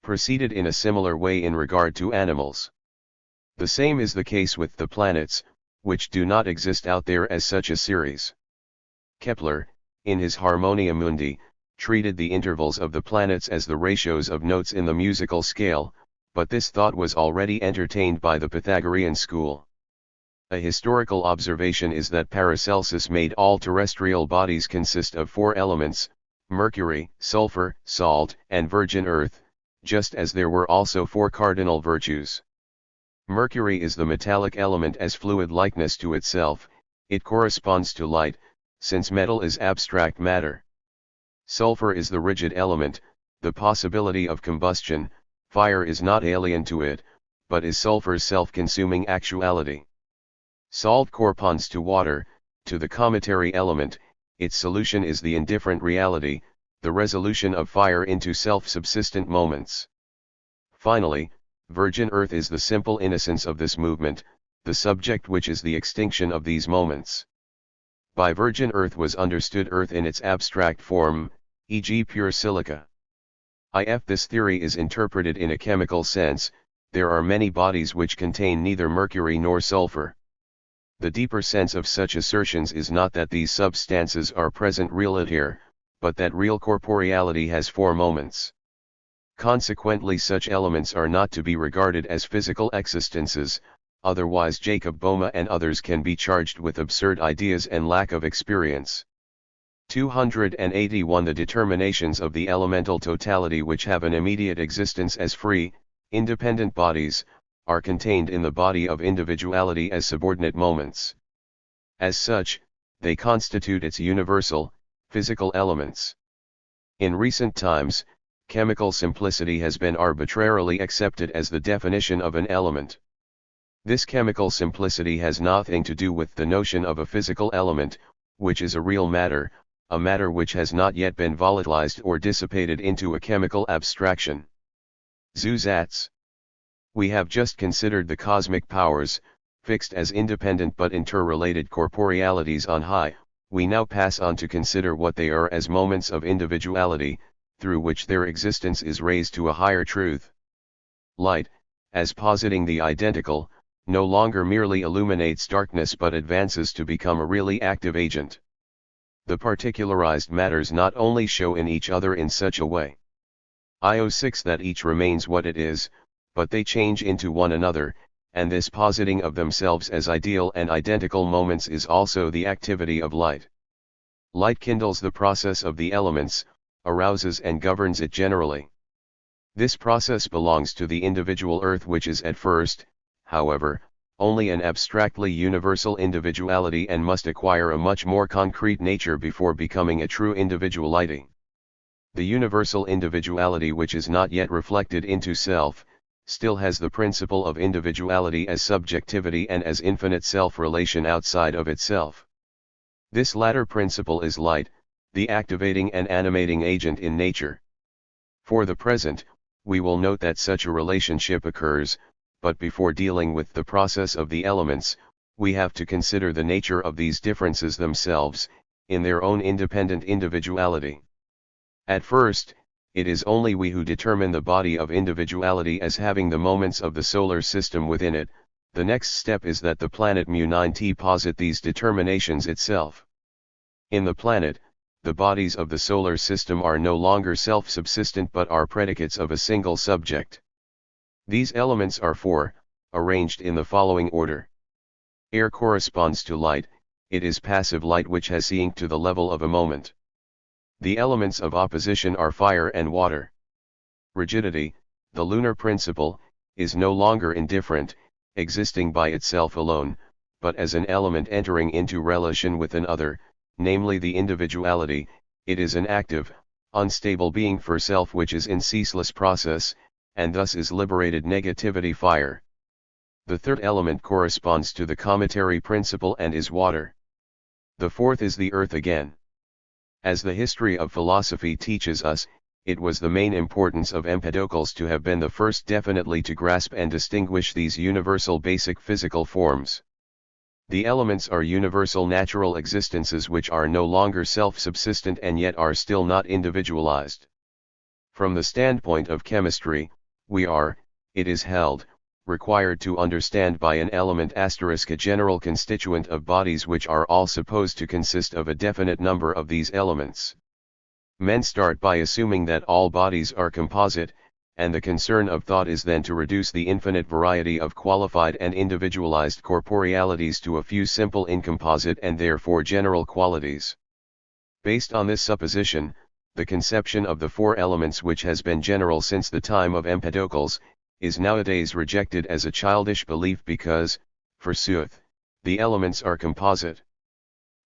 proceeded in a similar way in regard to animals. The same is the case with the planets, which do not exist out there as such a series. Kepler, in his Harmonia Mundi, treated the intervals of the planets as the ratios of notes in the musical scale, but this thought was already entertained by the Pythagorean school. A historical observation is that Paracelsus made all terrestrial bodies consist of 4 elements: mercury, sulfur, salt, and virgin earth, just as there were also 4 cardinal virtues. Mercury is the metallic element as fluid likeness to itself, it corresponds to light, since metal is abstract matter. Sulfur is the rigid element, the possibility of combustion, fire is not alien to it, but is sulfur's self-consuming actuality. Salt corresponds to water, to the cometary element, its solution is the indifferent reality, the resolution of fire into self-subsistent moments. Finally, virgin earth is the simple innocence of this movement, the subject which is the extinction of these moments. By virgin earth was understood earth in its abstract form, e.g. pure silica. If this theory is interpreted in a chemical sense, there are many bodies which contain neither mercury nor sulfur. The deeper sense of such assertions is not that these substances are present realiter, but that real corporeality has 4 moments. Consequently, such elements are not to be regarded as physical existences, otherwise Jacob Boehme and others can be charged with absurd ideas and lack of experience. 281. The determinations of the elemental totality which have an immediate existence as free, independent bodies, are contained in the body of individuality as subordinate moments. As such, they constitute its universal, physical elements. In recent times, chemical simplicity has been arbitrarily accepted as the definition of an element. This chemical simplicity has nothing to do with the notion of a physical element, which is a real matter, a matter which has not yet been volatilized or dissipated into a chemical abstraction. Zusatz. We have just considered the cosmic powers, fixed as independent but interrelated corporealities on high. We now pass on to consider what they are as moments of individuality, through which their existence is raised to a higher truth. Light, as positing the identical, no longer merely illuminates darkness but advances to become a really active agent. The particularized matters not only show in each other in such a way, io6 that each remains what it is, but they change into one another, and this positing of themselves as ideal and identical moments is also the activity of light. Light kindles the process of the elements, arouses and governs it generally. This process belongs to the individual earth, which is at first, however, only an abstractly universal individuality and must acquire a much more concrete nature before becoming a true individuality. The universal individuality, which is not yet reflected into self, still has the principle of individuality as subjectivity and as infinite self-relation outside of itself. This latter principle is light, the activating and animating agent in nature. For the present, we will note that such a relationship occurs, but before dealing with the process of the elements, we have to consider the nature of these differences themselves, in their own independent individuality. At first, it is only we who determine the body of individuality as having the moments of the solar system within it. The next step is that the planet Mu9T posit these determinations itself. In the planet, the bodies of the solar system are no longer self-subsistent but are predicates of a single subject. These elements are 4, arranged in the following order. Air corresponds to light, it is passive light which has sunk to the level of a moment. The elements of opposition are fire and water. Rigidity, the lunar principle, is no longer indifferent, existing by itself alone, but as an element entering into relation with another, namely the individuality. It is an active, unstable being for self which is in ceaseless process, and thus is liberated negativity fire. The third element corresponds to the cometary principle and is water. The fourth is the earth again. As the history of philosophy teaches us, it was the main importance of Empedocles to have been the first definitely to grasp and distinguish these universal basic physical forms. The elements are universal natural existences which are no longer self-subsistent and yet are still not individualized. From the standpoint of chemistry, we are, it is held, required to understand by an element asterisk a general constituent of bodies which are all supposed to consist of a definite number of these elements. Men start by assuming that all bodies are composite, and the concern of thought is then to reduce the infinite variety of qualified and individualized corporealities to a few simple incomposite and therefore general qualities. Based on this supposition, the conception of the four elements, which has been general since the time of Empedocles, is nowadays rejected as a childish belief because, forsooth, the elements are composite.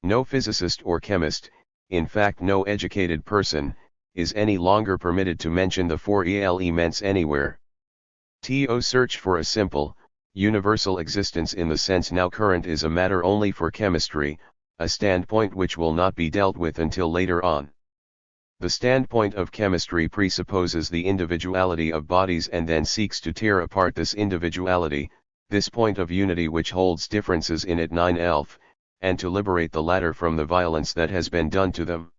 No physicist or chemist, in fact no educated person, is any longer permitted to mention the four elements anywhere. To search for a simple, universal existence in the sense now current is a matter only for chemistry, a standpoint which will not be dealt with until later on. The standpoint of chemistry presupposes the individuality of bodies and then seeks to tear apart this individuality, this point of unity which holds differences in it 9/11, and to liberate the latter from the violence that has been done to them.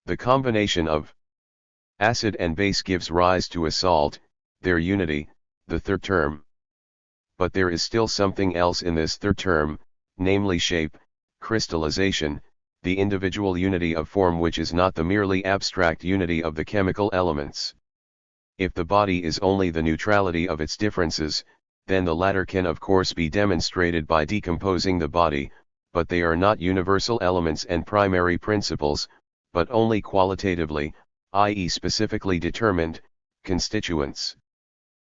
The combination of acid and base gives rise to a salt, their unity, the third term. But there is still something else in this third term, namely shape, crystallization, the individual unity of form, which is not the merely abstract unity of the chemical elements. If the body is only the neutrality of its differences, then the latter can of course be demonstrated by decomposing the body, but they are not universal elements and primary principles, but only qualitatively, i.e. specifically determined, constituents.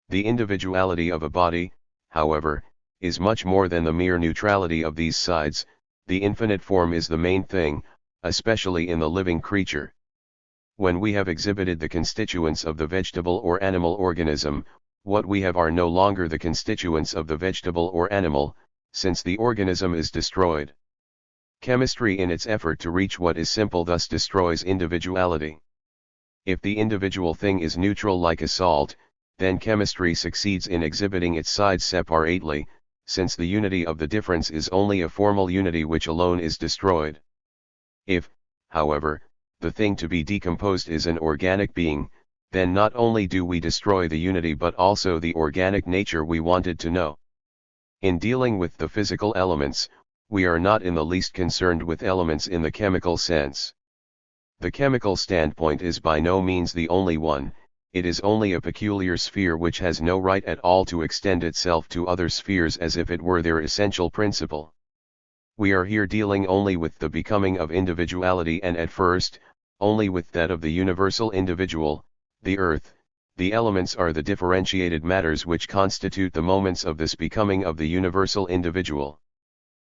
The individuality of a body, however, is much more than the mere neutrality of these sides. The infinite form is the main thing, especially in the living creature. When we have exhibited the constituents of the vegetable or animal organism, what we have are no longer the constituents of the vegetable or animal, since the organism is destroyed. Chemistry in its effort to reach what is simple thus destroys individuality. If the individual thing is neutral like a salt, then chemistry succeeds in exhibiting its sides separately, since the unity of the difference is only a formal unity which alone is destroyed. If, however, the thing to be decomposed is an organic being, then not only do we destroy the unity but also the organic nature we wanted to know. In dealing with the physical elements, we are not in the least concerned with elements in the chemical sense. The chemical standpoint is by no means the only one. It is only a peculiar sphere which has no right at all to extend itself to other spheres as if it were their essential principle. We are here dealing only with the becoming of individuality and at first, only with that of the universal individual, the earth. The elements are the differentiated matters which constitute the moments of this becoming of the universal individual.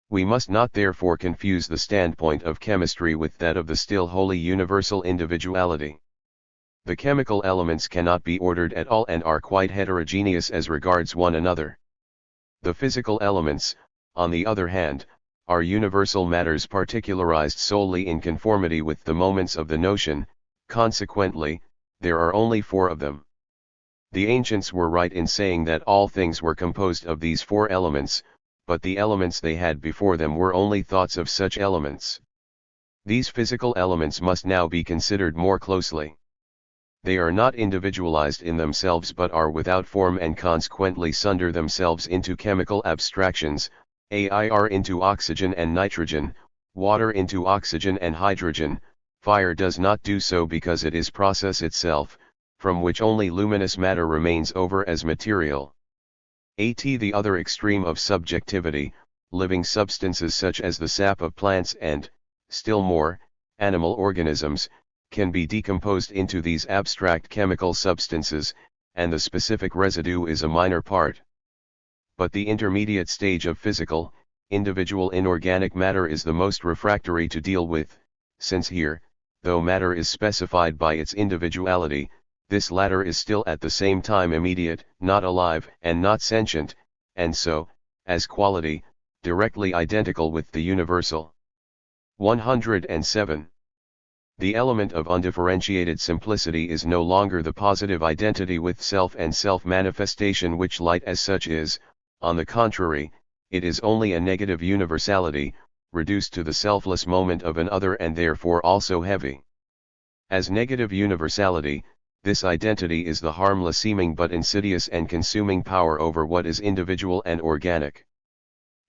We must not therefore confuse the standpoint of chemistry with that of the still wholly universal individuality. The chemical elements cannot be ordered at all and are quite heterogeneous as regards one another. The physical elements, on the other hand, are universal matters particularized solely in conformity with the moments of the notion. Consequently, there are only four of them. The ancients were right in saying that all things were composed of these four elements, but the elements they had before them were only thoughts of such elements. These physical elements must now be considered more closely. They are not individualized in themselves but are without form and consequently sunder themselves into chemical abstractions, air into oxygen and nitrogen, water into oxygen and hydrogen. Fire does not do so because it is process itself, from which only luminous matter remains over as material. At the other extreme of subjectivity, living substances such as the sap of plants and, still more, animal organisms, can be decomposed into these abstract chemical substances, and the specific residue is a minor part. But the intermediate stage of physical, individual inorganic matter is the most refractory to deal with, since here, though matter is specified by its individuality, this latter is still at the same time immediate, not alive and not sentient, and so, as quality, directly identical with the universal. 107. The element of undifferentiated simplicity is no longer the positive identity with self and self-manifestation which light as such is. On the contrary, it is only a negative universality, reduced to the selfless moment of an other and therefore also heavy. As negative universality, This identity is the harmless seeming but insidious and consuming power over what is individual and organic.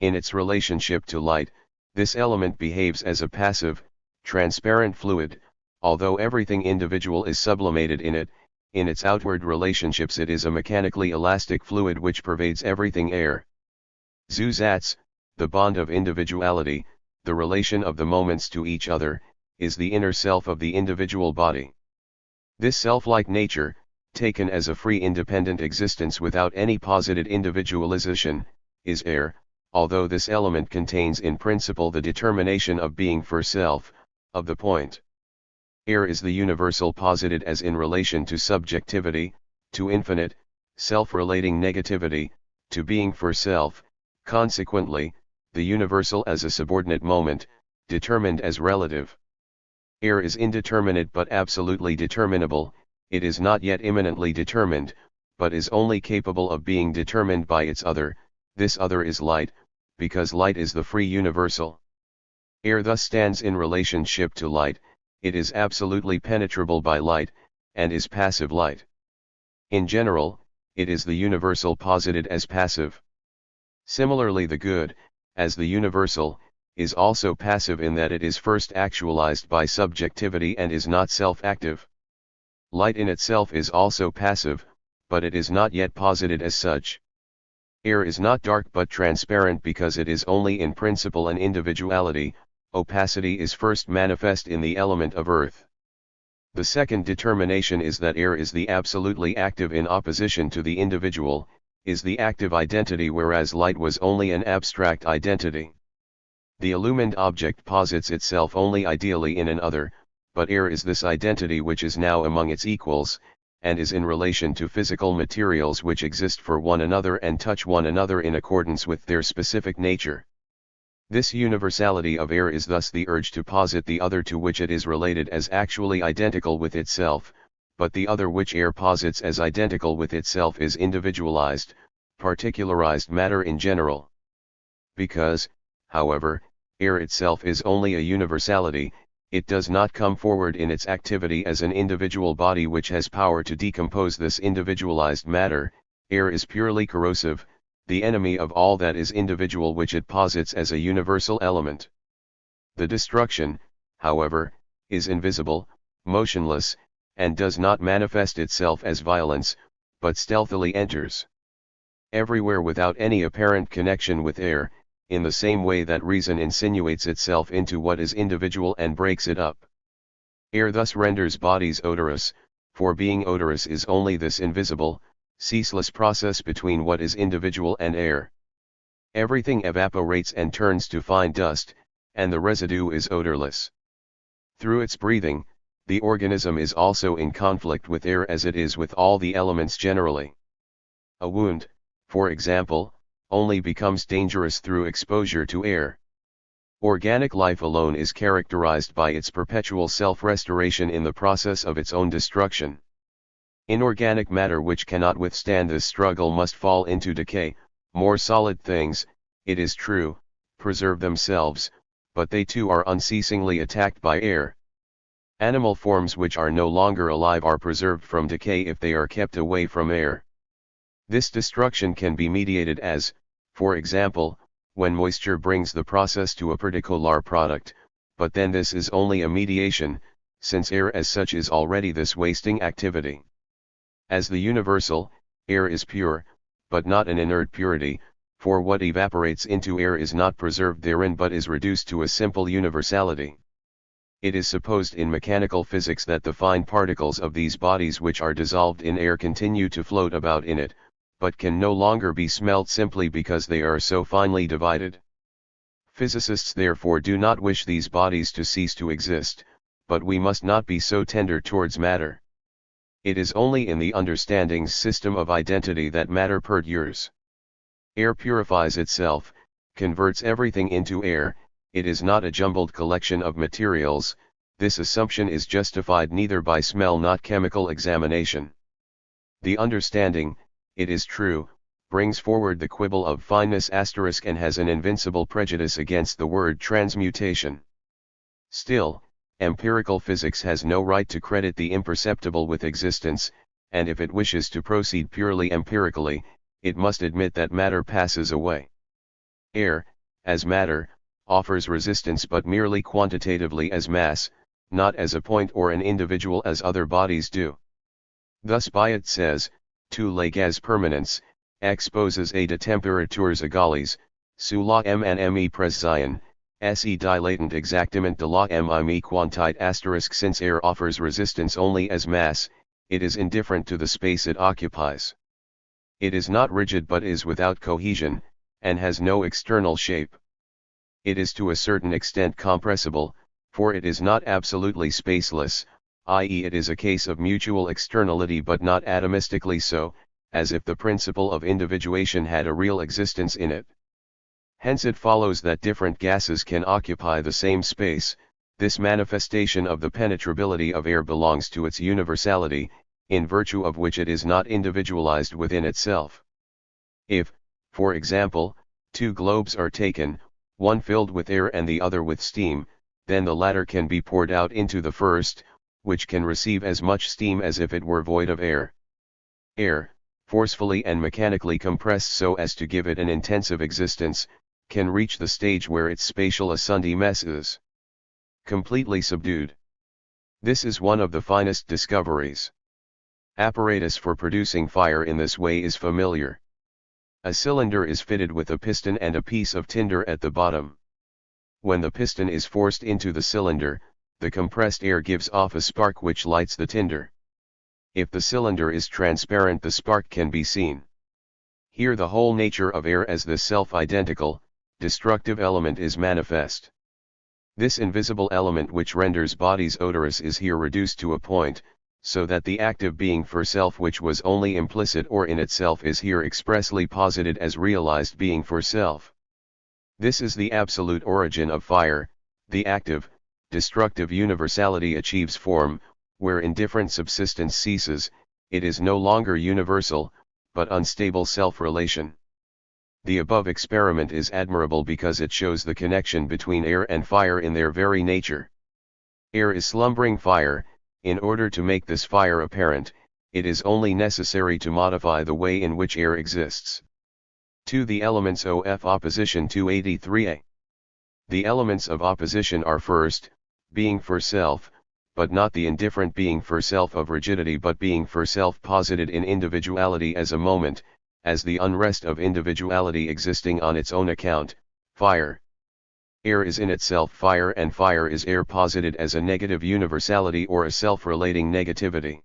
In its relationship to light, this element behaves as a passive, transparent fluid, although everything individual is sublimated in it. In its outward relationships it is a mechanically elastic fluid which pervades everything. Air. Zusatz, the bond of individuality, the relation of the moments to each other, is the inner self of the individual body. This self-like nature, taken as a free independent existence without any posited individualization, is air, although this element contains in principle the determination of being for self, of the point. Air is the universal posited as in relation to subjectivity, to infinite, self-relating negativity, to being for self, consequently, the universal as a subordinate moment, determined as relative. Air is indeterminate but absolutely determinable. It is not yet immanently determined, but is only capable of being determined by its other. This other is light, because light is the free universal. Air thus stands in relationship to light. It is absolutely penetrable by light, and is passive light. In general, it is the universal posited as passive. Similarly, the good, as the universal, is also passive in that it is first actualized by subjectivity and is not self-active. Light in itself is also passive, but it is not yet posited as such. Air is not dark but transparent because it is only in principle an individuality. Opacity is first manifest in the element of earth. The second determination is that air is the absolutely active in opposition to the individual, is the active identity, whereas light was only an abstract identity. The illumined object posits itself only ideally in an other, but air is this identity which is now among its equals, and is in relation to physical materials which exist for one another and touch one another in accordance with their specific nature. This universality of air is thus the urge to posit the other to which it is related as actually identical with itself, but the other which air posits as identical with itself is individualized, particularized matter in general. Because, however, air itself is only a universality, it does not come forward in its activity as an individual body which has power to decompose this individualized matter. Air is purely corrosive, the enemy of all that is individual which it posits as a universal element. The destruction, however, is invisible, motionless, and does not manifest itself as violence, but stealthily enters everywhere without any apparent connection with air, in the same way that reason insinuates itself into what is individual and breaks it up. Air thus renders bodies odorous, for being odorous is only this invisible, ceaseless process between what is individual and air. Everything evaporates and turns to fine dust, and the residue is odorless. Through its breathing, the organism is also in conflict with air as it is with all the elements generally. A wound, for example, only becomes dangerous through exposure to air. Organic life alone is characterized by its perpetual self-restoration in the process of its own destruction. Inorganic matter which cannot withstand this struggle must fall into decay. More solid things, it is true, preserve themselves, but they too are unceasingly attacked by air. Animal forms which are no longer alive are preserved from decay if they are kept away from air. This destruction can be mediated as, for example, when moisture brings the process to a particular product, but then this is only a mediation, since air as such is already this wasting activity. As the universal, air is pure, but not an inert purity, for what evaporates into air is not preserved therein but is reduced to a simple universality. It is supposed in mechanical physics that the fine particles of these bodies which are dissolved in air continue to float about in it, but can no longer be smelt simply because they are so finely divided. Physicists therefore do not wish these bodies to cease to exist, but we must not be so tender towards matter. It is only in the understanding's system of identity that matter perdures. Air purifies itself, converts everything into air, it is not a jumbled collection of materials. This assumption is justified neither by smell nor chemical examination. The understanding, it is true, brings forward the quibble of fineness and has an invincible prejudice against the word transmutation. Still, empirical physics has no right to credit the imperceptible with existence, and if it wishes to proceed purely empirically, it must admit that matter passes away. Air, as matter, offers resistance but merely quantitatively as mass, not as a point or an individual as other bodies do. Thus Bayet says, "Tu legas permanens, exposes a de temperatures egales, su la me pression, se dilatant exactament de la me quantite ** since air offers resistance only as mass, it is indifferent to the space it occupies. It is not rigid but is without cohesion, and has no external shape. It is to a certain extent compressible, for it is not absolutely spaceless, i.e. it is a case of mutual externality but not atomistically so, as if the principle of individuation had a real existence in it. Hence it follows that different gases can occupy the same space. This manifestation of the penetrability of air belongs to its universality, in virtue of which it is not individualized within itself. If, for example, two globes are taken, one filled with air and the other with steam, then the latter can be poured out into the first, which can receive as much steam as if it were void of air. Air, forcefully and mechanically compressed so as to give it an intensive existence, can reach the stage where its spatial assundimess is completely subdued. This is one of the finest discoveries. Apparatus for producing fire in this way is familiar. A cylinder is fitted with a piston and a piece of tinder at the bottom. When the piston is forced into the cylinder, the compressed air gives off a spark which lights the tinder. If the cylinder is transparent, the spark can be seen. Here the whole nature of air as the self-identical, destructive element is manifest. This invisible element which renders bodies odorous is here reduced to a point, so that the active being for self which was only implicit or in itself is here expressly posited as realized being for self. This is the absolute origin of fire. The active, destructive universality achieves form, where indifferent subsistence ceases. It is no longer universal, but unstable self-relation. The above experiment is admirable because it shows the connection between air and fire in their very nature. Air is slumbering fire. In order to make this fire apparent, it is only necessary to modify the way in which air exists. To the elements of opposition 283a. The elements of opposition are first, being for self, but not the indifferent being for self of rigidity but being for self posited in individuality as a moment, as the unrest of individuality existing on its own account, fire. Air is in itself fire and fire is air posited as a negative universality or a self-relating negativity.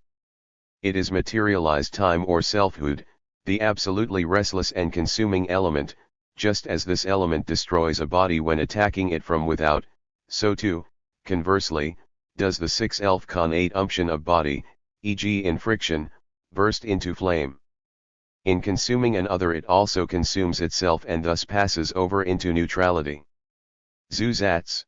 It is materialized time or selfhood, the absolutely restless and consuming element. Just as this element destroys a body when attacking it from without, so too, conversely, does the 6 con8 umption of body, e.g. in friction, burst into flame. In consuming another it also consumes itself and thus passes over into neutrality. Zusatz.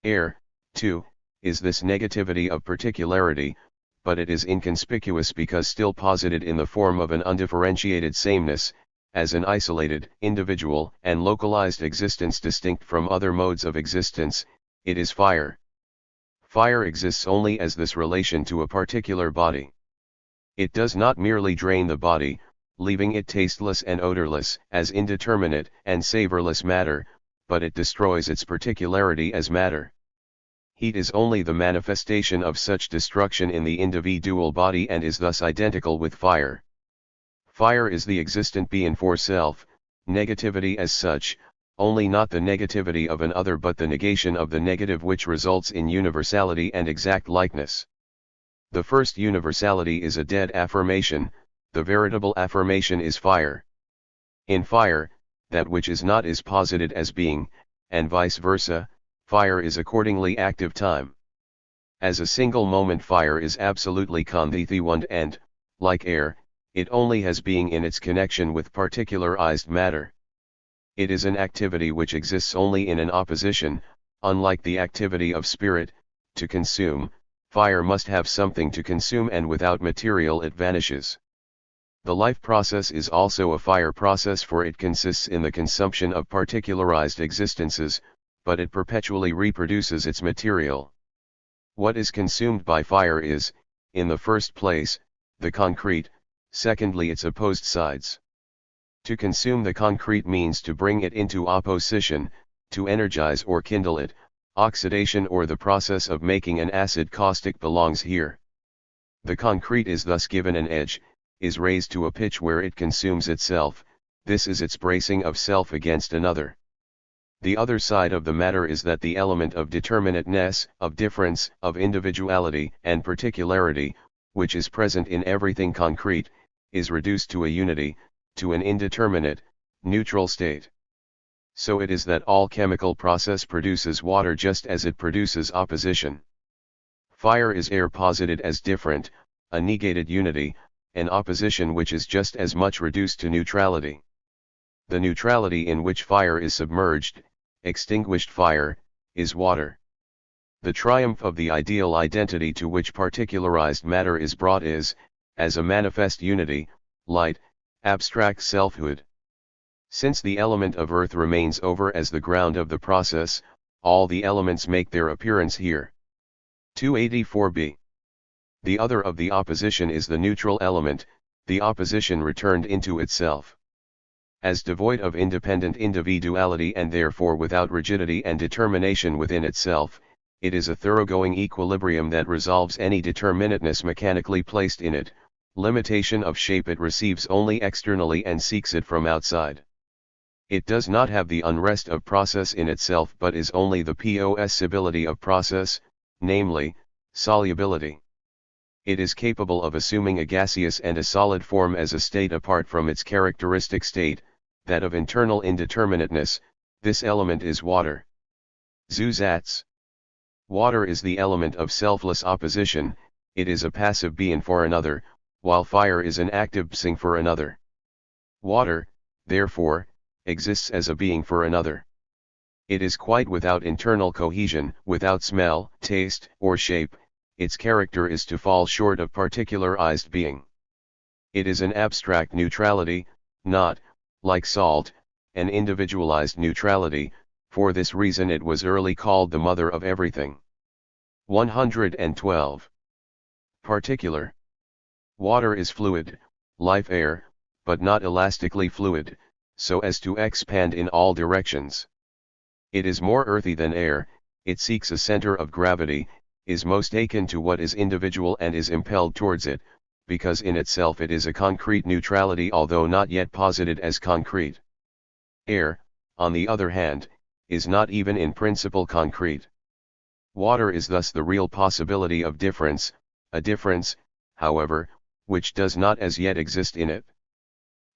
Air, too, is this negativity of particularity, but it is inconspicuous because still posited in the form of an undifferentiated sameness, as an isolated, individual, and localized existence distinct from other modes of existence. It is fire. Fire exists only as this relation to a particular body. It does not merely drain the body, leaving it tasteless and odorless as indeterminate and savorless matter, but it destroys its particularity as matter. Heat is only the manifestation of such destruction in the individual body and is thus identical with fire. Fire is the existent being for self, negativity as such, only not the negativity of an other but the negation of the negative which results in universality and exact likeness. The first universality is a dead affirmation, the veritable affirmation is fire. In fire, that which is not is posited as being, and vice versa. Fire is accordingly active time. As a single moment fire is absolutely constituent and, like air, it only has being in its connection with particularized matter. It is an activity which exists only in an opposition, unlike the activity of spirit, to consume. Fire must have something to consume and without material it vanishes. The life process is also a fire process for it consists in the consumption of particularized existences, but it perpetually reproduces its material. What is consumed by fire is, in the first place, the concrete, secondly its opposed sides. To consume the concrete means to bring it into opposition, to energize or kindle it. Oxidation or the process of making an acid caustic belongs here. The concrete is thus given an edge, is raised to a pitch where it consumes itself. This is its bracing of self against another. The other side of the matter is that the element of determinateness, of difference, of individuality and particularity, which is present in everything concrete, is reduced to a unity, to an indeterminate, neutral state. So it is that all chemical process produces water just as it produces opposition. Fire is air posited as different, a negated unity, an opposition which is just as much reduced to neutrality. The neutrality in which fire is submerged, extinguished fire, is water. The triumph of the ideal identity to which particularized matter is brought is, as a manifest unity, light, abstract selfhood. Since the element of earth remains over as the ground of the process, all the elements make their appearance here. 284b. The other of the opposition is the neutral element, the opposition returned into itself. As devoid of independent individuality and therefore without rigidity and determination within itself, it is a thoroughgoing equilibrium that resolves any determinateness mechanically placed in it. Limitation of shape it receives only externally and seeks it from outside. It does not have the unrest of process in itself but is only the possibility of process, namely, solubility. It is capable of assuming a gaseous and a solid form as a state apart from its characteristic state, that of internal indeterminateness. This element is water. Zusatz. Water is the element of selfless opposition, it is a passive being for another, while fire is an active being for another. Water, therefore, exists as a being for another. It is quite without internal cohesion, without smell, taste, or shape. Its character is to fall short of particularized being. It is an abstract neutrality, not, like salt, an individualized neutrality. For this reason it was early called the mother of everything. 112. Particular. Water is fluid, life air, but not elastically fluid, so as to expand in all directions. It is more earthy than air, it seeks a center of gravity, is most akin to what is individual and is impelled towards it, because in itself it is a concrete neutrality although not yet posited as concrete. Air, on the other hand, is not even in principle concrete. Water is thus the real possibility of difference, a difference, however, which does not as yet exist in it.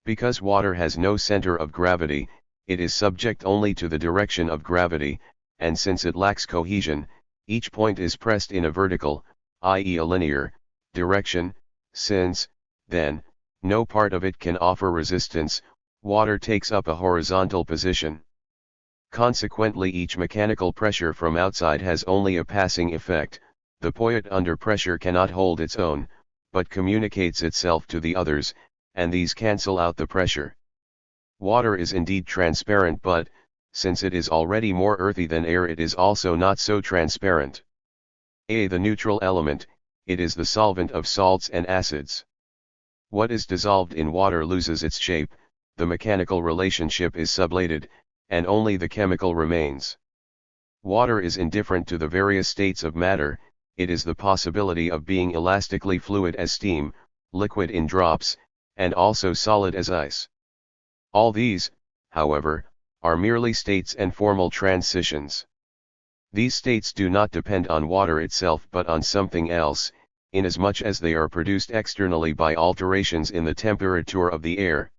Because water has no center of gravity, it is subject only to the direction of gravity, and since it lacks cohesion, each point is pressed in a vertical, i.e. a linear, direction. Since, then, no part of it can offer resistance, water takes up a horizontal position. Consequently each mechanical pressure from outside has only a passing effect. The point under pressure cannot hold its own, but communicates itself to the others, and these cancel out the pressure. Water is indeed transparent but, since it is already more earthy than air it is also not so transparent. The neutral element, it is the solvent of salts and acids. What is dissolved in water loses its shape, the mechanical relationship is sublated, and only the chemical remains. Water is indifferent to the various states of matter, it is the possibility of being elastically fluid as steam, liquid in drops, and also solid as ice. All these, however, are merely states and formal transitions. These states do not depend on water itself but on something else, inasmuch as they are produced externally by alterations in the temperature of the air.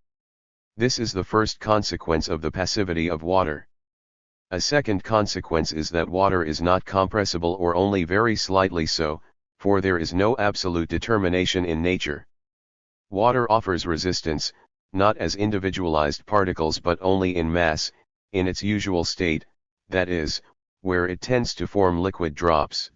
This is the first consequence of the passivity of water. A second consequence is that water is not compressible or only very slightly so, for there is no absolute determination in nature. Water offers resistance, not as individualized particles but only in mass, in its usual state, that is, where it tends to form liquid drops.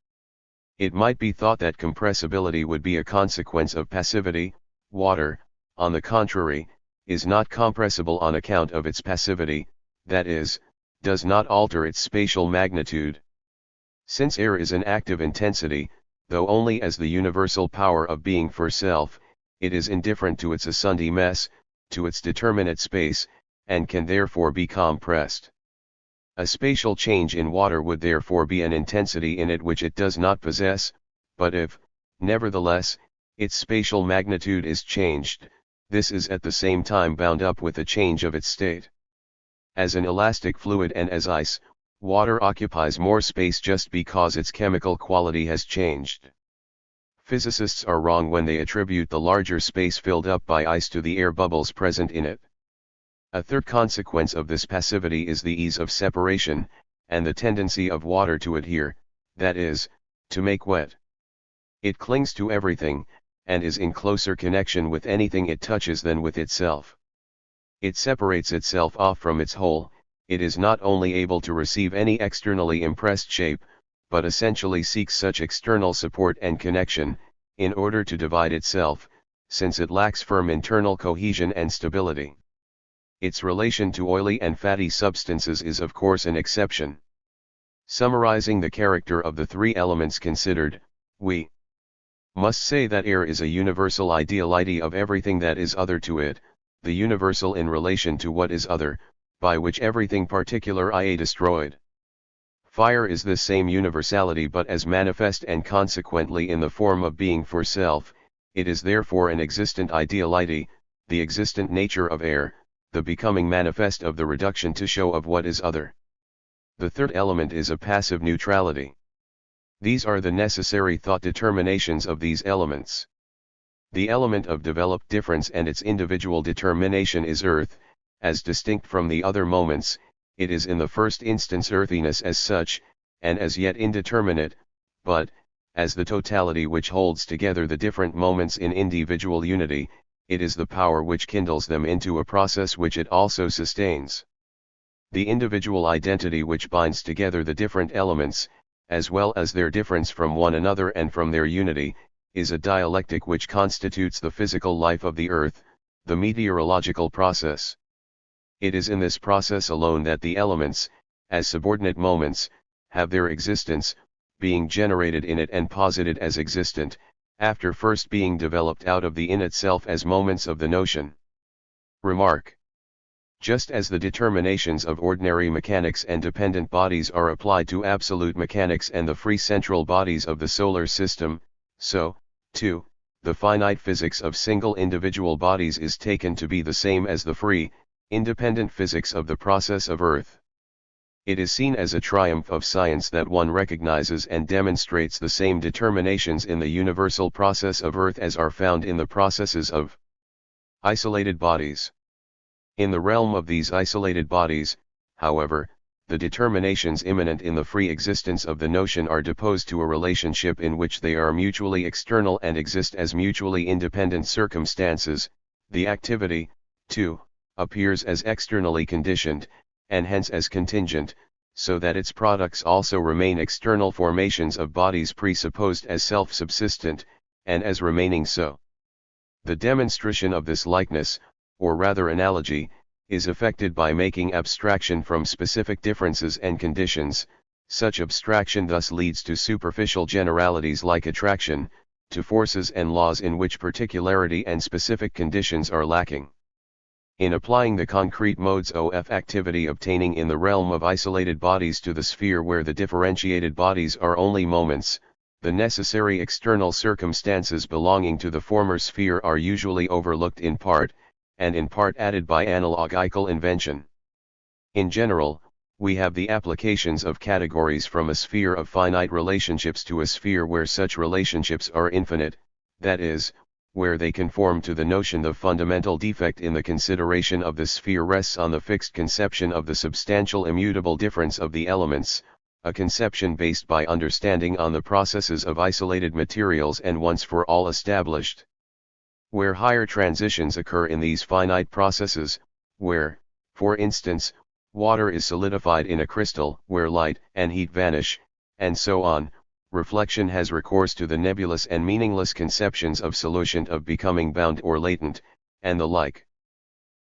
It might be thought that compressibility would be a consequence of passivity. Water, on the contrary, is not compressible on account of its passivity, that is, does not alter its spatial magnitude. Since air is an active intensity, though only as the universal power of being for self, it is indifferent to its asunti mess, to its determinate space, and can therefore be compressed. A spatial change in water would therefore be an intensity in it which it does not possess, but if, nevertheless, its spatial magnitude is changed, this is at the same time bound up with a change of its state. As an elastic fluid and as ice, water occupies more space just because its chemical quality has changed. Physicists are wrong when they attribute the larger space filled up by ice to the air bubbles present in it. A third consequence of this passivity is the ease of separation, and the tendency of water to adhere, that is, to make wet. It clings to everything, and is in closer connection with anything it touches than with itself. It separates itself off from its whole. It is not only able to receive any externally impressed shape, but essentially seeks such external support and connection, in order to divide itself, since it lacks firm internal cohesion and stability. Its relation to oily and fatty substances is of course an exception. Summarizing the character of the three elements considered, we must say that air is a universal ideality of everything that is other to it, the universal in relation to what is other, by which everything particular is destroyed. Fire is this same universality but as manifest and consequently in the form of being for self, it is therefore an existent ideality, the existent nature of air, the becoming manifest of the reduction to show of what is other. The third element is a passive neutrality. These are the necessary thought determinations of these elements. The element of developed difference and its individual determination is earth. As distinct from the other moments, it is in the first instance earthiness as such, and as yet indeterminate, but, as the totality which holds together the different moments in individual unity, it is the power which kindles them into a process which it also sustains. The individual identity which binds together the different elements, as well as their difference from one another and from their unity, is a dialectic which constitutes the physical life of the earth, the meteorological process. It is in this process alone that the elements, as subordinate moments, have their existence, being generated in it and posited as existent, after first being developed out of the in itself as moments of the notion. Remark. Just as the determinations of ordinary mechanics and dependent bodies are applied to absolute mechanics and the free central bodies of the solar system, so, too, the finite physics of single individual bodies is taken to be the same as the free, independent physics of the process of earth. It is seen as a triumph of science that one recognizes and demonstrates the same determinations in the universal process of earth as are found in the processes of isolated bodies. In the realm of these isolated bodies, however, the determinations immanent in the free existence of the notion are deposed to a relationship in which they are mutually external and exist as mutually independent circumstances. The activity, too, appears as externally conditioned, and hence as contingent, so that its products also remain external formations of bodies presupposed as self-subsistent, and as remaining so. The demonstration of this likeness, or rather analogy, is effected by making abstraction from specific differences and conditions. Such abstraction thus leads to superficial generalities like attraction, to forces and laws in which particularity and specific conditions are lacking. In applying the concrete modes of activity obtaining in the realm of isolated bodies to the sphere where the differentiated bodies are only moments, the necessary external circumstances belonging to the former sphere are usually overlooked in part, and in part added by analogical invention. In general, we have the applications of categories from a sphere of finite relationships to a sphere where such relationships are infinite, that is, where they conform to the notion. The fundamental defect in the consideration of the sphere rests on the fixed conception of the substantial immutable difference of the elements, a conception based by understanding on the processes of isolated materials and once for all established. Where higher transitions occur in these finite processes, where, for instance, water is solidified in a crystal, where light and heat vanish, and so on, reflection has recourse to the nebulous and meaningless conceptions of solution, of becoming bound or latent, and the like.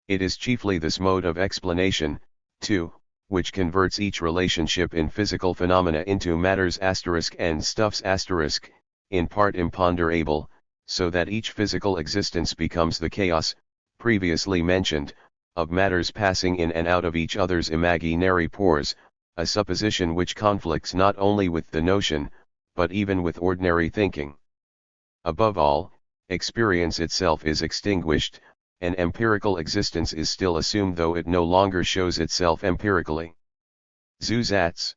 It is chiefly this mode of explanation, too, which converts each relationship in physical phenomena into matters and stuffs in part imponderable, so that each physical existence becomes the chaos, previously mentioned, of matters passing in and out of each other's imaginary pores, a supposition which conflicts not only with the notion, but even with ordinary thinking. Above all, experience itself is extinguished, and empirical existence is still assumed, though it no longer shows itself empirically. Zusatz.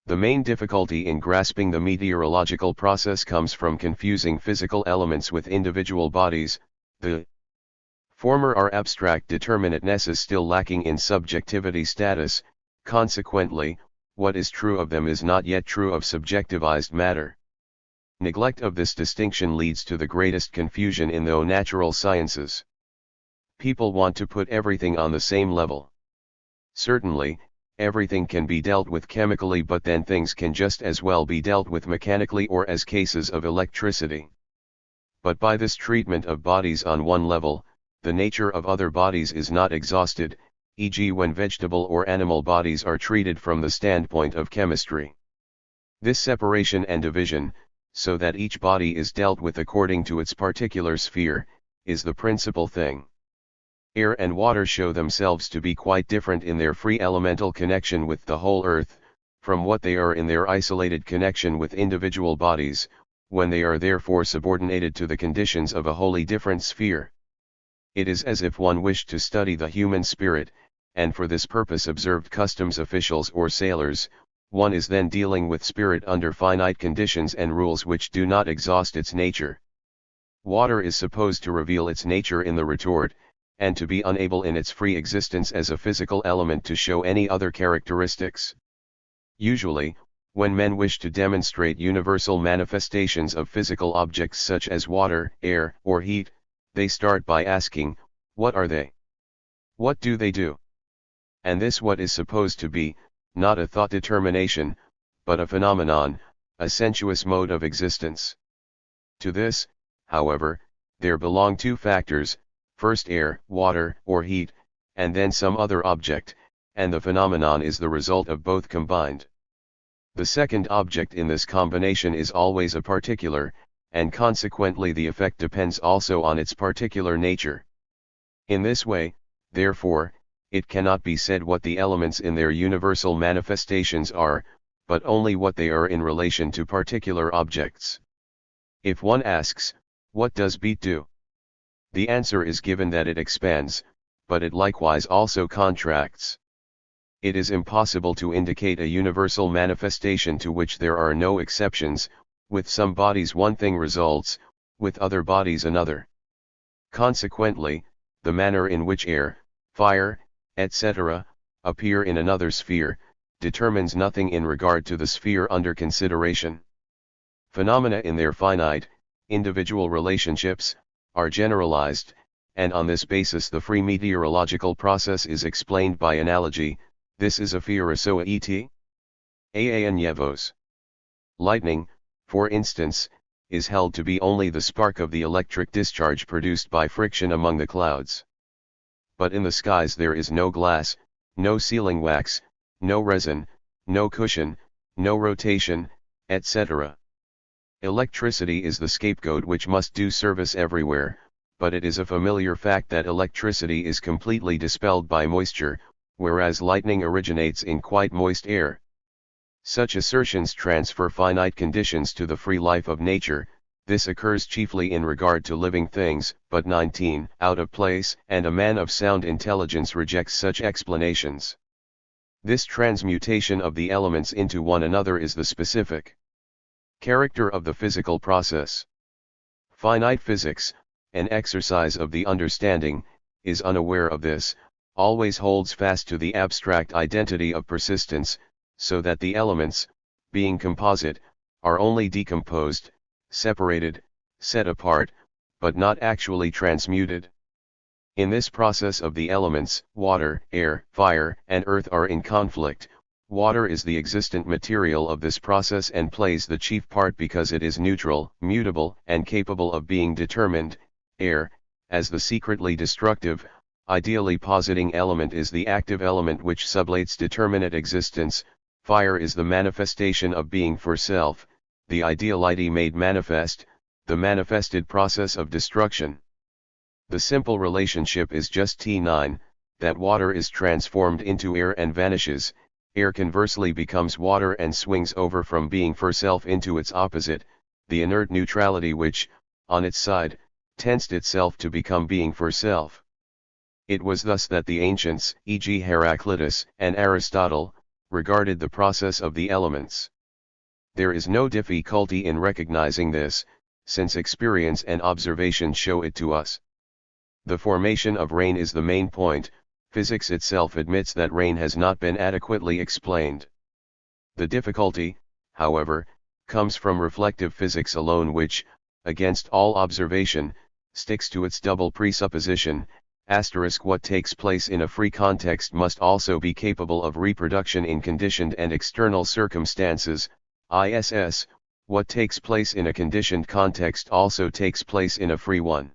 The main difficulty in grasping the meteorological process comes from confusing physical elements with individual bodies. The former are abstract determinateness still lacking in subjectivity status, consequently, what is true of them is not yet true of subjectivized matter. Neglect of this distinction leads to the greatest confusion in the natural sciences. People want to put everything on the same level. Certainly, everything can be dealt with chemically, but then things can just as well be dealt with mechanically or as cases of electricity. But by this treatment of bodies on one level, the nature of other bodies is not exhausted, e.g. when vegetable or animal bodies are treated from the standpoint of chemistry. This separation and division, so that each body is dealt with according to its particular sphere, is the principal thing. Air and water show themselves to be quite different in their free elemental connection with the whole earth, from what they are in their isolated connection with individual bodies, when they are therefore subordinated to the conditions of a wholly different sphere. It is as if one wished to study the human spirit, and for this purpose observed customs officials or sailors. One is then dealing with spirit under finite conditions and rules which do not exhaust its nature. Water is supposed to reveal its nature in the retort, and to be unable in its free existence as a physical element to show any other characteristics. Usually, when men wish to demonstrate universal manifestations of physical objects such as water, air, or heat, they start by asking, what are they? What do they do? And this what is supposed to be, not a thought determination, but a phenomenon, a sensuous mode of existence. To this, however, there belong two factors, first air, water, or heat, and then some other object, and the phenomenon is the result of both combined. The second object in this combination is always a particular, and consequently the effect depends also on its particular nature. In this way, therefore, it cannot be said what the elements in their universal manifestations are, but only what they are in relation to particular objects. If one asks, what does beat do? The answer is given that it expands, but it likewise also contracts. It is impossible to indicate a universal manifestation to which there are no exceptions. With some bodies one thing results, with other bodies another. Consequently, the manner in which air, fire, etc., appear in another sphere, determines nothing in regard to the sphere under consideration. Phenomena in their finite, individual relationships, are generalized, and on this basis the free meteorological process is explained by analogy. This is a fiorisoa et aan yevos. Lightning, for instance, is held to be only the spark of the electric discharge produced by friction among the clouds. But in the skies there is no glass, no sealing wax, no resin, no cushion, no rotation, etc. Electricity is the scapegoat which must do service everywhere, but it is a familiar fact that electricity is completely dispelled by moisture, whereas lightning originates in quite moist air. Such assertions transfer finite conditions to the free life of nature. This occurs chiefly in regard to living things, but 19 out of place, and a man of sound intelligence rejects such explanations. This transmutation of the elements into one another is the specific character of the physical process. Finite physics, an exercise of the understanding, is unaware of this, always holds fast to the abstract identity of persistence, so that the elements, being composite, are only decomposed, separated, set apart, but not actually transmuted. In this process of the elements, water, air, fire, and earth are in conflict. Water is the existent material of this process and plays the chief part because it is neutral, mutable, and capable of being determined. Air, as the secretly destructive, ideally positing element is the active element which sublates determinate existence, fire is the manifestation of being for self, the ideality made manifest, the manifested process of destruction. The simple relationship is just T9, that water is transformed into air and vanishes, air conversely becomes water and swings over from being for self into its opposite, the inert neutrality which, on its side, tensed itself to become being for self. It was thus that the ancients, e.g. Heraclitus and Aristotle, regarded the process of the elements. There is no difficulty in recognizing this, since experience and observation show it to us. The formation of rain is the main point. Physics itself admits that rain has not been adequately explained. The difficulty, however, comes from reflective physics alone which, against all observation, sticks to its double presupposition, what takes place in a free context must also be capable of reproduction in conditioned and external circumstances, ISS, what takes place in a conditioned context also takes place in a free one.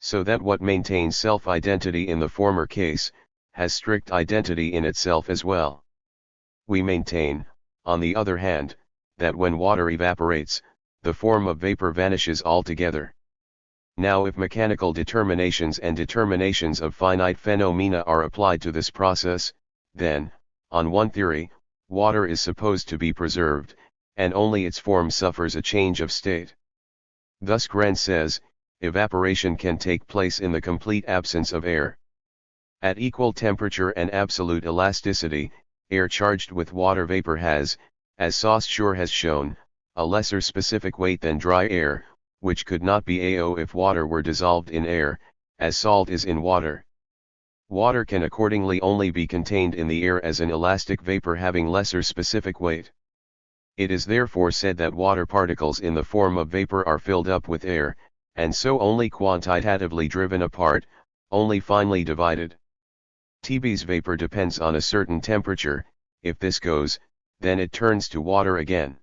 So that what maintains self-identity in the former case, has strict identity in itself as well. We maintain, on the other hand, that when water evaporates, the form of vapor vanishes altogether. Now if mechanical determinations and determinations of finite phenomena are applied to this process, then, on one theory, water is supposed to be preserved, and only its form suffers a change of state. Thus Gren says, evaporation can take place in the complete absence of air. At equal temperature and absolute elasticity, air charged with water vapor has, as Saussure has shown, a lesser specific weight than dry air, which could not be AO if water were dissolved in air, as salt is in water. Water can accordingly only be contained in the air as an elastic vapor having lesser specific weight. It is therefore said that water particles in the form of vapor are filled up with air, and so only quantitatively driven apart, only finely divided. TB's vapor depends on a certain temperature. If this goes, then it turns to water again.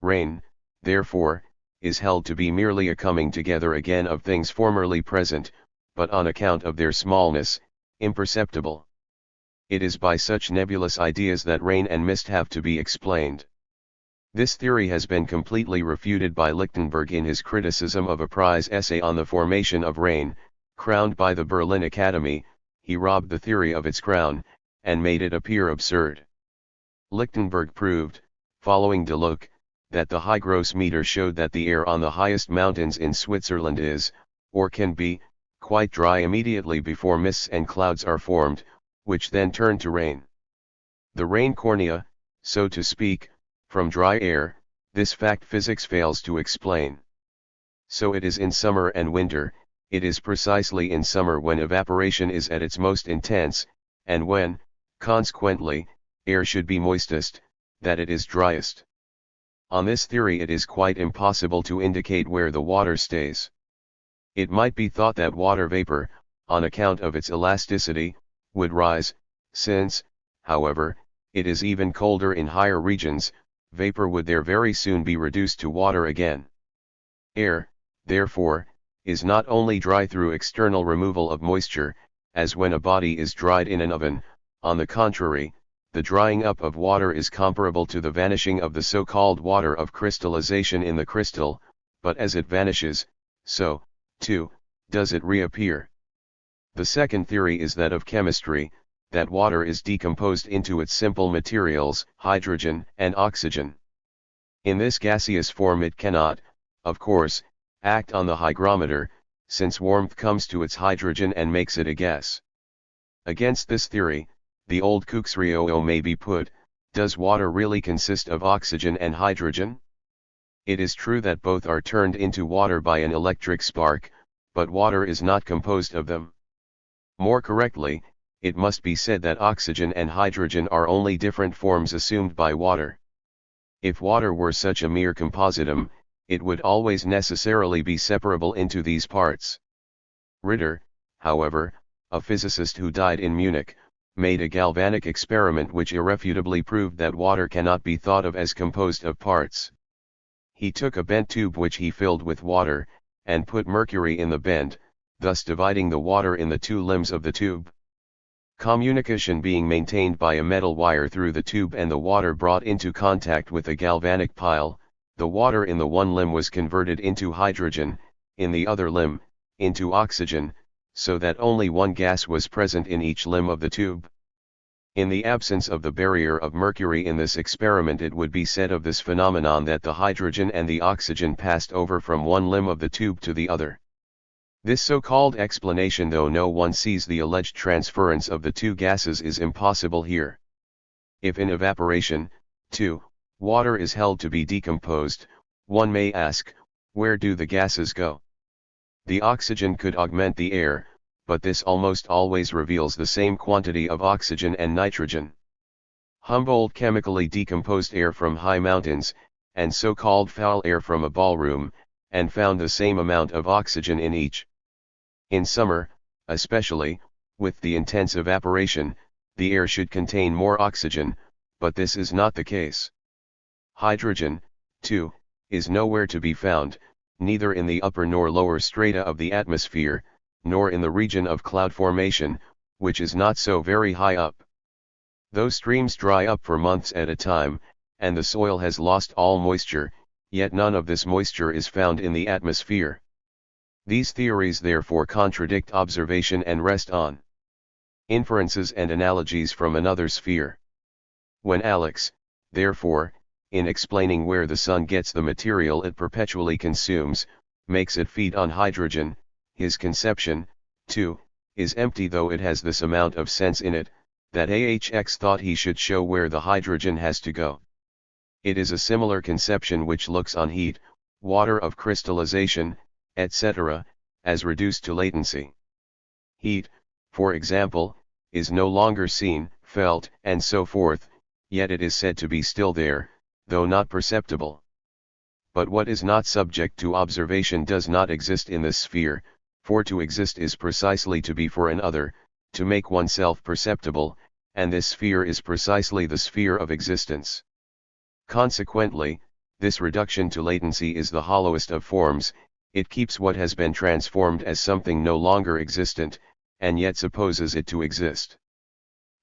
Rain, therefore, is held to be merely a coming together again of things formerly present, but on account of their smallness, imperceptible. It is by such nebulous ideas that rain and mist have to be explained. This theory has been completely refuted by Lichtenberg in his criticism of a prize essay on the formation of rain, crowned by the Berlin Academy. He robbed the theory of its crown, and made it appear absurd. Lichtenberg proved, following de Luc, that the hygrometer showed that the air on the highest mountains in Switzerland is, or can be, quite dry immediately before mists and clouds are formed, which then turn to rain. The rain cornea, so to speak, from dry air, this fact physics fails to explain. So it is in summer and winter. It is precisely in summer when evaporation is at its most intense, and when, consequently, air should be moistest, that it is driest. On this theory it is quite impossible to indicate where the water stays. It might be thought that water vapor, on account of its elasticity, would rise, since, however, it is even colder in higher regions, vapor would there very soon be reduced to water again. Air, therefore, is not only dry through external removal of moisture, as when a body is dried in an oven. On the contrary, the drying up of water is comparable to the vanishing of the so-called water of crystallization in the crystal, but as it vanishes, so, too, does it reappear. The second theory is that of chemistry, that water is decomposed into its simple materials, hydrogen and oxygen. In this gaseous form it cannot, of course, act on the hygrometer, since warmth comes to its hydrogen and makes it a gas. Against this theory, the old Kuxrioo may be put: does water really consist of oxygen and hydrogen? It is true that both are turned into water by an electric spark, but water is not composed of them. More correctly, it must be said that oxygen and hydrogen are only different forms assumed by water. If water were such a mere compositum, it would always necessarily be separable into these parts. Ritter, however, a physicist who died in Munich, made a galvanic experiment which irrefutably proved that water cannot be thought of as composed of parts. He took a bent tube which he filled with water, and put mercury in the bend, thus dividing the water in the two limbs of the tube. Communication being maintained by a metal wire through the tube and the water brought into contact with a galvanic pile, the water in the one limb was converted into hydrogen, in the other limb, into oxygen, so that only one gas was present in each limb of the tube. In the absence of the barrier of mercury in this experiment, it would be said of this phenomenon that the hydrogen and the oxygen passed over from one limb of the tube to the other. This so-called explanation, though no one sees the alleged transference of the two gases, is impossible here. If in evaporation, too, water is held to be decomposed, one may ask, where do the gases go? The oxygen could augment the air, but this almost always reveals the same quantity of oxygen and nitrogen. Humboldt chemically decomposed air from high mountains, and so-called foul air from a ballroom, and found the same amount of oxygen in each. In summer, especially, with the intense evaporation, the air should contain more oxygen, but this is not the case. Hydrogen, too, is nowhere to be found, neither in the upper nor lower strata of the atmosphere, nor in the region of cloud formation, which is not so very high up. Though streams dry up for months at a time, and the soil has lost all moisture, yet none of this moisture is found in the atmosphere. These theories therefore contradict observation and rest on inferences and analogies from another sphere. When Alex, therefore, in explaining where the sun gets the material it perpetually consumes, makes it feed on hydrogen, his conception, too, is empty, though it has this amount of sense in it, that AHX thought he should show where the hydrogen has to go. It is a similar conception which looks on heat, water of crystallization, etc., as reduced to latency. Heat, for example, is no longer seen, felt, and so forth, yet it is said to be still there, though not perceptible. But what is not subject to observation does not exist in this sphere, for to exist is precisely to be for another, to make oneself perceptible, and this sphere is precisely the sphere of existence. Consequently, this reduction to latency is the hollowest of forms. It keeps what has been transformed as something no longer existent, and yet supposes it to exist.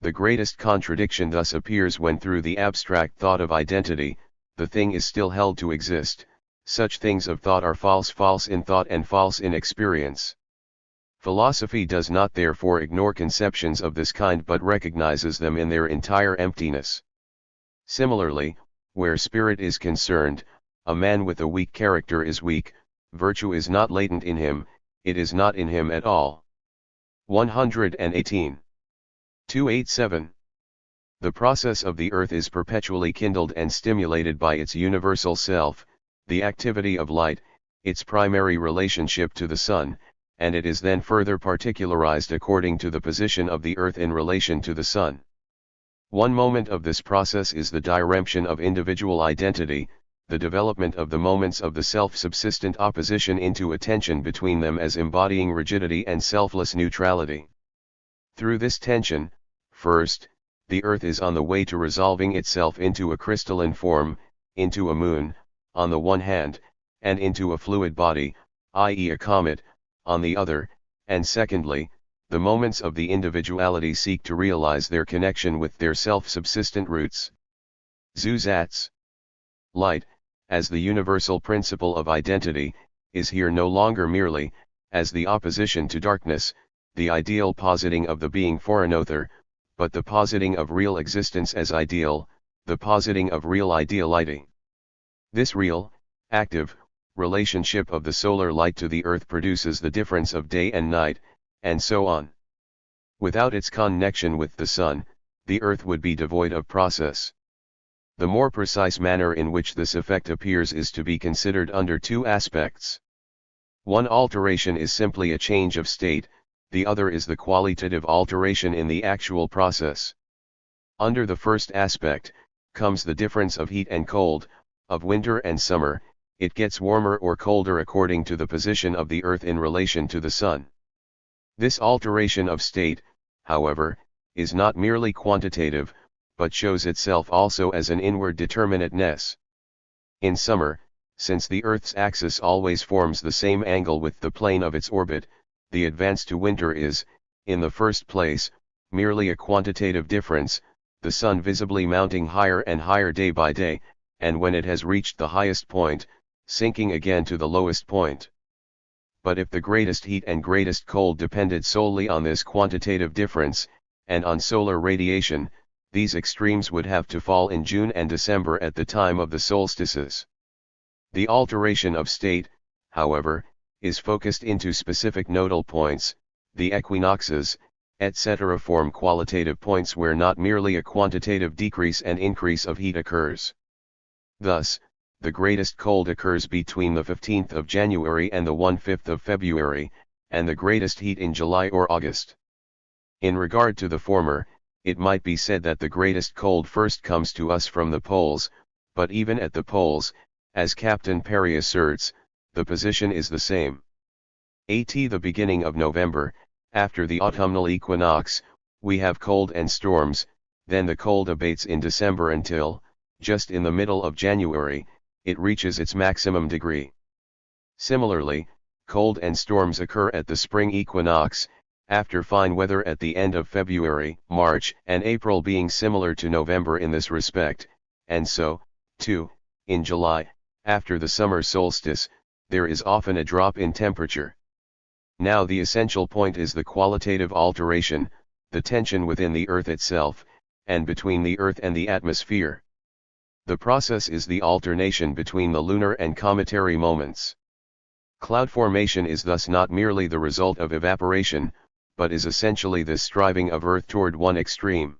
The greatest contradiction thus appears when, through the abstract thought of identity, the thing is still held to exist. Such things of thought are false in thought and false in experience. Philosophy does not therefore ignore conceptions of this kind, but recognizes them in their entire emptiness. Similarly, where spirit is concerned, a man with a weak character is weak. Virtue is not latent in him, it is not in him at all. 118. 287. The process of the earth is perpetually kindled and stimulated by its universal self, the activity of light, its primary relationship to the sun, and it is then further particularized according to the position of the earth in relation to the sun. One moment of this process is the diremption of individual identity, the development of the moments of the self-subsistent opposition into a tension between them as embodying rigidity and selfless neutrality. Through this tension, first, the earth is on the way to resolving itself into a crystalline form, into a moon, on the one hand, and into a fluid body, i.e. a comet, on the other, and secondly, the moments of the individuality seek to realize their connection with their self-subsistent roots. Zusatz. Light, as the universal principle of identity, is here no longer merely, as the opposition to darkness, the ideal positing of the being for another, but the positing of real existence as ideal, the positing of real ideality. This real, active, relationship of the solar light to the earth produces the difference of day and night, and so on. Without its connection with the sun, the earth would be devoid of process. The more precise manner in which this effect appears is to be considered under two aspects. One alteration is simply a change of state, the other is the qualitative alteration in the actual process. Under the first aspect, comes the difference of heat and cold, of winter and summer. It gets warmer or colder according to the position of the earth in relation to the sun. This alteration of state, however, is not merely quantitative, but shows itself also as an inward determinateness. In summer, since the Earth's axis always forms the same angle with the plane of its orbit, the advance to winter is, in the first place, merely a quantitative difference, the sun visibly mounting higher and higher day by day, and when it has reached the highest point, sinking again to the lowest point. But if the greatest heat and greatest cold depended solely on this quantitative difference, and on solar radiation, these extremes would have to fall in June and December at the time of the solstices. The alteration of state, however, is focused into specific nodal points, the equinoxes, etc. form qualitative points where not merely a quantitative decrease and increase of heat occurs. Thus, the greatest cold occurs between the 15th of January and the 1/5 of February, and the greatest heat in July or August. In regard to the former, it might be said that the greatest cold first comes to us from the poles, but even at the poles, as Captain Perry asserts, the position is the same. At the beginning of November, after the autumnal equinox, we have cold and storms, then the cold abates in December until, just in the middle of January, it reaches its maximum degree. Similarly, cold and storms occur at the spring equinox, after fine weather at the end of February, March, and April being similar to November in this respect, and so, too, in July, after the summer solstice, there is often a drop in temperature. Now the essential point is the qualitative alteration, the tension within the Earth itself, and between the Earth and the atmosphere. The process is the alternation between the lunar and cometary moments. Cloud formation is thus not merely the result of evaporation, but is essentially the striving of Earth toward one extreme.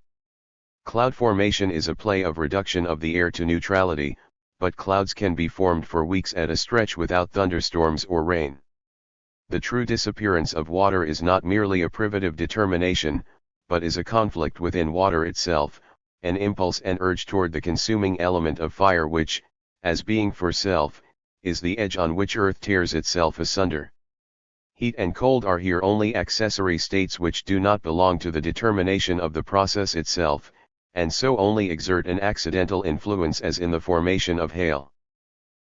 Cloud formation is a play of reduction of the air to neutrality, but clouds can be formed for weeks at a stretch without thunderstorms or rain. The true disappearance of water is not merely a privative determination, but is a conflict within water itself, an impulse and urge toward the consuming element of fire which, as being for self, is the edge on which Earth tears itself asunder. Heat and cold are here only accessory states which do not belong to the determination of the process itself, and so only exert an accidental influence as in the formation of hail.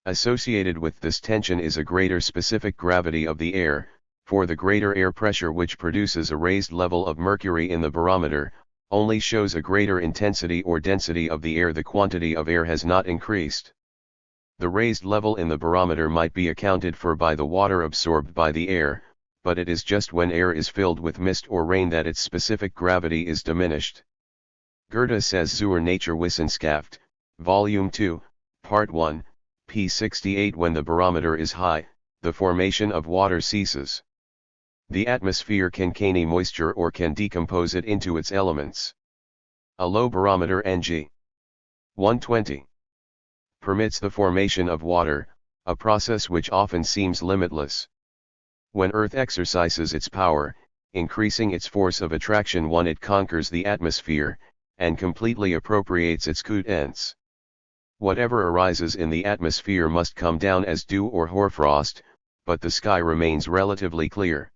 Associated with this tension is a greater specific gravity of the air, for the greater air pressure which produces a raised level of mercury in the barometer, only shows a greater intensity or density of the air. The quantity of air has not increased. The raised level in the barometer might be accounted for by the water absorbed by the air, but it is just when air is filled with mist or rain that its specific gravity is diminished. Goethe says zur Naturwissenschaft, Volume 2, Part 1, p. 68. When the barometer is high, the formation of water ceases. The atmosphere can contain moisture or can decompose it into its elements. A low barometer Ng 120 permits the formation of water, a process which often seems limitless. When Earth exercises its power, increasing its force of attraction, it conquers the atmosphere, and completely appropriates its contents. Whatever arises in the atmosphere must come down as dew or hoarfrost, but the sky remains relatively clear.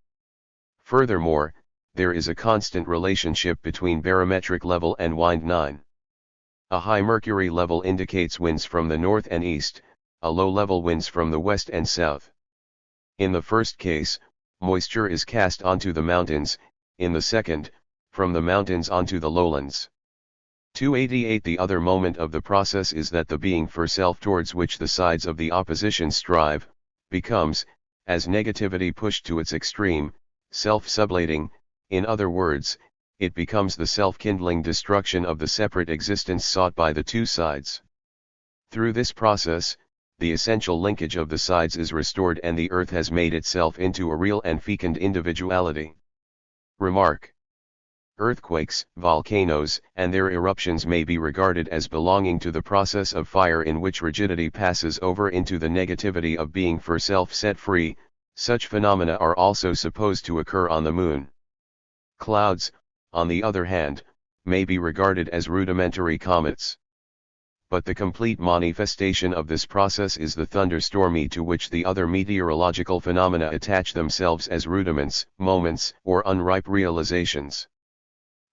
Furthermore, there is a constant relationship between barometric level and wind 9. A high mercury level indicates winds from the north and east, a low level winds from the west and south. In the first case, moisture is cast onto the mountains, in the second, from the mountains onto the lowlands. 288. The other moment of the process is that the being for self towards which the sides of the opposition strive, becomes, as negativity pushed to its extreme, self-sublating, in other words, it becomes the self-kindling destruction of the separate existence sought by the two sides. Through this process, the essential linkage of the sides is restored and the Earth has made itself into a real and fecund individuality. Remark. Earthquakes, volcanoes, and their eruptions may be regarded as belonging to the process of fire in which rigidity passes over into the negativity of being for self set free. Such phenomena are also supposed to occur on the moon. Clouds, on the other hand, may be regarded as rudimentary comets. But the complete manifestation of this process is the thunderstorm to which the other meteorological phenomena attach themselves as rudiments, moments, or unripe realizations.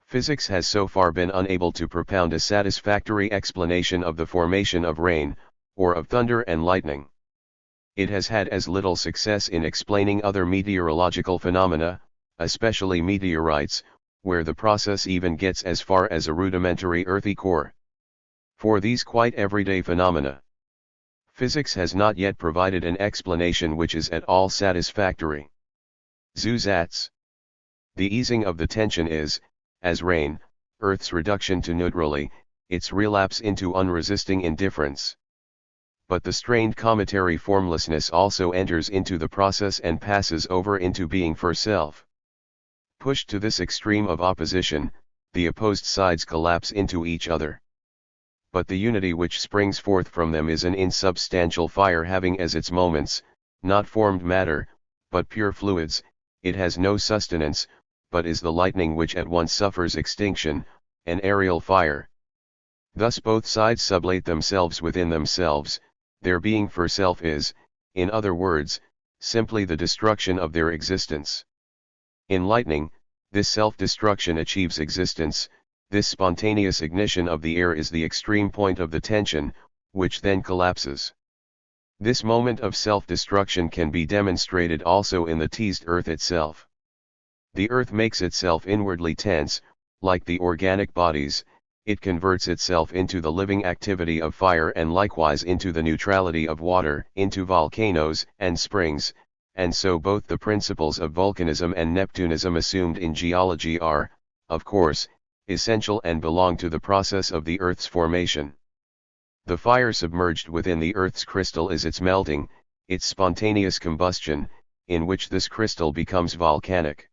Physics has so far been unable to propound a satisfactory explanation of the formation of rain, or of thunder and lightning. It has had as little success in explaining other meteorological phenomena, especially meteorites, where the process even gets as far as a rudimentary earthy core. For these quite everyday phenomena, physics has not yet provided an explanation which is at all satisfactory. Zusatz. The easing of the tension is, as rain, Earth's reduction to neutrality, its relapse into unresisting indifference. But the strained cometary formlessness also enters into the process and passes over into being for self. Pushed to this extreme of opposition, the opposed sides collapse into each other. But the unity which springs forth from them is an insubstantial fire having as its moments, not formed matter, but pure fluids. It has no sustenance, but is the lightning which at once suffers extinction, an aerial fire. Thus both sides sublate themselves within themselves, their being for self is, in other words, simply the destruction of their existence. In lightning, this self-destruction achieves existence. This spontaneous ignition of the air is the extreme point of the tension, which then collapses. This moment of self-destruction can be demonstrated also in the teased earth itself. The earth makes itself inwardly tense, like the organic bodies, it converts itself into the living activity of fire and likewise into the neutrality of water, into volcanoes and springs, and so both the principles of volcanism and Neptunism assumed in geology are, of course, essential and belong to the process of the Earth's formation. The fire submerged within the Earth's crystal is its melting, its spontaneous combustion, in which this crystal becomes volcanic.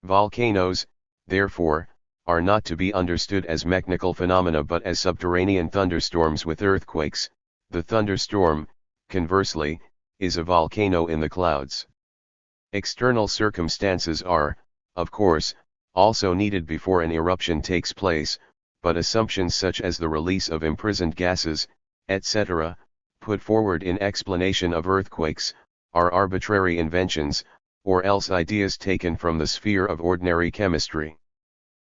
Volcanoes, therefore, are not to be understood as mechanical phenomena but as subterranean thunderstorms with earthquakes. The thunderstorm, conversely, is a volcano in the clouds. External circumstances are, of course, also needed before an eruption takes place, but assumptions such as the release of imprisoned gases, etc., put forward in explanation of earthquakes, are arbitrary inventions, or else ideas taken from the sphere of ordinary chemistry.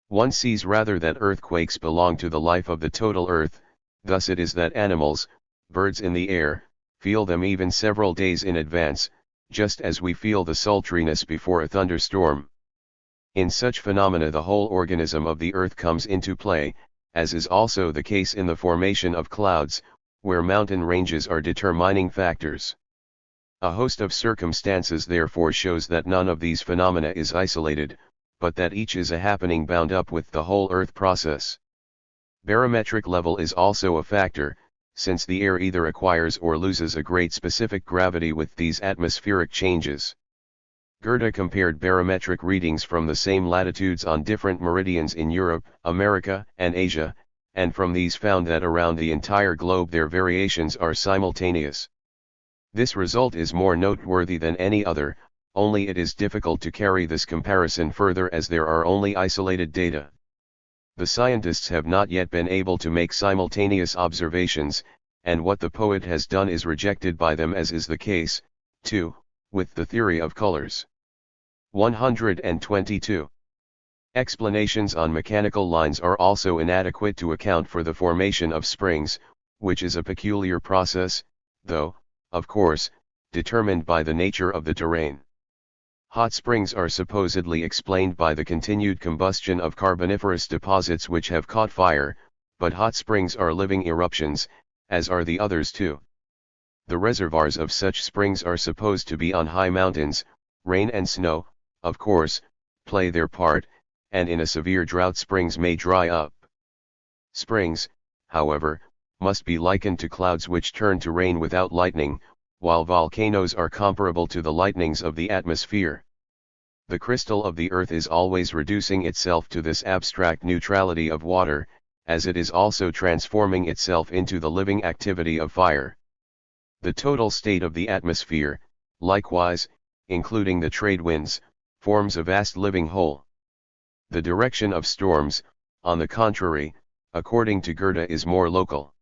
One sees rather that earthquakes belong to the life of the total earth. Thus it is that animals, birds in the air, feel them even several days in advance, just as we feel the sultriness before a thunderstorm. In such phenomena the whole organism of the earth comes into play, as is also the case in the formation of clouds, where mountain ranges are determining factors. A host of circumstances therefore shows that none of these phenomena is isolated, but that each is a happening bound up with the whole earth process. Barometric level is also a factor, since the air either acquires or loses a great specific gravity with these atmospheric changes. Goethe compared barometric readings from the same latitudes on different meridians in Europe, America, and Asia, and from these found that around the entire globe their variations are simultaneous. This result is more noteworthy than any other, only it is difficult to carry this comparison further as there are only isolated data. The scientists have not yet been able to make simultaneous observations, and what the poet has done is rejected by them, as is the case, too, with the theory of colors. 122. Explanations on mechanical lines are also inadequate to account for the formation of springs, which is a peculiar process, though, of course, determined by the nature of the terrain. Hot springs are supposedly explained by the continued combustion of carboniferous deposits which have caught fire, but hot springs are living eruptions, as are the others too. The reservoirs of such springs are supposed to be on high mountains. Rain and snow, of course, play their part, and in a severe drought springs may dry up. Springs, however, must be likened to clouds which turn to rain without lightning, while volcanoes are comparable to the lightnings of the atmosphere. The crystal of the earth is always reducing itself to this abstract neutrality of water, as it is also transforming itself into the living activity of fire. The total state of the atmosphere, likewise, including the trade winds, forms a vast living whole. The direction of storms, on the contrary, according to Goethe, is more local.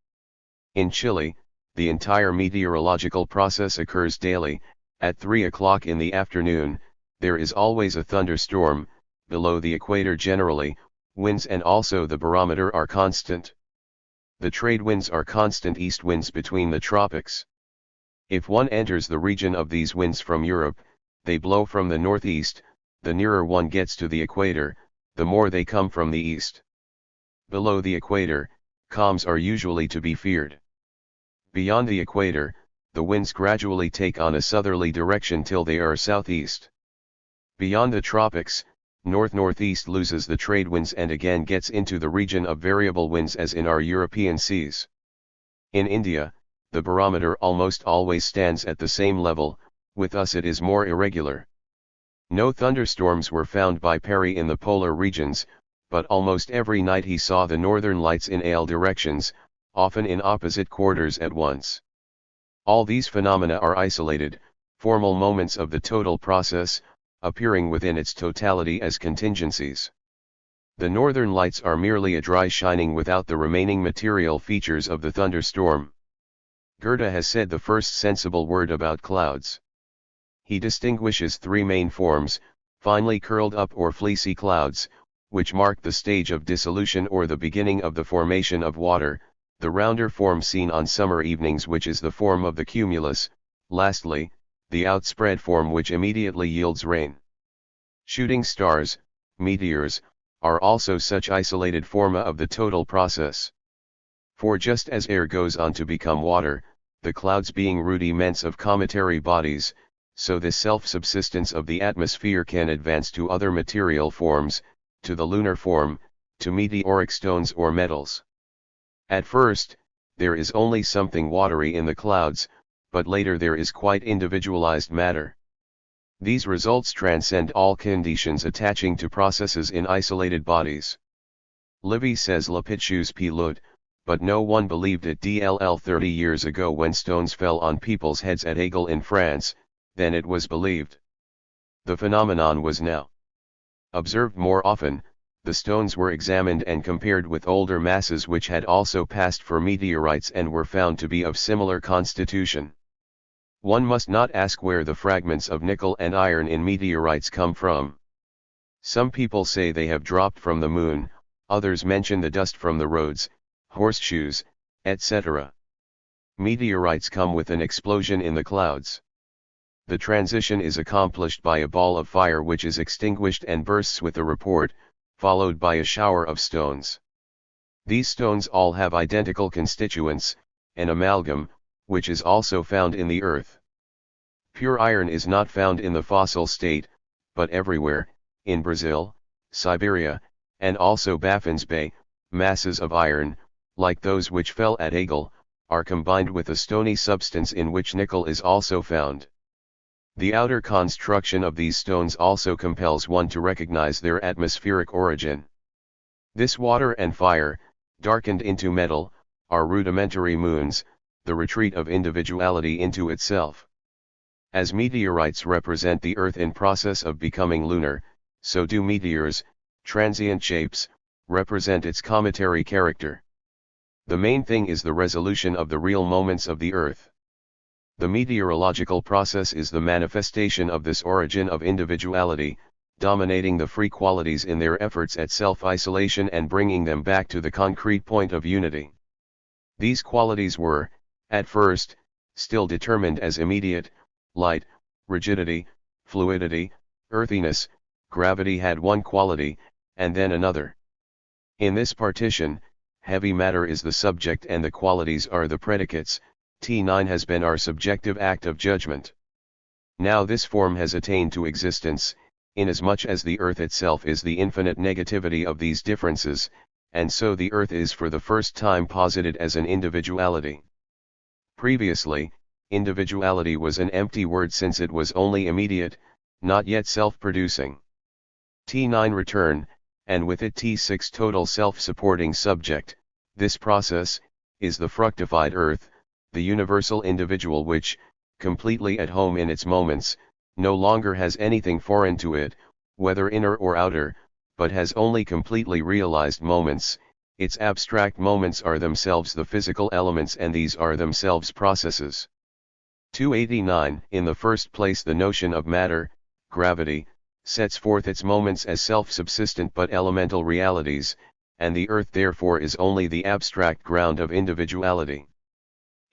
In Chile, the entire meteorological process occurs daily. At 3 o'clock in the afternoon, there is always a thunderstorm. Below the equator generally, winds and also the barometer are constant. The trade winds are constant east winds between the tropics. If one enters the region of these winds from Europe, they blow from the northeast. The nearer one gets to the equator, the more they come from the east. Below the equator, calms are usually to be feared. Beyond the equator, the winds gradually take on a southerly direction till they are southeast. Beyond the tropics, north-northeast loses the trade winds and again gets into the region of variable winds as in our European seas. In India, the barometer almost always stands at the same level. With us it is more irregular. No thunderstorms were found by Parry in the polar regions, but almost every night he saw the northern lights in all directions, often in opposite quarters at once. All these phenomena are isolated, formal moments of the total process, appearing within its totality as contingencies. The northern lights are merely a dry shining without the remaining material features of the thunderstorm. Goethe has said the first sensible word about clouds. He distinguishes three main forms: finely curled up or fleecy clouds, which mark the stage of dissolution or the beginning of the formation of water; the rounder form seen on summer evenings, which is the form of the cumulus; lastly, the outspread form which immediately yields rain. Shooting stars, meteors, are also such isolated forma of the total process. For just as air goes on to become water, the clouds being rudiments of cometary bodies, so the self-subsistence of the atmosphere can advance to other material forms, to the lunar form, to meteoric stones or metals. At first, there is only something watery in the clouds, but later there is quite individualized matter. These results transcend all conditions attaching to processes in isolated bodies. Livy says Lapitchus pilut, but no one believed it dll 30 years ago when stones fell on people's heads at Hegels in France, then it was believed. The phenomenon was now observed more often. The stones were examined and compared with older masses which had also passed for meteorites and were found to be of similar constitution. One must not ask where the fragments of nickel and iron in meteorites come from. Some people say they have dropped from the moon, others mention the dust from the roads, horseshoes, etc. Meteorites come with an explosion in the clouds. The transition is accomplished by a ball of fire which is extinguished and bursts with a report, followed by a shower of stones. These stones all have identical constituents, an amalgam, which is also found in the earth. Pure iron is not found in the fossil state, but everywhere, in Brazil, Siberia, and also Baffin's Bay, masses of iron, like those which fell at Hegel, are combined with a stony substance in which nickel is also found. The outer construction of these stones also compels one to recognize their atmospheric origin. This water and fire, darkened into metal, are rudimentary moons, the retreat of individuality into itself. As meteorites represent the Earth in process of becoming lunar, so do meteors, transient shapes, represent its cometary character. The main thing is the resolution of the real moments of the Earth. The meteorological process is the manifestation of this origin of individuality, dominating the free qualities in their efforts at self-isolation and bringing them back to the concrete point of unity. These qualities were, at first, still determined as immediate: light, rigidity, fluidity, earthiness. Gravity had one quality, and then another. In this partition, heavy matter is the subject and the qualities are the predicates. T9 has been our subjective act of judgment. Now this form has attained to existence, inasmuch as the Earth itself is the infinite negativity of these differences, and so the Earth is for the first time posited as an individuality. Previously, individuality was an empty word since it was only immediate, not yet self-producing. T9 return, and with it T6 total self-supporting subject. This process is the fructified Earth, the universal individual which, completely at home in its moments, no longer has anything foreign to it, whether inner or outer, but has only completely realized moments. Its abstract moments are themselves the physical elements and these are themselves processes. 289. In the first place, the notion of matter, gravity, sets forth its moments as self-subsistent but elemental realities, and the Earth therefore is only the abstract ground of individuality.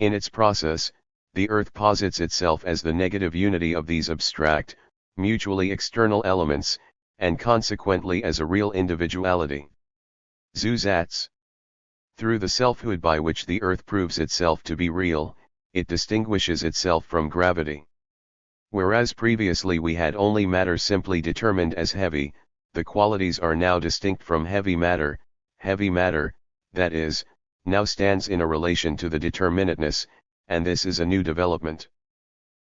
In its process, the earth posits itself as the negative unity of these abstract, mutually external elements, and consequently as a real individuality. Zusatz. Through the selfhood by which the earth proves itself to be real, it distinguishes itself from gravity. Whereas previously we had only matter simply determined as heavy, the qualities are now distinct from heavy matter, that is, now stands in a relation to the determinateness, and this is a new development.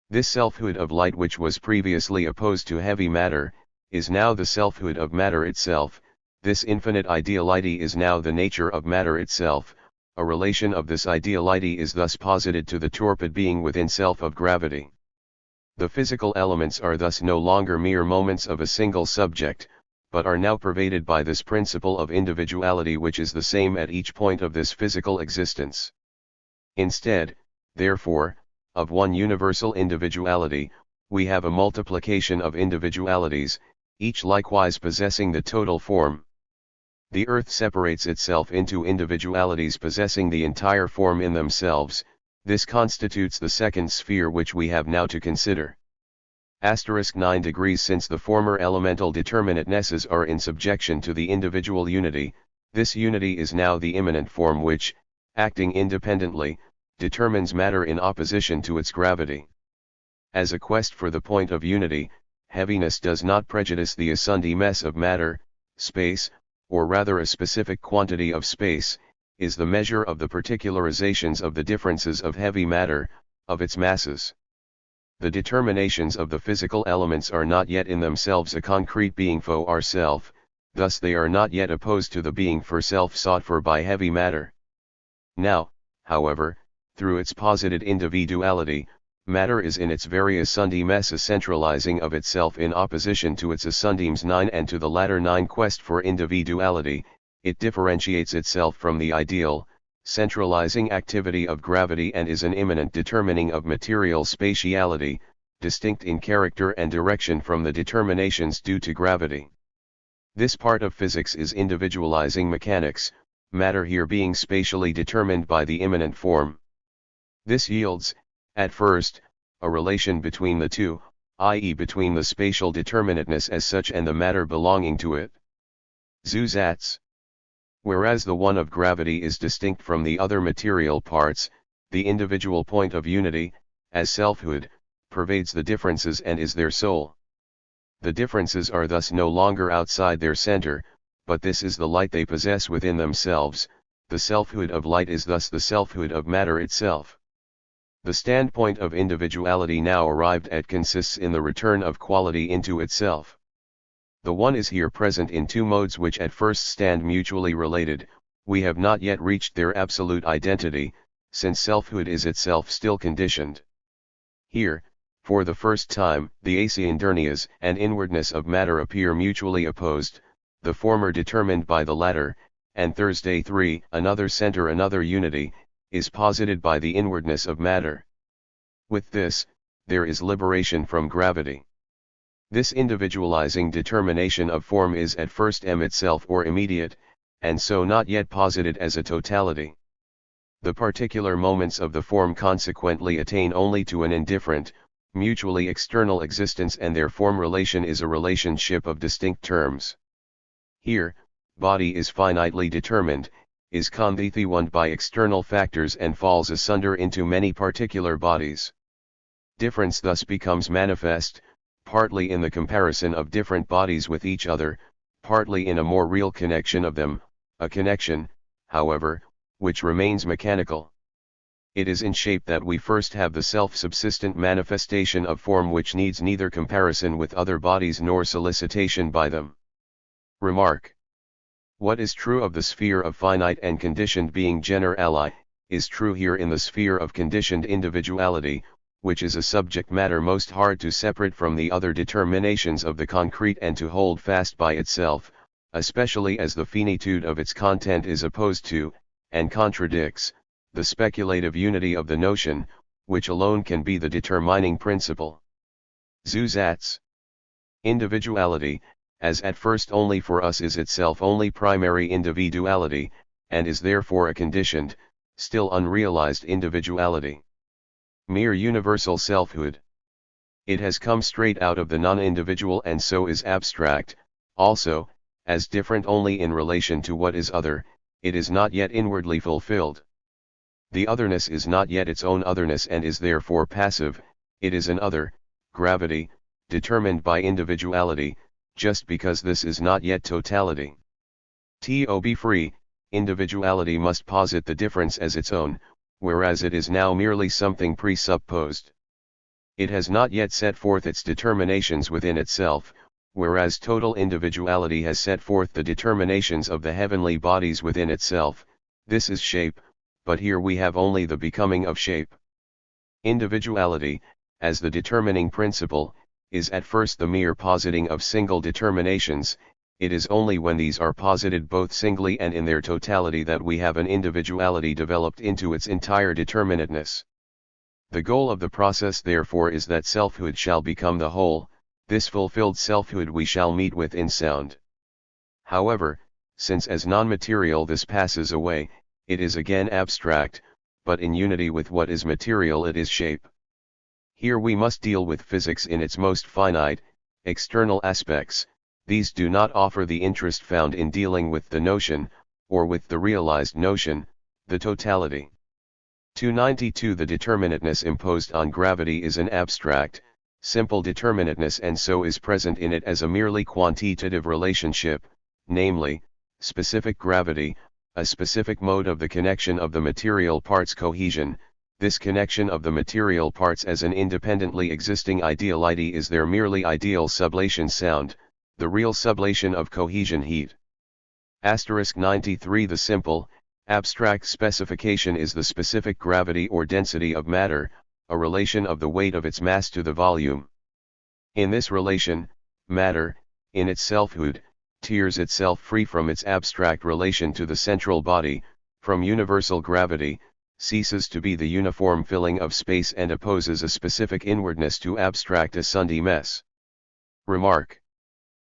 This selfhood of light which was previously opposed to heavy matter, is now the selfhood of matter itself. This infinite ideality is now the nature of matter itself. A relation of this ideality is thus posited to the torpid being within self of gravity. The physical elements are thus no longer mere moments of a single subject, but are now pervaded by this principle of individuality which is the same at each point of this physical existence. Instead, therefore, of one universal individuality, we have a multiplication of individualities, each likewise possessing the total form. The earth separates itself into individualities possessing the entire form in themselves. This constitutes the second sphere which we have now to consider. *9 Since the former elemental determinatenesses are in subjection to the individual unity, this unity is now the immanent form which, acting independently, determines matter in opposition to its gravity. As a quest for the point of unity, heaviness does not prejudice the assundimess of matter. Space, or rather a specific quantity of space, is the measure of the particularizations of the differences of heavy matter, of its masses. The determinations of the physical elements are not yet in themselves a concrete being for ourself, thus they are not yet opposed to the being for self sought for by heavy matter. Now, however, through its posited individuality, matter is in its very assundimess a centralizing of itself in opposition to its assundimes 9 and to the latter 9 quest for individuality. It differentiates itself from the ideal, centralizing activity of gravity and is an immanent determining of material spatiality, distinct in character and direction from the determinations due to gravity. This part of physics is individualizing mechanics, matter here being spatially determined by the immanent form. This yields, at first, a relation between the two, i.e. between the spatial determinateness as such and the matter belonging to it. Zusatz. Whereas the one of gravity is distinct from the other material parts, the individual point of unity, as selfhood, pervades the differences and is their soul. The differences are thus no longer outside their center, but this is the light they possess within themselves. The selfhood of light is thus the selfhood of matter itself. The standpoint of individuality now arrived at consists in the return of quality into itself. The one is here present in two modes which at first stand mutually related. We have not yet reached their absolute identity, since selfhood is itself still conditioned. Here, for the first time, the aciendernias and inwardness of matter appear mutually opposed, the former determined by the latter, and Thursday 3, another center, another unity, is posited by the inwardness of matter. With this, there is liberation from gravity. This individualizing determination of form is at first itself or immediate, and so not yet posited as a totality. The particular moments of the form consequently attain only to an indifferent, mutually external existence, and their form relation is a relationship of distinct terms. Here, body is finitely determined, is conditioned by external factors and falls asunder into many particular bodies. Difference thus becomes manifest, partly in the comparison of different bodies with each other, partly in a more real connection of them, a connection, however, which remains mechanical. It is in shape that we first have the self-subsistent manifestation of form which needs neither comparison with other bodies nor solicitation by them. Remark. What is true of the sphere of finite and conditioned being generali, is true here in the sphere of conditioned individuality, which is a subject matter most hard to separate from the other determinations of the concrete and to hold fast by itself, especially as the finitude of its content is opposed to, and contradicts, the speculative unity of the notion, which alone can be the determining principle. Zusatz. Individuality, as at first only for us, is itself only primary individuality, and is therefore a conditioned, still unrealized individuality. Mere universal selfhood. It has come straight out of the non-individual and so is abstract, also, as different only in relation to what is other, it is not yet inwardly fulfilled. The otherness is not yet its own otherness and is therefore passive, it is an other, gravity, determined by individuality, just because this is not yet totality. To be free, individuality must posit the difference as its own, whereas it is now merely something presupposed. It has not yet set forth its determinations within itself, whereas total individuality has set forth the determinations of the heavenly bodies within itself. This is shape, but here we have only the becoming of shape. Individuality, as the determining principle, is at first the mere positing of single determinations. It is only when these are posited both singly and in their totality that we have an individuality developed into its entire determinateness. The goal of the process therefore is that selfhood shall become the whole. This fulfilled selfhood we shall meet with in sound. However, since as non-material this passes away, it is again abstract, but in unity with what is material it is shape. Here we must deal with physics in its most finite, external aspects. These do not offer the interest found in dealing with the notion, or with the realized notion, the totality. 292 The determinateness imposed on gravity is an abstract, simple determinateness and so is present in it as a merely quantitative relationship, namely, specific gravity, a specific mode of the connection of the material parts cohesion. This connection of the material parts as an independently existing ideality is their merely ideal sublation sound, the real sublation of cohesion heat. * 93 The simple, abstract specification is the specific gravity or density of matter, a relation of the weight of its mass to the volume. In this relation, matter, in its selfhood, tears itself free from its abstract relation to the central body, from universal gravity, ceases to be the uniform filling of space and opposes a specific inwardness to abstract assundimess. Remark.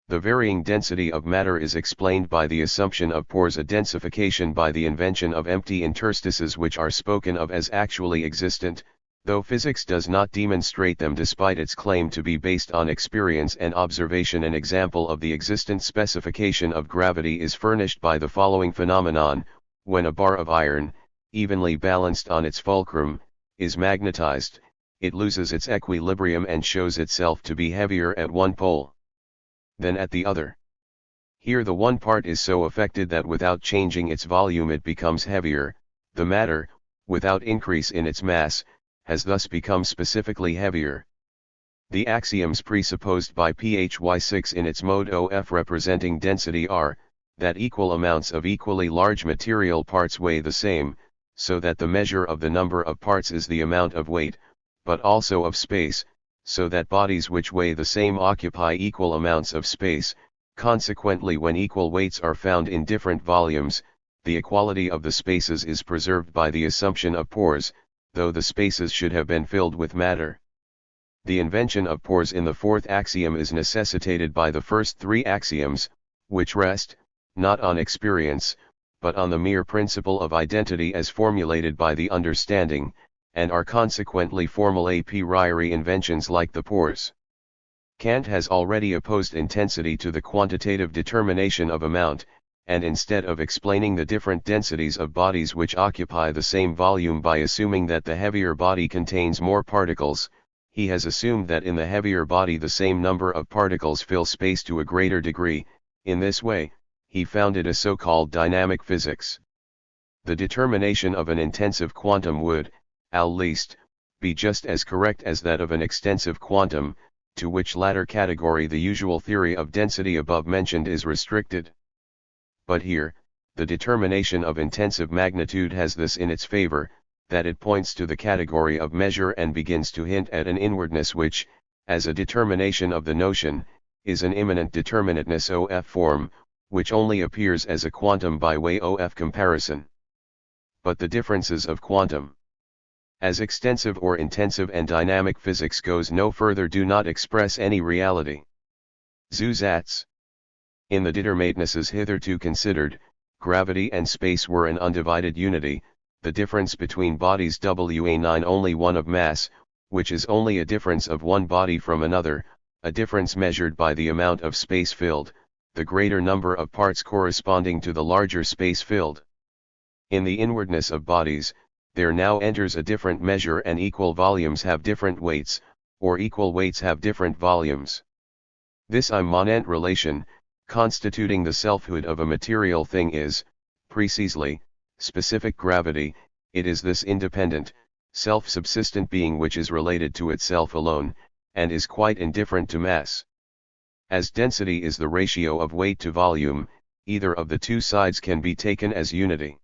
The varying density of matter is explained by the assumption of pores, a densification by the invention of empty interstices which are spoken of as actually existent, though physics does not demonstrate them despite its claim to be based on experience and observation. An example of the existent specification of gravity is furnished by the following phenomenon: when a bar of iron, evenly balanced on its fulcrum, is magnetized, it loses its equilibrium and shows itself to be heavier at one pole than at the other. Here the one part is so affected that without changing its volume it becomes heavier. The matter, without increase in its mass, has thus become specifically heavier. The axioms presupposed by Phy6 in its mode OF representing density are, that equal amounts of equally large material parts weigh the same, so that the measure of the number of parts is the amount of weight, but also of space, so that bodies which weigh the same occupy equal amounts of space. Consequently, when equal weights are found in different volumes, the equality of the spaces is preserved by the assumption of pores, though the spaces should have been filled with matter. The invention of pores in the fourth axiom is necessitated by the first three axioms, which rest, not on experience, but on the mere principle of identity as formulated by the understanding, and are consequently formal a priori inventions like the pores. Kant has already opposed intensity to the quantitative determination of amount, and instead of explaining the different densities of bodies which occupy the same volume by assuming that the heavier body contains more particles, he has assumed that in the heavier body the same number of particles fill space to a greater degree. In this way, he founded a so-called dynamic physics. The determination of an intensive quantum would, at least, be just as correct as that of an extensive quantum, to which latter category the usual theory of density above mentioned is restricted. But here, the determination of intensive magnitude has this in its favor, that it points to the category of measure and begins to hint at an inwardness which, as a determination of the notion, is an immanent determinateness OF form, which only appears as a quantum by way OF comparison. But the differences of quantum, as extensive or intensive and dynamic physics goes no further, do not express any reality. Zusatz. In the determinatenesses hitherto considered, gravity and space were an undivided unity, the difference between bodies WA9 only one of mass, which is only a difference of one body from another, a difference measured by the amount of space filled, the greater number of parts corresponding to the larger space filled. In the inwardness of bodies, there now enters a different measure, and equal volumes have different weights, or equal weights have different volumes. This immanent relation, constituting the selfhood of a material thing is, precisely, specific gravity. It is this independent, self-subsistent being which is related to itself alone, and is quite indifferent to mass. As density is the ratio of weight to volume, either of the two sides can be taken as unity.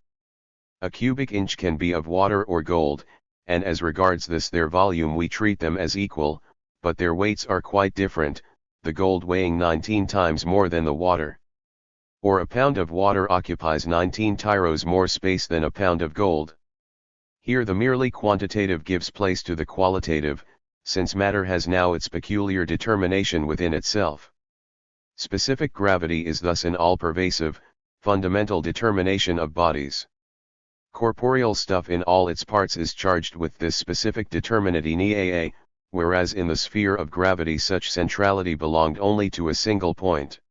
A cubic inch can be of water or gold, and as regards this their volume we treat them as equal, but their weights are quite different, the gold weighing 19 times more than the water. Or a pound of water occupies 19 tyros more space than a pound of gold. Here the merely quantitative gives place to the qualitative, since matter has now its peculiar determination within itself. Specific gravity is thus an all-pervasive, fundamental determination of bodies. Corporeal stuff in all its parts is charged with this specific determinati, whereas in the sphere of gravity such centrality belonged only to a single point.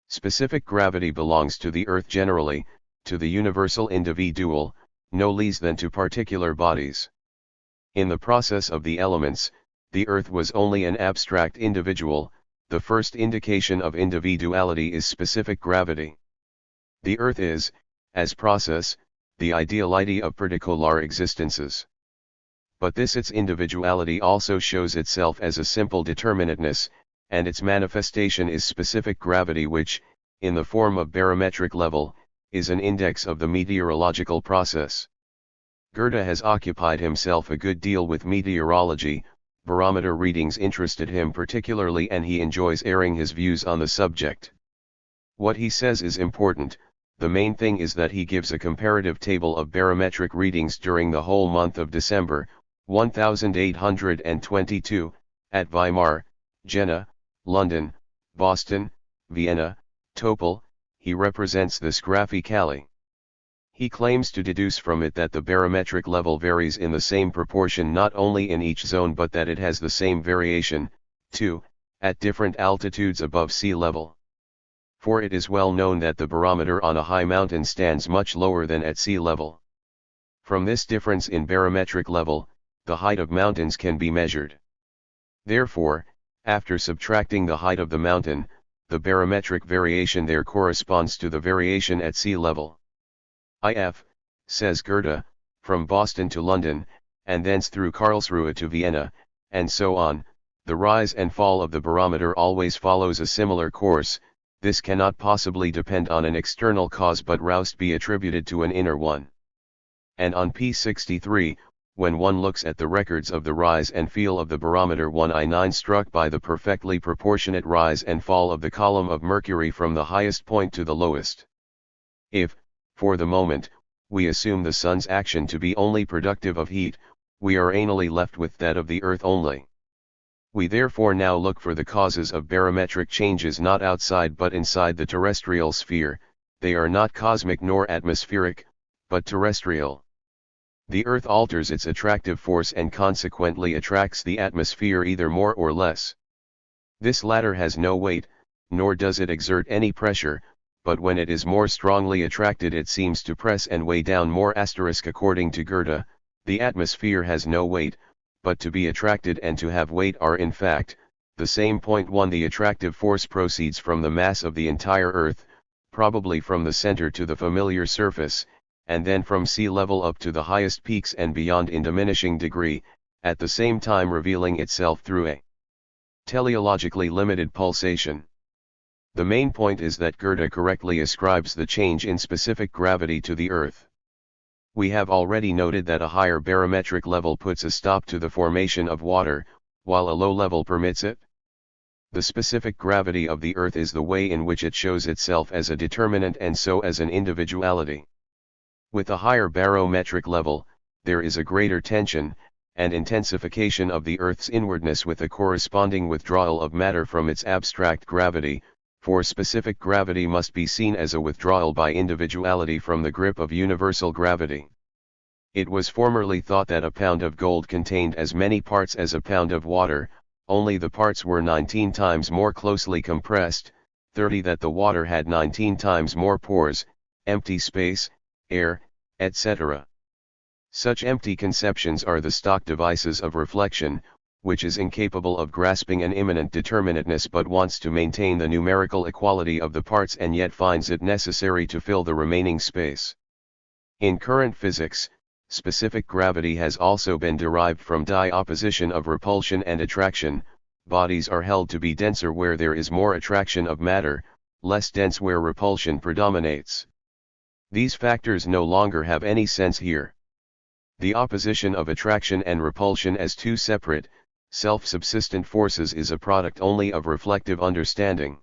Specific gravity belongs to the earth generally, to the universal individual, no less than to particular bodies. In the process of the elements, the earth was only an abstract individual. The first indication of individuality is specific gravity. The earth is, as process, the ideality of particular existences. But this its individuality also shows itself as a simple determinateness, and its manifestation is specific gravity which, in the form of barometric level, is an index of the meteorological process. Goethe has occupied himself a good deal with meteorology. Barometer readings interested him particularly, and he enjoys airing his views on the subject. What he says is important. The main thing is that he gives a comparative table of barometric readings during the whole month of December, 1822, at Weimar, Jena, London, Boston, Vienna, Topol. He represents this graphically. He claims to deduce from it that the barometric level varies in the same proportion not only in each zone but that it has the same variation, too, at different altitudes above sea level. For it is well known that the barometer on a high mountain stands much lower than at sea level. From this difference in barometric level, the height of mountains can be measured. Therefore, after subtracting the height of the mountain, the barometric variation there corresponds to the variation at sea level. If, says Goethe, from Boston to London, and thence through Karlsruhe to Vienna, and so on, the rise and fall of the barometer always follows a similar course. This cannot possibly depend on an external cause but must be attributed to an inner one. And on p63, when one looks at the records of the rise and fall of the barometer, one is struck by the perfectly proportionate rise and fall of the column of mercury from the highest point to the lowest. If, for the moment, we assume the sun's action to be only productive of heat, we are anally left with that of the earth only. We therefore now look for the causes of barometric changes not outside but inside the terrestrial sphere. They are not cosmic nor atmospheric, but terrestrial. The earth alters its attractive force and consequently attracts the atmosphere either more or less. This latter has no weight, nor does it exert any pressure, but when it is more strongly attracted it seems to press and weigh down more. According to Goethe, the atmosphere has no weight, but to be attracted and to have weight are in fact the same point. 1. The attractive force proceeds from the mass of the entire earth, probably from the center to the familiar surface, and then from sea level up to the highest peaks and beyond in diminishing degree, at the same time revealing itself through a teleologically limited pulsation. The main point is that Goethe correctly ascribes the change in specific gravity to the earth. We have already noted that a higher barometric level puts a stop to the formation of water, while a low level permits it. The specific gravity of the earth is the way in which it shows itself as a determinant and so as an individuality. With a higher barometric level, there is a greater tension, and intensification of the earth's inwardness with a corresponding withdrawal of matter from its abstract gravity, for specific gravity must be seen as a withdrawal by individuality from the grip of universal gravity. It was formerly thought that a pound of gold contained as many parts as a pound of water, only the parts were 19 times more closely compressed, 30 that the water had 19 times more pores, empty space, air, etc. Such empty conceptions are the stock devices of reflection, which is incapable of grasping an immanent determinateness but wants to maintain the numerical equality of the parts and yet finds it necessary to fill the remaining space. In current physics, specific gravity has also been derived from opposition of repulsion and attraction. Bodies are held to be denser where there is more attraction of matter, less dense where repulsion predominates. These factors no longer have any sense here. The opposition of attraction and repulsion as two separate, self-subsistent forces is a product only of reflective understanding.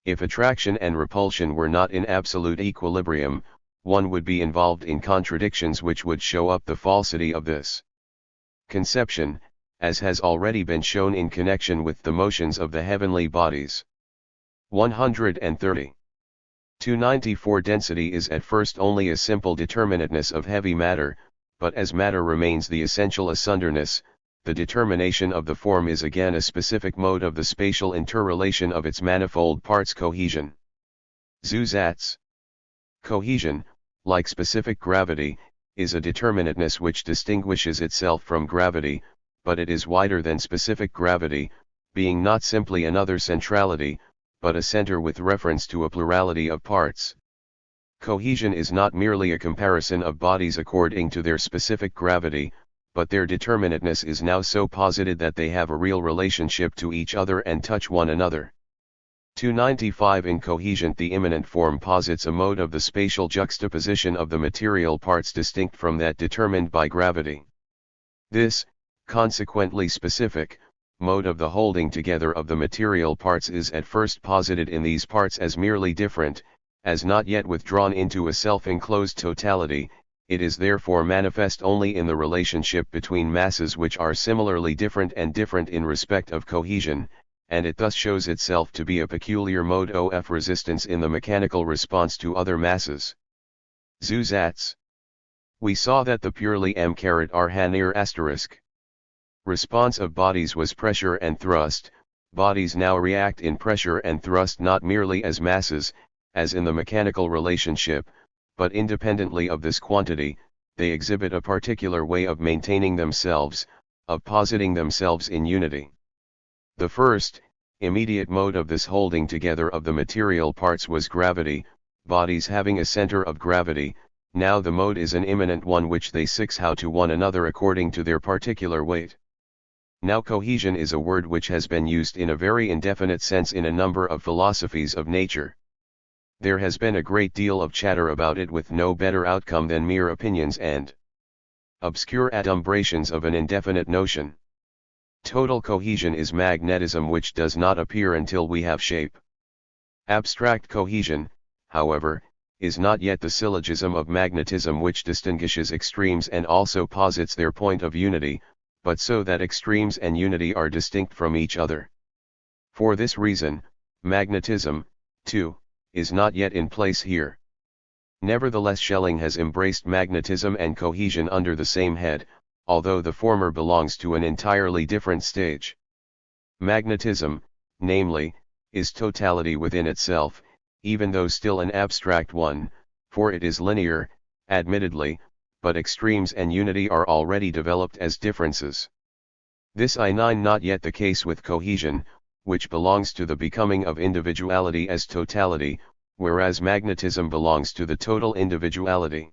If attraction and repulsion were not in absolute equilibrium, one would be involved in contradictions which would show up the falsity of this conception, as has already been shown in connection with the motions of the heavenly bodies. 130. 294 Density is at first only a simple determinateness of heavy matter, but as matter remains the essential asunderness, the determination of the form is again a specific mode of the spatial interrelation of its manifold parts. Cohesion. Zusatz. Cohesion, like specific gravity, is a determinateness which distinguishes itself from gravity, but it is wider than specific gravity, being not simply another centrality, but a center with reference to a plurality of parts. Cohesion is not merely a comparison of bodies according to their specific gravity, but their determinateness is now so posited that they have a real relationship to each other and touch one another. 295 In cohesion, the immanent form posits a mode of the spatial juxtaposition of the material parts distinct from that determined by gravity. This, consequently specific, mode of the holding together of the material parts is at first posited in these parts as merely different, as not yet withdrawn into a self-enclosed totality. It is therefore manifest only in the relationship between masses which are similarly different and different in respect of cohesion, and it thus shows itself to be a peculiar mode of resistance in the mechanical response to other masses. Zusatz. We saw that the purely m*r** response of bodies was pressure and thrust. Bodies now react in pressure and thrust not merely as masses, as in the mechanical relationship, but independently of this quantity. They exhibit a particular way of maintaining themselves, of positing themselves in unity. The first, immediate mode of this holding together of the material parts was gravity, bodies having a center of gravity. Now the mode is an immanent one which they how to one another according to their particular weight. Now cohesion is a word which has been used in a very indefinite sense in a number of philosophies of nature. There has been a great deal of chatter about it with no better outcome than mere opinions and obscure adumbrations of an indefinite notion. Total cohesion is magnetism which does not appear until we have shape. Abstract cohesion, however, is not yet the syllogism of magnetism which distinguishes extremes and also posits their point of unity, but so that extremes and unity are distinct from each other. For this reason, magnetism, too, is not yet in place here. Nevertheless, Schelling has embraced magnetism and cohesion under the same head, although the former belongs to an entirely different stage. Magnetism, namely, is totality within itself, even though still an abstract one, for it is linear, admittedly, but extremes and unity are already developed as differences. This is not yet the case with cohesion, which belongs to the becoming of individuality as totality, whereas magnetism belongs to the total individuality.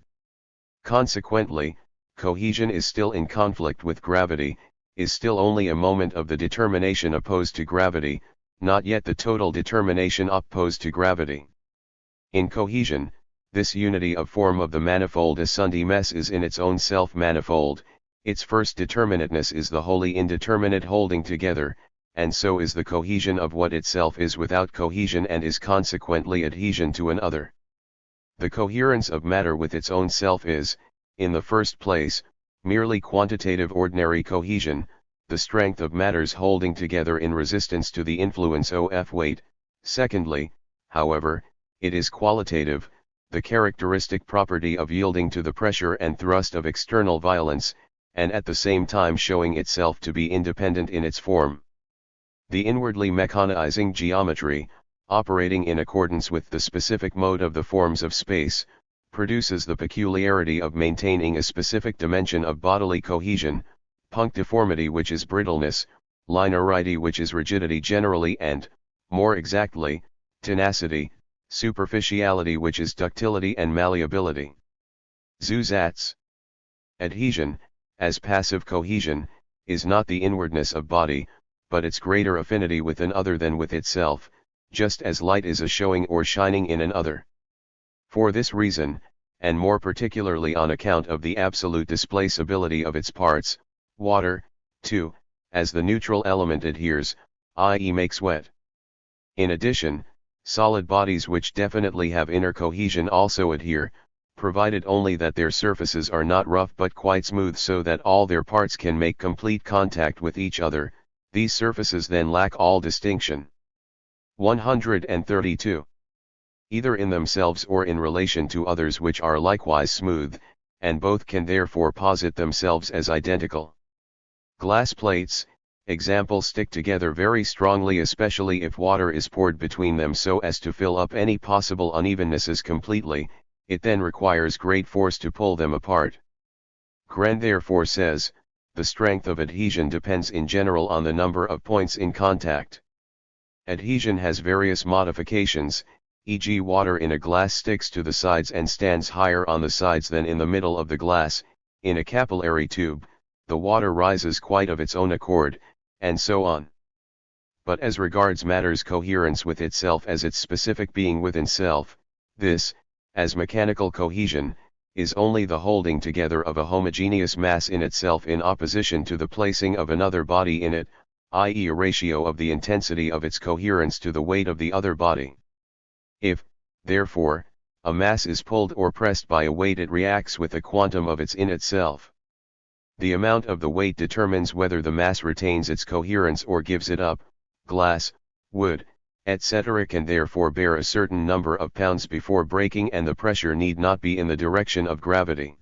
Consequently, cohesion is still in conflict with gravity, is still only a moment of the determination opposed to gravity, not yet the total determination opposed to gravity. In cohesion, this unity of form of the manifold asundimess is in its own self manifold. Its first determinateness is the wholly indeterminate holding together, and so is the cohesion of what itself is without cohesion and is consequently adhesion to an other. The coherence of matter with its own self is, in the first place, merely quantitative ordinary cohesion, the strength of matters holding together in resistance to the influence of weight. Secondly, however, it is qualitative, the characteristic property of yielding to the pressure and thrust of external violence, and at the same time showing itself to be independent in its form. The inwardly mechanizing geometry, operating in accordance with the specific mode of the forms of space, produces the peculiarity of maintaining a specific dimension of bodily cohesion, punctiformity which is brittleness, linearity which is rigidity generally and, more exactly, tenacity, superficiality which is ductility and malleability. Zusatz. Adhesion, as passive cohesion, is not the inwardness of body, but its greater affinity with an other than with itself, just as light is a showing or shining in an other. For this reason, and more particularly on account of the absolute displaceability of its parts, water, too, as the neutral element adheres, i.e. makes wet. In addition, solid bodies which definitely have inner cohesion also adhere, provided only that their surfaces are not rough but quite smooth so that all their parts can make complete contact with each other. These surfaces then lack all distinction. 132. Either in themselves or in relation to others which are likewise smooth, and both can therefore posit themselves as identical. Glass plates, example, stick together very strongly, especially if water is poured between them so as to fill up any possible unevennesses completely. It then requires great force to pull them apart. Gren therefore says, the strength of adhesion depends in general on the number of points in contact. Adhesion has various modifications, e.g. water in a glass sticks to the sides and stands higher on the sides than in the middle of the glass. In a capillary tube, the water rises quite of its own accord, and so on. But as regards matter's coherence with itself as its specific being within self, this, as mechanical cohesion, is only the holding together of a homogeneous mass in itself in opposition to the placing of another body in it, i.e. a ratio of the intensity of its coherence to the weight of the other body. If, therefore, a mass is pulled or pressed by a weight, it reacts with a quantum of its in itself. The amount of the weight determines whether the mass retains its coherence or gives it up. Glass, wood, etc. can therefore bear a certain number of pounds before breaking, and the pressure need not be in the direction of gravity.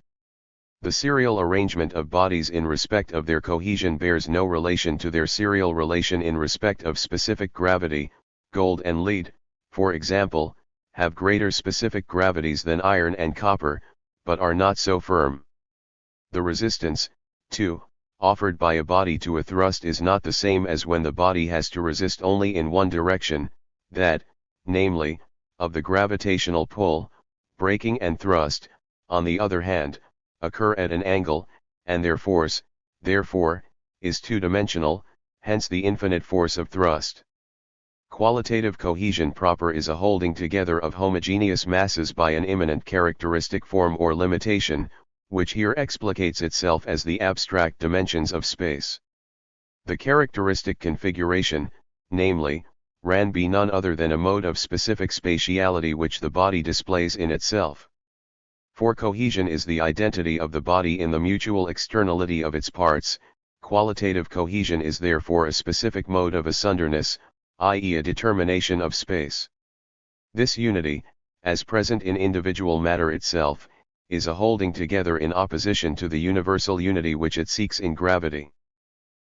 The serial arrangement of bodies in respect of their cohesion bears no relation to their serial relation in respect of specific gravity. Gold and lead, for example, have greater specific gravities than iron and copper, but are not so firm. The resistance, too, offered by a body to a thrust is not the same as when the body has to resist only in one direction, that, namely, of the gravitational pull. Braking and thrust, on the other hand, occur at an angle, and their force, therefore, is two-dimensional, hence the infinite force of thrust. Qualitative cohesion proper is a holding together of homogeneous masses by an immanent characteristic form or limitation, which here explicates itself as the abstract dimensions of space. The characteristic configuration, namely, ran be none other than a mode of specific spatiality which the body displays in itself. For cohesion is the identity of the body in the mutual externality of its parts. Qualitative cohesion is therefore a specific mode of asunderness, i.e. a determination of space. This unity, as present in individual matter itself, is a holding together in opposition to the universal unity which it seeks in gravity.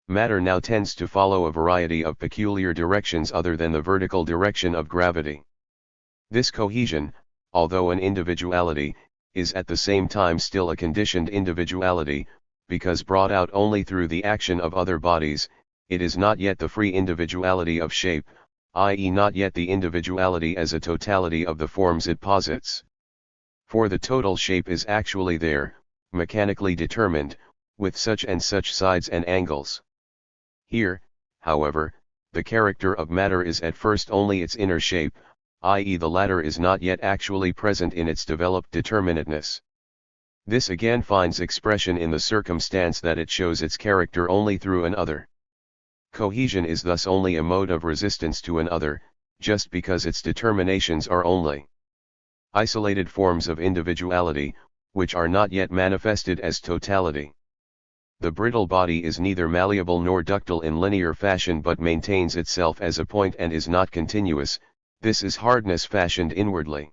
Matter now tends to follow a variety of peculiar directions other than the vertical direction of gravity. This cohesion, although an individuality, is at the same time still a conditioned individuality, because brought out only through the action of other bodies. It is not yet the free individuality of shape, i.e. not yet the individuality as a totality of the forms it posits. For the total shape is actually there, mechanically determined, with such and such sides and angles. Here, however, the character of matter is at first only its inner shape, i.e. the latter is not yet actually present in its developed determinateness. This again finds expression in the circumstance that it shows its character only through an other. Cohesion is thus only a mode of resistance to an other, just because its determinations are only isolated forms of individuality, which are not yet manifested as totality. The brittle body is neither malleable nor ductile in linear fashion but maintains itself as a point and is not continuous. This is hardness fashioned inwardly.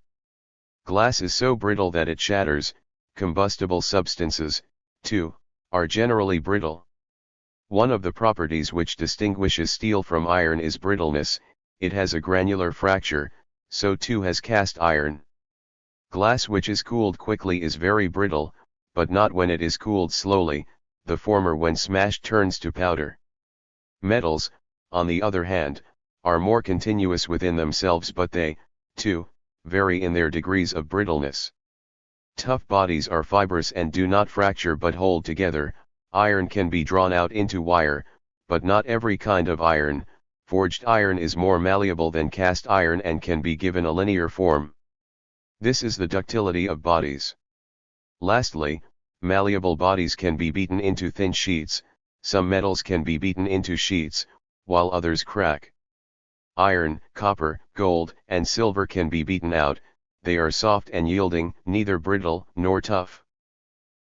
Glass is so brittle that it shatters. Combustible substances, too, are generally brittle. One of the properties which distinguishes steel from iron is brittleness. It has a granular fracture, so too has cast iron. Glass which is cooled quickly is very brittle, but not when it is cooled slowly, the former when smashed turns to powder. Metals, on the other hand, are more continuous within themselves, but they, too, vary in their degrees of brittleness. Tough bodies are fibrous and do not fracture but hold together. Iron can be drawn out into wire, but not every kind of iron. Forged iron is more malleable than cast iron and can be given a linear form. This is the ductility of bodies. Lastly, malleable bodies can be beaten into thin sheets. Some metals can be beaten into sheets, while others crack. Iron, copper, gold, and silver can be beaten out. They are soft and yielding, neither brittle nor tough.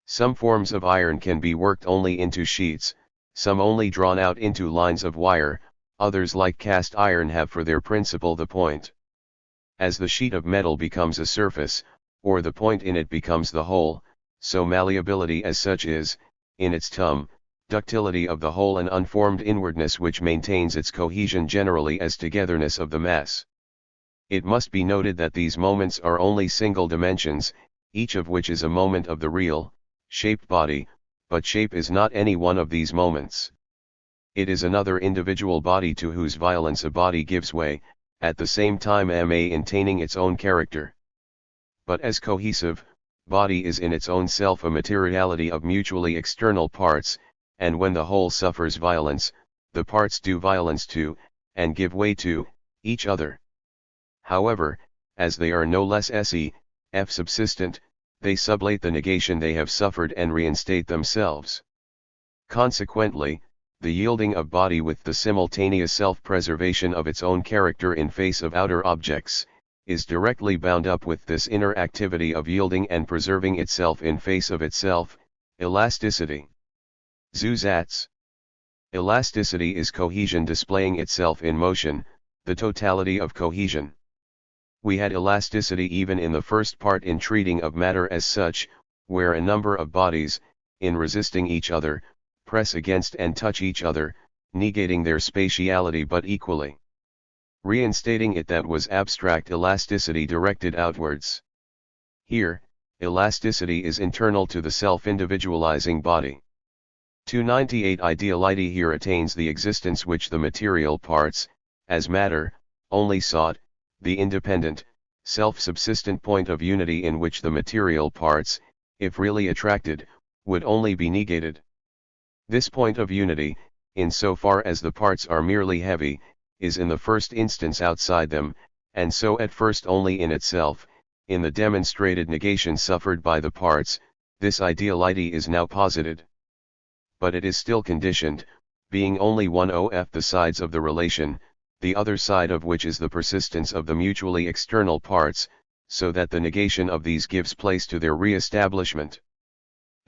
Some forms of iron can be worked only into sheets, some only drawn out into lines of wire, others like cast iron have for their principle the point. As the sheet of metal becomes a surface, or the point in it becomes the whole, so malleability as such is, in its ductility of the whole and unformed inwardness which maintains its cohesion generally as togetherness of the mass. It must be noted that these moments are only single dimensions, each of which is a moment of the real, shaped body, but shape is not any one of these moments. It is another individual body to whose violence a body gives way, at the same time maintaining its own character. But as cohesive, body is in its own self a materiality of mutually external parts, and when the whole suffers violence, the parts do violence to, and give way to, each other. However, as they are no less subsistent, they sublate the negation they have suffered and reinstate themselves. Consequently, the yielding of body with the simultaneous self-preservation of its own character in face of outer objects, is directly bound up with this inner activity of yielding and preserving itself in face of itself, elasticity. Zusatz. Elasticity is cohesion displaying itself in motion, the totality of cohesion. We had elasticity even in the first part in treating of matter as such, where a number of bodies, in resisting each other, press against and touch each other, negating their spatiality but equally reinstating it. That was abstract elasticity directed outwards. Here, elasticity is internal to the self-individualizing body. 298 Ideality here attains the existence which the material parts, as matter, only sought, the independent, self-subsistent point of unity in which the material parts, if really attracted, would only be negated. This point of unity, in so far as the parts are merely heavy, is in the first instance outside them, and so at first only in itself. In the demonstrated negation suffered by the parts, this ideality is now posited. But it is still conditioned, being only one of the sides of the relation, the other side of which is the persistence of the mutually external parts, so that the negation of these gives place to their re-establishment.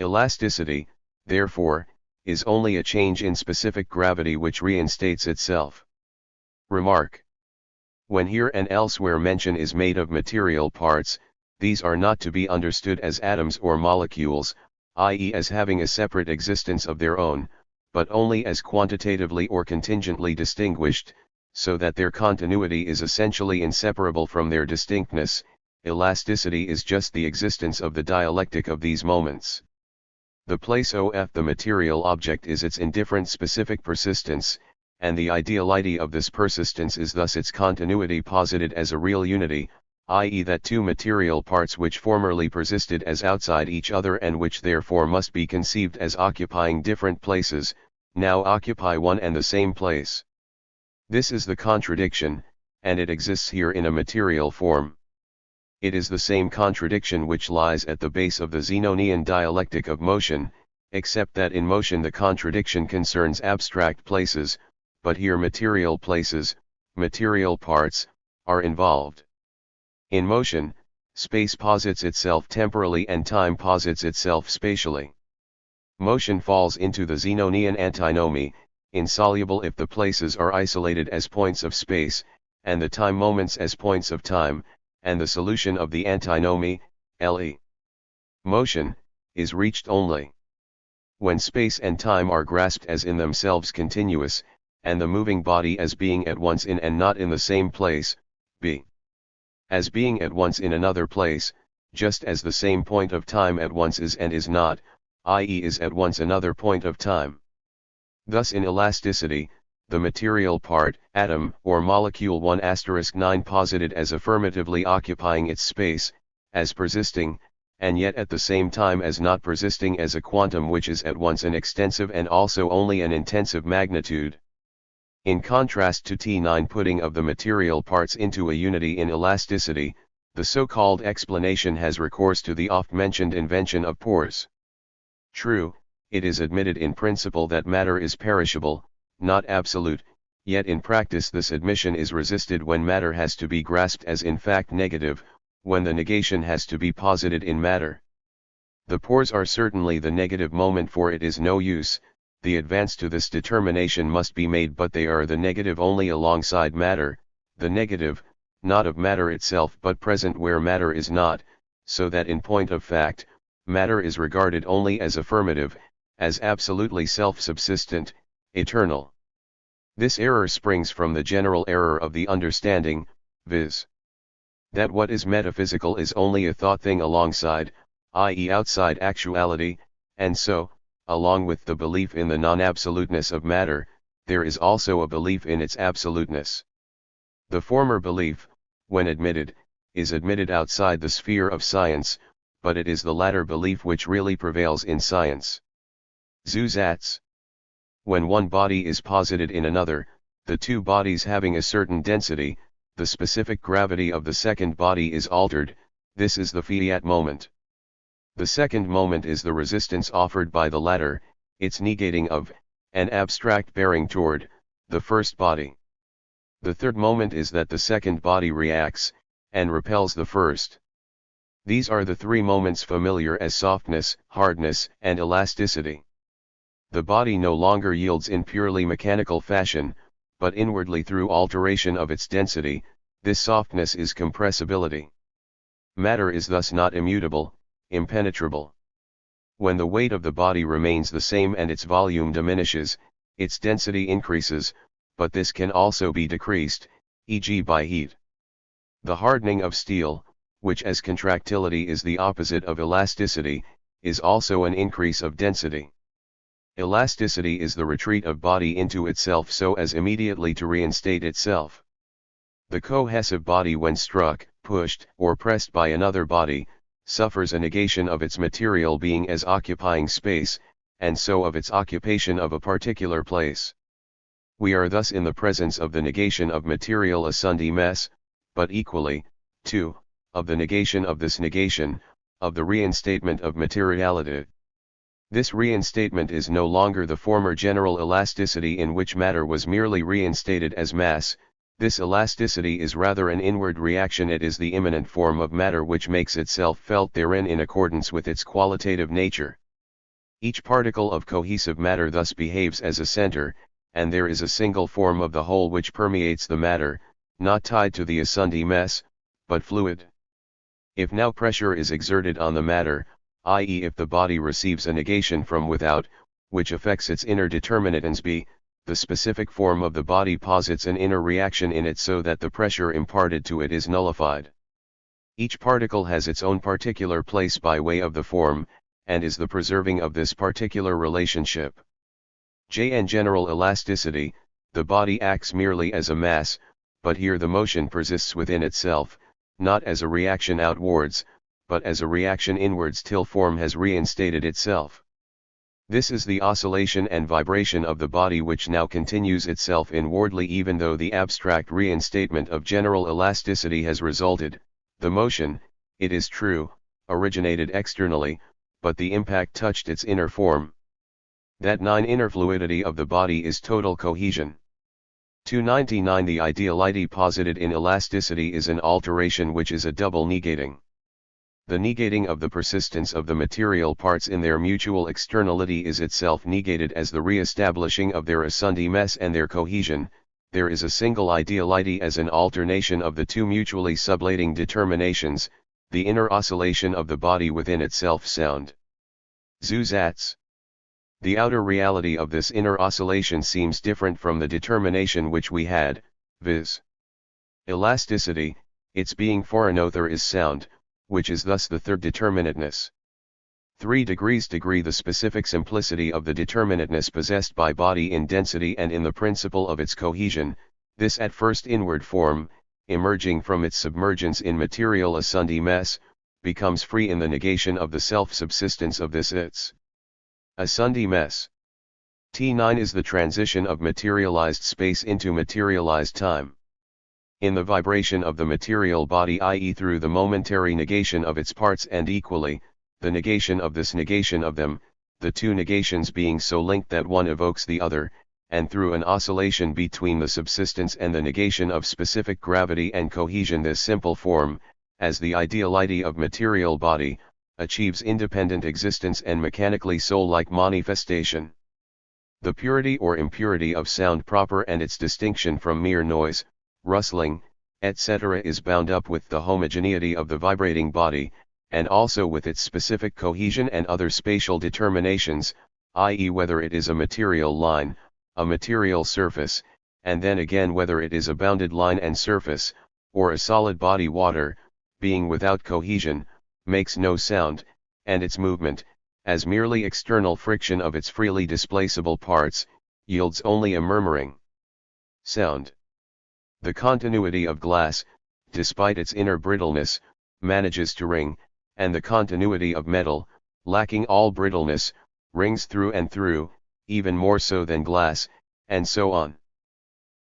Elasticity, therefore, is only a change in specific gravity which reinstates itself. Remark. When here and elsewhere mention is made of material parts, these are not to be understood as atoms or molecules, i.e. as having a separate existence of their own, but only as quantitatively or contingently distinguished, so that their continuity is essentially inseparable from their distinctness. Elasticity is just the existence of the dialectic of these moments. The place of the material object is its indifferent specific persistence, and the ideality of this persistence is thus its continuity posited as a real unity, i.e. that two material parts which formerly persisted as outside each other and which therefore must be conceived as occupying different places, now occupy one and the same place. This is the contradiction, and it exists here in a material form. It is the same contradiction which lies at the base of the Zenonian dialectic of motion, except that in motion the contradiction concerns abstract places, but here material places, material parts, are involved. In motion, space posits itself temporally and time posits itself spatially. Motion falls into the Zenonian antinomy, insoluble if the places are isolated as points of space, and the time moments as points of time, and the solution of the antinomy, le. Motion, is reached only when space and time are grasped as in themselves continuous, and the moving body as being at once in and not in the same place, b. As being at once in another place, just as the same point of time at once is and is not, i.e. is at once another point of time. Thus in elasticity, the material part, atom or molecule 1*9 posited as affirmatively occupying its space, as persisting, and yet at the same time as not persisting as a quantum which is at once an extensive and also only an intensive magnitude. In contrast to T9 putting of the material parts into a unity in elasticity, the so-called explanation has recourse to the oft-mentioned invention of pores. True, it is admitted in principle that matter is perishable, not absolute, yet in practice this admission is resisted when matter has to be grasped as in fact negative, when the negation has to be posited in matter. The pores are certainly the negative moment, for it is no use, the advance to this determination must be made, but they are the negative only alongside matter, the negative, not of matter itself but present where matter is not, so that in point of fact, matter is regarded only as affirmative, as absolutely self-subsistent, eternal. This error springs from the general error of the understanding, viz. that what is metaphysical is only a thought thing alongside, i.e. outside actuality, and so, along with the belief in the non-absoluteness of matter, there is also a belief in its absoluteness. The former belief, when admitted, is admitted outside the sphere of science, but it is the latter belief which really prevails in science. Zusatz. When one body is posited in another, the two bodies having a certain density, the specific gravity of the second body is altered, this is the fiat moment. The second moment is the resistance offered by the latter, its negating of, an abstract bearing toward, the first body. The third moment is that the second body reacts, and repels the first. These are the three moments familiar as softness, hardness, and elasticity. The body no longer yields in purely mechanical fashion, but inwardly through alteration of its density. This softness is compressibility. Matter is thus not immutable, impenetrable. When the weight of the body remains the same and its volume diminishes, its density increases, but this can also be decreased, e.g. by heat. The hardening of steel, which as contractility is the opposite of elasticity, is also an increase of density. Elasticity is the retreat of body into itself so as immediately to reinstate itself. The cohesive body when struck, pushed, or pressed by another body, suffers a negation of its material being as occupying space, and so of its occupation of a particular place. We are thus in the presence of the negation of material asundi mess, but equally, too, of the negation of this negation, of the reinstatement of materiality. This reinstatement is no longer the former general elasticity in which matter was merely reinstated as mass. This elasticity is rather an inward reaction. It is the immanent form of matter which makes itself felt therein in accordance with its qualitative nature. Each particle of cohesive matter thus behaves as a center, and there is a single form of the whole which permeates the matter, not tied to the asundi mess, but fluid. If now pressure is exerted on the matter, i.e. if the body receives a negation from without, which affects its inner determinatans b, the specific form of the body posits an inner reaction in it so that the pressure imparted to it is nullified. Each particle has its own particular place by way of the form, and is the preserving of this particular relationship. In general elasticity, the body acts merely as a mass, but here the motion persists within itself, not as a reaction outwards, but as a reaction inwards till form has reinstated itself. This is the oscillation and vibration of the body which now continues itself inwardly even though the abstract reinstatement of general elasticity has resulted. The motion, it is true, originated externally, but the impact touched its inner form. That inner fluidity of the body is total cohesion. 299 The ideality posited in elasticity is an alteration which is a double negating. The negating of the persistence of the material parts in their mutual externality is itself negated as the re-establishing of their asundi mess and their cohesion. there is a single ideality as an alternation of the two mutually sublating determinations, the inner oscillation of the body within itself sound. Zusatz. The outer reality of this inner oscillation seems different from the determination which we had, viz. Elasticity, its being for another is sound, which is thus the third determinateness. 3 degrees the specific simplicity of the determinateness possessed by body in density and in the principle of its cohesion, this at first inward form, emerging from its submergence in material assundimess, becomes free in the negation of the self-subsistence of this its assundimess. T9 is the transition of materialized space into materialized time. In the vibration of the material body, i.e. through the momentary negation of its parts and equally, the negation of this negation of them, the two negations being so linked that one evokes the other, and through an oscillation between the subsistence and the negation of specific gravity and cohesion, this simple form, as the ideality of material body, achieves independent existence and mechanically soul-like manifestation. The purity or impurity of sound proper and its distinction from mere noise, rustling, etc. is bound up with the homogeneity of the vibrating body, and also with its specific cohesion and other spatial determinations, i.e. whether it is a material line, a material surface, and then again whether it is a bounded line and surface, or a solid body. Water, being without cohesion, makes no sound, and its movement, as merely external friction of its freely displaceable parts, yields only a murmuring sound. The continuity of glass, despite its inner brittleness, manages to ring, and the continuity of metal, lacking all brittleness, rings through and through, even more so than glass, and so on.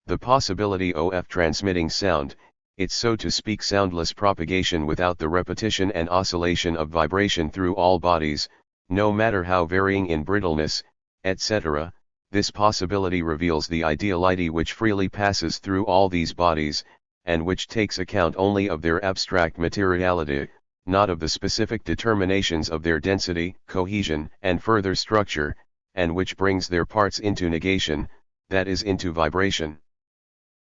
The possibility of transmitting sound, its so to speak soundless propagation without the repetition and oscillation of vibration through all bodies, no matter how varying in brittleness, etc., this possibility reveals the ideality which freely passes through all these bodies, and which takes account only of their abstract materiality, not of the specific determinations of their density, cohesion, and further structure, and which brings their parts into negation, that is, into vibration.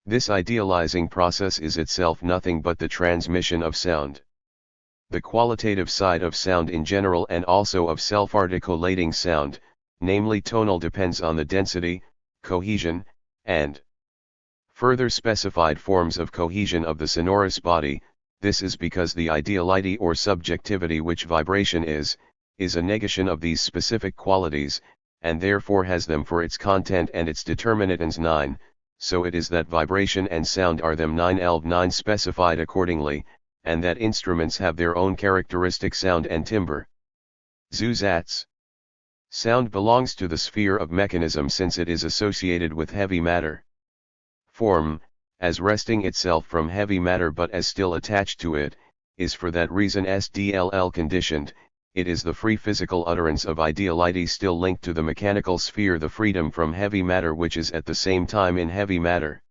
This idealizing process is itself nothing but the transmission of sound. The qualitative side of sound in general and also of self-articulating sound, namely tonal, depends on the density, cohesion, and further specified forms of cohesion of the sonorous body. This is because the ideality or subjectivity which vibration is a negation of these specific qualities, and therefore has them for its content and its determinants 9, so it is that vibration and sound are them 9 specified accordingly, and that instruments have their own characteristic sound and timbre. Zusatz. Sound belongs to the sphere of mechanism since it is associated with heavy matter. Form, as resting itself from heavy matter but as still attached to it, is for that reason SDLL conditioned. It is the free physical utterance of ideality still linked to the mechanical sphere, the freedom from heavy matter which is at the same time in heavy matter.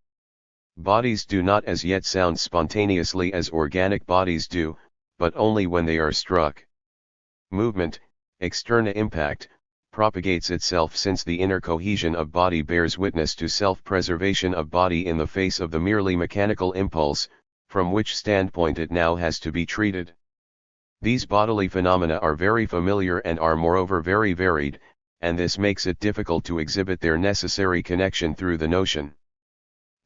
Bodies do not as yet sound spontaneously as organic bodies do, but only when they are struck. Movement, external impact, propagates itself since the inner cohesion of body bears witness to self-preservation of body in the face of the merely mechanical impulse, from which standpoint it now has to be treated. These bodily phenomena are very familiar and are moreover very varied, and this makes it difficult to exhibit their necessary connection through the notion.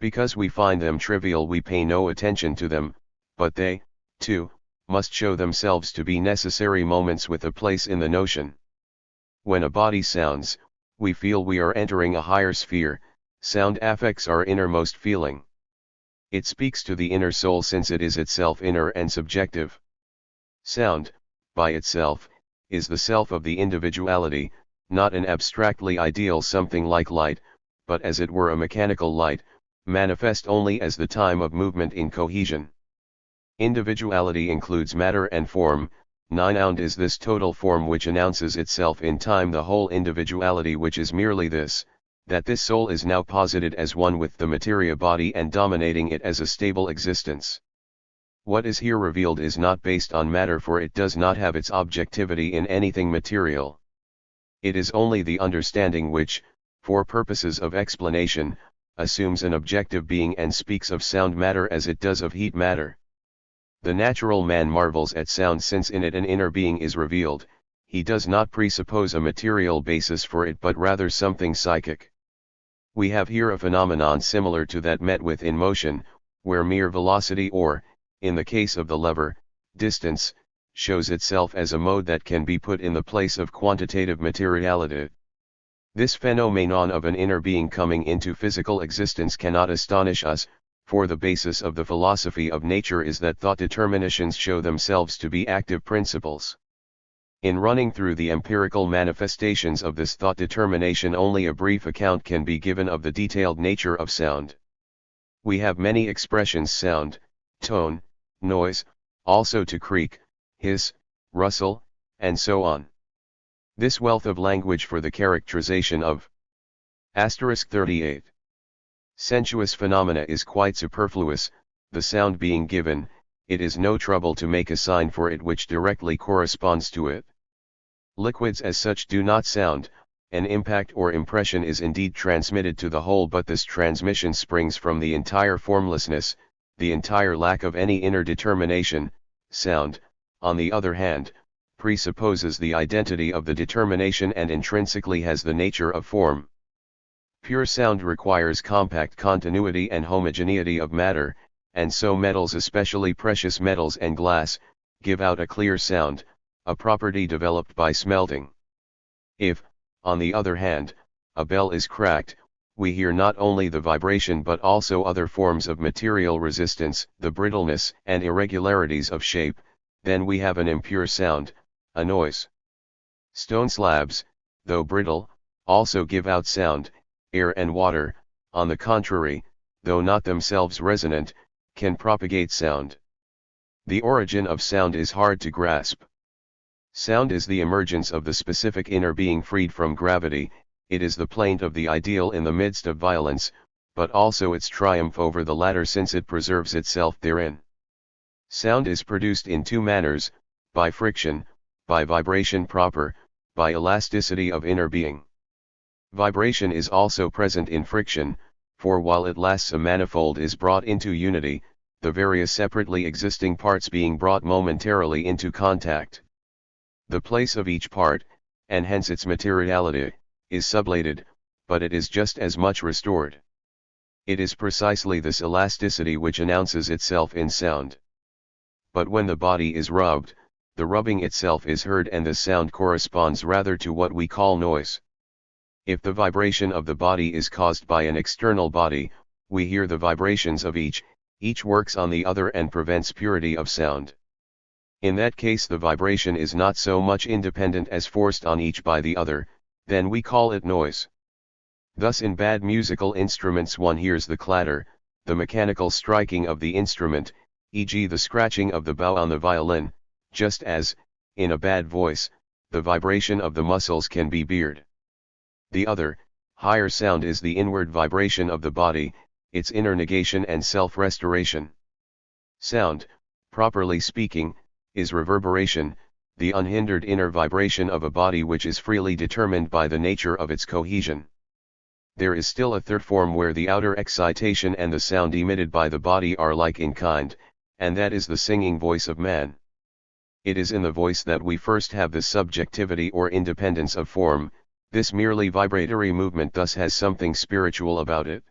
Because we find them trivial, we pay no attention to them, but they, too, must show themselves to be necessary moments with a place in the notion. When a body sounds, we feel we are entering a higher sphere. Sound affects our innermost feeling. It speaks to the inner soul since it is itself inner and subjective. Sound, by itself, is the self of the individuality, not an abstractly ideal something like light, but as it were a mechanical light, manifest only as the time of movement in cohesion. Individuality includes matter and form. 9 is this total form which announces itself in time, the whole individuality which is merely this, that this soul is now posited as one with the materia body and dominating it as a stable existence. What is here revealed is not based on matter, for it does not have its objectivity in anything material. It is only the understanding which, for purposes of explanation, assumes an objective being and speaks of sound matter as it does of heat matter. The natural man marvels at sound since in it an inner being is revealed. He does not presuppose a material basis for it but rather something psychic. We have here a phenomenon similar to that met with in motion, where mere velocity or, in the case of the lever, distance, shows itself as a mode that can be put in the place of quantitative materiality. This phenomenon of an inner being coming into physical existence cannot astonish us, for the basis of the philosophy of nature is that thought determinations show themselves to be active principles. In running through the empirical manifestations of this thought determination, only a brief account can be given of the detailed nature of sound. We have many expressions: sound, tone, noise, also to creak, hiss, rustle, and so on. This wealth of language for the characterization of *38 sensuous phenomena is quite superfluous. The sound being given, it is no trouble to make a sign for it which directly corresponds to it. Liquids as such do not sound. An impact or impression is indeed transmitted to the whole, but this transmission springs from the entire formlessness, the entire lack of any inner determination. Sound, on the other hand, presupposes the identity of the determination and intrinsically has the nature of form. Pure sound requires compact continuity and homogeneity of matter, and so metals, especially precious metals and glass, give out a clear sound, a property developed by smelting. If, on the other hand, a bell is cracked, we hear not only the vibration but also other forms of material resistance, the brittleness and irregularities of shape. Then we have an impure sound, a noise. Stone slabs, though brittle, also give out sound. Air and water, on the contrary, though not themselves resonant, can propagate sound. The origin of sound is hard to grasp. Sound is the emergence of the specific inner being freed from gravity. It is the plaint of the ideal in the midst of violence, but also its triumph over the latter since it preserves itself therein. Sound is produced in two manners: by friction, by vibration proper, by elasticity of inner being. Vibration is also present in friction, for while it lasts a manifold is brought into unity, the various separately existing parts being brought momentarily into contact. The place of each part, and hence its materiality, is sublated, but it is just as much restored. It is precisely this elasticity which announces itself in sound. But when the body is rubbed, the rubbing itself is heard and the sound corresponds rather to what we call noise. If the vibration of the body is caused by an external body, we hear the vibrations of each works on the other and prevents purity of sound. In that case the vibration is not so much independent as forced on each by the other, then we call it noise. Thus in bad musical instruments one hears the clatter, the mechanical striking of the instrument, e.g. the scratching of the bow on the violin, just as, in a bad voice, the vibration of the muscles can be beard. The other, higher sound is the inward vibration of the body, its inner negation and self-restoration. Sound, properly speaking, is reverberation, the unhindered inner vibration of a body which is freely determined by the nature of its cohesion. There is still a third form where the outer excitation and the sound emitted by the body are like in kind, and that is the singing voice of man. It is in the voice that we first have the subjectivity or independence of form. This merely vibratory movement thus has something spiritual about it.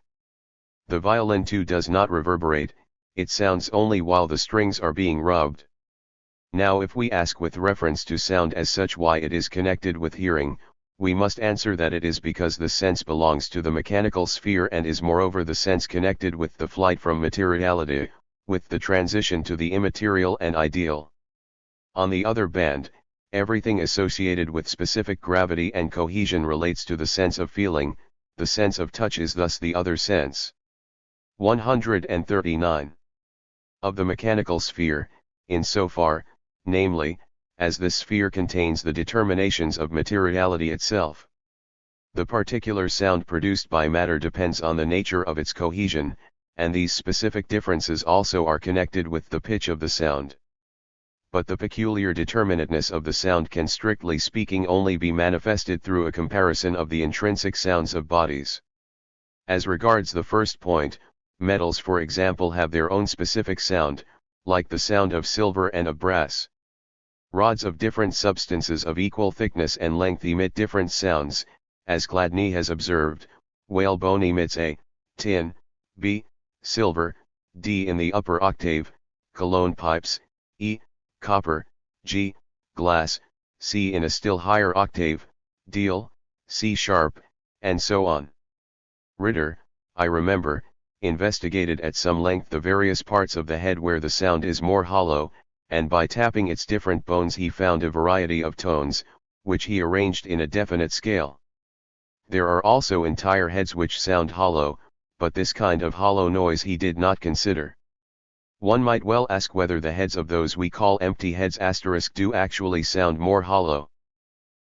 The violin too does not reverberate, it sounds only while the strings are being rubbed. Now if we ask with reference to sound as such why it is connected with hearing, we must answer that it is because the sense belongs to the mechanical sphere and is moreover the sense connected with the flight from materiality, with the transition to the immaterial and ideal. On the other hand, everything associated with specific gravity and cohesion relates to the sense of feeling. The sense of touch is thus the other sense. 139. Of the mechanical sphere, in so far, namely, as this sphere contains the determinations of materiality itself. The particular sound produced by matter depends on the nature of its cohesion, and these specific differences also are connected with the pitch of the sound. But the peculiar determinateness of the sound can strictly speaking only be manifested through a comparison of the intrinsic sounds of bodies. As regards the first point, metals for example have their own specific sound, like the sound of silver and of brass. Rods of different substances of equal thickness and length emit different sounds, as Chladni has observed. Whalebone emits A, tin, B, silver, D in the upper octave, cologne pipes, E, copper, G, glass, C in a still higher octave, deal, C sharp, and so on. Ritter, I remember, investigated at some length the various parts of the head where the sound is more hollow, and by tapping its different bones he found a variety of tones, which he arranged in a definite scale. There are also entire heads which sound hollow, but this kind of hollow noise he did not consider. One might well ask whether the heads of those we call empty heads do actually sound more hollow.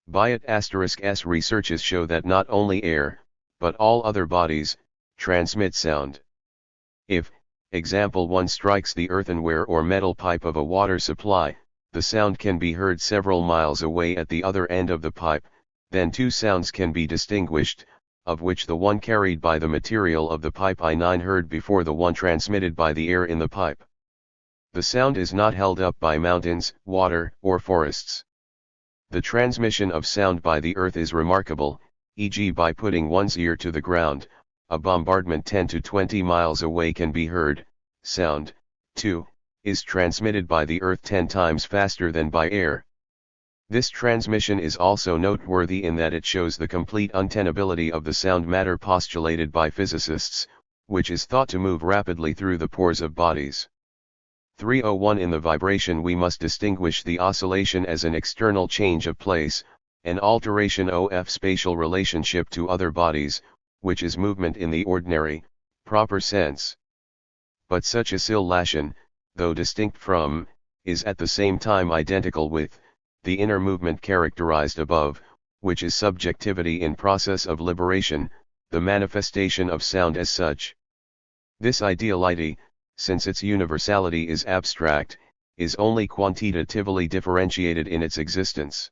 Biot***'s researches show that not only air, but all other bodies, transmit sound. If, example 1 strikes the earthenware or metal pipe of a water supply, the sound can be heard several miles away at the other end of the pipe, then two sounds can be distinguished, of which the one carried by the material of the pipe I9 heard before the one transmitted by the air in the pipe. The sound is not held up by mountains, water, or forests. The transmission of sound by the earth is remarkable, e.g. by putting one's ear to the ground, a bombardment 10 to 20 miles away can be heard. Sound, too, is transmitted by the earth 10 times faster than by air. This transmission is also noteworthy in that it shows the complete untenability of the sound matter postulated by physicists, which is thought to move rapidly through the pores of bodies. 301 In the vibration we must distinguish the oscillation as an external change of place, an alteration of spatial relationship to other bodies, which is movement in the ordinary, proper sense. But such oscillation, though distinct from, is at the same time identical with, the inner movement characterized above, which is subjectivity in process of liberation, the manifestation of sound as such. This ideality, since its universality is abstract, is only quantitatively differentiated in its existence.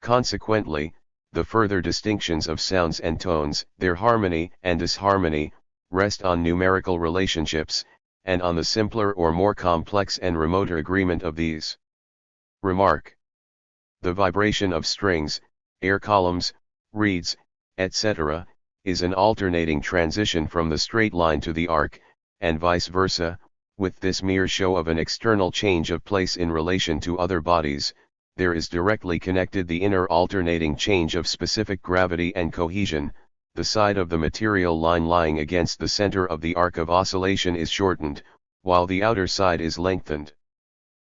Consequently, the further distinctions of sounds and tones, their harmony and disharmony, rest on numerical relationships, and on the simpler or more complex and remoter agreement of these. Remark. The vibration of strings, air columns, reeds, etc., is an alternating transition from the straight line to the arc, and vice versa. With this mere show of an external change of place in relation to other bodies, there is directly connected the inner alternating change of specific gravity and cohesion. The side of the material line lying against the center of the arc of oscillation is shortened, while the outer side is lengthened.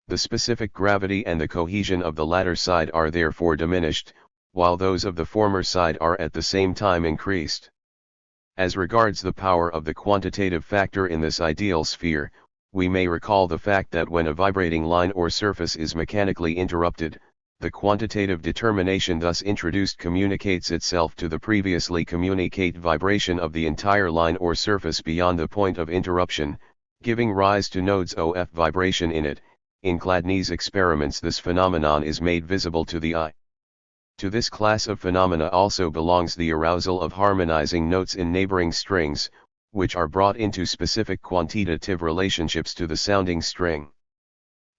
The specific gravity and the cohesion of the latter side are therefore diminished, while those of the former side are at the same time increased. As regards the power of the quantitative factor in this ideal sphere, we may recall the fact that when a vibrating line or surface is mechanically interrupted, the quantitative determination thus introduced communicates itself to the previously communicate vibration of the entire line or surface beyond the point of interruption, giving rise to nodes of vibration in it. In Chladni's experiments this phenomenon is made visible to the eye. To this class of phenomena also belongs the arousal of harmonizing notes in neighboring strings, which are brought into specific quantitative relationships to the sounding string.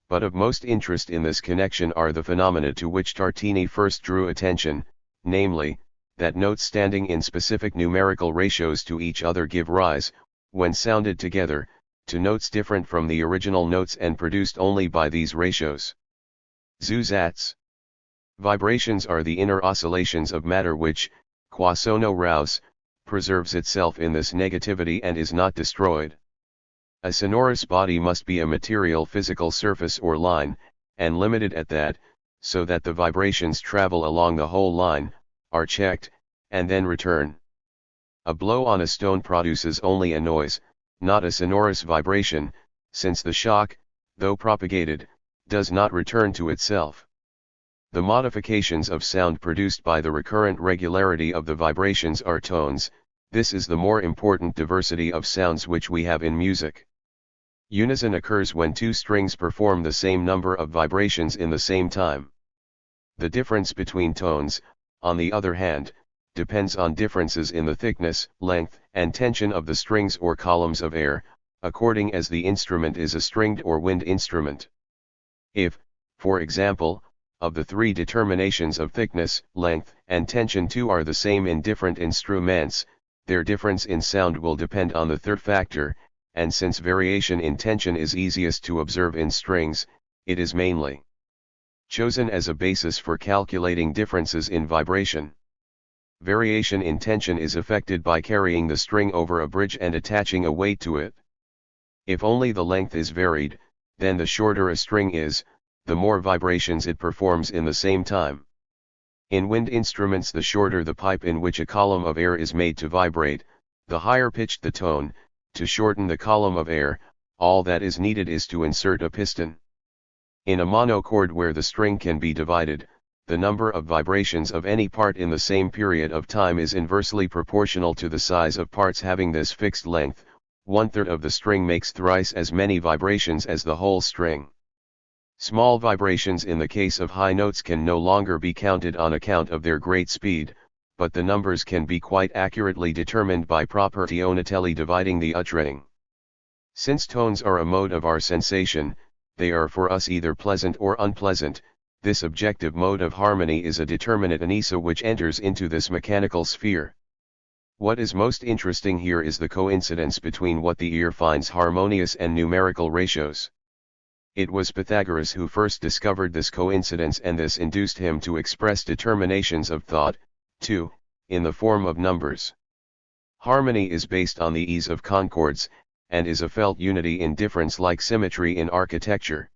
But of most interest in this connection are the phenomena to which Tartini first drew attention, namely, that notes standing in specific numerical ratios to each other give rise, when sounded together, to notes different from the original notes and produced only by these ratios. Zusatz. Vibrations are the inner oscillations of matter which, qua sono raus, preserves itself in this negativity and is not destroyed. A sonorous body must be a material physical surface or line, and limited at that, so that the vibrations travel along the whole line, are checked, and then return. A blow on a stone produces only a noise, not a sonorous vibration, since the shock, though propagated, does not return to itself. The modifications of sound produced by the recurrent regularity of the vibrations are tones. This is the more important diversity of sounds which we have in music. Unison occurs when two strings perform the same number of vibrations in the same time. The difference between tones, on the other hand, depends on differences in the thickness, length, and tension of the strings or columns of air, according as the instrument is a stringed or wind instrument. If, for example, of the three determinations of thickness, length, and tension two are the same in different instruments, their difference in sound will depend on the third factor, and since variation in tension is easiest to observe in strings, it is mainly chosen as a basis for calculating differences in vibration. Variation in tension is affected by carrying the string over a bridge and attaching a weight to it. If only the length is varied, then the shorter a string is, the more vibrations it performs in the same time. In wind instruments, the shorter the pipe in which a column of air is made to vibrate, the higher pitched the tone. To shorten the column of air, all that is needed is to insert a piston. In a monochord where the string can be divided, the number of vibrations of any part in the same period of time is inversely proportional to the size of parts having this fixed length. 1/3 of the string makes thrice as many vibrations as the whole string. Small vibrations in the case of high notes can no longer be counted on account of their great speed, but the numbers can be quite accurately determined by proportionally dividing the uttering. Since tones are a mode of our sensation, they are for us either pleasant or unpleasant. This objective mode of harmony is a determinate anisa which enters into this mechanical sphere. What is most interesting here is the coincidence between what the ear finds harmonious and numerical ratios. It was Pythagoras who first discovered this coincidence, and this induced him to express determinations of thought, too, in the form of numbers. Harmony is based on the ease of concords, and is a felt unity in difference like symmetry in architecture.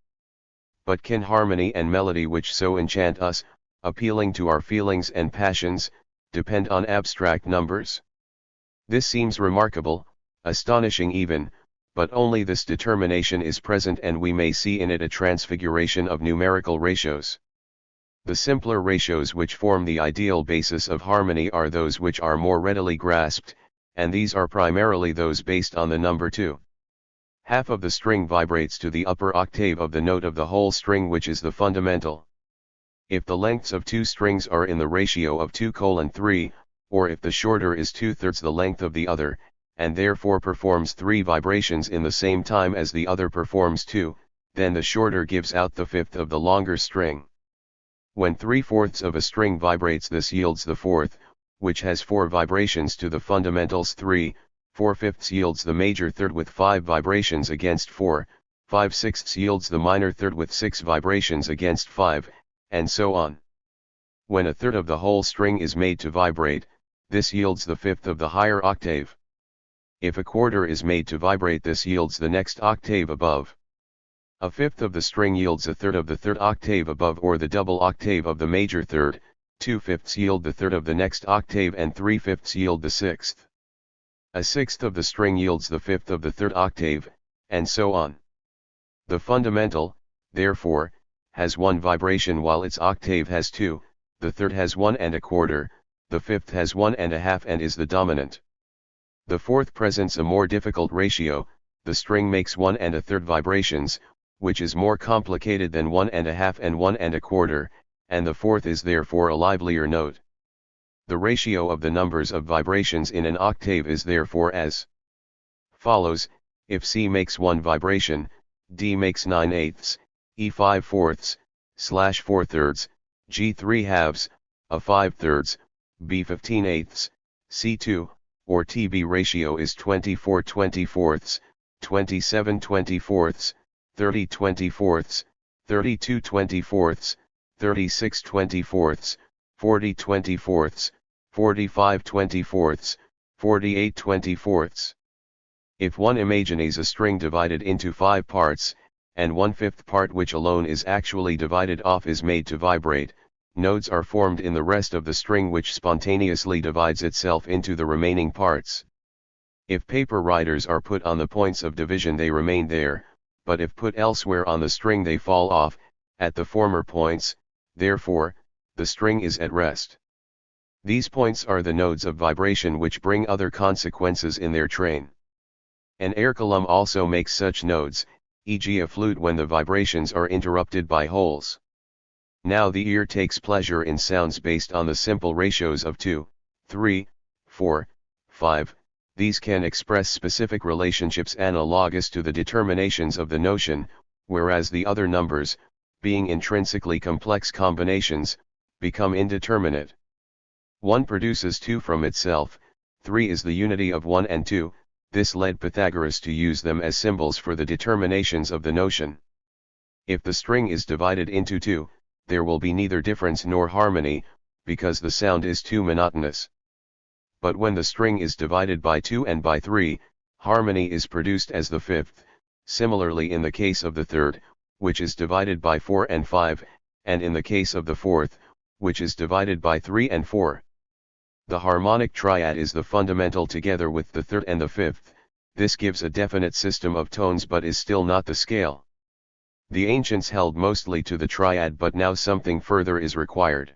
But can harmony and melody which so enchant us, appealing to our feelings and passions, depend on abstract numbers? This seems remarkable, astonishing even, but only this determination is present and we may see in it a transfiguration of numerical ratios. The simpler ratios which form the ideal basis of harmony are those which are more readily grasped, and these are primarily those based on the number 2. Half of the string vibrates to the upper octave of the note of the whole string, which is the fundamental. If the lengths of two strings are in the ratio of 2:3, or if the shorter is 2/3 the length of the other, and therefore performs 3 vibrations in the same time as the other performs 2, then the shorter gives out the fifth of the longer string. When 3/4 of a string vibrates, this yields the fourth, which has 4 vibrations to the fundamentals 3, 4/5 yields the major third with 5 vibrations against 4, 5/6 yields the minor third with 6 vibrations against 5, and so on. When a third of the whole string is made to vibrate, this yields the fifth of the higher octave. If a quarter is made to vibrate, this yields the next octave above. A fifth of the string yields a third of the third octave above, or the double octave of the major third, 2/5 yield the third of the next octave, and 3/5 yield the sixth. A sixth of the string yields the fifth of the third octave, and so on. The fundamental, therefore, has 1 vibration while its octave has 2, the third has 1¼ the fifth has 1½ and is the dominant. The fourth presents a more difficult ratio, the string makes 1⅓ vibrations, which is more complicated than 1½ and 1¼ and the fourth is therefore a livelier note. The ratio of the numbers of vibrations in an octave is therefore as follows: if C makes 1 vibration, D makes 9/8, E 5/4, /4/3, G 3/2, A 5/3, B 15/8, C2, or TB ratio is 24/24, 27/24, 30/24, 32/24, 36/24, 40/24, 45/24, 48/24. If one imagines a string divided into 5 parts, and 1/5 part which alone is actually divided off is made to vibrate, nodes are formed in the rest of the string which spontaneously divides itself into the remaining parts. If paper riders are put on the points of division they remain there, but if put elsewhere on the string they fall off, at the former points, therefore, the string is at rest. These points are the nodes of vibration which bring other consequences in their train. An air column also makes such nodes, e.g. a flute when the vibrations are interrupted by holes. Now the ear takes pleasure in sounds based on the simple ratios of 2, 3, 4, 5, these can express specific relationships analogous to the determinations of the notion, whereas the other numbers, being intrinsically complex combinations, become indeterminate. 1 produces 2 from itself, 3 is the unity of 1 and 2, this led Pythagoras to use them as symbols for the determinations of the notion. If the string is divided into 2, there will be neither difference nor harmony, because the sound is too monotonous. But when the string is divided by 2 and by 3, harmony is produced as the fifth, similarly in the case of the third, which is divided by 4 and 5, and in the case of the fourth, which is divided by 3 and 4. The harmonic triad is the fundamental together with the third and the fifth, this gives a definite system of tones but is still not the scale. The ancients held mostly to the triad, but now something further is required.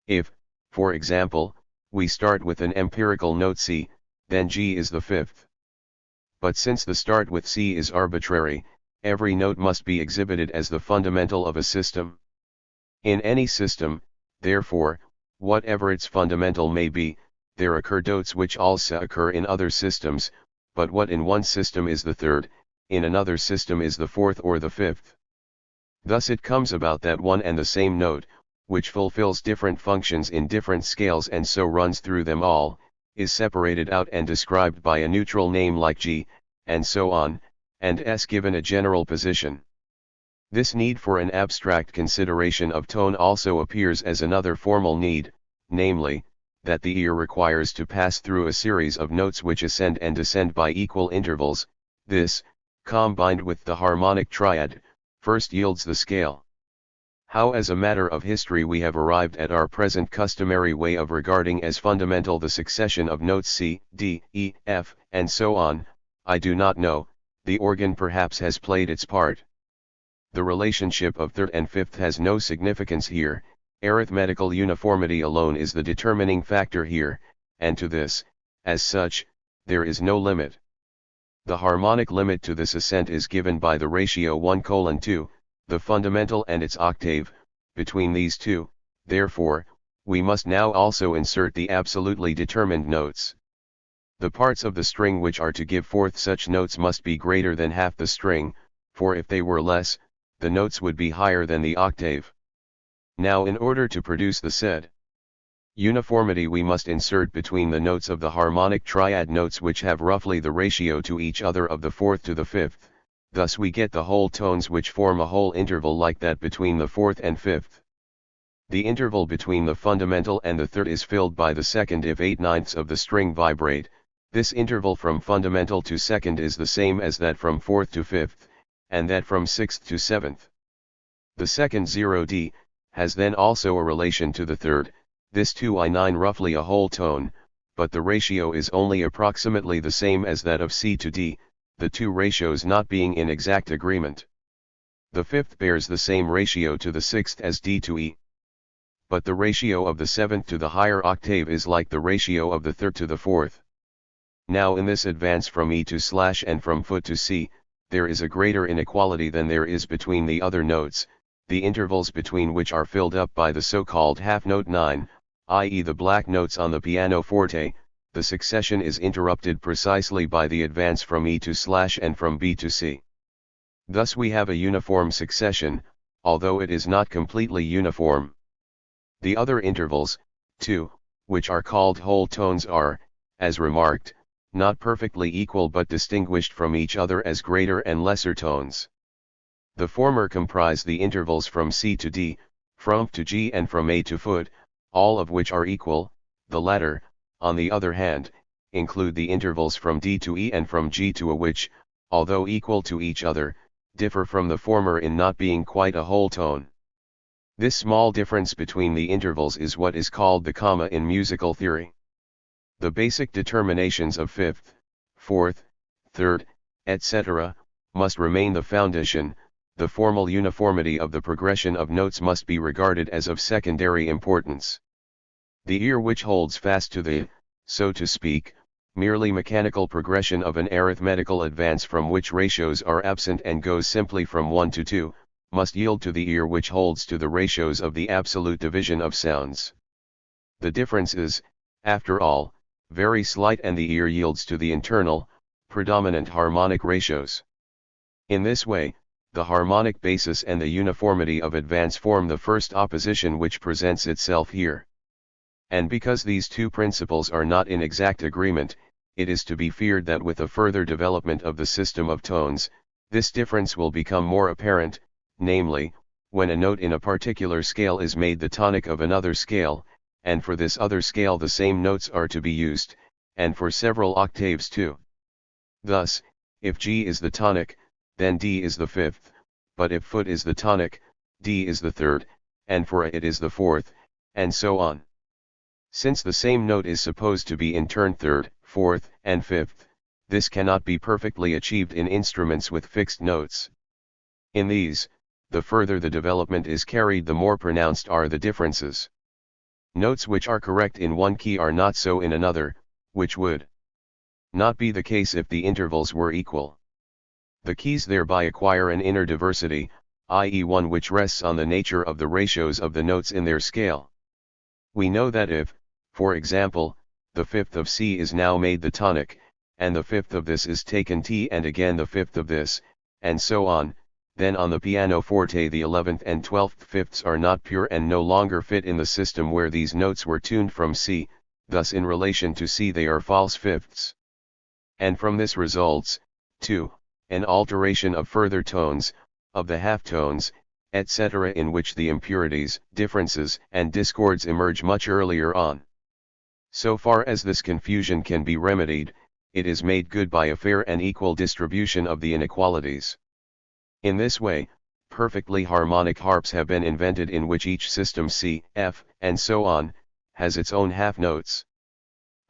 If, for example, we start with an empirical note C, then G is the fifth. But since the start with C is arbitrary, every note must be exhibited as the fundamental of a system. In any system, therefore, whatever its fundamental may be, there occur notes which also occur in other systems, but what in one system is the third, in another system is the fourth or the fifth. Thus it comes about that one and the same note, which fulfills different functions in different scales and so runs through them all, is separated out and described by a neutral name like G, and so on, and S given a general position. This need for an abstract consideration of tone also appears as another formal need, namely, that the ear requires to pass through a series of notes which ascend and descend by equal intervals. This, combined with the harmonic triad, first yields the scale. How as a matter of history we have arrived at our present customary way of regarding as fundamental the succession of notes C, D, E, F, and so on, I do not know, the organ perhaps has played its part. The relationship of third and fifth has no significance here, arithmetical uniformity alone is the determining factor here, and to this, as such, there is no limit. The harmonic limit to this ascent is given by the ratio 1:2, the fundamental and its octave, between these two, therefore, we must now also insert the absolutely determined notes. The parts of the string which are to give forth such notes must be greater than half the string, for if they were less, the notes would be higher than the octave. Now in order to produce the said uniformity we must insert between the notes of the harmonic triad notes which have roughly the ratio to each other of the fourth to the fifth, thus we get the whole tones which form a whole interval like that between the fourth and fifth. The interval between the fundamental and the third is filled by the second if 8/9 of the string vibrate, this interval from fundamental to second is the same as that from fourth to fifth, and that from sixth to seventh. The second 0D, has then also a relation to the third, this 2I9 roughly a whole tone, but the ratio is only approximately the same as that of C to D, the two ratios not being in exact agreement. The fifth bears the same ratio to the sixth as D to E. But the ratio of the seventh to the higher octave is like the ratio of the third to the fourth. Now in this advance from E to / and from foot to C, there is a greater inequality than there is between the other notes, the intervals between which are filled up by the so-called half-note 9, i.e. the black notes on the pianoforte. The succession is interrupted precisely by the advance from E to / and from B to C. Thus we have a uniform succession, although it is not completely uniform. The other intervals, too, which are called whole tones are, as remarked, not perfectly equal but distinguished from each other as greater and lesser tones. The former comprise the intervals from C to D, from F to G and from A to foot, all of which are equal. The latter, on the other hand, include the intervals from D to E and from G to A which, although equal to each other, differ from the former in not being quite a whole tone. This small difference between the intervals is what is called the comma in musical theory. The basic determinations of fifth, fourth, third, etc., must remain the foundation. The formal uniformity of the progression of notes must be regarded as of secondary importance. The ear which holds fast to the, so to speak, merely mechanical progression of an arithmetical advance from which ratios are absent and goes simply from 1 to 2, must yield to the ear which holds to the ratios of the absolute division of sounds. The differences, After all, very slight, and the ear yields to the internal, predominant harmonic ratios. In this way, the harmonic basis and the uniformity of advance form the first opposition which presents itself here. And because these two principles are not in exact agreement, it is to be feared that with a further development of the system of tones, this difference will become more apparent, namely, when a note in a particular scale is made the tonic of another scale, and for this other scale the same notes are to be used, and for several octaves too. Thus, if G is the tonic, then D is the fifth, but if foot is the tonic, D is the third, and for A it is the fourth, and so on. Since the same note is supposed to be in turn third, fourth, and fifth, this cannot be perfectly achieved in instruments with fixed notes. In these, the further the development is carried, the more pronounced are the differences. Notes which are correct in one key are not so in another, which would not be the case if the intervals were equal. The keys thereby acquire an inner diversity, i.e. one which rests on the nature of the ratios of the notes in their scale. We know that if, for example, the fifth of C is now made the tonic, and the fifth of this is taken T and again the fifth of this, and so on, then on the pianoforte the 11th and 12th fifths are not pure and no longer fit in the system where these notes were tuned from C, thus in relation to C they are false fifths. And from this results, too, an alteration of further tones, of the half tones, etc., in which the impurities, differences, and discords emerge much earlier on. So far as this confusion can be remedied, it is made good by a fair and equal distribution of the inequalities. In this way, perfectly harmonic harps have been invented in which each system C, F, and so on, has its own half notes.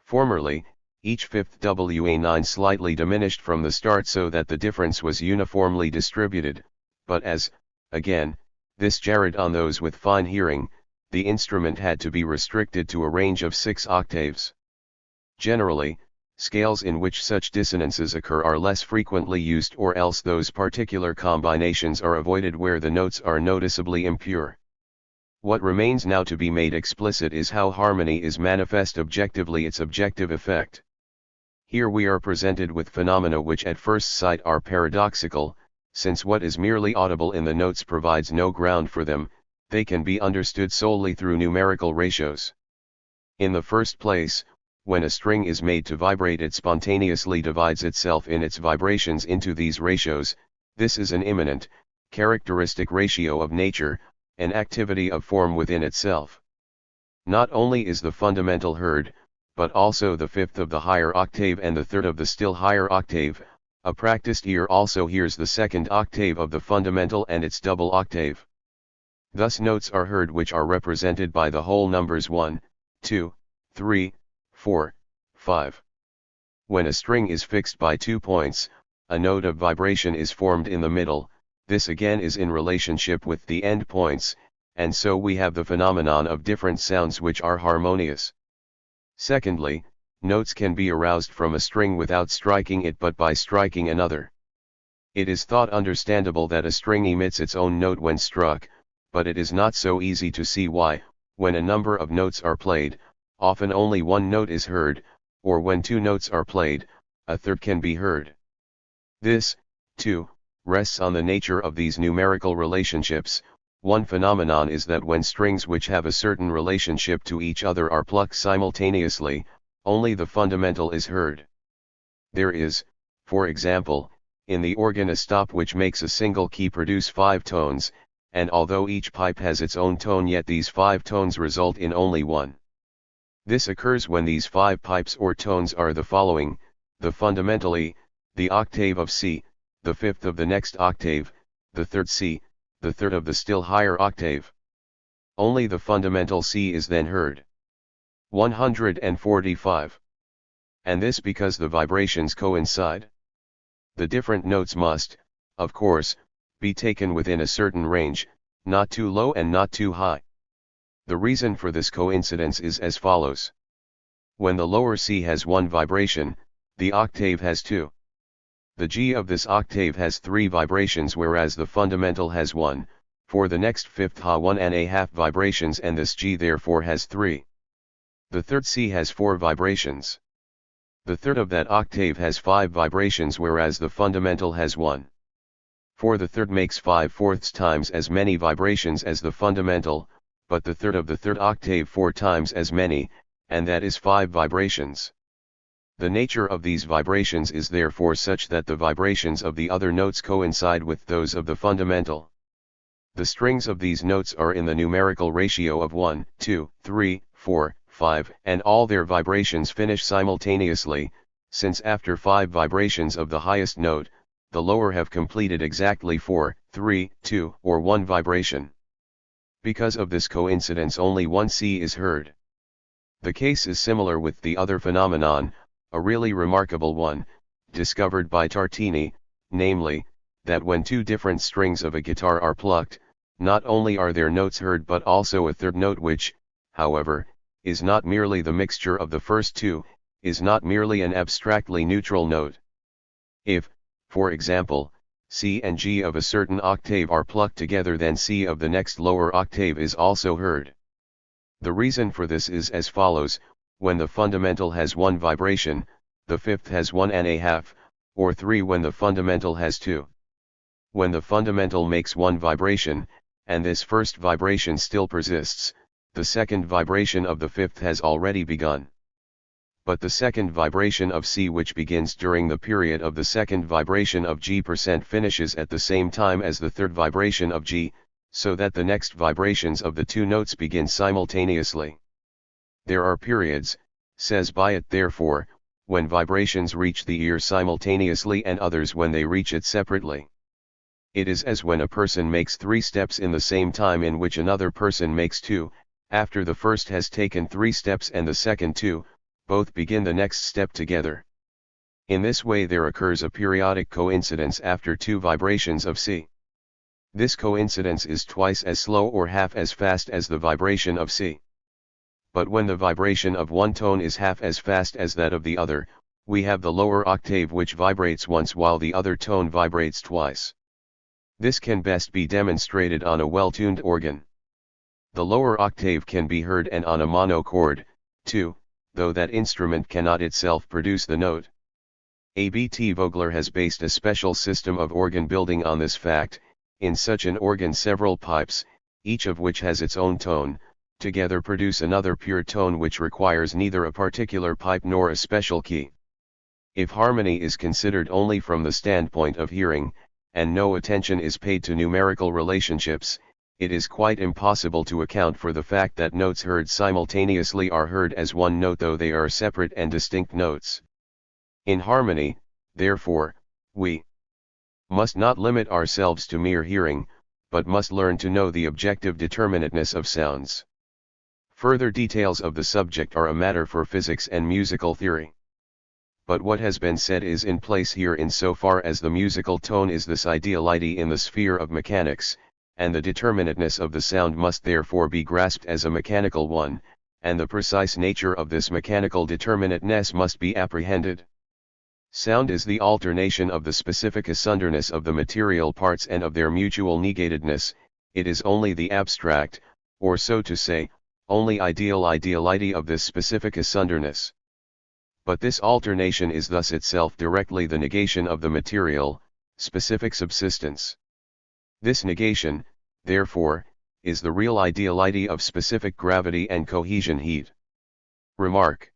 Formerly, each fifth WA9 slightly diminished from the start so that the difference was uniformly distributed, but as, again, this jarred on those with fine hearing, the instrument had to be restricted to a range of 6 octaves. Generally, scales in which such dissonances occur are less frequently used, or else those particular combinations are avoided where the notes are noticeably impure. What remains now to be made explicit is how harmony is manifest objectively, its objective effect. Here we are presented with phenomena which at first sight are paradoxical, since what is merely audible in the notes provides no ground for them, they can be understood solely through numerical ratios. In the first place, when a string is made to vibrate, it spontaneously divides itself in its vibrations into these ratios. This is an immanent, characteristic ratio of nature, an activity of form within itself. Not only is the fundamental heard, but also the fifth of the higher octave and the third of the still higher octave. A practiced ear also hears the second octave of the fundamental and its double octave. Thus notes are heard which are represented by the whole numbers 1, 2, 3, 4, 5. When a string is fixed by 2 points, a note of vibration is formed in the middle. This again is in relationship with the end points, and so we have the phenomenon of different sounds which are harmonious. Secondly, notes can be aroused from a string without striking it but by striking another. It is thought understandable that a string emits its own note when struck, but it is not so easy to see why, when a number of notes are played, often only one note is heard, or when 2 notes are played, a third can be heard. This, too, rests on the nature of these numerical relationships. One phenomenon is that when strings which have a certain relationship to each other are plucked simultaneously, only the fundamental is heard. There is, for example, in the organ a stop which makes a single key produce 5 tones, and although each pipe has its own tone, yet these 5 tones result in only one. This occurs when these 5 pipes or tones are the following: the fundamental E, the octave of C, the fifth of the next octave, the third C, the third of the still higher octave. Only the fundamental C is then heard. 145. And this because the vibrations coincide. The different notes must, of course, be taken within a certain range, not too low and not too high. The reason for this coincidence is as follows. When the lower C has 1 vibration, the octave has 2. The G of this octave has 3 vibrations, whereas the fundamental has 1, for the next fifth ha 1 and a half vibrations, and this G therefore has 3. The third C has 4 vibrations. The third of that octave has 5 vibrations, whereas the fundamental has 1. For the third makes 5/4 times as many vibrations as the fundamental, but the third of the third octave 4 times as many, and that is 5 vibrations. The nature of these vibrations is therefore such that the vibrations of the other notes coincide with those of the fundamental. The strings of these notes are in the numerical ratio of 1, 2, 3, 4, 5, and all their vibrations finish simultaneously, since after 5 vibrations of the highest note, the lower have completed exactly 4, 3, 2, or 1 vibration. Because of this coincidence only one C is heard. The case is similar with the other phenomenon, a really remarkable one, discovered by Tartini, namely, that when 2 different strings of a guitar are plucked, not only are their notes heard but also a third note which, however, is not merely the mixture of the first 2, is not merely an abstractly neutral note. If, for example, C and G of a certain octave are plucked together, then C of the next lower octave is also heard. The reason for this is as follows: when the fundamental has 1 vibration, the fifth has 1.5, or 3 when the fundamental has 2. When the fundamental makes 1 vibration, and this first vibration still persists, the second vibration of the fifth has already begun. But the second vibration of C, which begins during the period of the second vibration of G%, finishes at the same time as the third vibration of G, so that the next vibrations of the 2 notes begin simultaneously. There are periods, says Bayat therefore, when vibrations reach the ear simultaneously and others when they reach it separately. It is as when a person makes 3 steps in the same time in which another person makes 2, after the first has taken 3 steps and the second 2, both begin the next step together. In this way there occurs a periodic coincidence after 2 vibrations of C. This coincidence is twice as slow or half as fast as the vibration of C. But when the vibration of one tone is half as fast as that of the other, we have the lower octave which vibrates once while the other tone vibrates twice. This can best be demonstrated on a well-tuned organ. The lower octave can be heard and on a monochord, too, though that instrument cannot itself produce the note. A.B.T. Vogler has based a special system of organ building on this fact. In such an organ several pipes, each of which has its own tone, together produce another pure tone which requires neither a particular pipe nor a special key. If harmony is considered only from the standpoint of hearing, and no attention is paid to numerical relationships, it is quite impossible to account for the fact that notes heard simultaneously are heard as one note though they are separate and distinct notes. In harmony, therefore, we must not limit ourselves to mere hearing, but must learn to know the objective determinateness of sounds. Further details of the subject are a matter for physics and musical theory. But what has been said is in place here in so far as the musical tone is this ideality in the sphere of mechanics, and the determinateness of the sound must therefore be grasped as a mechanical one, and the precise nature of this mechanical determinateness must be apprehended. Sound is the alternation of the specific asunderness of the material parts and of their mutual negatedness. It is only the abstract, or so to say, only ideality of this specific asunderness. But this alternation is thus itself directly the negation of the material, specific subsistence. This negation, therefore, is the real ideality of specific gravity and cohesion heat. Remark: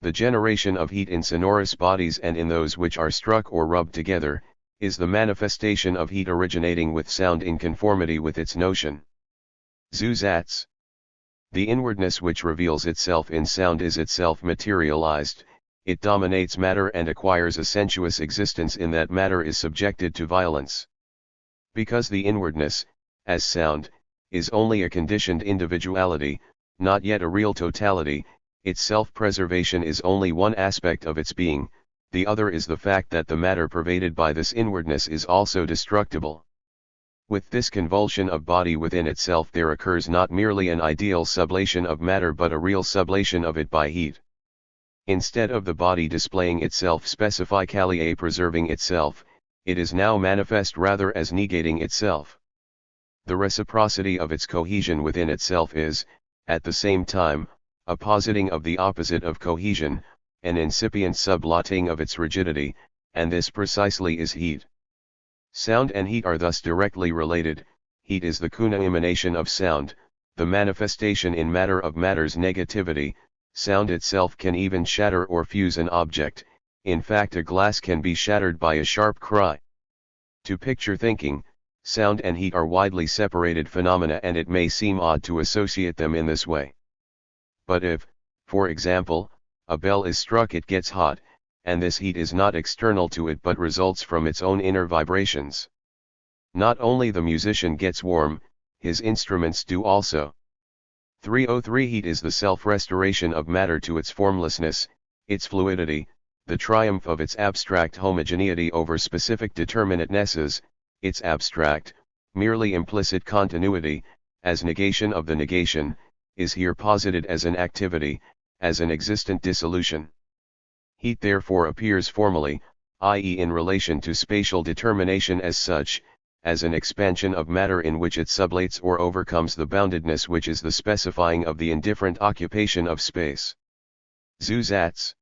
the generation of heat in sonorous bodies and in those which are struck or rubbed together, is the manifestation of heat originating with sound in conformity with its notion. Zusatz. The inwardness which reveals itself in sound is itself materialized, it dominates matter and acquires a sensuous existence in that matter is subjected to violence. Because the inwardness, as sound, is only a conditioned individuality, not yet a real totality, its self-preservation is only one aspect of its being, the other is the fact that the matter pervaded by this inwardness is also destructible. With this convulsion of body within itself there occurs not merely an ideal sublation of matter but a real sublation of it by heat. Instead of the body displaying itself specifically preserving itself, it is now manifest rather as negating itself. The reciprocity of its cohesion within itself is, at the same time, a positing of the opposite of cohesion, an incipient sublotting of its rigidity, and this precisely is heat. Sound and heat are thus directly related. Heat is the kuna emanation of sound, the manifestation in matter of matter's negativity. Sound itself can even shatter or fuse an object, in fact a glass can be shattered by a sharp cry. To picture thinking, sound and heat are widely separated phenomena, and it may seem odd to associate them in this way. But if, for example, a bell is struck, it gets hot, and this heat is not external to it but results from its own inner vibrations. Not only the musician gets warm, his instruments do also. 303 Heat is the self-restoration of matter to its formlessness, its fluidity, the triumph of its abstract homogeneity over specific determinatenesses, its abstract, merely implicit continuity, as negation of the negation, is here posited as an activity, as an existent dissolution. Heat therefore appears formally, i.e. in relation to spatial determination as such, as an expansion of matter in which it sublates or overcomes the boundedness which is the specifying of the indifferent occupation of space. Zusatz.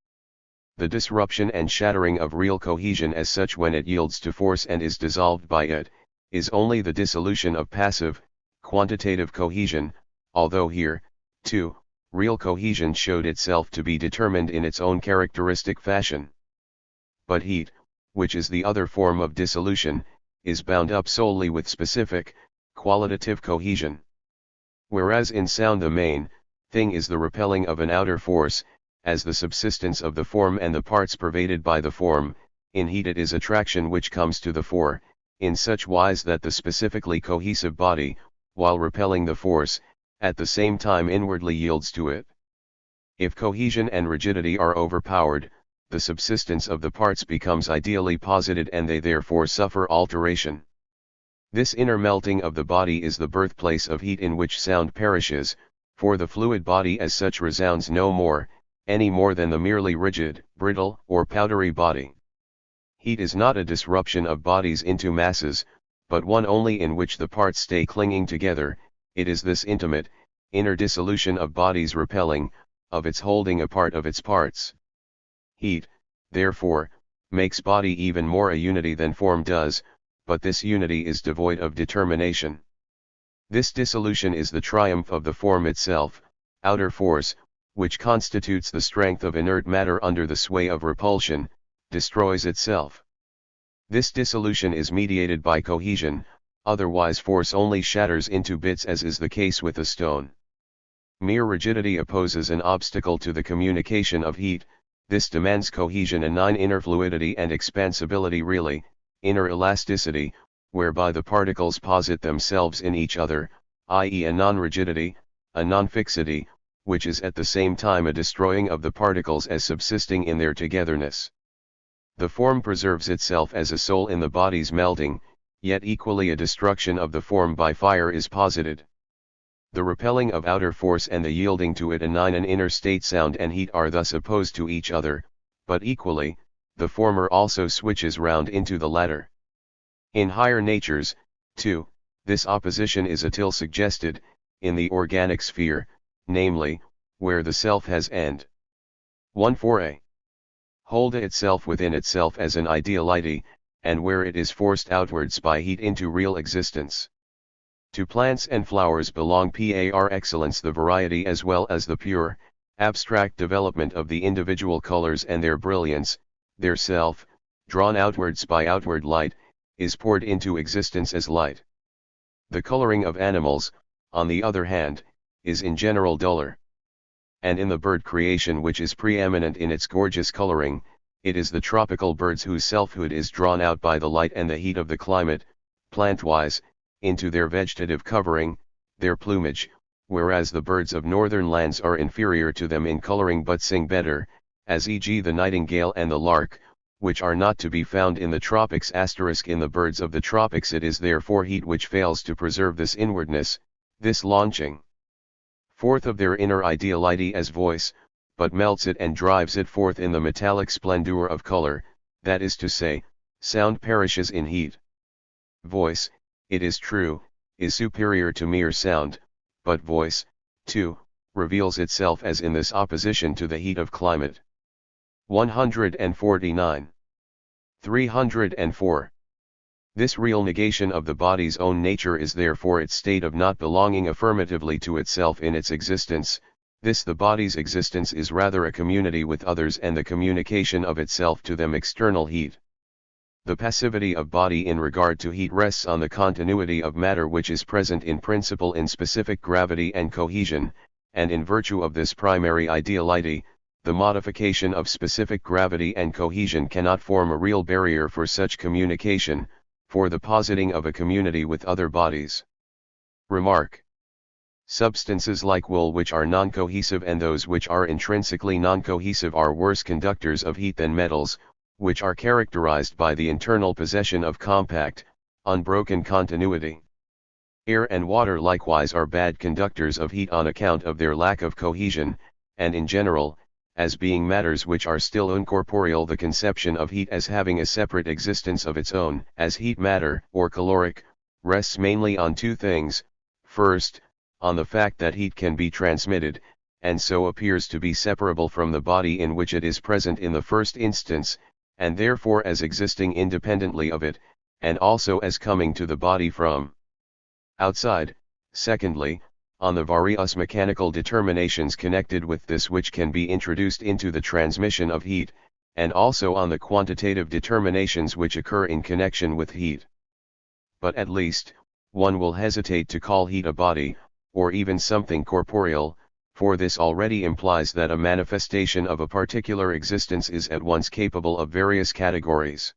The disruption and shattering of real cohesion as such when it yields to force and is dissolved by it, is only the dissolution of passive, quantitative cohesion, although here, too, real cohesion showed itself to be determined in its own characteristic fashion. But heat, which is the other form of dissolution, is bound up solely with specific, qualitative cohesion. Whereas in sound the main thing is the repelling of an outer force, as the subsistence of the form and the parts pervaded by the form, in heat it is attraction which comes to the fore, in such wise that the specifically cohesive body, while repelling the force, at the same time inwardly yields to it. If cohesion and rigidity are overpowered, the subsistence of the parts becomes ideally posited and they therefore suffer alteration. This inner melting of the body is the birthplace of heat in which sound perishes, for the fluid body as such resounds no more, any more than the merely rigid, brittle, or powdery body. Heat is not a disruption of bodies into masses, but one only in which the parts stay clinging together. It is this intimate, inner dissolution of bodies repelling, of its holding apart of its parts. Heat, therefore, makes body even more a unity than form does, but this unity is devoid of determination. This dissolution is the triumph of the form itself, outer force, which constitutes the strength of inert matter under the sway of repulsion, destroys itself. This dissolution is mediated by cohesion, otherwise force only shatters into bits as is the case with a stone. Mere rigidity opposes an obstacle to the communication of heat. This demands cohesion and inner fluidity and expansibility, really, inner elasticity, whereby the particles posit themselves in each other, i.e. a non-rigidity, a non-fixity, which is at the same time a destroying of the particles as subsisting in their togetherness. The form preserves itself as a soul in the body's melting, yet equally a destruction of the form by fire is posited. The repelling of outer force and the yielding to it an inner state sound and heat are thus opposed to each other, but equally, the former also switches round into the latter. In higher natures, too, this opposition is a till suggested, in the organic sphere, namely, where the self has end. 1.4a. Hold itself within itself as an ideality, and where it is forced outwards by heat into real existence. To plants and flowers belong par excellence the variety as well as the pure, abstract development of the individual colors and their brilliance. Their self, drawn outwards by outward light, is poured into existence as light. The coloring of animals, on the other hand, is in general duller. And in the bird creation which is preeminent in its gorgeous coloring, it is the tropical birds whose selfhood is drawn out by the light and the heat of the climate, plant-wise, into their vegetative covering, their plumage, whereas the birds of northern lands are inferior to them in coloring but sing better, as e.g. the nightingale and the lark, which are not to be found in the tropics. In the birds of the tropics it is therefore heat which fails to preserve this inwardness, this launching forth of their inner ideality as voice, but melts it and drives it forth in the metallic splendor of color, that is to say, sound perishes in heat. Voice, it is true, is superior to mere sound, but voice, too, reveals itself as in this opposition to the heat of climate. 149. 304. This real negation of the body's own nature is therefore its state of not belonging affirmatively to itself in its existence. This the body's existence is rather a community with others and the communication of itself to them external heat. The passivity of body in regard to heat rests on the continuity of matter which is present in principle in specific gravity and cohesion, and in virtue of this primary ideality, the modification of specific gravity and cohesion cannot form a real barrier for such communication, for the positing of a community with other bodies. Remark. Substances like wool which are non-cohesive and those which are intrinsically non-cohesive are worse conductors of heat than metals, which are characterized by the internal possession of compact, unbroken continuity. Air and water likewise are bad conductors of heat on account of their lack of cohesion, and in general, as being matters which are still incorporeal, the conception of heat as having a separate existence of its own, as heat matter, or caloric, rests mainly on two things: first, on the fact that heat can be transmitted, and so appears to be separable from the body in which it is present in the first instance, and therefore as existing independently of it, and also as coming to the body from outside. Secondly, on the various mechanical determinations connected with this which can be introduced into the transmission of heat, and also on the quantitative determinations which occur in connection with heat. But at least, one will hesitate to call heat a body, or even something corporeal, for this already implies that a manifestation of a particular existence is at once capable of various categories.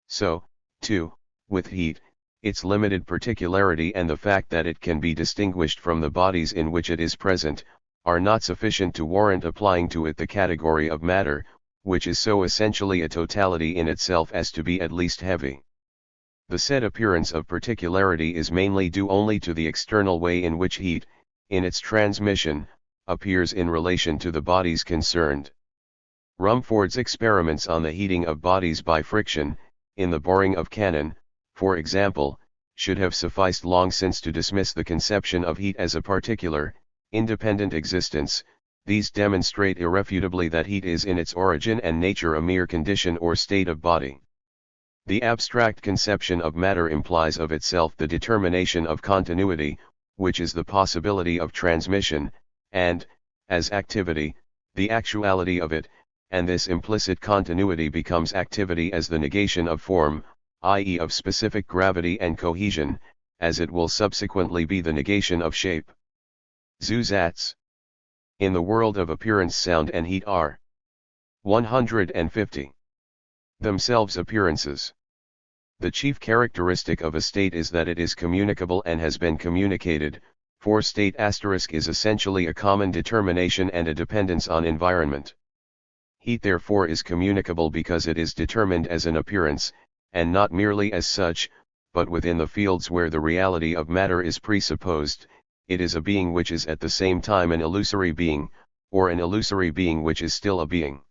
So, too, with heat, its limited particularity and the fact that it can be distinguished from the bodies in which it is present, are not sufficient to warrant applying to it the category of matter, which is so essentially a totality in itself as to be at least heavy. The said appearance of particularity is mainly due only to the external way in which heat, in its transmission, appears in relation to the bodies concerned. Rumford's experiments on the heating of bodies by friction, in the boring of cannon, for example, should have sufficed long since to dismiss the conception of heat as a particular, independent existence. These demonstrate irrefutably that heat is in its origin and nature a mere condition or state of body. The abstract conception of matter implies of itself the determination of continuity, which is the possibility of transmission, and, as activity, the actuality of it, and this implicit continuity becomes activity as the negation of form, i.e. of specific gravity and cohesion, as it will subsequently be the negation of shape. Zusatz. In the world of appearance, sound and heat are 150. Themselves appearances. The chief characteristic of a state is that it is communicable and has been communicated, for state asterisk is essentially a common determination and a dependence on environment. Heat therefore is communicable because it is determined as an appearance, and not merely as such, but within the fields where the reality of matter is presupposed. It is a being which is at the same time an illusory being, or an illusory being which is still a being.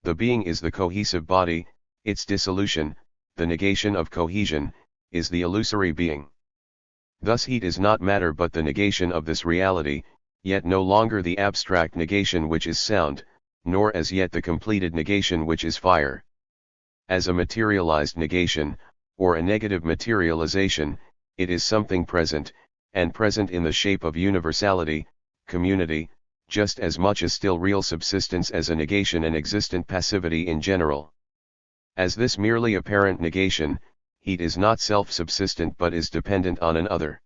The being is the cohesive body, its dissolution, the negation of cohesion, is the illusory being. Thus heat is not matter but the negation of this reality, yet no longer the abstract negation which is sound, nor as yet the completed negation which is fire. As a materialized negation, or a negative materialization, it is something present, and present in the shape of universality, community, just as much as still real subsistence as a negation and existent passivity in general. As this merely apparent negation, heat is not self-subsistent but is dependent on an other.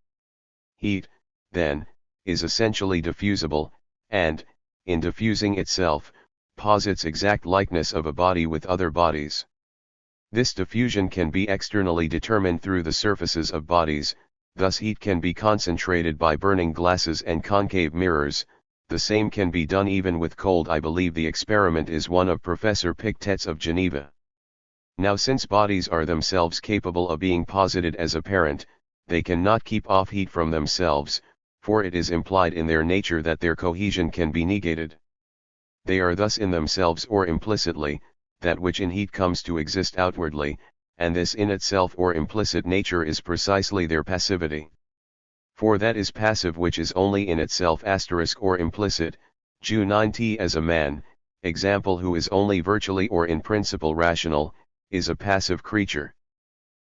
Heat, then, is essentially diffusible, and, in diffusing itself, posits exact likeness of a body with other bodies. This diffusion can be externally determined through the surfaces of bodies. Thus heat can be concentrated by burning glasses and concave mirrors. The same can be done even with cold. I believe the experiment is one of Professor Pictet's of Geneva. Now since bodies are themselves capable of being posited as apparent, they cannot keep off heat from themselves, for it is implied in their nature that their cohesion can be negated. They are thus in themselves or implicitly, that which in heat comes to exist outwardly, and this in itself or implicit nature is precisely their passivity. For that is passive which is only in itself * or implicit, Ju 9t as a man, example who is only virtually or in principle rational, is a passive creature.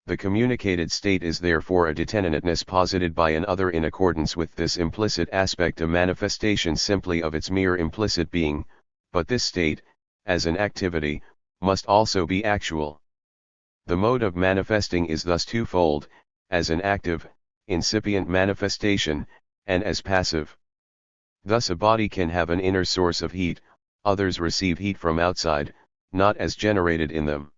The communicated state is therefore a determinateness posited by an other in accordance with this implicit aspect, a manifestation simply of its mere implicit being, but this state, as an activity, must also be actual. The mode of manifesting is thus twofold, as an active, incipient manifestation, and as passive. Thus a body can have an inner source of heat, others receive heat from outside, not as generated in them.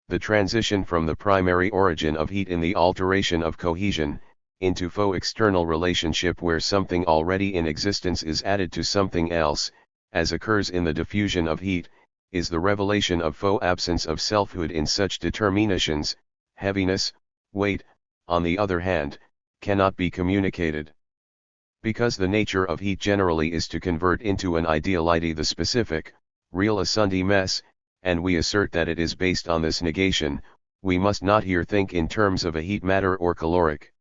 The transition from the primary origin of heat in the alteration of cohesion, into faux external relationship where something already in existence is added to something else, as occurs in the diffusion of heat, is the revelation of faux absence of selfhood in such determinations. Heaviness, weight, on the other hand, cannot be communicated. Because the nature of heat generally is to convert into an ideality the specific, real asundi mess, and we assert that it is based on this negation, we must not here think in terms of a heat matter or caloric.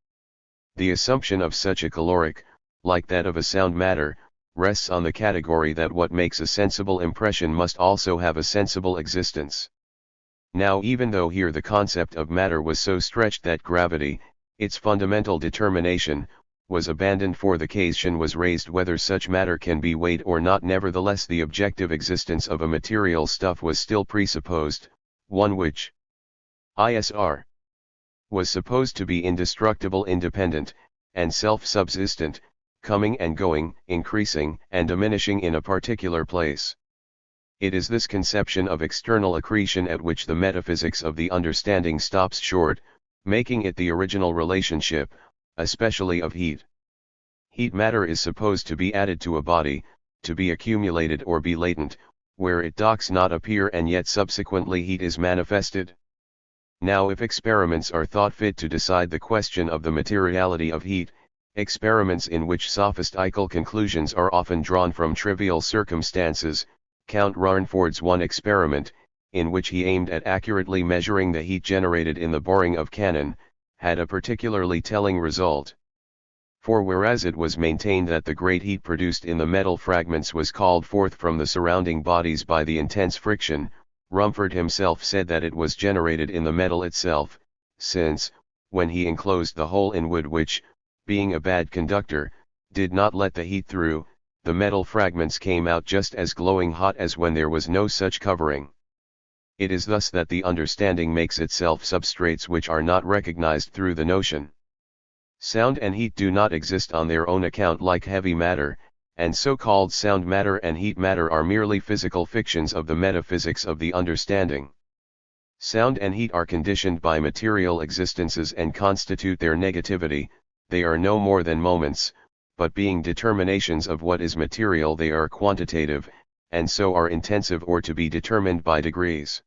The assumption of such a caloric, like that of a sound matter, rests on the category that what makes a sensible impression must also have a sensible existence. Now even though here the concept of matter was so stretched that gravity, its fundamental determination, was abandoned, for the question was raised whether such matter can be weighed or not, nevertheless the objective existence of a material stuff was still presupposed, one which ISR was supposed to be indestructible, independent, and self-subsistent, coming and going, increasing and diminishing in a particular place. It is this conception of external accretion at which the metaphysics of the understanding stops short, making it the original relationship, especially of heat. Heat matter is supposed to be added to a body, to be accumulated or be latent, where it does not appear and yet subsequently heat is manifested. Now if experiments are thought fit to decide the question of the materiality of heat, experiments in which sophistical conclusions are often drawn from trivial circumstances, Count Rarenford's one experiment, in which he aimed at accurately measuring the heat generated in the boring of cannon, had a particularly telling result. For whereas it was maintained that the great heat produced in the metal fragments was called forth from the surrounding bodies by the intense friction, Rumford himself said that it was generated in the metal itself, since, when he enclosed the hole in wood which, being a bad conductor, did not let the heat through, the metal fragments came out just as glowing hot as when there was no such covering. It is thus that the understanding makes itself substrates which are not recognized through the notion. Sound and heat do not exist on their own account like heavy matter, and so-called sound matter and heat matter are merely physical fictions of the metaphysics of the understanding. Sound and heat are conditioned by material existences and constitute their negativity. They are no more than moments, but being determinations of what is material they are quantitative, and so are intensive or to be determined by degrees.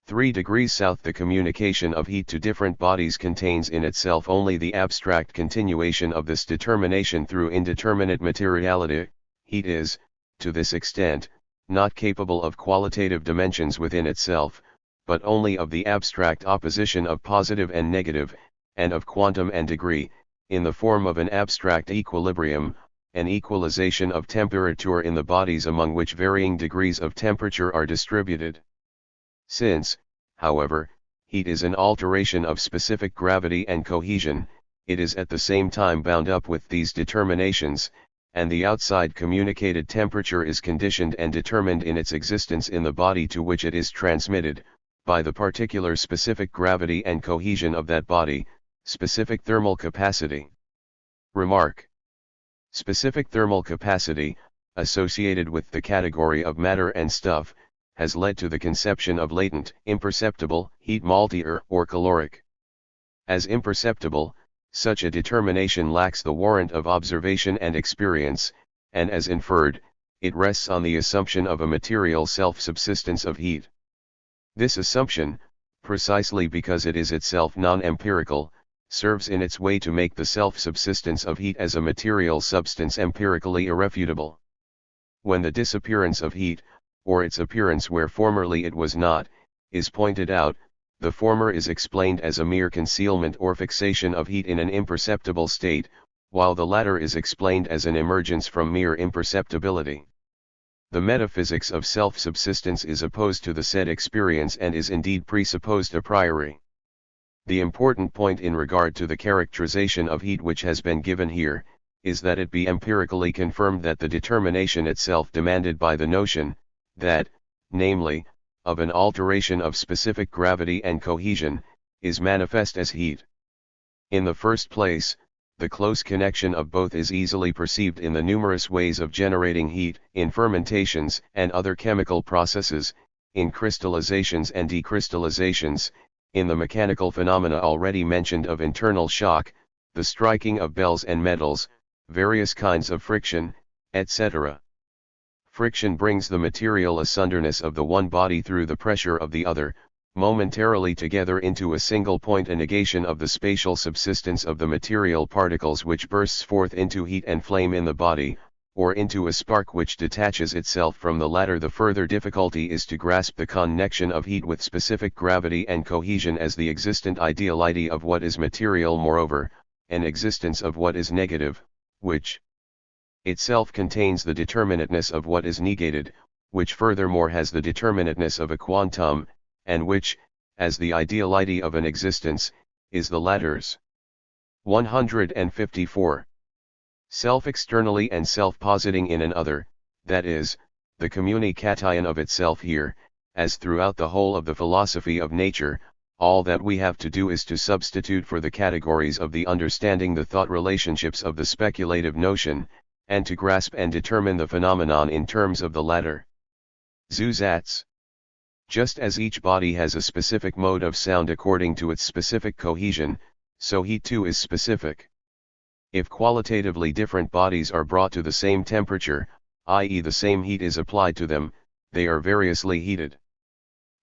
3 degrees south. The communication of heat to different bodies contains in itself only the abstract continuation of this determination through indeterminate materiality. Heat is, to this extent, not capable of qualitative dimensions within itself, but only of the abstract opposition of positive and negative, and of quantum and degree, in the form of an abstract equilibrium, an equalization of temperature in the bodies among which varying degrees of temperature are distributed. Since, however, heat is an alteration of specific gravity and cohesion, it is at the same time bound up with these determinations, and the outside communicated temperature is conditioned and determined in its existence in the body to which it is transmitted, by the particular specific gravity and cohesion of that body, specific thermal capacity. Remark. Specific thermal capacity, associated with the category of matter and stuff, has led to the conception of latent, imperceptible, heat multier or caloric. As imperceptible, such a determination lacks the warrant of observation and experience, and as inferred, it rests on the assumption of a material self-subsistence of heat. This assumption, precisely because it is itself non-empirical, serves in its way to make the self-subsistence of heat as a material substance empirically irrefutable. When the disappearance of heat, or its appearance where formerly it was not, is pointed out, The former is explained as a mere concealment or fixation of heat in an imperceptible state, while the latter is explained as an emergence from mere imperceptibility. The metaphysics of self-subsistence is opposed to the said experience and is indeed presupposed a priori. The important point in regard to the characterization of heat which has been given here, is that it be empirically confirmed that the determination itself demanded by the notion, that, namely, of an alteration of specific gravity and cohesion, is manifest as heat. In the first place, the close connection of both is easily perceived in the numerous ways of generating heat, in fermentations and other chemical processes, in crystallizations and decrystallizations, in the mechanical phenomena already mentioned of internal shock, the striking of bells and metals, various kinds of friction, etc. Friction brings the material asunderness of the one body through the pressure of the other, momentarily together into a single point, a negation of the spatial subsistence of the material particles which bursts forth into heat and flame in the body, or into a spark which detaches itself from the latter. The further difficulty is to grasp the connection of heat with specific gravity and cohesion as the existent ideality of what is material, moreover, an existence of what is negative, which itself contains the determinateness of what is negated, which furthermore has the determinateness of a quantum, and which, as the ideality of an existence, is the latter's. 154. Self-externally and self-positing in an other, that is, the communication of itself here, as throughout the whole of the philosophy of nature, all that we have to do is to substitute for the categories of the understanding the thought relationships of the speculative notion, and to grasp and determine the phenomenon in terms of the latter. Zusatz. Just as each body has a specific mode of sound according to its specific cohesion, so heat too is specific. If qualitatively different bodies are brought to the same temperature, i.e. the same heat is applied to them, they are variously heated.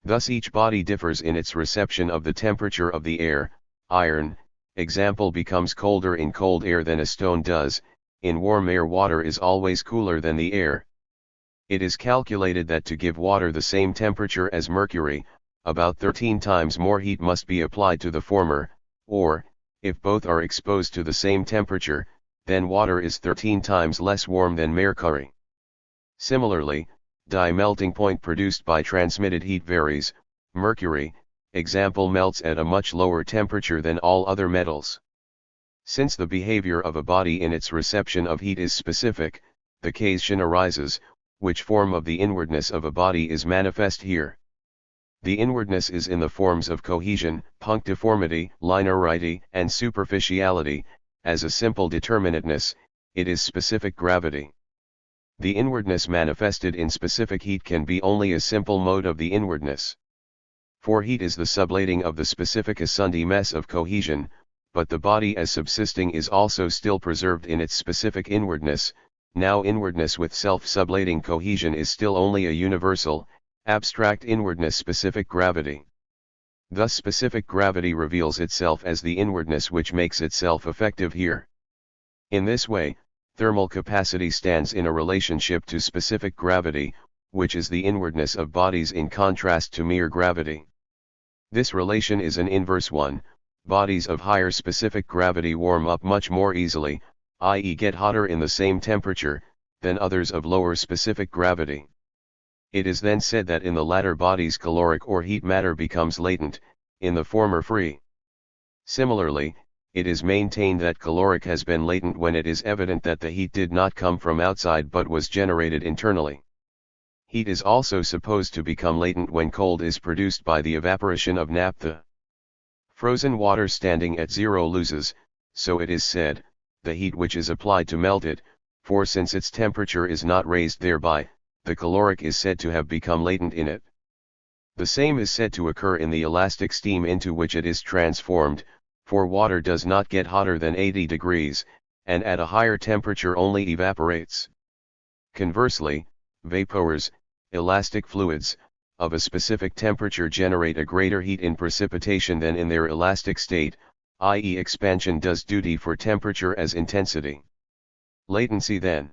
Thus each body differs in its reception of the temperature of the air. Iron, example, becomes colder in cold air than a stone does. In warm air water is always cooler than the air. It is calculated that to give water the same temperature as mercury, about 13 times more heat must be applied to the former, or, if both are exposed to the same temperature, then water is 13 times less warm than mercury. Similarly, dye melting point produced by transmitted heat varies. Mercury, example, melts at a much lower temperature than all other metals. Since the behavior of a body in its reception of heat is specific, the question arises, which form of the inwardness of a body is manifest here? The inwardness is in the forms of cohesion, punctiformity, linearity, and superficiality. As a simple determinateness, it is specific gravity. The inwardness manifested in specific heat can be only a simple mode of the inwardness. For heat is the sublating of the specific asundi-mess of cohesion, but the body as subsisting is also still preserved in its specific inwardness. Now inwardness with self-sublating cohesion is still only a universal, abstract inwardness, specific gravity. Thus specific gravity reveals itself as the inwardness which makes itself effective here. In this way, thermal capacity stands in a relationship to specific gravity, which is the inwardness of bodies in contrast to mere gravity. This relation is an inverse one. Bodies of higher specific gravity warm up much more easily, i.e. get hotter in the same temperature, than others of lower specific gravity. It is then said that in the latter bodies caloric or heat matter becomes latent, in the former free. Similarly, it is maintained that caloric has been latent when it is evident that the heat did not come from outside but was generated internally. Heat is also supposed to become latent when cold is produced by the evaporation of naphtha. Frozen water standing at zero loses, so it is said, the heat which is applied to melt it, for since its temperature is not raised thereby, the caloric is said to have become latent in it. The same is said to occur in the elastic steam into which it is transformed, for water does not get hotter than 80 degrees, and at a higher temperature only evaporates. Conversely, vapors, elastic fluids, of a specific temperature generate a greater heat in precipitation than in their elastic state, i.e. expansion does duty for temperature as intensity. Latency, then,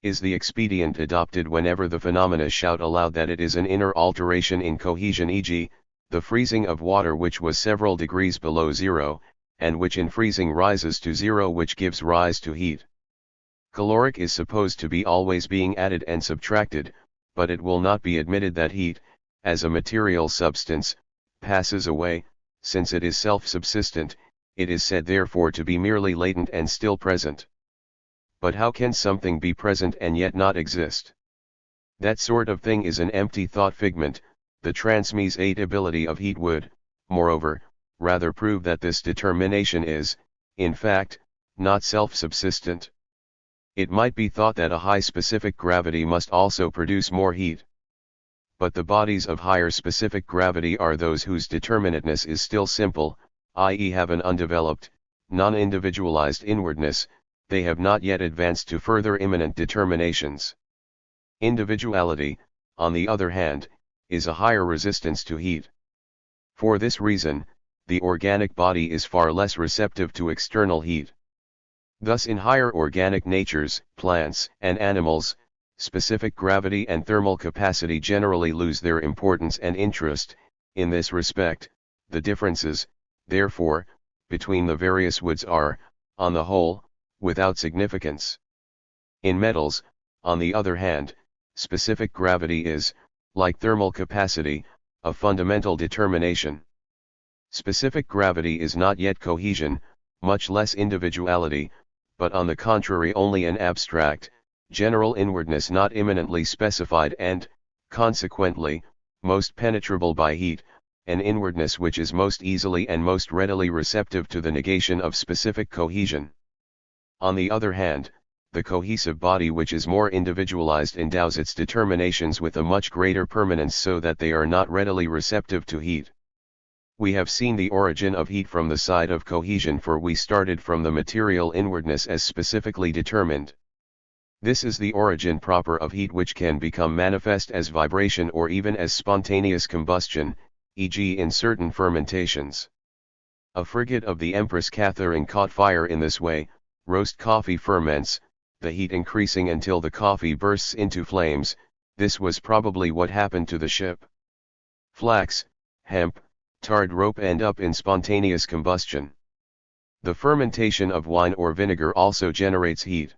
is the expedient adopted whenever the phenomena shout aloud that it is an inner alteration in cohesion, e.g., the freezing of water which was several degrees below zero, and which in freezing rises to zero, which gives rise to heat. Caloric is supposed to be always being added and subtracted, but it will not be admitted that heat, as a material substance, passes away, since it is self-subsistent. It is said therefore to be merely latent and still present. But how can something be present and yet not exist? That sort of thing is an empty thought figment. The transmutative ability of heat would, moreover, rather prove that this determination is, in fact, not self-subsistent. It might be thought that a high specific gravity must also produce more heat. But the bodies of higher specific gravity are those whose determinateness is still simple, i.e. have an undeveloped, non-individualized inwardness. They have not yet advanced to further immanent determinations. Individuality, on the other hand, is a higher resistance to heat. For this reason, the organic body is far less receptive to external heat. Thus in higher organic natures, plants and animals, specific gravity and thermal capacity generally lose their importance and interest. In this respect, the differences, therefore, between the various woods are, on the whole, without significance. In metals, on the other hand, specific gravity is, like thermal capacity, a fundamental determination. Specific gravity is not yet cohesion, much less individuality, but on the contrary only an abstract, general inwardness not immanently specified and, consequently, most penetrable by heat, an inwardness which is most easily and most readily receptive to the negation of specific cohesion. On the other hand, the cohesive body which is more individualized endows its determinations with a much greater permanence so that they are not readily receptive to heat. We have seen the origin of heat from the side of cohesion, for we started from the material inwardness as specifically determined. This is the origin proper of heat, which can become manifest as vibration or even as spontaneous combustion, e.g. in certain fermentations. A frigate of the Empress Catherine caught fire in this way. Roast coffee ferments, the heat increasing until the coffee bursts into flames. This was probably what happened to the ship. Flax, hemp, tarred rope end up in spontaneous combustion. The fermentation of wine or vinegar also generates heat.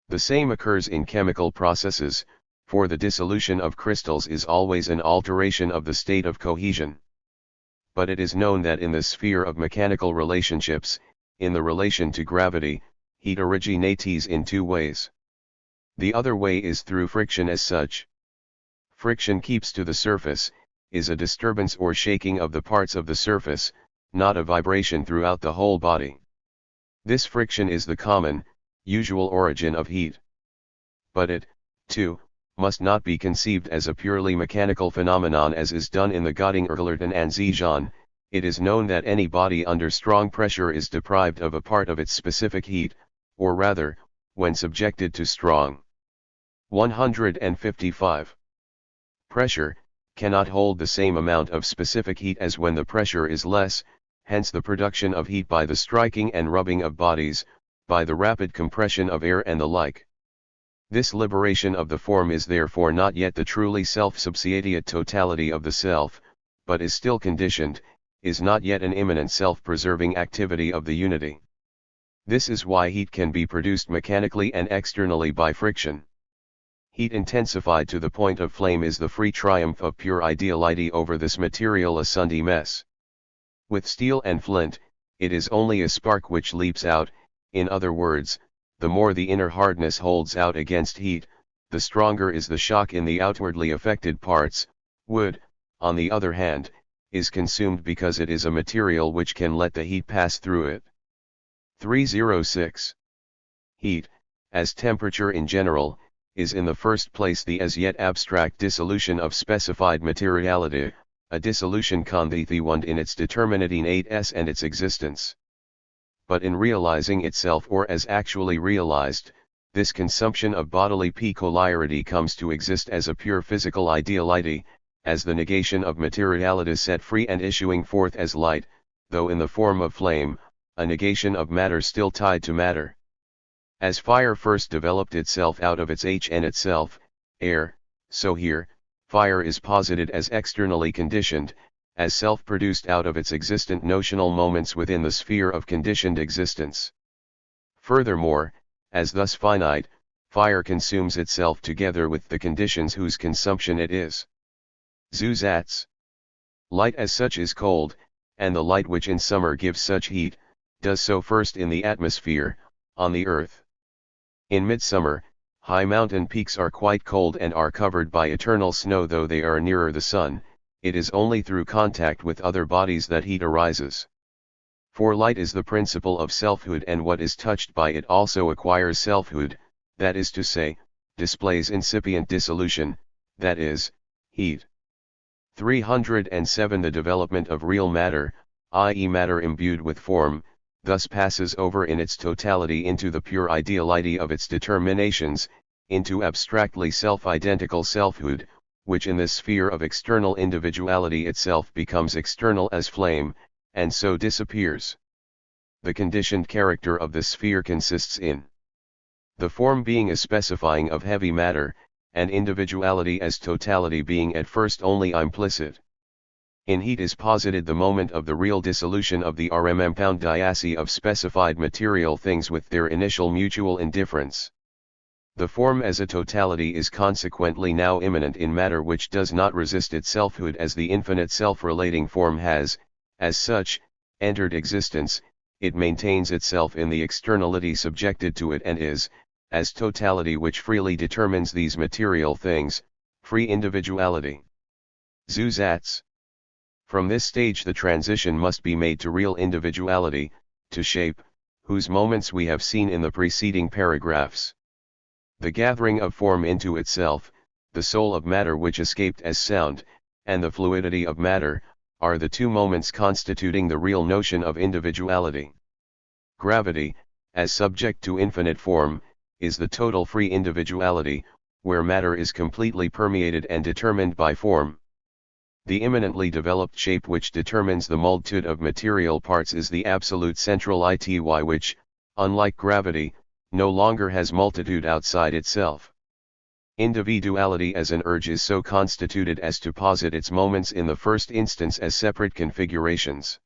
The same occurs in chemical processes, for the dissolution of crystals is always an alteration of the state of cohesion. But it is known that in the sphere of mechanical relationships, in the relation to gravity, heat originates in two ways. The other way is through friction as such. Friction keeps to the surface, is a disturbance or shaking of the parts of the surface, not a vibration throughout the whole body. This friction is the common, usual origin of heat. But it, too, must not be conceived as a purely mechanical phenomenon as is done in the Göttingen and Zhejiang. It is known that any body under strong pressure is deprived of a part of its specific heat, or rather, when subjected to strong 155 pressure, cannot hold the same amount of specific heat as when the pressure is less, hence the production of heat by the striking and rubbing of bodies, by the rapid compression of air and the like. This liberation of the form is therefore not yet the truly self-subsidiate totality of the self, but is still conditioned, is not yet an immanent self-preserving activity of the unity. This is why heat can be produced mechanically and externally by friction. Heat intensified to the point of flame is the free triumph of pure ideality over this material asunder mess. With steel and flint, it is only a spark which leaps out. In other words, the more the inner hardness holds out against heat, the stronger is the shock in the outwardly affected parts. Wood, on the other hand, is consumed because it is a material which can let the heat pass through it. 306. Heat, as temperature in general, is in the first place the as yet abstract dissolution of specified materiality, a dissolution constituent in its determinateness and its existence. But in realizing itself or as actually realized, this consumption of bodily peculiarity comes to exist as a pure physical ideality, as the negation of materiality set free and issuing forth as light, though in the form of flame, a negation of matter still tied to matter. As fire first developed itself out of its H and itself, air, so here, fire is posited as externally conditioned, as self-produced out of its existent notional moments within the sphere of conditioned existence. Furthermore, as thus finite, fire consumes itself together with the conditions whose consumption it is. Zusatz. Light as such is cold, and the light which in summer gives such heat, does so first in the atmosphere, on the earth. In midsummer, high mountain peaks are quite cold and are covered by eternal snow though they are nearer the sun. It is only through contact with other bodies that heat arises. For light is the principle of selfhood, and what is touched by it also acquires selfhood, that is to say, displays incipient dissolution, that is, heat. 307 The development of real matter, i.e. matter imbued with form, thus passes over in its totality into the pure ideality of its determinations, into abstractly self-identical selfhood, which in this sphere of external individuality itself becomes external as flame, and so disappears. The conditioned character of this sphere consists in the form being a specifying of heavy matter, and individuality as totality being at first only implicit. In heat is posited the moment of the real dissolution of the rmmpound of specified material things with their initial mutual indifference. The form as a totality is consequently now immanent in matter, which does not resist its selfhood as the infinite self-relating form has, as such, entered existence. It maintains itself in the externality subjected to it and is, as totality which freely determines these material things, free individuality. Zusatz. From this stage the transition must be made to real individuality, to shape, whose moments we have seen in the preceding paragraphs. The gathering of form into itself, the soul of matter which escaped as sound, and the fluidity of matter, are the two moments constituting the real notion of individuality. Gravity, as subject to infinite form, is the total free individuality, where matter is completely permeated and determined by form. The immanently developed shape which determines the multitude of material parts is the absolute central ity which, unlike gravity, no longer has multitude outside itself. Individuality as an urge is so constituted as to posit its moments in the first instance as separate configurations.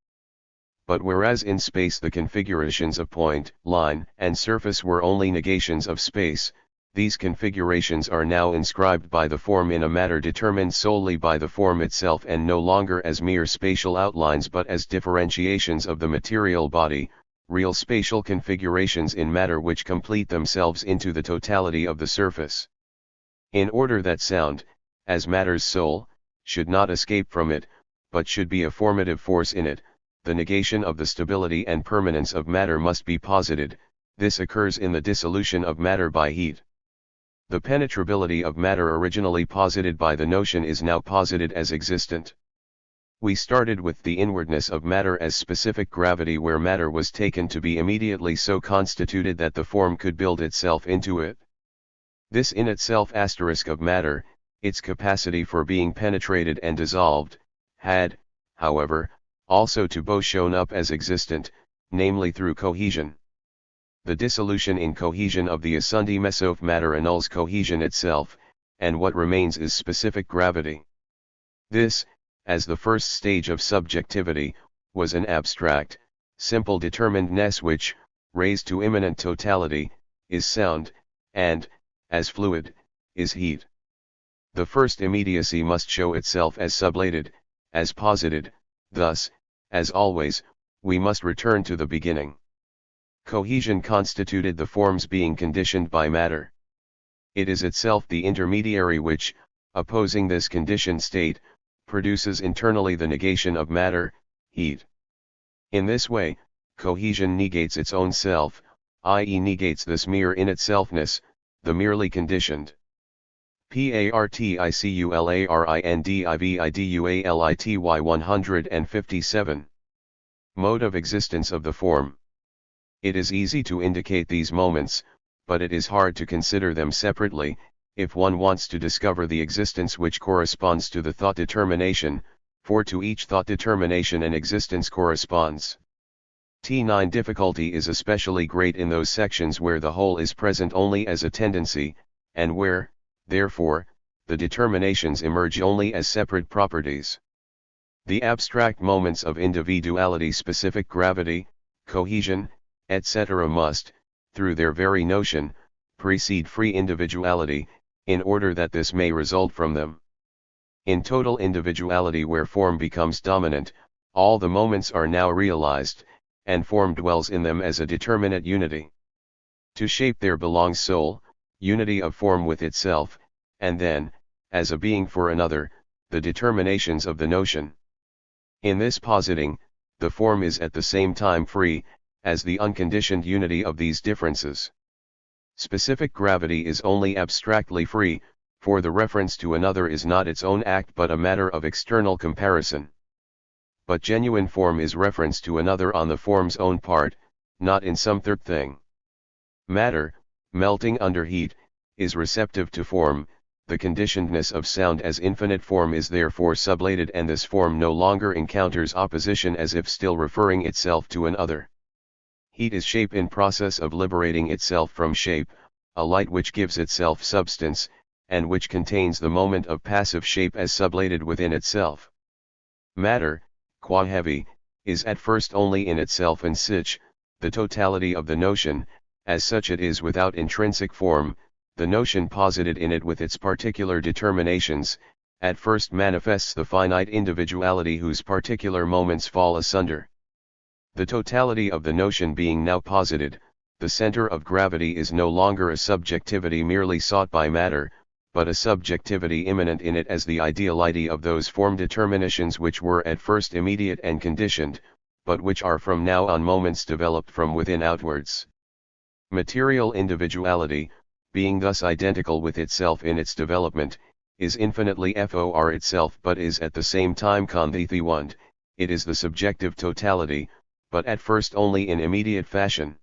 But whereas in space the configurations of point, line, and surface were only negations of space, these configurations are now inscribed by the form in a matter determined solely by the form itself and no longer as mere spatial outlines but as differentiations of the material body, real spatial configurations in matter which complete themselves into the totality of the surface. In order that sound, as matter's soul, should not escape from it, but should be a formative force in it, the negation of the stability and permanence of matter must be posited. This occurs in the dissolution of matter by heat. The penetrability of matter originally posited by the notion is now posited as existent. We started with the inwardness of matter as specific gravity, where matter was taken to be immediately so constituted that the form could build itself into it. This in itself asterisk of matter, its capacity for being penetrated and dissolved, had, however, also to both shown up as existent, namely through cohesion. The dissolution in cohesion of the asundi mesof matter annuls cohesion itself, and what remains is specific gravity. This, as the first stage of subjectivity, was an abstract, simple determinedness which, raised to immanent totality, is sound, and, as fluid, is heat. The first immediacy must show itself as sublated, as posited. Thus, as always, we must return to the beginning. Cohesion constituted the form's being conditioned by matter. It is itself the intermediary which, opposing this conditioned state, produces internally the negation of matter, heat. In this way, cohesion negates its own self, i.e. negates this mere in itselfness, the merely conditioned. Particularindividi 157. Mode of existence of the form. It is easy to indicate these moments, but it is hard to consider them separately, if one wants to discover the existence which corresponds to the thought determination, for to each thought determination an existence corresponds. T9 difficulty is especially great in those sections where the whole is present only as a tendency, and where, therefore, the determinations emerge only as separate properties. The abstract moments of individuality, specific gravity, cohesion, etc. must, through their very notion, precede free individuality, in order that this may result from them. In total individuality, where form becomes dominant, all the moments are now realized, and form dwells in them as a determinate unity. To shape there belongs soul, unity of form with itself, and then, as a being for another, the determinations of the notion. In this positing, the form is at the same time free, as the unconditioned unity of these differences. Specific gravity is only abstractly free, for the reference to another is not its own act but a matter of external comparison. But genuine form is reference to another on the form's own part, not in some third thing. Matter, melting under heat, is receptive to form. The conditionedness of sound as infinite form is therefore sublated, and this form no longer encounters opposition as if still referring itself to an other. Heat is shape in process of liberating itself from shape, a light which gives itself substance, and which contains the moment of passive shape as sublated within itself. Matter, qua heavy, is at first only in itself and sich, the totality of the notion, as such it is without intrinsic form. The notion posited in it with its particular determinations, at first manifests the finite individuality whose particular moments fall asunder. The totality of the notion being now posited, the center of gravity is no longer a subjectivity merely sought by matter, but a subjectivity immanent in it as the ideality of those form determinations which were at first immediate and conditioned, but which are from now on moments developed from within outwards. Material individuality, being thus identical with itself in its development, is infinitely for itself but is at the same time constituent. It is the subjective totality, but at first only in immediate fashion.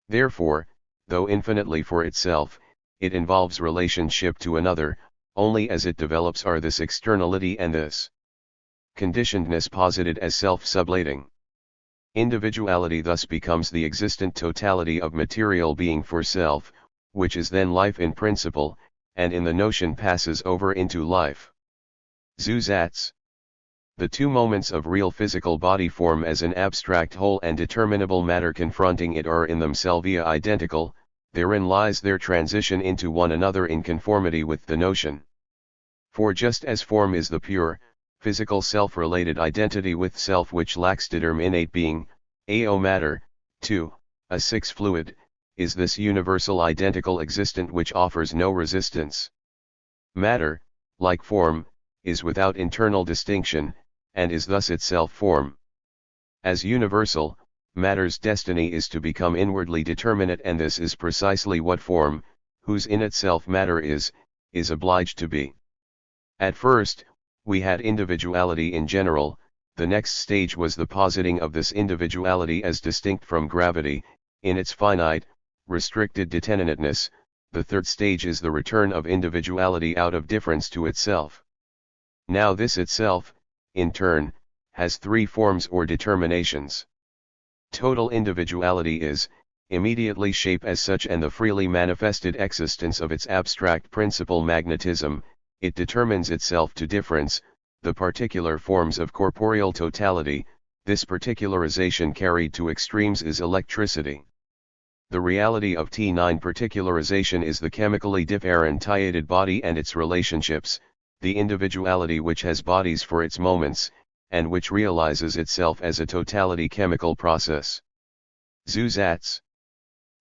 Therefore, though infinitely for itself, it involves relationship to another, only as it develops are this externality and this conditionedness posited as self-sublating. Individuality thus becomes the existent totality of material being for self, which is then life in principle, and in the notion passes over into life. Zusatz. The two moments of real physical body form as an abstract whole and determinable matter confronting it are in themselves identical. Therein lies their transition into one another in conformity with the notion. For just as form is the pure, physical self-related identity with self which lacks determinate being, ao matter, too, a six fluid, is this universal identical existent which offers no resistance. Matter, like form, is without internal distinction, and is thus itself form. As universal, matter's destiny is to become inwardly determinate, and this is precisely what form, whose in itself matter is obliged to be. At first, we had individuality in general. The next stage was the positing of this individuality as distinct from gravity, in its finite, restricted determinateness. The third stage is the return of individuality out of difference to itself. Now this itself, in turn, has three forms or determinations. Total individuality is, immediately shape as such and the freely manifested existence of its abstract principle magnetism. It determines itself to difference, the particular forms of corporeal totality. This particularization carried to extremes is electricity. The reality of T9 particularization is the chemically differentiated body and its relationships, the individuality which has bodies for its moments, and which realizes itself as a totality chemical process. Zusatz.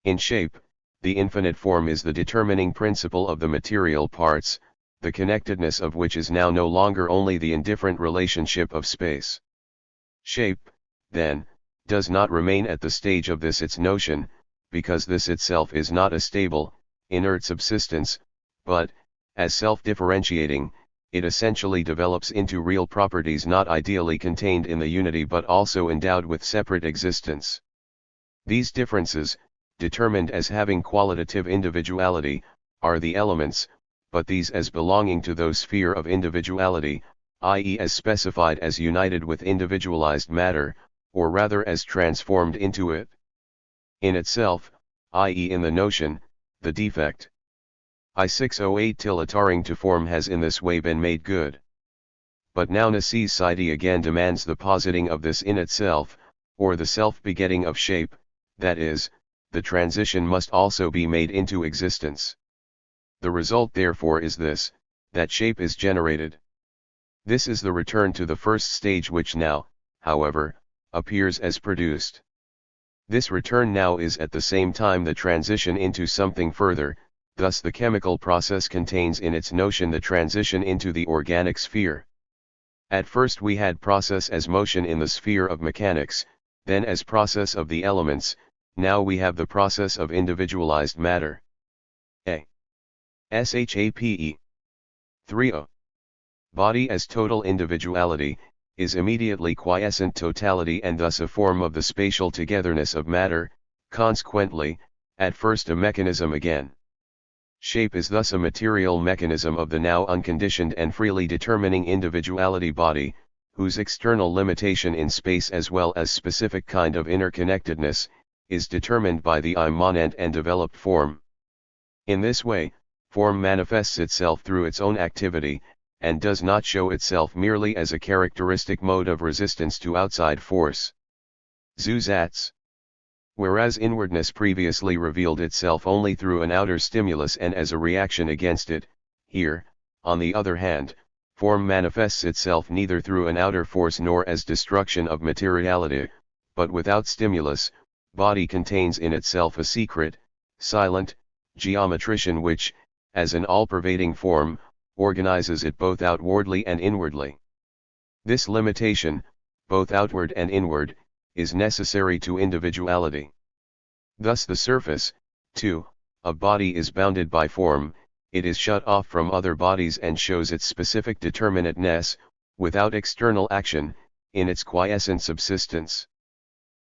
In shape, the infinite form is the determining principle of the material parts, the connectedness of which is now no longer only the indifferent relationship of space. Shape, then, does not remain at the stage of this its notion, because this itself is not a stable, inert subsistence, but, as self-differentiating, it essentially develops into real properties not ideally contained in the unity but also endowed with separate existence. These differences, determined as having qualitative individuality, are the elements, but these as belonging to those sphere of individuality, i.e. as specified as united with individualized matter, or rather as transformed into it. In itself, i.e. in the notion, the defect. I-608 tilataring to form has in this way been made good. But now necessity again demands the positing of this in itself, or the self-begetting of shape, that is, the transition must also be made into existence. The result therefore is this, that shape is generated. This is the return to the first stage which now, however, appears as produced. This return now is at the same time the transition into something further, thus the chemical process contains in its notion the transition into the organic sphere. At first we had process as motion in the sphere of mechanics, then as process of the elements, now we have the process of individualized matter. SHAPE 3. Body as total individuality, is immediately quiescent totality and thus a form of the spatial togetherness of matter, consequently, at first a mechanism again. Shape is thus a material mechanism of the now unconditioned and freely determining individuality body, whose external limitation in space as well as specific kind of interconnectedness, is determined by the immanent and developed form. In this way, form manifests itself through its own activity, and does not show itself merely as a characteristic mode of resistance to outside force. Zusatz. Whereas inwardness previously revealed itself only through an outer stimulus and as a reaction against it, here, on the other hand, form manifests itself neither through an outer force nor as destruction of materiality, but without stimulus. Body contains in itself a secret, silent, geometrician which, as an all-pervading form, organizes it both outwardly and inwardly. This limitation, both outward and inward, is necessary to individuality. Thus the surface, too, of body is bounded by form, it is shut off from other bodies and shows its specific determinateness, without external action, in its quiescent subsistence.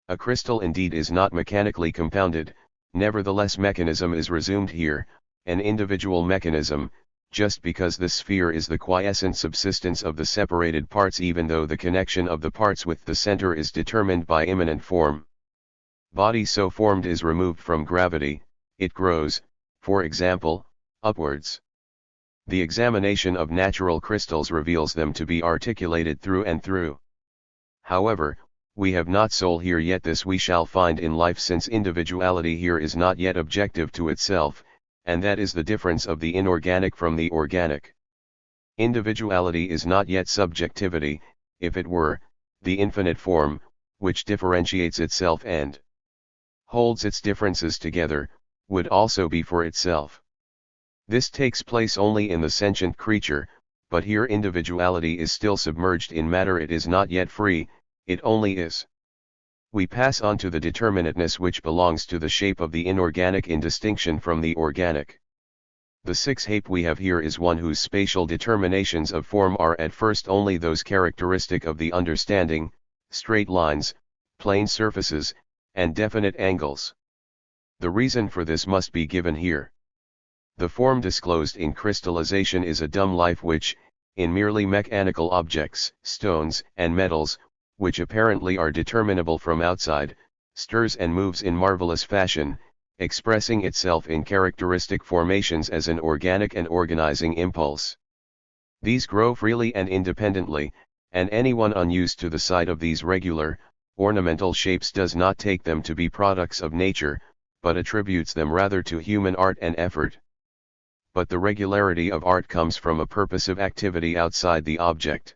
A crystal indeed is not mechanically compounded, nevertheless mechanism is resumed here, an individual mechanism, just because the sphere is the quiescent subsistence of the separated parts even though the connection of the parts with the center is determined by immanent form. Body so formed is removed from gravity, it grows, for example, upwards. The examination of natural crystals reveals them to be articulated through and through. However, we have not soul here yet, this we shall find in life, since individuality here is not yet objective to itself, and that is the difference of the inorganic from the organic. Individuality is not yet subjectivity; if it were, the infinite form, which differentiates itself and holds its differences together, would also be for itself. This takes place only in the sentient creature, but here individuality is still submerged in matter, it is not yet free, it only is. We pass on to the determinateness which belongs to the shape of the inorganic in distinction from the organic. The sixth shape we have here is one whose spatial determinations of form are at first only those characteristic of the understanding, straight lines, plane surfaces, and definite angles. The reason for this must be given here. The form disclosed in crystallization is a dumb life which, in merely mechanical objects, stones and metals, which apparently are determinable from outside, stirs and moves in marvelous fashion, expressing itself in characteristic formations as an organic and organizing impulse. These grow freely and independently, and anyone unused to the sight of these regular, ornamental shapes does not take them to be products of nature, but attributes them rather to human art and effort. But the regularity of art comes from a purposive activity outside the object.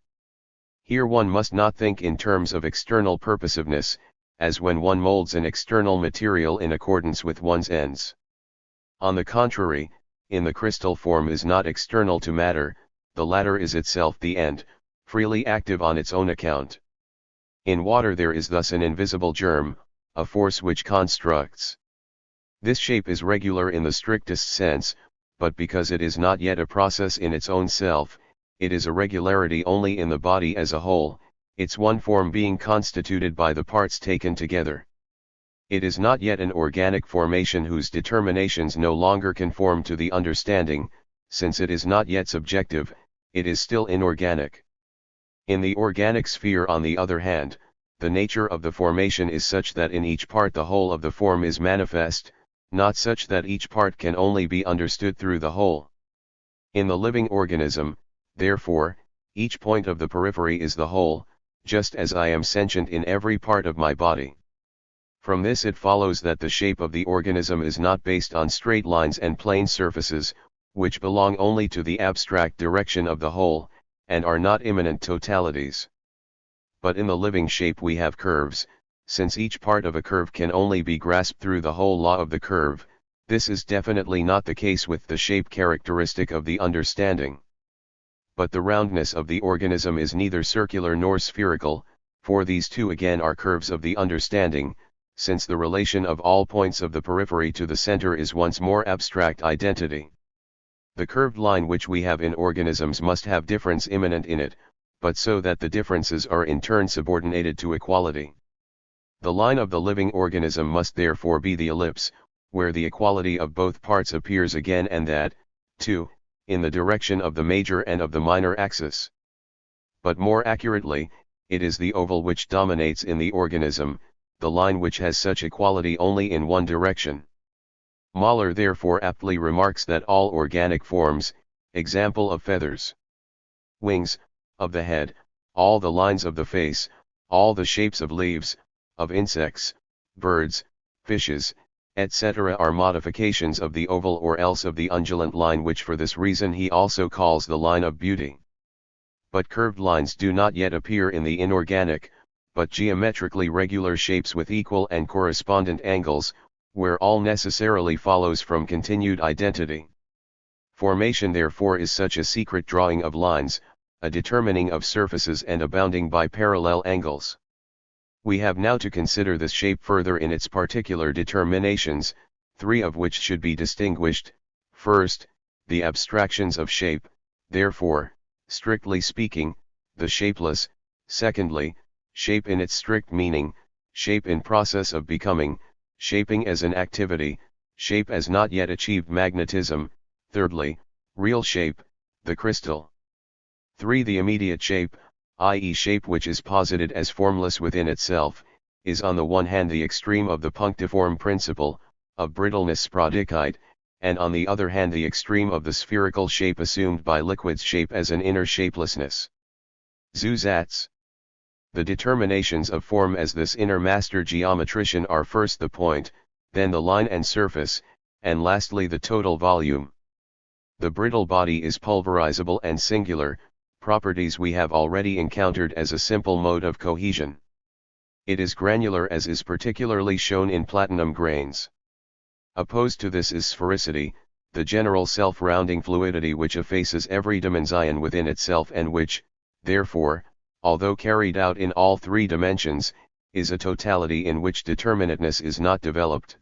Here one must not think in terms of external purposiveness, as when one molds an external material in accordance with one's ends. On the contrary, in the crystal form is not external to matter, the latter is itself the end, freely active on its own account. In water there is thus an invisible germ, a force which constructs. This shape is regular in the strictest sense, but because it is not yet a process in its own self, it is a regularity only in the body as a whole, its one form being constituted by the parts taken together. It is not yet an organic formation whose determinations no longer conform to the understanding, since it is not yet subjective, it is still inorganic. In the organic sphere, on the other hand, the nature of the formation is such that in each part the whole of the form is manifest, not such that each part can only be understood through the whole. In the living organism, therefore, each point of the periphery is the whole, just as I am sentient in every part of my body. From this it follows that the shape of the organism is not based on straight lines and plane surfaces, which belong only to the abstract direction of the whole, and are not immanent totalities. But in the living shape we have curves, since each part of a curve can only be grasped through the whole law of the curve. This is definitely not the case with the shape characteristic of the understanding. But the roundness of the organism is neither circular nor spherical, for these two again are curves of the understanding, since the relation of all points of the periphery to the center is once more abstract identity. The curved line which we have in organisms must have difference immanent in it, but so that the differences are in turn subordinated to equality. The line of the living organism must therefore be the ellipse, where the equality of both parts appears again, and that, too, in the direction of the major and of the minor axis. But more accurately, it is the oval which dominates in the organism, the line which has such equality only in one direction. Mahler therefore aptly remarks that all organic forms, example of feathers, wings, of the head, all the lines of the face, all the shapes of leaves, of insects, birds, fishes, etc. are modifications of the oval or else of the undulant line, which for this reason he also calls the line of beauty. But curved lines do not yet appear in the inorganic, but geometrically regular shapes with equal and correspondent angles, where all necessarily follows from continued identity. Formation therefore is such a secret drawing of lines, a determining of surfaces and a bounding by parallel angles. We have now to consider this shape further in its particular determinations, three of which should be distinguished. First, the abstractions of shape, therefore, strictly speaking, the shapeless; secondly, shape in its strict meaning, shape in process of becoming, shaping as an activity, shape as not yet achieved magnetism; thirdly, real shape, the crystal. 3. The immediate shape, i.e. shape which is posited as formless within itself, is on the one hand the extreme of the punctiform principle, of brittleness spradigkeit, and on the other hand the extreme of the spherical shape assumed by liquids, shape as an inner shapelessness. Zusatz. The determinations of form as this inner master geometrician are first the point, then the line and surface, and lastly the total volume. The brittle body is pulverizable and singular, properties we have already encountered as a simple mode of cohesion. It is granular, as is particularly shown in platinum grains. Opposed to this is sphericity, the general self-rounding fluidity which effaces every dimension within itself, and which, therefore, although carried out in all three dimensions, is a totality in which determinateness is not developed.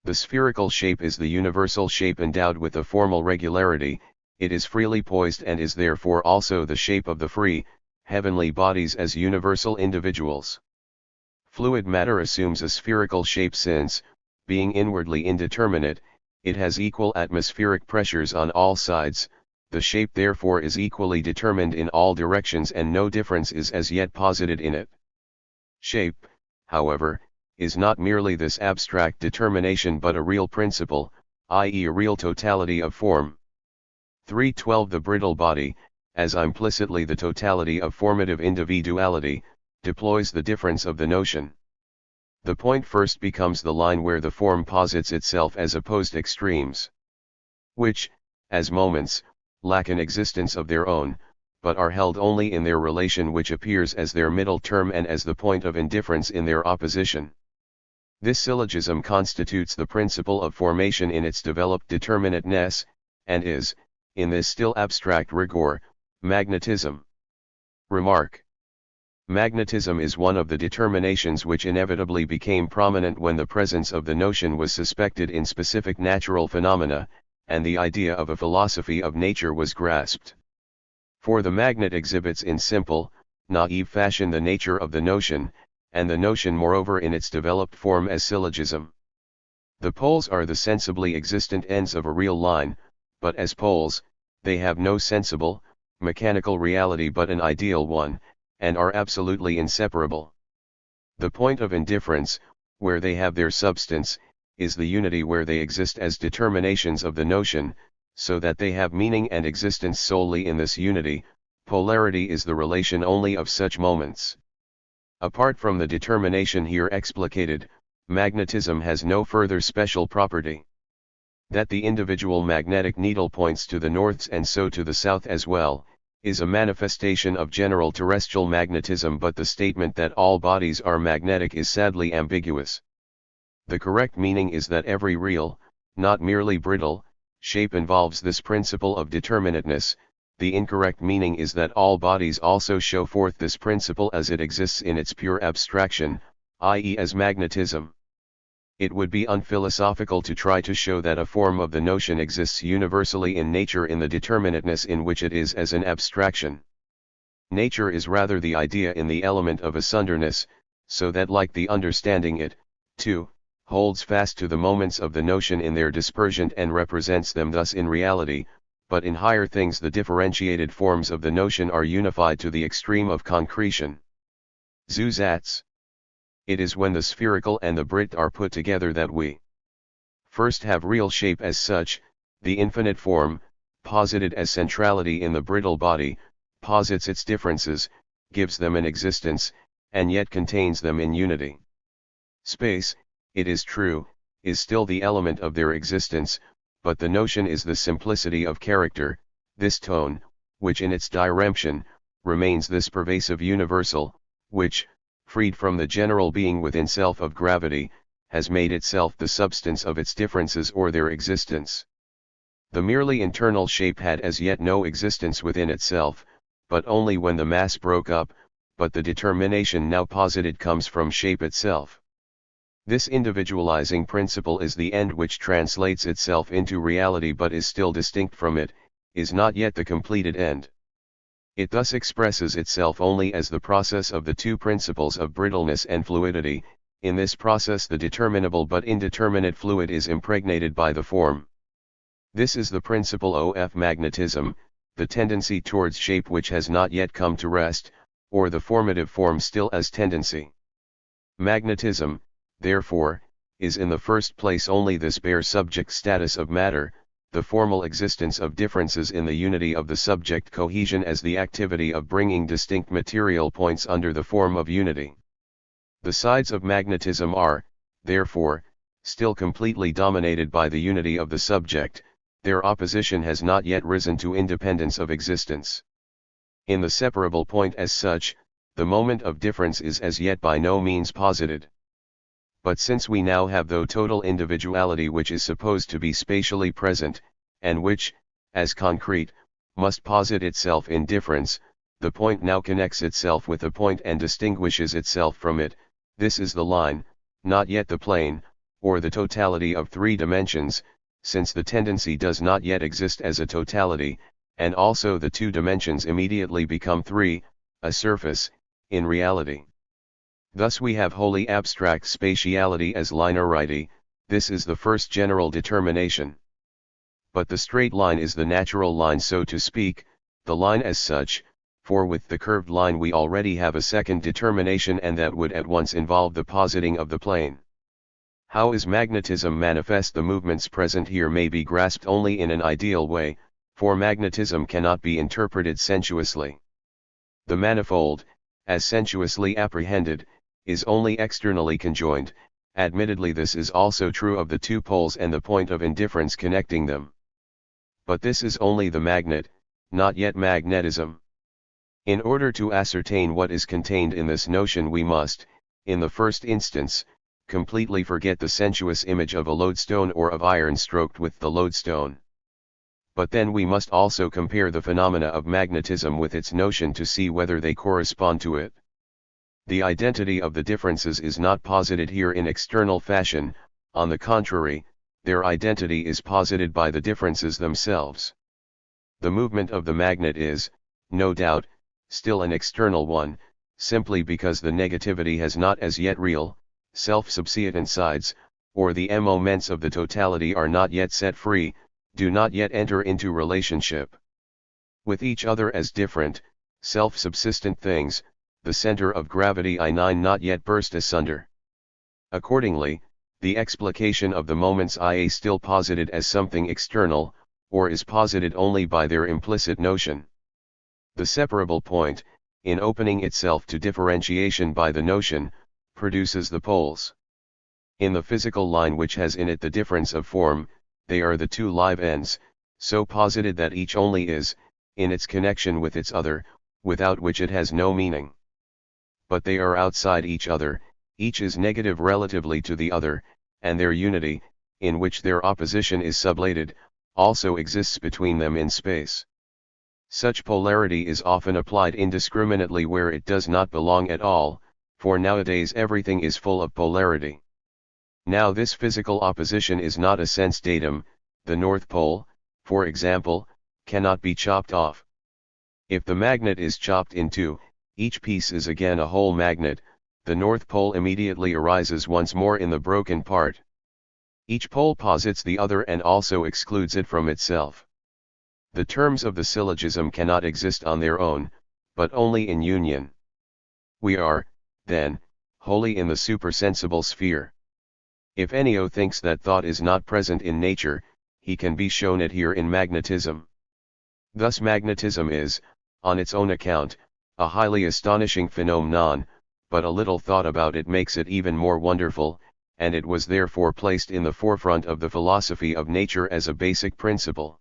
The spherical shape is the universal shape endowed with a formal regularity. It is freely poised and is therefore also the shape of the free, heavenly bodies as universal individuals. Fluid matter assumes a spherical shape since, being inwardly indeterminate, it has equal atmospheric pressures on all sides. The shape therefore is equally determined in all directions and no difference is as yet posited in it. Shape, however, is not merely this abstract determination but a real principle, i.e. a real totality of form. 3.12 The brittle body, as implicitly the totality of formative individuality, deploys the difference of the notion. The point first becomes the line where the form posits itself as opposed extremes, which, as moments, lack an existence of their own, but are held only in their relation which appears as their middle term and as the point of indifference in their opposition. This syllogism constitutes the principle of formation in its developed determinateness, and is, in this still abstract rigor, magnetism. Remark. Magnetism is one of the determinations which inevitably became prominent when the presence of the notion was suspected in specific natural phenomena, and the idea of a philosophy of nature was grasped. For the magnet exhibits in simple, naive fashion the nature of the notion, and the notion moreover in its developed form as syllogism. The poles are the sensibly existent ends of a real line, but as poles, they have no sensible, mechanical reality but an ideal one, and are absolutely inseparable. The point of indifference, where they have their substance, is the unity where they exist as determinations of the notion, so that they have meaning and existence solely in this unity, Polarity is the relation only of such moments. Apart from the determination here explicated, magnetism has no further special property. That the individual magnetic needle points to the north and so to the south as well, is a manifestation of general terrestrial magnetism, but the statement that all bodies are magnetic is sadly ambiguous. The correct meaning is that every real, not merely brittle, shape involves this principle of determinateness. The incorrect meaning is that all bodies also show forth this principle as it exists in its pure abstraction, i.e. as magnetism. It would be unphilosophical to try to show that a form of the notion exists universally in nature in the determinateness in which it is as an abstraction. Nature is rather the idea in the element of asunderness, so that like the understanding it, too, holds fast to the moments of the notion in their dispersion and represents them thus in reality, but in higher things the differentiated forms of the notion are unified to the extreme of concretion. Zusatz. It is when the spherical and the Brit are put together that we first have real shape as such. The infinite form, posited as centrality in the brittle body, posits its differences, gives them an existence, and yet contains them in unity. Space, it is true, is still the element of their existence, but the notion is the simplicity of character, this tone, which in its diremption, remains this pervasive universal, which, freed from the general being within self of gravity, has made itself the substance of its differences or their existence. The merely internal shape had as yet no existence within itself, but only when the mass broke up, but the determination now posited comes from shape itself. This individualizing principle is the end which translates itself into reality but is still distinct from it, is not yet the completed end. It thus expresses itself only as the process of the two principles of brittleness and fluidity. In this process the determinable but indeterminate fluid is impregnated by the form. This is the principle of magnetism, the tendency towards shape which has not yet come to rest, or the formative form still as tendency. Magnetism, therefore, is in the first place only this bare subject status of matter, the formal existence of differences in the unity of the subject cohesion as the activity of bringing distinct material points under the form of unity. The sides of magnetism are, therefore, still completely dominated by the unity of the subject. Their opposition has not yet risen to independence of existence. In the separable point as such, the moment of difference is as yet by no means posited. But since we now have the total individuality which is supposed to be spatially present, and which, as concrete, must posit itself in difference, the point now connects itself with the point and distinguishes itself from it. This is the line, not yet the plane, or the totality of three dimensions, since the tendency does not yet exist as a totality, and also the two dimensions immediately become three, a surface, in reality. Thus we have wholly abstract spatiality as linearity. This is the first general determination. But the straight line is the natural line, so to speak, the line as such, for with the curved line we already have a second determination, and that would at once involve the positing of the plane. How is magnetism manifest? The movements present here may be grasped only in an ideal way, for magnetism cannot be interpreted sensuously. The manifold, as sensuously apprehended, is only externally conjoined. Admittedly this is also true of the two poles and the point of indifference connecting them. But this is only the magnet, not yet magnetism. In order to ascertain what is contained in this notion we must, in the first instance, completely forget the sensuous image of a lodestone or of iron stroked with the lodestone. But then we must also compare the phenomena of magnetism with its notion to see whether they correspond to it. The identity of the differences is not posited here in external fashion, on the contrary, their identity is posited by the differences themselves. The movement of the magnet is, no doubt, still an external one, simply because the negativity has not as yet real, self-subsistent sides, or the moments of the totality are not yet set free, do not yet enter into relationship with each other as different, self-subsistent things. The center of gravity I9 not yet burst asunder. Accordingly, the explication of the moments Ia still posited as something external, or is posited only by their implicit notion. The separable point, in opening itself to differentiation by the notion, produces the poles. In the physical line which has in it the difference of form, they are the two live ends, so posited that each only is, in its connection with its other, without which it has no meaning. But they are outside each other, each is negative relatively to the other, and their unity, in which their opposition is sublated, also exists between them in space. Such polarity is often applied indiscriminately where it does not belong at all, for nowadays everything is full of polarity. Now this physical opposition is not a sense datum. The North Pole, for example, cannot be chopped off. If the magnet is chopped in two, each piece is again a whole magnet, the North Pole immediately arises once more in the broken part. Each pole posits the other and also excludes it from itself. The terms of the syllogism cannot exist on their own, but only in union. We are, then, wholly in the supersensible sphere. If Ennio thinks that thought is not present in nature, he can be shown it here in magnetism. Thus magnetism is, on its own account, a highly astonishing phenomenon, but a little thought about it makes it even more wonderful, and it was therefore placed in the forefront of the philosophy of nature as a basic principle.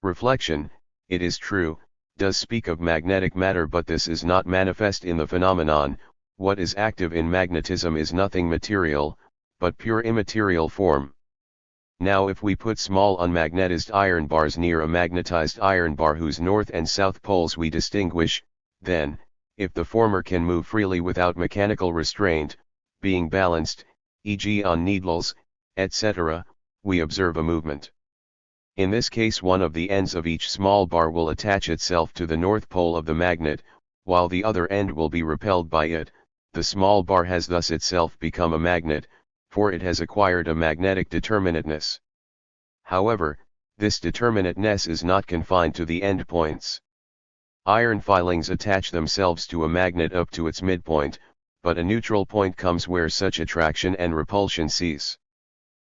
Reflection, it is true, does speak of magnetic matter, but this is not manifest in the phenomenon. What is active in magnetism is nothing material, but pure immaterial form. Now if we put small unmagnetized iron bars near a magnetized iron bar whose north and south poles we distinguish, then, if the former can move freely without mechanical restraint, being balanced, e.g. on needles, etc., we observe a movement. In this case one of the ends of each small bar will attach itself to the north pole of the magnet, while the other end will be repelled by it. The small bar has thus itself become a magnet, for it has acquired a magnetic determinateness. However, this determinateness is not confined to the end points. Iron filings attach themselves to a magnet up to its midpoint, but a neutral point comes where such attraction and repulsion cease.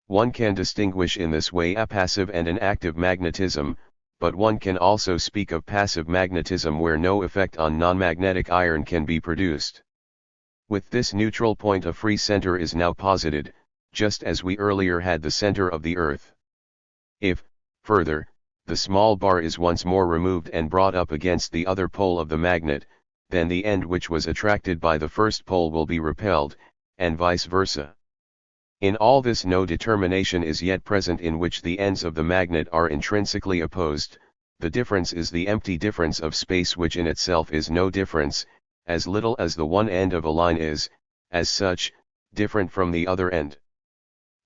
One can distinguish in this way a passive and an active magnetism, but one can also speak of passive magnetism where no effect on non-magnetic iron can be produced. With this neutral point a free center is now posited, just as we earlier had the center of the Earth. If, further, the small bar is once more removed and brought up against the other pole of the magnet, then the end which was attracted by the first pole will be repelled, and vice versa. In all this no determination is yet present in which the ends of the magnet are intrinsically opposed. The difference is the empty difference of space which in itself is no difference, as little as the one end of a line is, as such, different from the other end.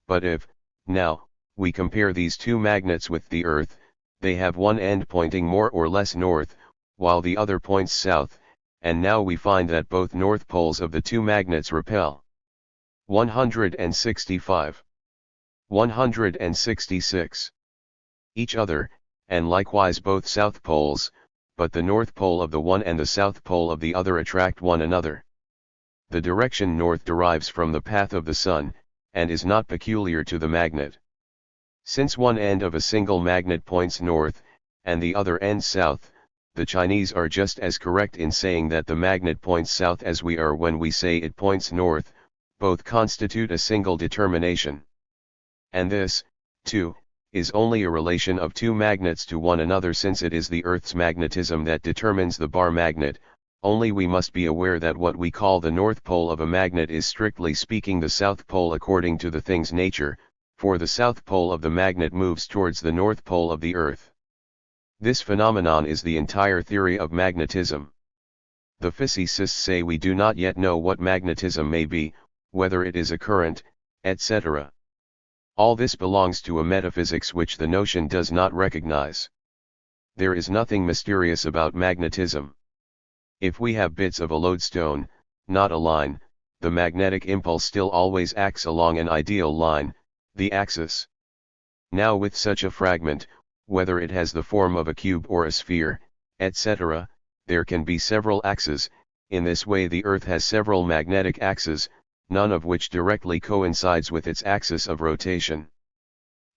But if, now, we compare these two magnets with the Earth, they have one end pointing more or less north, while the other points south, and now we find that both north poles of the two magnets repel. 165. 166. Each other, and likewise both south poles, but the north pole of the one and the south pole of the other attract one another. The direction north derives from the path of the sun, and is not peculiar to the magnet. Since one end of a single magnet points north, and the other end south, the Chinese are just as correct in saying that the magnet points south as we are when we say it points north. Both constitute a single determination. And this, too, is only a relation of two magnets to one another, since it is the Earth's magnetism that determines the bar magnet. Only we must be aware that what we call the north pole of a magnet is strictly speaking the south pole according to the thing's nature, for the south pole of the magnet moves towards the north pole of the Earth. This phenomenon is the entire theory of magnetism. The physicists say we do not yet know what magnetism may be, whether it is a current, etc. All this belongs to a metaphysics which the notion does not recognize. There is nothing mysterious about magnetism. If we have bits of a lodestone, not a line, the magnetic impulse still always acts along an ideal line, the axis. Now with such a fragment, whether it has the form of a cube or a sphere, etc., there can be several axes. In this way the Earth has several magnetic axes, none of which directly coincides with its axis of rotation.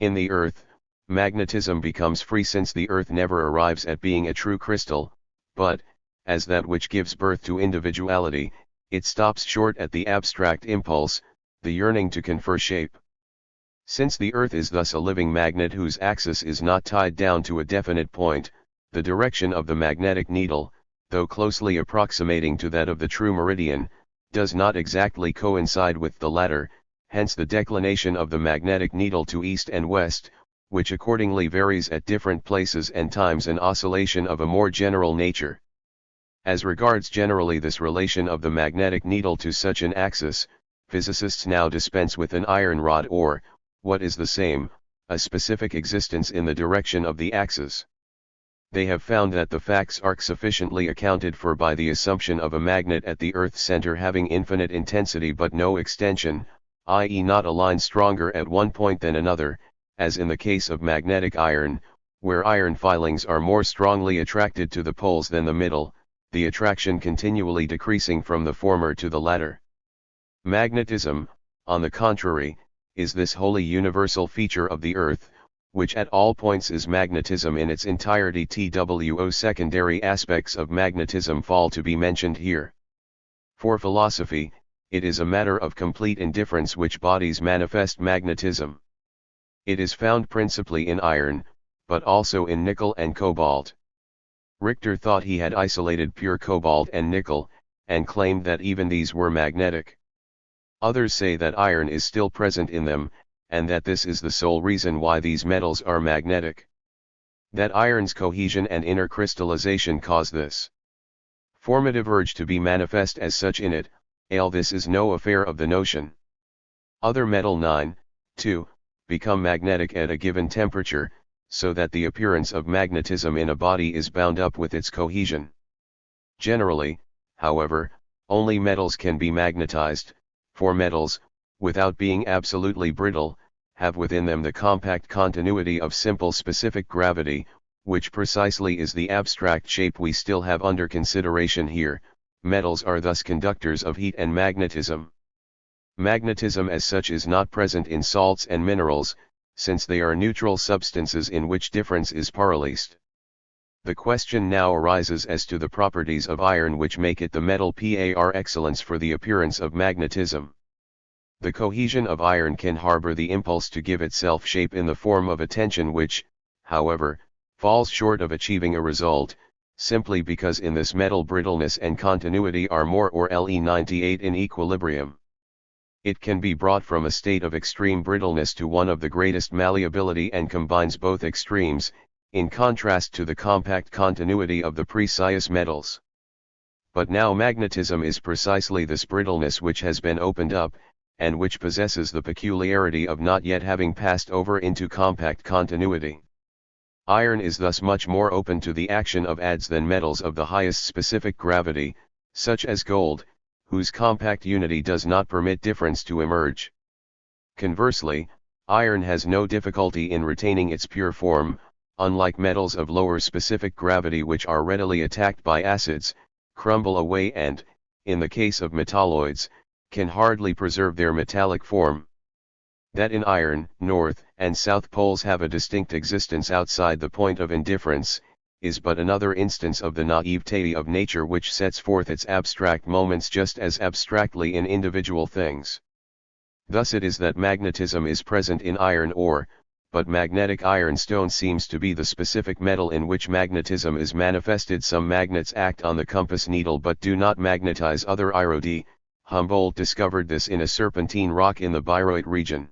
In the Earth, magnetism becomes free since the Earth never arrives at being a true crystal, but, as that which gives birth to individuality, it stops short at the abstract impulse, the yearning to confer shape. Since the earth is thus a living magnet whose axis is not tied down to a definite point, the direction of the magnetic needle, though closely approximating to that of the true meridian, does not exactly coincide with the latter, hence the declination of the magnetic needle to east and west, which accordingly varies at different places and times, an oscillation of a more general nature. As regards generally this relation of the magnetic needle to such an axis, physicists now dispense with an iron rod or, what is the same, a specific existence in the direction of the axis. They have found that the facts are sufficiently accounted for by the assumption of a magnet at the Earth's center having infinite intensity but no extension, i.e. not a line stronger at one point than another, as in the case of magnetic iron, where iron filings are more strongly attracted to the poles than the middle, the attraction continually decreasing from the former to the latter. Magnetism, on the contrary, is this wholly universal feature of the Earth, which at all points is magnetism in its entirety. TWO secondary aspects of magnetism fall to be mentioned here. For philosophy, it is a matter of complete indifference which bodies manifest magnetism. It is found principally in iron, but also in nickel and cobalt. Richter thought he had isolated pure cobalt and nickel, and claimed that even these were magnetic. Others say that iron is still present in them, and that this is the sole reason why these metals are magnetic. That iron's cohesion and inner crystallization cause this formative urge to be manifest as such in it, this is no affair of the notion. Other metal 9, become magnetic at a given temperature, so that the appearance of magnetism in a body is bound up with its cohesion. Generally, however, only metals can be magnetized, for metals, without being absolutely brittle, have within them the compact continuity of simple specific gravity, which precisely is the abstract shape we still have under consideration here. Metals are thus conductors of heat and magnetism. Magnetism as such is not present in salts and minerals, since they are neutral substances in which difference is parallelist. The question now arises as to the properties of iron which make it the metal par excellence for the appearance of magnetism. The cohesion of iron can harbor the impulse to give itself shape in the form of a tension which, however, falls short of achieving a result, simply because in this metal brittleness and continuity are more or Le98 in equilibrium. It can be brought from a state of extreme brittleness to one of the greatest malleability and combines both extremes, in contrast to the compact continuity of the precious metals. But now magnetism is precisely this brittleness which has been opened up, and which possesses the peculiarity of not yet having passed over into compact continuity. Iron is thus much more open to the action of adds than metals of the highest specific gravity, such as gold, whose compact unity does not permit difference to emerge. Conversely, iron has no difficulty in retaining its pure form, unlike metals of lower specific gravity which are readily attacked by acids, crumble away and, in the case of metalloids, can hardly preserve their metallic form. That in iron, north and south poles have a distinct existence outside the point of indifference, is but another instance of the naivete of nature which sets forth its abstract moments just as abstractly in individual things. Thus it is that magnetism is present in iron ore, but magnetic ironstone seems to be the specific metal in which magnetism is manifested. Some magnets act on the compass needle but do not magnetize other irodi. Humboldt discovered this in a serpentine rock in the Bayreuth region.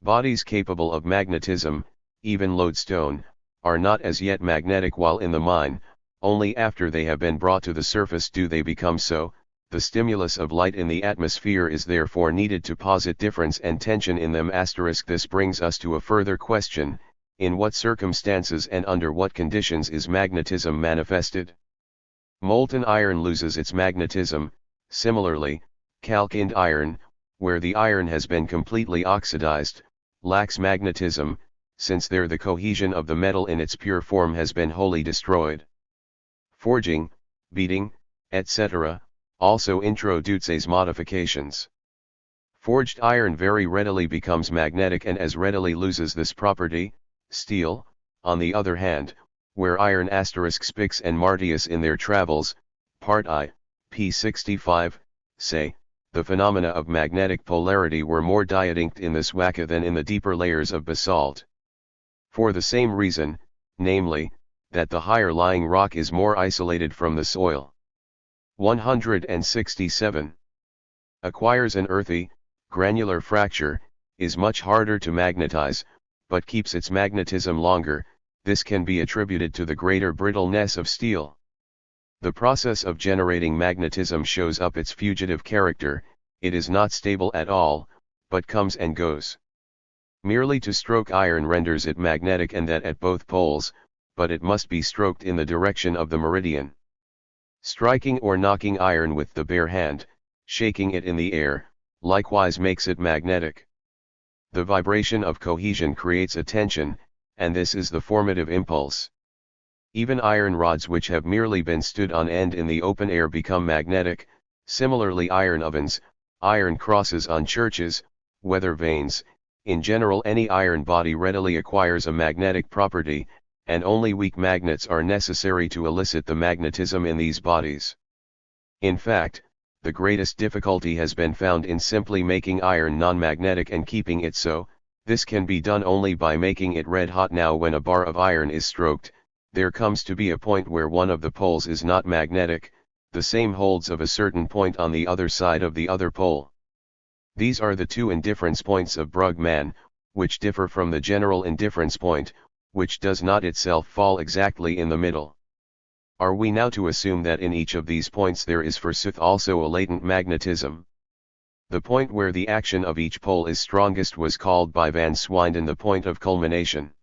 Bodies capable of magnetism, even lodestone, are not as yet magnetic while in the mine, only after they have been brought to the surface do they become so. The stimulus of light in the atmosphere is therefore needed to posit difference and tension in them. This brings us to a further question: in what circumstances and under what conditions is magnetism manifested? Molten iron loses its magnetism. Similarly, calcined iron, where the iron has been completely oxidized, lacks magnetism, since there the cohesion of the metal in its pure form has been wholly destroyed. Forging, beating, etc., also introduces modifications. Forged iron very readily becomes magnetic and as readily loses this property. Steel, on the other hand, where iron *Spix and Martius in their travels, Part I, p. 65, say, the phenomena of magnetic polarity were more distinct in the Swacca than in the deeper layers of basalt. For the same reason, namely, that the higher lying rock is more isolated from the soil. 167. Acquires an earthy, granular fracture, is much harder to magnetize, but keeps its magnetism longer. This can be attributed to the greater brittleness of steel. The process of generating magnetism shows up its fugitive character. It is not stable at all, but comes and goes. Merely to stroke iron renders it magnetic, and that at both poles, but it must be stroked in the direction of the meridian. Striking or knocking iron with the bare hand, shaking it in the air, likewise makes it magnetic. The vibration of cohesion creates a tension, and this is the formative impulse. Even iron rods which have merely been stood on end in the open air become magnetic. Similarly, iron ovens, iron crosses on churches, weather vanes, in general any iron body readily acquires a magnetic property, and only weak magnets are necessary to elicit the magnetism in these bodies. In fact, the greatest difficulty has been found in simply making iron non-magnetic and keeping it so. This can be done only by making it red hot. Now when a bar of iron is stroked, there comes to be a point where one of the poles is not magnetic. The same holds of a certain point on the other side of the other pole. These are the two indifference points of Brugman, which differ from the general indifference point, which does not itself fall exactly in the middle. Are we now to assume that in each of these points there is forsooth also a latent magnetism? The point where the action of each pole is strongest was called by van Swinden the point of culmination.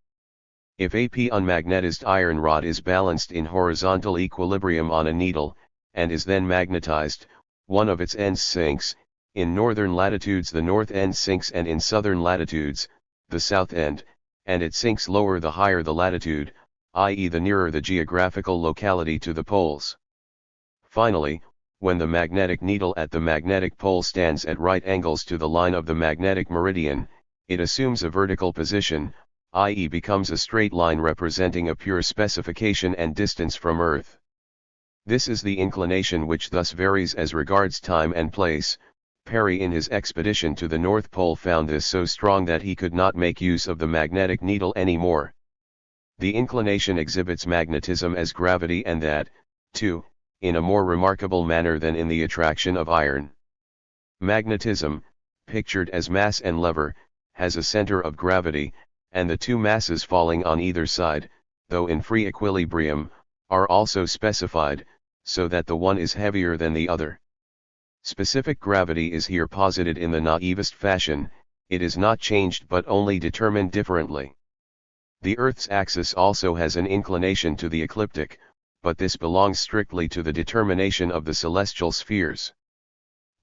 If a unmagnetized iron rod is balanced in horizontal equilibrium on a needle, and is then magnetized, one of its ends sinks. In northern latitudes the north end sinks, and in southern latitudes, the south end, and it sinks lower the higher the latitude, i.e. the nearer the geographical locality to the poles. Finally, when the magnetic needle at the magnetic pole stands at right angles to the line of the magnetic meridian, it assumes a vertical position, i.e. becomes a straight line representing a pure specification and distance from Earth. This is the inclination which thus varies as regards time and place. Parry in his expedition to the North Pole found this so strong that he could not make use of the magnetic needle any more. The inclination exhibits magnetism as gravity, and that, too, in a more remarkable manner than in the attraction of iron. Magnetism, pictured as mass and lever, has a center of gravity, and the two masses falling on either side, though in free equilibrium, are also specified, so that the one is heavier than the other. Specific gravity is here posited in the naivest fashion. It is not changed but only determined differently. The Earth's axis also has an inclination to the ecliptic, but this belongs strictly to the determination of the celestial spheres.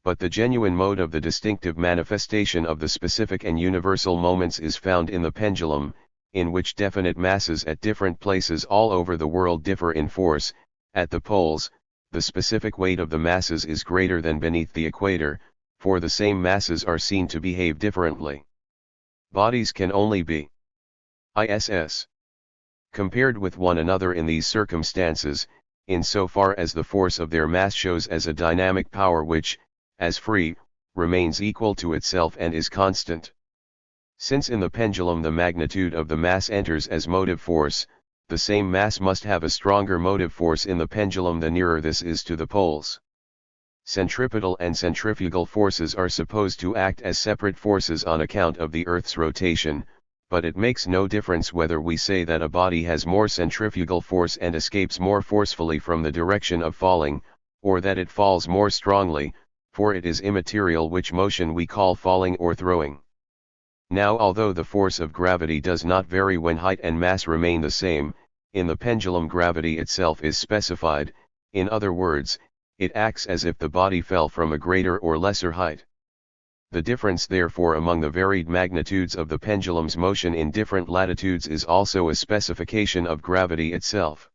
But the genuine mode of the distinctive manifestation of the specific and universal moments is found in the pendulum, in which definite masses at different places all over the world differ in force. At the poles, the specific weight of the masses is greater than beneath the equator, for the same masses are seen to behave differently. Bodies can only be compared with one another in these circumstances, in so far as the force of their mass shows as a dynamic power which, as free, remains equal to itself and is constant. Since in the pendulum the magnitude of the mass enters as motive force, the same mass must have a stronger motive force in the pendulum the nearer this is to the poles. Centripetal and centrifugal forces are supposed to act as separate forces on account of the Earth's rotation, but it makes no difference whether we say that a body has more centrifugal force and escapes more forcefully from the direction of falling, or that it falls more strongly, for it is immaterial which motion we call falling or throwing. Now, although the force of gravity does not vary when height and mass remain the same, in the pendulum gravity itself is specified. In other words, it acts as if the body fell from a greater or lesser height. The difference therefore among the varied magnitudes of the pendulum's motion in different latitudes is also a specification of gravity itself.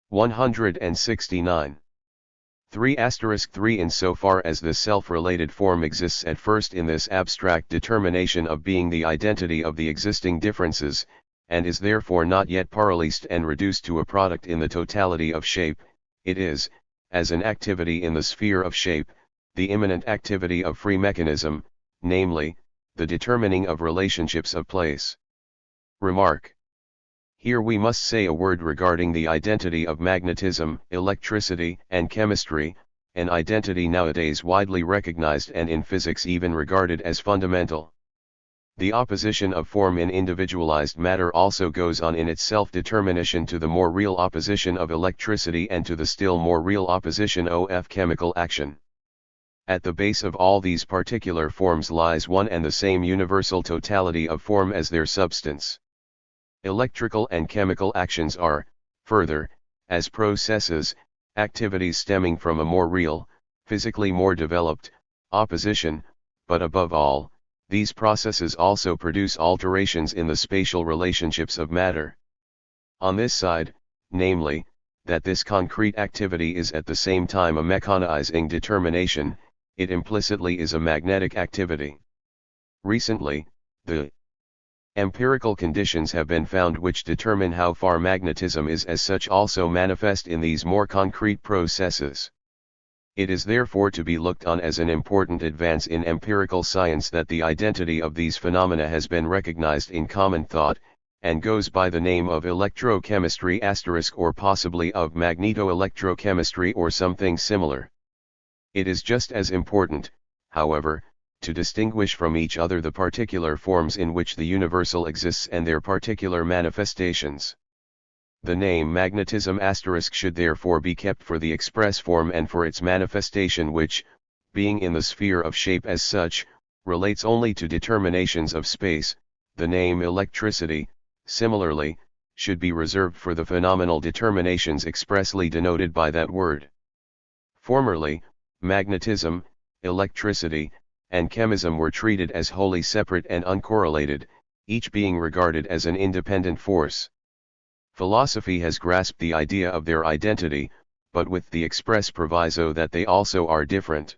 169. 3*3 In so far as the self-related form exists at first in this abstract determination of being the identity of the existing differences, and is therefore not yet paralysed and reduced to a product in the totality of shape. It is, as an activity in the sphere of shape, the immanent activity of free mechanism, namely, the determining of relationships of place. Remark. Here we must say a word regarding the identity of magnetism, electricity, and chemistry, an identity nowadays widely recognized and in physics even regarded as fundamental. The opposition of form in individualized matter also goes on in its self-determination to the more real opposition of electricity and to the still more real opposition of chemical action. At the base of all these particular forms lies one and the same universal totality of form as their substance. Electrical and chemical actions are, further, as processes, activities stemming from a more real, physically more developed, opposition, but above all, these processes also produce alterations in the spatial relationships of matter. On this side, namely, that this concrete activity is at the same time a mechanizing determination, it implicitly is a magnetic activity. Recently, the empirical conditions have been found which determine how far magnetism is as such also manifest in these more concrete processes. It is therefore to be looked on as an important advance in empirical science that the identity of these phenomena has been recognized in common thought, and goes by the name of electrochemistry * or possibly of magneto-electrochemistry or something similar. It is just as important, however, to distinguish from each other the particular forms in which the universal exists and their particular manifestations. The name magnetism * should therefore be kept for the express form and for its manifestation which, being in the sphere of shape as such, relates only to determinations of space. The name electricity, similarly, should be reserved for the phenomenal determinations expressly denoted by that word. Formerly, magnetism, electricity, and chemism were treated as wholly separate and uncorrelated, each being regarded as an independent force. Philosophy has grasped the idea of their identity, but with the express proviso that they also are different.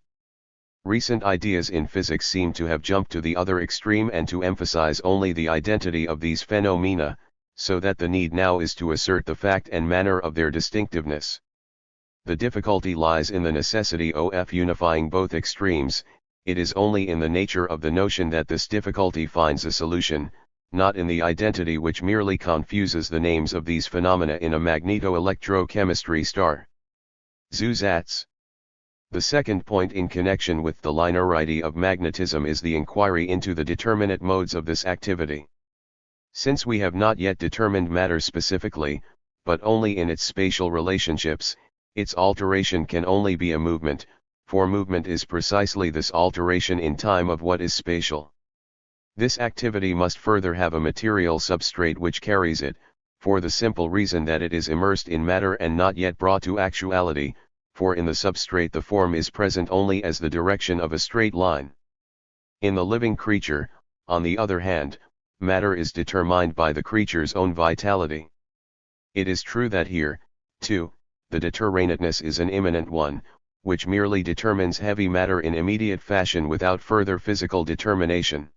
Recent ideas in physics seem to have jumped to the other extreme and to emphasize only the identity of these phenomena, so that the need now is to assert the fact and manner of their distinctiveness. The difficulty lies in the necessity of unifying both extremes. It is only in the nature of the notion that this difficulty finds a solution, not in the identity which merely confuses the names of these phenomena in a magneto-electrochemistry star. Zusatz. The second point in connection with the linearity of magnetism is the inquiry into the determinate modes of this activity. Since we have not yet determined matter specifically, but only in its spatial relationships, its alteration can only be a movement, for movement is precisely this alteration in time of what is spatial. This activity must further have a material substrate which carries it, for the simple reason that it is immersed in matter and not yet brought to actuality, for in the substrate the form is present only as the direction of a straight line. In the living creature, on the other hand, matter is determined by the creature's own vitality. It is true that here, too, the determinateness is an immanent one, which merely determines heavy matter in immediate fashion without further physical determination.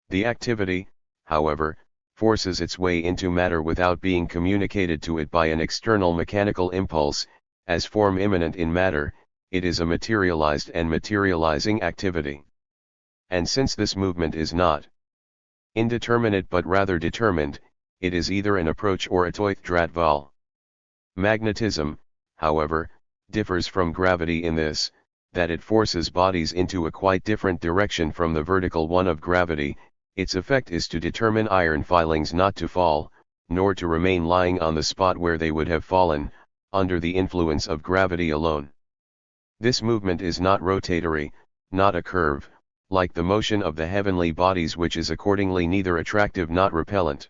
The activity, however, forces its way into matter without being communicated to it by an external mechanical impulse. As form immanent in matter, it is a materialized and materializing activity. And since this movement is not indeterminate but rather determined, it is either an approach or a THIRD-WORLDISM. Magnetism, however, differs from gravity in this, that it forces bodies into a quite different direction from the vertical one of gravity. Its effect is to determine iron filings not to fall, nor to remain lying on the spot where they would have fallen, under the influence of gravity alone. This movement is not rotatory, not a curve, like the motion of the heavenly bodies, which is accordingly neither attractive nor repellent.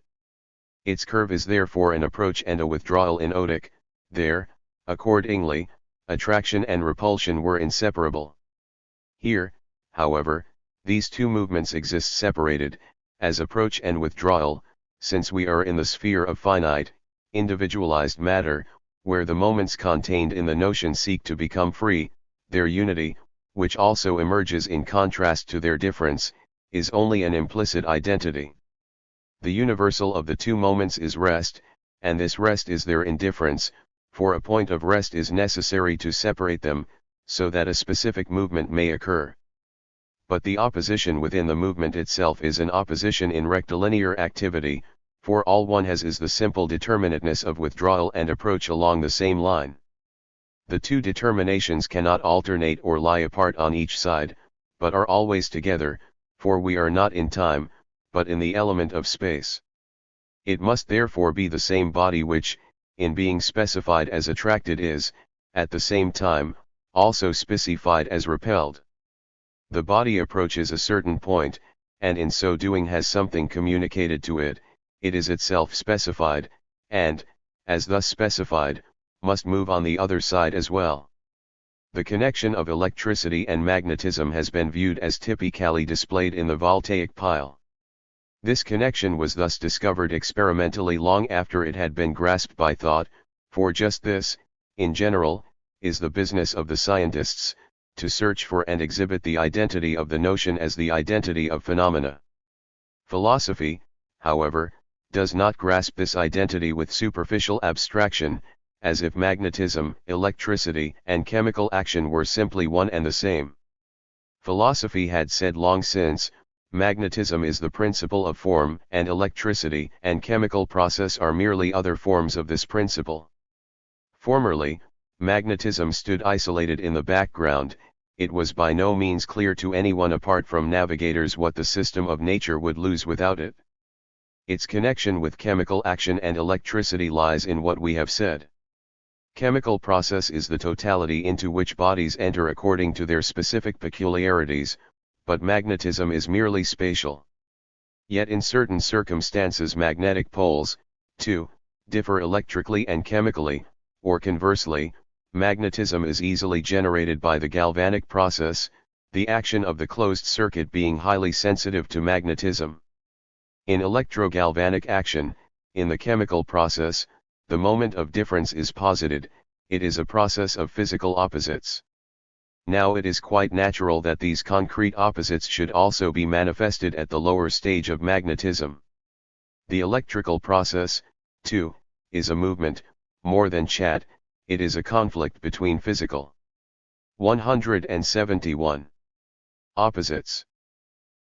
Its curve is therefore an approach and a withdrawal in odic. There, accordingly, attraction and repulsion were inseparable. Here, however, these two movements exist separated, as approach and withdrawal, since we are in the sphere of finite, individualized matter, where the moments contained in the notion seek to become free. Their unity, which also emerges in contrast to their difference, is only an implicit identity. The universal of the two moments is rest, and this rest is their indifference, for a point of rest is necessary to separate them, so that a specific movement may occur. But the opposition within the movement itself is an opposition in rectilinear activity, for all one has is the simple determinateness of withdrawal and approach along the same line. The two determinations cannot alternate or lie apart on each side, but are always together, for we are not in time, but in the element of space. It must therefore be the same body which, in being specified as attracted is, at the same time, also specified as repelled. The body approaches a certain point, and in so doing has something communicated to it, it is itself specified, and, as thus specified, must move on the other side as well. The connection of electricity and magnetism has been viewed as typically displayed in the voltaic pile. This connection was thus discovered experimentally long after it had been grasped by thought, for just this, in general, is the business of the scientists, to search for and exhibit the identity of the notion as the identity of phenomena. Philosophy, however, does not grasp this identity with superficial abstraction, as if magnetism, electricity, and chemical action were simply one and the same. Philosophy had said long since, magnetism is the principle of form, and electricity and chemical process are merely other forms of this principle. Formerly, magnetism stood isolated in the background. It was by no means clear to anyone apart from navigators what the system of nature would lose without it. Its connection with chemical action and electricity lies in what we have said. Chemical process is the totality into which bodies enter according to their specific peculiarities, but magnetism is merely spatial. Yet in certain circumstances magnetic poles, too, differ electrically and chemically, or conversely, magnetism is easily generated by the galvanic process, the action of the closed circuit being highly sensitive to magnetism. In electrogalvanic action, in the chemical process, the moment of difference is posited, it is a process of physical opposites. Now it is quite natural that these concrete opposites should also be manifested at the lower stage of magnetism. The electrical process, too, is a movement, more than chat, it is a conflict between physical. 171. Opposites.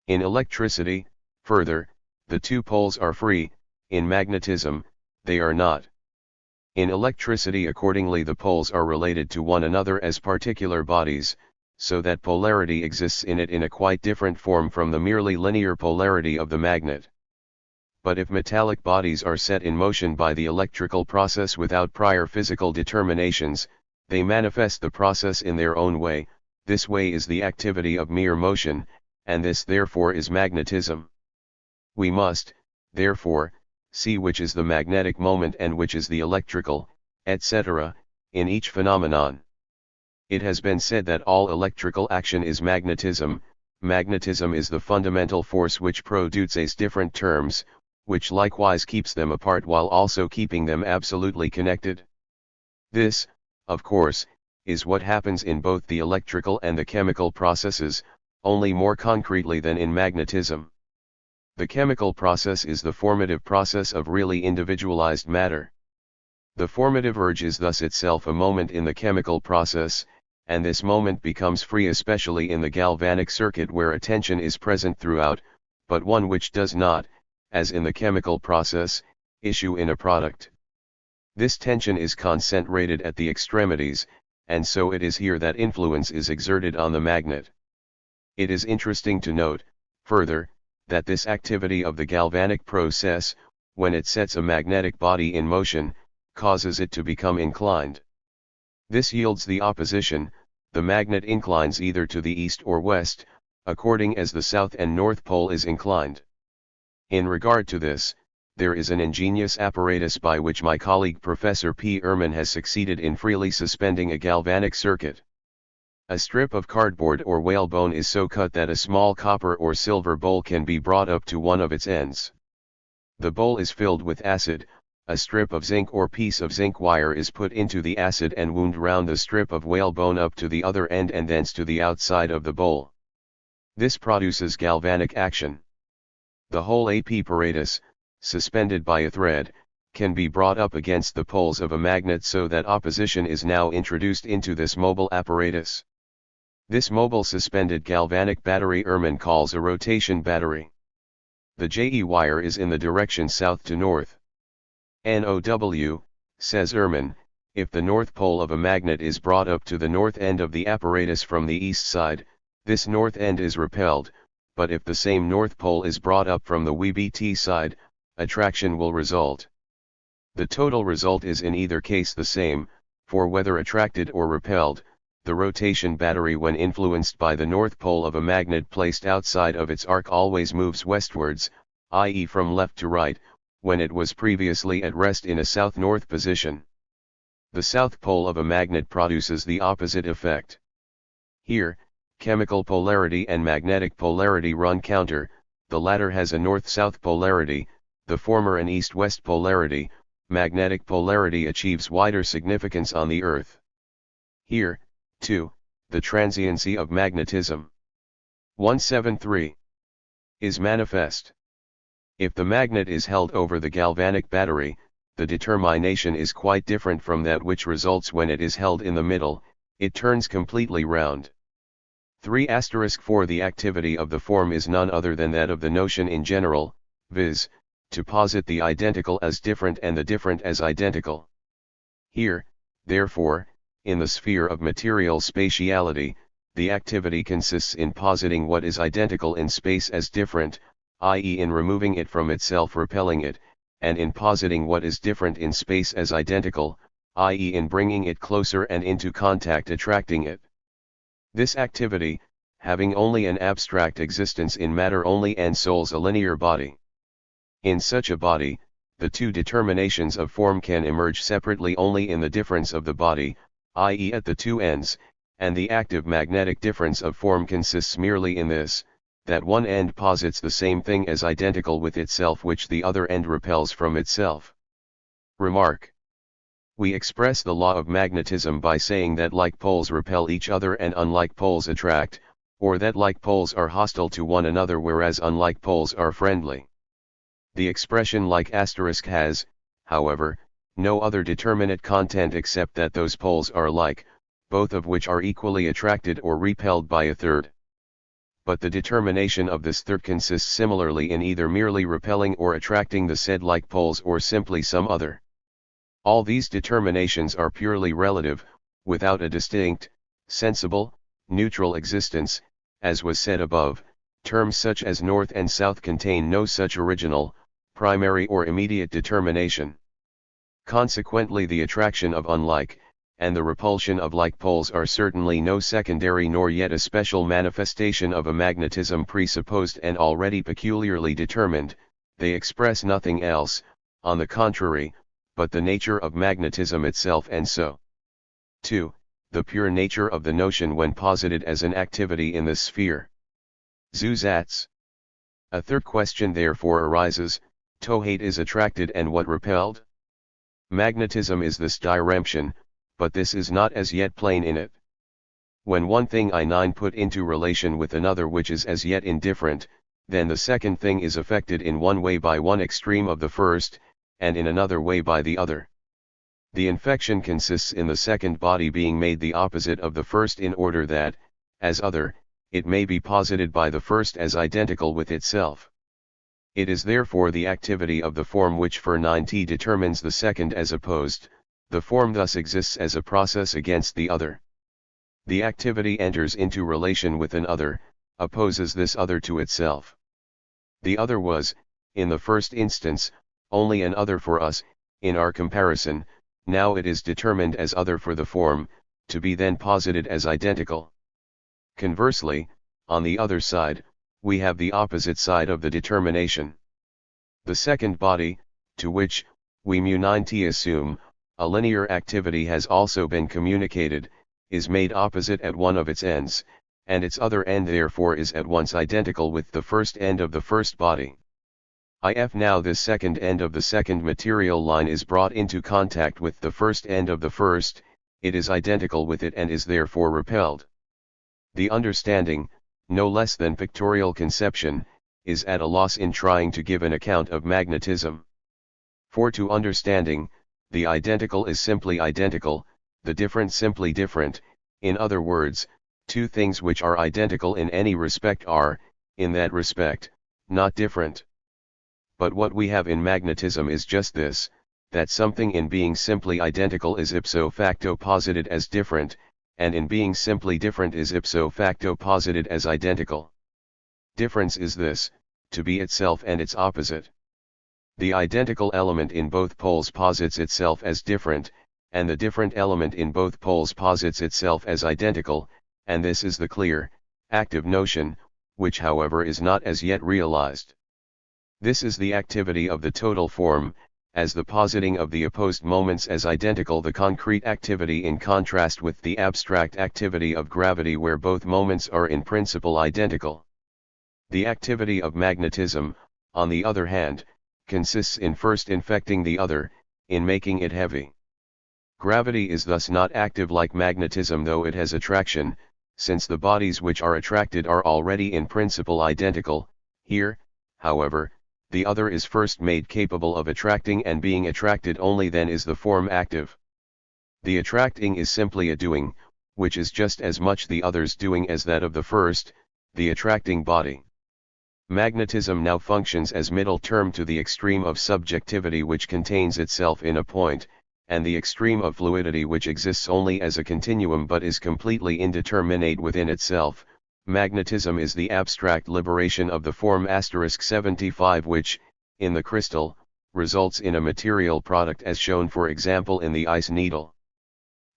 In electricity, further, the two poles are free, in magnetism, they are not. In electricity accordingly the poles are related to one another as particular bodies, so that polarity exists in it in a quite different form from the merely linear polarity of the magnet. But if metallic bodies are set in motion by the electrical process without prior physical determinations, they manifest the process in their own way. This way is the activity of mere motion, and this therefore is magnetism. We must, therefore, see which is the magnetic moment and which is the electrical, etc., in each phenomenon. It has been said that all electrical action is magnetism. Magnetism is the fundamental force which produces different terms, which likewise keeps them apart while also keeping them absolutely connected. This, of course, is what happens in both the electrical and the chemical processes, only more concretely than in magnetism. The chemical process is the formative process of really individualized matter. The formative urge is thus itself a moment in the chemical process, and this moment becomes free especially in the galvanic circuit where attention is present throughout, but one which does not, as in the chemical process, issue in a product. This tension is concentrated at the extremities, and so it is here that influence is exerted on the magnet. It is interesting to note, further, that this activity of the galvanic process, when it sets a magnetic body in motion, causes it to become inclined. This yields the opposition, the magnet inclines either to the east or west, according as the south and north pole is inclined. In regard to this, there is an ingenious apparatus by which my colleague Professor P. Ehrman has succeeded in freely suspending a galvanic circuit. A strip of cardboard or whalebone is so cut that a small copper or silver bowl can be brought up to one of its ends. The bowl is filled with acid, a strip of zinc or piece of zinc wire is put into the acid and wound round the strip of whalebone up to the other end and thence to the outside of the bowl. This produces galvanic action. The whole apparatus, suspended by a thread, can be brought up against the poles of a magnet so that opposition is now introduced into this mobile apparatus. This mobile suspended galvanic battery Ehrman calls a rotation battery. The JE wire is in the direction south to north. NOW, says Ehrman, if the north pole of a magnet is brought up to the north end of the apparatus from the east side, this north end is repelled, but if the same north pole is brought up from the WBT side, attraction will result. The total result is in either case the same, for whether attracted or repelled, the rotation battery when influenced by the north pole of a magnet placed outside of its arc always moves westwards, i.e. from left to right, when it was previously at rest in a south-north position. The south pole of a magnet produces the opposite effect. Here, chemical polarity and magnetic polarity run counter, the latter has a north-south polarity, the former an east-west polarity. Magnetic polarity achieves wider significance on the Earth. Here, too, the transiency of magnetism 173 is manifest. If the magnet is held over the galvanic battery, the determination is quite different from that which results when it is held in the middle, it turns completely round. 3*4 The activity of the form is none other than that of the notion in general, viz., to posit the identical as different and the different as identical. Here, therefore, in the sphere of material spatiality, the activity consists in positing what is identical in space as different, i.e. in removing it from itself repelling it, and in positing what is different in space as identical, i.e. in bringing it closer and into contact attracting it. This activity, having only an abstract existence in matter only ensouls a linear body. In such a body, the two determinations of form can emerge separately only in the difference of the body, i.e. at the two ends, and the active magnetic difference of form consists merely in this, that one end posits the same thing as identical with itself which the other end repels from itself. Remark. We express the law of magnetism by saying that like poles repel each other and unlike poles attract, or that like poles are hostile to one another whereas unlike poles are friendly. The expression like asterisk has, however, no other determinate content except that those poles are like, both of which are equally attracted or repelled by a third. But the determination of this third consists similarly in either merely repelling or attracting the said like poles or simply some other. All these determinations are purely relative, without a distinct, sensible, neutral existence, as was said above. Terms such as north and south contain no such original, primary or immediate determination. Consequently the attraction of unlike, and the repulsion of like poles are certainly no secondary nor yet a special manifestation of a magnetism presupposed and already peculiarly determined, they express nothing else, on the contrary, but the nature of magnetism itself and so. 2. The pure nature of the notion when posited as an activity in this sphere. Zusatz. A third question therefore arises, Tohate is attracted and what repelled? Magnetism is this diremption, but this is not as yet plain in it. When one thing I9 put into relation with another which is as yet indifferent, then the second thing is affected in one way by one extreme of the first, and in another way by the other. The infection consists in the second body being made the opposite of the first in order that, as other, it may be posited by the first as identical with itself. It is therefore the activity of the form which for 9t determines the second as opposed, the form thus exists as a process against the other. The activity enters into relation with an other, opposes this other to itself. The other was, in the first instance, only an other for us, in our comparison, now it is determined as other for the form, to be then posited as identical. Conversely, on the other side, we have the opposite side of the determination. The second body, to which, we mu9t assume, a linear activity has also been communicated, is made opposite at one of its ends, and its other end therefore is at once identical with the first end of the first body. If now this second end of the second material line is brought into contact with the first end of the first, it is identical with it and is therefore repelled. The understanding, no less than pictorial conception, is at a loss in trying to give an account of magnetism. For to understanding, the identical is simply identical, the different simply different, in other words, two things which are identical in any respect are, in that respect, not different. But what we have in magnetism is just this, that something in being simply identical is ipso facto posited as different, and in being simply different is ipso facto posited as identical. Difference is this, to be itself and its opposite. The identical element in both poles posits itself as different, and the different element in both poles posits itself as identical, and this is the clear, active notion, which however is not as yet realized. This is the activity of the total form, as the positing of the opposed moments as identical, the concrete activity in contrast with the abstract activity of gravity where both moments are in principle identical. The activity of magnetism, on the other hand, consists in first infecting the other, in making it heavy. Gravity is thus not active like magnetism, though it has attraction, since the bodies which are attracted are already in principle identical. Here, however, the other is first made capable of attracting, and being attracted only then is the form active. The attracting is simply a doing, which is just as much the other's doing as that of the first, the attracting body. Magnetism now functions as middle term to the extreme of subjectivity which contains itself in a point, and the extreme of fluidity which exists only as a continuum but is completely indeterminate within itself. Magnetism is the abstract liberation of the form *75 which, in the crystal, results in a material product as shown for example in the ice needle.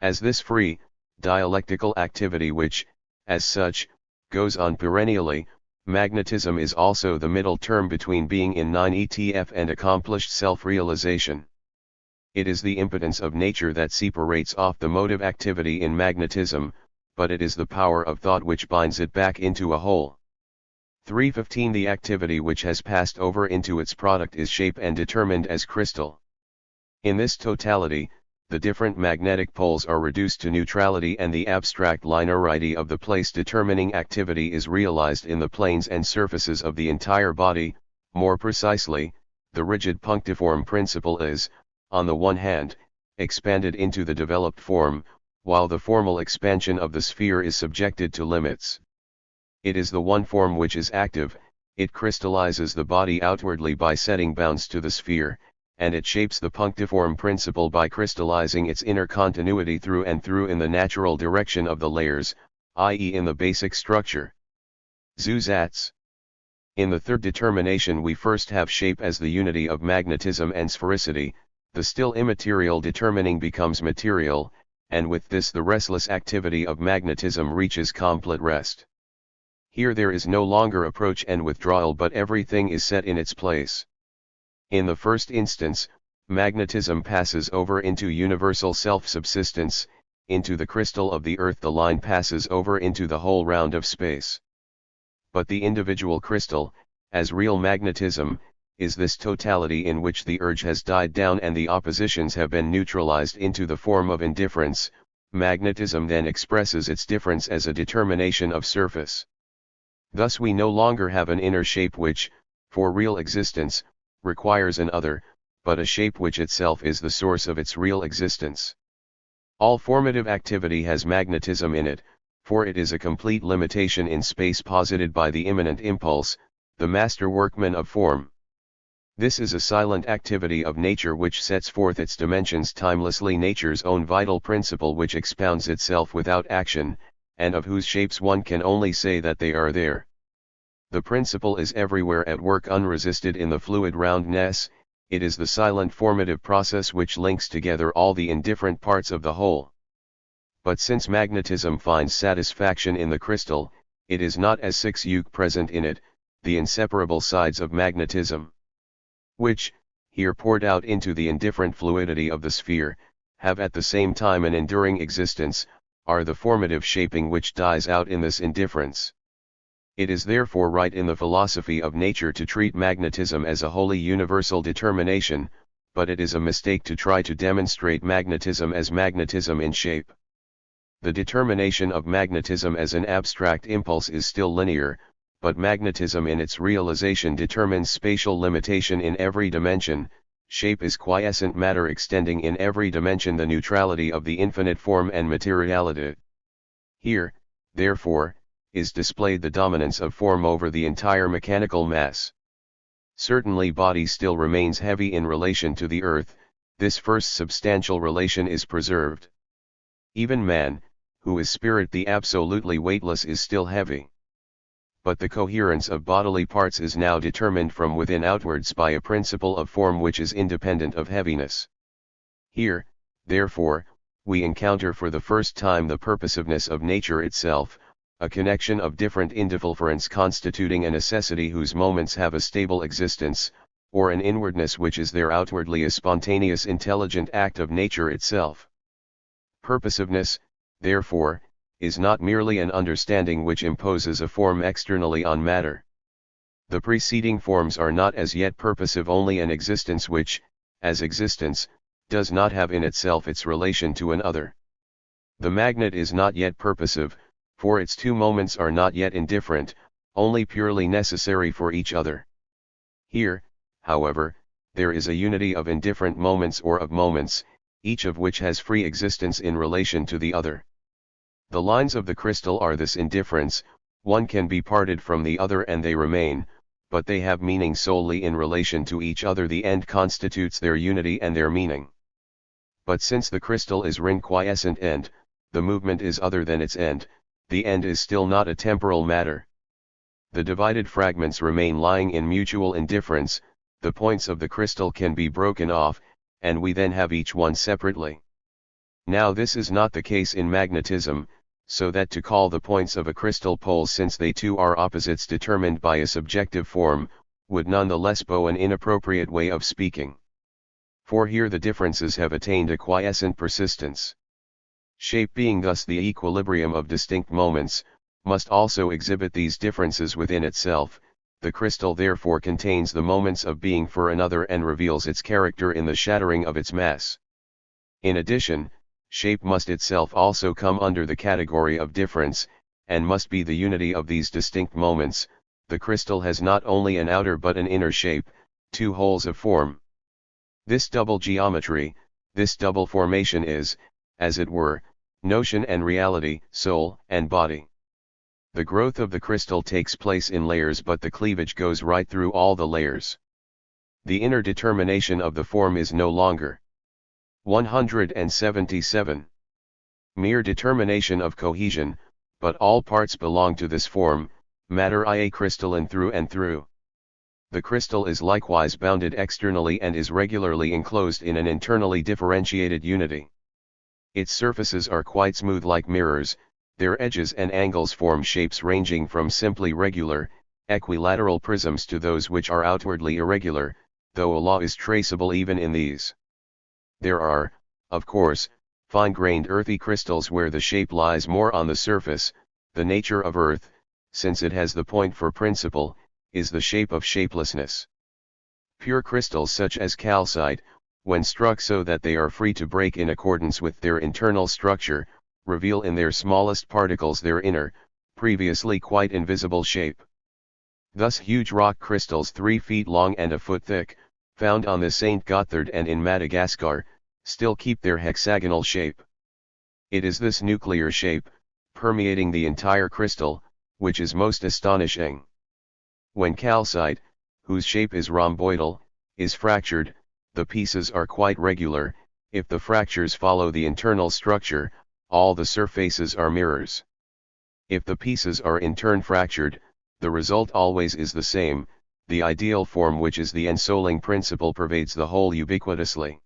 As this free, dialectical activity which, as such, goes on perennially, magnetism is also the middle term between being in non-ETF and accomplished self-realization. It is the impotence of nature that separates off the motive activity in magnetism, but it is the power of thought which binds it back into a whole. 315 The activity which has passed over into its product is shape and determined as crystal. In this totality, the different magnetic poles are reduced to neutrality and the abstract linearity of the place-determining activity is realized in the planes and surfaces of the entire body. More precisely, the rigid punctiform principle is, on the one hand, expanded into the developed form, while the formal expansion of the sphere is subjected to limits. It is the one form which is active, it crystallizes the body outwardly by setting bounds to the sphere, and it shapes the punctiform principle by crystallizing its inner continuity through and through in the natural direction of the layers, i.e. in the basic structure. Zusatz. In the third determination we first have shape as the unity of magnetism and sphericity, the still immaterial determining becomes material, and with this the restless activity of magnetism reaches complete rest. Here there is no longer approach and withdrawal but everything is set in its place. In the first instance, magnetism passes over into universal self-subsistence, into the crystal of the earth the line passes over into the whole round of space. But the individual crystal, as real magnetism, is this totality in which the urge has died down and the oppositions have been neutralized into the form of indifference. Magnetism then expresses its difference as a determination of surface. Thus we no longer have an inner shape which, for real existence, requires an other, but a shape which itself is the source of its real existence. All formative activity has magnetism in it, for it is a complete limitation in space posited by the immanent impulse, the master workman of form. This is a silent activity of nature which sets forth its dimensions timelessly, nature's own vital principle which expounds itself without action, and of whose shapes one can only say that they are there. The principle is everywhere at work unresisted in the fluid roundness, it is the silent formative process which links together all the indifferent parts of the whole. But since magnetism finds satisfaction in the crystal, it is not as 6 present in it, the inseparable sides of magnetism, which, here poured out into the indifferent fluidity of the sphere, have at the same time an enduring existence, are the formative shaping which dies out in this indifference. It is therefore right in the philosophy of nature to treat magnetism as a wholly universal determination, but it is a mistake to try to demonstrate magnetism as magnetism in shape. The determination of magnetism as an abstract impulse is still linear, but magnetism in its realization determines spatial limitation in every dimension. Shape is quiescent matter extending in every dimension the neutrality of the infinite form and materiality. Here, therefore, is displayed the dominance of form over the entire mechanical mass. Certainly body still remains heavy in relation to the earth, this first substantial relation is preserved. Even man, who is spirit the absolutely weightless, is still heavy. But the coherence of bodily parts is now determined from within outwards by a principle of form which is independent of heaviness. Here, therefore, we encounter for the first time the purposiveness of nature itself, a connection of different indifferents constituting a necessity whose moments have a stable existence, or an inwardness which is there outwardly a spontaneous intelligent act of nature itself. Purposiveness, therefore, is not merely an understanding which imposes a form externally on matter. The preceding forms are not as yet purposive, only an existence which, as existence, does not have in itself its relation to an other. The magnet is not yet purposive, for its two moments are not yet indifferent, only purely necessary for each other. Here, however, there is a unity of indifferent moments or of moments, each of which has free existence in relation to the other. The lines of the crystal are this indifference, one can be parted from the other and they remain, but they have meaning solely in relation to each other. The end constitutes their unity and their meaning. But since the crystal is ring quiescent end, the movement is other than its end, the end is still not a temporal matter. The divided fragments remain lying in mutual indifference, the points of the crystal can be broken off, and we then have each one separately. Now this is not the case in magnetism, so that to call the points of a crystal poles, since they too are opposites determined by a subjective form, would none the less be an inappropriate way of speaking. For here the differences have attained a quiescent persistence. Shape, being thus the equilibrium of distinct moments, must also exhibit these differences within itself. The crystal therefore contains the moments of being for another and reveals its character in the shattering of its mass. In addition, shape must itself also come under the category of difference, and must be the unity of these distinct moments. The crystal has not only an outer but an inner shape, two wholes of form. This double geometry, this double formation is, as it were, notion and reality, soul and body. The growth of the crystal takes place in layers, but the cleavage goes right through all the layers. The inner determination of the form is no longer 177. Mere determination of cohesion, but all parts belong to this form, matter ia crystalline through and through. The crystal is likewise bounded externally and is regularly enclosed in an internally differentiated unity. Its surfaces are quite smooth like mirrors, their edges and angles form shapes ranging from simply regular, equilateral prisms to those which are outwardly irregular, though a law is traceable even in these. There are, of course, fine-grained earthy crystals where the shape lies more on the surface. The nature of earth, since it has the point for principle, is the shape of shapelessness. Pure crystals such as calcite, when struck so that they are free to break in accordance with their internal structure, reveal in their smallest particles their inner, previously quite invisible shape. Thus huge rock crystals 3 feet long and a foot thick, found on the St. Gothard and in Madagascar, still keep their hexagonal shape. It is this nuclear shape, permeating the entire crystal, which is most astonishing. When calcite, whose shape is rhomboidal, is fractured, the pieces are quite regular. If the fractures follow the internal structure, all the surfaces are mirrors. If the pieces are in turn fractured, the result always is the same. The ideal form, which is the ensouling principle, pervades the whole ubiquitously.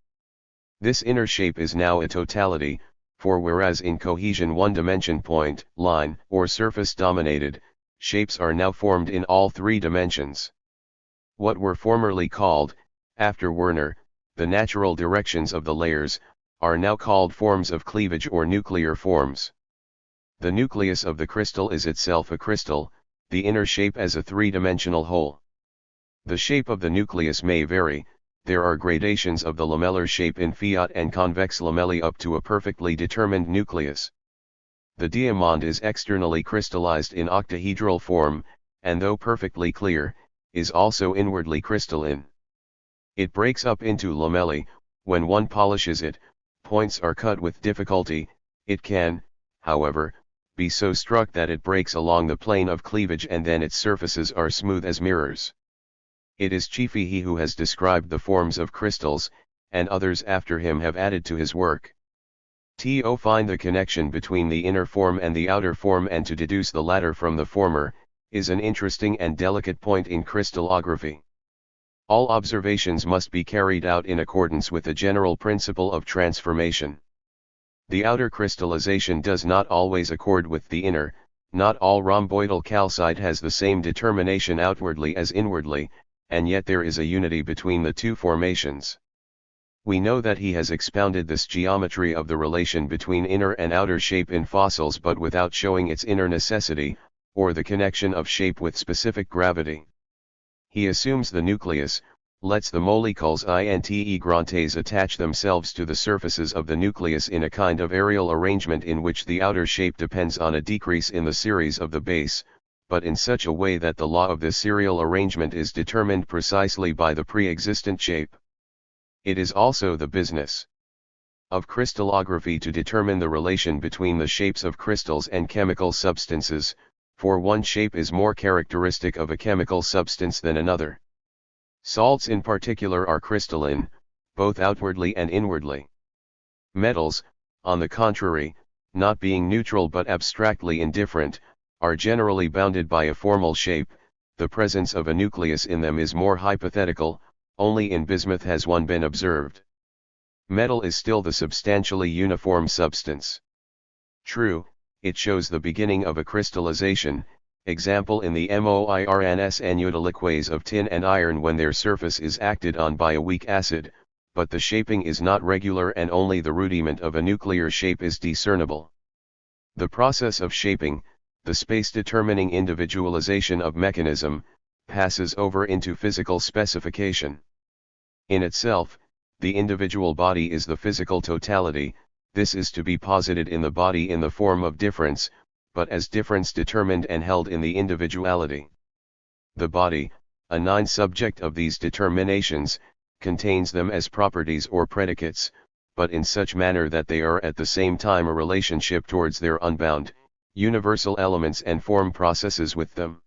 This inner shape is now a totality, for whereas in cohesion one dimension, point, line, or surface dominated, shapes are now formed in all 3 dimensions. What were formerly called, after Werner, the natural directions of the layers, are now called forms of cleavage or nuclear forms. The nucleus of the crystal is itself a crystal, the inner shape as a 3-dimensional whole. The shape of the nucleus may vary. There are gradations of the lamellar shape in fiat and convex lamellae up to a perfectly determined nucleus. The diamond is externally crystallized in octahedral form, and though perfectly clear, is also inwardly crystalline. It breaks up into lamellae. When one polishes it, points are cut with difficulty. It can, however, be so struck that it breaks along the plane of cleavage, and then its surfaces are smooth as mirrors. It is chiefly he who has described the forms of crystals, and others after him have added to his work. To find the connection between the inner form and the outer form, and to deduce the latter from the former, is an interesting and delicate point in crystallography. All observations must be carried out in accordance with the general principle of transformation. The outer crystallization does not always accord with the inner. Not all rhomboidal calcite has the same determination outwardly as inwardly, and yet there is a unity between the two formations. We know that he has expounded this geometry of the relation between inner and outer shape in fossils, but without showing its inner necessity, or the connection of shape with specific gravity. He assumes the nucleus, lets the molecules integrantes attach themselves to the surfaces of the nucleus in a kind of aerial arrangement in which the outer shape depends on a decrease in the series of the base, but in such a way that the law of this serial arrangement is determined precisely by the pre-existent shape. It is also the business of crystallography to determine the relation between the shapes of crystals and chemical substances, for one shape is more characteristic of a chemical substance than another. Salts in particular are crystalline, both outwardly and inwardly. Metals, on the contrary, not being neutral but abstractly indifferent, are generally bounded by a formal shape. The presence of a nucleus in them is more hypothetical. Only in bismuth has one been observed. Metal is still the substantially uniform substance. True, it shows the beginning of a crystallization, example in the moirns annuda of tin and iron when their surface is acted on by a weak acid, but the shaping is not regular and only the rudiment of a nuclear shape is discernible. The process of shaping, the space-determining individualization of mechanism, passes over into physical specification. In itself, the individual body is the physical totality. This is to be posited in the body in the form of difference, but as difference determined and held in the individuality. The body, a non-subject of these determinations, contains them as properties or predicates, but in such manner that they are at the same time a relationship towards their unbound, universal elements and form processes with them.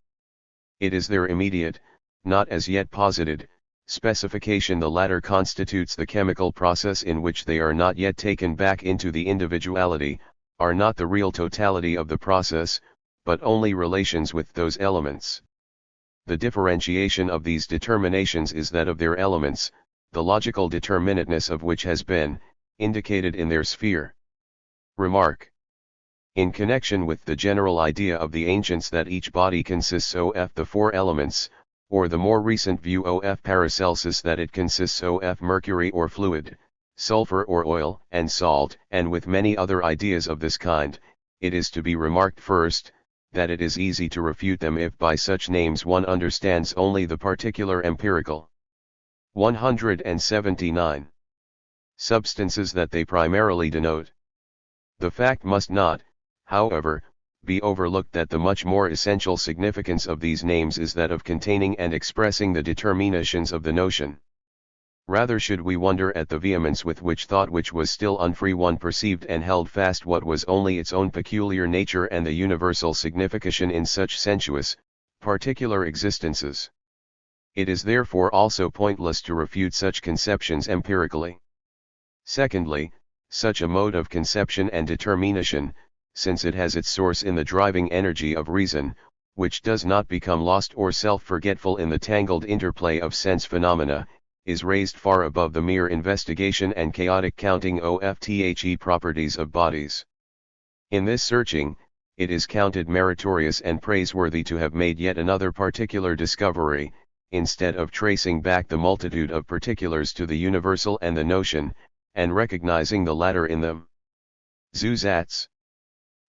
It is their immediate, not as yet posited, specification. The latter constitutes the chemical process in which they are not yet taken back into the individuality, are not the real totality of the process, but only relations with those elements. The differentiation of these determinations is that of their elements, the logical determinateness of which has been indicated in their sphere. Remark. In connection with the general idea of the ancients that each body consists of the four elements, or the more recent view of Paracelsus that it consists of mercury or fluid, sulfur or oil and salt, and with many other ideas of this kind, it is to be remarked first, that it is easy to refute them if by such names one understands only the particular empirical. 179. Substances that they primarily denote. The fact must not, however, be overlooked that the much more essential significance of these names is that of containing and expressing the determinations of the notion. Rather should we wonder at the vehemence with which thought which was still unfree one perceived and held fast what was only its own peculiar nature and the universal signification in such sensuous, particular existences. It is therefore also pointless to refute such conceptions empirically. Secondly, such a mode of conception and determination, since it has its source in the driving energy of reason, which does not become lost or self-forgetful in the tangled interplay of sense phenomena, is raised far above the mere investigation and chaotic counting of the properties of bodies. In this searching, it is counted meritorious and praiseworthy to have made yet another particular discovery, instead of tracing back the multitude of particulars to the universal and the notion, and recognizing the latter in them. Zusatz.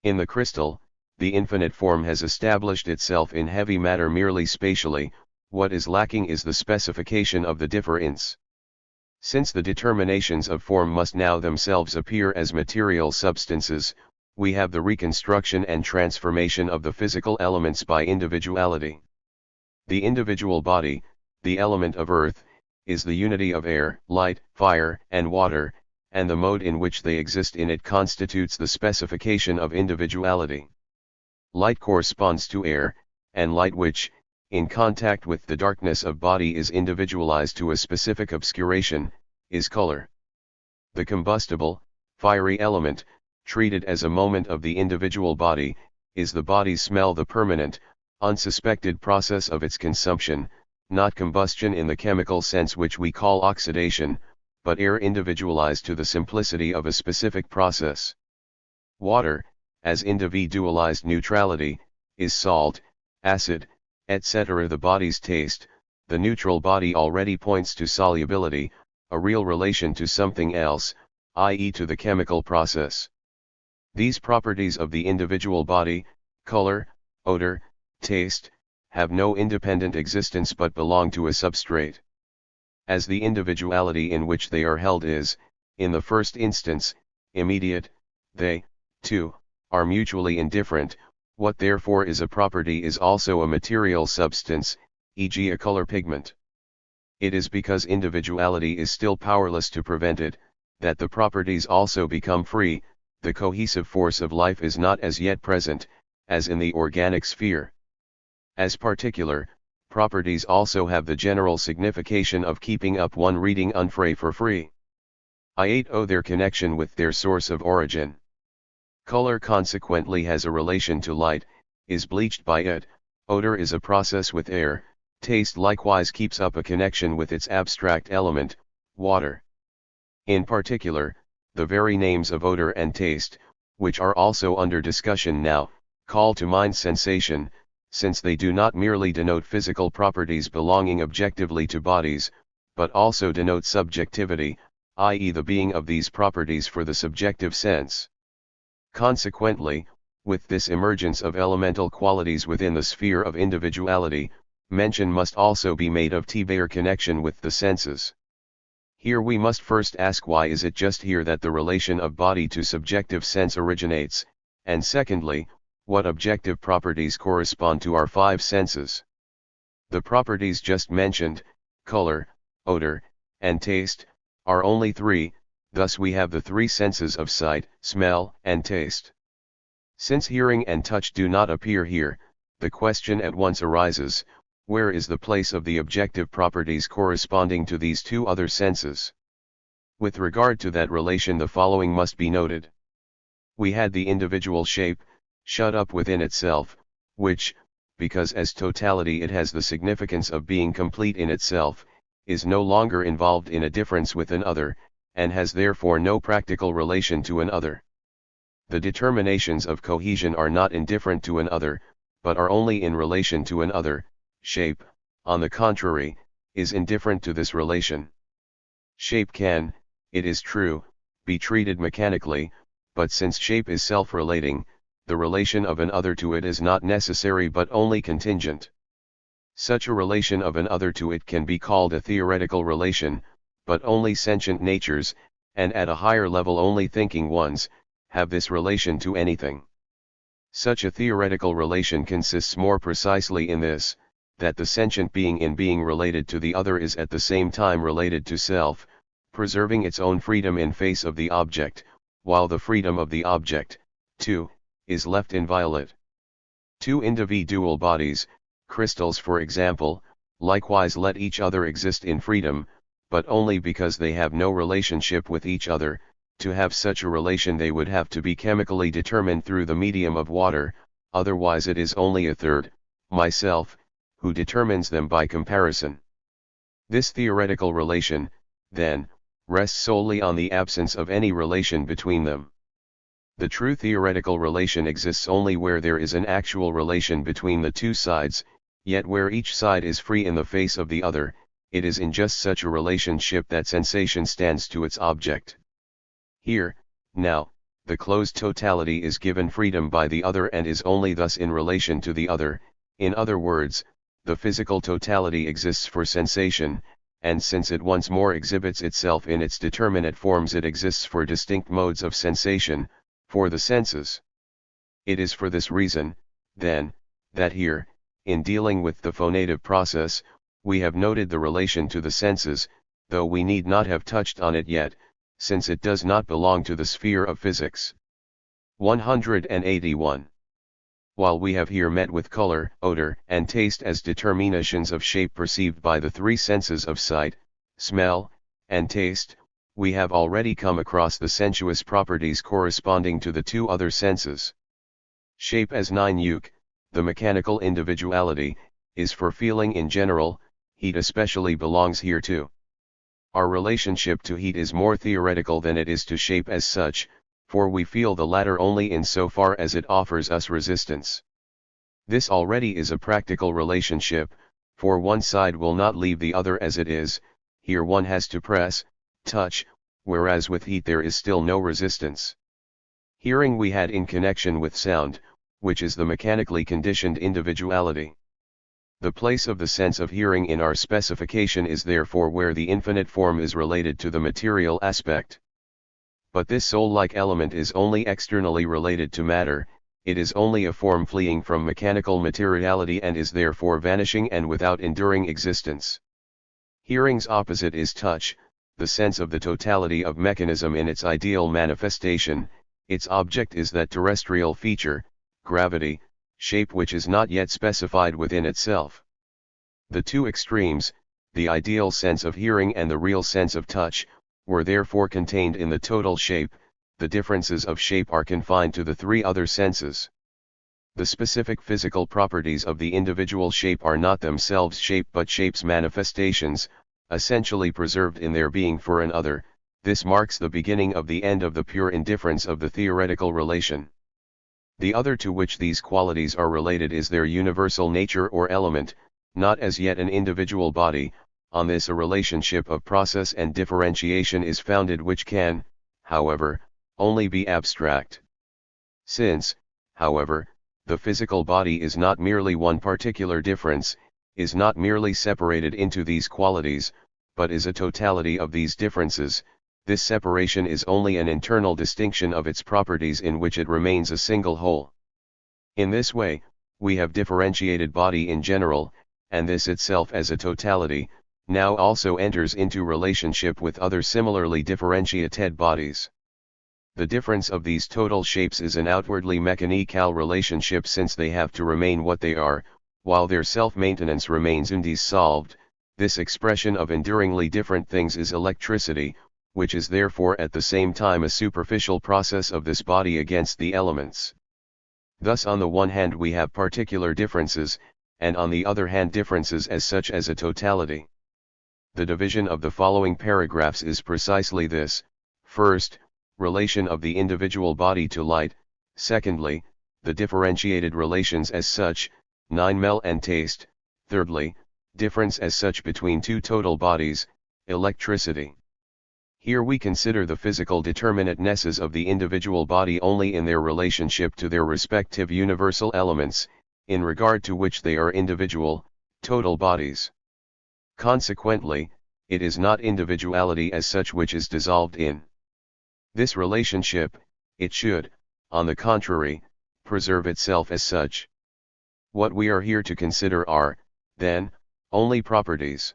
In the crystal, the infinite form has established itself in heavy matter merely spatially. What is lacking is the specification of the difference. Since the determinations of form must now themselves appear as material substances, we have the reconstruction and transformation of the physical elements by individuality. The individual body, the element of earth, is the unity of air, light, fire, and water, and the mode in which they exist in it constitutes the specification of individuality. Light corresponds to air, and light which, in contact with the darkness of body is individualized to a specific obscuration, is color. The combustible, fiery element, treated as a moment of the individual body, is the body's smell, the permanent, unsuspected process of its consumption, not combustion in the chemical sense which we call oxidation, but air individualized to the simplicity of a specific process. Water, as individualized neutrality, is salt, acid, etc. The body's taste, the neutral body already points to solubility, a real relation to something else, i.e. to the chemical process. These properties of the individual body, color, odor, taste, have no independent existence but belong to a substrate. As the individuality in which they are held is, in the first instance, immediate, they, too, are mutually indifferent. What therefore is a property is also a material substance, e.g. a color pigment. It is because individuality is still powerless to prevent it, that the properties also become free. The cohesive force of life is not as yet present, as in the organic sphere. As particular, properties also have the general signification of keeping up one reading unfree for free. I owe their connection with their source of origin. Color consequently has a relation to light, is bleached by it, odor is a process with air, taste likewise keeps up a connection with its abstract element, water. In particular, the very names of odor and taste, which are also under discussion now, call to mind sensation, since they do not merely denote physical properties belonging objectively to bodies, but also denote subjectivity, i.e. the being of these properties for the subjective sense. Consequently, with this emergence of elemental qualities within the sphere of individuality, mention must also be made of their connection with the senses. Here we must first ask, why is it just here that the relation of body to subjective sense originates, and secondly, what objective properties correspond to our five senses? The properties just mentioned, color, odor, and taste, are only three, thus we have the three senses of sight, smell, and taste. Since hearing and touch do not appear here, the question at once arises, where is the place of the objective properties corresponding to these two other senses? With regard to that relation the following must be noted. We had the individual shape, shut up within itself, which, because as totality it has the significance of being complete in itself, is no longer involved in a difference with an other, and has therefore no practical relation to an other. The determinations of cohesion are not indifferent to an other, but are only in relation to an other. Shape, on the contrary, is indifferent to this relation. Shape can, it is true, be treated mechanically, but since shape is self-relating, the relation of an other to it is not necessary but only contingent. Such a relation of an other to it can be called a theoretical relation, but only sentient natures, and at a higher level only thinking ones, have this relation to anything. Such a theoretical relation consists more precisely in this, that the sentient being in being related to the other is at the same time related to self, preserving its own freedom in face of the object, while the freedom of the object, too, is left inviolate. Two individual bodies, crystals for example, likewise let each other exist in freedom, but only because they have no relationship with each other. To have such a relation they would have to be chemically determined through the medium of water, otherwise it is only a third, myself, who determines them by comparison. This theoretical relation, then, rests solely on the absence of any relation between them. The true theoretical relation exists only where there is an actual relation between the two sides, yet where each side is free in the face of the other, it is in just such a relationship that sensation stands to its object. Here, now, the closed totality is given freedom by the other and is only thus in relation to the other. In other words, the physical totality exists for sensation, and since it once more exhibits itself in its determinate forms it exists for distinct modes of sensation, for the senses. It is for this reason, then, that here, in dealing with the phonative process, we have noted the relation to the senses, though we need not have touched on it yet, since it does not belong to the sphere of physics. 181. While we have here met with color, odor, and taste as determinations of shape perceived by the three senses of sight, smell, and taste, we have already come across the sensuous properties corresponding to the two other senses. Shape as 9 the mechanical individuality, is for feeling in general, heat especially belongs here too. Our relationship to heat is more theoretical than it is to shape as such, for we feel the latter only in so far as it offers us resistance. This already is a practical relationship, for one side will not leave the other as it is, here one has to press, touch, whereas with heat there is still no resistance. Hearing we had in connection with sound, which is the mechanically conditioned individuality. The place of the sense of hearing in our specification is therefore where the infinite form is related to the material aspect. But this soul-like element is only externally related to matter, it is only a form fleeing from mechanical materiality and is therefore vanishing and without enduring existence. Hearing's opposite is touch, the sense of the totality of mechanism in its ideal manifestation. Its object is that terrestrial feature, gravity, shape which is not yet specified within itself. The two extremes, the ideal sense of hearing and the real sense of touch, were therefore contained in the total shape. The differences of shape are confined to the three other senses. The specific physical properties of the individual shape are not themselves shape but shape's manifestations, essentially preserved in their being for an other. This marks the beginning of the end of the pure indifference of the theoretical relation. The other to which these qualities are related is their universal nature or element, not as yet an individual body. On this a relationship of process and differentiation is founded which can, however, only be abstract. Since, however, the physical body is not merely one particular difference, is not merely separated into these qualities, but is a totality of these differences, this separation is only an internal distinction of its properties in which it remains a single whole. In this way, we have differentiated body in general, and this itself as a totality, now also enters into relationship with other similarly differentiated bodies. The difference of these total shapes is an outwardly mechanical relationship since they have to remain what they are, while their self-maintenance remains undissolved. This expression of enduringly different things is electricity, which is therefore at the same time a superficial process of this body against the elements. Thus on the one hand we have particular differences, and on the other hand differences as such as a totality. The division of the following paragraphs is precisely this: first, relation of the individual body to light; secondly, the differentiated relations as such, 9 smell and taste; thirdly, difference as such between two total bodies, electricity. Here we consider the physical determinatenesses of the individual body only in their relationship to their respective universal elements, in regard to which they are individual, total bodies. Consequently, it is not individuality as such which is dissolved in this relationship. It should, on the contrary, preserve itself as such. What we are here to consider are, then, only properties.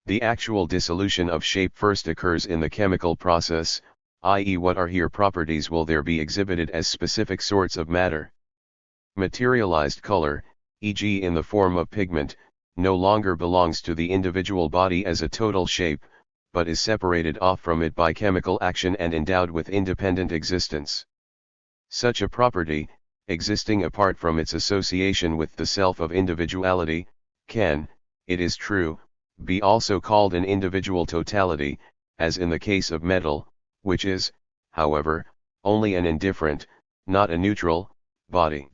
The actual dissolution of shape first occurs in the chemical process, i.e. what are here properties will there be exhibited as specific sorts of matter. Materialized color, e.g. in the form of pigment, no longer belongs to the individual body as a total shape, but is separated off from it by chemical action and endowed with independent existence. Such a property, existing apart from its association with the self of individuality, can, it is true, be also called an individual totality, as in the case of metal, which is, however, only an indifferent, not a neutral, body.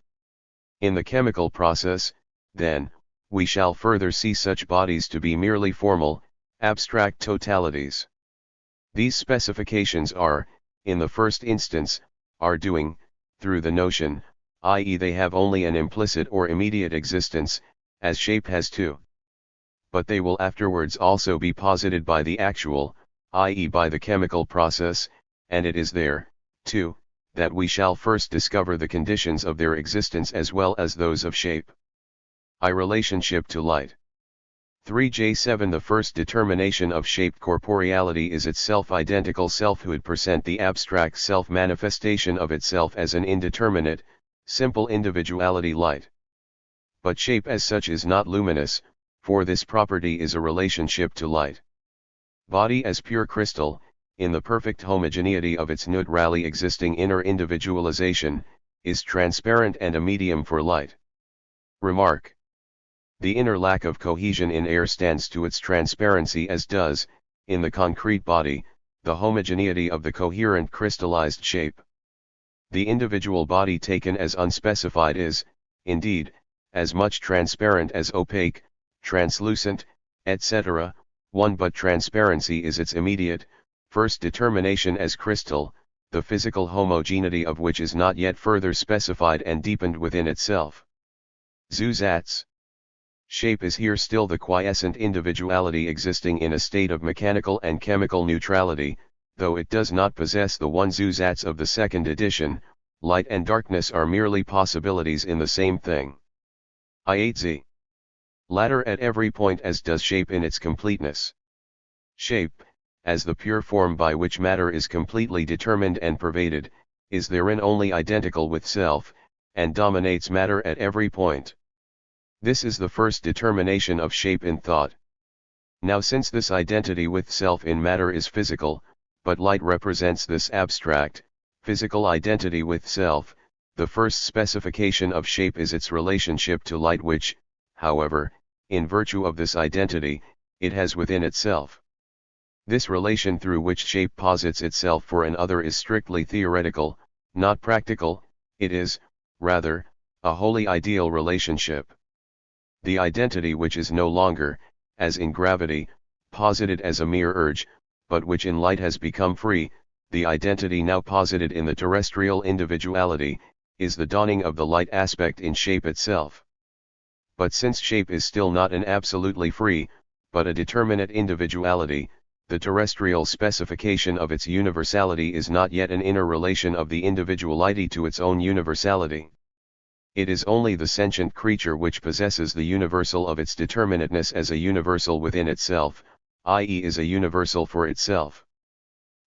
In the chemical process, then, we shall further see such bodies to be merely formal, abstract totalities. These specifications are, in the first instance, are doing, through the notion, i.e. they have only an implicit or immediate existence, as shape has too. But they will afterwards also be posited by the actual, i.e. by the chemical process, and it is there, too, that we shall first discover the conditions of their existence as well as those of shape. I. Relationship to light. 3J7 The first determination of shaped corporeality is its self-identical selfhood %, the abstract self-manifestation of itself as an indeterminate, simple individuality light. But shape as such is not luminous, for this property is a relationship to light. Body as pure crystal, in the perfect homogeneity of its neutrally existing inner individualization, is transparent and a medium for light. Remark. The inner lack of cohesion in air stands to its transparency, as does, in the concrete body, the homogeneity of the coherent crystallized shape. The individual body taken as unspecified is, indeed, as much transparent as opaque, translucent, etc., but transparency is its immediate, first determination as crystal, the physical homogeneity of which is not yet further specified and deepened within itself. Zusatz. Shape is here still the quiescent individuality existing in a state of mechanical and chemical neutrality, though it does not possess the one zusatz of the second edition. Light and darkness are merely possibilities in the same thing. I8Z. Latter at every point as does shape in its completeness. Shape, as the pure form by which matter is completely determined and pervaded, is therein only identical with self, and dominates matter at every point. This is the first determination of shape in thought. Now since this identity with self in matter is physical, but light represents this abstract, physical identity with self, the first specification of shape is its relationship to light which, however, in virtue of this identity, it has within itself. This relation through which shape posits itself for an other is strictly theoretical, not practical. It is, rather, a wholly ideal relationship. The identity which is no longer, as in gravity, posited as a mere urge, but which in light has become free, the identity now posited in the terrestrial individuality, is the dawning of the light aspect in shape itself. But since shape is still not an absolutely free, but a determinate individuality, the terrestrial specification of its universality is not yet an inner relation of the individuality to its own universality. It is only the sentient creature which possesses the universal of its determinateness as a universal within itself, i.e. is a universal for itself.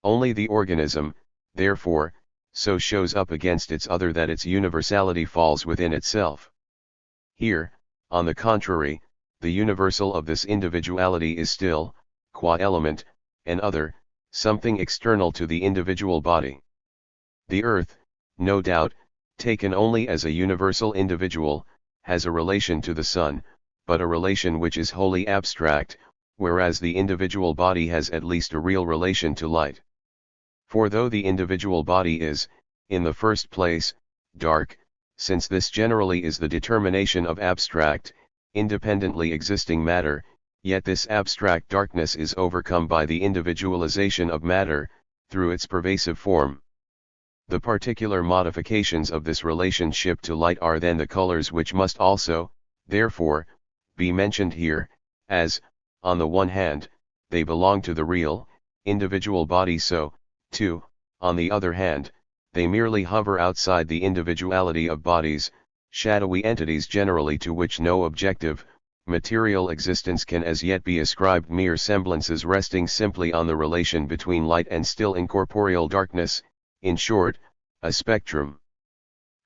Only the organism, therefore, so shows up against its other that its universality falls within itself. Here, on the contrary, the universal of this individuality is still, qua element, an other, something external to the individual body. The earth, no doubt, taken only as a universal individual, has a relation to the sun, but a relation which is wholly abstract, whereas the individual body has at least a real relation to light. For though the individual body is, in the first place, dark, since this generally is the determination of abstract, independently existing matter, yet this abstract darkness is overcome by the individualization of matter, through its pervasive form. The particular modifications of this relationship to light are then the colors which must also, therefore, be mentioned here, as, on the one hand, they belong to the real, individual body, so, too, on the other hand, they merely hover outside the individuality of bodies, shadowy entities generally to which no objective, material existence can as yet be ascribed, mere semblances resting simply on the relation between light and still incorporeal darkness, in short, a spectrum.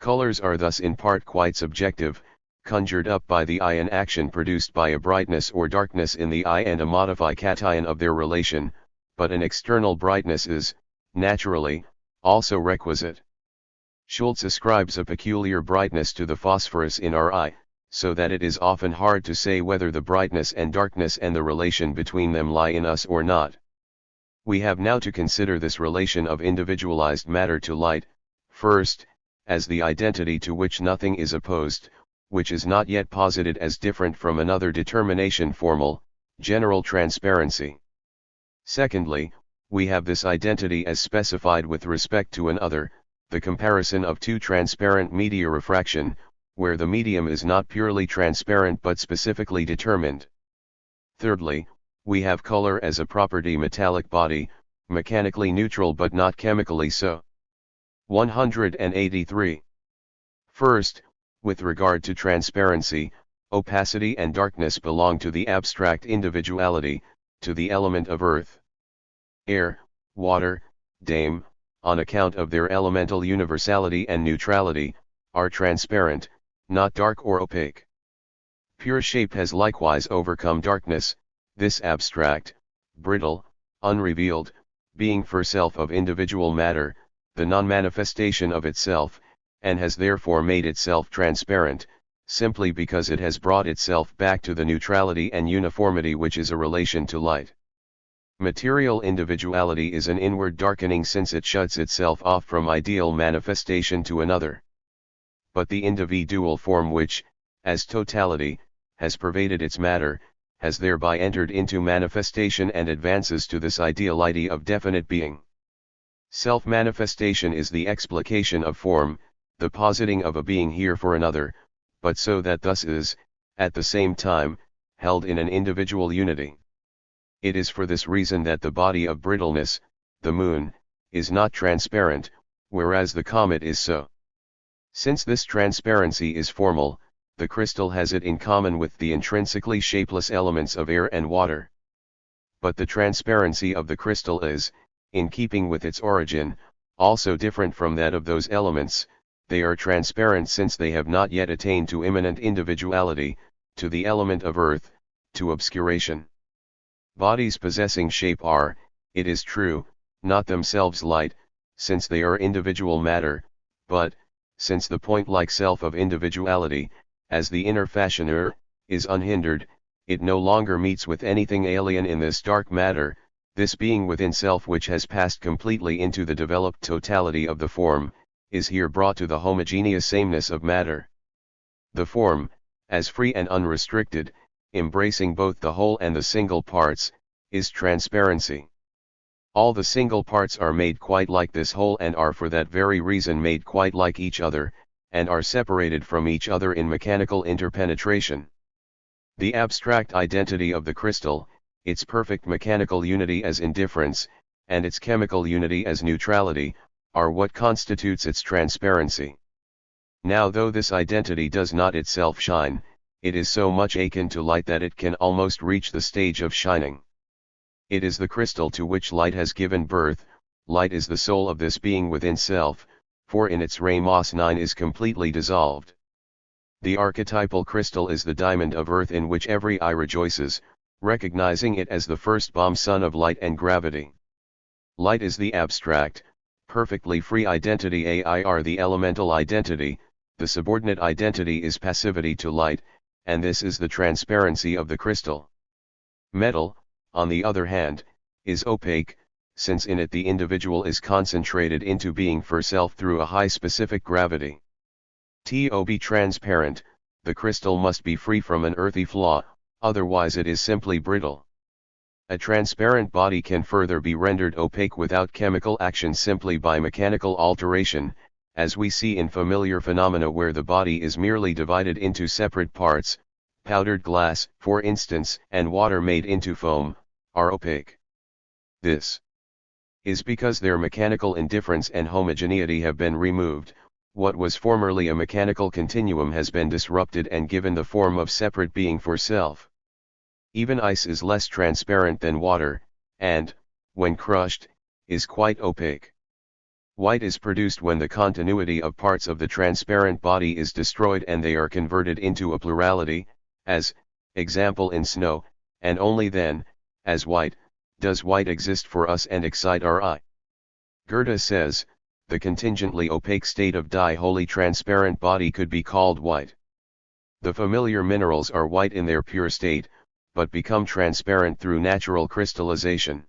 Colors are thus in part quite subjective, conjured up by the eye, and action produced by a brightness or darkness in the eye and a modification of their relation, but an external brightness is, naturally, also requisite. Schultz ascribes a peculiar brightness to the phosphorus in our eye, so that it is often hard to say whether the brightness and darkness and the relation between them lie in us or not. We have now to consider this relation of individualized matter to light, first, as the identity to which nothing is opposed, which is not yet posited as different from another determination, formal, general transparency. Secondly, we have this identity as specified with respect to an other, the comparison of two transparent media, refraction, where the medium is not purely transparent but specifically determined. Thirdly, we have color as a property, metallic body, mechanically neutral but not chemically so. 183. First, with regard to transparency, opacity and darkness belong to the abstract individuality, to the element of earth. Air, water, dame, on account of their elemental universality and neutrality, are transparent, not dark or opaque. Pure shape has likewise overcome darkness, this abstract, brittle, unrevealed, being for self of individual matter, the non-manifestation of itself, and has therefore made itself transparent, simply because it has brought itself back to the neutrality and uniformity which is a relation to light. Material individuality is an inward darkening since it shuts itself off from ideal manifestation to another. But the individual form which, as totality, has pervaded its matter, has thereby entered into manifestation and advances to this ideality of definite being. Self-manifestation is the explication of form, the positing of a being here for another, but so that thus is, at the same time, held in an individual unity. It is for this reason that the body of brittleness, the moon, is not transparent, whereas the comet is so. Since this transparency is formal, the crystal has it in common with the intrinsically shapeless elements of air and water. But the transparency of the crystal is, in keeping with its origin, also different from that of those elements. They are transparent since they have not yet attained to immanent individuality, to the element of earth, to obscuration. Bodies possessing shape are, it is true, not themselves light, since they are individual matter, but, since the point-like self of individuality, as the inner fashioner, is unhindered, it no longer meets with anything alien in this dark matter, this being within self which has passed completely into the developed totality of the form, is here brought to the homogeneous sameness of matter. The form, as free and unrestricted, embracing both the whole and the single parts, is transparency. All the single parts are made quite like this whole and are for that very reason made quite like each other, and are separated from each other in mechanical interpenetration. The abstract identity of the crystal, its perfect mechanical unity as indifference, and its chemical unity as neutrality, are what constitutes its transparency. Now though this identity does not itself shine, it is so much akin to light that it can almost reach the stage of shining. It is the crystal to which light has given birth, light is the soul of this being within self, for in its Ramos 9 is completely dissolved. The archetypal crystal is the diamond of earth in which every eye rejoices, recognizing it as the first bomb sun of light and gravity. Light is the abstract, perfectly free identity, AIR the elemental identity, the subordinate identity is passivity to light, and this is the transparency of the crystal. Metal, on the other hand, is opaque, since in it the individual is concentrated into being for self through a high specific gravity. To be transparent, the crystal must be free from an earthy flaw, otherwise it is simply brittle. A transparent body can further be rendered opaque without chemical action simply by mechanical alteration, as we see in familiar phenomena where the body is merely divided into separate parts. Powdered glass, for instance, and water made into foam, are opaque. This is because their mechanical indifference and homogeneity have been removed. What was formerly a mechanical continuum has been disrupted and given the form of separate being for self. Even ice is less transparent than water, and, when crushed, is quite opaque. White is produced when the continuity of parts of the transparent body is destroyed and they are converted into a plurality, as, example in snow, and only then, as white, does white exist for us and excite our eye. Goethe says, the contingently opaque state of die wholly transparent body could be called white. The familiar minerals are white in their pure state, but become transparent through natural crystallization.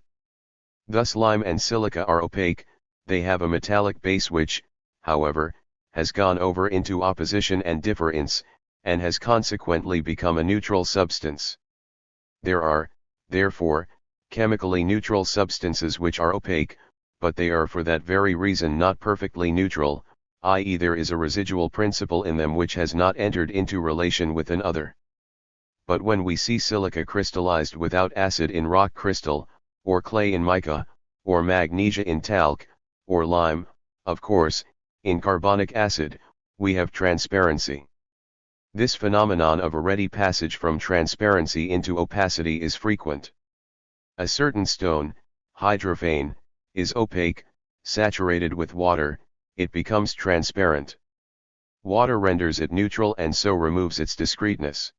Thus lime and silica are opaque, they have a metallic base which, however, has gone over into opposition and difference, and has consequently become a neutral substance. There are, therefore, chemically neutral substances which are opaque, but they are for that very reason not perfectly neutral, i.e. there is a residual principle in them which has not entered into relation with an other. But when we see silica crystallized without acid in rock crystal, or clay in mica, or magnesia in talc, or lime, of course, in carbonic acid, we have transparency. This phenomenon of a ready passage from transparency into opacity is frequent. A certain stone, hydrophane, is opaque, saturated with water, it becomes transparent. Water renders it neutral and so removes its discreteness.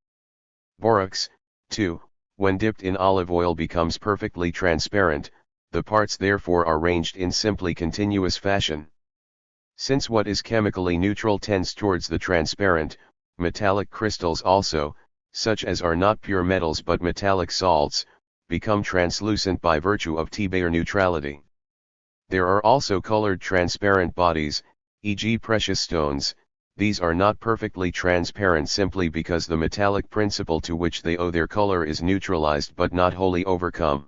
Borax, too, when dipped in olive oil becomes perfectly transparent, the parts therefore are arranged in simply continuous fashion. Since what is chemically neutral tends towards the transparent, metallic crystals also, such as are not pure metals but metallic salts, become translucent by virtue of T-Bayer neutrality. There are also colored transparent bodies, e.g. precious stones. These are not perfectly transparent simply because the metallic principle to which they owe their color is neutralized but not wholly overcome.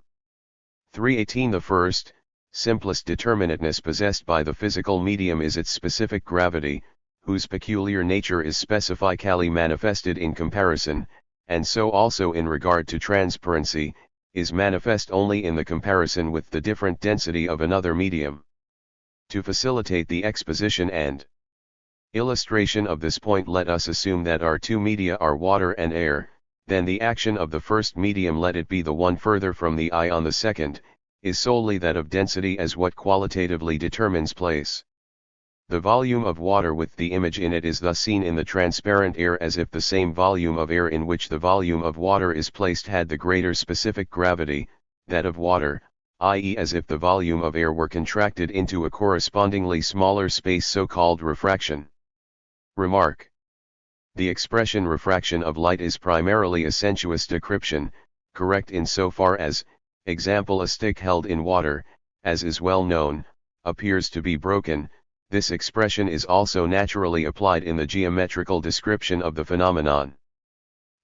318 The first, simplest determinateness possessed by the physical medium is its specific gravity, whose peculiar nature is specifically manifested in comparison, and so also in regard to transparency, is manifest only in the comparison with the different density of another medium. To facilitate the exposition and illustration of this point, let us assume that our two media are water and air, then the action of the first medium, let it be the one further from the eye on the second, is solely that of density as what qualitatively determines place. The volume of water with the image in it is thus seen in the transparent air as if the same volume of air in which the volume of water is placed had the greater specific gravity, that of water, i.e. as if the volume of air were contracted into a correspondingly smaller space, so-called refraction. Remark. The expression refraction of light is primarily a sensuous decryption, correct in so far as, example, a stick held in water, as is well known, appears to be broken. This expression is also naturally applied in the geometrical description of the phenomenon.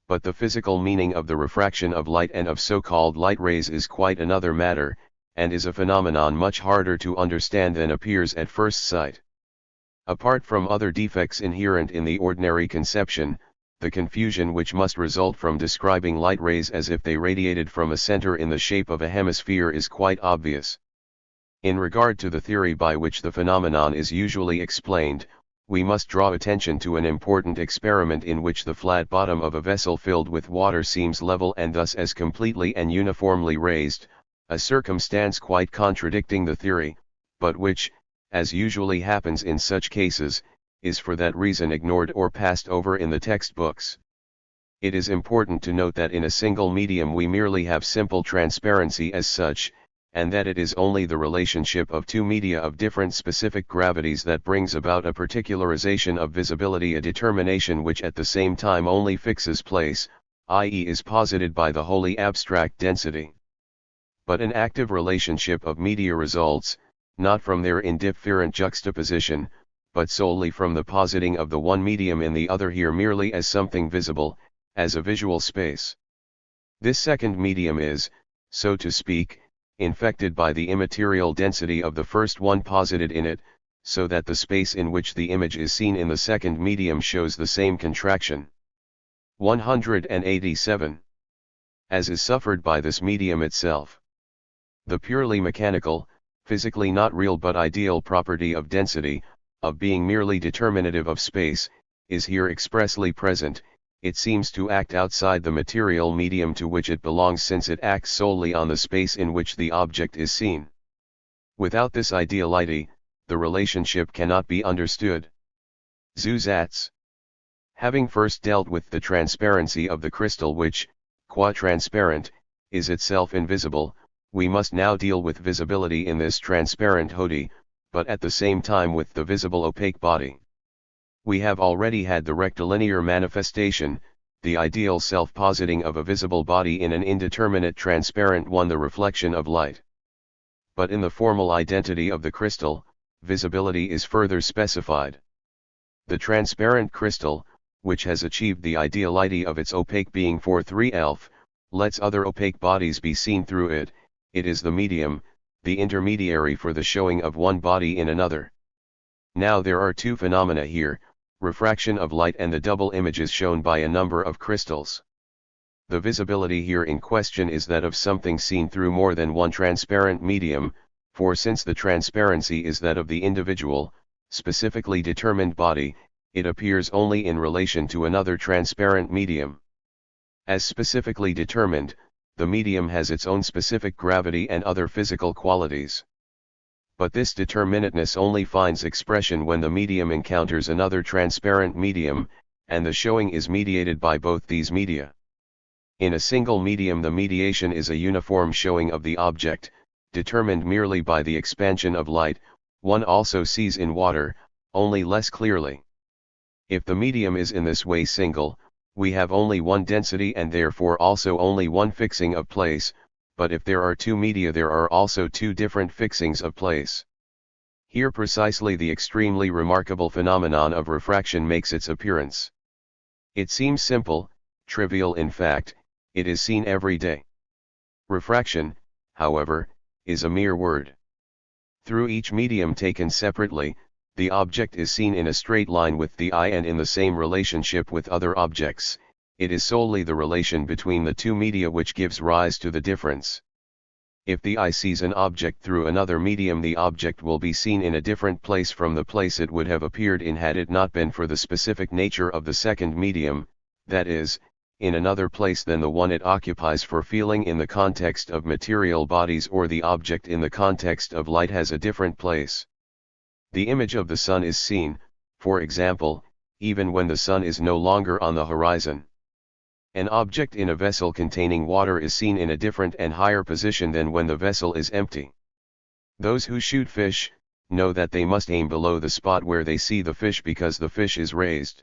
But the physical meaning of the refraction of light and of so-called light rays is quite another matter, and is a phenomenon much harder to understand than appears at first sight. Apart from other defects inherent in the ordinary conception, the confusion which must result from describing light rays as if they radiated from a center in the shape of a hemisphere is quite obvious. In regard to the theory by which the phenomenon is usually explained, we must draw attention to an important experiment in which the flat bottom of a vessel filled with water seems level and thus as completely and uniformly raised, a circumstance quite contradicting the theory, but which, as usually happens in such cases, is for that reason ignored or passed over in the textbooks. It is important to note that in a single medium we merely have simple transparency as such, and that it is only the relationship of two media of different specific gravities that brings about a particularization of visibility, a determination which at the same time only fixes place, i.e. is posited by the wholly abstract density. But an active relationship of media results, not from their indifferent juxtaposition, but solely from the positing of the one medium in the other, here merely as something visible, as a visual space. This second medium is, so to speak, infected by the immaterial density of the first one posited in it, so that the space in which the image is seen in the second medium shows the same contraction. 187. As is suffered by this medium itself. The purely mechanical, physically not real but ideal property of density, of being merely determinative of space, is here expressly present. It seems to act outside the material medium to which it belongs, since it acts solely on the space in which the object is seen. Without this ideality, the relationship cannot be understood. Zusatz. Having first dealt with the transparency of the crystal which, qua transparent, is itself invisible, we must now deal with visibility in this transparent body, but at the same time with the visible opaque body. We have already had the rectilinear manifestation, the ideal self-positing of a visible body in an indeterminate transparent one, the reflection of light. But in the formal identity of the crystal, visibility is further specified. The transparent crystal, which has achieved the ideality of its opaque being for 3 lets other opaque bodies be seen through it. It is the medium, the intermediary for the showing of one body in another. Now there are two phenomena here, refraction of light and the double images shown by a number of crystals. The visibility here in question is that of something seen through more than one transparent medium, for since the transparency is that of the individual, specifically determined body, it appears only in relation to another transparent medium. As specifically determined, the medium has its own specific gravity and other physical qualities. But this determinateness only finds expression when the medium encounters another transparent medium, and the showing is mediated by both these media. In a single medium, the mediation is a uniform showing of the object, determined merely by the expansion of light. One also sees in water, only less clearly. If the medium is in this way single, we have only one density and therefore also only one fixing of place, but if there are two media there are also two different fixings of place. Here precisely the extremely remarkable phenomenon of refraction makes its appearance. It seems simple, trivial in fact, it is seen every day. Refraction, however, is a mere word. Through each medium taken separately, the object is seen in a straight line with the eye and in the same relationship with other objects. It is solely the relation between the two media which gives rise to the difference. If the eye sees an object through another medium, the object will be seen in a different place from the place it would have appeared in had it not been for the specific nature of the second medium, that is, in another place than the one it occupies. For feeling in the context of material bodies or the object in the context of light has a different place. The image of the sun is seen, for example, even when the sun is no longer on the horizon. An object in a vessel containing water is seen in a different and higher position than when the vessel is empty. Those who shoot fish know that they must aim below the spot where they see the fish because the fish is raised.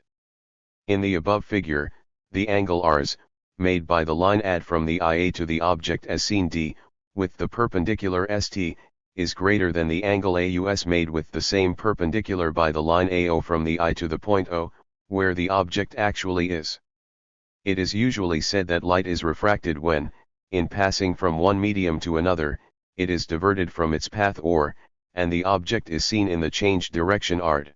In the above figure, the angle Rs, made by the line AD from the IA to the object as seen D, with the perpendicular ST, is greater than the angle AUS made with the same perpendicular by the line AO from the I to the point O, where the object actually is. It is usually said that light is refracted when, in passing from one medium to another, it is diverted from its path and the object is seen in the changed direction ARD.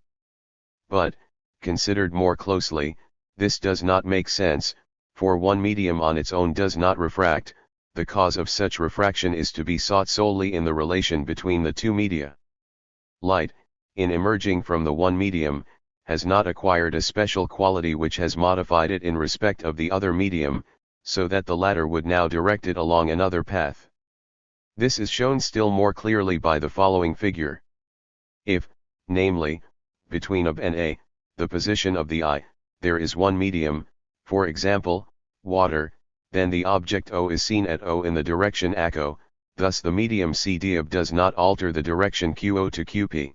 But, considered more closely, this does not make sense, for one medium on its own does not refract. The cause of such refraction is to be sought solely in the relation between the two media. Light, in emerging from the one medium, has not acquired a special quality which has modified it in respect of the other medium, so that the latter would now direct it along another path. This is shown still more clearly by the following figure. If, namely, between AB and A, the position of the eye, there is one medium, for example, water, then the object O is seen at O in the direction ACO, thus the medium CDAB does not alter the direction QO to QP.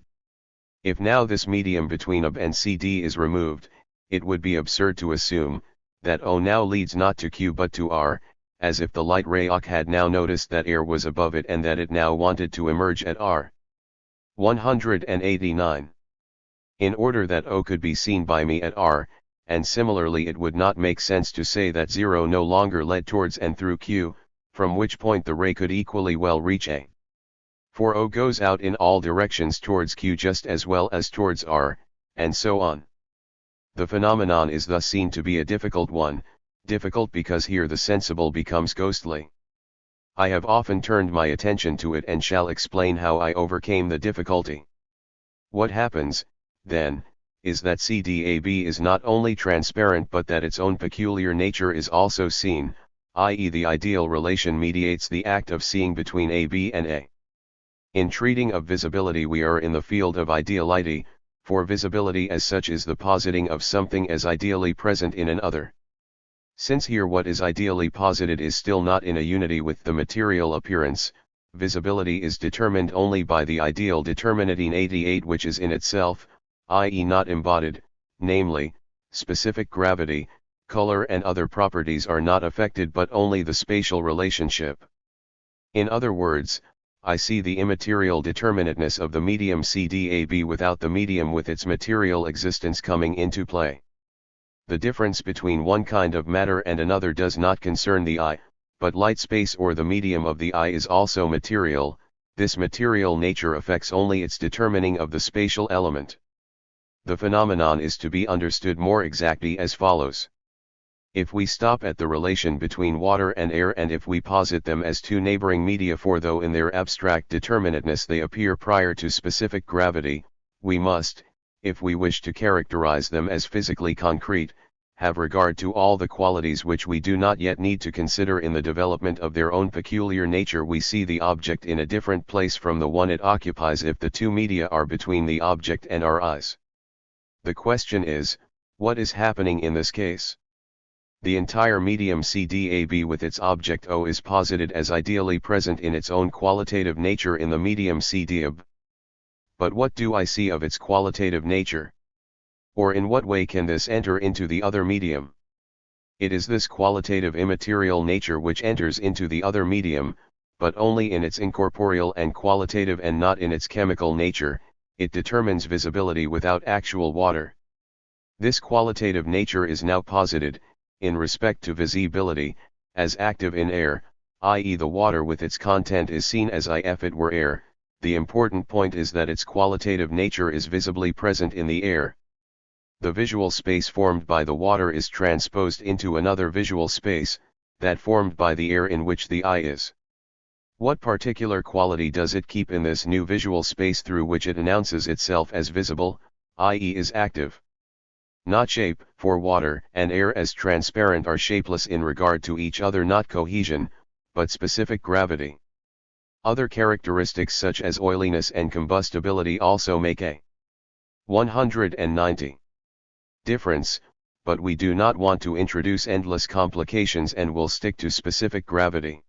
If now this medium between AB and CD is removed, it would be absurd to assume that O now leads not to Q but to R, as if the light ray OC had now noticed that air was above it and that it now wanted to emerge at R. 189. In order that O could be seen by me at R, and similarly it would not make sense to say that 0 no longer led towards and through Q, from which point the ray could equally well reach A. For O goes out in all directions towards Q just as well as towards R, and so on. The phenomenon is thus seen to be a difficult one, difficult because here the sensible becomes ghostly. I have often turned my attention to it and shall explain how I overcame the difficulty. What happens, then, is that CDAB is not only transparent but that its own peculiar nature is also seen, i.e. the ideal relation mediates the act of seeing between AB and A. In treating of visibility we are in the field of ideality, for visibility as such is the positing of something as ideally present in an other. Since here what is ideally posited is still not in a unity with the material appearance, visibility is determined only by the ideal determinating 88 which is in itself, i.e. not embodied, namely, specific gravity, color and other properties are not affected but only the spatial relationship. In other words, I see the immaterial determinateness of the medium CDAB without the medium with its material existence coming into play. The difference between one kind of matter and another does not concern the eye, but light space or the medium of the eye is also material. This material nature affects only its determining of the spatial element. The phenomenon is to be understood more exactly as follows. If we stop at the relation between water and air and if we posit them as two neighboring media, for though in their abstract determinateness they appear prior to specific gravity, we must, if we wish to characterize them as physically concrete, have regard to all the qualities which we do not yet need to consider in the development of their own peculiar nature, we see the object in a different place from the one it occupies if the two media are between the object and our eyes. The question is, what is happening in this case? The entire medium CDAB with its object O is posited as ideally present in its own qualitative nature in the medium CDAB. But what do I see of its qualitative nature? Or in what way can this enter into the other medium? It is this qualitative immaterial nature which enters into the other medium, but only in its incorporeal and qualitative and not in its chemical nature. It determines visibility without actual water. This qualitative nature is now posited, in respect to visibility, as active in air, i.e. the water with its content is seen as if it were air. The important point is that its qualitative nature is visibly present in the air. The visual space formed by the water is transposed into another visual space, that formed by the air in which the eye is. What particular quality does it keep in this new visual space through which it announces itself as visible, i.e. is active? Not shape, for water and air as transparent are shapeless in regard to each other, not cohesion, but specific gravity. Other characteristics such as oiliness and combustibility also make a 190 difference, but we do not want to introduce endless complications and will stick to specific gravity.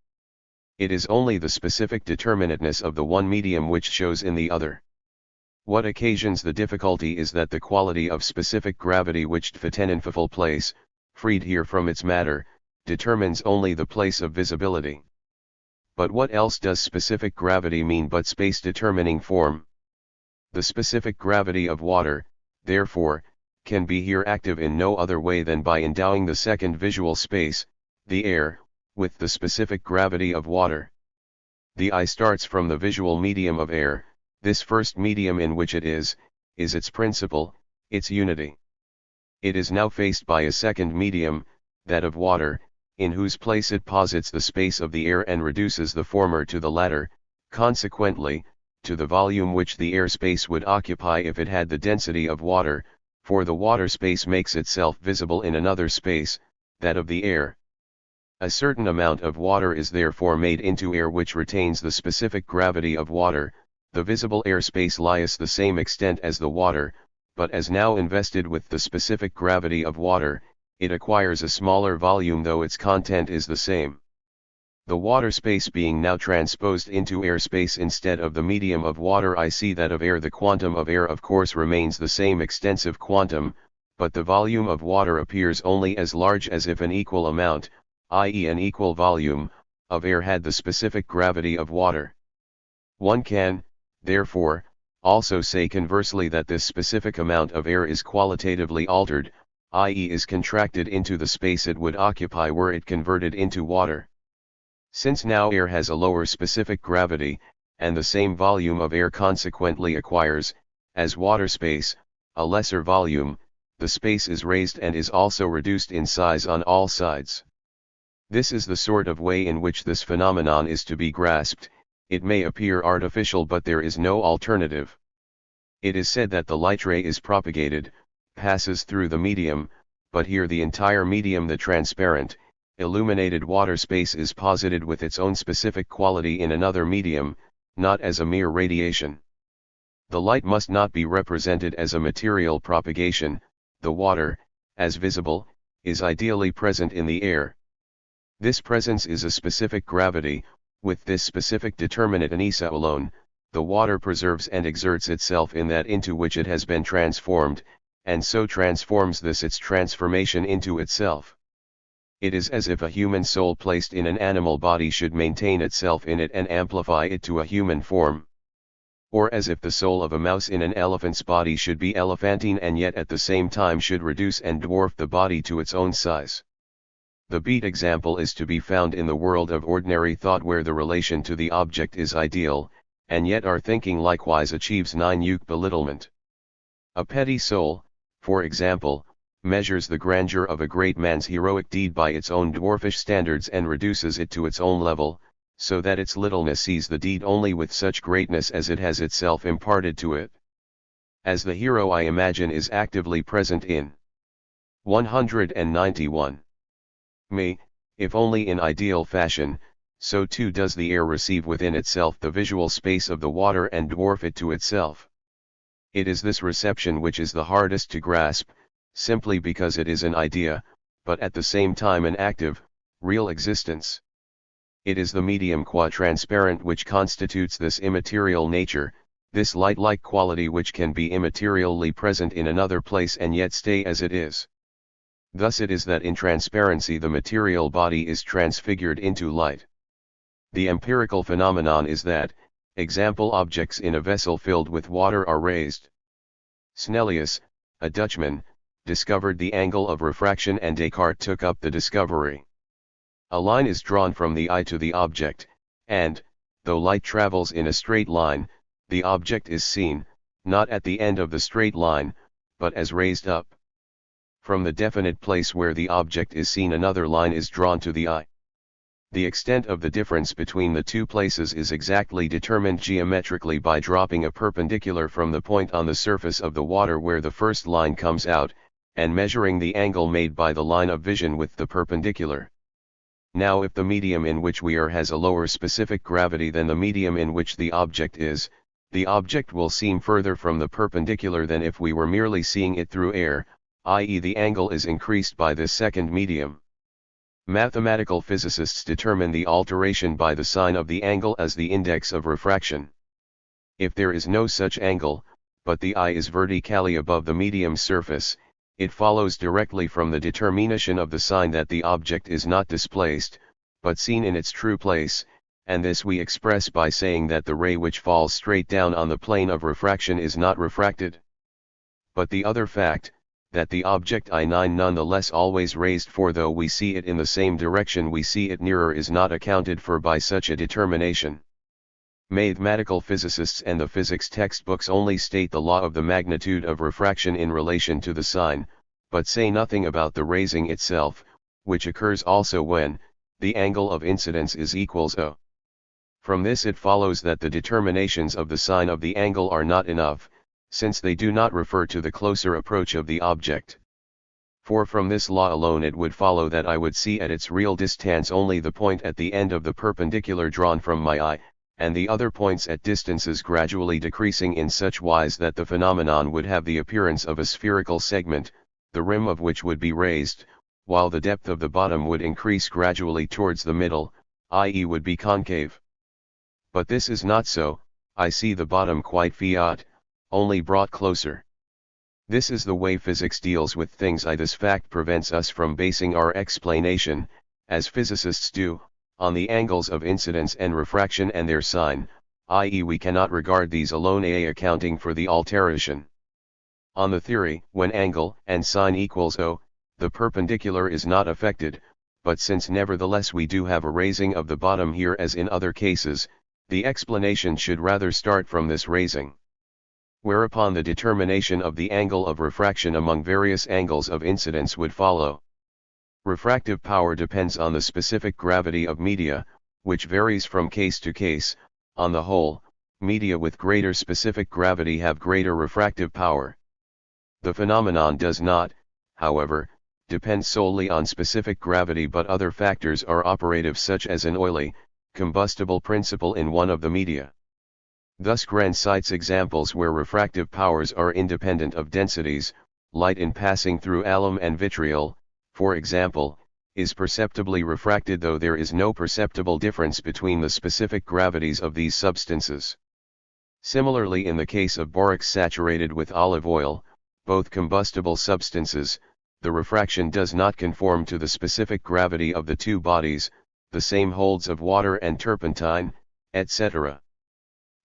It is only the specific determinateness of the one medium which shows in the other. What occasions the difficulty is that the quality of specific gravity which Tftenenfafel place, freed here from its matter, determines only the place of visibility. But what else does specific gravity mean but space-determining form? The specific gravity of water, therefore, can be here active in no other way than by endowing the second visual space, the air, with the specific gravity of water. The eye starts from the visual medium of air. This first medium in which it is its principle, its unity. It is now faced by a second medium, that of water, in whose place it posits the space of the air and reduces the former to the latter, consequently, to the volume which the air space would occupy if it had the density of water, for the water space makes itself visible in another space, that of the air. A certain amount of water is therefore made into air which retains the specific gravity of water. The visible air space lies the same extent as the water, but as now invested with the specific gravity of water, it acquires a smaller volume though its content is the same. The water space being now transposed into air space instead of the medium of water, I see that of air the quantum of air of course remains the same extensive quantum, but the volume of water appears only as large as if an equal amount, i.e. an equal volume, of air had the specific gravity of water. One can, therefore, also say conversely that this specific amount of air is qualitatively altered, i.e. is contracted into the space it would occupy were it converted into water. Since now air has a lower specific gravity, and the same volume of air consequently acquires, as water space, a lesser volume, the space is raised and is also reduced in size on all sides. This is the sort of way in which this phenomenon is to be grasped. It may appear artificial but there is no alternative. It is said that the light ray is propagated, passes through the medium, but here the entire medium, the transparent, illuminated water space, is posited with its own specific quality in another medium, not as a mere radiation. The light must not be represented as a material propagation. The water, as visible, is ideally present in the air. This presence is a specific gravity. With this specific determinate anisa alone, the water preserves and exerts itself in that into which it has been transformed, and so transforms this its transformation into itself. It is as if a human soul placed in an animal body should maintain itself in it and amplify it to a human form. Or as if the soul of a mouse in an elephant's body should be elephantine and yet at the same time should reduce and dwarf the body to its own size. The beat example is to be found in the world of ordinary thought, where the relation to the object is ideal, and yet our thinking likewise achieves minute belittlement. A petty soul, for example, measures the grandeur of a great man's heroic deed by its own dwarfish standards and reduces it to its own level, so that its littleness sees the deed only with such greatness as it has itself imparted to it. as the hero I imagine is actively present in 191. Me, if only in ideal fashion, so too does the air receive within itself the visual space of the water and dwarf it to itself. It is this reception which is the hardest to grasp, simply because it is an idea, but at the same time an active, real existence. It is the medium qua transparent which constitutes this immaterial nature, this light-like quality which can be immaterially present in another place and yet stay as it is. Thus it is that in transparency the material body is transfigured into light. The empirical phenomenon is that, example objects in a vessel filled with water are raised. Snellius, a Dutchman, discovered the angle of refraction and Descartes took up the discovery. A line is drawn from the eye to the object, and, though light travels in a straight line, the object is seen, not at the end of the straight line, but as raised up. From the definite place where the object is seen another line is drawn to the eye. The extent of the difference between the two places is exactly determined geometrically by dropping a perpendicular from the point on the surface of the water where the first line comes out, and measuring the angle made by the line of vision with the perpendicular. Now if the medium in which we are has a lower specific gravity than the medium in which the object is, the object will seem further from the perpendicular than if we were merely seeing it through air, i.e. the angle is increased by this second medium. Mathematical physicists determine the alteration by the sign of the angle as the index of refraction. If there is no such angle, but the eye is vertically above the medium's surface, it follows directly from the determination of the sign that the object is not displaced, but seen in its true place, and this we express by saying that the ray which falls straight down on the plane of refraction is not refracted. But the other fact, that the object I9 nonetheless always raised, for though we see it in the same direction we see it nearer, is not accounted for by such a determination. Mathematical physicists and the physics textbooks only state the law of the magnitude of refraction in relation to the sign, but say nothing about the raising itself, which occurs also when the angle of incidence is equals O. From this it follows that the determinations of the sign of the angle are not enough, since they do not refer to the closer approach of the object. For from this law alone it would follow that I would see at its real distance only the point at the end of the perpendicular drawn from my eye, and the other points at distances gradually decreasing in such wise that the phenomenon would have the appearance of a spherical segment, the rim of which would be raised, while the depth of the bottom would increase gradually towards the middle, i.e. would be concave. But this is not so, I see the bottom quite fiat, only brought closer. This is the way physics deals with things. This fact prevents us from basing our explanation, as physicists do, on the angles of incidence and refraction and their sign, i.e. we cannot regard these alone as accounting for the alteration. On the theory, when angle and sign equals O, the perpendicular is not affected, but since nevertheless we do have a raising of the bottom here as in other cases, the explanation should rather start from this raising. Whereupon the determination of the angle of refraction among various angles of incidence would follow. Refractive power depends on the specific gravity of media, which varies from case to case. On the whole, media with greater specific gravity have greater refractive power. The phenomenon does not, however, depend solely on specific gravity, but other factors are operative, such as an oily, combustible principle in one of the media. Thus Grant cites examples where refractive powers are independent of densities. Light in passing through alum and vitriol, for example, is perceptibly refracted though there is no perceptible difference between the specific gravities of these substances. Similarly, in the case of borax saturated with olive oil, both combustible substances, the refraction does not conform to the specific gravity of the two bodies. The same holds of water and turpentine, etc.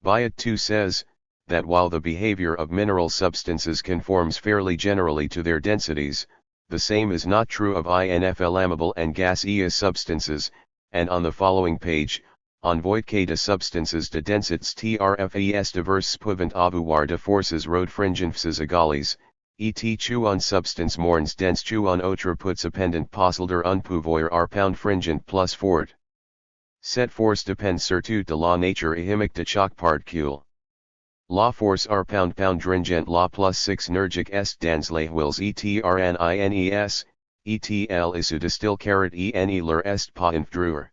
Biot too says, that while the behavior of mineral substances conforms fairly generally to their densities, the same is not true of inflammable and gaseous substances, and on the following page, on voitke de substances de densits trfes diverses pouvant avoir de forces rodfringenfses égales, et tu un substance morns dense tu un autre puts appendant posselder un pouvoir arpound fringent plus fort. Cette force dépend surtout de la nature chimique de chaque particule. La force r pound dringent la plus 6 nergic est dans les huiles etrnines, etl isu distil carat ene leur est pas infdruer.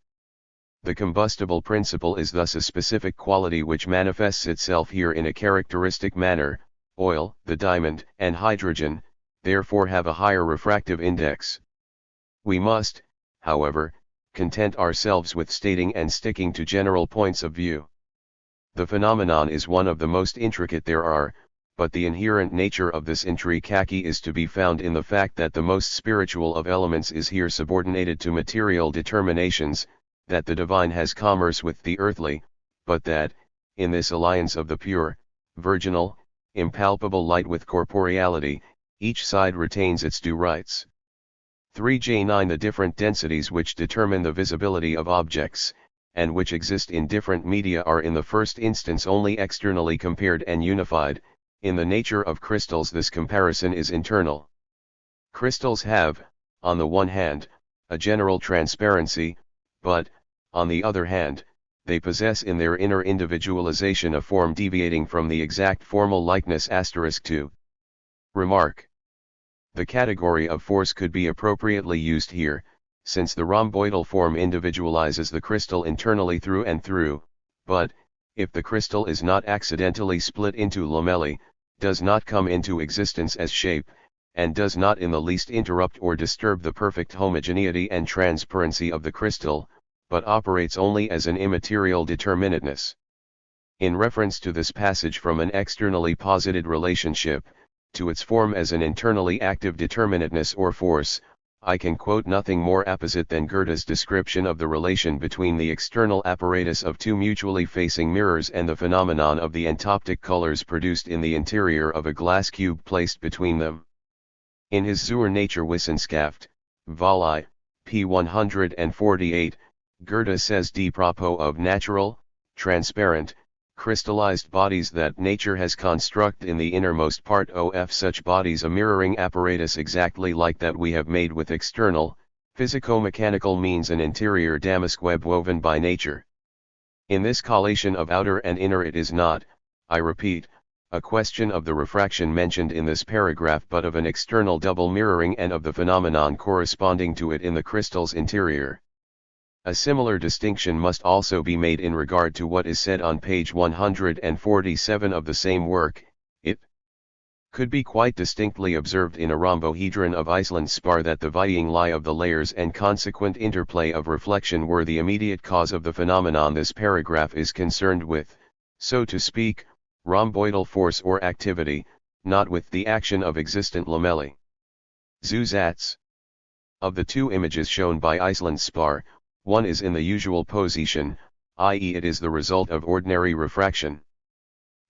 The combustible principle is thus a specific quality which manifests itself here in a characteristic manner. Oil, the diamond, and hydrogen, therefore have a higher refractive index. We must, however, content ourselves with stating and sticking to general points of view. The phenomenon is one of the most intricate there are, but the inherent nature of this intricacy is to be found in the fact that the most spiritual of elements is here subordinated to material determinations, that the divine has commerce with the earthly, but that, in this alliance of the pure, virginal, impalpable light with corporeality, each side retains its due rights. 3J9 The different densities which determine the visibility of objects, and which exist in different media are in the first instance only externally compared and unified. In the nature of crystals this comparison is internal. Crystals have, on the one hand, a general transparency, but, on the other hand, they possess in their inner individualization a form deviating from the exact formal likeness *2. Remark. The category of force could be appropriately used here, since the rhomboidal form individualizes the crystal internally through and through, but, if the crystal is not accidentally split into lamellae, does not come into existence as shape, and does not in the least interrupt or disturb the perfect homogeneity and transparency of the crystal, but operates only as an immaterial determinateness. In reference to this passage from an externally posited relationship, to its form as an internally active determinateness or force, I can quote nothing more apposite than Goethe's description of the relation between the external apparatus of two mutually facing mirrors and the phenomenon of the entoptic colors produced in the interior of a glass cube placed between them. In his Zur Naturwissenschaft, Vol I, p. 148, Goethe says de propos of natural, transparent, crystallized bodies that nature has constructed in the innermost part of such bodies a mirroring apparatus exactly like that we have made with external, physico-mechanical means an interior damask web woven by nature. In this collation of outer and inner it is not, I repeat, a question of the refraction mentioned in this paragraph but of an external double mirroring and of the phenomenon corresponding to it in the crystal's interior. A similar distinction must also be made in regard to what is said on page 147 of the same work. It could be quite distinctly observed in a rhombohedron of Iceland spar that the vying lie of the layers and consequent interplay of reflection were the immediate cause of the phenomenon this paragraph is concerned with, so to speak, rhomboidal force or activity, not with the action of existent lamellae. Zusatz. Of the two images shown by Iceland spar, one is in the usual position, i.e. it is the result of ordinary refraction.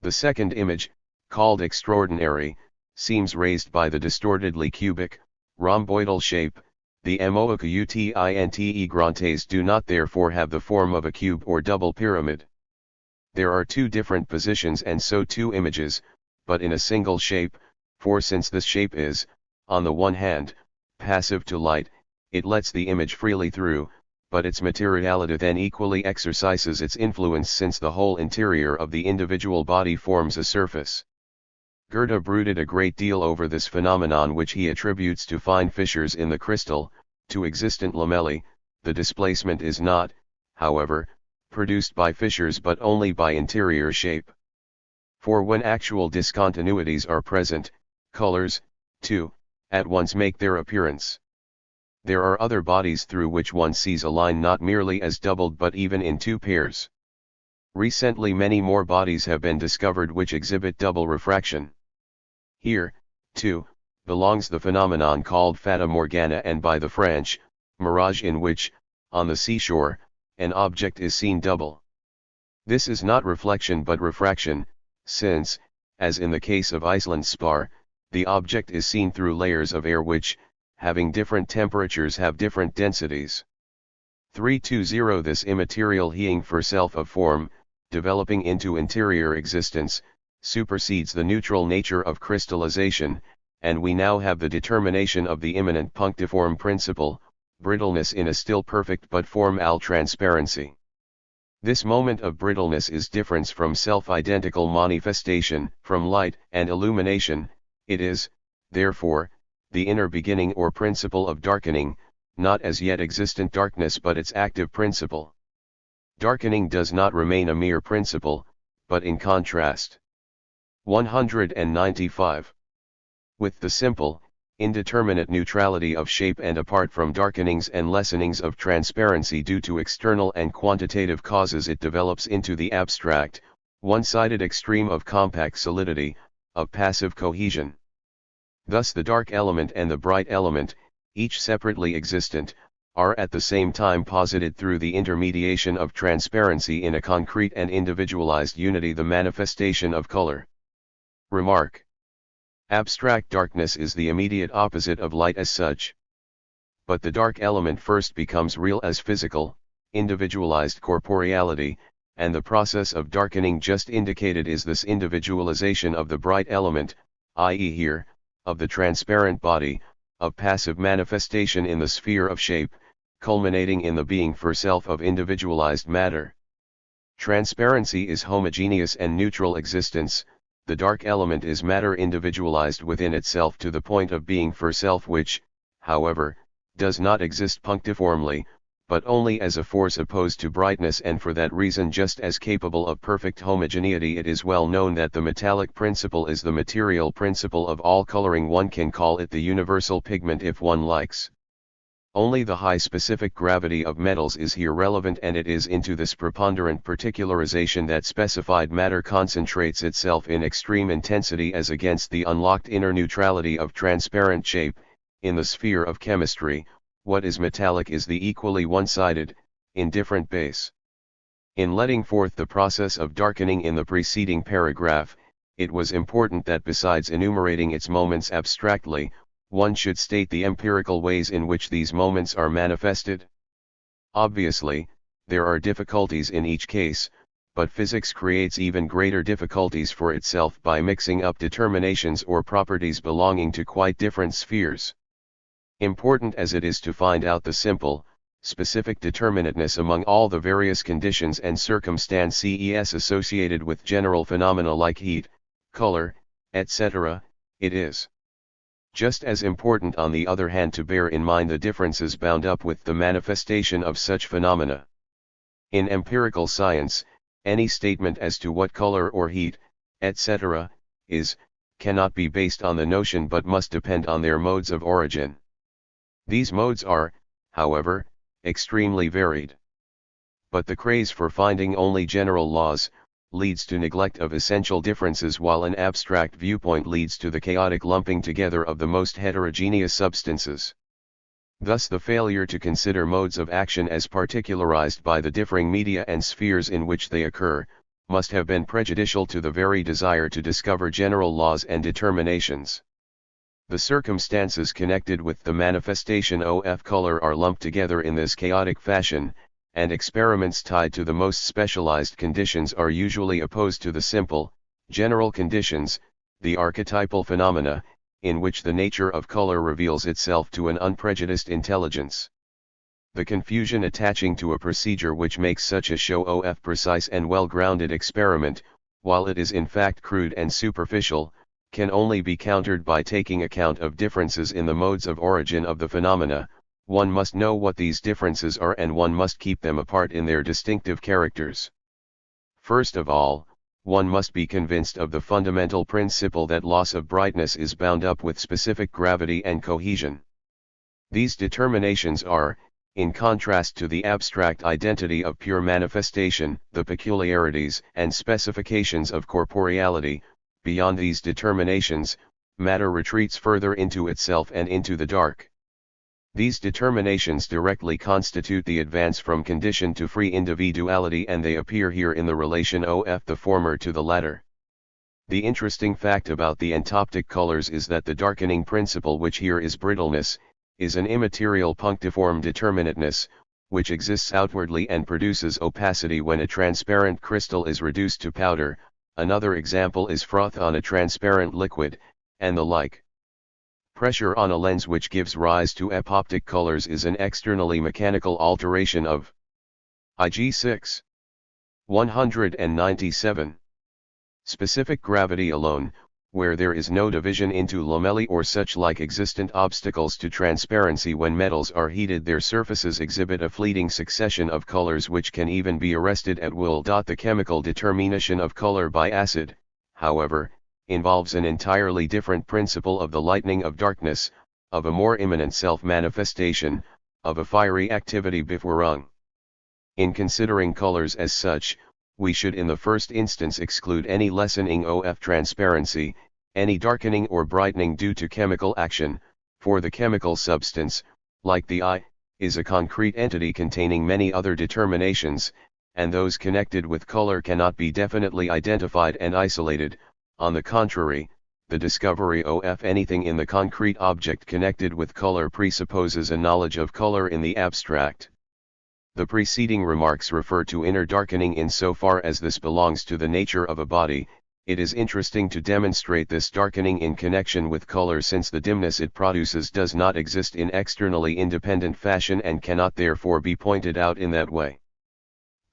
The second image, called extraordinary, seems raised by the distortedly cubic, rhomboidal shape. The moacutinte grantes do not therefore have the form of a cube or double pyramid. There are two different positions and so two images, but in a single shape, for since this shape is, on the one hand, passive to light, it lets the image freely through, but its materiality then equally exercises its influence since the whole interior of the individual body forms a surface. Goethe brooded a great deal over this phenomenon which he attributes to fine fissures in the crystal, to existent lamellae. The displacement is not, however, produced by fissures but only by interior shape. For when actual discontinuities are present, colors, too, at once make their appearance. There are other bodies through which one sees a line not merely as doubled but even in two pairs. Recently many more bodies have been discovered which exhibit double refraction. Here, too, belongs the phenomenon called fata morgana and by the French, mirage, in which, on the seashore, an object is seen double. This is not reflection but refraction, since, as in the case of Iceland spar, the object is seen through layers of air which, having different temperatures have different densities. 320 This immaterial heing for self of form, developing into interior existence, supersedes the neutral nature of crystallization, and we now have the determination of the immanent punctiform principle, brittleness in a still perfect but formal transparency. This moment of brittleness is difference from self-identical manifestation, from light and illumination. It is, therefore, the inner beginning or principle of darkening, not as yet existent darkness but its active principle. Darkening does not remain a mere principle, but in contrast. 195. With the simple, indeterminate neutrality of shape and apart from darkenings and lessenings of transparency due to external and quantitative causes, it develops into the abstract, one-sided extreme of compact solidity, of passive cohesion. Thus the dark element and the bright element, each separately existent, are at the same time posited through the intermediation of transparency in a concrete and individualized unity, the manifestation of color. Remark. Abstract darkness is the immediate opposite of light as such. But the dark element first becomes real as physical, individualized corporeality, and the process of darkening just indicated is this individualization of the bright element, i.e. here, of the transparent body, of passive manifestation in the sphere of shape, culminating in the being for self of individualized matter. Transparency is homogeneous and neutral existence. The dark element is matter individualized within itself to the point of being for self, which, however, does not exist punctiformly, but only as a force opposed to brightness, and for that reason just as capable of perfect homogeneity. It is well known that the metallic principle is the material principle of all coloring. One can call it the universal pigment if one likes. Only the high specific gravity of metals is here relevant, and it is into this preponderant particularization that specified matter concentrates itself in extreme intensity as against the unlocked inner neutrality of transparent shape. In the sphere of chemistry, what is metallic is the equally one-sided, indifferent base. In letting forth the process of darkening in the preceding paragraph, it was important that besides enumerating its moments abstractly, one should state the empirical ways in which these moments are manifested. Obviously, there are difficulties in each case, but physics creates even greater difficulties for itself by mixing up determinations or properties belonging to quite different spheres. Important as it is to find out the simple, specific determinateness among all the various conditions and circumstances associated with general phenomena like heat, color, etc., it is just as important on the other hand to bear in mind the differences bound up with the manifestation of such phenomena. In empirical science, any statement as to what color or heat, etc., is, cannot be based on the notion but must depend on their modes of origin. These modes are, however, extremely varied. But the craze for finding only general laws leads to neglect of essential differences, while an abstract viewpoint leads to the chaotic lumping together of the most heterogeneous substances. Thus the failure to consider modes of action as particularized by the differing media and spheres in which they occur, must have been prejudicial to the very desire to discover general laws and determinations. The circumstances connected with the manifestation of color are lumped together in this chaotic fashion, and experiments tied to the most specialized conditions are usually opposed to the simple, general conditions, the archetypal phenomena, in which the nature of color reveals itself to an unprejudiced intelligence. The confusion attaching to a procedure which makes such a show of precise and well-grounded experiment, while it is in fact crude and superficial, can only be countered by taking account of differences in the modes of origin of the phenomena. One must know what these differences are, and one must keep them apart in their distinctive characters. First of all, one must be convinced of the fundamental principle that loss of brightness is bound up with specific gravity and cohesion. These determinations are, in contrast to the abstract identity of pure manifestation, the peculiarities and specifications of corporeality. Beyond these determinations, matter retreats further into itself and into the dark. These determinations directly constitute the advance from condition to free individuality, and they appear here in the relation of the former to the latter. The interesting fact about the entoptic colors is that the darkening principle, which here is brittleness, is an immaterial punctiform determinateness, which exists outwardly and produces opacity when a transparent crystal is reduced to powder. Another example is froth on a transparent liquid, and the like. Pressure on a lens which gives rise to apoptic colors is an externally mechanical alteration of Ig6. 197. Specific gravity alone, where there is no division into lamellae or such like existent obstacles to transparency. When metals are heated, their surfaces exhibit a fleeting succession of colors which can even be arrested at will. The chemical determination of color by acid, however, involves an entirely different principle of the lightening of darkness, of a more imminent self-manifestation, of a fiery activity before. In considering colors as such, we should in the first instance exclude any lessening of transparency, any darkening or brightening due to chemical action, for the chemical substance, like the eye, is a concrete entity containing many other determinations, and those connected with color cannot be definitely identified and isolated. On the contrary, the discovery of anything in the concrete object connected with color presupposes a knowledge of color in the abstract. The preceding remarks refer to inner darkening in so far as this belongs to the nature of a body. It is interesting to demonstrate this darkening in connection with color, since the dimness it produces does not exist in externally independent fashion and cannot therefore be pointed out in that way.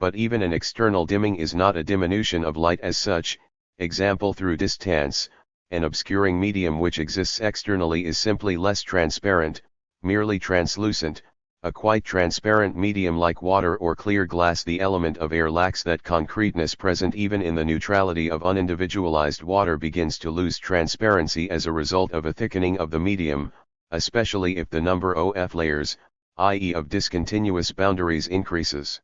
But even an external dimming is not a diminution of light as such. Example, through distance, an obscuring medium which exists externally is simply less transparent, merely translucent. A quite transparent medium like water or clear glass, the element of air, lacks that concreteness present even in the neutrality of unindividualized water, begins to lose transparency as a result of a thickening of the medium, especially if the number of layers, i.e. of discontinuous boundaries, increases.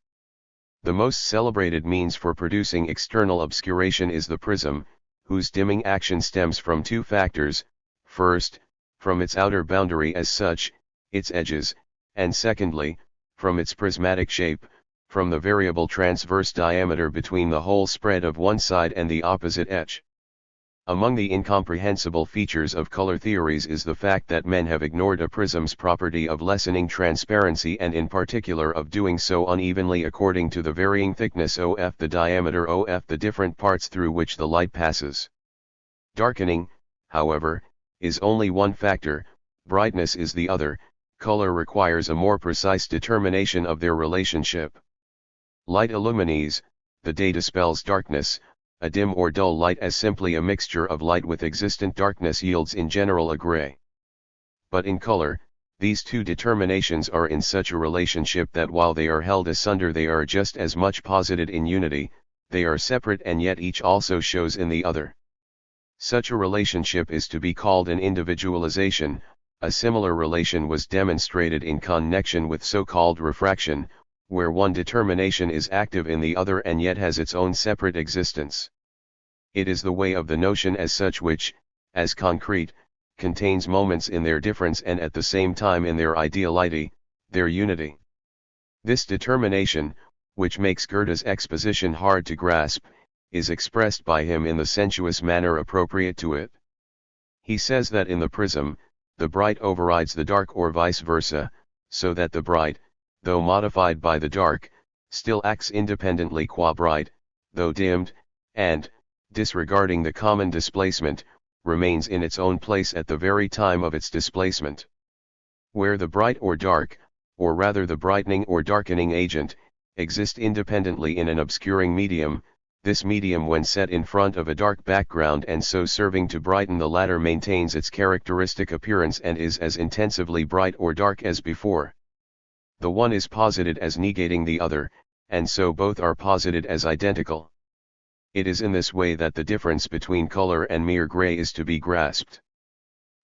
The most celebrated means for producing external obscuration is the prism, whose dimming action stems from two factors: first, from its outer boundary as such, its edges, and secondly, from its prismatic shape, from the variable transverse diameter between the whole spread of one side and the opposite edge. Among the incomprehensible features of color theories is the fact that men have ignored a prism's property of lessening transparency, and in particular of doing so unevenly according to the varying thickness of the diameter of the different parts through which the light passes. Darkening, however, is only one factor, brightness is the other. Color requires a more precise determination of their relationship. Light illumines, the day dispels darkness. A dim or dull light, as simply a mixture of light with existent darkness, yields in general a gray. But in color, these two determinations are in such a relationship that while they are held asunder, they are just as much posited in unity. They are separate, and yet each also shows in the other. Such a relationship is to be called an individualization. A similar relation was demonstrated in connection with so-called refraction, where one determination is active in the other and yet has its own separate existence. It is the way of the notion as such which, as concrete, contains moments in their difference and at the same time in their ideality, their unity. This determination, which makes Goethe's exposition hard to grasp, is expressed by him in the sensuous manner appropriate to it. He says that in the prism, the bright overrides the dark, or vice versa, so that the bright, though modified by the dark, still acts independently qua bright, though dimmed, and, disregarding the common displacement, remains in its own place at the very time of its displacement. Where the bright or dark, or rather the brightening or darkening agent, exist independently in an obscuring medium, this medium, when set in front of a dark background and so serving to brighten the latter, maintains its characteristic appearance and is as intensively bright or dark as before. The one is posited as negating the other, and so both are posited as identical. It is in this way that the difference between color and mere gray is to be grasped.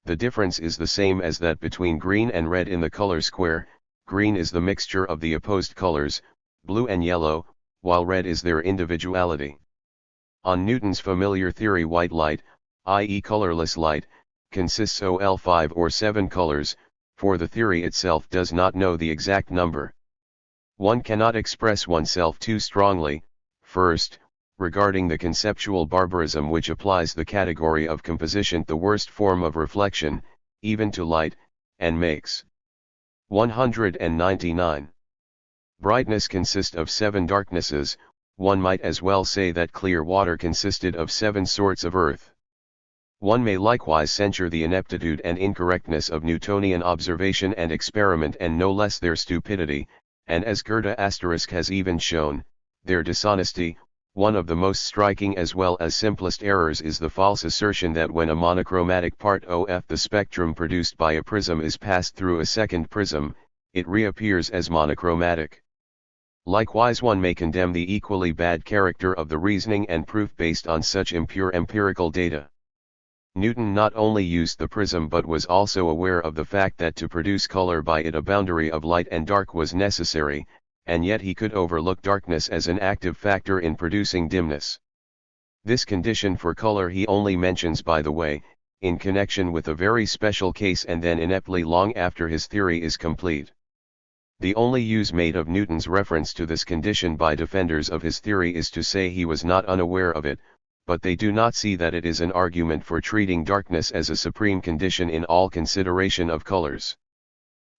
The difference is the same as that between green and red in the color square. Green is the mixture of the opposed colors, blue and yellow, while red is their individuality. On Newton's familiar theory, white light, i.e. colorless light, consists of 5 or 7 colors, for the theory itself does not know the exact number. One cannot express oneself too strongly, first, regarding the conceptual barbarism which applies the category of composition, the worst form of reflection, even to light, and makes 199. Brightness consists of 7 darknesses. One might as well say that clear water consisted of 7 sorts of earth. One may likewise censure the ineptitude and incorrectness of Newtonian observation and experiment, and no less their stupidity, and as Goethe * has even shown, their dishonesty. One of the most striking as well as simplest errors is the false assertion that when a monochromatic part of the spectrum produced by a prism is passed through a second prism, it reappears as monochromatic. Likewise, one may condemn the equally bad character of the reasoning and proof based on such impure empirical data. Newton not only used the prism but was also aware of the fact that to produce color by it a boundary of light and dark was necessary, and yet he could overlook darkness as an active factor in producing dimness. This condition for color he only mentions by the way, in connection with a very special case and then ineptly long after his theory is complete. The only use made of Newton's reference to this condition by defenders of his theory is to say he was not unaware of it, but they do not see that it is an argument for treating darkness as a supreme condition in all consideration of colors.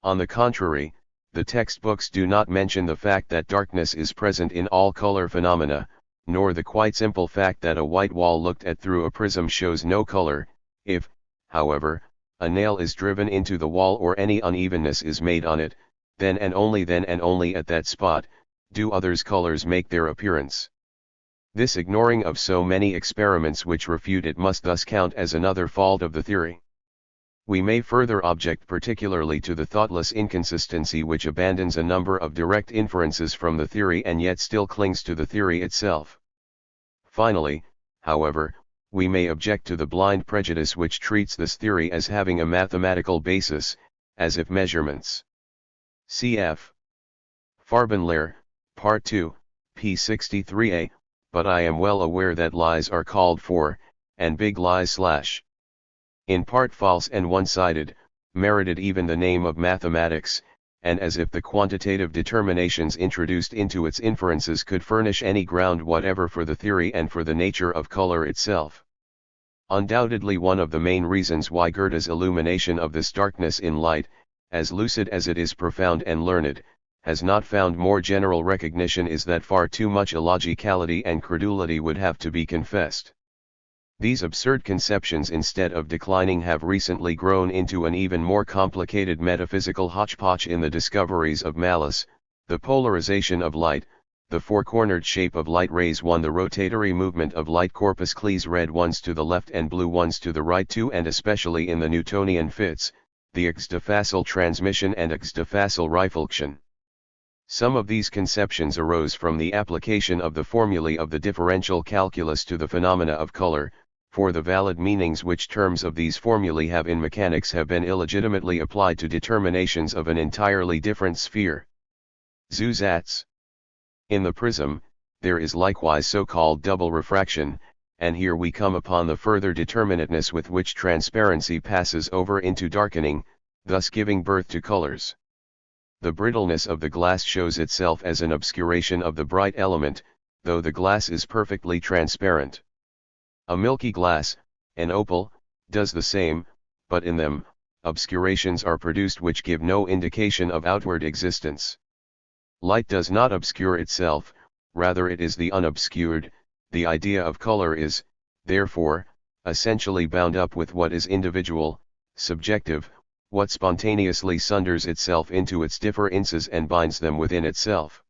On the contrary, the textbooks do not mention the fact that darkness is present in all color phenomena, nor the quite simple fact that a white wall looked at through a prism shows no color. If, however, a nail is driven into the wall or any unevenness is made on it, then and only at that spot, do others' colors make their appearance. This ignoring of so many experiments which refute it must thus count as another fault of the theory. We may further object particularly to the thoughtless inconsistency which abandons a number of direct inferences from the theory and yet still clings to the theory itself. Finally, however, we may object to the blind prejudice which treats this theory as having a mathematical basis, as if measurements. Cf. Farbenlehre, Part 2, p. 63a, but I am well aware that lies are called for, and big lies / in part false and one-sided, merited even the name of mathematics, and as if the quantitative determinations introduced into its inferences could furnish any ground whatever for the theory and for the nature of color itself. Undoubtedly one of the main reasons why Goethe's illumination of this darkness in light, as lucid as it is profound and learned, has not found more general recognition is that far too much illogicality and credulity would have to be confessed. These absurd conceptions instead of declining have recently grown into an even more complicated metaphysical hodgepodge in the discoveries of Malus, the polarization of light, the four-cornered shape of light rays 1, the rotatory movement of light corpuscles red ones to the left and blue ones to the right 2, and especially in the Newtonian fits, the x-defacile transmission and x-defacile reflection. Some of these conceptions arose from the application of the formulae of the differential calculus to the phenomena of color, for the valid meanings which terms of these formulae have in mechanics have been illegitimately applied to determinations of an entirely different sphere. Zusatz. In the prism, there is likewise so-called double refraction, and here we come upon the further determinateness with which transparency passes over into darkening, thus giving birth to colors. The brittleness of the glass shows itself as an obscuration of the bright element, though the glass is perfectly transparent. A milky glass, an opal, does the same, but in them, obscurations are produced which give no indication of outward existence. Light does not obscure itself, rather it is the unobscured. The idea of color is, therefore, essentially bound up with what is individual, subjective, what spontaneously sunders itself into its differences and binds them within itself.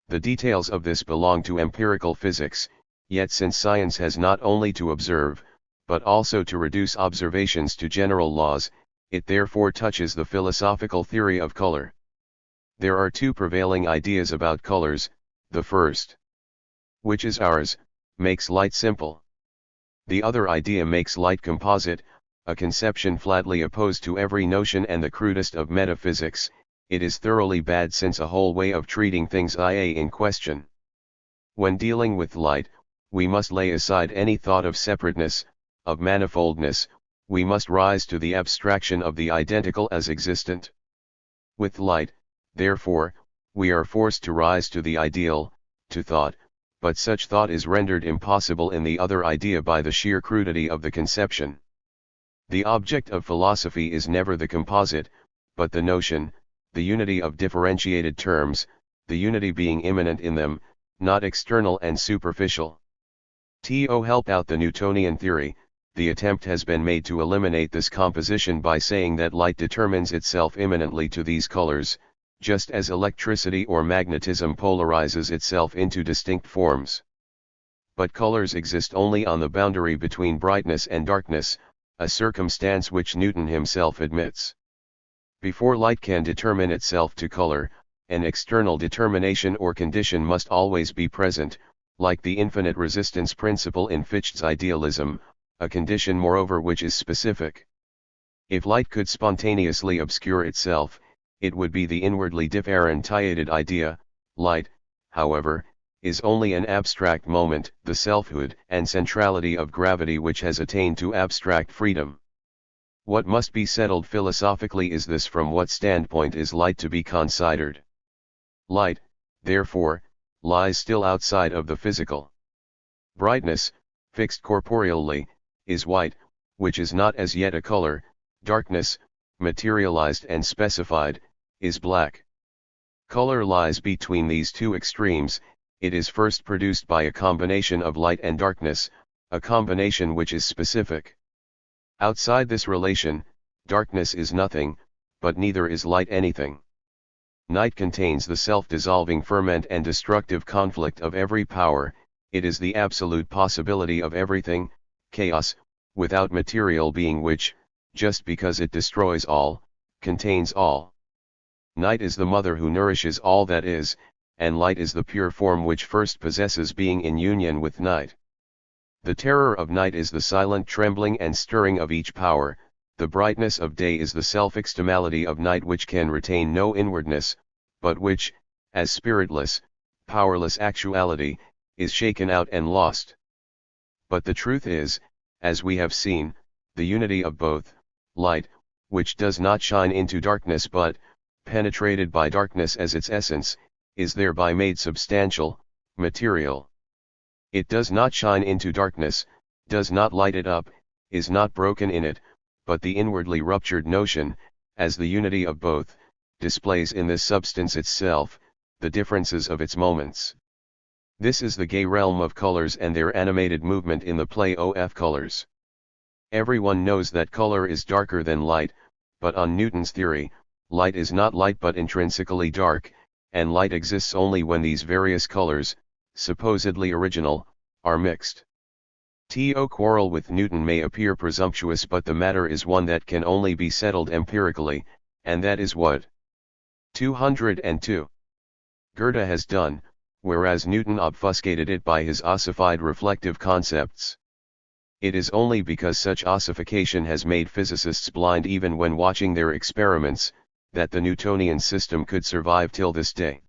The details of this belong to empirical physics, yet since science has not only to observe, but also to reduce observations to general laws, it therefore touches the philosophical theory of color. There are two prevailing ideas about colors. The first, which is ours, makes light simple. The other idea makes light composite, a conception flatly opposed to every notion and the crudest of metaphysics. It is thoroughly bad since a whole way of treating things is in question. When dealing with light, we must lay aside any thought of separateness, of manifoldness. We must rise to the abstraction of the identical as existent. With light, therefore, we are forced to rise to the ideal, to thought, but such thought is rendered impossible in the other idea by the sheer crudity of the conception. The object of philosophy is never the composite, but the notion, the unity of differentiated terms, the unity being immanent in them, not external and superficial. To help out the Newtonian theory, the attempt has been made to eliminate this composition by saying that light determines itself immanently to these colors, just as electricity or magnetism polarizes itself into distinct forms. But colors exist only on the boundary between brightness and darkness, a circumstance which Newton himself admits. Before light can determine itself to color, an external determination or condition must always be present, like the infinite resistance principle in Fichte's idealism, a condition moreover which is specific. If light could spontaneously obscure itself, it would be the inwardly differentiated idea. Light, however, is only an abstract moment, the selfhood and centrality of gravity which has attained to abstract freedom. What must be settled philosophically is this: from what standpoint is light to be considered? Light, therefore, lies still outside of the physical. Brightness, fixed corporeally, is white, which is not as yet a color. Darkness, materialized and specified, is black. Color lies between these two extremes. It is first produced by a combination of light and darkness, a combination which is specific. Outside this relation, darkness is nothing, but neither is light anything. Night contains the self-dissolving ferment and destructive conflict of every power. It is the absolute possibility of everything, chaos, without material being which, just because it destroys all, contains all. Night is the mother who nourishes all that is, and light is the pure form which first possesses being in union with night. The terror of night is the silent trembling and stirring of each power. The brightness of day is the self-externality of night which can retain no inwardness, but which, as spiritless, powerless actuality, is shaken out and lost. But the truth is, as we have seen, the unity of both. Light, which does not shine into darkness but, penetrated by darkness as its essence, is thereby made substantial, material. It does not shine into darkness, does not light it up, is not broken in it, but the inwardly ruptured notion, as the unity of both, displays in this substance itself, the differences of its moments. This is the gay realm of colors and their animated movement in the play of colors. Everyone knows that color is darker than light, but on Newton's theory, light is not light but intrinsically dark, and light exists only when these various colors, supposedly original, are mixed. To quarrel with Newton may appear presumptuous, but the matter is one that can only be settled empirically, and that is what 202 Goethe has done, whereas Newton obfuscated it by his ossified reflective concepts. It is only because such ossification has made physicists blind even when watching their experiments, that the Newtonian system could survive till this day.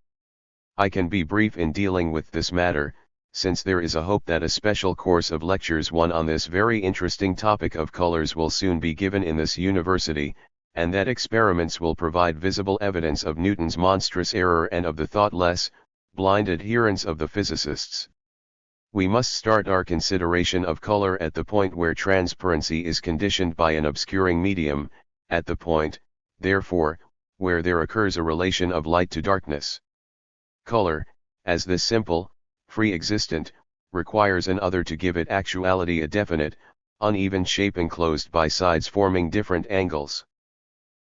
I can be brief in dealing with this matter, since there is a hope that a special course of lectures on this very interesting topic of colors will soon be given in this university, and that experiments will provide visible evidence of Newton's monstrous error and of the thoughtless, blind adherence of the physicists. We must start our consideration of color at the point where transparency is conditioned by an obscuring medium, at the point, therefore, where there occurs a relation of light to darkness. Color, as this simple, free existent, requires an other to give it actuality, a definite, uneven shape enclosed by sides forming different angles.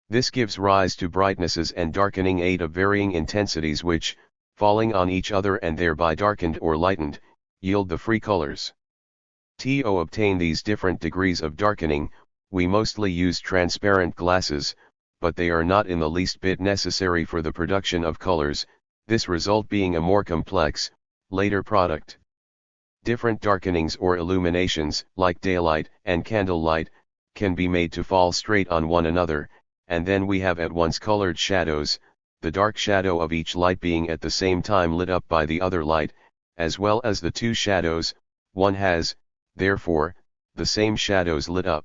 This gives rise to brightnesses and darkening aid of varying intensities which, falling on each other and thereby darkened or lightened, yield the free colors. To obtain these different degrees of darkening, we mostly use transparent glasses, but they are not in the least bit necessary for the production of colors, this result being a more complex, later product. Different darkenings or illuminations, like daylight and candlelight, can be made to fall straight on one another, and then we have at once colored shadows, the dark shadow of each light being at the same time lit up by the other light, as well as the two shadows, one has, therefore, the same shadows lit up.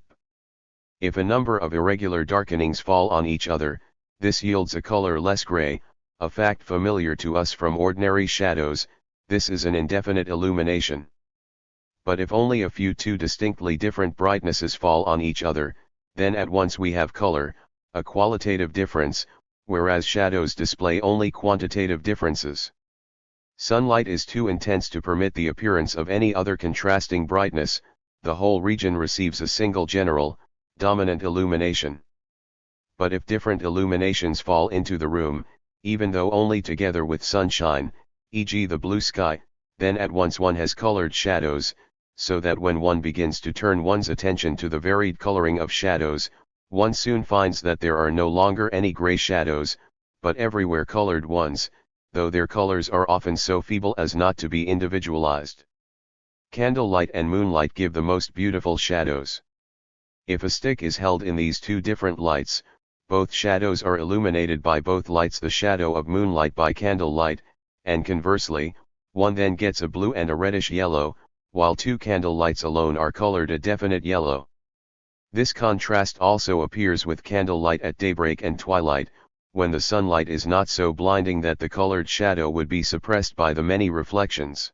If a number of irregular darkenings fall on each other, this yields a color less gray, a fact familiar to us from ordinary shadows. This is an indefinite illumination. But if only a few two distinctly different brightnesses fall on each other, then at once we have color, a qualitative difference, whereas shadows display only quantitative differences. Sunlight is too intense to permit the appearance of any other contrasting brightness, the whole region receives a single general, dominant illumination. But if different illuminations fall into the room, even though only together with sunshine, e.g. the blue sky, then at once one has colored shadows, so that when one begins to turn one's attention to the varied coloring of shadows, one soon finds that there are no longer any gray shadows, but everywhere colored ones, though their colors are often so feeble as not to be individualized. Candlelight and moonlight give the most beautiful shadows. If a stick is held in these two different lights, both shadows are illuminated by both lights, the shadow of moonlight by candlelight, and conversely, one then gets a blue and a reddish yellow, while two candle lights alone are colored a definite yellow. This contrast also appears with candlelight at daybreak and twilight, when the sunlight is not so blinding that the colored shadow would be suppressed by the many reflections.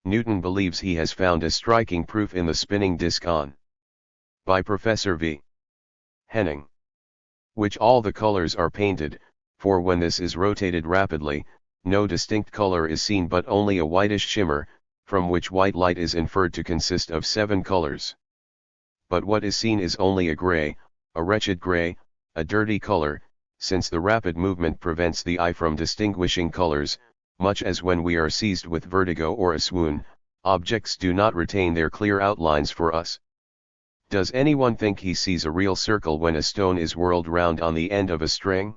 Newton believes he has found a striking proof in the spinning disk on by Professor V. Henning, which all the colors are painted, for when this is rotated rapidly, no distinct color is seen but only a whitish shimmer, from which white light is inferred to consist of 7 colors. But what is seen is only a gray, a wretched gray, a dirty color, since the rapid movement prevents the eye from distinguishing colors, much as when we are seized with vertigo or a swoon, objects do not retain their clear outlines for us. Does anyone think he sees a real circle when a stone is whirled round on the end of a string?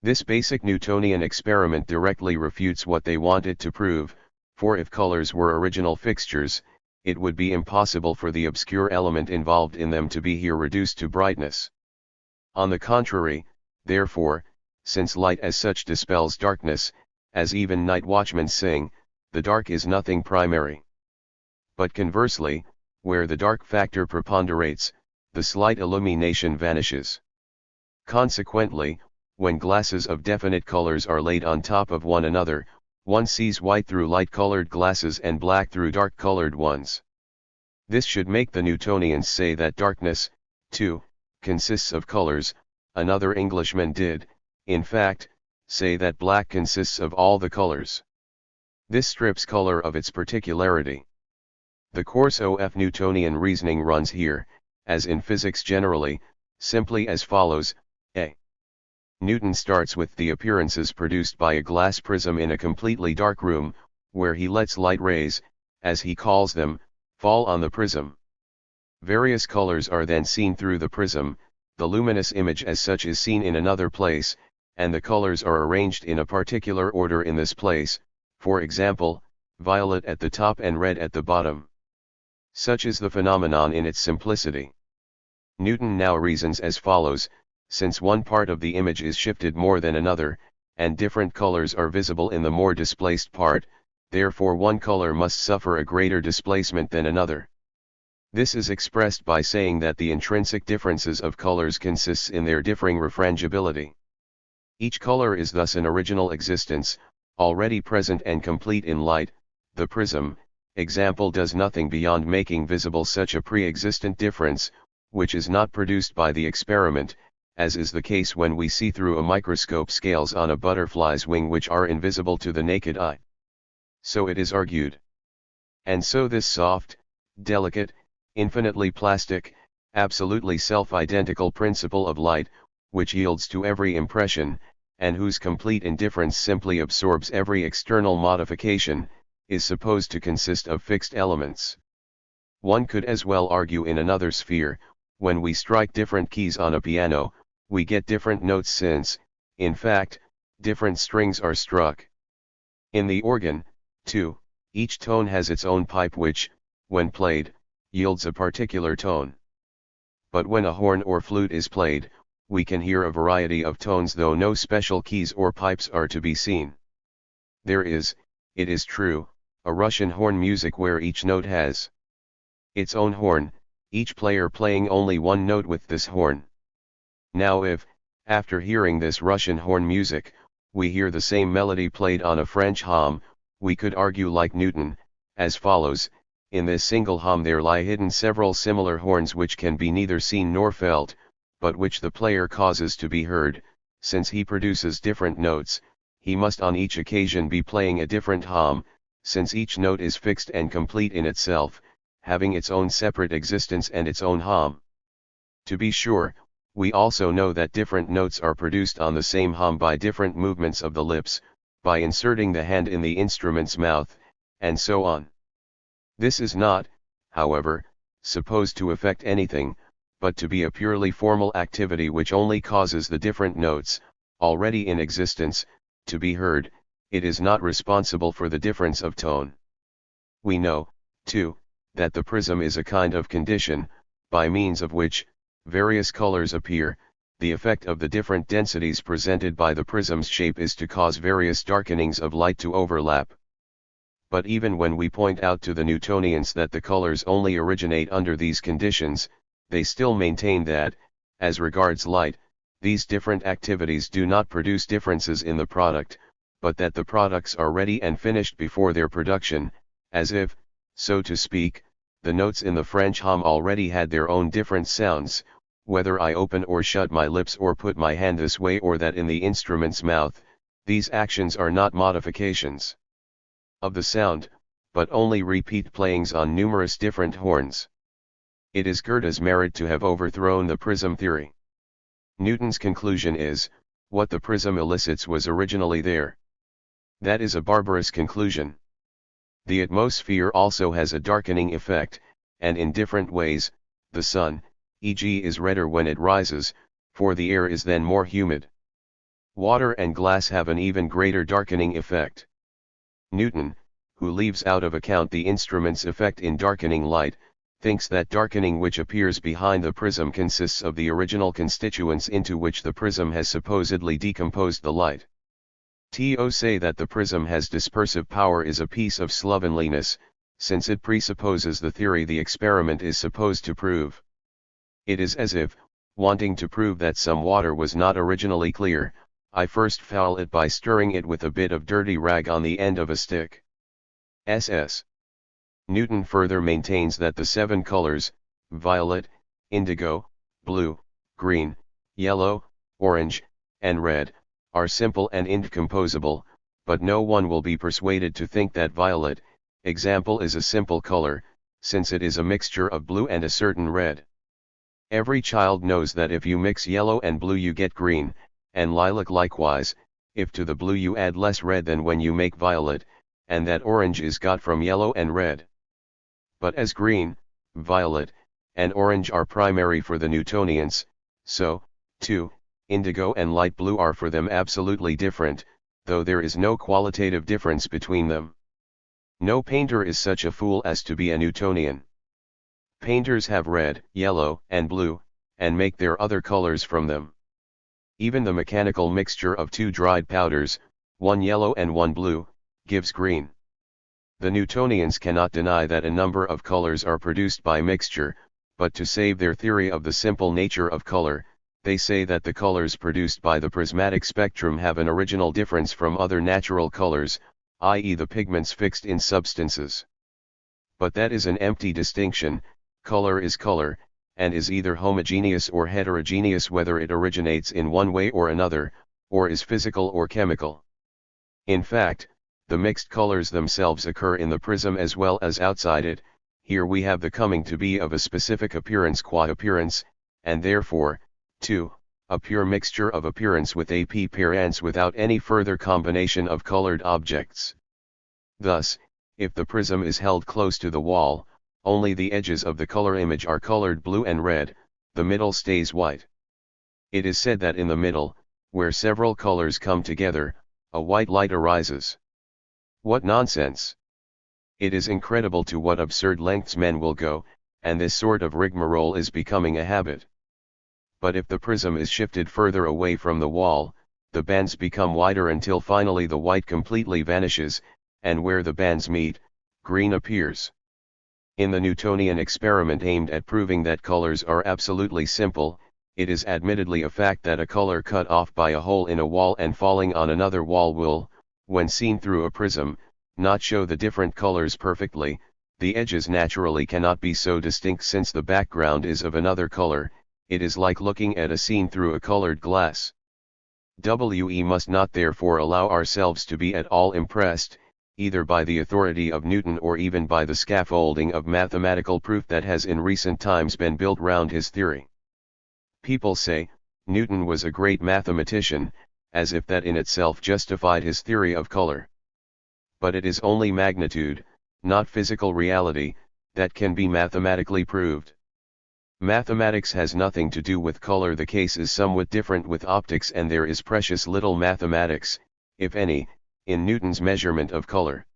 This basic Newtonian experiment directly refutes what they wanted to prove, for if colors were original fixtures, it would be impossible for the obscure element involved in them to be here reduced to brightness. On the contrary, therefore, since light as such dispels darkness, as even night watchmen sing, the dark is nothing primary. But conversely, where the dark factor preponderates, the slight illumination vanishes. Consequently, when glasses of definite colors are laid on top of one another, one sees white through light-colored glasses and black through dark-colored ones. This should make the Newtonians say that darkness, too, consists of colors. Another Englishman did, in fact, say that black consists of all the colors. This strips color of its particularity. The course of Newtonian reasoning runs here, as in physics generally, simply as follows. A. Newton starts with the appearances produced by a glass prism in a completely dark room, where he lets light rays, as he calls them, fall on the prism. Various colors are then seen through the prism, the luminous image as such is seen in another place, and the colors are arranged in a particular order in this place, for example, violet at the top and red at the bottom. Such is the phenomenon in its simplicity. Newton now reasons as follows: since one part of the image is shifted more than another, and different colors are visible in the more displaced part, therefore one color must suffer a greater displacement than another. This is expressed by saying that the intrinsic differences of colors consists in their differing refrangibility. Each color is thus an original existence, already present and complete in light. The prism, example, does nothing beyond making visible such a pre-existent difference, which is not produced by the experiment, as is the case when we see through a microscope scales on a butterfly's wing which are invisible to the naked eye. So it is argued. And so this soft, delicate, infinitely plastic, absolutely self-identical principle of light, which yields to every impression, and whose complete indifference simply absorbs every external modification, is supposed to consist of fixed elements. One could as well argue in another sphere, when we strike different keys on a piano, we get different notes since, in fact, different strings are struck. In the organ, too, each tone has its own pipe which, when played, yields a particular tone. But when a horn or flute is played, we can hear a variety of tones though no special keys or pipes are to be seen. There is, it is true, a Russian horn music where each note has its own horn, each player playing only one note with this horn. Now if, after hearing this Russian horn music, we hear the same melody played on a French hymn, we could argue like Newton, as follows: in this single hymn there lie hidden several similar horns which can be neither seen nor felt, but which the player causes to be heard. Since he produces different notes, he must on each occasion be playing a different hymn, since each note is fixed and complete in itself, having its own separate existence and its own hymn. To be sure, We also know that different notes are produced on the same hum by different movements of the lips, by inserting the hand in the instrument's mouth, and so on. This is not, however, supposed to affect anything, but to be a purely formal activity which only causes the different notes, already in existence, to be heard. It is not responsible for the difference of tone. We know, too, that the prism is a kind of condition, by means of which various colors appear. The effect of the different densities presented by the prism's shape is to cause various darkenings of light to overlap. But even when we point out to the Newtonians that the colors only originate under these conditions, they still maintain that, as regards light, these different activities do not produce differences in the product, but that the products are ready and finished before their production, as if, so to speak, the notes in the French hum already had their own different sounds, whether I open or shut my lips or put my hand this way or that in the instrument's mouth. These actions are not modifications of the sound, but only repeat playings on numerous different horns. It is Goethe's merit to have overthrown the prism theory. Newton's conclusion is, what the prism elicits was originally there. That is a barbarous conclusion. The atmosphere also has a darkening effect, and in different ways. The sun, e.g., is redder when it rises, for the air is then more humid. Water and glass have an even greater darkening effect. Newton, who leaves out of account the instrument's effect in darkening light, thinks that darkening which appears behind the prism consists of the original constituents into which the prism has supposedly decomposed the light. To say that the prism has dispersive power is a piece of slovenliness, since it presupposes the theory the experiment is supposed to prove. It is as if, wanting to prove that some water was not originally clear, I first foul it by stirring it with a bit of dirty rag on the end of a stick. SS. Newton further maintains that the 7 colors, violet, indigo, blue, green, yellow, orange, and red, are simple and indecomposable, but no one will be persuaded to think that violet, example, is a simple color, since it is a mixture of blue and a certain red. Every child knows that if you mix yellow and blue you get green, and lilac likewise, if to the blue you add less red than when you make violet, and that orange is got from yellow and red. But as green, violet, and orange are primary for the Newtonians, so, too, indigo and light blue are for them absolutely different, though there is no qualitative difference between them. No painter is such a fool as to be a Newtonian. Painters have red, yellow, and blue, and make their other colors from them. Even the mechanical mixture of 2 dried powders, one yellow and one blue, gives green. The Newtonians cannot deny that a number of colors are produced by mixture, but to save their theory of the simple nature of color, they say that the colors produced by the prismatic spectrum have an original difference from other natural colors, i.e. the pigments fixed in substances. But that is an empty distinction. Color is color, and is either homogeneous or heterogeneous, whether it originates in one way or another, or is physical or chemical. In fact, the mixed colors themselves occur in the prism as well as outside it. Here we have the coming to be of a specific appearance qua appearance, and therefore, too, a pure mixture of appearance with appearance without any further combination of colored objects. Thus, if the prism is held close to the wall, only the edges of the color image are colored blue and red, the middle stays white. It is said that in the middle, where several colors come together, a white light arises. What nonsense! It is incredible to what absurd lengths men will go, and this sort of rigmarole is becoming a habit. But if the prism is shifted further away from the wall, the bands become wider until finally the white completely vanishes, and where the bands meet, green appears. In the Newtonian experiment aimed at proving that colors are absolutely simple, it is admittedly a fact that a color cut off by a hole in a wall and falling on another wall will, when seen through a prism, not show the different colors perfectly. The edges naturally cannot be so distinct since the background is of another color. It is like looking at a scene through a colored glass. We must not therefore allow ourselves to be at all impressed, either by the authority of Newton or even by the scaffolding of mathematical proof that has in recent times been built round his theory. People say, Newton was a great mathematician, as if that in itself justified his theory of color. But it is only magnitude, not physical reality, that can be mathematically proved. Mathematics has nothing to do with color. The case is somewhat different with optics, and there is precious little mathematics, if any, in Newton's measurement of color.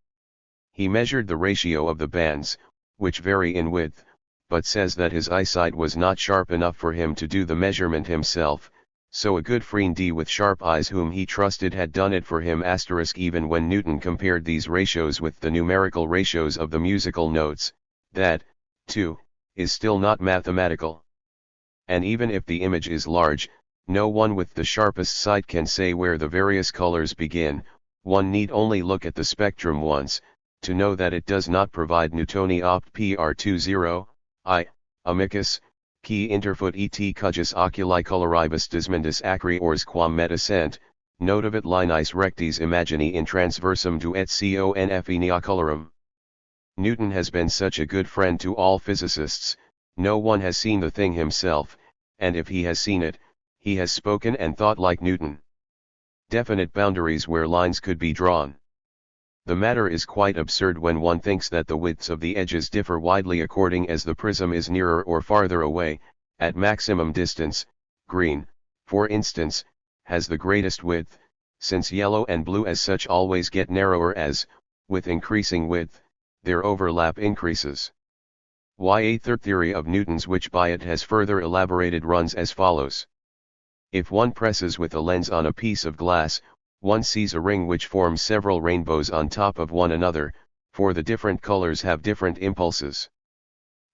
He measured the ratio of the bands, which vary in width, but says that his eyesight was not sharp enough for him to do the measurement himself, so a good friend with sharp eyes whom he trusted had done it for him. Even when Newton compared these ratios with the numerical ratios of the musical notes, that, too, is still not mathematical. And even if the image is large, no one with the sharpest sight can say where the various colors begin. One need only look at the spectrum once, to know that it does not provide Newtoni opt pr20, I, amicus, qui interfut et cujus oculi coloribus desmendus acri ors quam metasent, notavit linis rectis imagini in transversum duet conf nea colorum. Newton has been such a good friend to all physicists. No one has seen the thing himself, and if he has seen it, he has spoken and thought like Newton. Definite boundaries where lines could be drawn. The matter is quite absurd when one thinks that the widths of the edges differ widely according as the prism is nearer or farther away. At maximum distance, green, for instance, has the greatest width, since yellow and blue as such always get narrower as, with increasing width, their overlap increases. A third theory of Newton's, which by it has further elaborated, runs as follows. If one presses with a lens on a piece of glass, one sees a ring which forms several rainbows on top of one another, for the different colors have different impulses.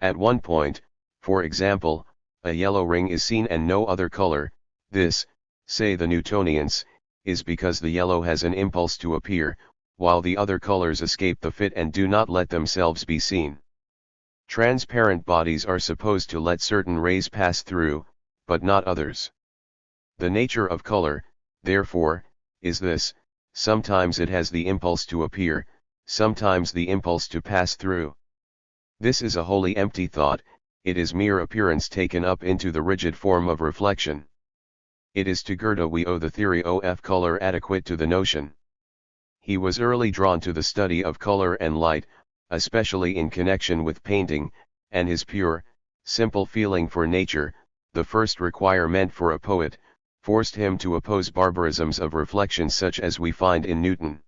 At one point, for example, a yellow ring is seen and no other color. This, say the Newtonians, is because the yellow has an impulse to appear, while the other colors escape the fit and do not let themselves be seen. Transparent bodies are supposed to let certain rays pass through, but not others. The nature of color, therefore, is this: sometimes it has the impulse to appear, sometimes the impulse to pass through. This is a wholly empty thought, it is mere appearance taken up into the rigid form of reflection. It is to Goethe we owe the theory of color adequate to the notion. He was early drawn to the study of color and light, especially in connection with painting, and his pure, simple feeling for nature, the first requirement for a poet, forced him to oppose barbarisms of reflection such as we find in Newton.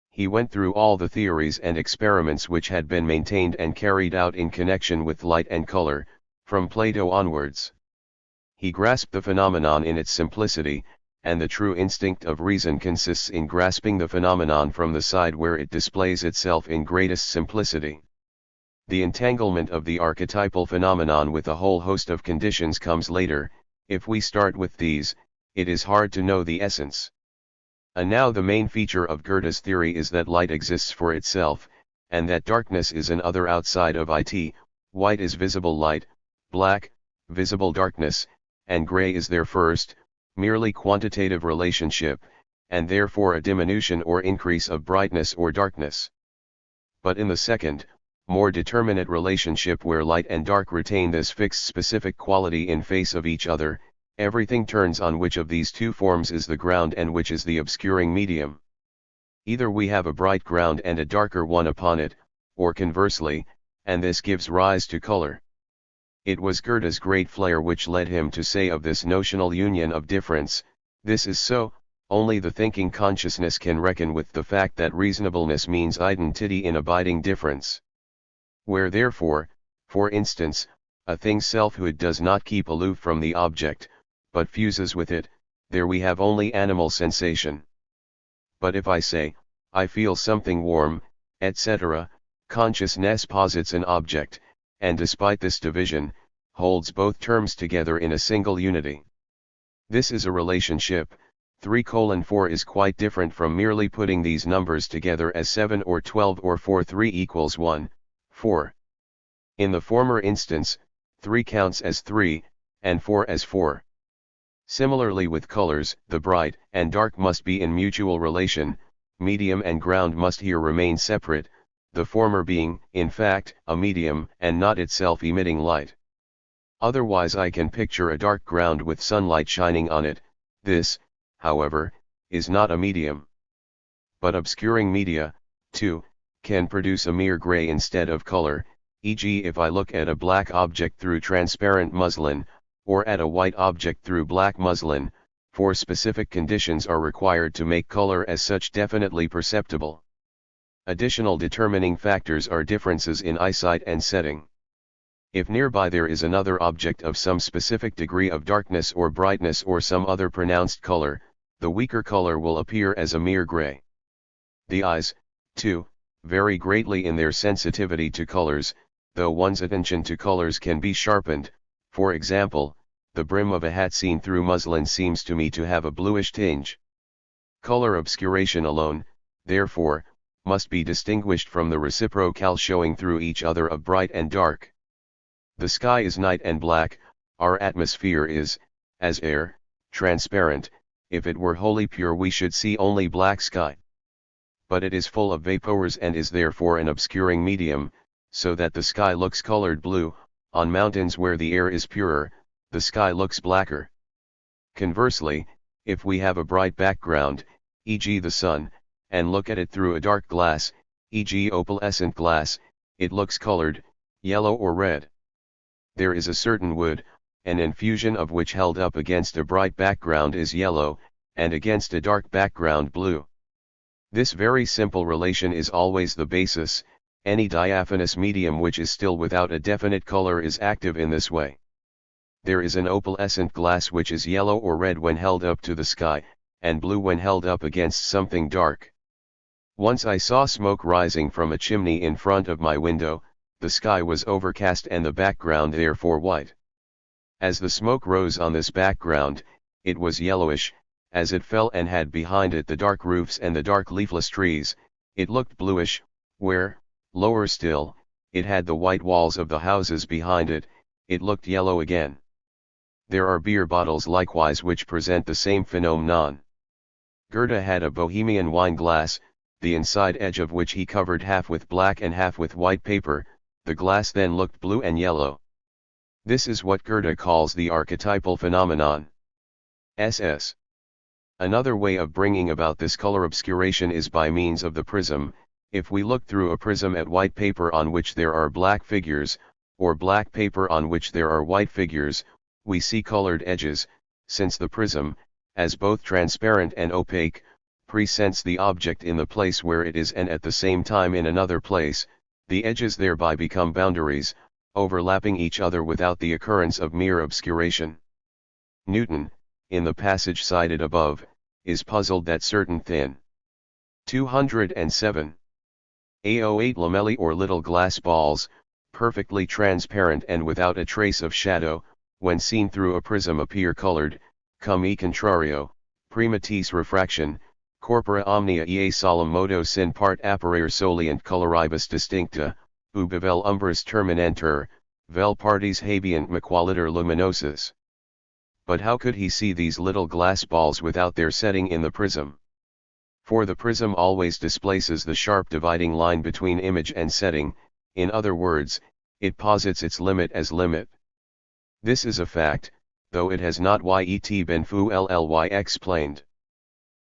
He went through all the theories and experiments which had been maintained and carried out in connection with light and color, from Plato onwards. He grasped the phenomenon in its simplicity, and the true instinct of reason consists in grasping the phenomenon from the side where it displays itself in greatest simplicity. The entanglement of the archetypal phenomenon with a whole host of conditions comes later. If we start with these, it is hard to know the essence. And now the main feature of Goethe's theory is that light exists for itself, and that darkness is an other outside of it. White is visible light, black, visible darkness, and gray is their first, merely quantitative relationship, and therefore a diminution or increase of brightness or darkness. But in the second, more determinate relationship where light and dark retain this fixed specific quality in face of each other, everything turns on which of these two forms is the ground and which is the obscuring medium. Either we have a bright ground and a darker one upon it, or conversely, and this gives rise to color. It was Goethe's great flair which led him to say of this notional union of difference, this is so, only the thinking consciousness can reckon with the fact that reasonableness means identity in abiding difference. Where therefore, for instance, a thing's selfhood does not keep aloof from the object, but fuses with it, there we have only animal sensation. But if I say, I feel something warm, etc., consciousness posits an object, and despite this division, holds both terms together in a single unity. This is a relationship. 3:4 is quite different from merely putting these numbers together as 7 or 12 or 4. 3 equals 1, 4. In the former instance, 3 counts as 3, and 4 as 4. Similarly with colors, the bright and dark must be in mutual relation, medium and ground must here remain separate, the former being, in fact, a medium and not itself emitting light. Otherwise I can picture a dark ground with sunlight shining on it. This, however, is not a medium. But obscuring media, too, can produce a mere gray instead of color, e.g. if I look at a black object through transparent muslin, or at a white object through black muslin, for specific conditions are required to make color as such definitely perceptible. Additional determining factors are differences in eyesight and setting. If nearby there is another object of some specific degree of darkness or brightness or some other pronounced color, the weaker color will appear as a mere gray. The eyes, too, vary greatly in their sensitivity to colors, though one's attention to colors can be sharpened. For example, the brim of a hat seen through muslin seems to me to have a bluish tinge. Color obscuration alone, therefore, must be distinguished from the reciprocal showing through each other of bright and dark. The sky is night and black, our atmosphere is, as air, transparent. If it were wholly pure we should see only black sky. But it is full of vapors and is therefore an obscuring medium, so that the sky looks colored blue. On mountains where the air is purer, the sky looks blacker. Conversely, if we have a bright background, e.g. the sun, and look at it through a dark glass, e.g. opalescent glass, it looks colored, yellow or red. There is a certain wood, an infusion of which held up against a bright background is yellow, and against a dark background blue. This very simple relation is always the basis. Any diaphanous medium which is still without a definite color is active in this way. There is an opalescent glass which is yellow or red when held up to the sky, and blue when held up against something dark. Once I saw smoke rising from a chimney in front of my window. The sky was overcast and the background therefore white. As the smoke rose on this background, it was yellowish. As it fell and had behind it the dark roofs and the dark leafless trees, it looked bluish, where, lower still, it had the white walls of the houses behind it, it looked yellow again. There are beer bottles likewise which present the same phenomenon. Goethe had a Bohemian wine glass, the inside edge of which he covered half with black and half with white paper. The glass then looked blue and yellow. This is what Goethe calls the archetypal phenomenon. SS. Another way of bringing about this color obscuration is by means of the prism. If we look through a prism at white paper on which there are black figures, or black paper on which there are white figures, we see colored edges, since the prism, as both transparent and opaque, presents the object in the place where it is and at the same time in another place. The edges thereby become boundaries, overlapping each other without the occurrence of mere obscuration. Newton, in the passage cited above, is puzzled that certain thin 207 A08 lamellae or little glass balls, perfectly transparent and without a trace of shadow, when seen through a prism appear colored, cum e contrario, primatis refraction, corpora omnia ea solum modo sin part apparere solient coloribus distincta, ubi vel umbras terminenter, vel partes habient qualiter luminosus. But how could he see these little glass balls without their setting in the prism? For the prism always displaces the sharp dividing line between image and setting, in other words, it posits its limit as limit. This is a fact, though it has not yet been fully explained.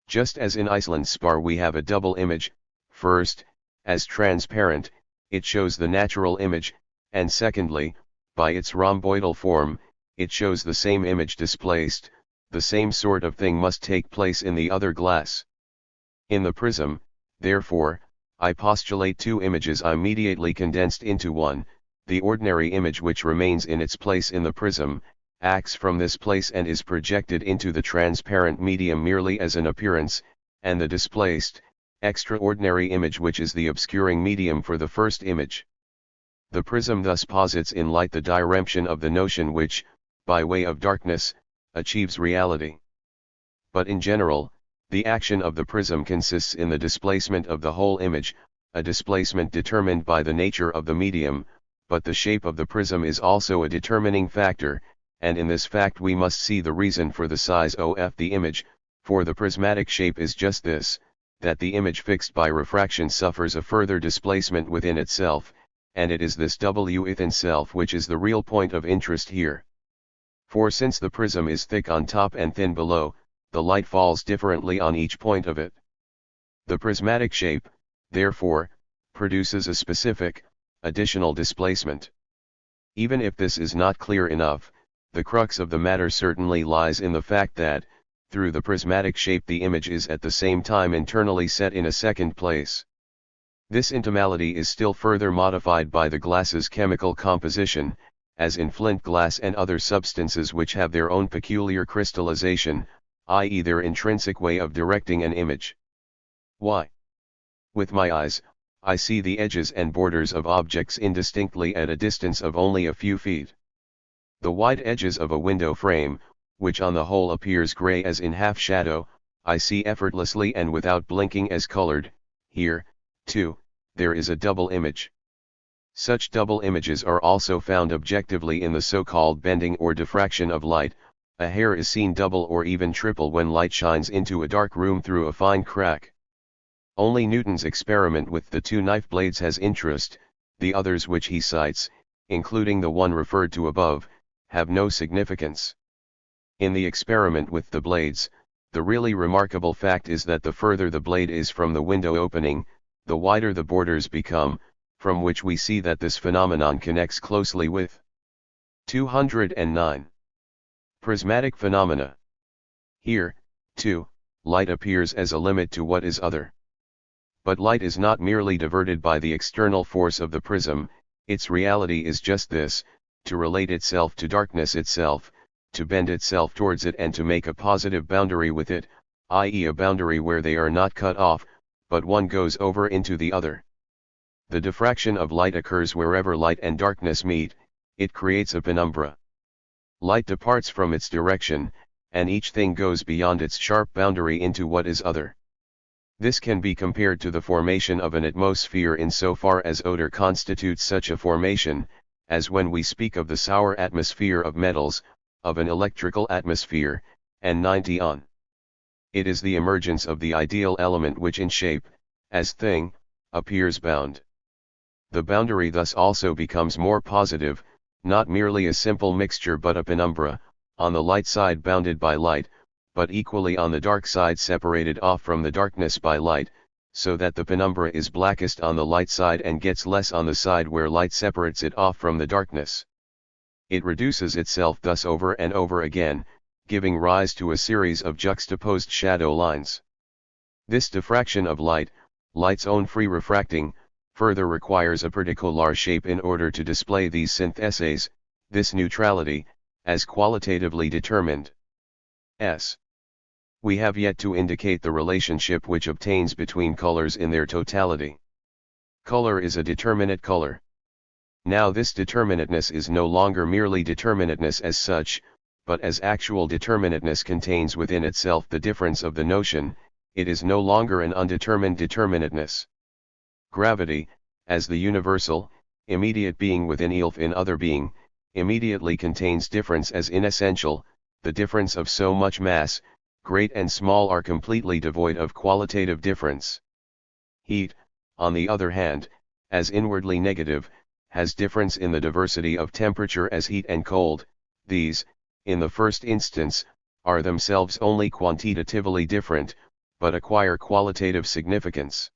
Just as in Iceland's spar we have a double image, first, as transparent, it shows the natural image, and secondly, by its rhomboidal form, it shows the same image displaced. The same sort of thing must take place in the other glass. In the prism, therefore, I postulate two images immediately condensed into one. The ordinary image which remains in its place in the prism, acts from this place and is projected into the transparent medium merely as an appearance, and the displaced, extraordinary image which is the obscuring medium for the first image. The prism thus posits in light the diremption of the notion which, by way of darkness, achieves reality. But in general, the action of the prism consists in the displacement of the whole image, a displacement determined by the nature of the medium, but the shape of the prism is also a determining factor, and in this fact we must see the reason for the size of the image, for the prismatic shape is just this, that the image fixed by refraction suffers a further displacement within itself, and it is this W within self which is the real point of interest here. For since the prism is thick on top and thin below, the light falls differently on each point of it. The prismatic shape, therefore, produces a specific, additional displacement. Even if this is not clear enough, the crux of the matter certainly lies in the fact that, through the prismatic shape the image is at the same time internally set in a second place. This intermality is still further modified by the glass's chemical composition, as in flint glass and other substances which have their own peculiar crystallization, i.e. their intrinsic way of directing an image. Why? With my eyes, I see the edges and borders of objects indistinctly at a distance of only a few feet. The white edges of a window frame, which on the whole appears gray as in half shadow, I see effortlessly and without blinking as colored. Here, too, there is a double image. Such double images are also found objectively in the so-called bending or diffraction of light. A hair is seen double or even triple when light shines into a dark room through a fine crack. Only Newton's experiment with the two knife blades has interest, the others which he cites, including the one referred to above, have no significance. In the experiment with the blades, the really remarkable fact is that the further the blade is from the window opening, the wider the borders become, from which we see that this phenomenon connects closely with 209. Prismatic phenomena. Here, too, light appears as a limit to what is other. But light is not merely diverted by the external force of the prism, its reality is just this, to relate itself to darkness itself, to bend itself towards it and to make a positive boundary with it, i.e. a boundary where they are not cut off, but one goes over into the other. The diffraction of light occurs wherever light and darkness meet, it creates a penumbra. Light departs from its direction, and each thing goes beyond its sharp boundary into what is other. This can be compared to the formation of an atmosphere insofar as odor constitutes such a formation, as when we speak of the sour atmosphere of metals, of an electrical atmosphere, and 90 on. It is the emergence of the ideal element which in shape, as thing, appears bound. The boundary thus also becomes more positive, not merely a simple mixture but a penumbra, on the light side bounded by light, but equally on the dark side separated off from the darkness by light, so that the penumbra is blackest on the light side and gets less on the side where light separates it off from the darkness. It reduces itself thus over and over again, giving rise to a series of juxtaposed shadow lines. This diffraction of light, light's own free refracting, further requires a particular shape in order to display these syntheses, this neutrality, as qualitatively determined. We have yet to indicate the relationship which obtains between colors in their totality. Color is a determinate color. Now this determinateness is no longer merely determinateness as such, but as actual determinateness contains within itself the difference of the notion, it is no longer an undetermined determinateness. Gravity, as the universal, immediate being within elf in other being, immediately contains difference as inessential, the difference of so much mass, great and small are completely devoid of qualitative difference. Heat, on the other hand, as inwardly negative, has difference in the diversity of temperature as heat and cold. These, in the first instance, are themselves only quantitatively different, but acquire qualitative significance.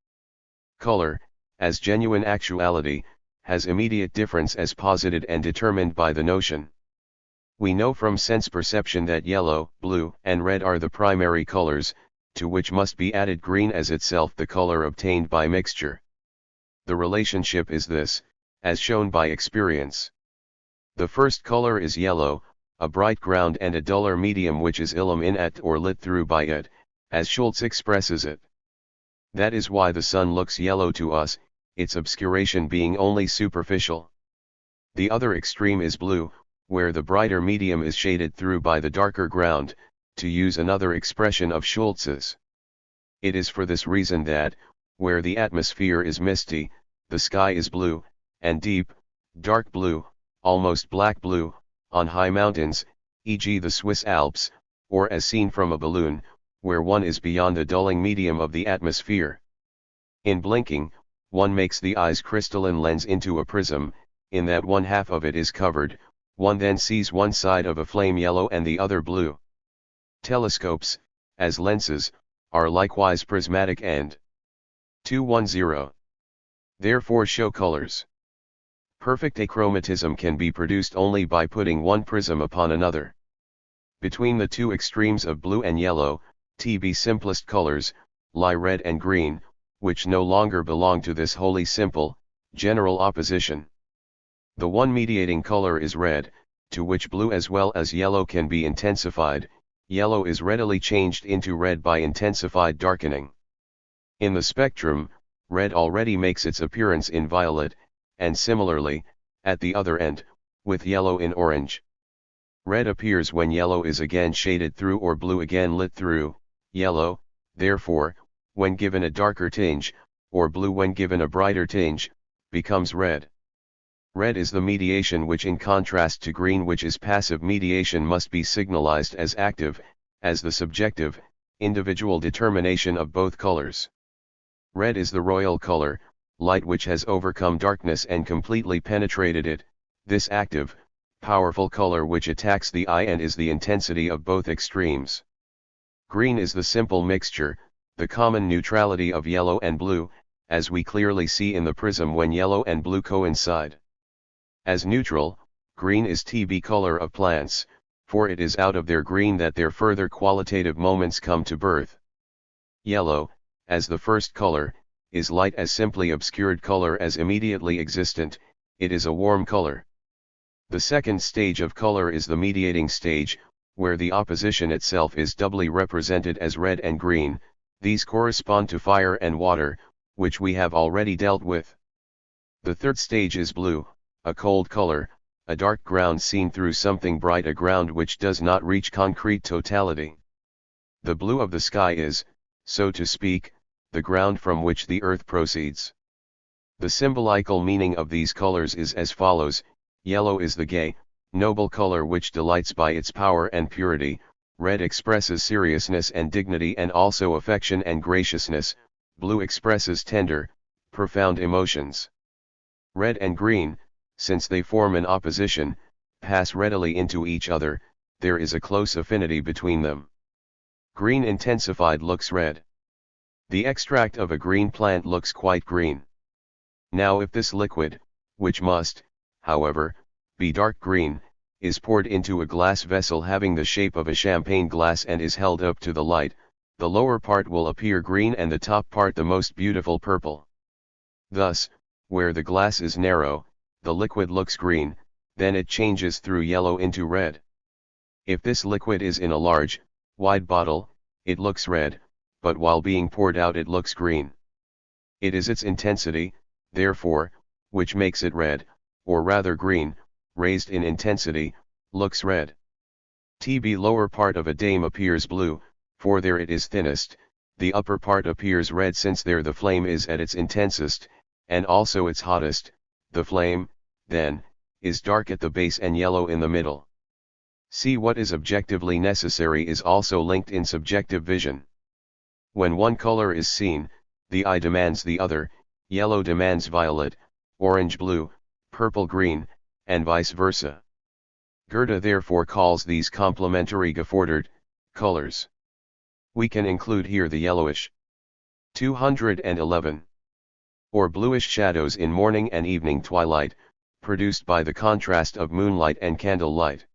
Color, as genuine actuality, has immediate difference as posited and determined by the notion. We know from sense perception that yellow, blue, and red are the primary colors, to which must be added green as itself the color obtained by mixture. The relationship is this, as shown by experience. The first color is yellow, a bright ground and a duller medium which is illuminate or lit through by it, as Schultz expresses it. That is why the sun looks yellow to us, its obscuration being only superficial. The other extreme is blue, where the brighter medium is shaded through by the darker ground, to use another expression of Schultz's. It is for this reason that, where the atmosphere is misty, the sky is blue, and deep, dark blue, almost black blue, on high mountains, e.g. the Swiss Alps, or as seen from a balloon, where one is beyond the dulling medium of the atmosphere. In blinking, one makes the eye's crystalline lens into a prism, in that one half of it is covered, one then sees one side of a flame yellow and the other blue. Telescopes, as lenses, are likewise prismatic and 210. Therefore show colors. Perfect achromatism can be produced only by putting one prism upon another. Between the two extremes of blue and yellow, TB simplest colors, lie red and green, which no longer belong to this wholly simple, general opposition. The one mediating color is red, to which blue as well as yellow can be intensified. Yellow is readily changed into red by intensified darkening. In the spectrum, red already makes its appearance in violet, and similarly, at the other end, with yellow in orange. Red appears when yellow is again shaded through or blue again lit through. Yellow, therefore, when given a darker tinge, or blue when given a brighter tinge, becomes red. Red is the mediation which, in contrast to green, which is passive mediation, must be signalized as active, as the subjective, individual determination of both colors. Red is the royal color, light which has overcome darkness and completely penetrated it, this active, powerful color which attacks the eye and is the intensity of both extremes. Green is the simple mixture, the common neutrality of yellow and blue, as we clearly see in the prism when yellow and blue coincide. As neutral, green is TB color of plants, for it is out of their green that their further qualitative moments come to birth. Yellow, as the first color, is light, as simply obscured color as immediately existent, it is a warm color. The second stage of color is the mediating stage, where the opposition itself is doubly represented as red and green. These correspond to fire and water, which we have already dealt with. The third stage is blue, a cold color, a dark ground seen through something bright, a ground which does not reach concrete totality. The blue of the sky is, so to speak, the ground from which the earth proceeds. The symbolical meaning of these colors is as follows: yellow is the gay, noble color which delights by its power and purity, red expresses seriousness and dignity and also affection and graciousness, blue expresses tender, profound emotions. Red and green, since they form an opposition, pass readily into each other, there is a close affinity between them. Green intensified looks red. The extract of a green plant looks quite green. Now if this liquid, which must, however, be dark green, is poured into a glass vessel having the shape of a champagne glass and is held up to the light, the lower part will appear green and the top part the most beautiful purple. Thus, where the glass is narrow, the liquid looks green, then it changes through yellow into red. If this liquid is in a large, wide bottle, it looks red, but while being poured out it looks green. It is its intensity, therefore, which makes it red, or rather green, raised in intensity, looks red. TB lower part of a dame appears blue, for there it is thinnest, the upper part appears red since there the flame is at its intensest, and also its hottest. The flame, then, is dark at the base and yellow in the middle. See, what is objectively necessary is also linked in subjective vision. When one color is seen, the eye demands the other, yellow demands violet, orange blue, purple green, and vice versa. Goethe therefore calls these complementary gefordert colors. We can include here the yellowish 211 or bluish shadows in morning and evening twilight, produced by the contrast of moonlight and candlelight.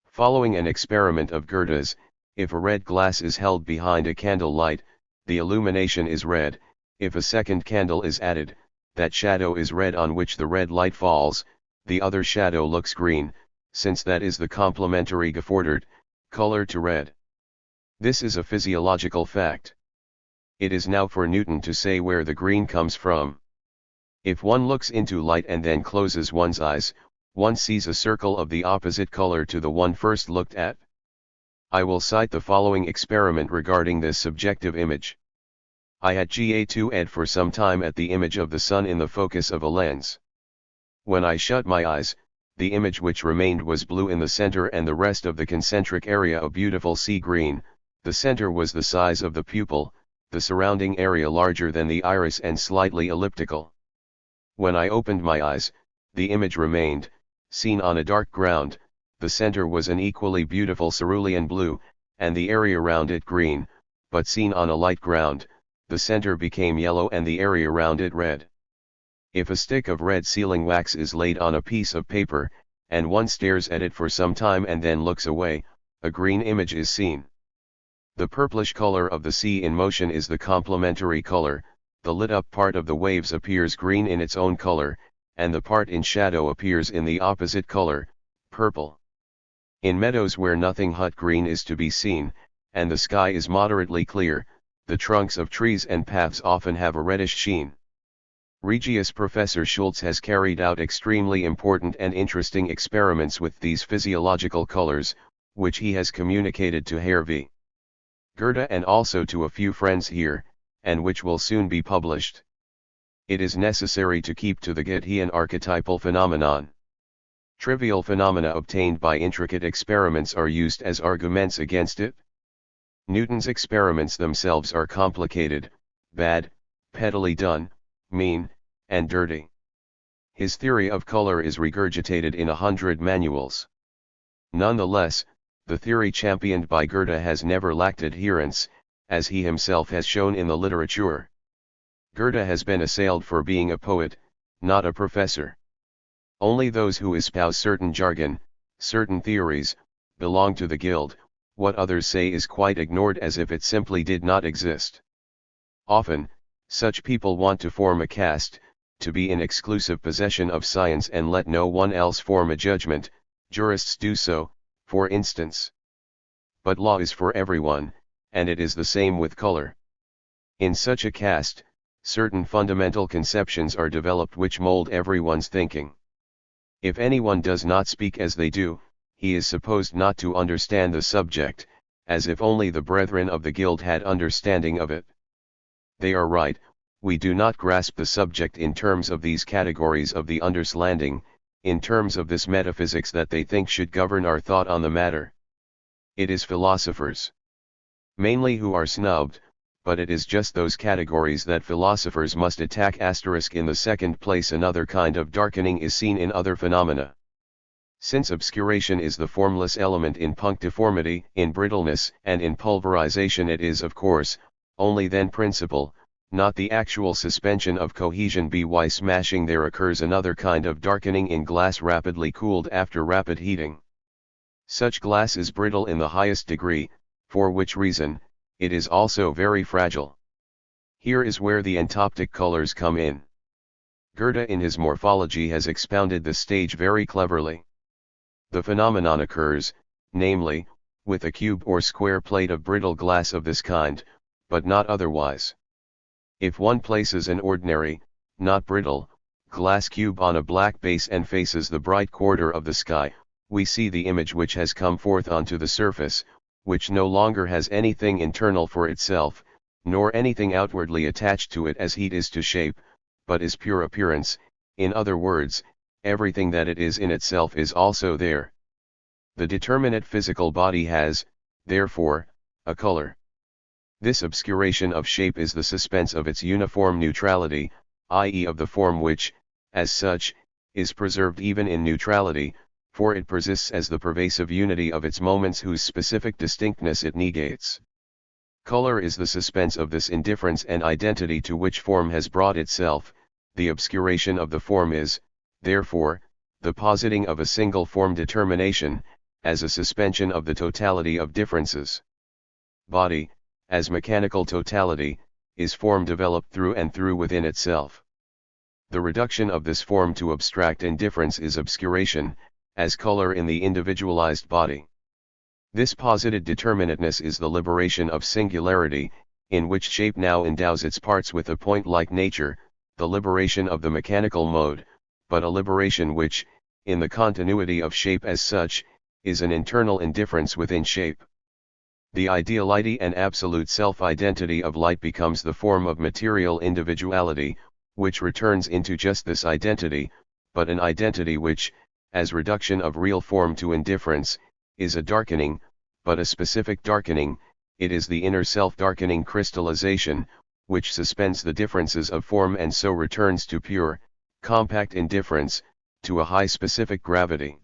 Following an experiment of Goethe's, if a red glass is held behind a candle light, the illumination is red. If a second candle is added, that shadow is red on which the red light falls, the other shadow looks green, since that is the complementary gefordert color to red. This is a physiological fact. It is now for Newton to say where the green comes from. If one looks into light and then closes one's eyes, one sees a circle of the opposite color to the one first looked at. I will cite the following experiment regarding this subjective image. I had GA2 for some time at the image of the sun in the focus of a lens. When I shut my eyes, the image which remained was blue in the center and the rest of the concentric area a beautiful sea green. The center was the size of the pupil, the surrounding area larger than the iris and slightly elliptical. When I opened my eyes, the image remained, seen on a dark ground, the center was an equally beautiful cerulean blue, and the area round it green, but seen on a light ground, the center became yellow and the area round it red. If a stick of red sealing wax is laid on a piece of paper, and one stares at it for some time and then looks away, a green image is seen. The purplish color of the sea in motion is the complementary color, the lit up part of the waves appears green in its own color, and the part in shadow appears in the opposite color, purple. In meadows where nothing but green is to be seen, and the sky is moderately clear, the trunks of trees and paths often have a reddish sheen. Regius Professor Schultz has carried out extremely important and interesting experiments with these physiological colors, which he has communicated to Herr v. Goethe and also to a few friends here, and which will soon be published. It is necessary to keep to the Goethean archetypal phenomenon. Trivial phenomena obtained by intricate experiments are used as arguments against it. Newton's experiments themselves are complicated, bad, pettily done, mean, and dirty. His theory of color is regurgitated in 100 manuals. Nonetheless, the theory championed by Goethe has never lacked adherents, as he himself has shown in the literature. Goethe has been assailed for being a poet, not a professor. Only those who espouse certain jargon, certain theories, belong to the guild. What others say is quite ignored as if it simply did not exist. Often, such people want to form a caste, to be in exclusive possession of science and let no one else form a judgment. Jurists do so, for instance. But law is for everyone, and it is the same with color. In such a caste, certain fundamental conceptions are developed which mold everyone's thinking. If anyone does not speak as they do, he is supposed not to understand the subject, as if only the brethren of the guild had understanding of it. They are right, we do not grasp the subject in terms of these categories of the understanding, in terms of this metaphysics that they think should govern our thought on the matter. It is philosophers mainly who are snubbed, but it is just those categories that philosophers must attack. In the second place, another kind of darkening is seen in other phenomena. Since obscuration is the formless element in punctiformity, in brittleness, and in pulverization, it is, of course, only then principle, not the actual suspension of cohesion by smashing. There occurs another kind of darkening in glass rapidly cooled after rapid heating. Such glass is brittle in the highest degree, for which reason, it is also very fragile. Here is where the entoptic colors come in. Goethe in his Morphology has expounded this stage very cleverly. The phenomenon occurs, namely, with a cube or square plate of brittle glass of this kind, but not otherwise. If one places an ordinary, not brittle, glass cube on a black base and faces the bright quarter of the sky, we see the image which has come forth onto the surface, which no longer has anything internal for itself, nor anything outwardly attached to it as heat is to shape, but is pure appearance. In other words, everything that it is in itself is also there. The determinate physical body has, therefore, a color. This obscuration of shape is the suspense of its uniform neutrality, i.e. of the form which, as such, is preserved even in neutrality, for it persists as the pervasive unity of its moments whose specific distinctness it negates. Color is the suspense of this indifference and identity to which form has brought itself. The obscuration of the form is, therefore, the positing of a single form determination, as a suspension of the totality of differences. Body, as mechanical totality, is form developed through and through within itself. The reduction of this form to abstract indifference is obscuration, as color in the individualized body. This posited determinateness is the liberation of singularity, in which shape now endows its parts with a point-like nature, the liberation of the mechanical mode, but a liberation which, in the continuity of shape as such, is an internal indifference within shape. The ideality and absolute self-identity of light becomes the form of material individuality, which returns into just this identity, but an identity which, as reduction of real form to indifference, is a darkening, but a specific darkening. it is the inner self-darkening crystallization, which suspends the differences of form and so returns to pure, compact indifference, to a high specific gravity.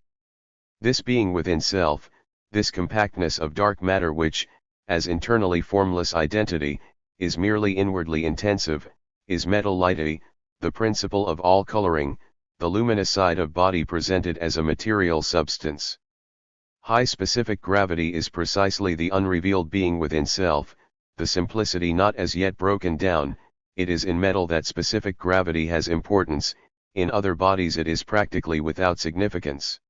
This being within self, this compactness of dark matter which, as internally formless identity, is merely inwardly intensive, is metallicity, the principle of all coloring, the luminous side of body presented as a material substance. High specific gravity is precisely the unrevealed being within self, the simplicity not as yet broken down. It is in metal that specific gravity has importance, in other bodies it is practically without significance.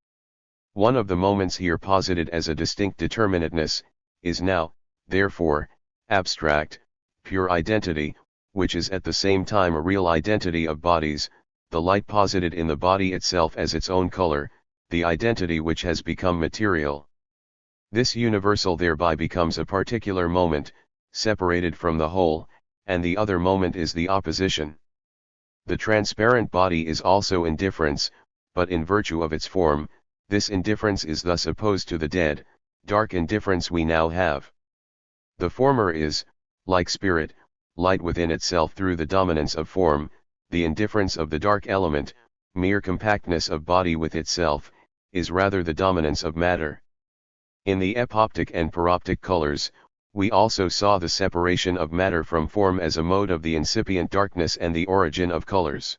One of the moments here posited as a distinct determinateness, is now, therefore, abstract, pure identity, which is at the same time a real identity of bodies, the light posited in the body itself as its own color, the identity which has become material. This universal thereby becomes a particular moment, separated from the whole, and the other moment is the opposition. The transparent body is also indifference, but in virtue of its form, this indifference is thus opposed to the dead, dark indifference we now have. The former is, like spirit, light within itself through the dominance of form, the indifference of the dark element, mere compactness of body with itself, is rather the dominance of matter. In the epoptic and paroptic colors, we also saw the separation of matter from form as a mode of the incipient darkness and the origin of colors.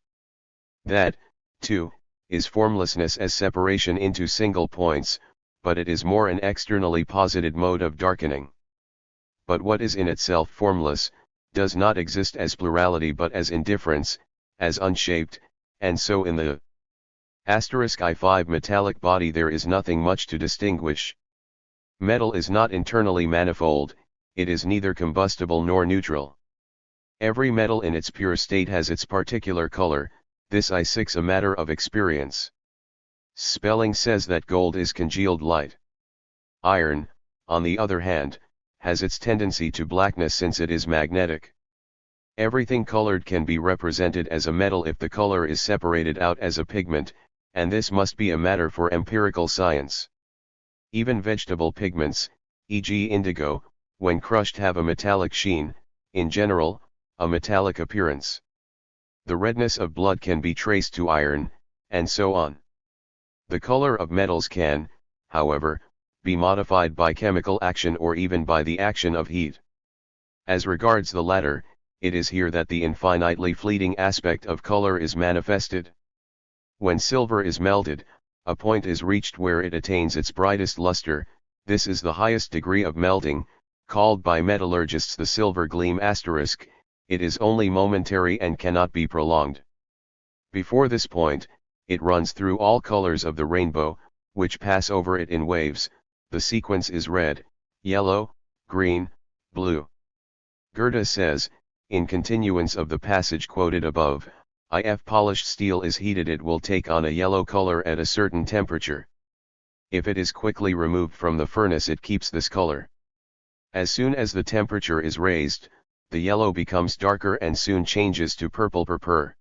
That, too, is formlessness as separation into single points, but it is more an externally posited mode of darkening. But what is in itself formless, does not exist as plurality but as indifference, as unshaped, and so in the *I5 metallic body there is nothing much to distinguish. Metal is not internally manifold, it is neither combustible nor neutral. Every metal in its pure state has its particular color, this I6 a matter of experience. Spelling says that gold is congealed light. Iron, on the other hand, has its tendency to blackness since it is magnetic. Everything colored can be represented as a metal if the color is separated out as a pigment, and this must be a matter for empirical science. Even vegetable pigments, e.g. indigo, when crushed have a metallic sheen, in general, a metallic appearance. The redness of blood can be traced to iron, and so on. The color of metals can, however, be modified by chemical action or even by the action of heat. As regards the latter, it is here that the infinitely fleeting aspect of color is manifested. When silver is melted, a point is reached where it attains its brightest luster, this is the highest degree of melting, called by metallurgists the silver gleam *, it is only momentary and cannot be prolonged. Before this point, it runs through all colors of the rainbow, which pass over it in waves, the sequence is red, yellow, green, blue. Goethe says, in continuance of the passage quoted above, if polished steel is heated it will take on a yellow color at a certain temperature. If it is quickly removed from the furnace it keeps this color. As soon as the temperature is raised, the yellow becomes darker and soon changes to purple purpur.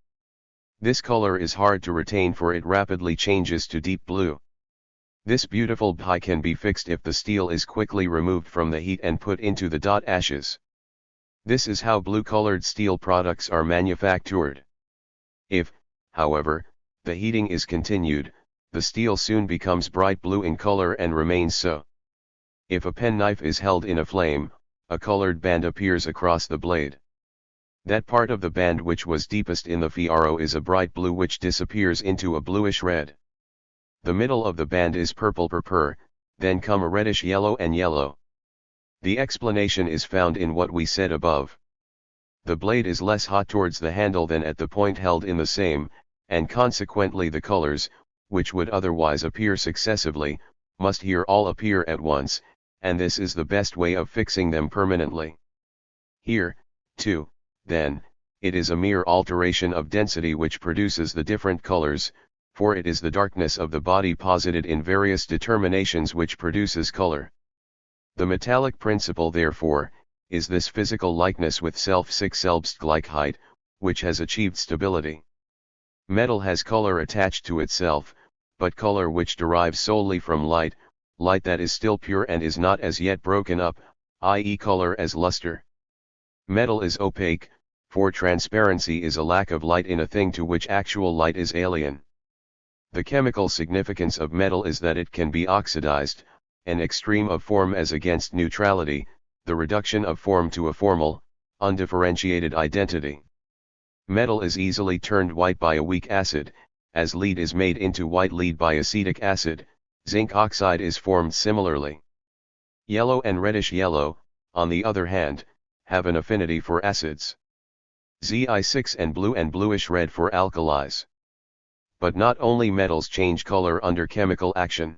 This color is hard to retain for it rapidly changes to deep blue. This beautiful dye can be fixed if the steel is quickly removed from the heat and put into the ashes. This is how blue-colored steel products are manufactured. If, however, the heating is continued, the steel soon becomes bright blue in color and remains so. If a penknife is held in a flame, a colored band appears across the blade. That part of the band which was deepest in the fierro is a bright blue which disappears into a bluish red. The middle of the band is purple purpur, then come a reddish yellow and yellow. The explanation is found in what we said above. The blade is less hot towards the handle than at the point held in the same, and consequently the colors, which would otherwise appear successively, must here all appear at once, and this is the best way of fixing them permanently. Here, too, then, it is a mere alteration of density which produces the different colors, for it is the darkness of the body posited in various determinations which produces color. The metallic principle therefore, is this physical likeness with self sich Selbstgleichheit, which has achieved stability. Metal has color attached to itself, but color which derives solely from light, light that is still pure and is not as yet broken up, i.e. color as luster. Metal is opaque, for transparency is a lack of light in a thing to which actual light is alien. The chemical significance of metal is that it can be oxidized, an extreme of form as against neutrality, the reduction of form to a formal, undifferentiated identity. Metal is easily turned white by a weak acid, as lead is made into white lead by acetic acid. Zinc oxide is formed similarly. Yellow and reddish yellow, on the other hand, have an affinity for acids. Zi6 and bluish red for alkalis. But not only metals change color under chemical action.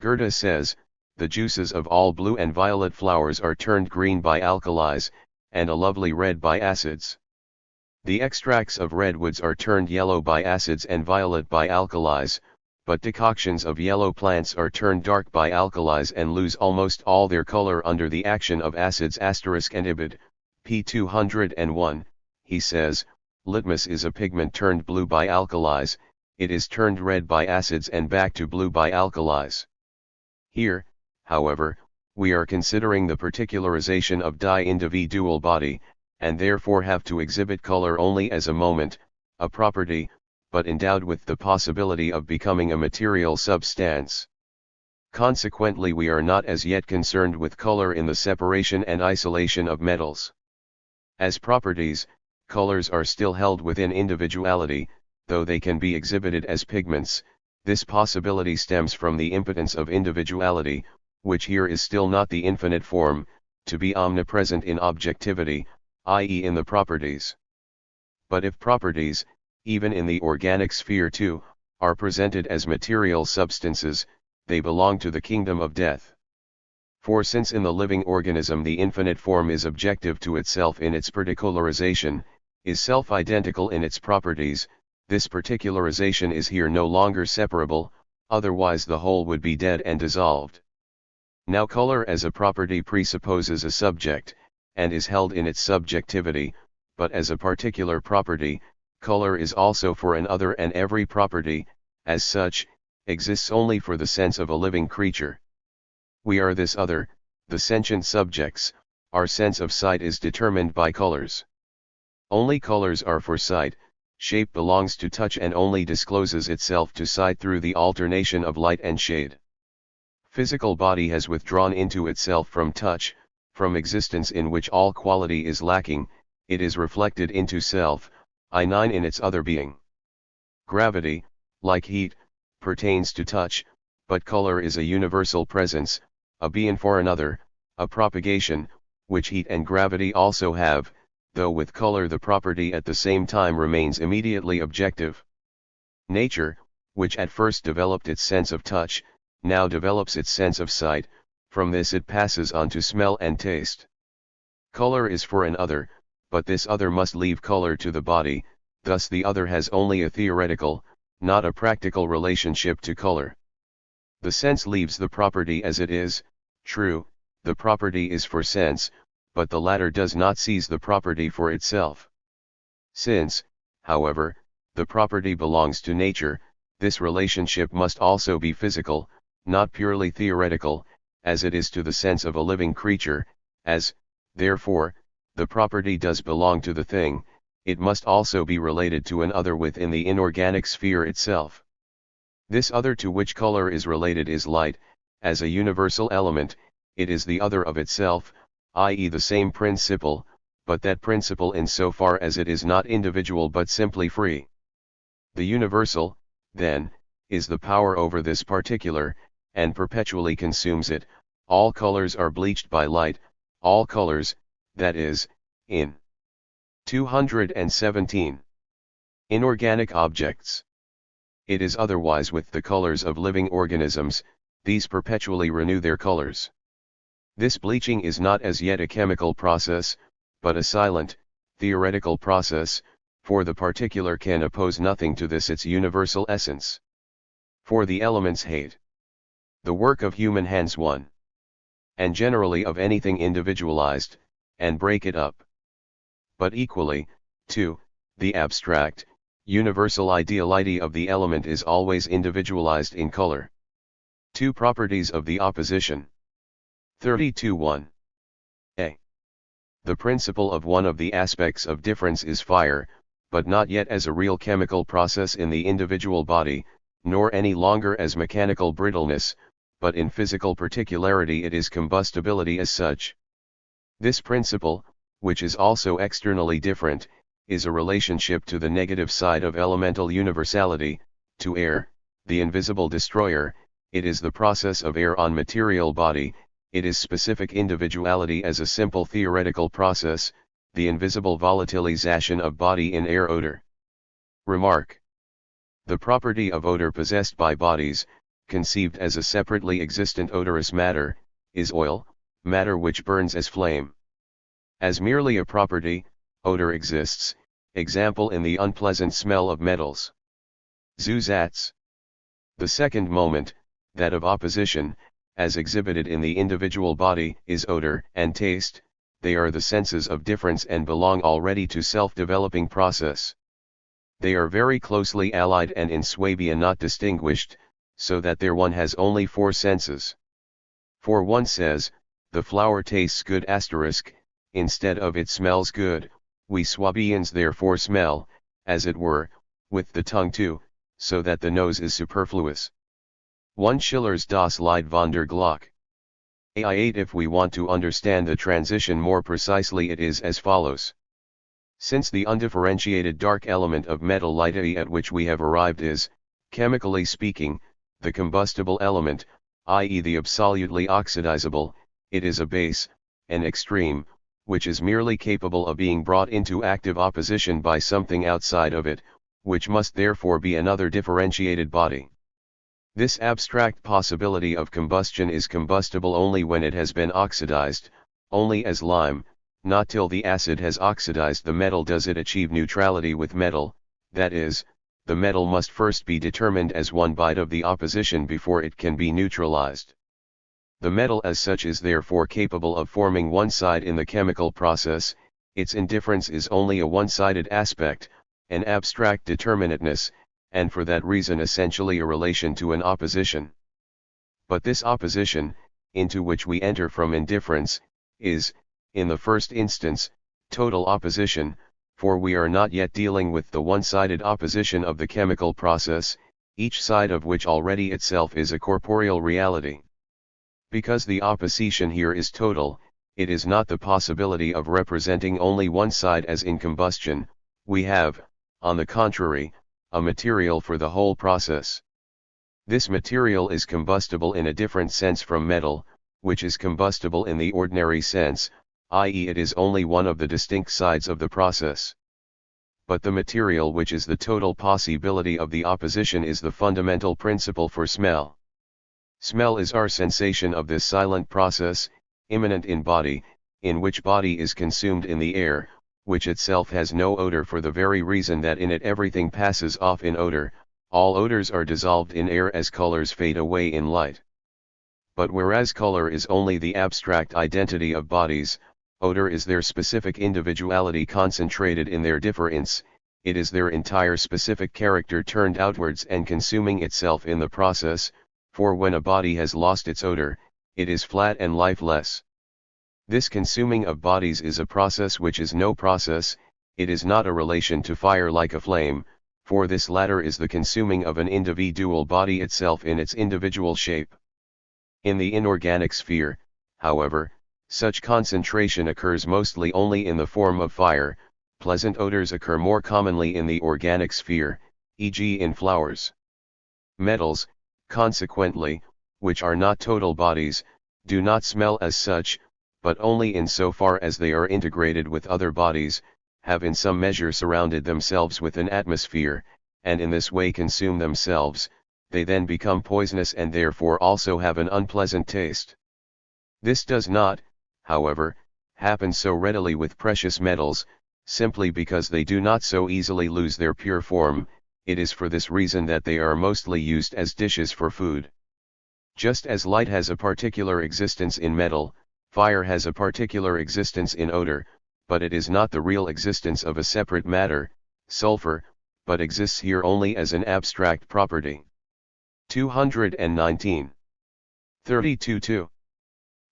Goethe says, the juices of all blue and violet flowers are turned green by alkalis, and a lovely red by acids. The extracts of redwoods are turned yellow by acids and violet by alkalis, but decoctions of yellow plants are turned dark by alkalis and lose almost all their color under the action of acids. * and Ibid, p. 201, he says, litmus is a pigment turned blue by alkalis, it is turned red by acids and back to blue by alkalis. Here, however, we are considering the particularization of di-individual body, and therefore have to exhibit color only as a moment, a property, but endowed with the possibility of becoming a material substance. Consequently, we are not as yet concerned with color in the separation and isolation of metals. As properties, colors are still held within individuality, though they can be exhibited as pigments. This possibility stems from the impotence of individuality, which here is still not the infinite form, to be omnipresent in objectivity, i.e. in the properties. But if properties, even in the organic sphere too, are presented as material substances, they belong to the kingdom of death. For since in the living organism the infinite form is objective to itself in its particularization, is self-identical in its properties, this particularization is here no longer separable, otherwise the whole would be dead and dissolved. Now color as a property presupposes a subject, and is held in its subjectivity, but as a particular property, color is also for an other, and every property, as such, exists only for the sense of a living creature. We are this other, the sentient subjects. Our sense of sight is determined by colors. Only colors are for sight, shape belongs to touch and only discloses itself to sight through the alternation of light and shade. Physical body has withdrawn into itself from touch, from existence in which all quality is lacking, it is reflected into self, I9 in its other being. Gravity, like heat, pertains to touch, but color is a universal presence, a being for another, a propagation, which heat and gravity also have, though with color the property at the same time remains immediately objective. Nature, which at first developed its sense of touch, now develops its sense of sight, from this it passes on to smell and taste. Color is for an other, but this other must leave color to the body, thus the other has only a theoretical, not a practical relationship to color. The sense leaves the property as it is, true, the property is for sense, but the latter does not seize the property for itself. Since, however, the property belongs to nature, this relationship must also be physical, not purely theoretical, as it is to the sense of a living creature, as, therefore, the property does belong to the thing, it must also be related to an other within the inorganic sphere itself. This other to which color is related is light, as a universal element, it is the other of itself, i.e. the same principle, but that principle in so far as it is not individual but simply free. The universal, then, is the power over this particular, and perpetually consumes it. All colors are bleached by light, all colors, that is, in 217. Inorganic objects. It is otherwise with the colors of living organisms, these perpetually renew their colors. This bleaching is not as yet a chemical process, but a silent, theoretical process, for the particular can oppose nothing to this its universal essence. For the elements hate the work of human hands one, and generally of anything individualized, and break it up. But equally, too, the abstract, universal ideality of the element is always individualized in color. Two properties of the opposition. 32.1. A. The principle of one of the aspects of difference is fire, but not yet as a real chemical process in the individual body, nor any longer as mechanical brittleness, but in physical particularity it is combustibility as such. This principle, which is also externally different, is a relationship to the negative side of elemental universality, to air, the invisible destroyer. It is the process of air on material body, it is specific individuality as a simple theoretical process, the invisible volatilization of body in air odor. Remark. The property of odor possessed by bodies, conceived as a separately existent odorous matter, is oil, matter which burns as flame. As merely a property, odor exists, example in the unpleasant smell of metals. Zusatz. The second moment, that of opposition, as exhibited in the individual body, is odor and taste. They are the senses of difference and belong already to self-developing process. They are very closely allied and in Swabia not distinguished, so that there one has only four senses. For one says, the flower tastes good asterisk, instead of it smells good, we Swabians therefore smell, as it were, with the tongue too, so that the nose is superfluous. 1 Schiller's Das Lied von der Glock. AI8. If we want to understand the transition more precisely, it is as follows. Since the undifferentiated dark element of metal light A at which we have arrived is, chemically speaking, the combustible element, i.e. the absolutely oxidizable, it is a base, an extreme, which is merely capable of being brought into active opposition by something outside of it, which must therefore be another differentiated body. This abstract possibility of combustion is combustible only when it has been oxidized, only as lime, not till the acid has oxidized the metal does it achieve neutrality with metal, that is, the metal must first be determined as one bite of the opposition before it can be neutralized. The metal as such is therefore capable of forming one side in the chemical process, its indifference is only a one-sided aspect, an abstract determinateness, and for that reason essentially a relation to an opposition. But this opposition, into which we enter from indifference, is, in the first instance, total opposition, for we are not yet dealing with the one-sided opposition of the chemical process, each side of which already itself is a corporeal reality. Because the opposition here is total, it is not the possibility of representing only one side as in combustion, we have, on the contrary, a material for the whole process. This material is combustible in a different sense from metal, which is combustible in the ordinary sense, i.e. it is only one of the distinct sides of the process. But the material which is the total possibility of the opposition is the fundamental principle for smell. Smell is our sensation of this silent process, immanent in body, in which body is consumed in the air, which itself has no odor for the very reason that in it everything passes off in odor, all odors are dissolved in air as colors fade away in light. But whereas color is only the abstract identity of bodies, odor is their specific individuality concentrated in their difference, it is their entire specific character turned outwards and consuming itself in the process, for when a body has lost its odor, it is flat and lifeless. This consuming of bodies is a process which is no process, it is not a relation to fire like a flame, for this latter is the consuming of an individual body itself in its individual shape. In the inorganic sphere, however, such concentration occurs mostly only in the form of fire, pleasant odors occur more commonly in the organic sphere, e.g. in flowers. Metals, consequently, which are not total bodies, do not smell as such, but only in so far as they are integrated with other bodies, have in some measure surrounded themselves with an atmosphere, and in this way consume themselves, they then become poisonous and therefore also have an unpleasant taste. This does not, however, happen so readily with precious metals, simply because they do not so easily lose their pure form, it is for this reason that they are mostly used as dishes for food. Just as light has a particular existence in metal, fire has a particular existence in odor, but it is not the real existence of a separate matter, sulfur, but exists here only as an abstract property. 219. 32.2.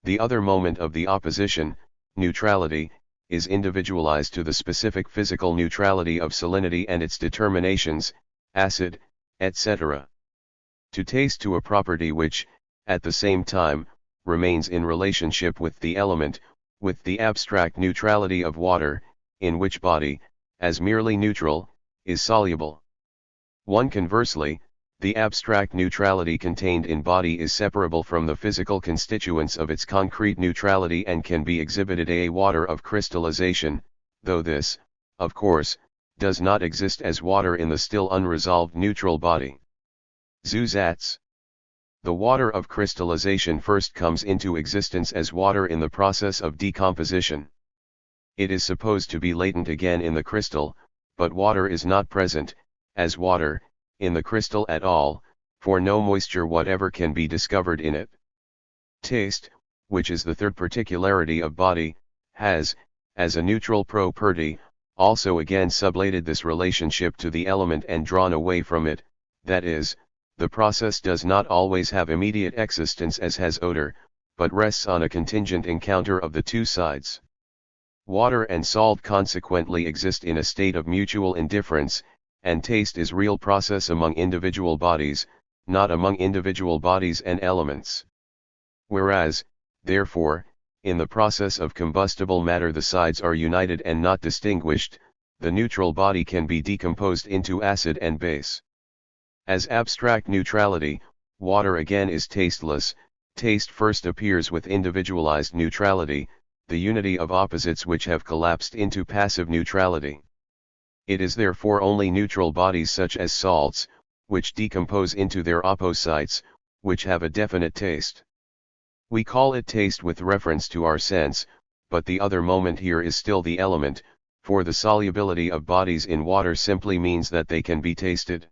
The other moment of the opposition, neutrality, is individualized to the specific physical neutrality of salinity and its determinations, acid, etc. To taste to a property which, at the same time, remains in relationship with the element, with the abstract neutrality of water, in which body, as merely neutral, is soluble. One conversely, the abstract neutrality contained in body is separable from the physical constituents of its concrete neutrality and can be exhibited as water of crystallization, though this, of course, does not exist as water in the still unresolved neutral body. Zusatz. The water of crystallization first comes into existence as water in the process of decomposition. It is supposed to be latent again in the crystal, but water is not present, as water, in the crystal at all, for no moisture whatever can be discovered in it. Taste, which is the third particularity of body, has, as a neutral property, also again sublated this relationship to the element and drawn away from it, that is, the process does not always have immediate existence as has odor, but rests on a contingent encounter of the two sides. Water and salt consequently exist in a state of mutual indifference, and taste is real process among individual bodies, not among individual bodies and elements. Whereas, therefore, in the process of combustible matter the sides are united and not distinguished, the neutral body can be decomposed into acid and base. As abstract neutrality, water again is tasteless. Taste first appears with individualized neutrality, the unity of opposites which have collapsed into passive neutrality. It is therefore only neutral bodies such as salts, which decompose into their opposites, which have a definite taste. We call it taste with reference to our sense, but the other moment here is still the element, for the solubility of bodies in water simply means that they can be tasted.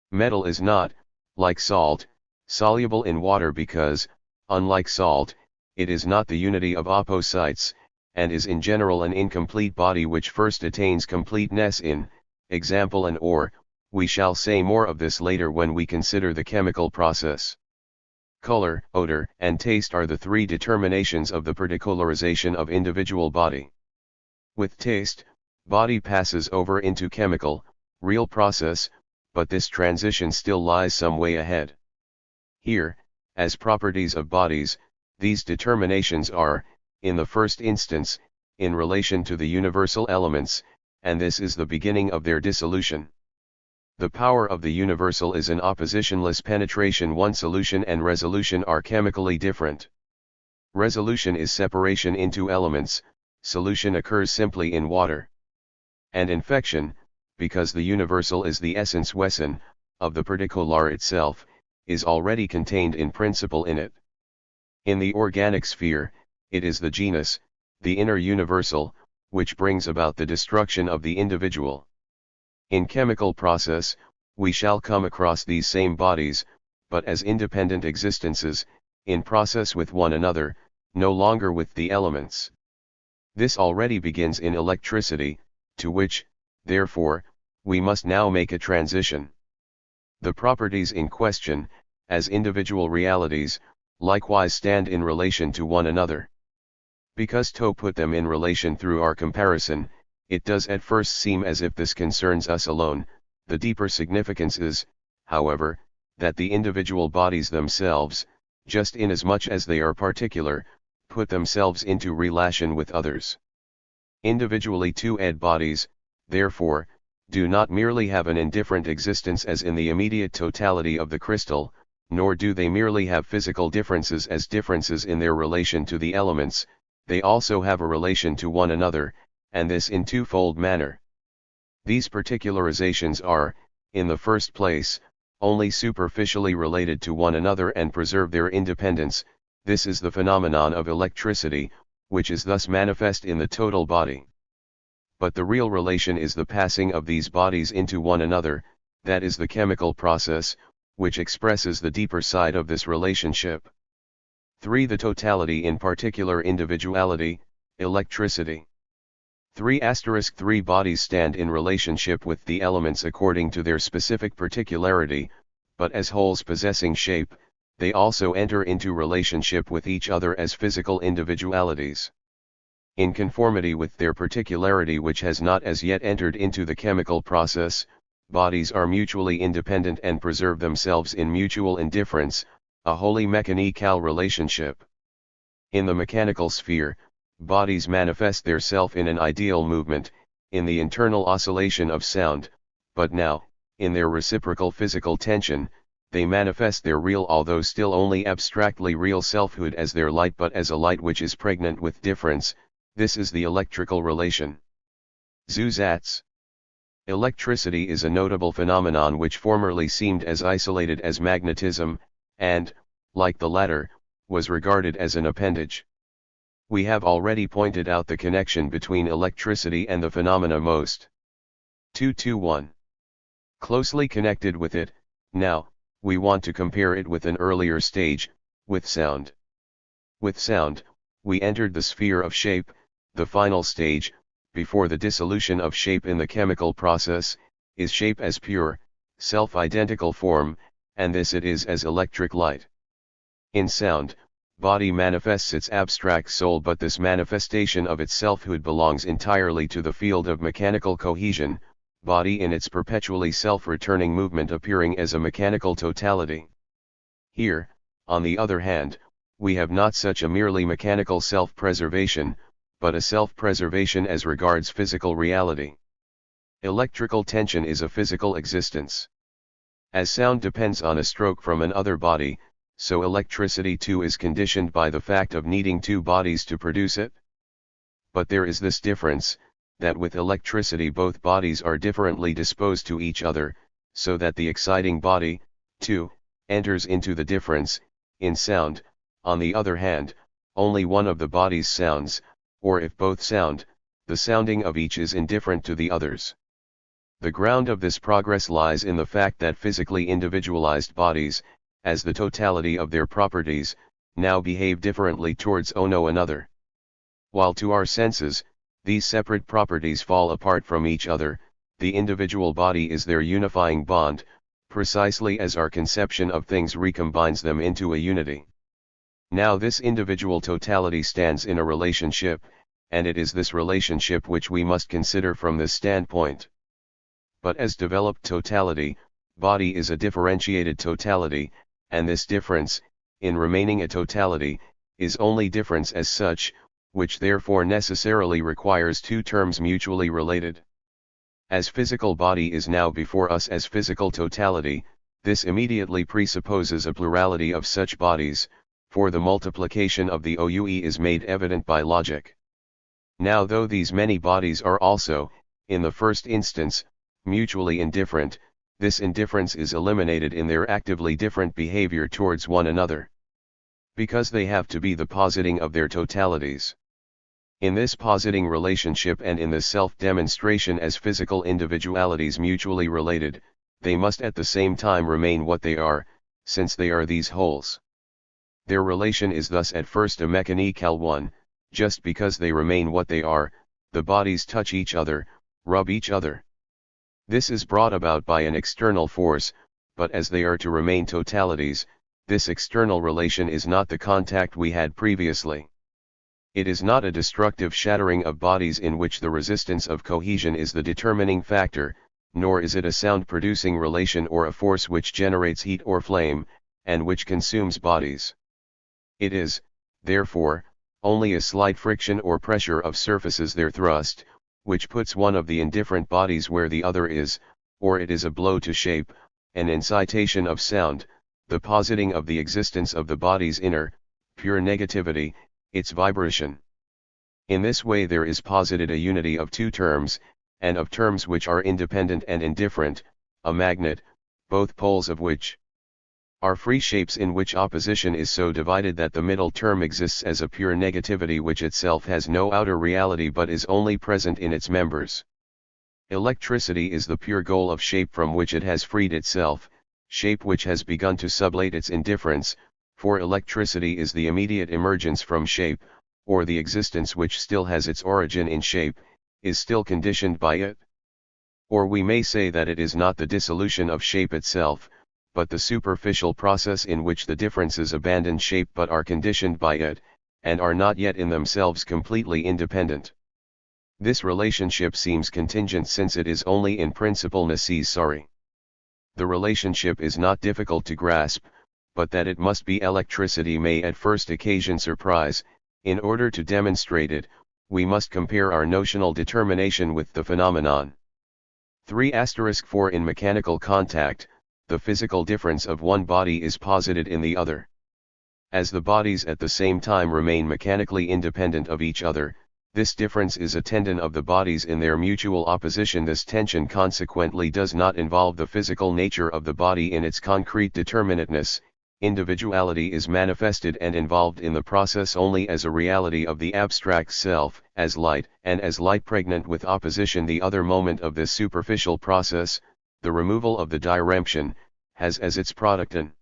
Metal is not, like salt, soluble in water because, unlike salt, it is not the unity of opposites, and is in general an incomplete body which first attains completeness in, example an ore. We shall say more of this later when we consider the chemical process. Color, odor, and taste are the three determinations of the particularization of individual body. With taste, body passes over into chemical, real process, but this transition still lies some way ahead. Here, as properties of bodies, these determinations are, in the first instance, in relation to the universal elements, and this is the beginning of their dissolution. The power of the universal is an oppositionless penetration. One solution and resolution are chemically different. Resolution is separation into elements, solution occurs simply in water. And infection, because the universal is the essence wesen, of the particular itself, is already contained in principle in it. In the organic sphere, it is the genus, the inner universal, which brings about the destruction of the individual. In chemical process, we shall come across these same bodies, but as independent existences, in process with one another, no longer with the elements. This already begins in electricity, to which, therefore, we must now make a transition. The properties in question, as individual realities, likewise stand in relation to one another. Because to put them in relation through our comparison, it does at first seem as if this concerns us alone. The deeper significance is, however, that the individual bodies themselves, just inasmuch as they are particular, put themselves into relation with others. Individually two-ed bodies, therefore, do not merely have an indifferent existence as in the immediate totality of the crystal, nor do they merely have physical differences as differences in their relation to the elements, they also have a relation to one another, and this in twofold manner. These particularizations are, in the first place, only superficially related to one another and preserve their independence. This is the phenomenon of electricity, which is thus manifest in the total body. But the real relation is the passing of these bodies into one another, that is the chemical process, which expresses the deeper side of this relationship. 3. The totality in particular individuality, electricity. 3*3 bodies stand in relationship with the elements according to their specific particularity, but as wholes possessing shape, they also enter into relationship with each other as physical individualities. In conformity with their particularity which has not as yet entered into the chemical process, bodies are mutually independent and preserve themselves in mutual indifference, a wholly mechanical relationship. In the mechanical sphere, bodies manifest their self in an ideal movement, in the internal oscillation of sound, but now, in their reciprocal physical tension, they manifest their real although still only abstractly real selfhood as their light but as a light which is pregnant with difference. This is the electrical relation. Zusatz. Electricity is a notable phenomenon which formerly seemed as isolated as magnetism, and, like the latter, was regarded as an appendage. We have already pointed out the connection between electricity and the phenomena most 221. Closely connected with it, now, we want to compare it with an earlier stage, with sound. With sound, we entered the sphere of shape, the final stage, before the dissolution of shape in the chemical process, is shape as pure, self-identical form, and this it is as electric light. In sound, body manifests its abstract soul, but this manifestation of its selfhood belongs entirely to the field of mechanical cohesion, body in its perpetually self-returning movement appearing as a mechanical totality. Here, on the other hand, we have not such a merely mechanical self-preservation, but a self-preservation as regards physical reality. Electrical tension is a physical existence. As sound depends on a stroke from another body, so electricity too is conditioned by the fact of needing two bodies to produce it. But there is this difference, that with electricity both bodies are differently disposed to each other, so that the exciting body, too, enters into the difference. In sound, on the other hand, only one of the bodies sounds, or if both sound, the sounding of each is indifferent to the others. The ground of this progress lies in the fact that physically individualized bodies, as the totality of their properties, now behave differently towards one another. While to our senses, these separate properties fall apart from each other, the individual body is their unifying bond, precisely as our conception of things recombines them into a unity. Now this individual totality stands in a relationship, and it is this relationship which we must consider from this standpoint. But as developed totality, body is a differentiated totality, and this difference, in remaining a totality, is only difference as such, which therefore necessarily requires two terms mutually related. As physical body is now before us as physical totality, this immediately presupposes a plurality of such bodies, for the multiplication of the OUE is made evident by logic. Now though these many bodies are also, in the first instance, mutually indifferent, this indifference is eliminated in their actively different behavior towards one another. Because they have to be the positing of their totalities. In this positing relationship and in the self-demonstration as physical individualities mutually related, they must at the same time remain what they are, since they are these wholes. Their relation is thus at first a mechanical one, just because they remain what they are, the bodies touch each other, rub each other. This is brought about by an external force, but as they are to remain totalities, this external relation is not the contact we had previously. It is not a destructive shattering of bodies in which the resistance of cohesion is the determining factor, nor is it a sound-producing relation or a force which generates heat or flame, and which consumes bodies. It is, therefore, only a slight friction or pressure of surfaces there thrust, which puts one of the indifferent bodies where the other is, or it is a blow to shape, an incitation of sound, the positing of the existence of the body's inner, pure negativity, its vibration. In this way there is posited a unity of two terms, and of terms which are independent and indifferent, a magnet, both poles of which are free shapes in which opposition is so divided that the middle term exists as a pure negativity which itself has no outer reality but is only present in its members. Electricity is the pure goal of shape from which it has freed itself, shape which has begun to sublate its indifference, for electricity is the immediate emergence from shape, or the existence which still has its origin in shape, is still conditioned by it. Or we may say that it is not the dissolution of shape itself, but the superficial process in which the differences abandon shape but are conditioned by it, and are not yet in themselves completely independent. This relationship seems contingent since it is only in principle necessary. The relationship is not difficult to grasp, but that it must be electricity may at first occasion surprise. In order to demonstrate it, we must compare our notional determination with the phenomenon. 3*4 In mechanical contact, the physical difference of one body is posited in the other. As the bodies at the same time remain mechanically independent of each other, this difference is a tendon of the bodies in their mutual opposition. This tension consequently does not involve the physical nature of the body in its concrete determinateness. Individuality is manifested and involved in the process only as a reality of the abstract self, as light, and as light pregnant with opposition. The other moment of this superficial process, the removal of the diremption, has as its product an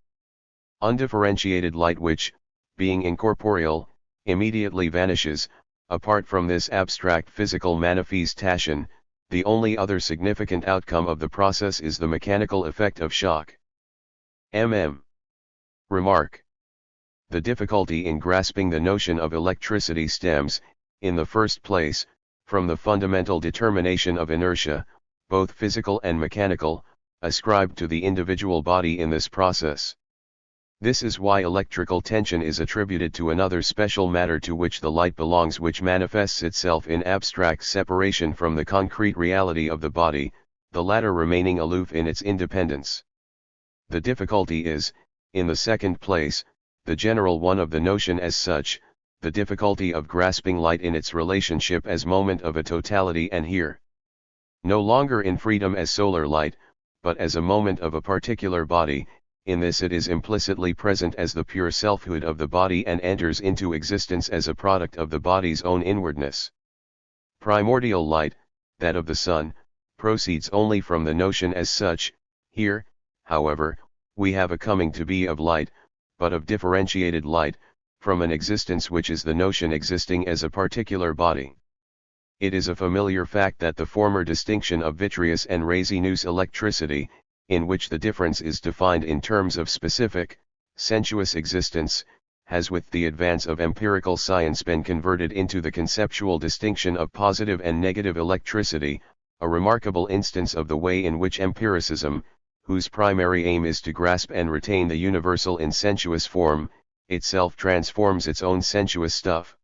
undifferentiated light which, being incorporeal, immediately vanishes. Apart from this abstract physical manifestation, the only other significant outcome of the process is the mechanical effect of shock. Remark. The difficulty in grasping the notion of electricity stems, in the first place, from the fundamental determination of inertia, both physical and mechanical, ascribed to the individual body in this process. This is why electrical tension is attributed to another special matter to which the light belongs, which manifests itself in abstract separation from the concrete reality of the body, the latter remaining aloof in its independence. The difficulty is, in the second place, the general one of the notion as such, the difficulty of grasping light in its relationship as moment of a totality, and here no longer in freedom as solar light, but as a moment of a particular body. In this it is implicitly present as the pure selfhood of the body and enters into existence as a product of the body's own inwardness. Primordial light, that of the sun, proceeds only from the notion as such. Here, however, we have a coming to be of light, but of differentiated light, from an existence which is the notion existing as a particular body. It is a familiar fact that the former distinction of vitreous and resinous electricity, in which the difference is defined in terms of specific, sensuous existence, has with the advance of empirical science been converted into the conceptual distinction of positive and negative electricity, a remarkable instance of the way in which empiricism, whose primary aim is to grasp and retain the universal in sensuous form, itself transforms its own sensuous stuff.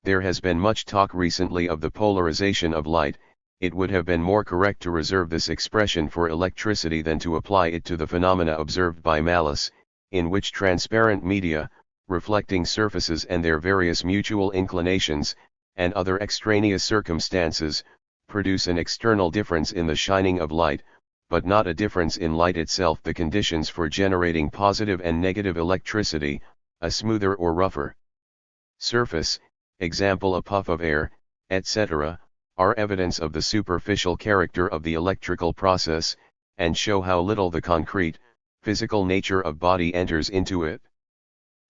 There has been much talk recently of the polarization of light. It would have been more correct to reserve this expression for electricity than to apply it to the phenomena observed by Malus, in which transparent media, reflecting surfaces and their various mutual inclinations, and other extraneous circumstances, produce an external difference in the shining of light, but not a difference in light itself. The conditions for generating positive and negative electricity, a smoother or rougher surface, example a puff of air, etc., are evidence of the superficial character of the electrical process, and show how little the concrete, physical nature of body enters into it.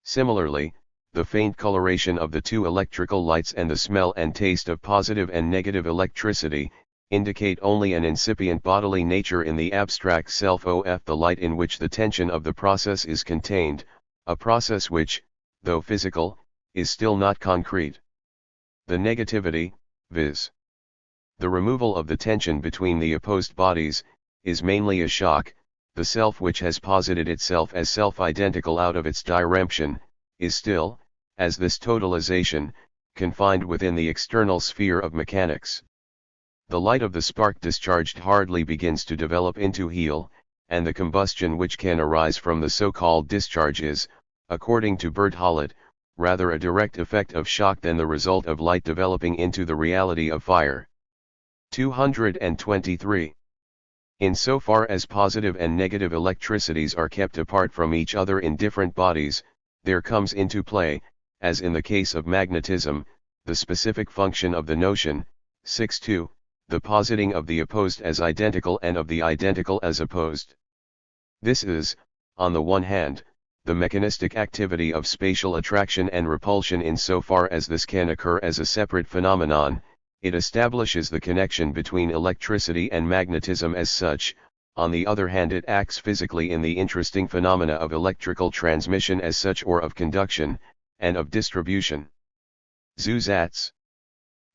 Similarly, the faint coloration of the two electrical lights and the smell and taste of positive and negative electricity, indicate only an incipient bodily nature in the abstract self of the light in which the tension of the process is contained, a process which, though physical, is still not concrete. The negativity, viz. the removal of the tension between the opposed bodies, is mainly a shock. The self which has posited itself as self-identical out of its diremption, is still, as this totalization, confined within the external sphere of mechanics. The light of the spark discharged hardly begins to develop into heat, and the combustion which can arise from the so-called discharge is, according to Berthollet, rather a direct effect of shock than the result of light developing into the reality of fire. 223. In so far as positive and negative electricities are kept apart from each other in different bodies, there comes into play, as in the case of magnetism, the specific function of the notion, 6.2, the positing of the opposed as identical and of the identical as opposed. This is, on the one hand, the mechanistic activity of spatial attraction and repulsion. In so far as this can occur as a separate phenomenon, it establishes the connection between electricity and magnetism as such. On the other hand, it acts physically in the interesting phenomena of electrical transmission as such or of conduction, and of distribution. Zusatz.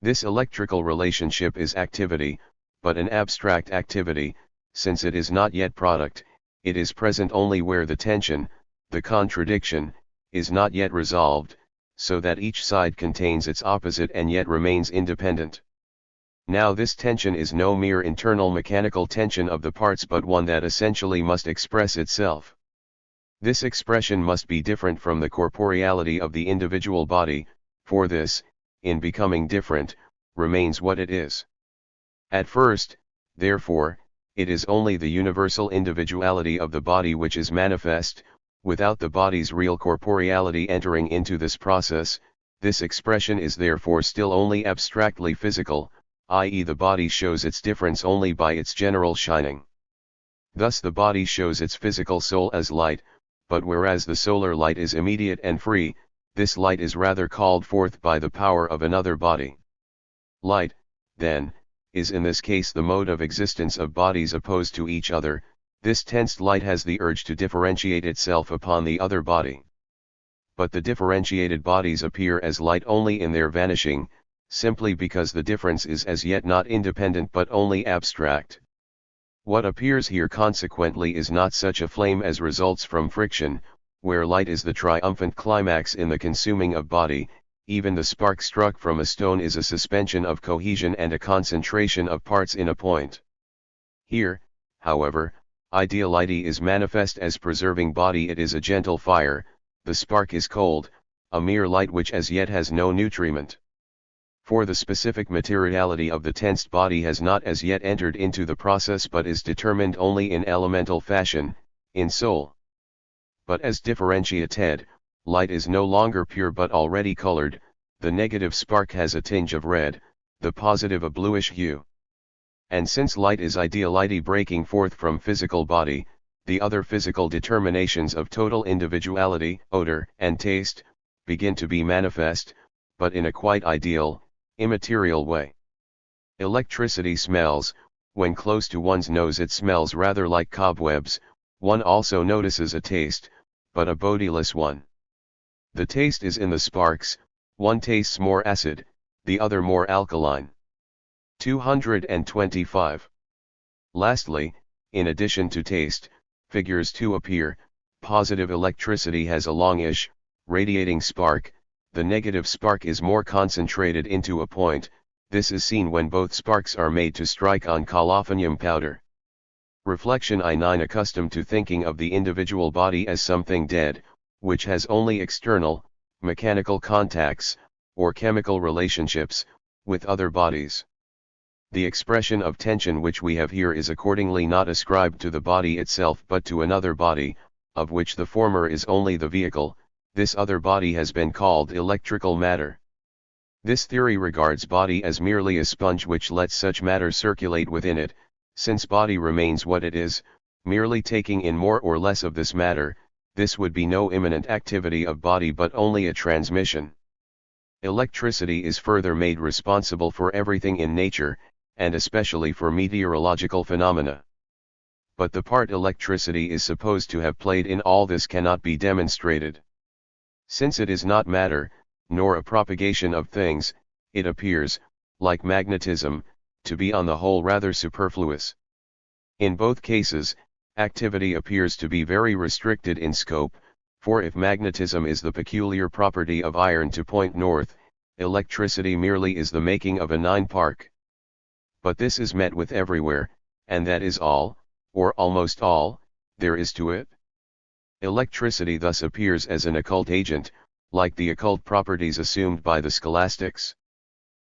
This electrical relationship is activity, but an abstract activity, since it is not yet product, it is present only where the tension, the contradiction, is not yet resolved, so that each side contains its opposite and yet remains independent. Now this tension is no mere internal mechanical tension of the parts but one that essentially must express itself. This expression must be different from the corporeality of the individual body, for this, in becoming different, remains what it is. At first, therefore, it is only the universal individuality of the body which is manifest, without the body's real corporeality entering into this process. This expression is therefore still only abstractly physical, i.e. the body shows its difference only by its general shining. Thus the body shows its physical soul as light, but whereas the solar light is immediate and free, this light is rather called forth by the power of another body. Light, then, is in this case the mode of existence of bodies opposed to each other. This tensed light has the urge to differentiate itself upon the other body. But the differentiated bodies appear as light only in their vanishing, simply because the difference is as yet not independent but only abstract. What appears here consequently is not such a flame as results from friction, where light is the triumphant climax in the consuming of body. Even the spark struck from a stone is a suspension of cohesion and a concentration of parts in a point. Here, however, ideality is manifest as preserving body. It is a gentle fire, the spark is cold, a mere light which as yet has no nutriment. For the specific materiality of the tensed body has not as yet entered into the process but is determined only in elemental fashion, in soul. But as differentiated, light is no longer pure but already colored. The negative spark has a tinge of red, the positive a bluish hue. And since light is ideality breaking forth from physical body, the other physical determinations of total individuality, odor and taste, begin to be manifest, but in a quite ideal, immaterial way. Electricity smells. When close to one's nose it smells rather like cobwebs. One also notices a taste, but a bodiless one. The taste is in the sparks, one tastes more acid, the other more alkaline. 225. Lastly, in addition to taste, figures too appear. Positive electricity has a longish, radiating spark, the negative spark is more concentrated into a point. This is seen when both sparks are made to strike on colophonium powder. Reflection I9. Accustomed to thinking of the individual body as something dead, which has only external, mechanical contacts, or chemical relationships, with other bodies. The expression of tension which we have here is accordingly not ascribed to the body itself but to another body, of which the former is only the vehicle. This other body has been called electrical matter. This theory regards body as merely a sponge which lets such matter circulate within it. Since body remains what it is, merely taking in more or less of this matter, this would be no immanent activity of body but only a transmission. Electricity is further made responsible for everything in nature, and especially for meteorological phenomena. But the part electricity is supposed to have played in all this cannot be demonstrated. Since it is not matter, nor a propagation of things, it appears, like magnetism, to be on the whole rather superfluous. In both cases, activity appears to be very restricted in scope, for if magnetism is the peculiar property of iron to point north, electricity merely is the making of a nine-park. But this is met with everywhere, and that is all, or almost all, there is to it. Electricity thus appears as an occult agent, like the occult properties assumed by the scholastics.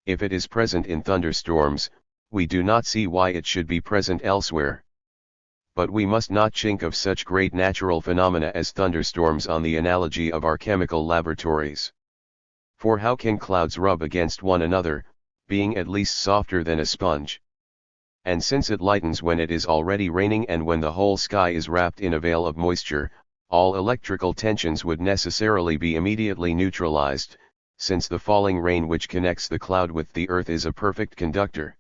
If it is present in thunderstorms, we do not see why it should be present elsewhere. But we must not think of such great natural phenomena as thunderstorms on the analogy of our chemical laboratories. For how can clouds rub against one another, being at least softer than a sponge? And since it lightens when it is already raining and when the whole sky is wrapped in a veil of moisture, all electrical tensions would necessarily be immediately neutralized, since the falling rain which connects the cloud with the earth is a perfect conductor.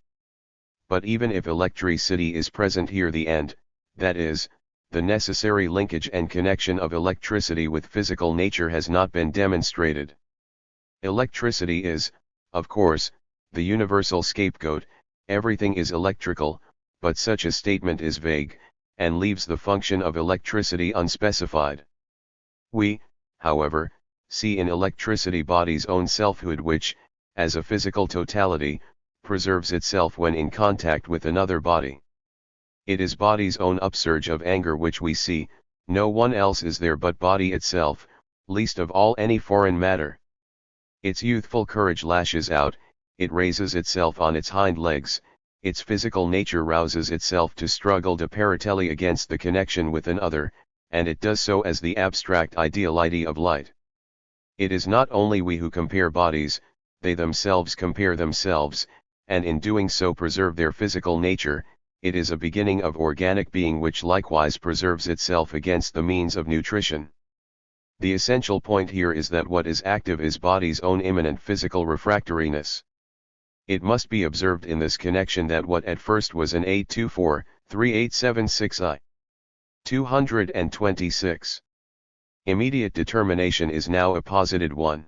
But even if electricity is present here, the end, that is, the necessary linkage and connection of electricity with physical nature has not been demonstrated. Electricity is, of course, the universal scapegoat, everything is electrical, but such a statement is vague, and leaves the function of electricity unspecified. We, however, see in electricity body's own selfhood which, as a physical totality, preserves itself when in contact with another body. It is body's own upsurge of anger which we see, no one else is there but body itself, least of all any foreign matter. Its youthful courage lashes out, it raises itself on its hind legs, its physical nature rouses itself to struggle deparitely against the connection with another, and it does so as the abstract ideality of light. It is not only we who compare bodies, they themselves compare themselves, and in doing so preserve their physical nature. It is a beginning of organic being which likewise preserves itself against the means of nutrition. The essential point here is that what is active is body's own immanent physical refractoriness. It must be observed in this connection that what at first was an 824-3876 I. 226. Immediate determination is now a posited one.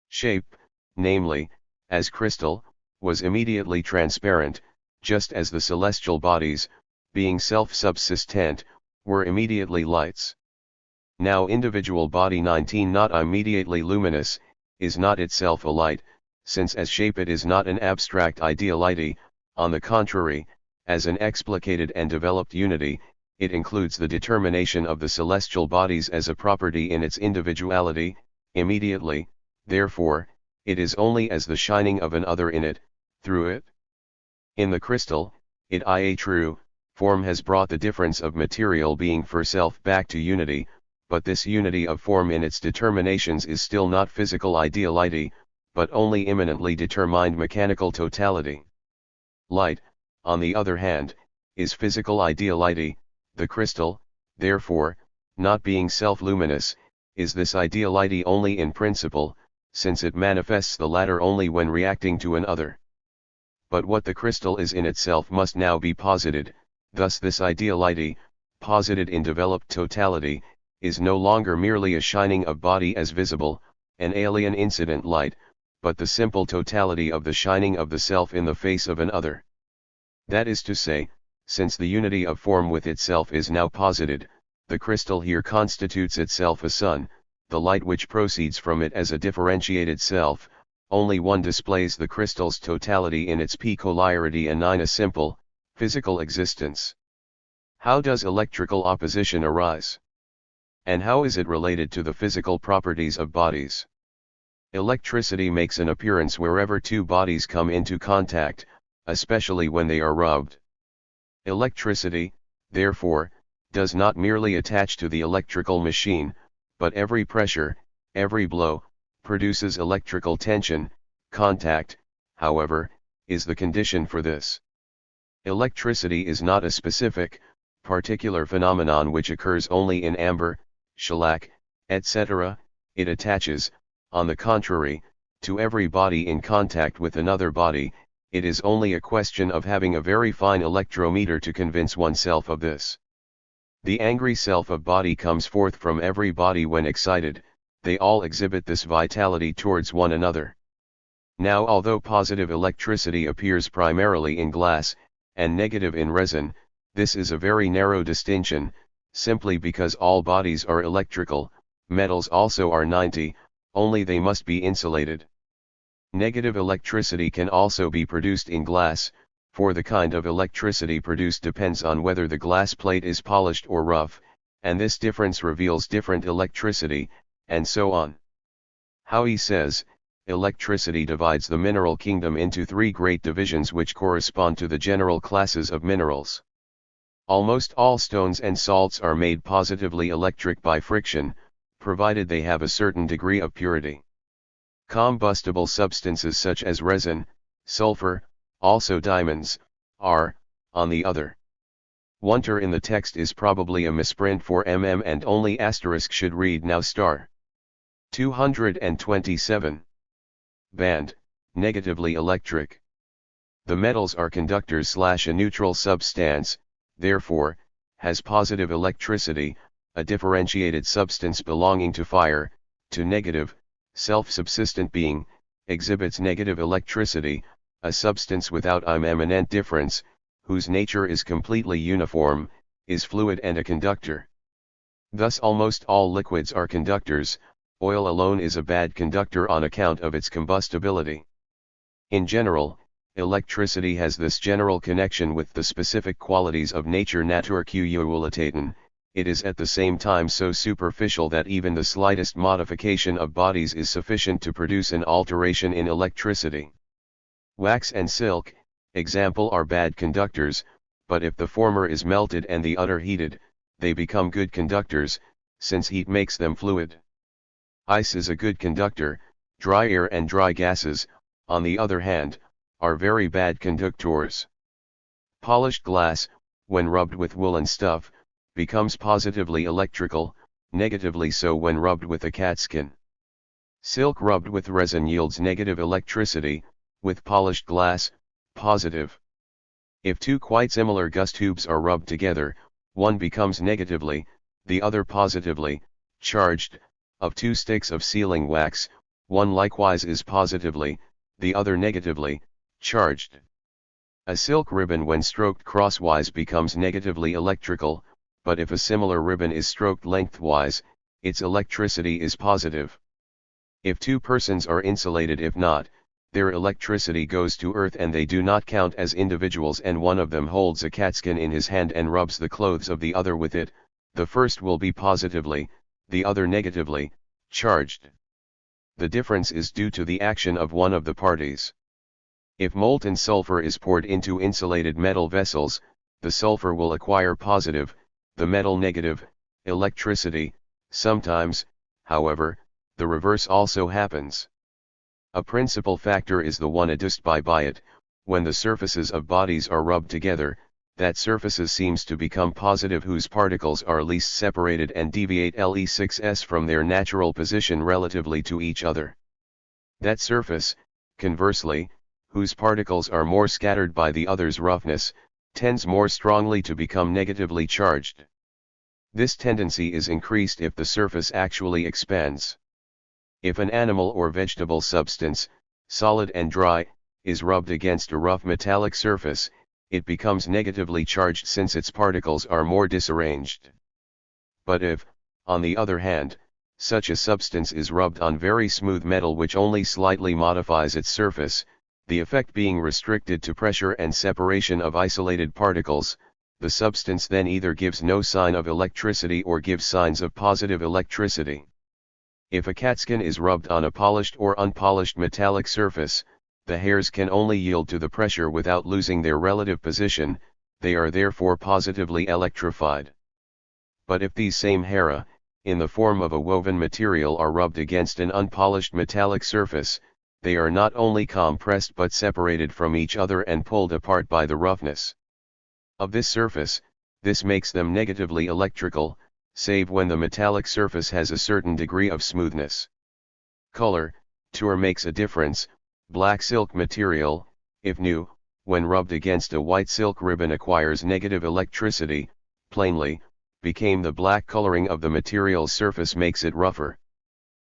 Shape, namely, as crystal, was immediately transparent, just as the celestial bodies, being self-subsistent, were immediately lights. Now individual body 19 not immediately luminous, is not itself a light, since as shape it is not an abstract ideality, on the contrary, as an explicated and developed unity, it includes the determination of the celestial bodies as a property in its individuality, immediately, therefore, it is only as the shining of an other in it, through it. In the crystal, it is true, form has brought the difference of material being for self back to unity, but this unity of form in its determinations is still not physical ideality, but only immanently determined mechanical totality. Light, on the other hand, is physical ideality. The crystal, therefore, not being self-luminous, is this ideality only in principle, since it manifests the latter only when reacting to an other. But what the crystal is in itself must now be posited, thus this ideality, posited in developed totality, is no longer merely a shining of body as visible, an alien incident light, but the simple totality of the shining of the self in the face of an other. That is to say, since the unity of form with itself is now posited, the crystal here constitutes itself a sun, the light which proceeds from it as a differentiated self, only one displays the crystal's totality in its peculiarity and in a simple, physical existence. How does electrical opposition arise? And how is it related to the physical properties of bodies? Electricity makes an appearance wherever two bodies come into contact, especially when they are rubbed. Electricity, therefore, does not merely attach to the electrical machine, but every pressure, every blow, produces electrical tension. Contact, however, is the condition for this. Electricity is not a specific, particular phenomenon which occurs only in amber, shellac, etc., it attaches, on the contrary, to every body in contact with another body. It is only a question of having a very fine electrometer to convince oneself of this. The angry self of body comes forth from every body when excited, they all exhibit this vitality towards one another. Now although positive electricity appears primarily in glass, and negative in resin, this is a very narrow distinction, simply because all bodies are electrical, metals also are 90, only they must be insulated. Negative electricity can also be produced in glass, for the kind of electricity produced depends on whether the glass plate is polished or rough, and this difference reveals different electricity, and so on. Howe says, electricity divides the mineral kingdom into three great divisions which correspond to the general classes of minerals. Almost all stones and salts are made positively electric by friction, provided they have a certain degree of purity. Combustible substances such as resin, sulfur, also diamonds, are, on the other. Wunter in the text is probably a misprint for and only asterisk should read now star. 227. Band, negatively electric. The metals are conductors / a neutral substance, therefore, has positive electricity, a differentiated substance belonging to fire, to negative, self-subsistent being, exhibits negative electricity, a substance without immanent difference, whose nature is completely uniform, is fluid and a conductor. Thus almost all liquids are conductors. Oil alone is a bad conductor on account of its combustibility. In general, electricity has this general connection with the specific qualities of nature Naturkualitaten. It is at the same time so superficial that even the slightest modification of bodies is sufficient to produce an alteration in electricity. Wax and silk, example, are bad conductors, but if the former is melted and the other heated, they become good conductors, since heat makes them fluid. Ice is a good conductor. Dry air and dry gases, on the other hand, are very bad conductors. Polished glass, when rubbed with woolen stuff, becomes positively electrical, negatively so when rubbed with a catskin. Silk rubbed with resin yields negative electricity, with polished glass, positive. If two quite similar gus tubes are rubbed together, one becomes negatively, the other positively, charged. Of two sticks of sealing wax, one likewise is positively, the other negatively, charged. A silk ribbon when stroked crosswise becomes negatively electrical, but if a similar ribbon is stroked lengthwise, its electricity is positive. If two persons are insulated, if not, their electricity goes to earth and they do not count as individuals, and one of them holds a catskin in his hand and rubs the clothes of the other with it, the first will be positively, the other negatively, charged. The difference is due to the action of one of the parties. If molten sulfur is poured into insulated metal vessels, the sulfur will acquire positive, the metal negative, electricity. Sometimes, however, the reverse also happens. A principal factor is the one adduced by it. When the surfaces of bodies are rubbed together, that surfaces seems to become positive whose particles are least separated and deviate Le6s from their natural position relatively to each other. That surface, conversely, whose particles are more scattered by the other's roughness, tends more strongly to become negatively charged. This tendency is increased if the surface actually expands. If an animal or vegetable substance, solid and dry, is rubbed against a rough metallic surface, it becomes negatively charged since its particles are more disarranged. But if, on the other hand, such a substance is rubbed on very smooth metal which only slightly modifies its surface, the effect being restricted to pressure and separation of isolated particles, the substance then either gives no sign of electricity or gives signs of positive electricity. If a catskin is rubbed on a polished or unpolished metallic surface, the hairs can only yield to the pressure without losing their relative position, they are therefore positively electrified. But if these same hair, in the form of a woven material, are rubbed against an unpolished metallic surface, they are not only compressed but separated from each other and pulled apart by the roughness of this surface. This makes them negatively electrical, save when the metallic surface has a certain degree of smoothness. Color, too, makes a difference. Black silk material, if new, when rubbed against a white silk ribbon acquires negative electricity, plainly, became the black coloring of the material's surface makes it rougher.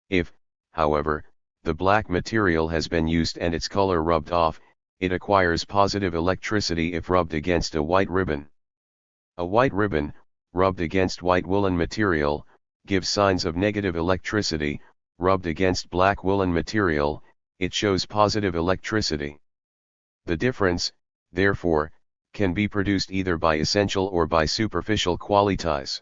If, however, the black material has been used and its color rubbed off, it acquires positive electricity if rubbed against a white ribbon. A white ribbon, rubbed against white woolen material, gives signs of negative electricity. Rubbed against black woolen material, it shows positive electricity. The difference, therefore, can be produced either by essential or by superficial qualities.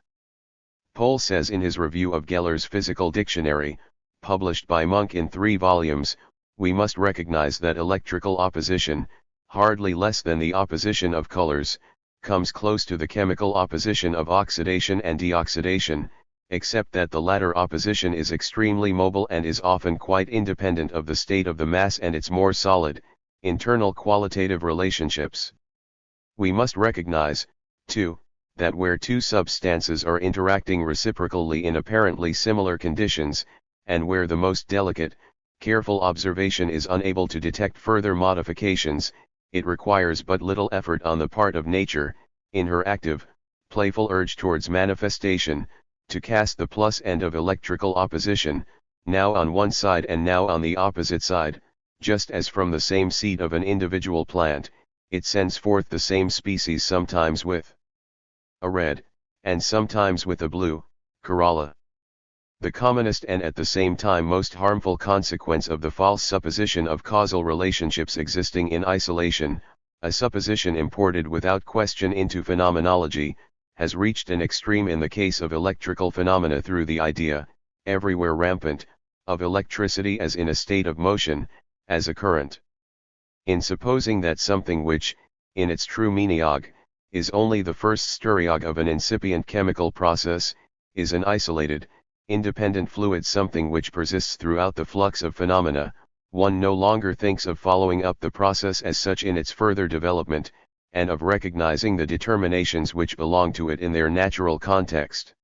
Pohl says in his review of Geller's Physical Dictionary, published by Munk in 3 volumes, we must recognize that electrical opposition, hardly less than the opposition of colors, comes close to the chemical opposition of oxidation and deoxidation, except that the latter opposition is extremely mobile and is often quite independent of the state of the mass and its more solid, internal qualitative relationships. We must recognize, too, that where two substances are interacting reciprocally in apparently similar conditions, and where the most delicate, careful observation is unable to detect further modifications, it requires but little effort on the part of nature, in her active, playful urge towards manifestation, to cast the plus end of electrical opposition, now on one side and now on the opposite side, just as from the same seed of an individual plant, it sends forth the same species sometimes with a red, and sometimes with a blue, corolla. The commonest and at the same time most harmful consequence of the false supposition of causal relationships existing in isolation, a supposition imported without question into phenomenology, has reached an extreme in the case of electrical phenomena through the idea, everywhere rampant, of electricity as in a state of motion, as a current. In supposing that something which, in its true meaning, is only the first stirring of an incipient chemical process, is an isolated, independent fluid, something which persists throughout the flux of phenomena, one no longer thinks of following up the process as such in its further development, and of recognizing the determinations which belong to it in their natural context.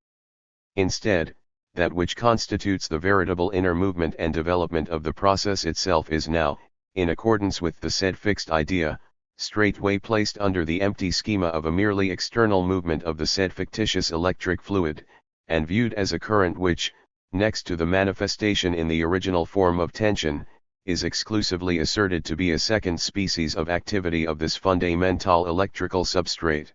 Instead, that which constitutes the veritable inner movement and development of the process itself is now, in accordance with the said fixed idea, straightway placed under the empty schema of a merely external movement of the said fictitious electric fluid, and viewed as a current which, next to the manifestation in the original form of tension, is exclusively asserted to be a second species of activity of this fundamental electrical substrate.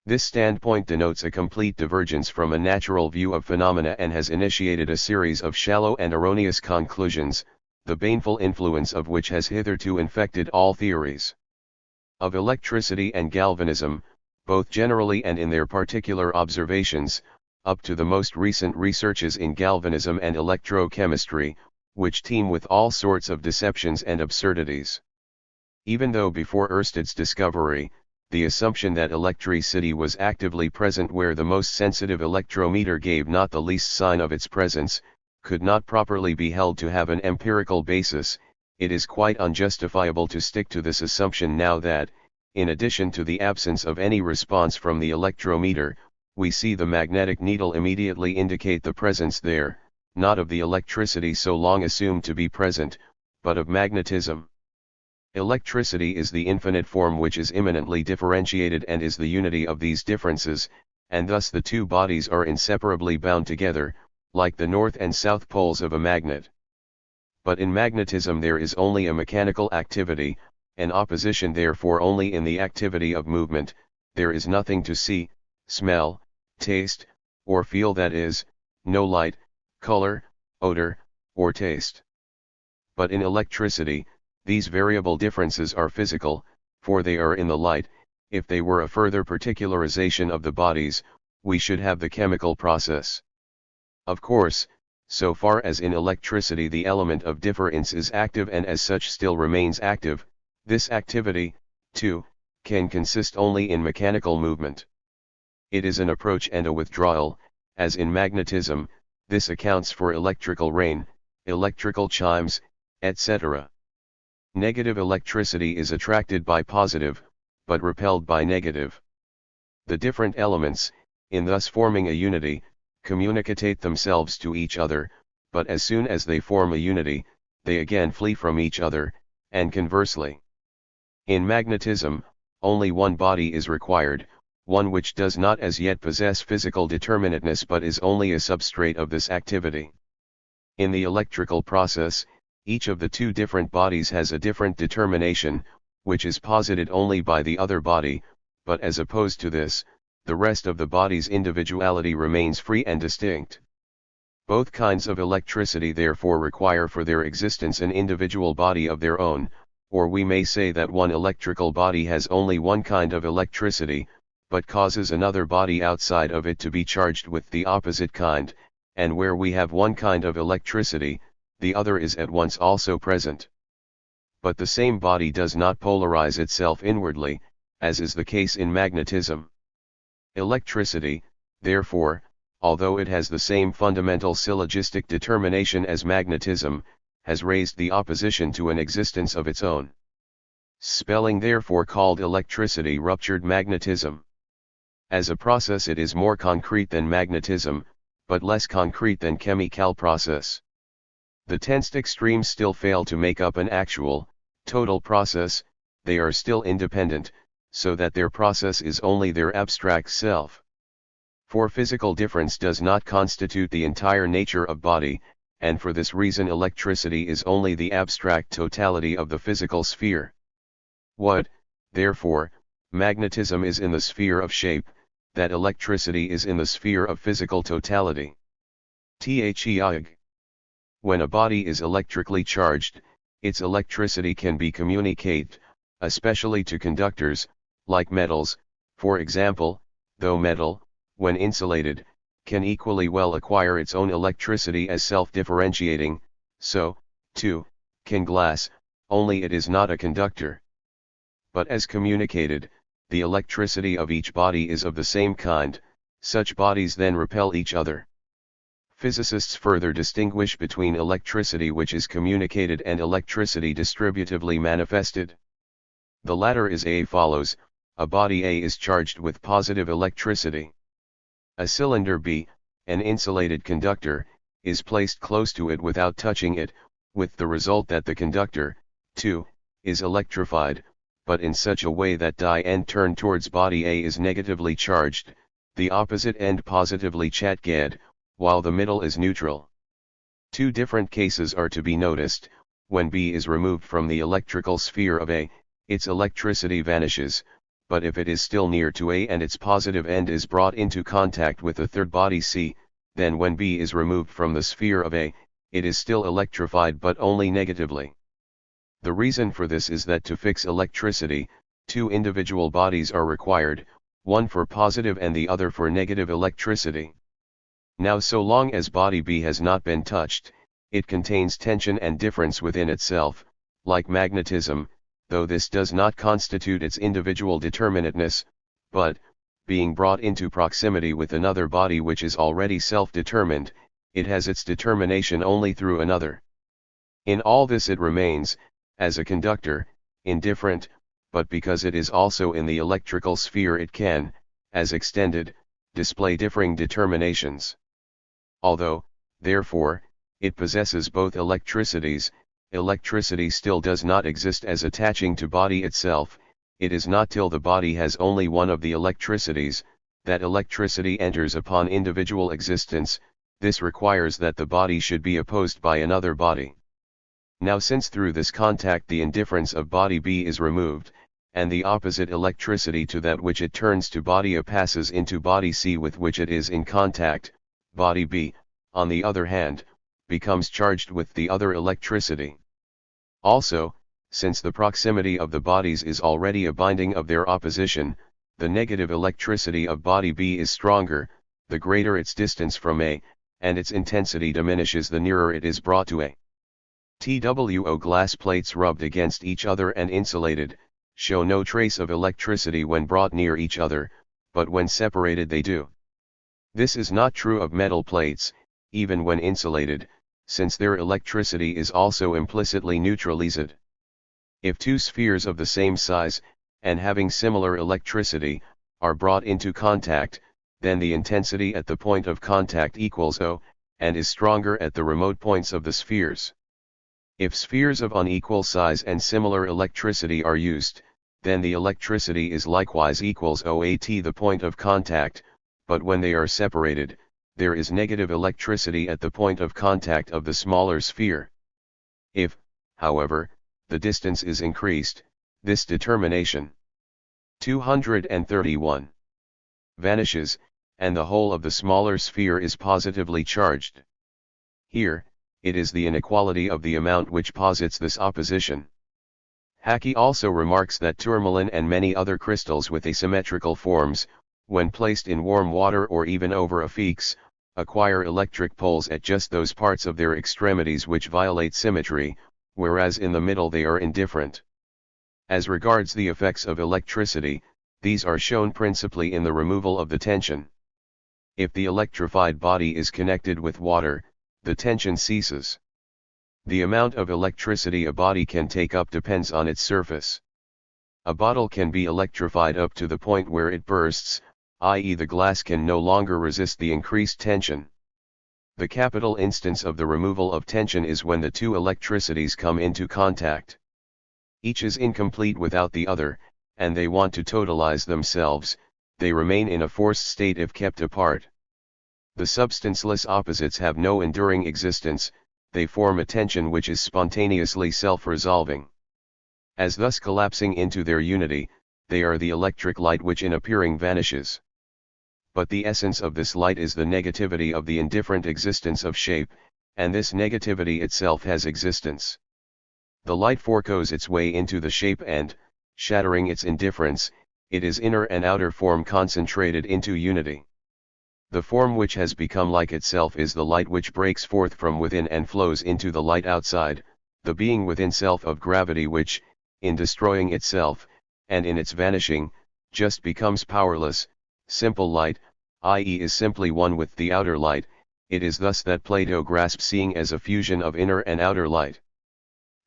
This standpoint denotes a complete divergence from a natural view of phenomena and has initiated a series of shallow and erroneous conclusions, the baneful influence of which has hitherto infected all theories of electricity and galvanism, both generally and in their particular observations, up to the most recent researches in galvanism and electrochemistry, which teem with all sorts of deceptions and absurdities. Even though before Oersted's discovery, the assumption that electricity was actively present where the most sensitive electrometer gave not the least sign of its presence, could not properly be held to have an empirical basis, it is quite unjustifiable to stick to this assumption now that, in addition to the absence of any response from the electrometer, we see the magnetic needle immediately indicate the presence there, not of the electricity so long assumed to be present, but of magnetism. Electricity is the infinite form which is immanently differentiated and is the unity of these differences, and thus the two bodies are inseparably bound together, like the north and south poles of a magnet. But in magnetism there is only a mechanical activity, an opposition therefore only in the activity of movement, there is nothing to see, smell, taste, or feel, that is, no light, color, odor, or taste. But in electricity, these variable differences are physical, for they are in the light. If they were a further particularization of the bodies, we should have the chemical process. Of course, so far as in electricity the element of difference is active and as such still remains active, this activity, too, can consist only in mechanical movement. It is an approach and a withdrawal, as in magnetism. This accounts for electrical rain, electrical chimes, etc. Negative electricity is attracted by positive, but repelled by negative. The different elements, in thus forming a unity, communicate themselves to each other, but as soon as they form a unity, they again flee from each other, and conversely. In magnetism, only one body is required, one which does not as yet possess physical determinateness but is only a substrate of this activity. In the electrical process, each of the two different bodies has a different determination, which is posited only by the other body, but as opposed to this, the rest of the body's individuality remains free and distinct. Both kinds of electricity therefore require for their existence an individual body of their own, or we may say that one electrical body has only one kind of electricity, but causes another body outside of it to be charged with the opposite kind, and where we have one kind of electricity, the other is at once also present. But the same body does not polarize itself inwardly, as is the case in magnetism. Electricity, therefore, although it has the same fundamental syllogistic determination as magnetism, has raised the opposition to an existence of its own. Spelling therefore called electricity ruptured magnetism. As a process it is more concrete than magnetism, but less concrete than chemical process. The tensed extremes still fail to make up an actual, total process, they are still independent, so that their process is only their abstract self. For physical difference does not constitute the entire nature of body, and for this reason electricity is only the abstract totality of the physical sphere. What, therefore, magnetism is in the sphere of shape, that electricity is in the sphere of physical totality. THEIG. When a body is electrically charged, its electricity can be communicated, especially to conductors, like metals, for example, though metal, when insulated, can equally well acquire its own electricity as self-differentiating, so, too, can glass, only it is not a conductor. But as communicated, the electricity of each body is of the same kind, such bodies then repel each other. Physicists further distinguish between electricity which is communicated and electricity distributively manifested. The latter is as follows: a body A is charged with positive electricity. A cylinder B, an insulated conductor, is placed close to it without touching it, with the result that the conductor, too, is electrified, but in such a way that the end turned towards body A is negatively charged, the opposite end positively charged, while the middle is neutral. Two different cases are to be noticed. When B is removed from the electrical sphere of A, its electricity vanishes, but if it is still near to A and its positive end is brought into contact with the third body C, then when B is removed from the sphere of A, it is still electrified but only negatively. The reason for this is that to fix electricity, two individual bodies are required, one for positive and the other for negative electricity. Now so long as body B has not been touched, it contains tension and difference within itself, like magnetism, though this does not constitute its individual determinateness, but, being brought into proximity with another body which is already self-determined, it has its determination only through another. In all this it remains, as a conductor, indifferent, but because it is also in the electrical sphere it can, as extended, display differing determinations. Although, therefore, it possesses both electricities, electricity still does not exist as attaching to body itself. It is not till the body has only one of the electricities, that electricity enters upon individual existence. This requires that the body should be opposed by another body. Now since through this contact the indifference of body B is removed, and the opposite electricity to that which it turns to body A passes into body C with which it is in contact, body B, on the other hand, becomes charged with the other electricity. Also, since the proximity of the bodies is already a binding of their opposition, the negative electricity of body B is stronger, the greater its distance from A, and its intensity diminishes the nearer it is brought to A. TWO glass plates rubbed against each other and insulated, show no trace of electricity when brought near each other, but when separated they do. This is not true of metal plates, even when insulated, since their electricity is also implicitly neutralized. If two spheres of the same size, and having similar electricity, are brought into contact, then the intensity at the point of contact equals O, and is stronger at the remote points of the spheres. If spheres of unequal size and similar electricity are used, then the electricity is likewise equals O at the point of contact, but when they are separated, there is negative electricity at the point of contact of the smaller sphere. If, however, the distance is increased, this determination 231 vanishes, and the whole of the smaller sphere is positively charged. Here, it is the inequality of the amount which posits this opposition. Hackey also remarks that tourmaline and many other crystals with asymmetrical forms, when placed in warm water or even over a fix, acquire electric poles at just those parts of their extremities which violate symmetry, whereas in the middle they are indifferent. As regards the effects of electricity, these are shown principally in the removal of the tension. If the electrified body is connected with water, the tension ceases. The amount of electricity a body can take up depends on its surface. A bottle can be electrified up to the point where it bursts, i.e. the glass can no longer resist the increased tension. The capital instance of the removal of tension is when the two electricities come into contact. Each is incomplete without the other, and they want to totalize themselves, they remain in a forced state if kept apart. The substanceless opposites have no enduring existence, they form a tension which is spontaneously self-resolving. As thus collapsing into their unity, they are the electric light which in appearing vanishes. But the essence of this light is the negativity of the indifferent existence of shape, and this negativity itself has existence. The light foregoes its way into the shape and, shattering its indifference, it is inner and outer form concentrated into unity. The form which has become like itself is the light which breaks forth from within and flows into the light outside, the being within self of gravity which, in destroying itself, and in its vanishing, just becomes powerless, simple light, i.e. is simply one with the outer light. It is thus that Plato grasps seeing as a fusion of inner and outer light.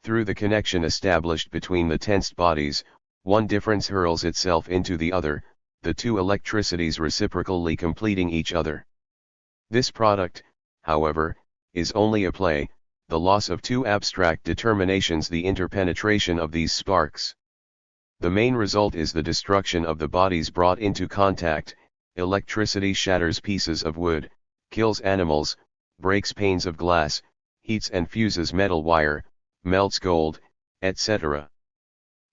Through the connection established between the tensed bodies, one difference hurls itself into the other, the two electricities reciprocally completing each other. This product, however, is only a play, the loss of two abstract determinations, the interpenetration of these sparks. The main result is the destruction of the bodies brought into contact. Electricity shatters pieces of wood, kills animals, breaks panes of glass, heats and fuses metal wire, melts gold, etc.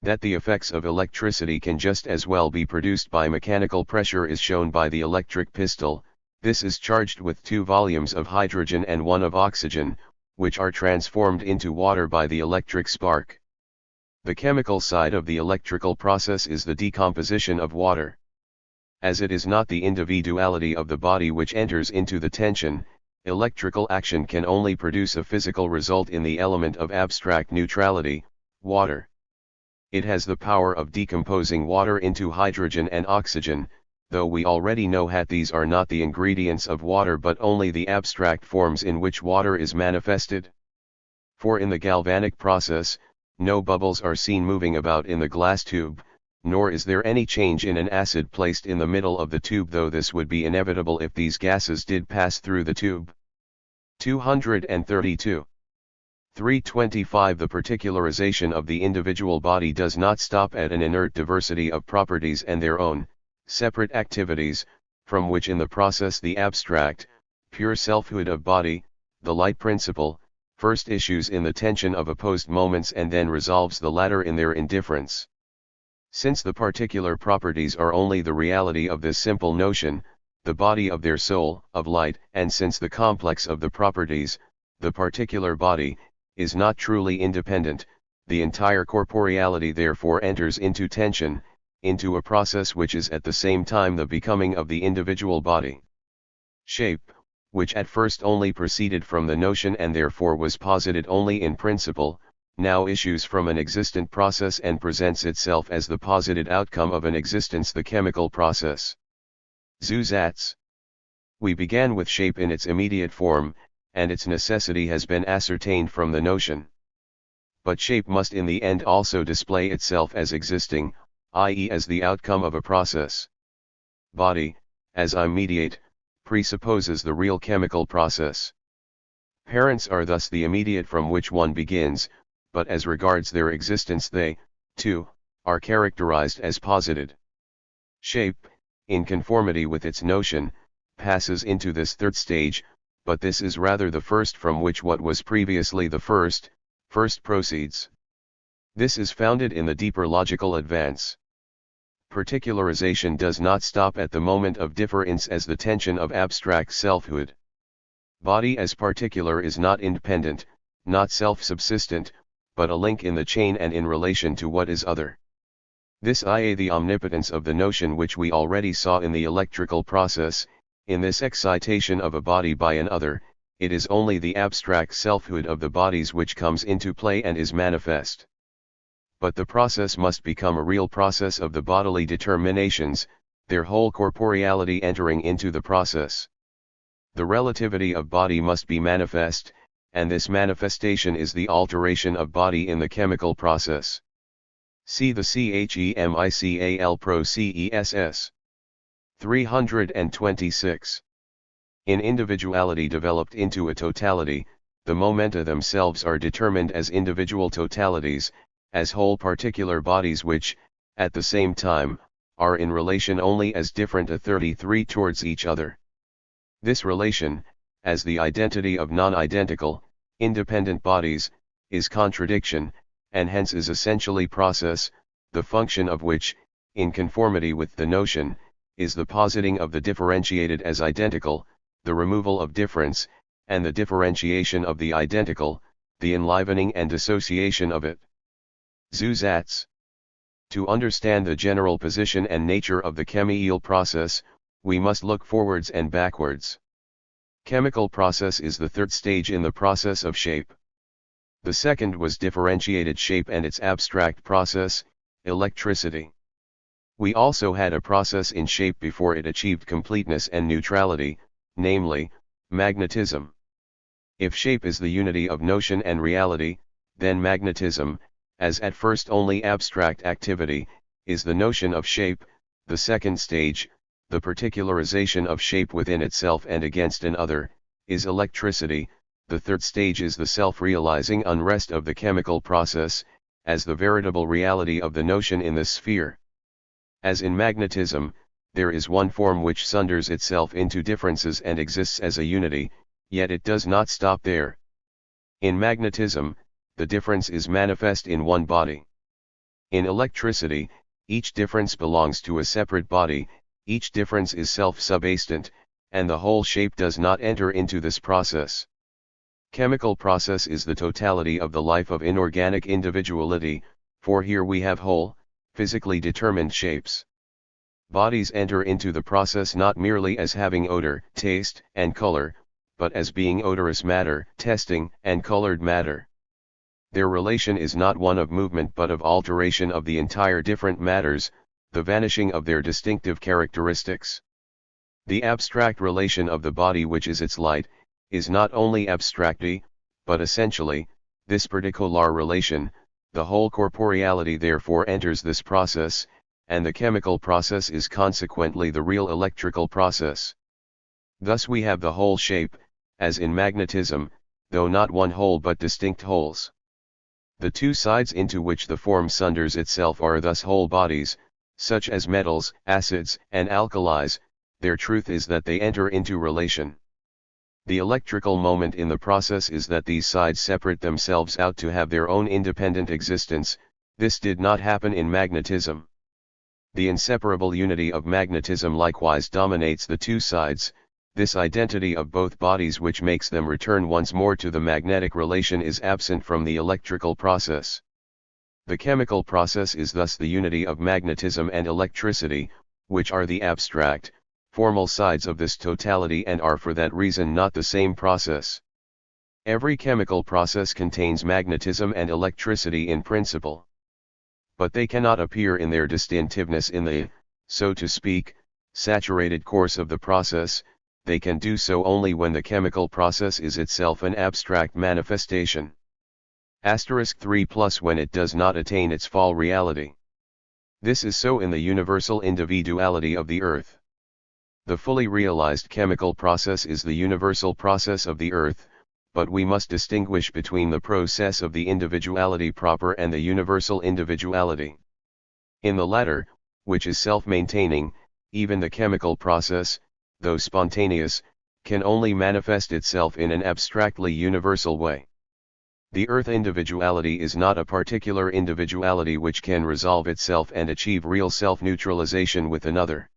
That the effects of electricity can just as well be produced by mechanical pressure is shown by the electric pistol. This is charged with 2 volumes of hydrogen and 1 of oxygen, which are transformed into water by the electric spark. The chemical side of the electrical process is the decomposition of water. As it is not the individuality of the body which enters into the tension, electrical action can only produce a physical result in the element of abstract neutrality, water. It has the power of decomposing water into hydrogen and oxygen, though we already know that these are not the ingredients of water but only the abstract forms in which water is manifested. For in the galvanic process, no bubbles are seen moving about in the glass tube, nor is there any change in an acid placed in the middle of the tube, though this would be inevitable if these gases did pass through the tube. 232. 325. The particularization of the individual body does not stop at an inert diversity of properties and their own, separate activities, from which in the process the abstract, pure selfhood of body, the light principle, first issues in the tension of opposed moments and then resolves the latter in their indifference. Since the particular properties are only the reality of this simple notion, the body of their soul, of light, and since the complex of the properties, the particular body, is not truly independent, the entire corporeality therefore enters into tension, into a process which is at the same time the becoming of the individual body. Shape, which at first only proceeded from the notion and therefore was posited only in principle, now issues from an existent process and presents itself as the posited outcome of an existence, the chemical process. Zusatz. We began with shape in its immediate form, and its necessity has been ascertained from the notion. But shape must in the end also display itself as existing, i.e. as the outcome of a process. Body, as immediate, presupposes the real chemical process. Parents are thus the immediate from which one begins, but as regards their existence they, too, are characterized as posited. Shape, in conformity with its notion, passes into this third stage, but this is rather the first from which what was previously the first proceeds. This is founded in the deeper logical advance. Particularization does not stop at the moment of difference as the tension of abstract selfhood. Body as particular is not independent, not self-subsistent, but a link in the chain and in relation to what is other. This i.e. the omnipotence of the notion which we already saw in the electrical process, in this excitation of a body by an other, it is only the abstract selfhood of the bodies which comes into play and is manifest. But the process must become a real process of the bodily determinations, their whole corporeality entering into the process. The relativity of body must be manifest, and this manifestation is the alteration of body in the chemical process. See the CHEMICAL process. 326. In individuality developed into a totality, the momenta themselves are determined as individual totalities, as whole particular bodies which, at the same time, are in relation only as different a 33 towards each other. This relation, as the identity of non-identical, independent bodies, is contradiction, and hence is essentially process, the function of which, in conformity with the notion, is the positing of the differentiated as identical, the removal of difference, and the differentiation of the identical, the enlivening and dissociation of it. Zusatz. To understand the general position and nature of the chemical process, we must look forwards and backwards. Chemical process is the third stage in the process of shape. The second was differentiated shape and its abstract process, electricity. We also had a process in shape before it achieved completeness and neutrality, namely, magnetism. If shape is the unity of notion and reality, then magnetism, as at first only abstract activity, is the notion of shape. The second stage, the particularization of shape within itself and against another, is electricity. The third stage is the self-realizing unrest of the chemical process, as the veritable reality of the notion in this sphere. As in magnetism, there is one form which sunders itself into differences and exists as a unity, yet it does not stop there. In magnetism, the difference is manifest in one body. In electricity, each difference belongs to a separate body, each difference is self-subsistent, and the whole shape does not enter into this process. Chemical process is the totality of the life of inorganic individuality, for here we have whole, physically determined shapes. Bodies enter into the process not merely as having odor, taste, and color, but as being odorous matter, testing, and colored matter. Their relation is not one of movement but of alteration of the entire different matters, the vanishing of their distinctive characteristics. The abstract relation of the body which is its light, is not only abstractly, but essentially, this particular relation. The whole corporeality therefore enters this process, and the chemical process is consequently the real electrical process. Thus we have the whole shape, as in magnetism, though not one whole but distinct wholes. The two sides into which the form sunders itself are thus whole bodies, such as metals, acids, and alkalis. Their truth is that they enter into relation. The electrical moment in the process is that these sides separate themselves out to have their own independent existence. This did not happen in magnetism. The inseparable unity of magnetism likewise dominates the two sides. This identity of both bodies which makes them return once more to the magnetic relation is absent from the electrical process. The chemical process is thus the unity of magnetism and electricity, which are the abstract, formal sides of this totality and are for that reason not the same process. Every chemical process contains magnetism and electricity in principle. But they cannot appear in their distinctiveness in the, so to speak, saturated course of the process. They can do so only when the chemical process is itself an abstract manifestation. *3+ when it does not attain its full reality. This is so in the universal individuality of the earth. The fully realized chemical process is the universal process of the earth, but we must distinguish between the process of the individuality proper and the universal individuality. In the latter, which is self-maintaining, even the chemical process, though spontaneous, can only manifest itself in an abstractly universal way. The earth individuality is not a particular individuality which can resolve itself and achieve real self-neutralization with another.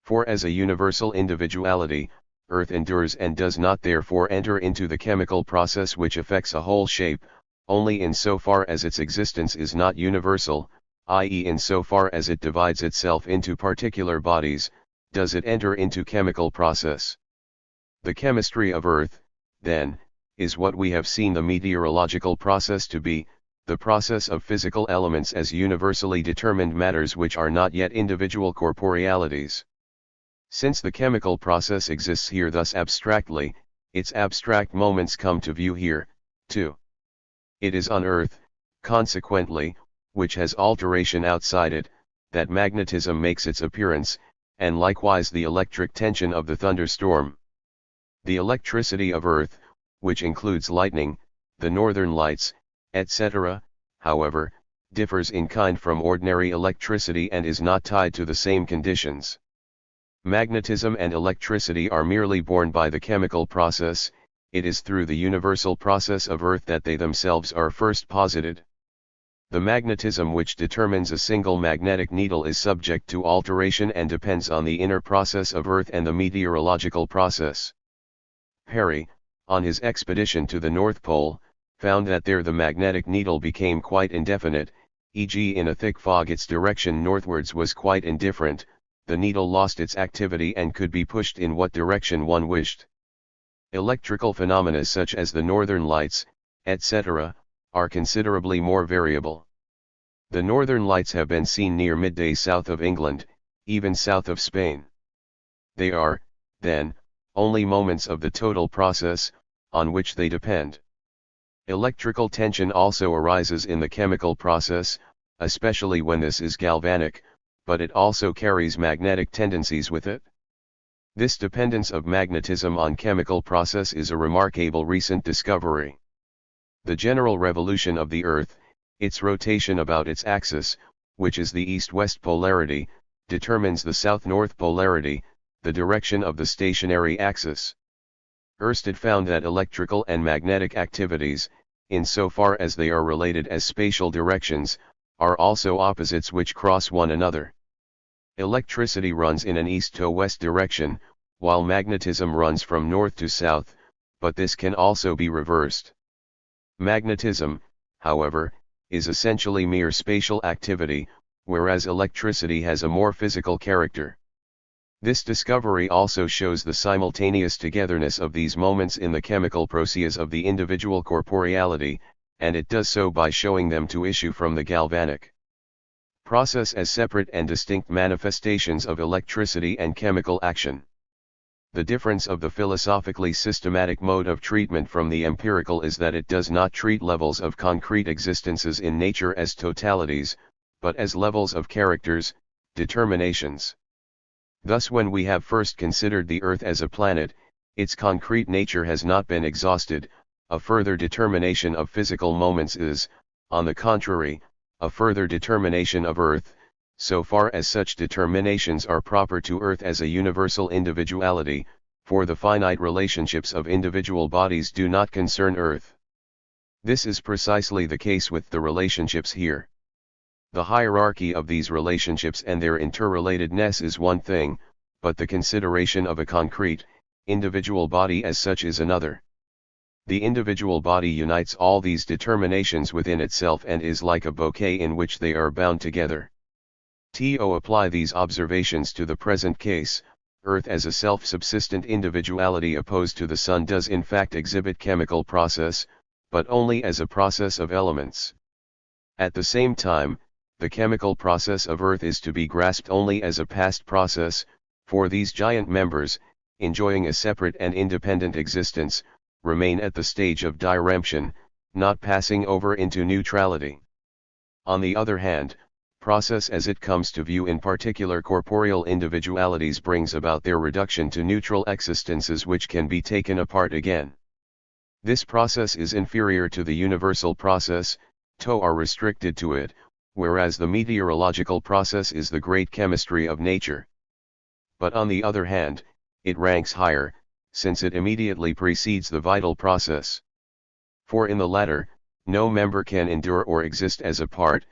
For as a universal individuality, earth endures and does not therefore enter into the chemical process which affects a whole shape, only in so far as its existence is not universal, i.e. in so far as it divides itself into particular bodies, does it enter into chemical process. The chemistry of earth, then, is what we have seen the meteorological process to be, the process of physical elements as universally determined matters which are not yet individual corporealities. Since the chemical process exists here thus abstractly, its abstract moments come to view here, too. It is on earth, consequently, which has alteration outside it, that magnetism makes its appearance, and likewise the electric tension of the thunderstorm. The electricity of earth, which includes lightning, the northern lights, etc., however, differs in kind from ordinary electricity and is not tied to the same conditions. Magnetism and electricity are merely born by the chemical process. It is through the universal process of earth that they themselves are first posited. The magnetism which determines a single magnetic needle is subject to alteration and depends on the inner process of earth and the meteorological process. Perry, on his expedition to the North Pole, found that there the magnetic needle became quite indefinite, e.g. in a thick fog its direction northwards was quite indifferent, the needle lost its activity and could be pushed in what direction one wished. Electrical phenomena such as the northern lights, etc., are considerably more variable. The northern lights have been seen near midday south of England, even south of Spain. They are, then, only moments of the total process, on which they depend. Electrical tension also arises in the chemical process, especially when this is galvanic, but it also carries magnetic tendencies with it. This dependence of magnetism on chemical process is a remarkable recent discovery. The general revolution of the Earth, its rotation about its axis, which is the east-west polarity, determines the south-north polarity, the direction of the stationary axis. Ørsted found that electrical and magnetic activities, insofar as they are related as spatial directions, are also opposites which cross one another. Electricity runs in an east-to-west direction, while magnetism runs from north to south, but this can also be reversed. Magnetism, however, is essentially mere spatial activity, whereas electricity has a more physical character. This discovery also shows the simultaneous togetherness of these moments in the chemical processes of the individual corporeality, and it does so by showing them to issue from the galvanic process as separate and distinct manifestations of electricity and chemical action. The difference of the philosophically systematic mode of treatment from the empirical is that it does not treat levels of concrete existences in nature as totalities, but as levels of characters, determinations. Thus when we have first considered the Earth as a planet, its concrete nature has not been exhausted, a further determination of physical moments is, on the contrary, a further determination of Earth, so far as such determinations are proper to Earth as a universal individuality, for the finite relationships of individual bodies do not concern Earth. This is precisely the case with the relationships here. The hierarchy of these relationships and their interrelatedness is one thing, but the consideration of a concrete, individual body as such is another. The individual body unites all these determinations within itself and is like a bouquet in which they are bound together. To apply these observations to the present case, Earth as a self-subsistent individuality opposed to the Sun does in fact exhibit chemical process, but only as a process of elements. At the same time, the chemical process of Earth is to be grasped only as a past process, for these giant members, enjoying a separate and independent existence, remain at the stage of diremption, not passing over into neutrality. On the other hand, process as it comes to view in particular corporeal individualities brings about their reduction to neutral existences which can be taken apart again. This process is inferior to the universal process, are restricted to it, whereas the meteorological process is the great chemistry of nature. But on the other hand, it ranks higher, since it immediately precedes the vital process. For in the latter, no member can endure or exist as a part,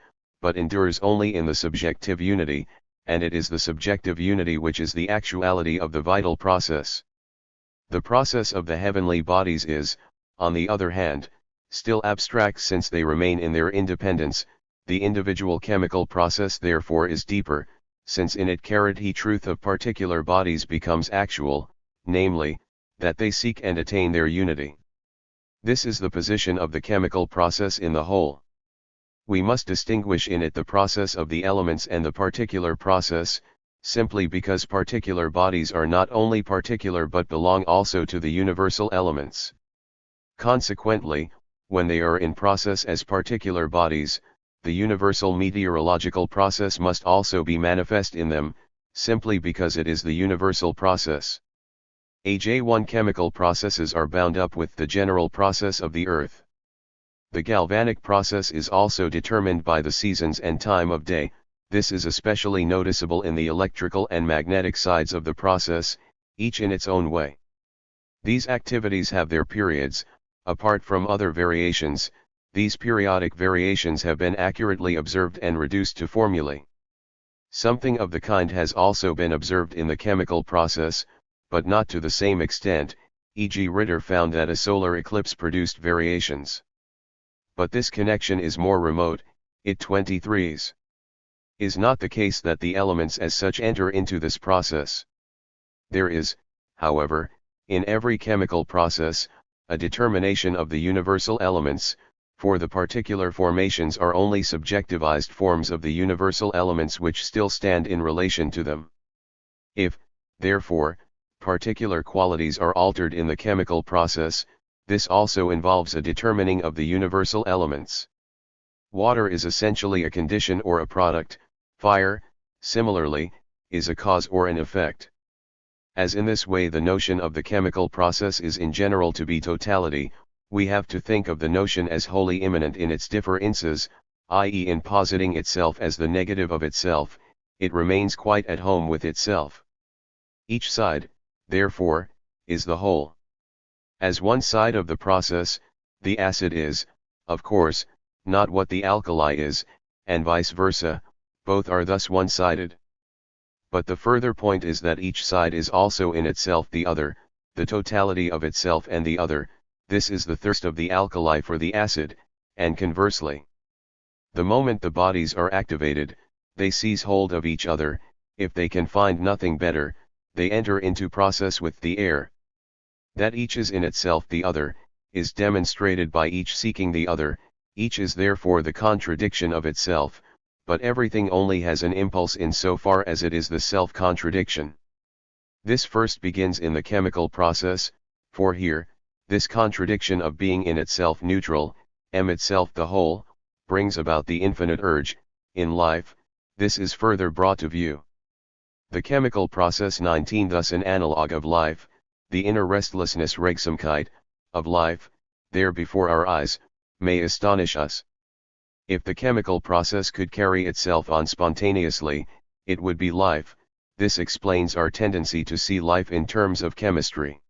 but endures only in the subjective unity, and it is the subjective unity which is the actuality of the vital process. The process of the heavenly bodies is, on the other hand, still abstract since they remain in their independence. The individual chemical process therefore is deeper, since in it the truth of particular bodies becomes actual, namely, that they seek and attain their unity. This is the position of the chemical process in the whole. We must distinguish in it the process of the elements and the particular process, simply because particular bodies are not only particular but belong also to the universal elements. Consequently, when they are in process as particular bodies, the universal meteorological process must also be manifest in them, simply because it is the universal process. AJ1 chemical processes are bound up with the general process of the Earth. The galvanic process is also determined by the seasons and time of day. This is especially noticeable in the electrical and magnetic sides of the process, each in its own way. These activities have their periods. Apart from other variations, these periodic variations have been accurately observed and reduced to formulae. Something of the kind has also been observed in the chemical process, but not to the same extent, e.g. Ritter found that a solar eclipse produced variations. But this connection is more remote. It 23's. Is not the case that the elements as such enter into this process. There is, however, in every chemical process, a determination of the universal elements, for the particular formations are only subjectivized forms of the universal elements which still stand in relation to them. If, therefore, particular qualities are altered in the chemical process, this also involves a determining of the universal elements. Water is essentially a condition or a product, fire, similarly, is a cause or an effect. As in this way the notion of the chemical process is in general to be totality, we have to think of the notion as wholly immanent in its differences, i.e. in positing itself as the negative of itself, it remains quite at home with itself. Each side, therefore, is the whole. As one side of the process, the acid is, of course, not what the alkali is, and vice versa, both are thus one-sided. But the further point is that each side is also in itself the other, the totality of itself and the other. This is the thirst of the alkali for the acid, and conversely. The moment the bodies are activated, they seize hold of each other. If they can find nothing better, they enter into process with the air. That each is in itself the other, is demonstrated by each seeking the other. Each is therefore the contradiction of itself, but everything only has an impulse in so far as it is the self-contradiction. This first begins in the chemical process, for here, this contradiction of being in itself neutral, itself the whole, brings about the infinite urge. In life, this is further brought to view. The chemical process 19 thus an analogue of life, the inner restlessness Regsamkeit, of life, there before our eyes, may astonish us. If the chemical process could carry itself on spontaneously, it would be life. This explains our tendency to see life in terms of chemistry.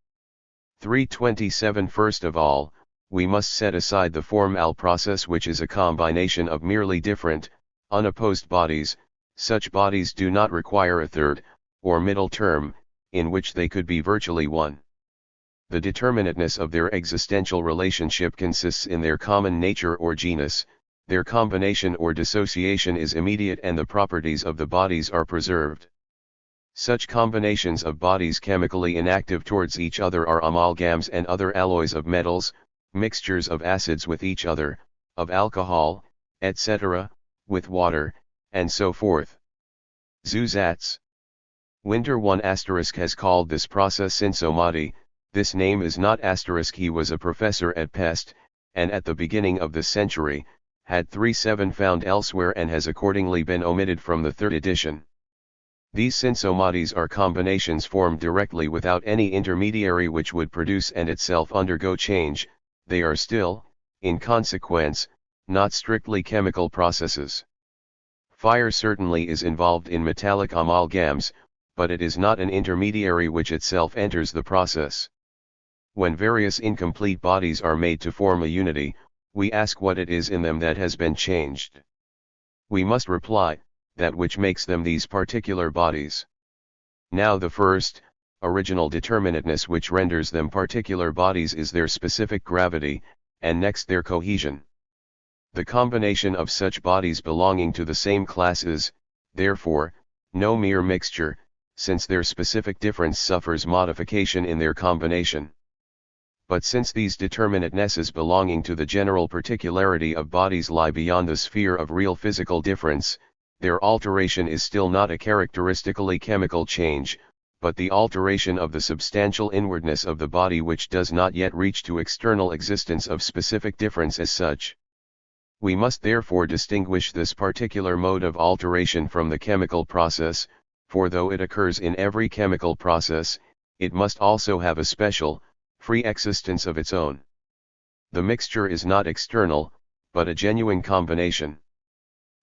327 First of all, we must set aside the formal process which is a combination of merely different, unopposed bodies. Such bodies do not require a third, or middle term, in which they could be virtually one. The determinateness of their existential relationship consists in their common nature or genus. Their combination or dissociation is immediate and the properties of the bodies are preserved. Such combinations of bodies chemically inactive towards each other are amalgams and other alloys of metals, mixtures of acids with each other, of alcohol, etc., with water, and so forth. Zusatz. Winter 1 has called this process synsomati. This name is not *. He was a professor at Pest, and at the beginning of this century, had 37 found elsewhere and has accordingly been omitted from the third edition. These synsomaties are combinations formed directly without any intermediary which would produce and itself undergo change. They are still, in consequence, not strictly chemical processes. Fire certainly is involved in metallic amalgams, but it is not an intermediary which itself enters the process. When various incomplete bodies are made to form a unity, we ask what it is in them that has been changed. We must reply, that which makes them these particular bodies. Now the first, original determinateness which renders them particular bodies is their specific gravity, and next their cohesion. The combination of such bodies belonging to the same class is, therefore, no mere mixture, since their specific difference suffers modification in their combination. But since these determinatenesses belonging to the general particularity of bodies lie beyond the sphere of real physical difference, their alteration is still not a characteristically chemical change, but the alteration of the substantial inwardness of the body which does not yet reach to external existence of specific difference as such. We must therefore distinguish this particular mode of alteration from the chemical process, for though it occurs in every chemical process, it must also have a special, free existence of its own. The mixture is not external, but a genuine combination.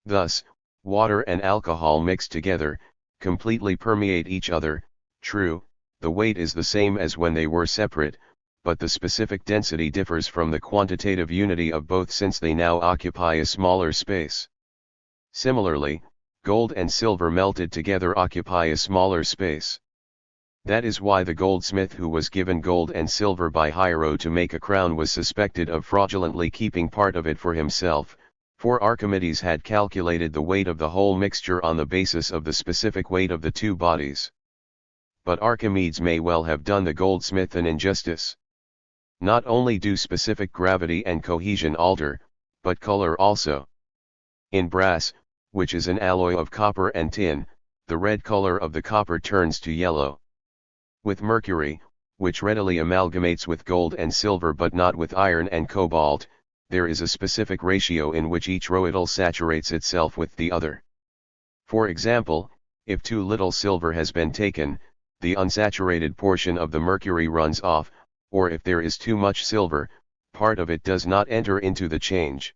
Thus, water and alcohol mixed together, completely permeate each other. True, the weight is the same as when they were separate, but the specific density differs from the quantitative unity of both since they now occupy a smaller space. Similarly, gold and silver melted together occupy a smaller space. That is why the goldsmith who was given gold and silver by Hiero to make a crown was suspected of fraudulently keeping part of it for himself, for Archimedes had calculated the weight of the whole mixture on the basis of the specific weight of the two bodies. But Archimedes may well have done the goldsmith an injustice. Not only do specific gravity and cohesion alter, but color also. In brass, which is an alloy of copper and tin, the red color of the copper turns to yellow. With mercury, which readily amalgamates with gold and silver but not with iron and cobalt, there is a specific ratio in which each roetal saturates itself with the other. For example, if too little silver has been taken, the unsaturated portion of the mercury runs off, or if there is too much silver, part of it does not enter into the change.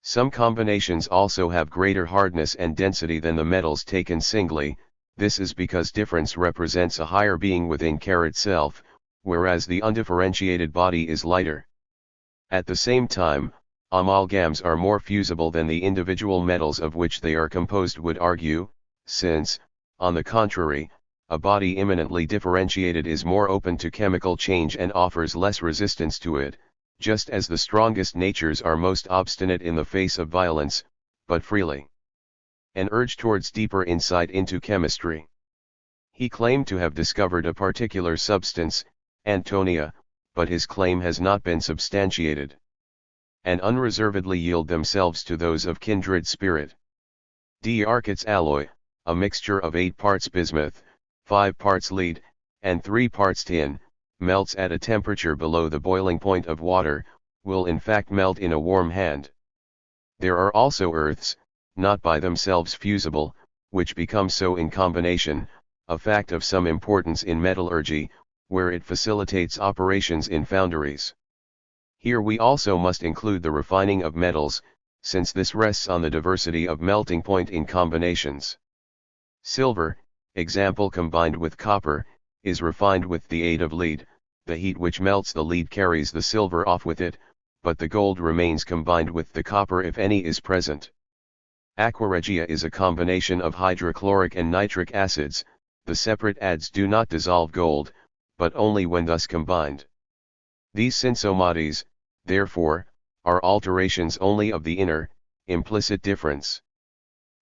Some combinations also have greater hardness and density than the metals taken singly. This is because difference represents a higher being within itself, whereas the undifferentiated body is lighter. At the same time, amalgams are more fusible than the individual metals of which they are composed would argue, since, on the contrary, a body immanently differentiated is more open to chemical change and offers less resistance to it, just as the strongest natures are most obstinate in the face of violence, but freely. An urge towards deeper insight into chemistry. He claimed to have discovered a particular substance, Antonia, but his claim has not been substantiated. And unreservedly yield themselves to those of kindred spirit. D'Arcet's alloy, a mixture of 8 parts bismuth, 5 parts lead, and 3 parts tin, melts at a temperature below the boiling point of water, will in fact melt in a warm hand. There are also earths, not by themselves fusible, which become so in combination, a fact of some importance in metallurgy, where it facilitates operations in foundries. Here we also must include the refining of metals, since this rests on the diversity of melting point in combinations. Silver, example combined with copper, is refined with the aid of lead. The heat which melts the lead carries the silver off with it, but the gold remains combined with the copper if any is present. Aqua regia is a combination of hydrochloric and nitric acids. The separate ads do not dissolve gold, but only when thus combined. These synsomades, therefore, are alterations only of the inner, implicit difference.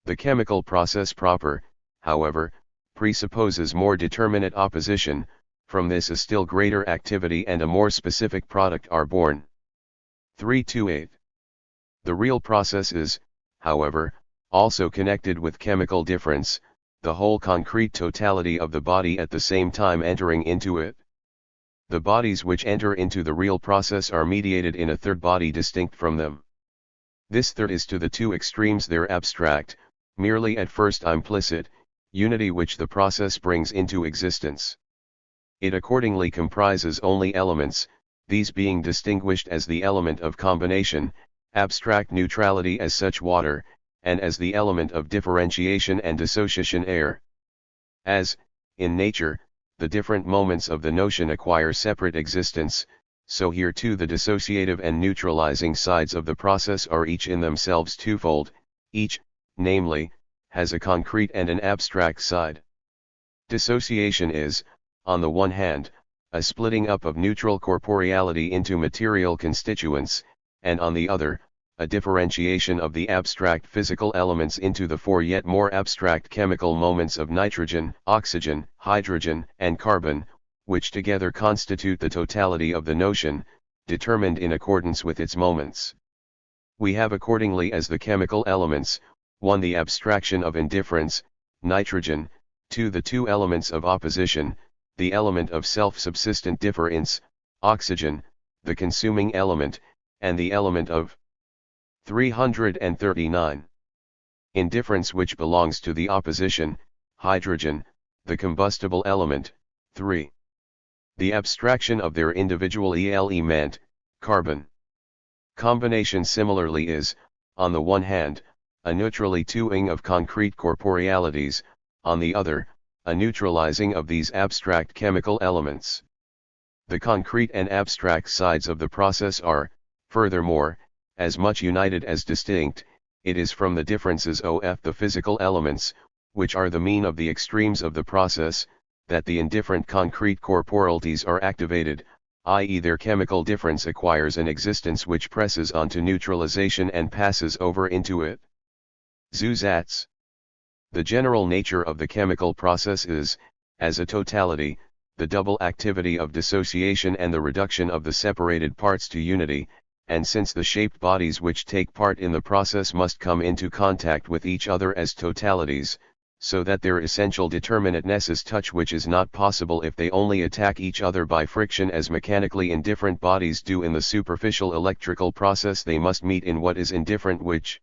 The chemical process proper, however, presupposes more determinate opposition. From this a still greater activity and a more specific product are born. 328. The real process is, however, also connected with chemical difference, the whole concrete totality of the body at the same time entering into it. The bodies which enter into the real process are mediated in a third body distinct from them. This third is to the two extremes their abstract, merely at first implicit, unity which the process brings into existence. It accordingly comprises only elements, these being distinguished as the element of combination, abstract neutrality as such water, and as the element of differentiation and dissociation air. As, in nature, the different moments of the notion acquire separate existence, so here too the dissociative and neutralizing sides of the process are each in themselves twofold, each, namely, has a concrete and an abstract side. Dissociation is, on the one hand, a splitting up of neutral corporeality into material constituents, and on the other, a differentiation of the abstract physical elements into the four yet more abstract chemical moments of nitrogen, oxygen, hydrogen, and carbon, which together constitute the totality of the notion, determined in accordance with its moments. We have accordingly as the chemical elements, 1. The abstraction of indifference, nitrogen, 2. The two elements of opposition, the element of self-subsistent difference, oxygen, the consuming element, and the element of 339. Indifference which belongs to the opposition, hydrogen, the combustible element, 3. The abstraction of their individual element, carbon. Combination similarly is, on the one hand, a neutrally two-ing of concrete corporealities, on the other, a neutralizing of these abstract chemical elements. The concrete and abstract sides of the process are, furthermore, as much united as distinct. It is from the differences of the physical elements, which are the mean of the extremes of the process, that the indifferent concrete corporalities are activated, i.e. their chemical difference acquires an existence which presses on to neutralization and passes over into it. Zusatz. The general nature of the chemical process is, as a totality, the double activity of dissociation and the reduction of the separated parts to unity, and since the shaped bodies which take part in the process must come into contact with each other as totalities, so that their essential determinateness is touch, which is not possible if they only attack each other by friction as mechanically indifferent bodies do in the superficial electrical process, they must meet in what is indifferent, which,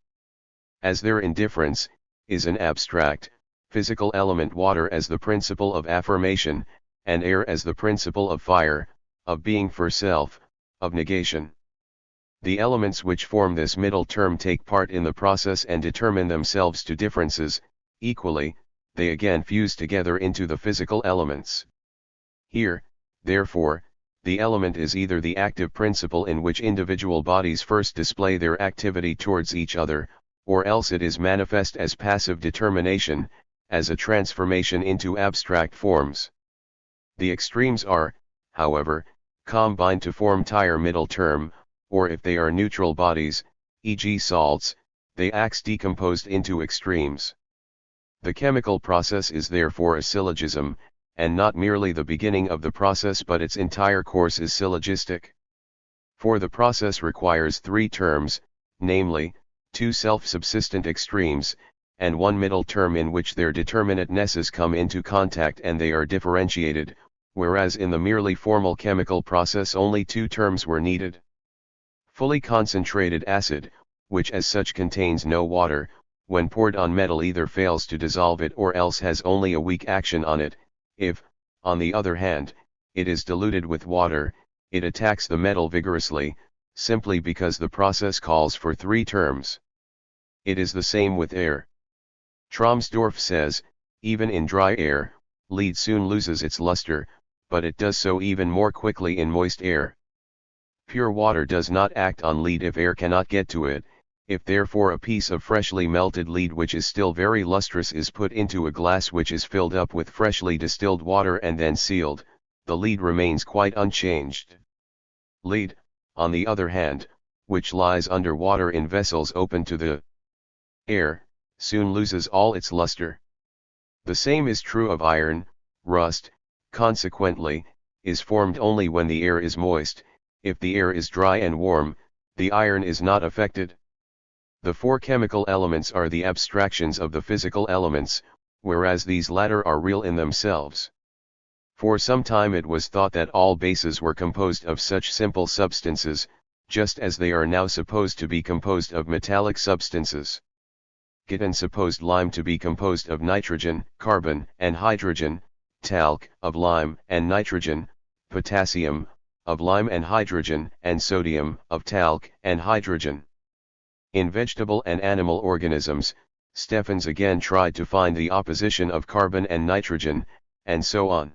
as their indifference, is an abstract, physical element, water as the principle of affirmation, and air as the principle of fire, of being for self, of negation. The elements which form this middle term take part in the process and determine themselves to differences. Equally, they again fuse together into the physical elements. Here, therefore, the element is either the active principle in which individual bodies first display their activity towards each other, or else it is manifest as passive determination, as a transformation into abstract forms. The extremes are, however, combined to form entire middle term, or if they are neutral bodies, e.g. salts, they acts decomposed into extremes. The chemical process is therefore a syllogism, and not merely the beginning of the process but its entire course is syllogistic. For the process requires three terms, namely, two self-subsistent extremes, and one middle term in which their determinatenesses come into contact and they are differentiated, whereas in the merely formal chemical process only two terms were needed. Fully concentrated acid, which as such contains no water, when poured on metal either fails to dissolve it or else has only a weak action on it. If, on the other hand, it is diluted with water, it attacks the metal vigorously, simply because the process calls for three terms. It is the same with air. Tromsdorf says, even in dry air, lead soon loses its luster, but it does so even more quickly in moist air. Pure water does not act on lead if air cannot get to it. If therefore a piece of freshly melted lead which is still very lustrous is put into a glass which is filled up with freshly distilled water and then sealed, the lead remains quite unchanged. Lead, on the other hand, which lies under water in vessels open to the air, soon loses all its luster. The same is true of iron. Rust, consequently, is formed only when the air is moist. If the air is dry and warm, the iron is not affected. The four chemical elements are the abstractions of the physical elements, whereas these latter are real in themselves. For some time it was thought that all bases were composed of such simple substances, just as they are now supposed to be composed of metallic substances. Giton supposed lime to be composed of nitrogen, carbon, and hydrogen, talc, of lime and nitrogen, potassium, of lime and hydrogen, and sodium, of talc and hydrogen. In vegetable and animal organisms, Stephens again tried to find the opposition of carbon and nitrogen, and so on.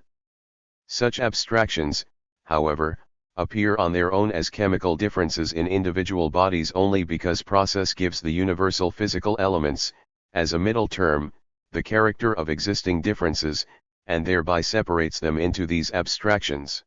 Such abstractions, however, appear on their own as chemical differences in individual bodies only because process gives the universal physical elements, as a middle term, the character of existing differences, and thereby separates them into these abstractions.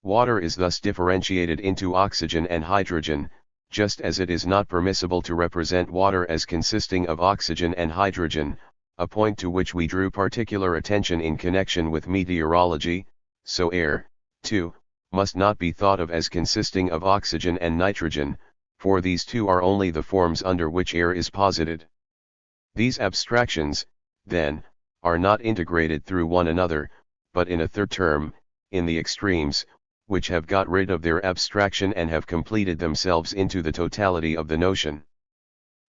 Water is thus differentiated into oxygen and hydrogen, just as it is not permissible to represent water as consisting of oxygen and hydrogen, a point to which we drew particular attention in connection with meteorology, so air, too, must not be thought of as consisting of oxygen and nitrogen, for these two are only the forms under which air is posited. These abstractions, then, are not integrated through one another, but in a third term, in the extremes, which have got rid of their abstraction and have completed themselves into the totality of the notion.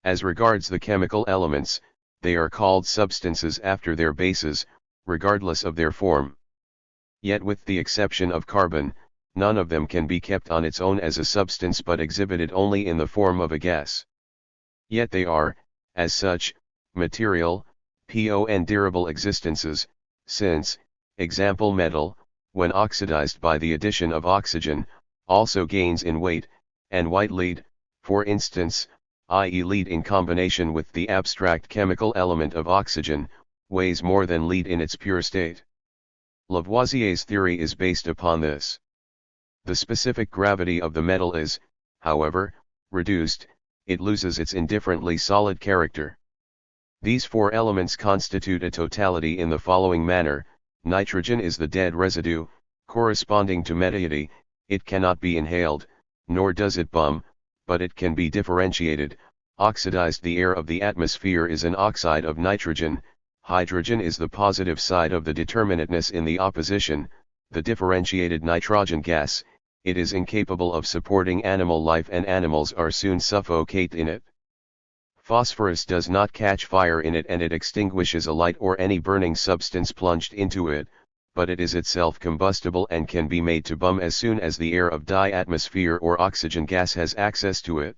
As regards the chemical elements, they are called substances after their bases, regardless of their form. Yet with the exception of carbon, none of them can be kept on its own as a substance but exhibited only in the form of a gas. Yet they are, as such, material, ponderable existences, since, example metal, when oxidized by the addition of oxygen, also gains in weight, and white lead, for instance, i.e. lead in combination with the abstract chemical element of oxygen, weighs more than lead in its pure state. Lavoisier's theory is based upon this. The specific gravity of the metal is, however, reduced, it loses its indifferently solid character. These four elements constitute a totality in the following manner: nitrogen is the dead residue, corresponding to mediety, it cannot be inhaled, nor does it bum, but it can be differentiated. Oxidized, the air of the atmosphere is an oxide of nitrogen. Hydrogen is the positive side of the determinateness in the opposition, the differentiated nitrogen gas, it is incapable of supporting animal life and animals are soon suffocate in it. Phosphorus does not catch fire in it and it extinguishes a light or any burning substance plunged into it, but it is itself combustible and can be made to bum as soon as the air of di-atmosphere or oxygen gas has access to it.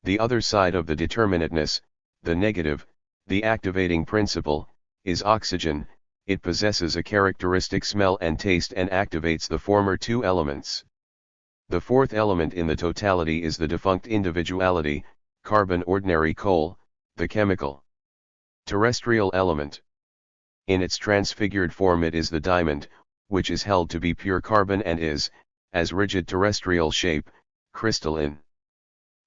The other side of the determinateness, the negative, the activating principle, is oxygen. It possesses a characteristic smell and taste and activates the former two elements. The fourth element in the totality is the defunct individuality, carbon, ordinary coal, the chemical terrestrial element. In its transfigured form it is the diamond, which is held to be pure carbon and is, as rigid terrestrial shape, crystalline.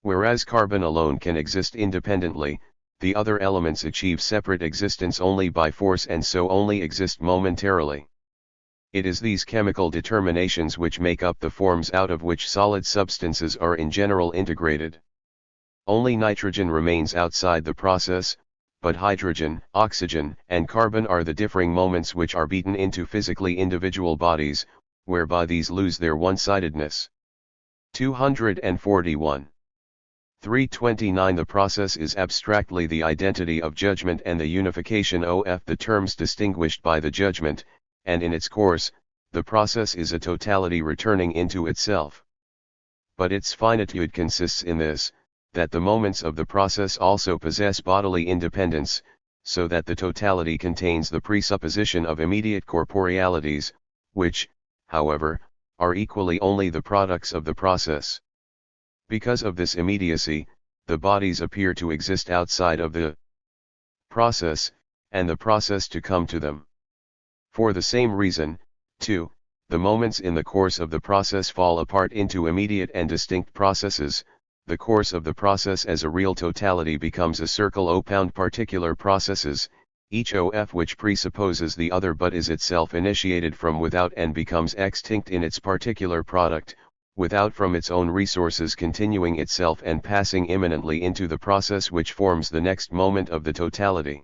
Whereas carbon alone can exist independently, the other elements achieve separate existence only by force and so only exist momentarily. It is these chemical determinations which make up the forms out of which solid substances are in general integrated. Only nitrogen remains outside the process, but hydrogen, oxygen, and carbon are the differing moments which are beaten into physically individual bodies, whereby these lose their one-sidedness. 241. 329. The process is abstractly the identity of judgment and the unification of the terms distinguished by the judgment, and in its course, the process is a totality returning into itself. But its finitude consists in this, that the moments of the process also possess bodily independence, so that the totality contains the presupposition of immediate corporealities, which, however, are equally only the products of the process. Because of this immediacy, the bodies appear to exist outside of the process, and the process to come to them. For the same reason, too, the moments in the course of the process fall apart into immediate and distinct processes. The course of the process as a real totality becomes a circle of particular processes, each of which presupposes the other but is itself initiated from without and becomes extinct in its particular product, without from its own resources continuing itself and passing immanently into the process which forms the next moment of the totality.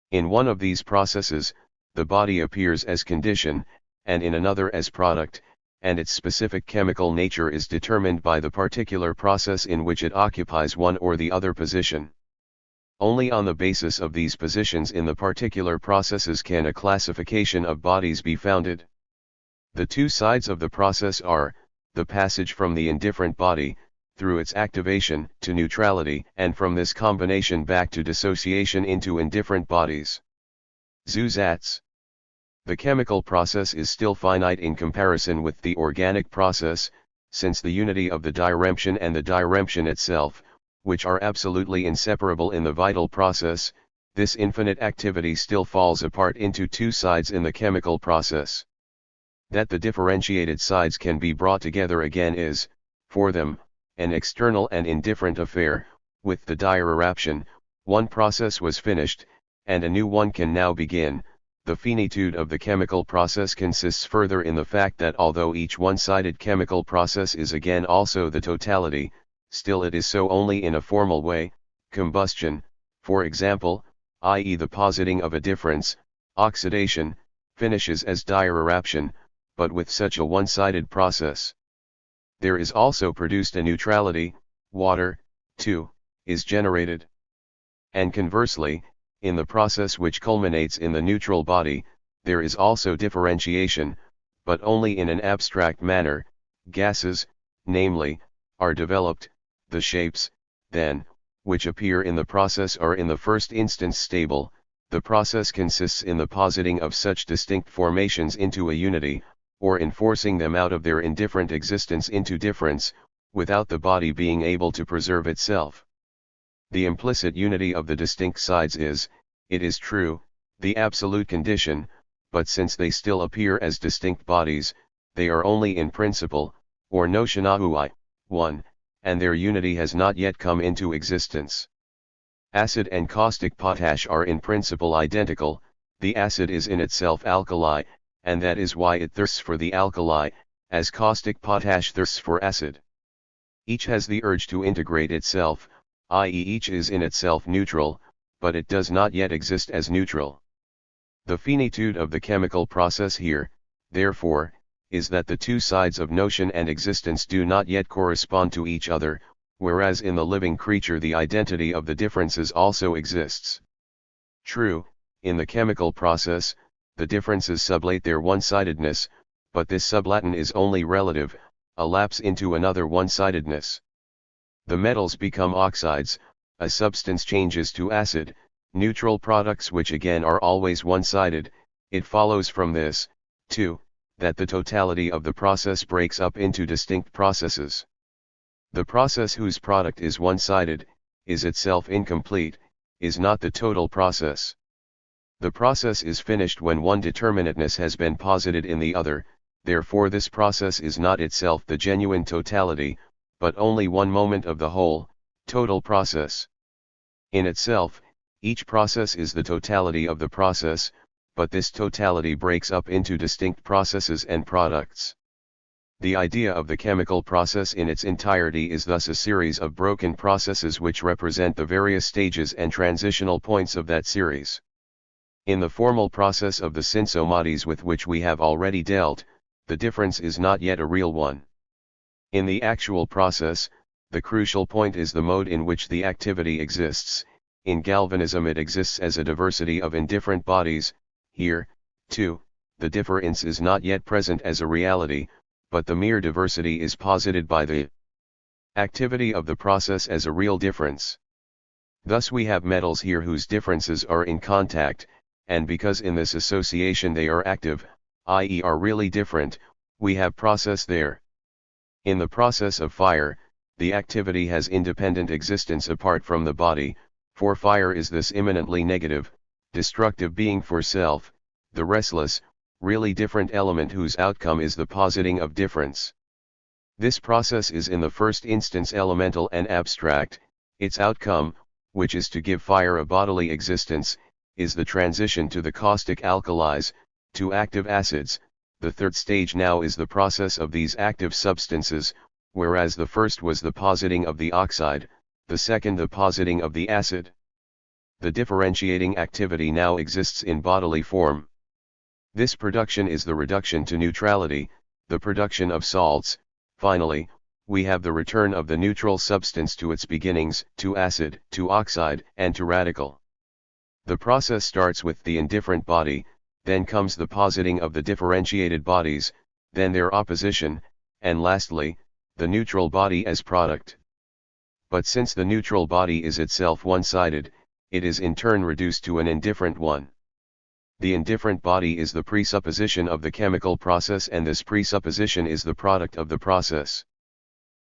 In one of these processes, the body appears as condition, and in another as product, and its specific chemical nature is determined by the particular process in which it occupies one or the other position. Only on the basis of these positions in the particular processes can a classification of bodies be founded. The two sides of the process are, the passage from the indifferent body, through its activation, to neutrality, and from this combination back to dissociation into indifferent bodies. Zusatz. The chemical process is still finite in comparison with the organic process, since the unity of the diremption and the diremption itself, which are absolutely inseparable in the vital process, this infinite activity still falls apart into two sides in the chemical process. That the differentiated sides can be brought together again is, for them, an external and indifferent affair. With the direraption, one process was finished, and a new one can now begin. The finitude of the chemical process consists further in the fact that although each one-sided chemical process is again also the totality, still it is so only in a formal way. Combustion, for example, i.e. the positing of a difference, oxidation, finishes as direraption, but with such a one-sided process. There is also produced a neutrality, water, too, is generated. And conversely, in the process which culminates in the neutral body, there is also differentiation, but only in an abstract manner. Gases, namely, are developed. The shapes, then, which appear in the process are in the first instance stable. The process consists in the positing of such distinct formations into a unity, or in forcing them out of their indifferent existence into difference, without the body being able to preserve itself. The implicit unity of the distinct sides is, it is true, the absolute condition, but since they still appear as distinct bodies, they are only in principle, or notionaui, one, and their unity has not yet come into existence. Acid and caustic potash are in principle identical. The acid is in itself alkali, and that is why it thirsts for the alkali, as caustic potash thirsts for acid. Each has the urge to integrate itself, i.e. each is in itself neutral, but it does not yet exist as neutral. The finitude of the chemical process here, therefore, is that the two sides of notion and existence do not yet correspond to each other, whereas in the living creature the identity of the differences also exists. True, in the chemical process, the differences sublate their one-sidedness, but this sublatin is only relative, a lapse into another one-sidedness. The metals become oxides, a substance changes to acid, neutral products which again are always one-sided. It follows from this, too, that the totality of the process breaks up into distinct processes. The process whose product is one-sided, is itself incomplete, is not the total process. The process is finished when one determinateness has been posited in the other, therefore this process is not itself the genuine totality, but only one moment of the whole, total process. In itself, each process is the totality of the process, but this totality breaks up into distinct processes and products. The idea of the chemical process in its entirety is thus a series of broken processes which represent the various stages and transitional points of that series. In the formal process of the synsomates with which we have already dealt, the difference is not yet a real one. In the actual process, the crucial point is the mode in which the activity exists. In galvanism it exists as a diversity of indifferent bodies. Here, too, the difference is not yet present as a reality, but the mere diversity is posited by the activity of the process as a real difference. Thus we have metals here whose differences are in contact, and because in this association they are active, i.e. are really different, we have process there. In the process of fire, the activity has independent existence apart from the body, for fire is this immanently negative, destructive being for self, the restless, really different element whose outcome is the positing of difference. This process is in the first instance elemental and abstract. Its outcome, which is to give fire a bodily existence, is the transition to the caustic alkalis, to active acids. The third stage now is the process of these active substances, whereas the first was the positing of the oxide, the second the positing of the acid. The differentiating activity now exists in bodily form. This production is the reduction to neutrality, the production of salts. Finally, we have the return of the neutral substance to its beginnings, to acid, to oxide, and to radical. The process starts with the indifferent body, then comes the positing of the differentiated bodies, then their opposition, and lastly, the neutral body as product. But since the neutral body is itself one-sided, it is in turn reduced to an indifferent one. The indifferent body is the presupposition of the chemical process, and this presupposition is the product of the process.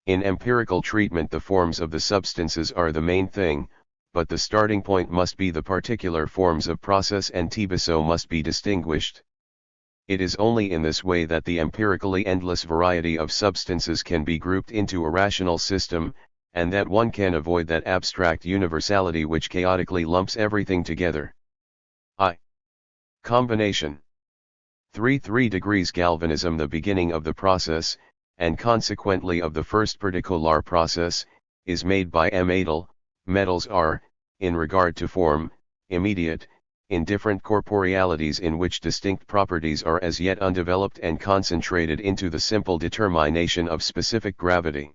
In empirical treatment the forms of the substances are the main thing, but the starting point must be the particular forms of process, and so must be distinguished. It is only in this way that the empirically endless variety of substances can be grouped into a rational system, and that one can avoid that abstract universality which chaotically lumps everything together. Combination. 3 degrees galvanism. The beginning of the process, and consequently of the first particular process, is made by metal. Metals are, in regard to form, immediate, in different corporealities in which distinct properties are as yet undeveloped and concentrated into the simple determination of specific gravity.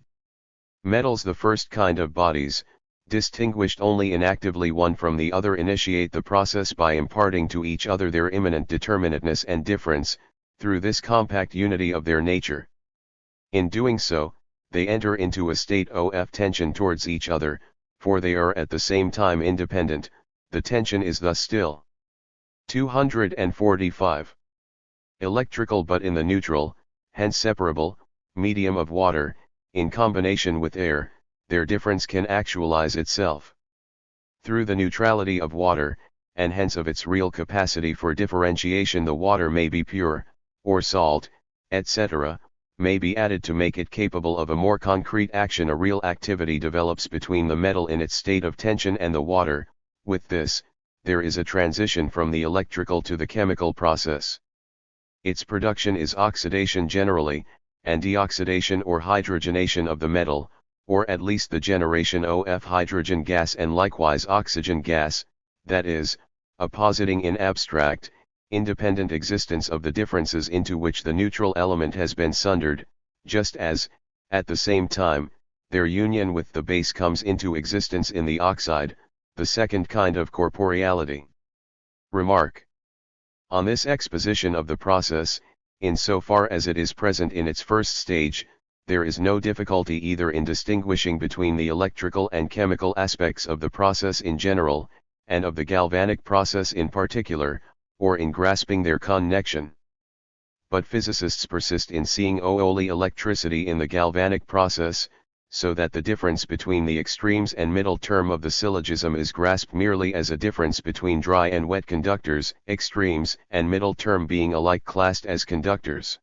Metals, the first kind of bodies, distinguished only inactively one from the other, initiate the process by imparting to each other their immanent determinateness and difference. through this compact unity of their nature. In doing so, they enter into a state of tension towards each other, for they are at the same time independent, the tension is thus still. 245. Electrical but in the neutral, hence separable, medium of water, in combination with air, their difference can actualize itself. Through the neutrality of water, and hence of its real capacity for differentiation, the water may be pure, or salt, etc., may be added to make it capable of a more concrete action. A real activity develops between the metal in its state of tension and the water. With this, there is a transition from the electrical to the chemical process. Its production is oxidation generally, and deoxidation or hydrogenation of the metal, or at least the generation of hydrogen gas and likewise oxygen gas, that is, a positing in abstract, independent existence of the differences into which the neutral element has been sundered, just as, at the same time, their union with the base comes into existence in the oxide, the second kind of corporeality. Remark. On this exposition of the process, in so far as it is present in its first stage, there is no difficulty either in distinguishing between the electrical and chemical aspects of the process in general, and of the galvanic process in particular, or in grasping their connection. But physicists persist in seeing only electricity in the galvanic process, so that the difference between the extremes and middle term of the syllogism is grasped merely as a difference between dry and wet conductors, extremes and middle term being alike classed as conductors.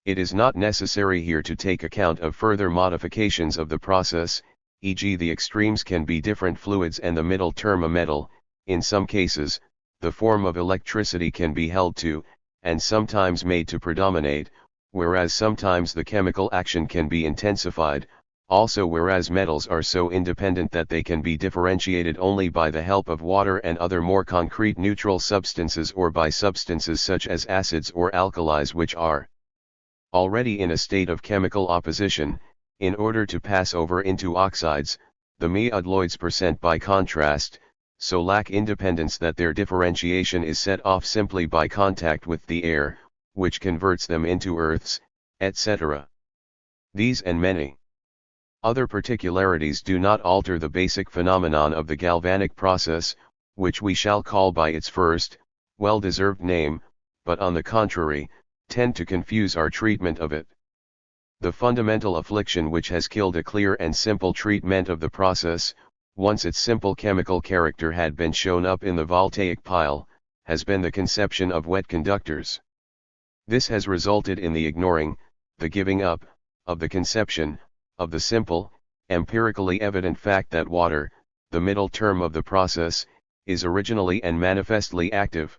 It is not necessary here to take account of further modifications of the process, e.g. the extremes can be different fluids and the middle term a metal. In some cases, the form of electricity can be held to, and sometimes made to predominate, whereas sometimes the chemical action can be intensified, also whereas metals are so independent that they can be differentiated only by the help of water and other more concrete neutral substances, or by substances such as acids or alkalis which are already in a state of chemical opposition. In order to pass over into oxides, the metalloids % by contrast, so lack independence that their differentiation is set off simply by contact with the air, which converts them into earths, etc. These and many other particularities do not alter the basic phenomenon of the galvanic process, which we shall call by its first, well-deserved name, but on the contrary, tend to confuse our treatment of it. The fundamental affliction which has killed a clear and simple treatment of the process, once its simple chemical character had been shown up in the voltaic pile, has been the conception of wet conductors. This has resulted in the ignoring, the giving up, of the conception, of the simple, empirically evident fact that water, the middle term of the process, is originally and manifestly active.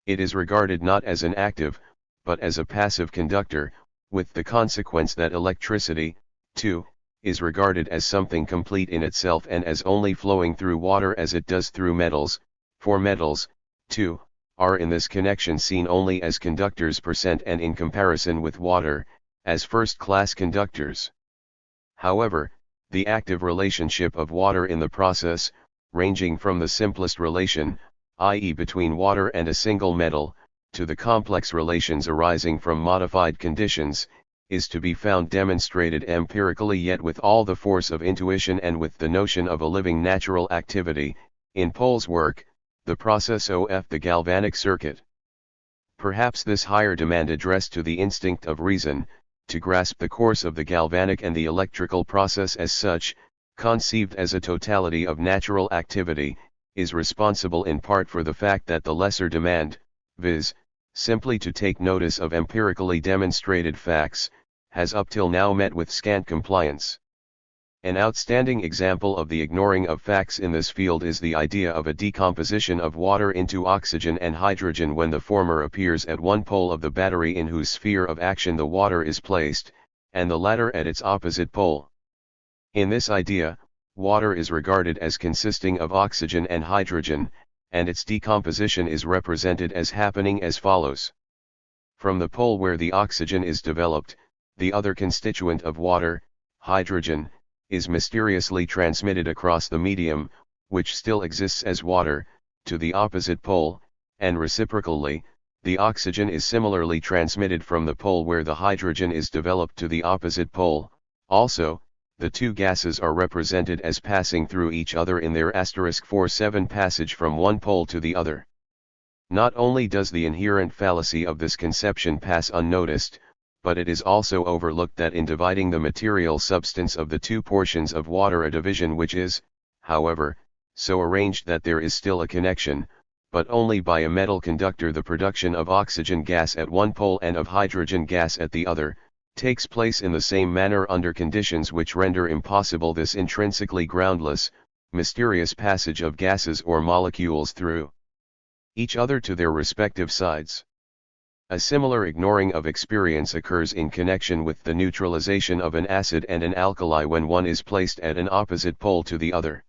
It is regarded not as an active, but as a passive conductor, with the consequence that electricity, too, is regarded as something complete in itself and as only flowing through water as it does through metals, for metals, too, are in this connection seen only as conductors % and in comparison with water, as first-class conductors. However, the active relationship of water in the process, ranging from the simplest relation, i.e. between water and a single metal, to the complex relations arising from modified conditions, is to be found demonstrated empirically, yet with all the force of intuition and with the notion of a living natural activity, in Pohl's work, The Process of the Galvanic Circuit. Perhaps this higher demand addressed to the instinct of reason, to grasp the course of the galvanic and the electrical process as such, conceived as a totality of natural activity, is responsible in part for the fact that the lesser demand, viz., simply to take notice of empirically demonstrated facts, has up till now met with scant compliance. An outstanding example of the ignoring of facts in this field is the idea of a decomposition of water into oxygen and hydrogen when the former appears at one pole of the battery in whose sphere of action the water is placed, and the latter at its opposite pole. In this idea, water is regarded as consisting of oxygen and hydrogen, and its decomposition is represented as happening as follows. From the pole where the oxygen is developed, the other constituent of water, hydrogen, is mysteriously transmitted across the medium, which still exists as water, to the opposite pole, and reciprocally, The oxygen is similarly transmitted from the pole where the hydrogen is developed to the opposite pole. Also, the two gases are represented as passing through each other in their *47 passage from one pole to the other. Not only does the inherent fallacy of this conception pass unnoticed, but it is also overlooked that in dividing the material substance of the two portions of water, a division which is, however, so arranged that there is still a connection, but only by a metal conductor, the production of oxygen gas at one pole and of hydrogen gas at the other, takes place in the same manner under conditions which render impossible this intrinsically groundless, mysterious passage of gases or molecules through each other to their respective sides. A similar ignoring of experience occurs in connection with the neutralization of an acid and an alkali when one is placed at an opposite pole to the other.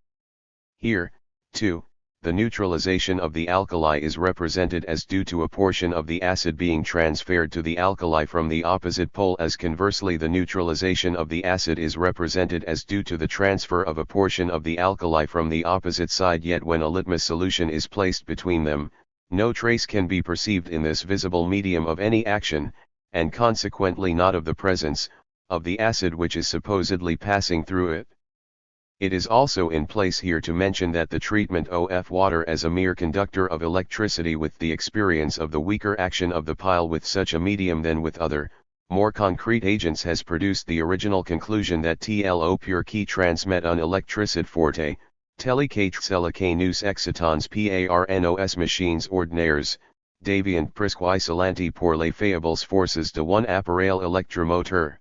Here, too, the neutralization of the alkali is represented as due to a portion of the acid being transferred to the alkali from the opposite pole, as conversely the neutralization of the acid is represented as due to the transfer of a portion of the alkali from the opposite side. Yet when a litmus solution is placed between them, no trace can be perceived in this visible medium of any action, and consequently not of the presence, of the acid which is supposedly passing through it. It is also in place here to mention that the treatment of water as a mere conductor of electricity with the experience of the weaker action of the pile with such a medium than with other, more concrete agents has produced the original conclusion that TLO pure key transmet un electricid forte, telecatre que nous excitons parnos machines ordinaires, deviant presque isolanti pour les faibles forces de one appareil électromoteur.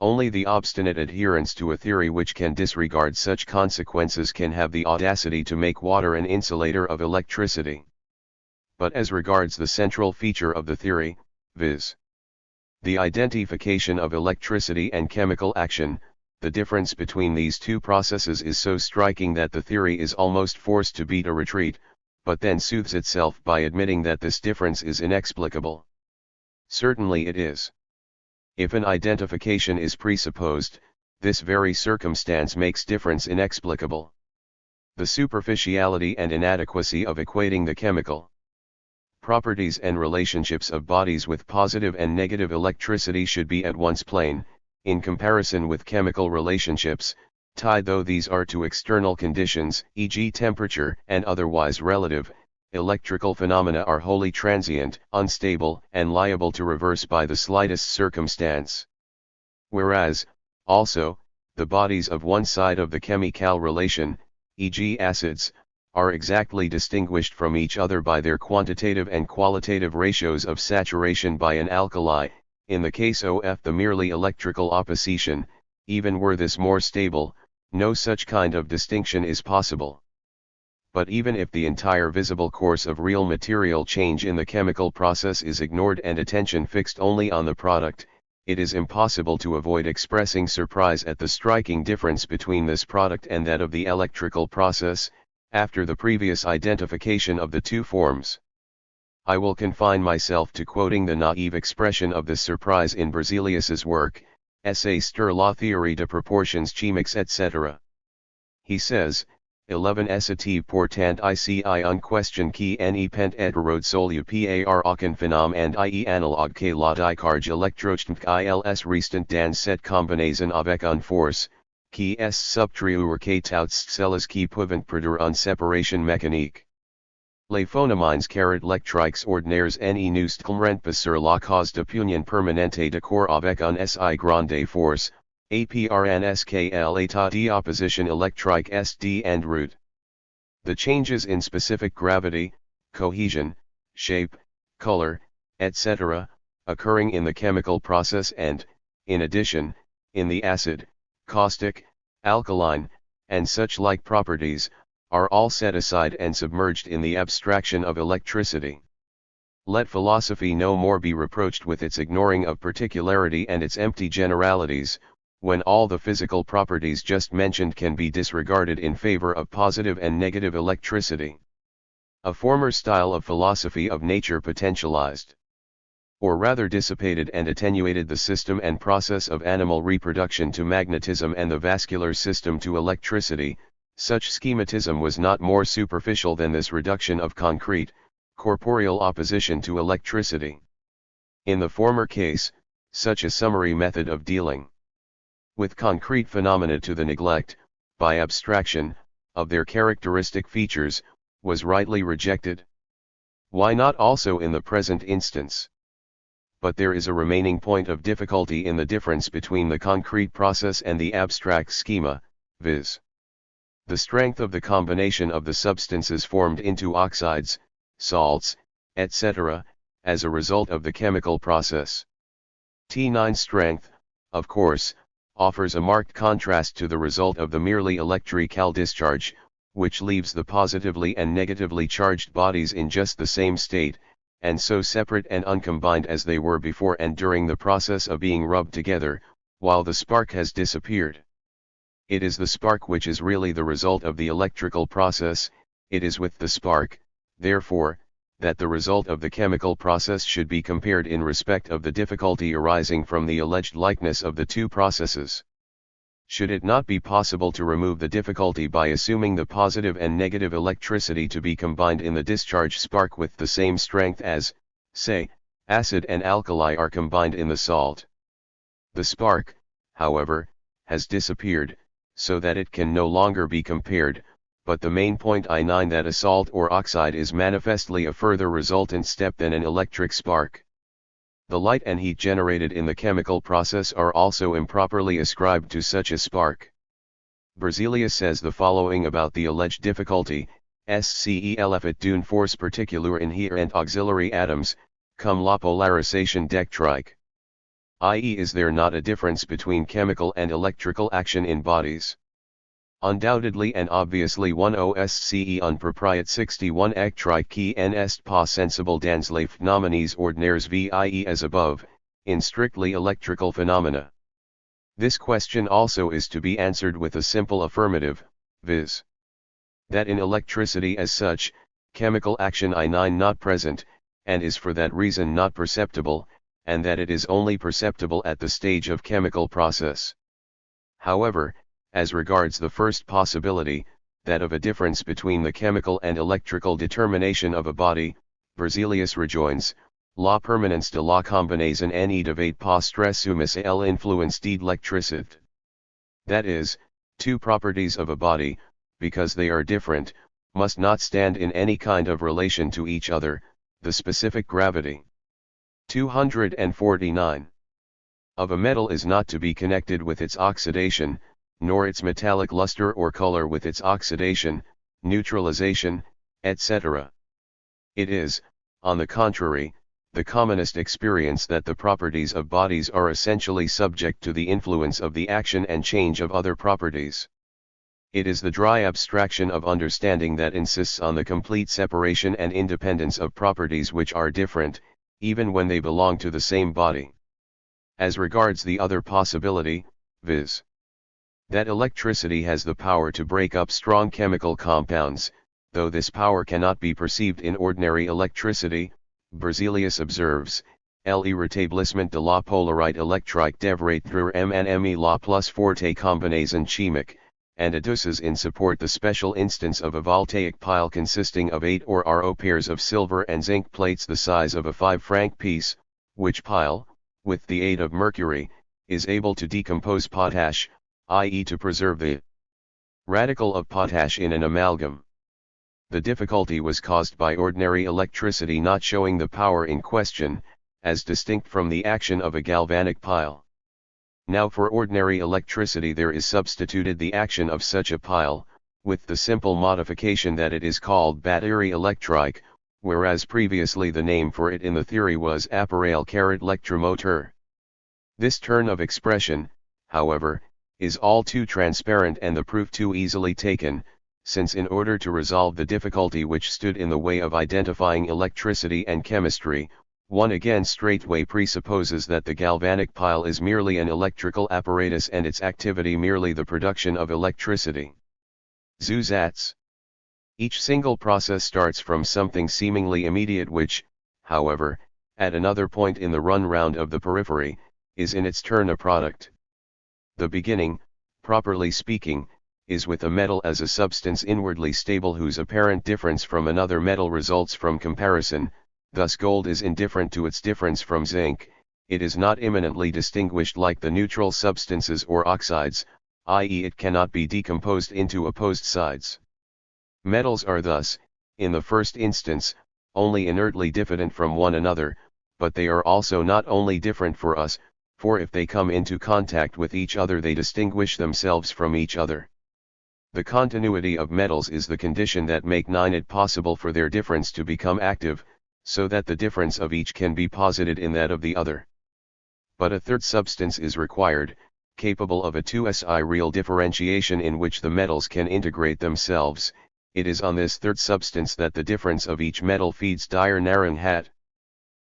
Only the obstinate adherents to a theory which can disregard such consequences can have the audacity to make water an insulator of electricity. But as regards the central feature of the theory, viz. the identification of electricity and chemical action, the difference between these two processes is so striking that the theory is almost forced to beat a retreat, but then soothes itself by admitting that this difference is inexplicable. Certainly it is. If an identification is presupposed, this very circumstance makes difference inexplicable. The superficiality and inadequacy of equating the chemical properties and relationships of bodies with positive and negative electricity should be at once plain, in comparison with chemical relationships, tied though these are to external conditions, e.g. temperature, and otherwise relative. Electrical phenomena are wholly transient, unstable, and liable to reverse by the slightest circumstance. Whereas, also, the bodies of one side of the chemical relation, e.g. acids, are exactly distinguished from each other by their quantitative and qualitative ratios of saturation by an alkali. In the case of the merely electrical opposition, even were this more stable, no such kind of distinction is possible. But even if the entire visible course of real material change in the chemical process is ignored and attention fixed only on the product, it is impossible to avoid expressing surprise at the striking difference between this product and that of the electrical process, after the previous identification of the two forms. I will confine myself to quoting the naive expression of this surprise in Berzelius's work, Essai sur la théorie de proportions chimiques etc. He says, 11 Essative portant ici un question qui ne peut être résolu par aucun phénomène and ie analogue que la décharge électrochimique ils restant dans cette combinaison avec une force, qui est supérieure que toutes celles qui peuvent produire une séparation mécanique. Les phénomènes électriques ordinaires ne nous comprennent pas sur la cause de union permanente de corps avec un SI grande force, aprnskl état d'opposition électrique SD and root. The changes in specific gravity, cohesion, shape, color, etc., occurring in the chemical process and, in addition, in the acid, caustic, alkaline, and such like properties, are all set aside and submerged in the abstraction of electricity. Let philosophy no more be reproached with its ignoring of particularity and its empty generalities, when all the physical properties just mentioned can be disregarded in favor of positive and negative electricity. A former style of philosophy of nature potentialized, or rather dissipated and attenuated the system and process of animal reproduction to magnetism and the vascular system to electricity. Such schematism was not more superficial than this reduction of concrete, corporeal opposition to electricity. In the former case, such a summary method of dealing with concrete phenomena to the neglect, by abstraction, of their characteristic features, was rightly rejected. Why not also in the present instance? But there is a remaining point of difficulty in the difference between the concrete process and the abstract schema, viz. the strength of the combination of the substances formed into oxides, salts, etc., as a result of the chemical process. T9 strength, of course, offers a marked contrast to the result of the merely electrical discharge, which leaves the positively and negatively charged bodies in just the same state, and so separate and uncombined as they were before and during the process of being rubbed together, while the spark has disappeared. It is the spark which is really the result of the electrical process. It is with the spark, therefore, that the result of the chemical process should be compared in respect of the difficulty arising from the alleged likeness of the two processes. Should it not be possible to remove the difficulty by assuming the positive and negative electricity to be combined in the discharge spark with the same strength as, say, acid and alkali are combined in the salt? The spark, however, has disappeared, so that it can no longer be compared, but the main point I9 that a salt or oxide is manifestly a further resultant step than an electric spark. The light and heat generated in the chemical process are also improperly ascribed to such a spark. Berzelius says the following about the alleged difficulty: SCELF d'une force particulière inhérente auxiliary atoms, comme la polarisation d'électrique. I.e., is there not a difference between chemical and electrical action in bodies? Undoubtedly and obviously one OSCE un propriet 61 électrique qui n'est pas sensible dans les phénomènes ordinaires vie as above, in strictly electrical phenomena. This question also is to be answered with a simple affirmative, viz. that in electricity as such, chemical action I9 not present, and is for that reason not perceptible, and that it is only perceptible at the stage of chemical process. However, as regards the first possibility, that of a difference between the chemical and electrical determination of a body, Berzelius rejoins, la permanence de la combinaison n'est devait pas stressumis à l'influence d'électricité. That is, two properties of a body, because they are different, must not stand in any kind of relation to each other, the specific gravity. 249. Of a metal is not to be connected with its oxidation, nor its metallic luster or color with its oxidation, neutralization, etc. It is, on the contrary, the commonest experience that the properties of bodies are essentially subject to the influence of the action and change of other properties. It is the dry abstraction of understanding that insists on the complete separation and independence of properties which are different, even when they belong to the same body. As regards the other possibility, viz. that electricity has the power to break up strong chemical compounds, though this power cannot be perceived in ordinary electricity, Berzelius observes, l'irrétablissement de la polarité électrique devrait être MNME la plus forte combinaison chimique, and adduces in support the special instance of a voltaic pile consisting of 8 or RO pairs of silver and zinc plates the size of a 5-franc piece, which pile, with the aid of mercury, is able to decompose potash, i.e. to preserve the radical of potash in an amalgam. The difficulty was caused by ordinary electricity not showing the power in question, as distinct from the action of a galvanic pile. Now for ordinary electricity there is substituted the action of such a pile, with the simple modification that it is called batterie électrique, whereas previously the name for it in the theory was appareil électromoteur. This turn of expression, however, is all too transparent and the proof too easily taken, since in order to resolve the difficulty which stood in the way of identifying electricity and chemistry, one again straightway presupposes that the galvanic pile is merely an electrical apparatus and its activity merely the production of electricity. Zusatz. Each single process starts from something seemingly immediate which, however, at another point in the run-round of the periphery, is in its turn a product. The beginning, properly speaking, is with a metal as a substance inwardly stable whose apparent difference from another metal results from comparison. Thus gold is indifferent to its difference from zinc. It is not immanently distinguished like the neutral substances or oxides, i.e. it cannot be decomposed into opposed sides. Metals are thus, in the first instance, only inertly diffident from one another, but they are also not only different for us, for if they come into contact with each other they distinguish themselves from each other. The continuity of metals is the condition that make it possible for their difference to become active, so that the difference of each can be posited in that of the other. But a third substance is required, capable of a 2si real differentiation in which the metals can integrate themselves. It is on this third substance that the difference of each metal feeds dire narang hat.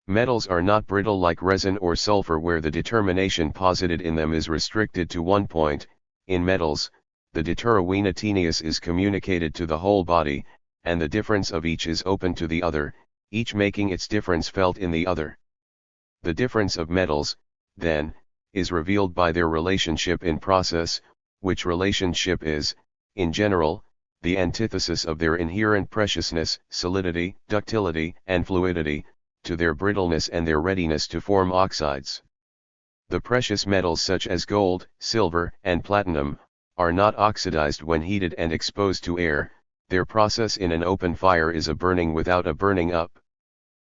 Metals are not brittle like resin or sulfur where the determination posited in them is restricted to one point. In metals, the determination tenuous is communicated to the whole body, and the difference of each is open to the other, each making its difference felt in the other. The difference of metals, then, is revealed by their relationship in process, which relationship is, in general, the antithesis of their inherent preciousness, solidity, ductility, and fluidity, to their brittleness and their readiness to form oxides. The precious metals such as gold, silver, and platinum, are not oxidized when heated and exposed to air. Their process in an open fire is a burning without a burning up.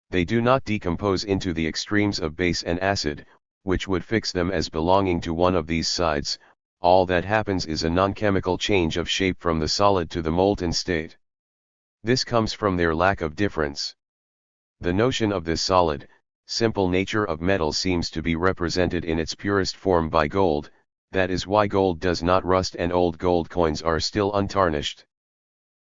They do not decompose into the extremes of base and acid, which would fix them as belonging to one of these sides. All that happens is a non-chemical change of shape from the solid to the molten state. This comes from their lack of difference. The notion of this solid, simple nature of metal seems to be represented in its purest form by gold. That is why gold does not rust and old gold coins are still untarnished.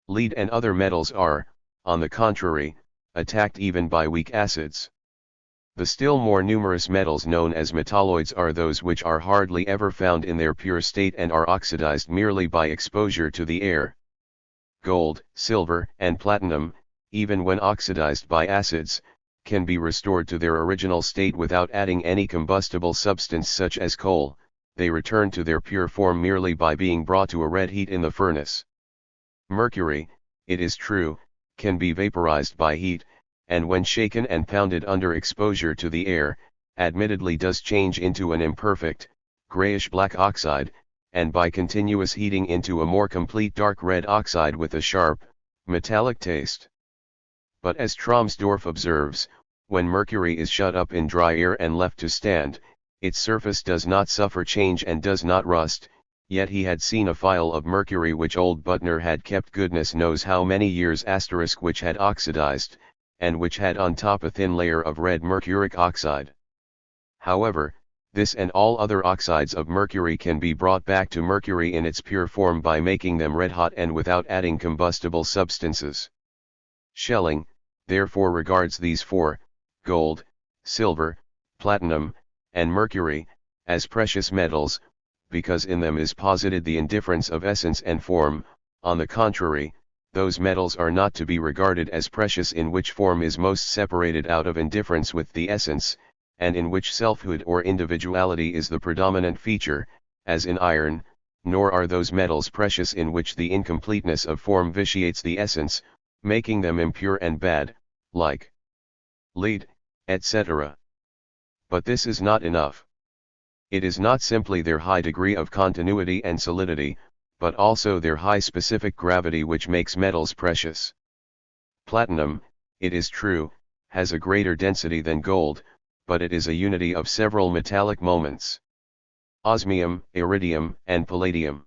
Lead and other metals are, on the contrary, attacked even by weak acids. The still more numerous metals known as metalloids are those which are hardly ever found in their pure state and are oxidized merely by exposure to the air. Gold, silver, and platinum, even when oxidized by acids, can be restored to their original state without adding any combustible substance such as coal. They return to their pure form merely by being brought to a red heat in the furnace. Mercury, it is true, can be vaporized by heat, and when shaken and pounded under exposure to the air, admittedly does change into an imperfect, grayish-black oxide, and by continuous heating into a more complete dark red oxide with a sharp, metallic taste. But as Tromsdorf observes, when mercury is shut up in dry air and left to stand, its surface does not suffer change and does not rust. Yet he had seen a phial of mercury which old Butner had kept goodness knows how many years * which had oxidized, and which had on top a thin layer of red mercuric oxide. However, this and all other oxides of mercury can be brought back to mercury in its pure form by making them red hot and without adding combustible substances. Schelling, therefore regards these four, gold, silver, platinum, and mercury, as precious metals, because in them is posited the indifference of essence and form. On the contrary, those metals are not to be regarded as precious in which form is most separated out of indifference with the essence, and in which selfhood or individuality is the predominant feature, as in iron, nor are those metals precious in which the incompleteness of form vitiates the essence, making them impure and bad, like lead, etc. But this is not enough. It is not simply their high degree of continuity and solidity, but also their high specific gravity which makes metals precious. Platinum, it is true, has a greater density than gold, but it is a unity of several metallic moments. Osmium, iridium, and palladium.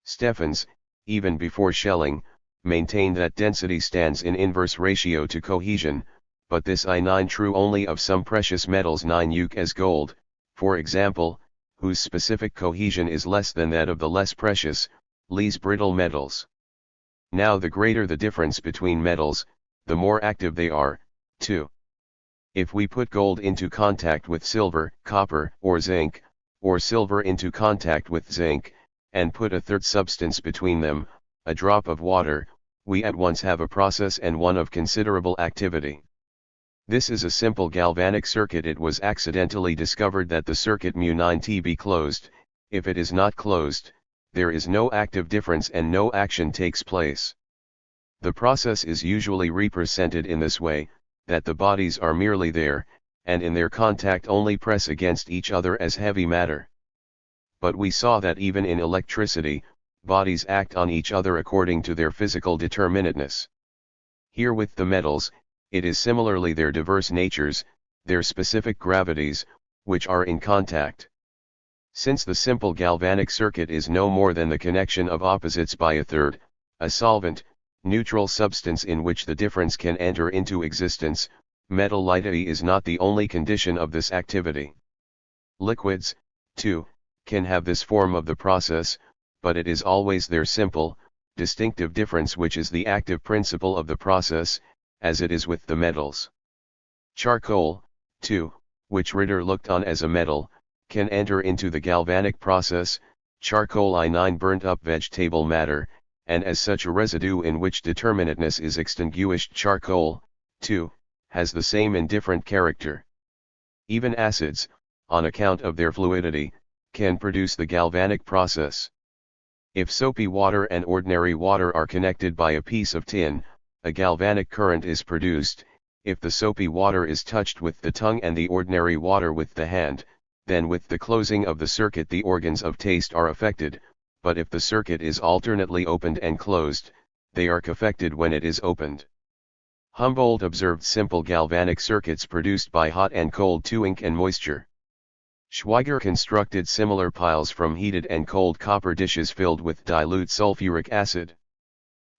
Stephens, even before Schelling, maintained that density stands in inverse ratio to cohesion, but this is true only of some precious metals as gold, for example, whose specific cohesion is less than that of the less precious, less brittle metals. Now the greater the difference between metals, the more active they are, too. If we put gold into contact with silver, copper, or zinc, or silver into contact with zinc, and put a third substance between them, a drop of water, we at once have a process and one of considerable activity. This is a simple galvanic circuit. It was accidentally discovered that the circuit μ9T be closed. If it is not closed, there is no active difference and no action takes place. The process is usually represented in this way, that the bodies are merely there, and in their contact only press against each other as heavy matter. But we saw that even in electricity, bodies act on each other according to their physical determinateness. Here with the metals, it is similarly their diverse natures, their specific gravities, which are in contact. Since the simple galvanic circuit is no more than the connection of opposites by a third, a solvent, neutral substance in which the difference can enter into existence, metallity is not the only condition of this activity. Liquids, too, can have this form of the process, but it is always their simple, distinctive difference which is the active principle of the process, as it is with the metals. Charcoal, too, which Ritter looked on as a metal, can enter into the galvanic process, charcoal-9 burnt up vegetable matter, and as such a residue in which determinateness is extinguished. Charcoal, too, has the same indifferent character. Even acids, on account of their fluidity, can produce the galvanic process. If soapy water and ordinary water are connected by a piece of tin, a galvanic current is produced. If the soapy water is touched with the tongue and the ordinary water with the hand, then with the closing of the circuit the organs of taste are affected, but if the circuit is alternately opened and closed, they are caffected when it is opened. Humboldt observed simple galvanic circuits produced by hot and cold to ink and moisture. Schweiger constructed similar piles from heated and cold copper dishes filled with dilute sulfuric acid.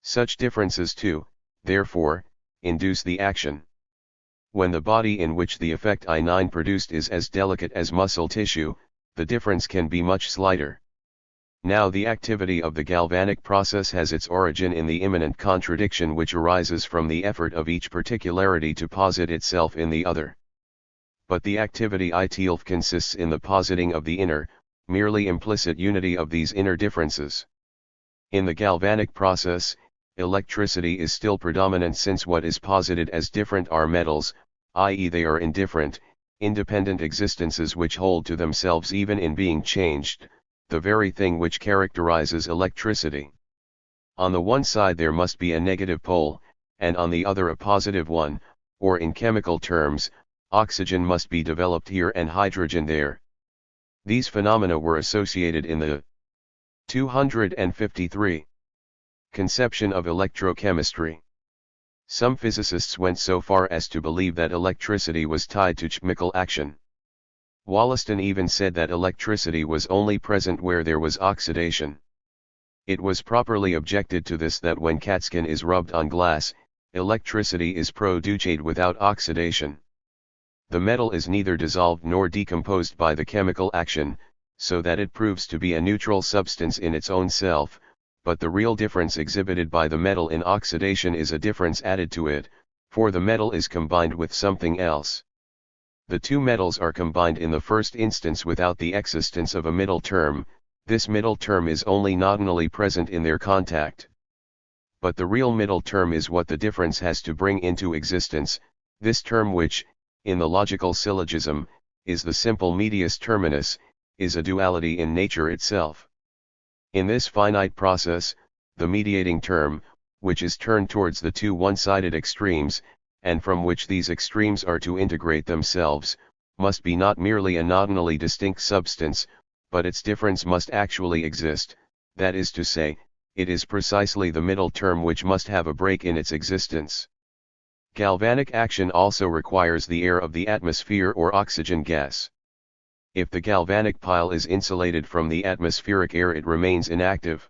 Such differences too, therefore, induce the action. When the body in which the effect I9 produced is as delicate as muscle tissue, the difference can be much slighter. Now the activity of the galvanic process has its origin in the immanent contradiction which arises from the effort of each particularity to posit itself in the other. But the activity itself consists in the positing of the inner, merely implicit unity of these inner differences. In the galvanic process, electricity is still predominant since what is posited as different are metals, i.e. they are indifferent, independent existences which hold to themselves even in being changed, the very thing which characterizes electricity. On the one side there must be a negative pole, and on the other a positive one, or in chemical terms, oxygen must be developed here and hydrogen there. These phenomena were associated in the 253 conception of electrochemistry. Some physicists went so far as to believe that electricity was tied to chemical action. Wollaston even said that electricity was only present where there was oxidation. It was properly objected to this that when catskin is rubbed on glass, electricity is produced without oxidation. The metal is neither dissolved nor decomposed by the chemical action, so that it proves to be a neutral substance in its own self, but the real difference exhibited by the metal in oxidation is a difference added to it, for the metal is combined with something else. The two metals are combined in the first instance without the existence of a middle term. This middle term is only nominally present in their contact. But the real middle term is what the difference has to bring into existence, this term which, in the logical syllogism, is the simple medius terminus, is a duality in nature itself. In this finite process, the mediating term, which is turned towards the two one-sided extremes, and from which these extremes are to integrate themselves, must be not merely a nominally distinct substance, but its difference must actually exist, that is to say, it is precisely the middle term which must have a break in its existence. Galvanic action also requires the air of the atmosphere or oxygen gas. If the galvanic pile is insulated from the atmospheric air it remains inactive.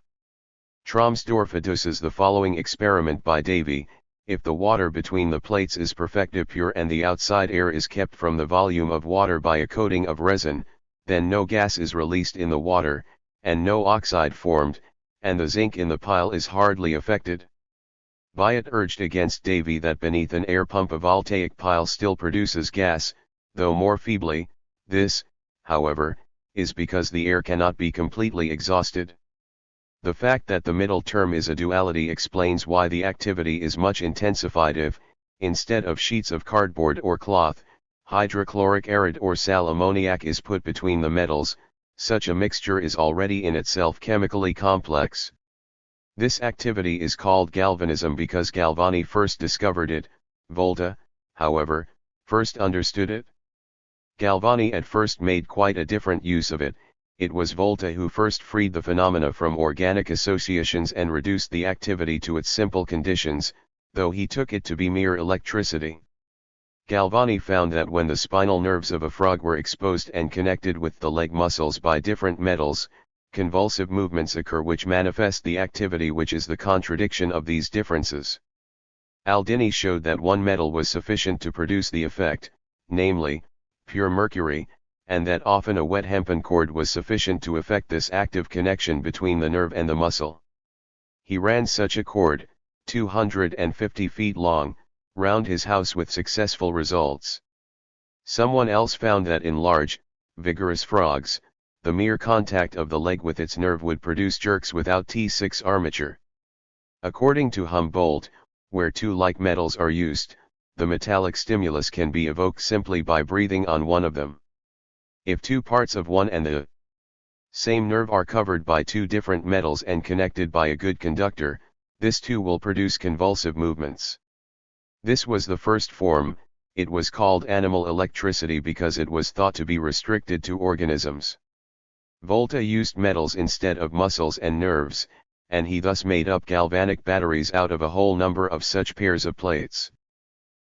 Tromsdorff adduces the following experiment by Davy: if the water between the plates is perfectly pure and the outside air is kept from the volume of water by a coating of resin, then no gas is released in the water, and no oxide formed, and the zinc in the pile is hardly affected. Biot urged against Davy that beneath an air pump a voltaic pile still produces gas, though more feebly. This, however, is because the air cannot be completely exhausted. The fact that the middle term is a duality explains why the activity is much intensified if, instead of sheets of cardboard or cloth, hydrochloric acid or sal ammoniac is put between the metals, Such a mixture is already in itself chemically complex. This activity is called galvanism because Galvani first discovered it. Volta, however, first understood it. Galvani at first made quite a different use of it. It was Volta who first freed the phenomena from organic associations and reduced the activity to its simple conditions, though he took it to be mere electricity. Galvani found that when the spinal nerves of a frog were exposed and connected with the leg muscles by different metals, convulsive movements occur which manifest the activity which is the contradiction of these differences. Aldini showed that one metal was sufficient to produce the effect, namely, pure mercury, and that often a wet hempen cord was sufficient to effect this active connection between the nerve and the muscle. He ran such a cord, 250 feet long, round his house with successful results. Someone else found that in large, vigorous frogs, the mere contact of the leg with its nerve would produce jerks without T6 armature. According to Humboldt, where two like metals are used, the metallic stimulus can be evoked simply by breathing on one of them. If two parts of one and the same nerve are covered by two different metals and connected by a good conductor, this too will produce convulsive movements. This was the first form. It was called animal electricity because it was thought to be restricted to organisms. Volta used metals instead of muscles and nerves, and he thus made up galvanic batteries out of a whole number of such pairs of plates.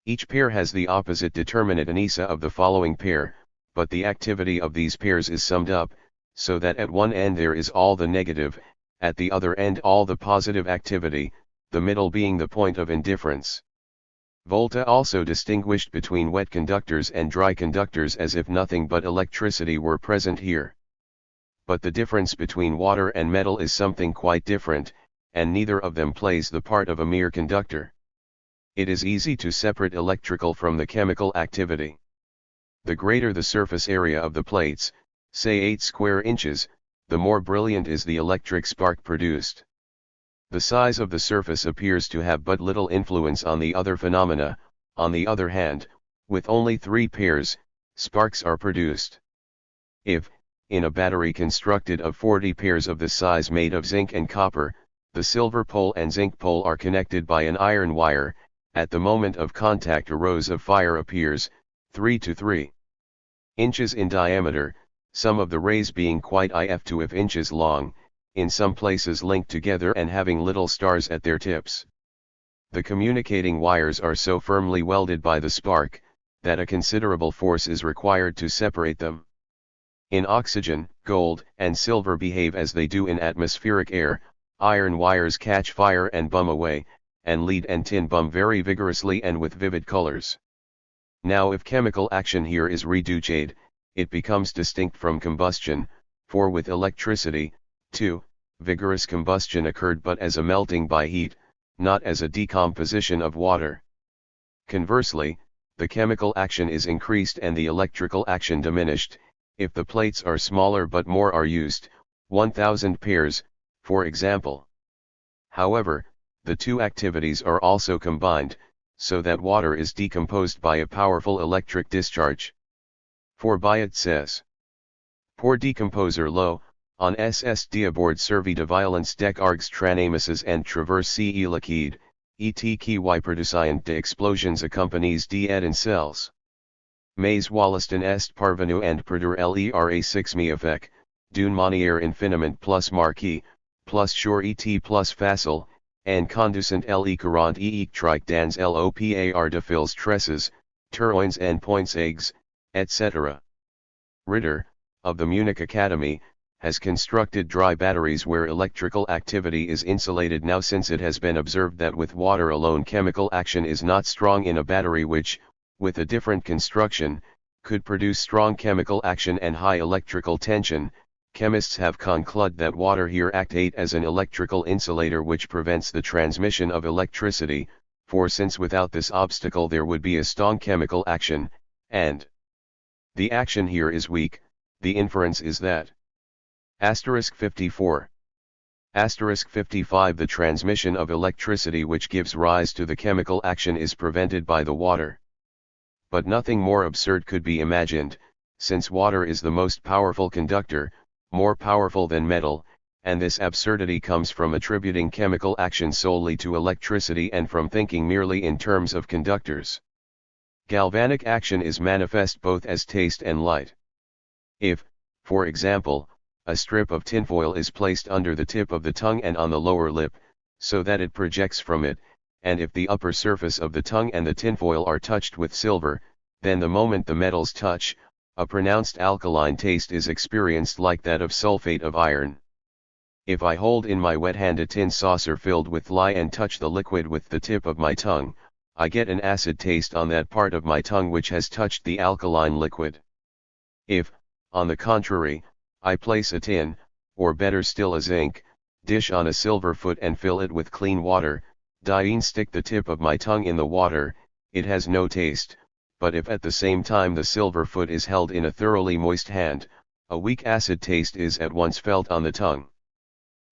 Each pair has the opposite determinate anisa of the following pair, but the activity of these pairs is summed up, so that at one end there is all the negative, at the other end all the positive activity, the middle being the point of indifference. Volta also distinguished between wet conductors and dry conductors as if nothing but electricity were present here. But the difference between water and metal is something quite different, and neither of them plays the part of a mere conductor. It is easy to separate electrical from the chemical activity. The greater the surface area of the plates, say 8 square inches, the more brilliant is the electric spark produced. The size of the surface appears to have but little influence on the other phenomena. On the other hand, with only 3 pairs, sparks are produced. If, in a battery constructed of 40 pairs of this size made of zinc and copper, the silver pole and zinc pole are connected by an iron wire, at the moment of contact a rose of fire appears, 3 to 3 inches in diameter, some of the rays being quite if to if inches long, in some places linked together and having little stars at their tips. The communicating wires are so firmly welded by the spark, that a considerable force is required to separate them. In oxygen, gold and silver behave as they do in atmospheric air. Iron wires catch fire and bum away, and lead and tin bum very vigorously and with vivid colors. Now if chemical action here is reduced, it becomes distinct from combustion, for with electricity, too, vigorous combustion occurred but as a melting by heat, not as a decomposition of water. Conversely, the chemical action is increased and the electrical action diminished, if the plates are smaller but more are used, 1000 pairs, for example. However, the two activities are also combined, so that water is decomposed by a powerful electric discharge. For Bayet says, pour decomposer lo, on ss diabord servi de violence dec args tranamises and traverse ce liquide, et qui producient de explosions accompanies de ed in cells. Mais Wollaston est parvenu and produire lera 6 mi effect, d'une manière infiniment plus marquée, plus sure et plus facile, and conducent le courant électrique dans l'opar de fils tresses, turoins and points eggs, etc. Ritter, of the Munich Academy, has constructed dry batteries where electrical activity is insulated now, since it has been observed that with water alone chemical action is not strong in a battery which, with a different construction, could produce strong chemical action and high electrical tension. Chemists have concluded that water here acts as an electrical insulator which prevents the transmission of electricity, for since without this obstacle there would be a strong chemical action, and the action here is weak, the inference is that. * 54. * 55 The transmission of electricity which gives rise to the chemical action is prevented by the water. But nothing more absurd could be imagined, since water is the most powerful conductor, more powerful than metal, and this absurdity comes from attributing chemical action solely to electricity and from thinking merely in terms of conductors. Galvanic action is manifest both as taste and light. If, for example, a strip of tinfoil is placed under the tip of the tongue and on the lower lip, so that it projects from it, and if the upper surface of the tongue and the tinfoil are touched with silver, then the moment the metals touch, a pronounced alkaline taste is experienced like that of sulfate of iron. If I hold in my wet hand a tin saucer filled with lye and touch the liquid with the tip of my tongue, I get an acid taste on that part of my tongue which has touched the alkaline liquid. If, on the contrary, I place a tin, or better still a zinc, dish on a silver foot and fill it with clean water, stick the tip of my tongue in the water, it has no taste, but if at the same time the silver foot is held in a thoroughly moist hand, a weak acid taste is at once felt on the tongue.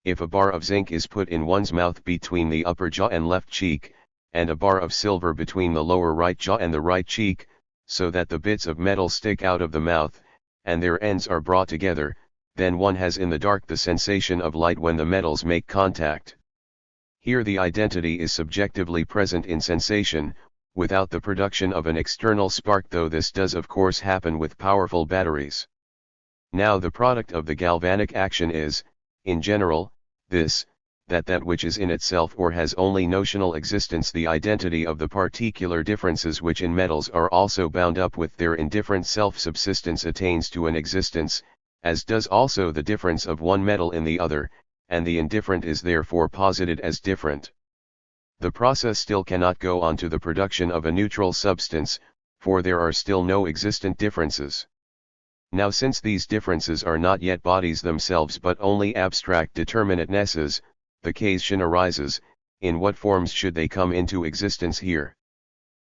If a bar of zinc is put in one's mouth between the upper jaw and left cheek, and a bar of silver between the lower right jaw and the right cheek, so that the bits of metal stick out of the mouth, and their ends are brought together, then one has in the dark the sensation of light when the metals make contact. Here the identity is subjectively present in sensation, without the production of an external spark, though this does of course happen with powerful batteries. Now the product of the galvanic action is, in general, that which is in itself or has only notional existence, the identity of the particular differences which in metals are also bound up with their indifferent self-subsistence attains to an existence, as does also the difference of one metal in the other, and the indifferent is therefore posited as different. The process still cannot go on to the production of a neutral substance, for there are still no existent differences. Now since these differences are not yet bodies themselves but only abstract determinatenesses, the question arises, in what forms should they come into existence here?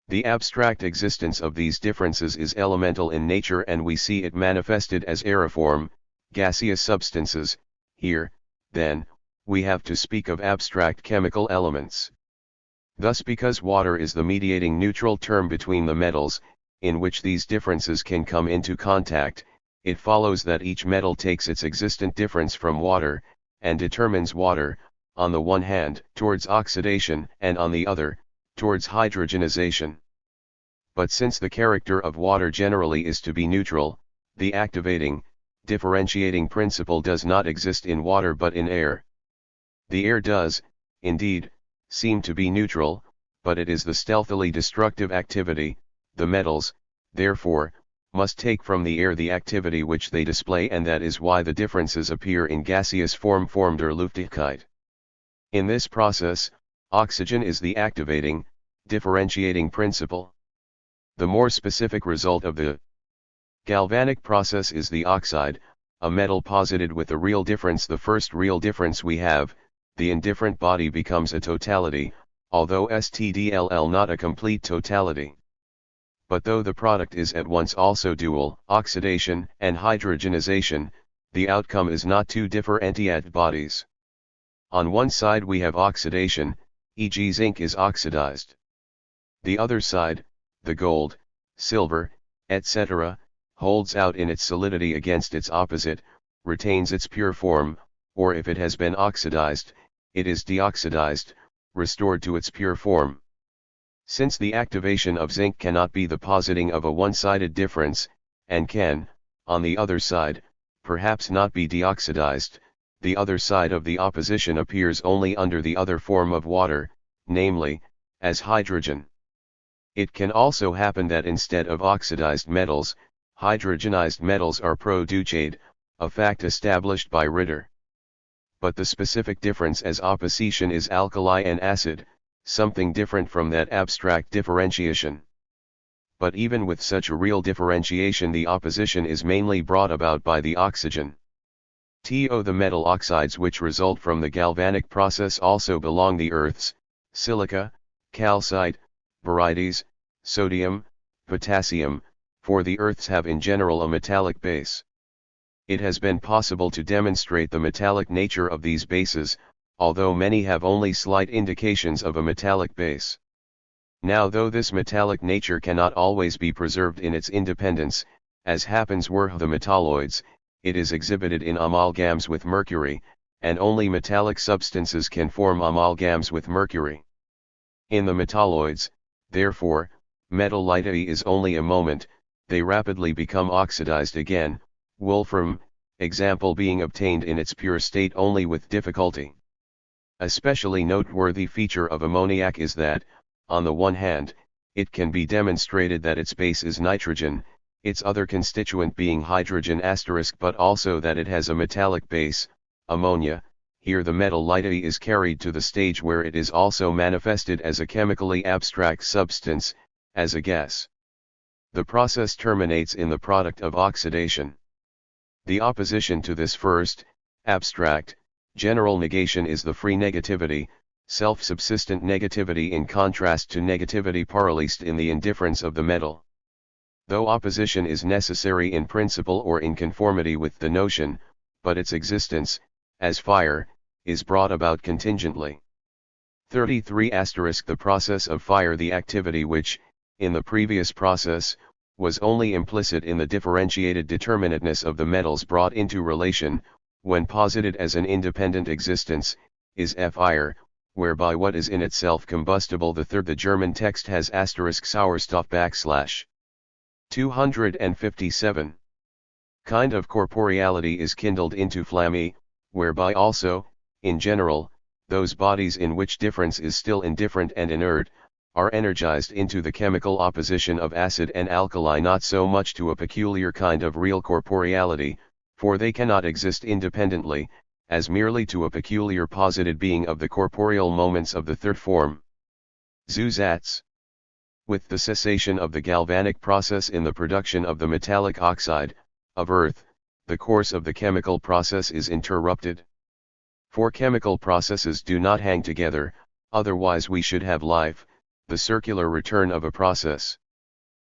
The abstract existence of these differences is elemental in nature, and we see it manifested as aeriform, gaseous substances. Here, then, we have to speak of abstract chemical elements. Thus, because water is the mediating neutral term between the metals, in which these differences can come into contact, it follows that each metal takes its existent difference from water, and determines water, on the one hand, towards oxidation, and on the other, towards hydrogenization. But since the character of water generally is to be neutral, the activating, differentiating principle does not exist in water but in air. The air does, indeed, seem to be neutral, but it is the stealthily destructive activity, the metals, therefore, must take from the air the activity which they display, and that is why the differences appear in gaseous form formed or Luftigkeit. In this process, oxygen is the activating, differentiating principle. The more specific result of the galvanic process is the oxide, a metal posited with a real difference. The first real difference we have, the indifferent body, becomes a totality, although stdll not a complete totality. But though the product is at once also dual, oxidation and hydrogenization, the outcome is not two differentiated bodies. On one side we have oxidation, e.g. zinc is oxidized. The other side, the gold, silver, etc., holds out in its solidity against its opposite, retains its pure form, or if it has been oxidized, it is deoxidized, restored to its pure form. Since the activation of zinc cannot be the positing of a one-sided difference, and can, on the other side, perhaps not be deoxidized, the other side of the opposition appears only under the other form of water, namely, as hydrogen. It can also happen that instead of oxidized metals, hydrogenized metals are produced, a fact established by Ritter. But the specific difference as opposition is alkali and acid, something different from that abstract differentiation. But even with such a real differentiation, the opposition is mainly brought about by the oxygen. The metal oxides which result from the galvanic process also belong the earths, silica, calcite, barytes, sodium, potassium, for the earths have in general a metallic base. It has been possible to demonstrate the metallic nature of these bases, although many have only slight indications of a metallic base. Now, though this metallic nature cannot always be preserved in its independence, as happens were the metalloids, it is exhibited in amalgams with mercury, and only metallic substances can form amalgams with mercury. In the metalloids, therefore, metallicity is only a moment, they rapidly become oxidized again, wolfram, example being obtained in its pure state only with difficulty. Especially noteworthy feature of ammoniac is that, on the one hand, it can be demonstrated that its base is nitrogen, its other constituent being hydrogen *, but also that it has a metallic base, ammonia. Here the metallicity is carried to the stage where it is also manifested as a chemically abstract substance, as a gas. The process terminates in the product of oxidation. The opposition to this first, abstract, general negation is the free negativity, self-subsistent negativity in contrast to negativity paralysed in the indifference of the metal. Though opposition is necessary in principle or in conformity with the notion, but its existence, as fire, is brought about contingently. 33*. The process of fire, the activity which, in the previous process, was only implicit in the differentiated determinateness of the metals brought into relation, when posited as an independent existence, is fire, whereby what is in itself combustible. The German text has * Sauerstoff \. 257. Kind of corporeality is kindled into flamme, whereby also, in general, those bodies in which difference is still indifferent and inert, are energized into the chemical opposition of acid and alkali, not so much to a peculiar kind of real corporeality, for they cannot exist independently, as merely to a peculiar posited being of the corporeal moments of the third form. Zusatz. With the cessation of the galvanic process in the production of the metallic oxide, of earth, the course of the chemical process is interrupted. For chemical processes do not hang together, otherwise we should have life, the circular return of a process.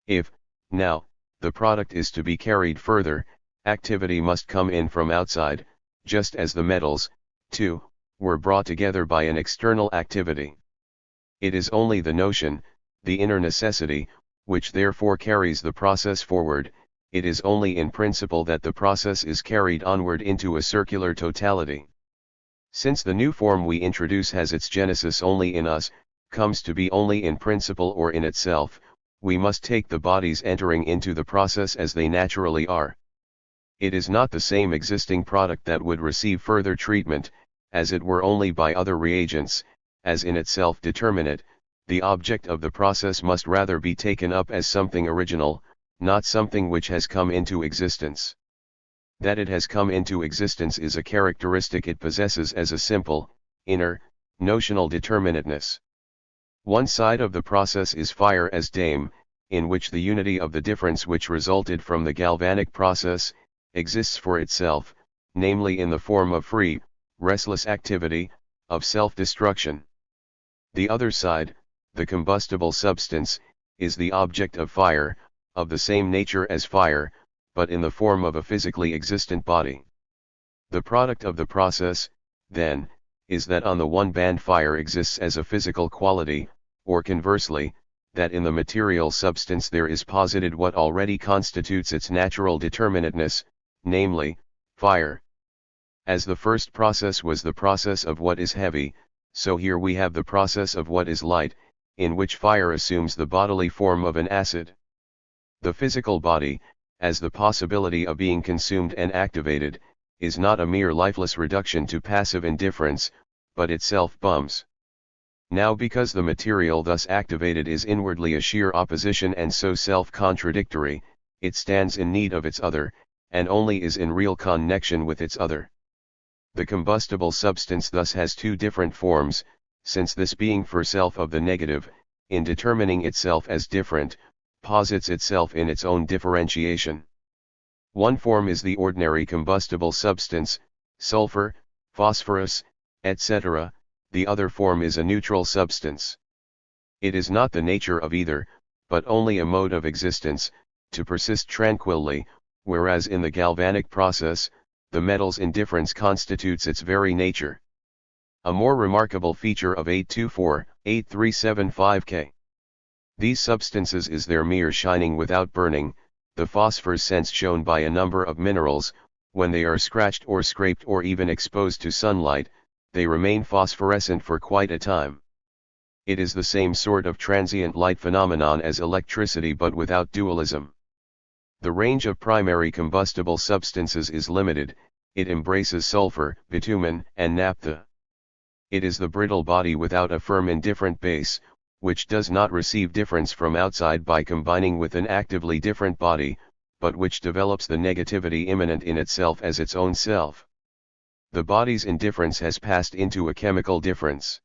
If, now, the product is to be carried further, activity must come in from outside, just as the metals, too, were brought together by an external activity. It is only the notion, the inner necessity, which therefore carries the process forward. It is only in principle that the process is carried onward into a circular totality. Since the new form we introduce has its genesis only in us, comes to be only in principle or in itself, we must take the bodies entering into the process as they naturally are. It is not the same existing product that would receive further treatment, as it were only by other reagents, as in itself determinate. The object of the process must rather be taken up as something original, not something which has come into existence. That it has come into existence is a characteristic it possesses as a simple, inner, notional determinateness. One side of the process is fire as dame, in which the unity of the difference which resulted from the galvanic process, exists for itself, namely in the form of free, restless activity, of self-destruction. The other side, the combustible substance, is the object of fire, of the same nature as fire, but in the form of a physically existent body. The product of the process, then, is that on the one hand fire exists as a physical quality, or conversely, that in the material substance there is posited what already constitutes its natural determinateness, namely, fire. As the first process was the process of what is heavy, so here we have the process of what is light, in which fire assumes the bodily form of an acid. The physical body, as the possibility of being consumed and activated, is not a mere lifeless reduction to passive indifference, but itself bums. Now because the material thus activated is inwardly a sheer opposition and so self-contradictory, it stands in need of its other, and only is in real connection with its other. The combustible substance thus has two different forms, since this being for self of the negative, in determining itself as different, posits itself in its own differentiation. One form is the ordinary combustible substance, sulfur, phosphorus, etc., the other form is a neutral substance. It is not the nature of either, but only a mode of existence, to persist tranquilly, whereas in the galvanic process, the metal's indifference constitutes its very nature. A more remarkable feature of 824-8375K. These substances is their mere shining without burning, the phosphor's sense shown by a number of minerals, when they are scratched or scraped or even exposed to sunlight, they remain phosphorescent for quite a time. It is the same sort of transient light phenomenon as electricity but without dualism. The range of primary combustible substances is limited, it embraces sulfur, bitumen, and naphtha. It is the brittle body without a firm indifferent base, which does not receive difference from outside by combining with an actively different body, but which develops the negativity immanent in itself as its own self. The body's indifference has passed into a chemical difference.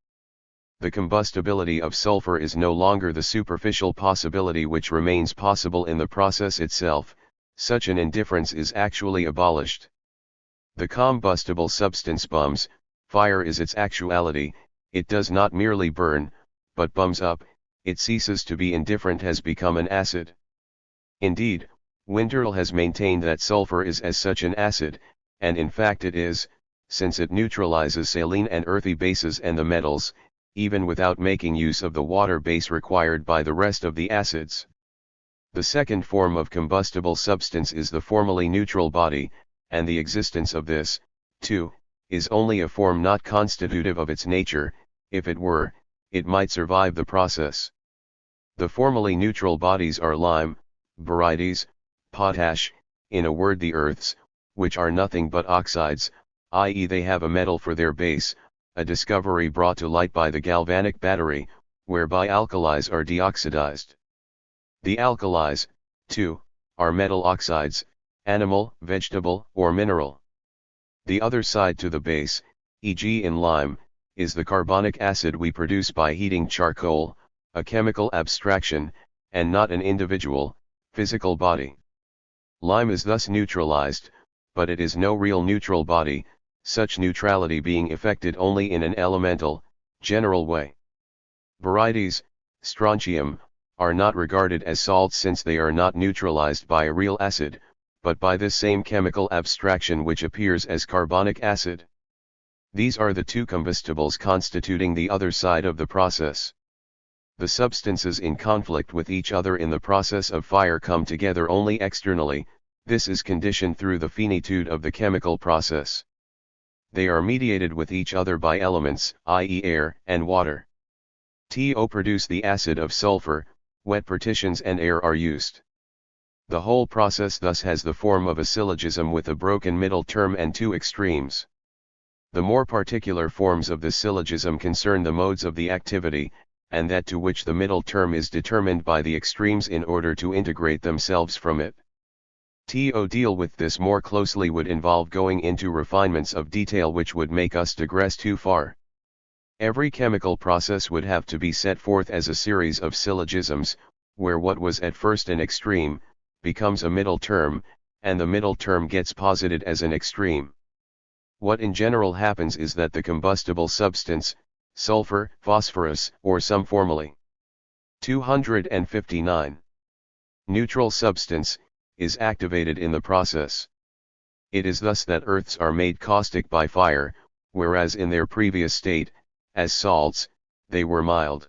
The combustibility of sulfur is no longer the superficial possibility which remains possible in the process itself, such an indifference is actually abolished. The combustible substance bums, fire is its actuality, it does not merely burn, but bums up, it ceases to be indifferent, has become an acid. Indeed, Winterl has maintained that sulfur is as such an acid, and in fact it is, since it neutralizes saline and earthy bases and the metals, even without making use of the water base required by the rest of the acids. The second form of combustible substance is the formally neutral body, and the existence of this, too, is only a form not constitutive of its nature. If it were, it might survive the process. The formally neutral bodies are lime, barytes, potash, in a word the earths, which are nothing but oxides, i.e. they have a metal for their base, a discovery brought to light by the galvanic battery, whereby alkalis are deoxidized. The alkalis, too, are metal oxides, animal, vegetable, or mineral. The other side to the base, e.g. in lime, is the carbonic acid we produce by heating charcoal, a chemical abstraction, and not an individual, physical body. Lime is thus neutralized, but it is no real neutral body, such neutrality being effected only in an elemental, general way. Barytes, strontium, are not regarded as salts since they are not neutralized by a real acid, but by this same chemical abstraction which appears as carbonic acid. These are the two combustibles constituting the other side of the process. The substances in conflict with each other in the process of fire come together only externally, this is conditioned through the finitude of the chemical process. They are mediated with each other by elements, i.e. air and water. To produce the acid of sulfur, wet partitions and air are used. The whole process thus has the form of a syllogism with a broken middle term and two extremes. The more particular forms of the syllogism concern the modes of the activity, and that to which the middle term is determined by the extremes in order to integrate themselves from it. To deal with this more closely would involve going into refinements of detail which would make us digress too far. Every chemical process would have to be set forth as a series of syllogisms, where what was at first an extreme, becomes a middle term, and the middle term gets posited as an extreme. What in general happens is that the combustible substance, sulfur, phosphorus, or some formally 259 neutral substance, is activated in the process. It is thus that earths are made caustic by fire, whereas in their previous state, as salts, they were mild.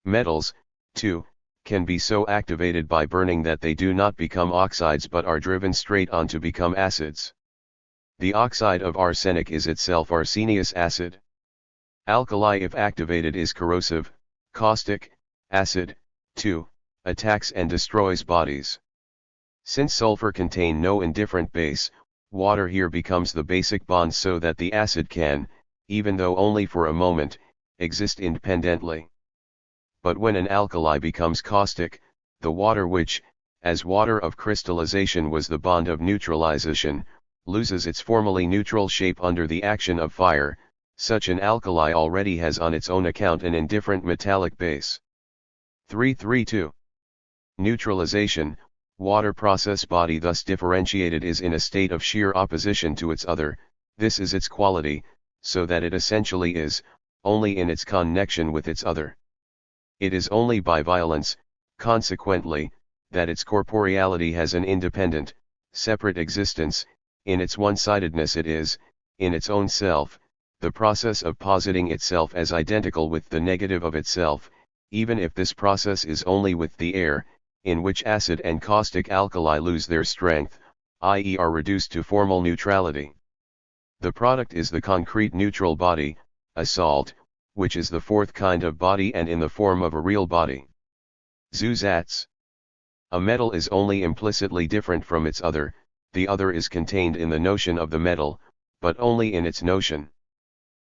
Metals, too, can be so activated by burning that they do not become oxides but are driven straight on to become acids. The oxide of arsenic is itself arsenious acid. Alkali if activated is corrosive, caustic, acid, too, attacks and destroys bodies. Since sulfur contain no indifferent base, water here becomes the basic bond so that the acid can, even though only for a moment, exist independently. But when an alkali becomes caustic, the water which, as water of crystallization was the bond of neutralization, loses its formally neutral shape under the action of fire. Such an alkali already has on its own account an indifferent metallic base. 332. Neutralization, water process body thus differentiated is in a state of sheer opposition to its other, this is its quality, so that it essentially is, only in its connection with its other. It is only by violence, consequently, that its corporeality has an independent, separate existence, in its one-sidedness it is, in its own self, the process of positing itself as identical with the negative of itself, even if this process is only with the air, in which acid and caustic alkali lose their strength, i.e. are reduced to formal neutrality. The product is the concrete neutral body, a salt, which is the fourth kind of body and in the form of a real body. Zusatz. A metal is only implicitly different from its other, the other is contained in the notion of the metal, but only in its notion.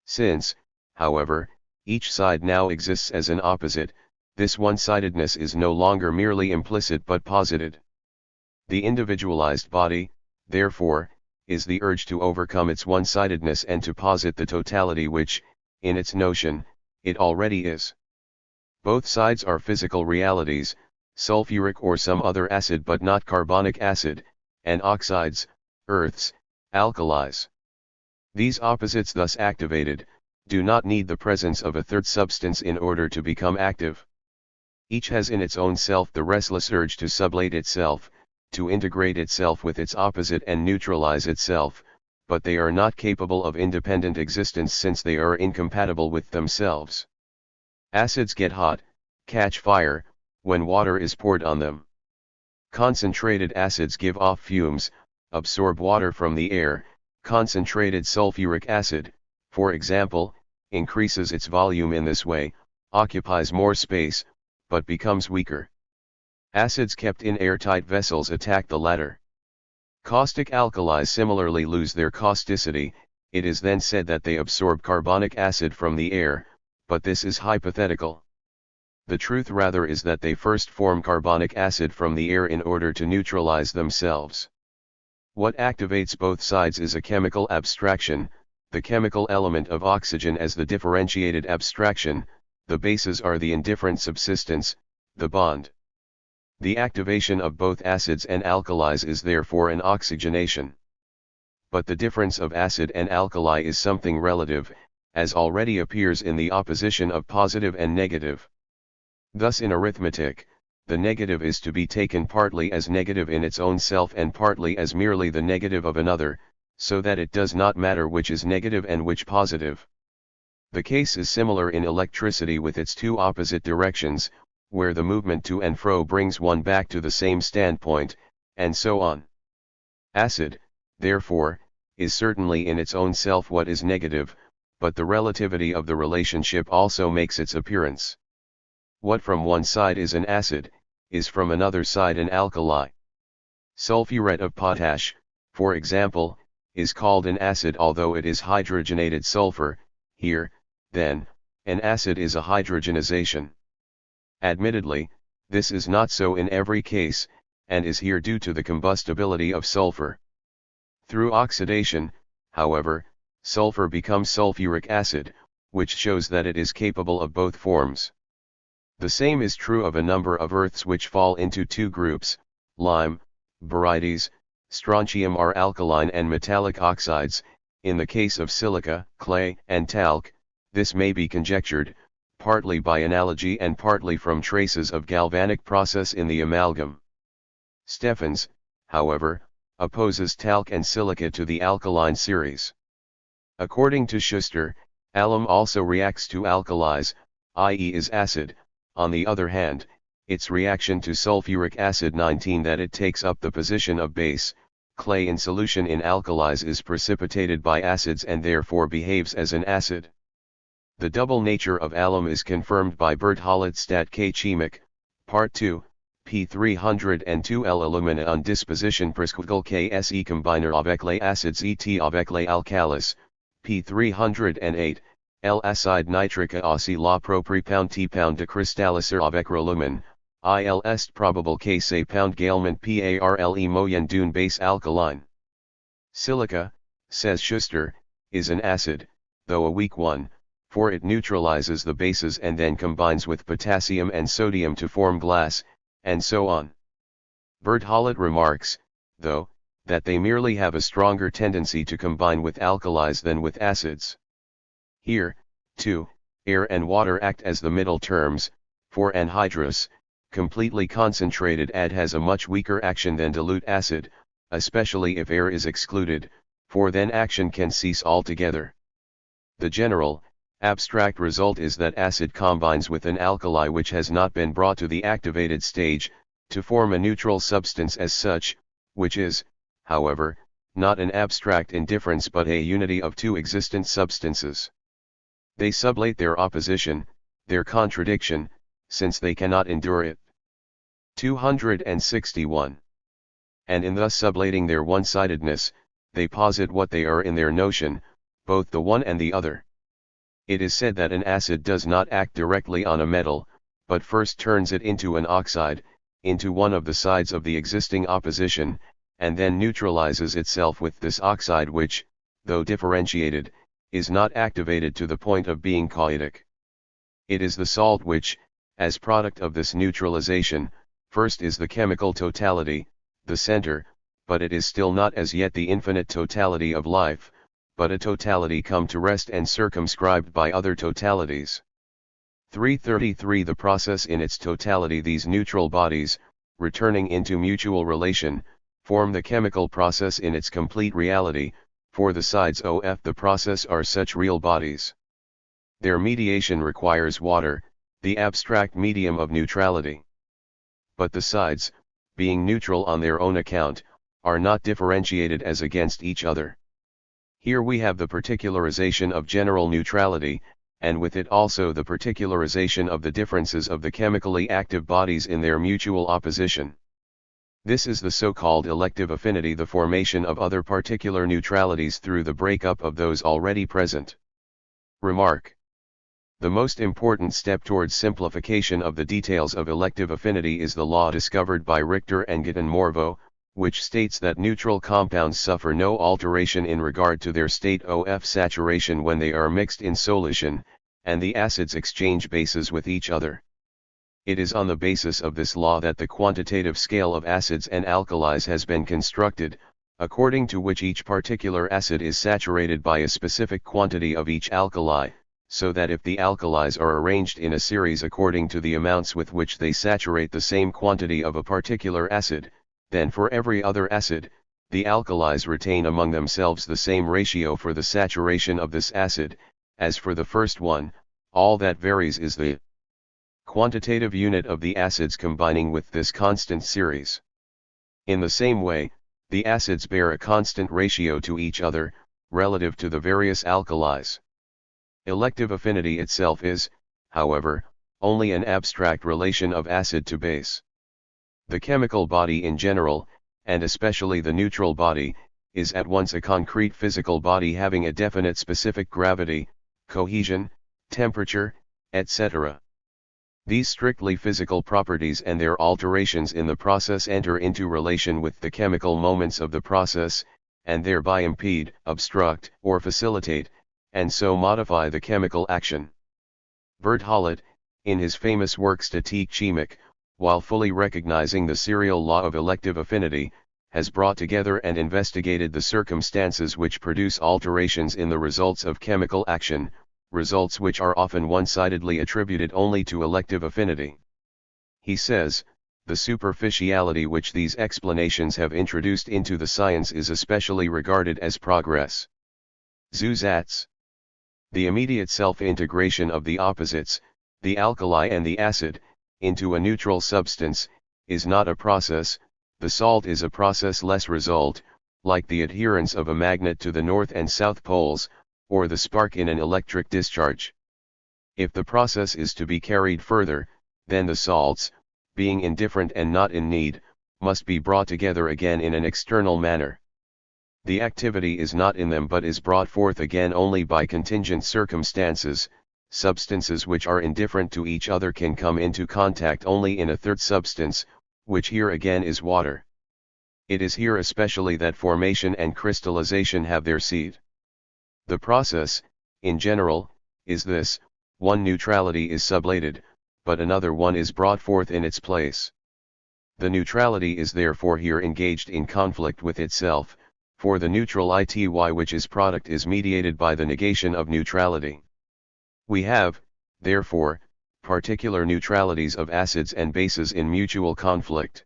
Since, however, each side now exists as an opposite, this one-sidedness is no longer merely implicit but posited. The individualized body, therefore, is the urge to overcome its one-sidedness and to posit the totality which, in its notion, it already is. Both sides are physical realities, sulfuric or some other acid but not carbonic acid, and oxides, earths, alkalis. These opposites thus activated, do not need the presence of a third substance in order to become active. Each has in its own self the restless urge to sublate itself, to integrate itself with its opposite and neutralize itself, but they are not capable of independent existence since they are incompatible with themselves. Acids get hot, catch fire, when water is poured on them. Concentrated acids give off fumes, absorb water from the air. Concentrated sulfuric acid, for example, increases its volume in this way, occupies more space, but becomes weaker. Acids kept in airtight vessels attack the latter. Caustic alkalis similarly lose their causticity. It is then said that they absorb carbonic acid from the air, but this is hypothetical. The truth rather is that they first form carbonic acid from the air in order to neutralize themselves. What activates both sides is a chemical abstraction, the chemical element of oxygen as the differentiated abstraction, the bases are the indifferent subsistence, the bond. The activation of both acids and alkalis is therefore an oxygenation. But the difference of acid and alkali is something relative, as already appears in the opposition of positive and negative. Thus in arithmetic, the negative is to be taken partly as negative in its own self and partly as merely the negative of another, so that it does not matter which is negative and which positive. The case is similar in electricity with its two opposite directions, where the movement to and fro brings one back to the same standpoint, and so on. Acid, therefore, is certainly in its own self what is negative, but the relativity of the relationship also makes its appearance. What from one side is an acid, is from another side an alkali. Sulfuret of potash, for example, is called an acid although it is hydrogenated sulfur. Here, then, an acid is a hydrogenization. Admittedly, this is not so in every case, and is here due to the combustibility of sulfur. Through oxidation, however, sulfur becomes sulfuric acid, which shows that it is capable of both forms. The same is true of a number of earths which fall into two groups: lime, barytes, strontium are alkaline and metallic oxides. In the case of silica, clay, and talc, this may be conjectured, partly by analogy and partly from traces of galvanic process in the amalgam. Stephens, however, opposes talc and silica to the alkaline series. According to Schuster, alum also reacts to alkalis, i.e. is acid. On the other hand, its reaction to sulfuric acid 19 that it takes up the position of base, clay in solution in alkalis is precipitated by acids and therefore behaves as an acid. The double nature of alum is confirmed by Berthollet Stat K. Chemic, Part 2, p. 302 L. Alumina on disposition presquiggle KSE combiner avec les acids et avec les alkalis, p. 308, L. Acide nitrique aussi la propre pound t pound de cristalliser avec relumen, il est probable que ces pound galement parle moyen d'une base alkaline. Silica, says Schuster, is an acid, though a weak one, for it neutralizes the bases and then combines with potassium and sodium to form glass, and so on. Berthollet remarks, though, that they merely have a stronger tendency to combine with alkalis than with acids. Here, too, air and water act as the middle terms, for anhydrous, completely concentrated ad has a much weaker action than dilute acid, especially if air is excluded, for then action can cease altogether. The general, abstract result is that acid combines with an alkali which has not been brought to the activated stage, to form a neutral substance as such, which is, however, not an abstract indifference but a unity of two existent substances. They sublate their opposition, their contradiction, since they cannot endure it. 261. And in thus sublating their one-sidedness, they posit what they are in their notion, both the one and the other. It is said that an acid does not act directly on a metal, but first turns it into an oxide, into one of the sides of the existing opposition, and then neutralizes itself with this oxide which, though differentiated, is not activated to the point of being caustic. It is the salt which, as product of this neutralization, first is the chemical totality, the center, but it is still not as yet the infinite totality of life, but a totality come to rest and circumscribed by other totalities. 333 The process in its totality. These neutral bodies, returning into mutual relation, form the chemical process in its complete reality, for the sides of the process are such real bodies. Their mediation requires water, the abstract medium of neutrality. But the sides, being neutral on their own account, are not differentiated as against each other. Here we have the particularization of general neutrality, and with it also the particularization of the differences of the chemically active bodies in their mutual opposition. This is the so-called elective affinity, the formation of other particular neutralities through the breakup of those already present. Remark. The most important step towards simplification of the details of elective affinity is the law discovered by Richter and Gitten-Morveau, which states that neutral compounds suffer no alteration in regard to their state of saturation when they are mixed in solution, and the acids exchange bases with each other. It is on the basis of this law that the quantitative scale of acids and alkalis has been constructed, according to which each particular acid is saturated by a specific quantity of each alkali, so that if the alkalis are arranged in a series according to the amounts with which they saturate the same quantity of a particular acid, then for every other acid, the alkalis retain among themselves the same ratio for the saturation of this acid, as for the first one. All that varies is the quantitative unit of the acids combining with this constant series. In the same way, the acids bear a constant ratio to each other, relative to the various alkalis. Elective affinity itself is, however, only an abstract relation of acid to base. The chemical body in general, and especially the neutral body, is at once a concrete physical body having a definite specific gravity, cohesion, temperature, etc. These strictly physical properties and their alterations in the process enter into relation with the chemical moments of the process, and thereby impede, obstruct, or facilitate, and so modify the chemical action. Berthollet, in his famous work Statique Chimique, while fully recognizing the serial law of elective affinity, has brought together and investigated the circumstances which produce alterations in the results of chemical action, results which are often one-sidedly attributed only to elective affinity. He says, the superficiality which these explanations have introduced into the science is especially regarded as progress. Zusatz. The immediate self-integration of the opposites, the alkali and the acid, into a neutral substance, is not a process. The salt is a process-less result, like the adherence of a magnet to the north and south poles, or the spark in an electric discharge. If the process is to be carried further, then the salts, being indifferent and not in need, must be brought together again in an external manner. The activity is not in them but is brought forth again only by contingent circumstances. Substances which are indifferent to each other can come into contact only in a third substance, which here again is water. It is here especially that formation and crystallization have their seat. The process, in general, is this: one neutrality is sublated, but another one is brought forth in its place. The neutrality is therefore here engaged in conflict with itself, for the neutral ity which is product is mediated by the negation of neutrality. We have, therefore, particular neutralities of acids and bases in mutual conflict.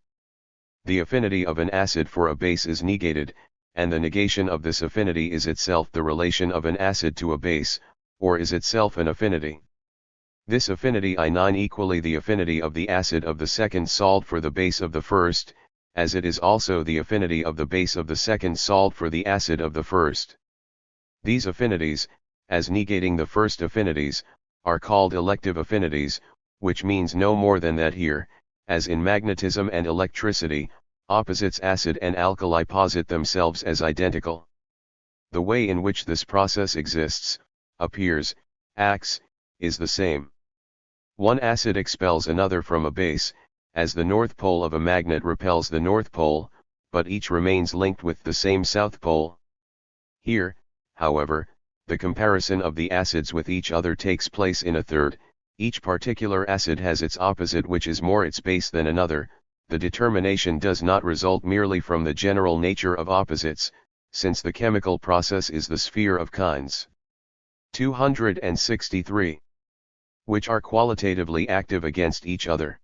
The affinity of an acid for a base is negated, and the negation of this affinity is itself the relation of an acid to a base, or is itself an affinity. This affinity I9 equally the affinity of the acid of the second salt for the base of the first, as it is also the affinity of the base of the second salt for the acid of the first. These affinities, as negating the first affinities, are called elective affinities, which means no more than that here, as in magnetism and electricity, opposites acid and alkali posit themselves as identical. The way in which this process exists, appears, acts, is the same. One acid expels another from a base, as the north pole of a magnet repels the north pole, but each remains linked with the same south pole. Here, however, the comparison of the acids with each other takes place in a third. Each particular acid has its opposite which is more its base than another. The determination does not result merely from the general nature of opposites, since the chemical process is the sphere of kinds. 263. Which are qualitatively active against each other.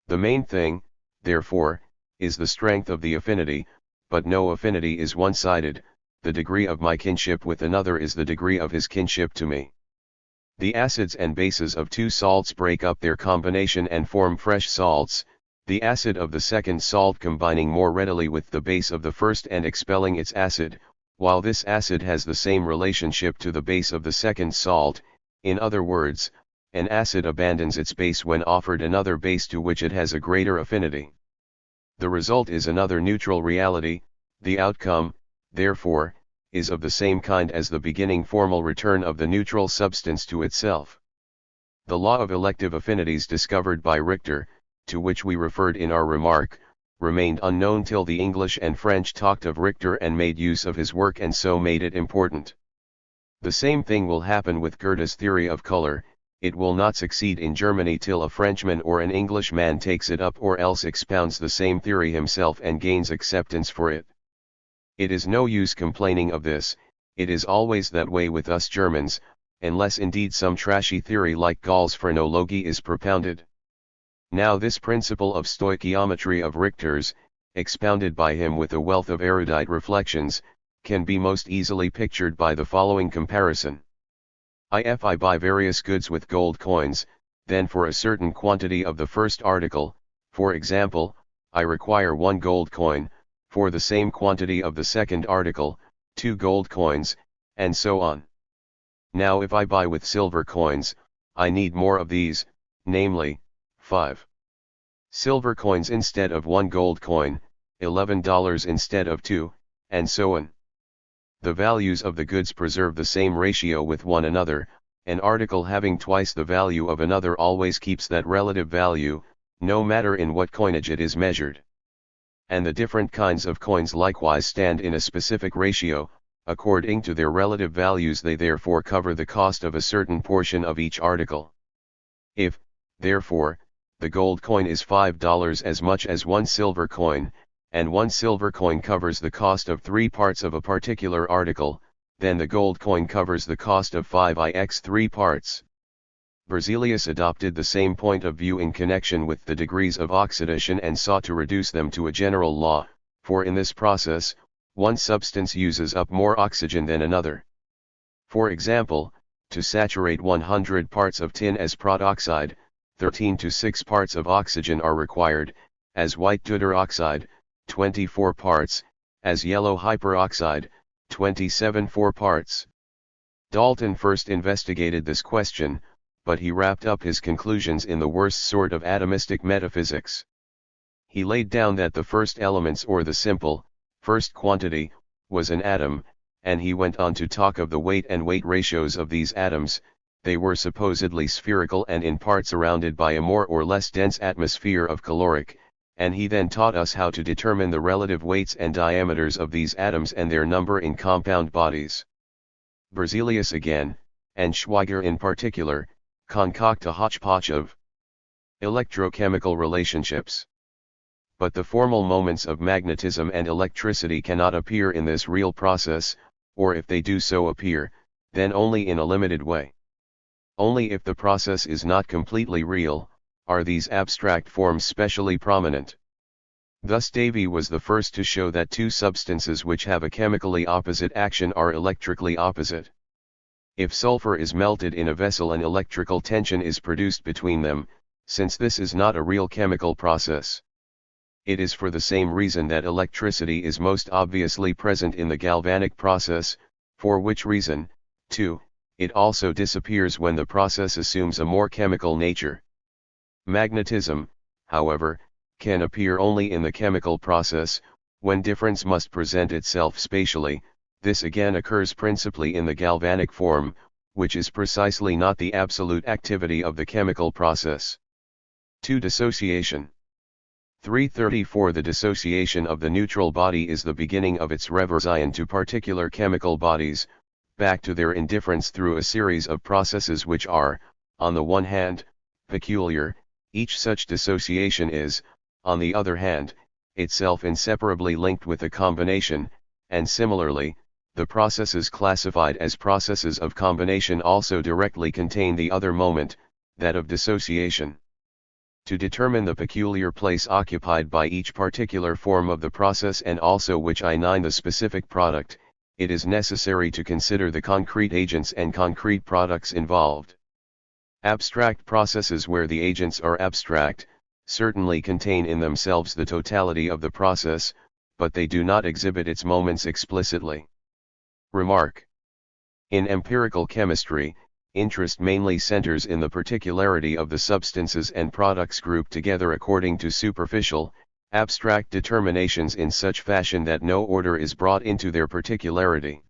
The main thing, therefore, is the strength of the affinity, but no affinity is one-sided. The degree of my kinship with another is the degree of his kinship to me. The acids and bases of two salts break up their combination and form fresh salts, the acid of the second salt combining more readily with the base of the first and expelling its acid, while this acid has the same relationship to the base of the second salt. In other words, an acid abandons its base when offered another base to which it has a greater affinity. The result is another neutral reality. The outcome, therefore, is of the same kind as the beginning formal return of the neutral substance to itself. The law of elective affinities discovered by Richter, to which we referred in our remark, remained unknown till the English and French talked of Richter and made use of his work and so made it important. The same thing will happen with Goethe's theory of color. It will not succeed in Germany till a Frenchman or an Englishman takes it up or else expounds the same theory himself and gains acceptance for it. It is no use complaining of this, it is always that way with us Germans, unless indeed some trashy theory like Gall's phrenology is propounded. Now this principle of stoichiometry of Richter's, expounded by him with a wealth of erudite reflections, can be most easily pictured by the following comparison. If I buy various goods with gold coins, then for a certain quantity of the first article, for example, I require 1 gold coin, for the same quantity of the second article, 2 gold coins, and so on. Now if I buy with silver coins, I need more of these, namely, 5 silver coins instead of 1 gold coin, $11 instead of 2, and so on. The values of the goods preserve the same ratio with one another. An article having twice the value of another always keeps that relative value, no matter in what coinage it is measured. And the different kinds of coins likewise stand in a specific ratio, according to their relative values they therefore cover the cost of a certain portion of each article. If, therefore, the gold coin is $5 as much as 1 silver coin, and 1 silver coin covers the cost of 3 parts of a particular article, then the gold coin covers the cost of 5 3 parts. Berzelius adopted the same point of view in connection with the degrees of oxidation and sought to reduce them to a general law, for in this process, one substance uses up more oxygen than another. For example, to saturate 100 parts of tin as protoxide, 13 to 6 parts of oxygen are required, as white deuteroxide, 24 parts, as yellow hyperoxide, 27 parts. Dalton first investigated this question, but he wrapped up his conclusions in the worst sort of atomistic metaphysics. He laid down that the first elements or the simple, first quantity, was an atom, and he went on to talk of the weight and weight ratios of these atoms. They were supposedly spherical and in part surrounded by a more or less dense atmosphere of caloric, and he then taught us how to determine the relative weights and diameters of these atoms and their number in compound bodies. Berzelius again, and Schweiger in particular, concoct a hodgepodge of electrochemical relationships. But the formal moments of magnetism and electricity cannot appear in this real process, or if they do so appear, then only in a limited way. Only if the process is not completely real, are these abstract forms specially prominent. Thus Davy was the first to show that two substances which have a chemically opposite action are electrically opposite. If sulfur is melted in a vessel, an electrical tension is produced between them, since this is not a real chemical process. It is for the same reason that electricity is most obviously present in the galvanic process, for which reason, too, it also disappears when the process assumes a more chemical nature. Magnetism, however, can appear only in the chemical process, when difference must present itself spatially. This again occurs principally in the galvanic form, which is precisely not the absolute activity of the chemical process. 2. Dissociation. 334. The dissociation of the neutral body is the beginning of its reversion to particular chemical bodies, back to their indifference through a series of processes which are, on the one hand, peculiar. Each such dissociation is, on the other hand, itself inseparably linked with a combination, and similarly, the processes classified as processes of combination also directly contain the other moment, that of dissociation. To determine the peculiar place occupied by each particular form of the process and also which I9 the specific product, it is necessary to consider the concrete agents and concrete products involved. Abstract processes where the agents are abstract, certainly contain in themselves the totality of the process, but they do not exhibit its moments explicitly. Remark. In empirical chemistry, interest mainly centers in the particularity of the substances and products grouped together according to superficial, abstract determinations in such fashion that no order is brought into their particularity.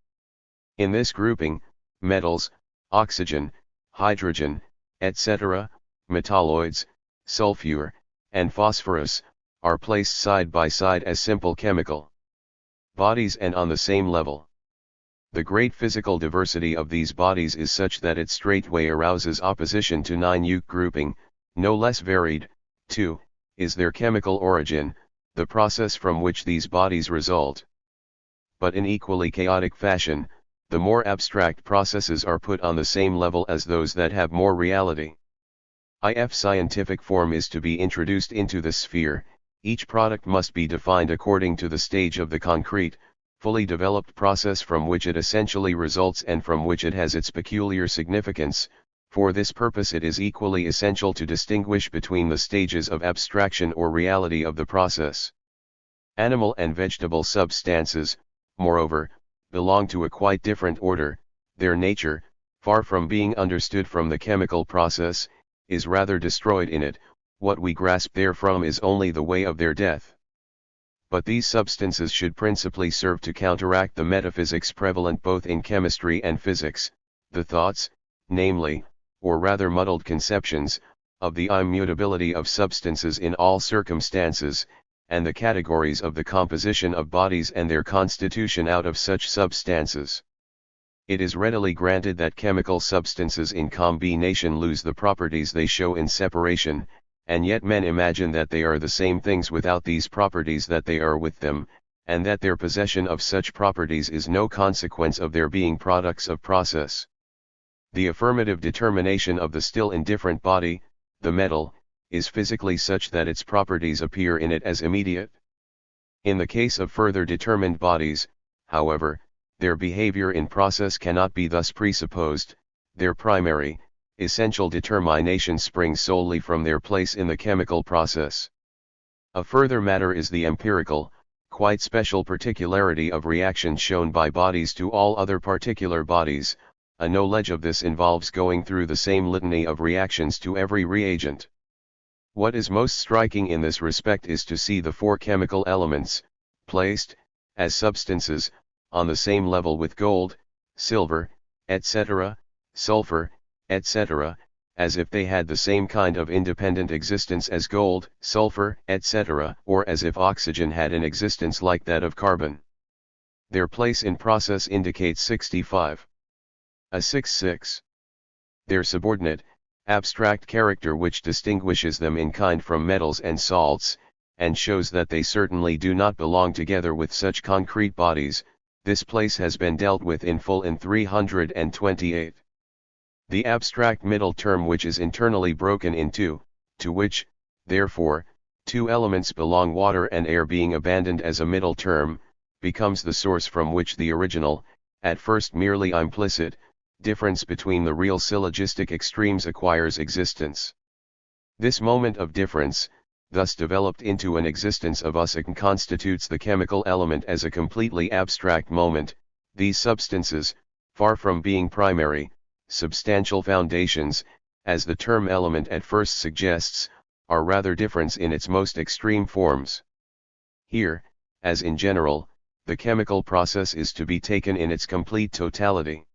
In this grouping, metals, oxygen, hydrogen, etc., metalloids, sulfur, and phosphorus, are placed side by side as simple chemical bodies and on the same level. The great physical diversity of these bodies is such that it straightway arouses opposition to 9 grouping. No less varied, too, is their chemical origin, the process from which these bodies result. But in equally chaotic fashion, the more abstract processes are put on the same level as those that have more reality. If scientific form is to be introduced into the sphere, each product must be defined according to the stage of the concrete, fully developed process from which it essentially results and from which it has its peculiar significance. For this purpose it is equally essential to distinguish between the stages of abstraction or reality of the process. Animal and vegetable substances, moreover, belong to a quite different order. Their nature, far from being understood from the chemical process, is rather destroyed in it. What we grasp therefrom is only the way of their death. But these substances should principally serve to counteract the metaphysics prevalent both in chemistry and physics, the thoughts, namely, or rather muddled conceptions, of the immutability of substances in all circumstances, and the categories of the composition of bodies and their constitution out of such substances. It is readily granted that chemical substances in combination lose the properties they show in separation, and yet men imagine that they are the same things without these properties that they are with them, and that their possession of such properties is no consequence of their being products of process. The affirmative determination of the still indifferent body, the metal, is physically such that its properties appear in it as immediate. In the case of further determined bodies, however, their behavior in process cannot be thus presupposed. Their primary, essential determination springs solely from their place in the chemical process. A further matter is the empirical, quite special particularity of reaction shown by bodies to all other particular bodies. A knowledge of this involves going through the same litany of reactions to every reagent. What is most striking in this respect is to see the 4 chemical elements, placed, as substances, on the same level with gold, silver, etc., sulfur, etc., as if they had the same kind of independent existence as gold, sulfur, etc., or as if oxygen had an existence like that of carbon. Their place in process indicates 65. 6.6. Their subordinate, abstract character which distinguishes them in kind from metals and salts, and shows that they certainly do not belong together with such concrete bodies. This place has been dealt with in full in 328. The abstract middle term which is internally broken in two, to which, therefore, 2 elements belong, water and air being abandoned as a middle term, becomes the source from which the original, at first merely implicit, difference between the real syllogistic extremes acquires existence. This moment of difference, thus developed into an existence of us and constitutes the chemical element as a completely abstract moment. These substances, far from being primary, substantial foundations, as the term element at first suggests, are rather difference in its most extreme forms. Here, as in general, the chemical process is to be taken in its complete totality.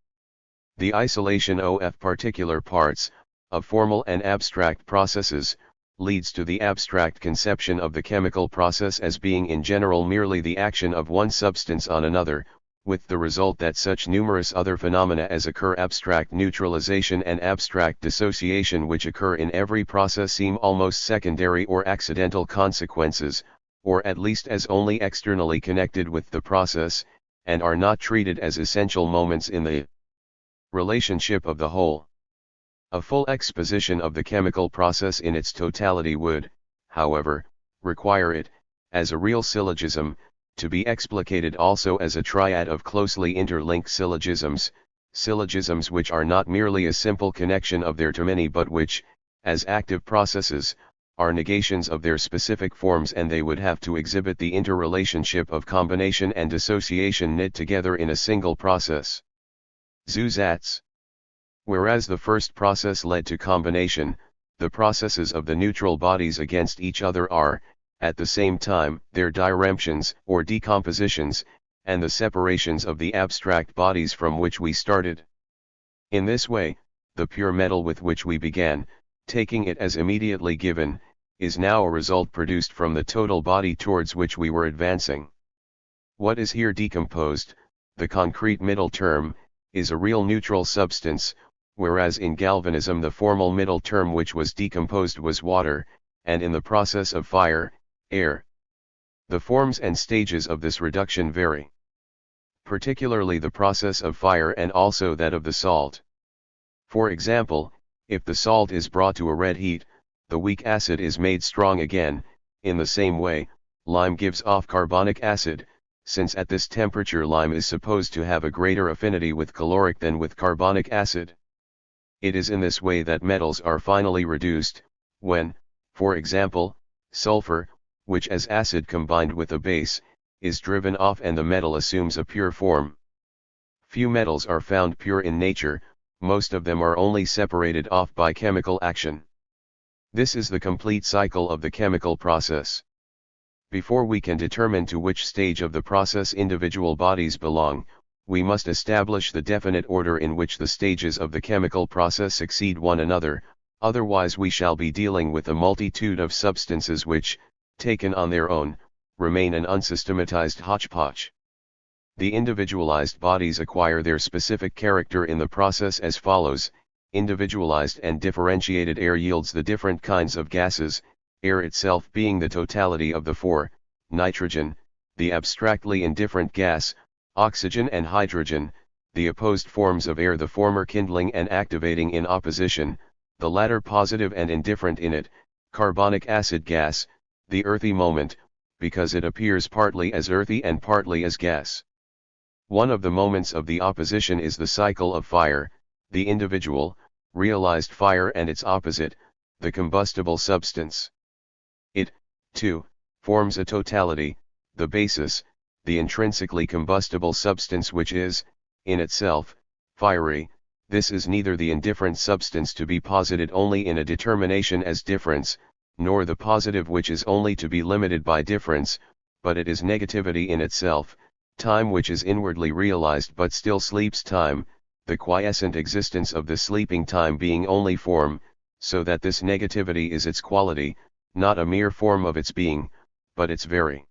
The isolation of particular parts, of formal and abstract processes, leads to the abstract conception of the chemical process as being in general merely the action of one substance on another, with the result that such numerous other phenomena as occur abstract neutralization and abstract dissociation which occur in every process seem almost secondary or accidental consequences, or at least as only externally connected with the process, and are not treated as essential moments in the relationship of the whole. A full exposition of the chemical process in its totality would, however, require it, as a real syllogism, to be explicated also as a triad of closely interlinked syllogisms, syllogisms which are not merely a simple connection of their to many but which, as active processes, are negations of their specific forms, and they would have to exhibit the interrelationship of combination and dissociation knit together in a single process. Zusatz. Whereas the first process led to combination, the processes of the neutral bodies against each other are, at the same time, their diremptions or decompositions, and the separations of the abstract bodies from which we started. In this way, the pure metal with which we began, taking it as immediately given, is now a result produced from the total body towards which we were advancing. What is here decomposed, the concrete middle term, is a real neutral substance, whereas in galvanism the formal middle term which was decomposed was water, and in the process of fire, air. The forms and stages of this reduction vary, particularly the process of fire and also that of the salt. For example, if the salt is brought to a red heat, the weak acid is made strong again. In the same way, lime gives off carbonic acid, since at this temperature lime is supposed to have a greater affinity with caloric than with carbonic acid. It is in this way that metals are finally reduced, when, for example, sulfur, which as acid combined with a base, is driven off and the metal assumes a pure form. Few metals are found pure in nature, most of them are only separated off by chemical action. This is the complete cycle of the chemical process. Before we can determine to which stage of the process individual bodies belong, we must establish the definite order in which the stages of the chemical process succeed one another, otherwise we shall be dealing with a multitude of substances which, taken on their own, remain an unsystematized hodgepodge. The individualized bodies acquire their specific character in the process as follows. Individualized and differentiated air yields the different kinds of gases, air itself being the totality of the four: nitrogen, the abstractly indifferent gas; oxygen and hydrogen, the opposed forms of air, the former kindling and activating in opposition, the latter positive and indifferent in it; carbonic acid gas, the earthy moment, because it appears partly as earthy and partly as gas. One of the moments of the opposition is the cycle of fire, the individual, realized fire, and its opposite, the combustible substance. It, too, forms a totality, the basis, the intrinsically combustible substance which is, in itself, fiery. This is neither the indifferent substance to be posited only in a determination as difference, nor the positive which is only to be limited by difference, but it is negativity in itself, time which is inwardly realized but still sleeps, time, the quiescent existence of the sleeping time being only form, so that this negativity is its quality, not a mere form of its being, but its very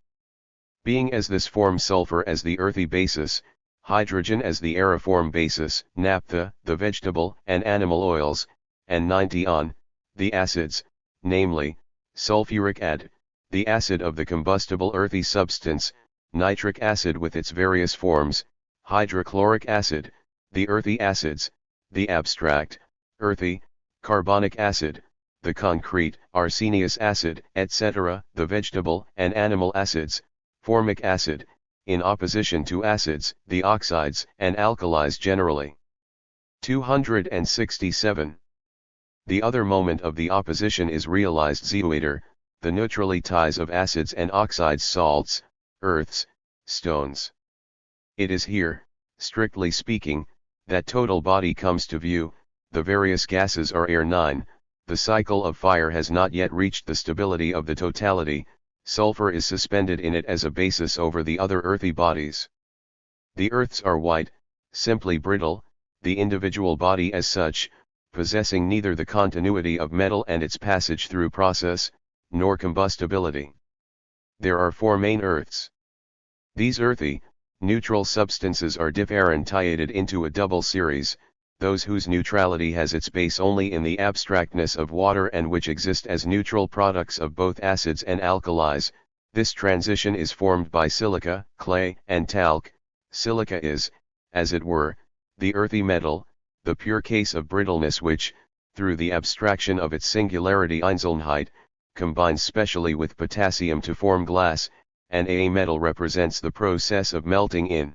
being. As this form: sulfur as the earthy basis, hydrogen as the aeriform basis, naphtha, the vegetable and animal oils, and 90 the acids, namely, sulfuric acid, the acid of the combustible earthy substance; nitric acid with its various forms; hydrochloric acid, the earthy acids, the abstract, earthy; carbonic acid, the concrete; arsenious acid, etc., the vegetable and animal acids; formic acid, in opposition to acids, the oxides and alkalis generally. 267. The other moment of the opposition is realized zooator, the neutralities of acids and oxides, salts, earths, stones. It is here, strictly speaking, that total body comes to view. The various gases are air 9, the cycle of fire has not yet reached the stability of the totality, sulfur is suspended in it as a basis over the other earthy bodies. The earths are white, simply brittle, the individual body as such, possessing neither the continuity of metal and its passage through process, nor combustibility. There are 4 main earths. These earthy, neutral substances are differentiated into a double series, those whose neutrality has its base only in the abstractness of water and which exist as neutral products of both acids and alkalis. This transition is formed by silica, clay, and talc. Silica is, as it were, the earthy metal, the pure case of brittleness which, through the abstraction of its singularity Einzelnheit, combines specially with potassium to form glass, and a metal represents the process of melting in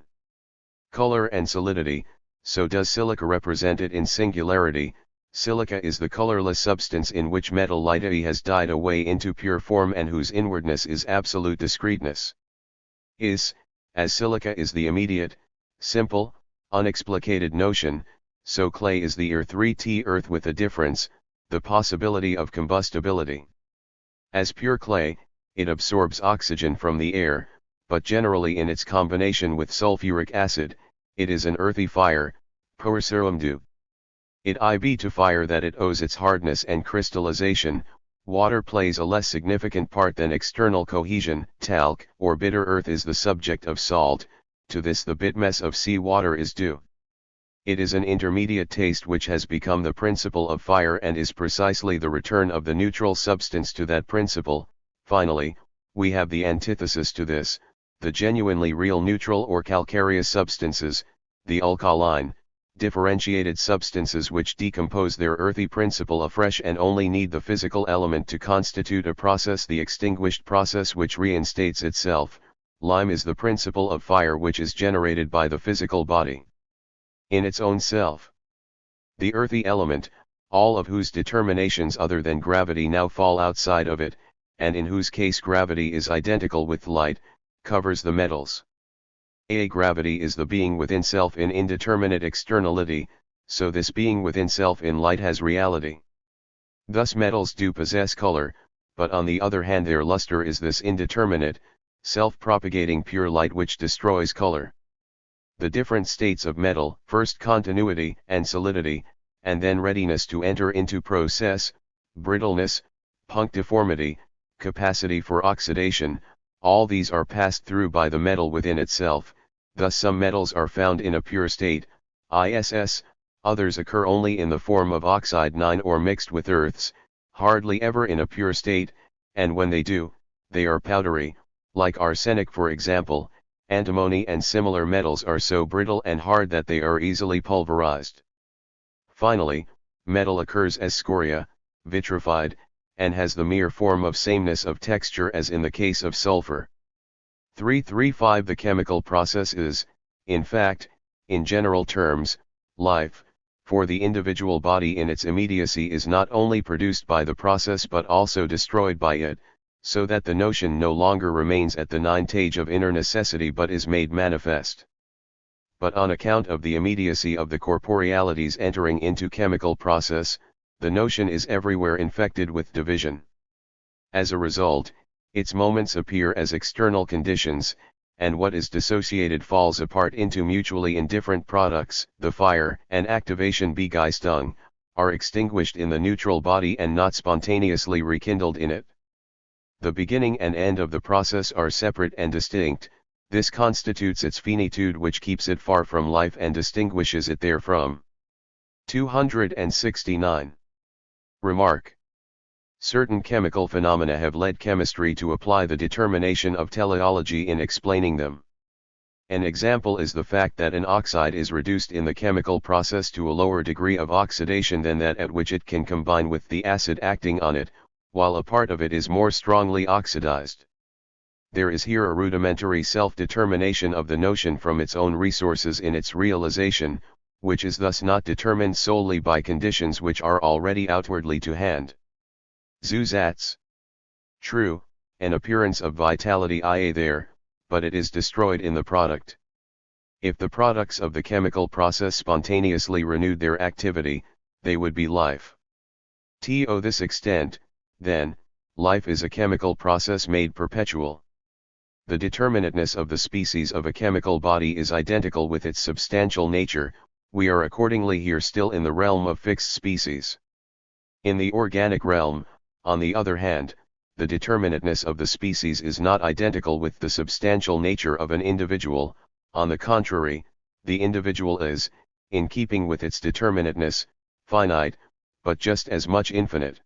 color and solidity. So does silica represent it in singularity. Silica is the colorless substance in which metal lightly has died away into pure form and whose inwardness is absolute discreteness. As silica is the immediate, simple, unexplicated notion, so clay is the earth earth with a difference, the possibility of combustibility. As pure clay, it absorbs oxygen from the air, but generally in its combination with sulfuric acid, it is an earthy fire, poercerum do. It is to fire that it owes its hardness and crystallization. Water plays a less significant part than external cohesion. Talc, or bitter earth, is the subject of salt, to this the bitterness of sea water is due. It is an intermediate taste which has become the principle of fire and is precisely the return of the neutral substance to that principle. Finally, we have the antithesis to this, the genuinely real neutral or calcareous substances, the alkaline, differentiated substances which decompose their earthy principle afresh and only need the physical element to constitute a process, the extinguished process which reinstates itself. Lime is the principle of fire which is generated by the physical body in its own self. The earthy element, all of whose determinations other than gravity now fall outside of it, and in whose case gravity is identical with light, covers the metals. Gravity is the being within self in indeterminate externality, so this being within self in light has reality. Thus metals do possess color, but on the other hand their luster is this indeterminate, self-propagating pure light which destroys color. The different states of metal, first continuity and solidity, and then readiness to enter into process, brittleness, punctiformity, capacity for oxidation, all these are passed through by the metal within itself. Thus some metals are found in a pure state, ISS, others occur only in the form of oxide 9 or mixed with earths, hardly ever in a pure state, and when they do, they are powdery, like arsenic for example. Antimony and similar metals are so brittle and hard that they are easily pulverized. Finally, metal occurs as scoria, vitrified, and has the mere form of sameness of texture as in the case of sulfur. 335 The chemical process is, in fact, in general terms, life, for the individual body in its immediacy is not only produced by the process but also destroyed by it, so that the notion no longer remains at the ninth stage of inner necessity but is made manifest. But on account of the immediacy of the corporealities entering into chemical process, the notion is everywhere infected with division. As a result, its moments appear as external conditions, and what is dissociated falls apart into mutually indifferent products. The fire and activation Begeisterung are extinguished in the neutral body and not spontaneously rekindled in it. The beginning and end of the process are separate and distinct. This constitutes its finitude which keeps it far from life and distinguishes it therefrom. 269. Remark. Certain chemical phenomena have led chemistry to apply the determination of teleology in explaining them. An example is the fact that an oxide is reduced in the chemical process to a lower degree of oxidation than that at which it can combine with the acid acting on it, while a part of it is more strongly oxidized. There is here a rudimentary self-determination of the notion from its own resources in its realization, which is thus not determined solely by conditions which are already outwardly to hand. Zusatz. True, an appearance of vitality is there, but it is destroyed in the product. If the products of the chemical process spontaneously renewed their activity, they would be life. To this extent, then, life is a chemical process made perpetual. The determinateness of the species of a chemical body is identical with its substantial nature. We are accordingly here still in the realm of fixed species. In the organic realm, on the other hand, the determinateness of the species is not identical with the substantial nature of an individual. On the contrary, the individual is, in keeping with its determinateness, finite, but just as much infinite.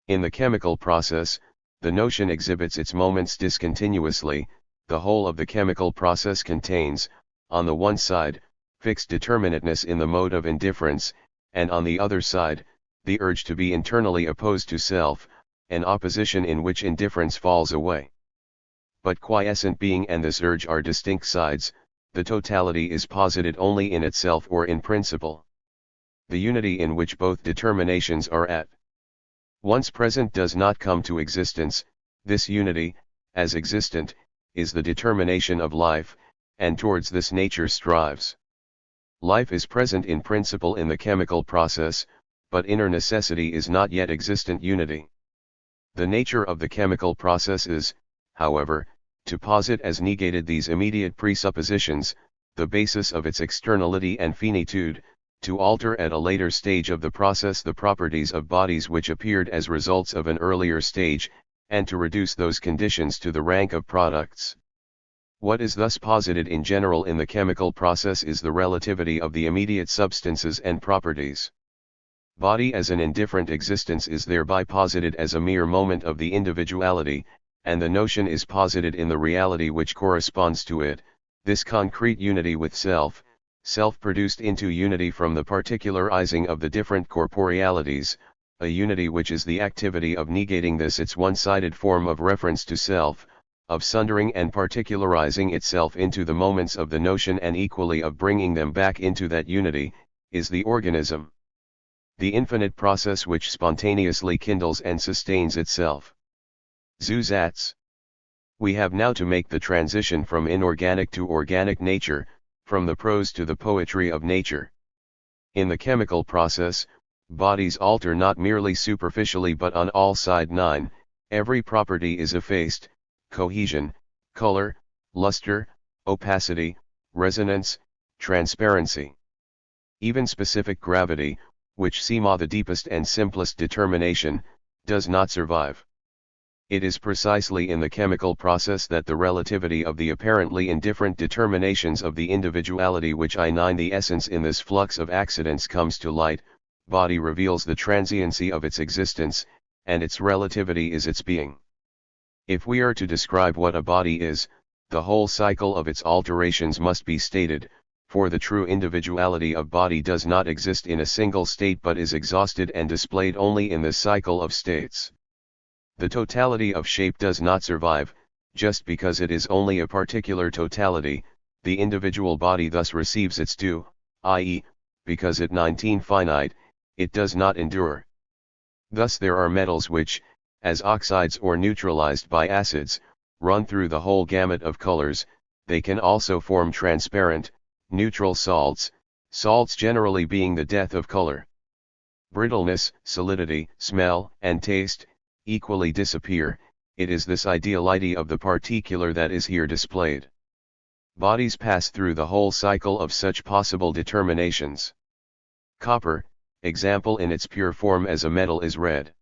In the chemical process, the notion exhibits its moments discontinuously. The whole of the chemical process contains, on the one side, fixed determinateness in the mode of indifference, and on the other side, the urge to be internally opposed to self, an opposition in which indifference falls away. But quiescent being and this urge are distinct sides. The totality is posited only in itself or in principle. The unity in which both determinations are at once present does not come to existence. This unity, as existent, is the determination of life, and towards this nature strives. Life is present in principle in the chemical process, but inner necessity is not yet existent unity. The nature of the chemical process is, however, to posit as negated these immediate presuppositions, the basis of its externality and finitude, to alter at a later stage of the process the properties of bodies which appeared as results of an earlier stage, and to reduce those conditions to the rank of products. What is thus posited in general in the chemical process is the relativity of the immediate substances and properties. Body as an indifferent existence is thereby posited as a mere moment of the individuality, and the notion is posited in the reality which corresponds to it, this concrete unity with self, self produced into unity from the particularizing of the different corporealities, a unity which is the activity of negating this its one-sided form of reference to self, of sundering and particularizing itself into the moments of the notion and equally of bringing them back into that unity, is the organism. The infinite process which spontaneously kindles and sustains itself. Zusatz. We have now to make the transition from inorganic to organic nature, from the prose to the poetry of nature. In the chemical process, bodies alter not merely superficially but on all sides. 9. Every property is effaced: cohesion, color, luster, opacity, resonance, transparency. Even specific gravity, which seems the deepest and simplest determination, does not survive. It is precisely in the chemical process that the relativity of the apparently indifferent determinations of the individuality which the essence in this flux of accidents comes to light. Body reveals the transiency of its existence, and its relativity is its being. If we are to describe what a body is, the whole cycle of its alterations must be stated, for the true individuality of body does not exist in a single state but is exhausted and displayed only in this cycle of states. The totality of shape does not survive, just because it is only a particular totality. The individual body thus receives its due, i.e., because it 19 finite, it does not endure. Thus there are metals which, as oxides or neutralized by acids, run through the whole gamut of colors. They can also form transparent, neutral salts, salts generally being the death of color. Brittleness, solidity, smell, and taste equally disappear. It is this ideality of the particular that is here displayed. Bodies pass through the whole cycle of such possible determinations. Copper, example in its pure form as a metal, is red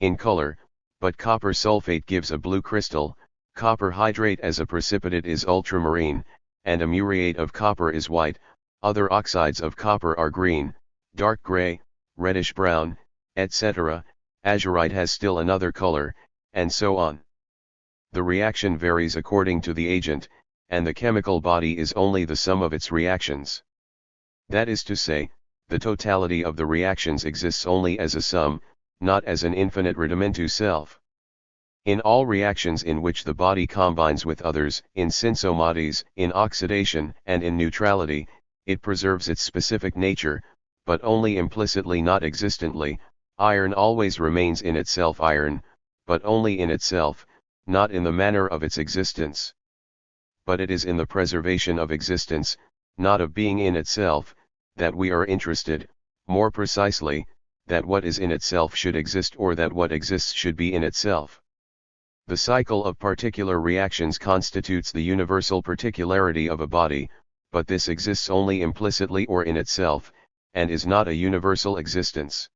in color, but copper sulfate gives a blue crystal. Copper hydrate as a precipitate is ultramarine, and a muriate of copper is white. Other oxides of copper are green, dark gray, reddish brown, etc. Azurite has still another color, and so on. The reaction varies according to the agent, and the chemical body is only the sum of its reactions. That is to say, the totality of the reactions exists only as a sum, not as an infinite redumentu self. In all reactions in which the body combines with others, in synsomates, in oxidation, and in neutrality, it preserves its specific nature, but only implicitly, not existently. Iron always remains in itself iron, but only in itself, not in the manner of its existence. But it is in the preservation of existence, not of being in itself, that we are interested, more precisely, that what is in itself should exist or that what exists should be in itself. The cycle of particular reactions constitutes the universal particularity of a body, but this exists only implicitly or in itself, and is not a universal existence.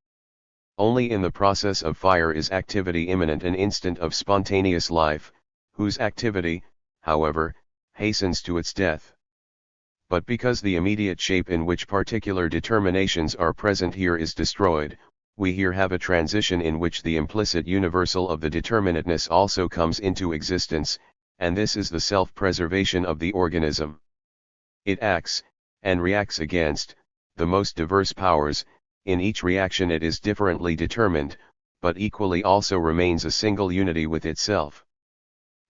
Only in the process of fire is activity imminent an instant of spontaneous life, whose activity, however, hastens to its death. But because the immediate shape in which particular determinations are present here is destroyed, we here have a transition in which the implicit universal of the determinateness also comes into existence, and this is the self-preservation of the organism. It acts, and reacts against, the most diverse powers. In each reaction it is differently determined, but equally also remains a single unity with itself.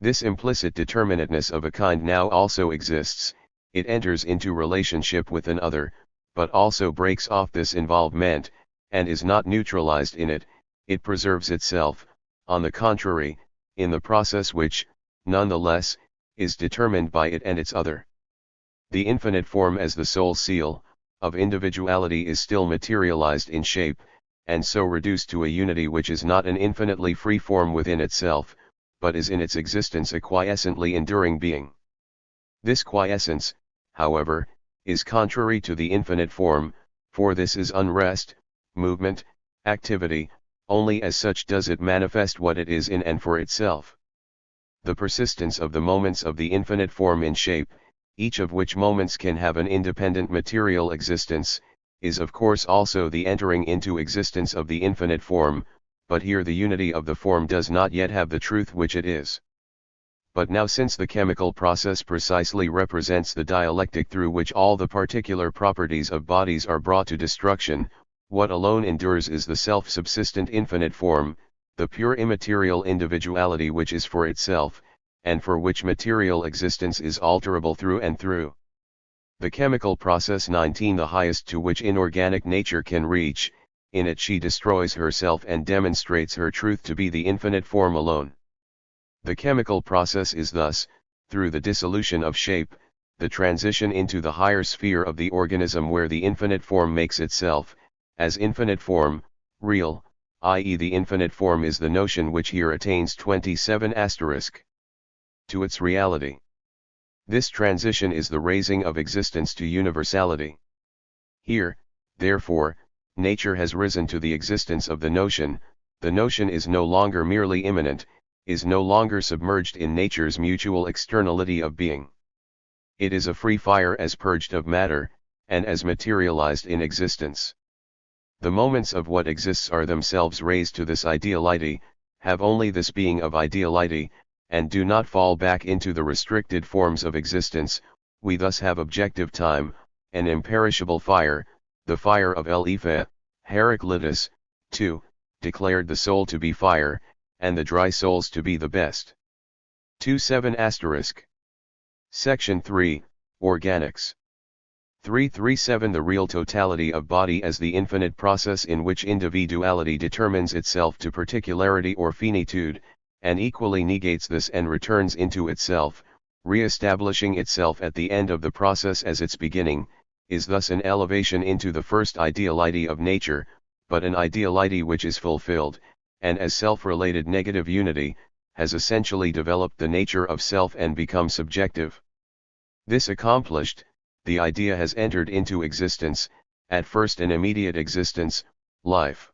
This implicit determinateness of a kind now also exists, it enters into relationship with an other, but also breaks off this involvement, and is not neutralized in it, it preserves itself, on the contrary, in the process which, nonetheless, is determined by it and its other. The infinite form as the sole seal of individuality is still materialized in shape, and so reduced to a unity which is not an infinitely free form within itself, but is in its existence a quiescently enduring being. This quiescence, however, is contrary to the infinite form, for this is unrest, movement, activity, only as such does it manifest what it is in and for itself. The persistence of the moments of the infinite form in shape, each of which moments can have an independent material existence, is of course also the entering into existence of the infinite form, but here the unity of the form does not yet have the truth which it is. But now, since the chemical process precisely represents the dialectic through which all the particular properties of bodies are brought to destruction, what alone endures is the self-subsistent infinite form, the pure immaterial individuality which is for itself, and for which material existence is alterable through and through. The chemical process 19, the highest to which inorganic nature can reach, in it she destroys herself and demonstrates her truth to be the infinite form alone. The chemical process is thus, through the dissolution of shape, the transition into the higher sphere of the organism where the infinite form makes itself, as infinite form, real, i.e. the infinite form is the notion which here attains 27 to its reality. This transition is the raising of existence to universality. Here, therefore, nature has risen to the existence of the notion is no longer merely immanent, is no longer submerged in nature's mutual externality of being. It is a free fire as purged of matter, and as materialized in existence. The moments of what exists are themselves raised to this ideality, have only this being of ideality, and do not fall back into the restricted forms of existence. We thus have objective time, an imperishable fire, the fire of Elepha. Heraclitus, 2, declared the soul to be fire, and the dry souls to be the best. 27 Section 3, Organics. 337 The real totality of body as the infinite process in which individuality determines itself to particularity or finitude, and equally negates this and returns into itself, re-establishing itself at the end of the process as its beginning, is thus an elevation into the first ideality of nature, but an ideality which is fulfilled, and as self-related negative unity, has essentially developed the nature of self and become subjective. This accomplished, the idea has entered into existence, at first an immediate existence, life.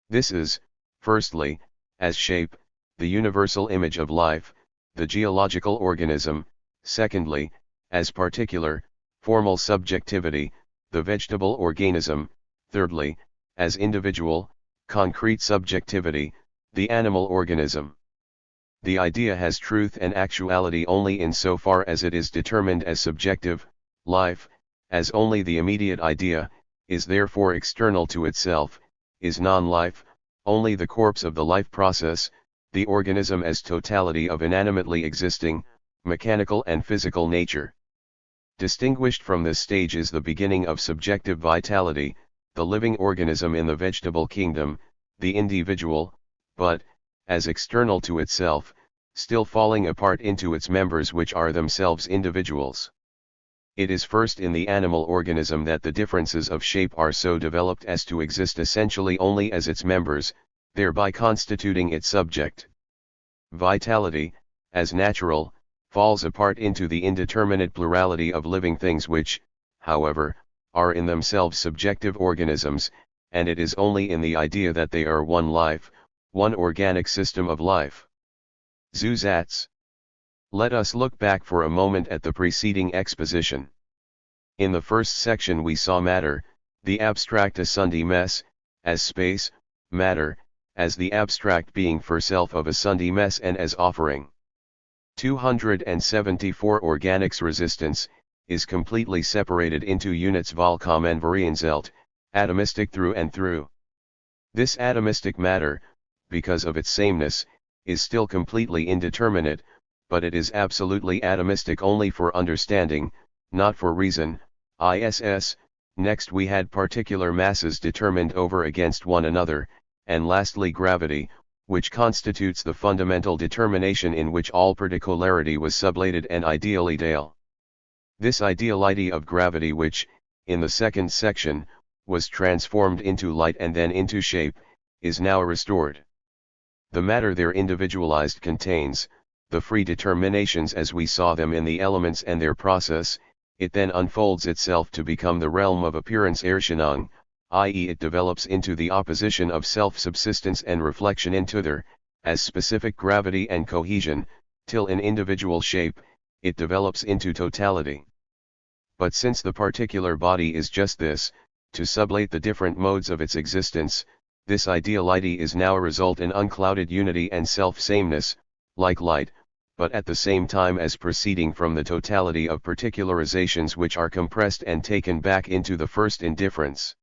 This is, firstly, as shape, the universal image of life, the geological organism; secondly, as particular, formal subjectivity, the vegetable organism; thirdly, as individual, concrete subjectivity, the animal organism. The idea has truth and actuality only in so far as it is determined as subjective, life, as only the immediate idea, is therefore external to itself, is non-life, only the corpse of the life process, the organism as totality of inanimately existing, mechanical and physical nature. Distinguished from this stage is the beginning of subjective vitality, the living organism in the vegetable kingdom, the individual, but, as external to itself, still falling apart into its members which are themselves individuals. It is first in the animal organism that the differences of shape are so developed as to exist essentially only as its members, thereby constituting its subject. Vitality, as natural, falls apart into the indeterminate plurality of living things which, however, are in themselves subjective organisms, and it is only in the idea that they are one life, one organic system of life. Zusatz. Let us look back for a moment at the preceding exposition. In the first section we saw matter, the abstract Sunday-mess, as space, matter, as the abstract being for self of a Sunday-mess and as offering. 274 Organics resistance, is completely separated into units vollkommen vereinzelt, atomistic through and through. This atomistic matter, because of its sameness, is still completely indeterminate, but it is absolutely atomistic only for understanding, not for reason, ISS. Next we had particular masses determined over against one another, and lastly gravity, which constitutes the fundamental determination in which all particularity was sublated and ideally dale. This ideality of gravity which, in the second section, was transformed into light and then into shape, is now restored. The matter there individualized contains, the free determinations as we saw them in the elements and their process. It then unfolds itself to become the realm of appearance Erscheinung, i.e. it develops into the opposition of self-subsistence and reflection into there, as specific gravity and cohesion, till in individual shape, it develops into totality. But since the particular body is just this, to sublate the different modes of its existence, this ideality is now a result in unclouded unity and self-sameness, like light, but at the same time as proceeding from the totality of particularizations which are compressed and taken back into the first indifference.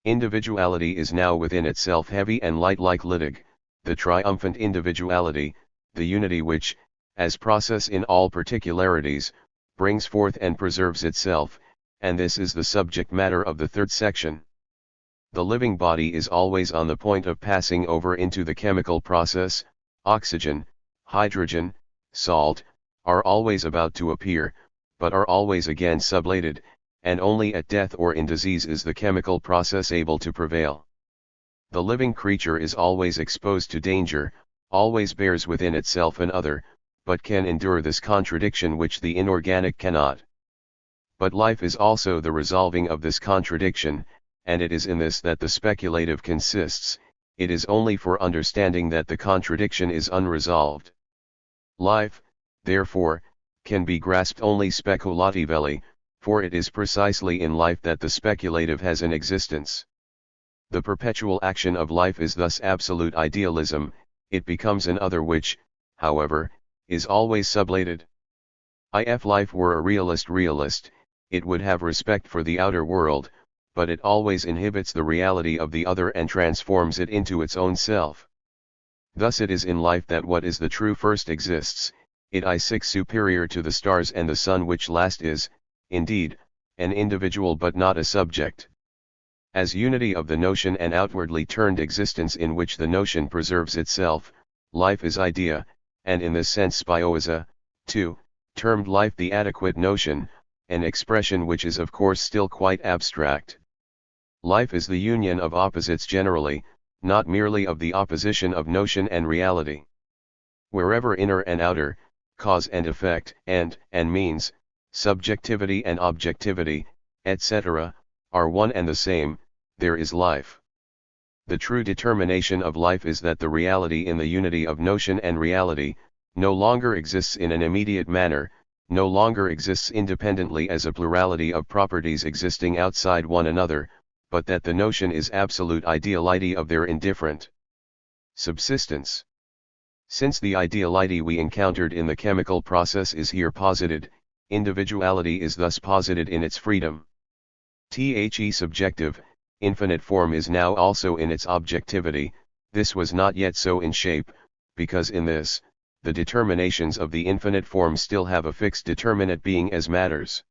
Individuality is now within itself heavy and light like Litig, the triumphant individuality, the unity which, as process in all particularities, brings forth and preserves itself, and this is the subject matter of the third section. The living body is always on the point of passing over into the chemical process. Oxygen, hydrogen, salt, are always about to appear, but are always again sublated, and only at death or in disease is the chemical process able to prevail. The living creature is always exposed to danger, always bears within itself an other, but can endure this contradiction which the inorganic cannot. But life is also the resolving of this contradiction, and it is in this that the speculative consists. It is only for understanding that the contradiction is unresolved. Life, therefore, can be grasped only speculatively, for it is precisely in life that the speculative has an existence. The perpetual action of life is thus absolute idealism. It becomes an other which, however, is always sublated. If life were a realist, it would have respect for the outer world, but it always inhibits the reality of the other and transforms it into its own self. Thus it is in life that what is the true first exists, it is superior to the stars and the sun which last is, indeed, an individual but not a subject. As unity of the notion and outwardly turned existence in which the notion preserves itself, life is idea, and in this sense Spinoza, too, termed life the adequate notion, an expression which is of course still quite abstract. Life is the union of opposites generally, not merely of the opposition of notion and reality. Wherever inner and outer, cause and effect, and means, subjectivity and objectivity, etc., are one and the same, there is life. The true determination of life is that the reality in the unity of notion and reality, no longer exists in an immediate manner, no longer exists independently as a plurality of properties existing outside one another, but that the notion is absolute ideality of their indifferent subsistence. Since the ideality we encountered in the chemical process is here posited, individuality is thus posited in its freedom. The subjective, infinite form is now also in its objectivity. This was not yet so in shape, because in this, the determinations of the infinite form still have a fixed determinate being as matters.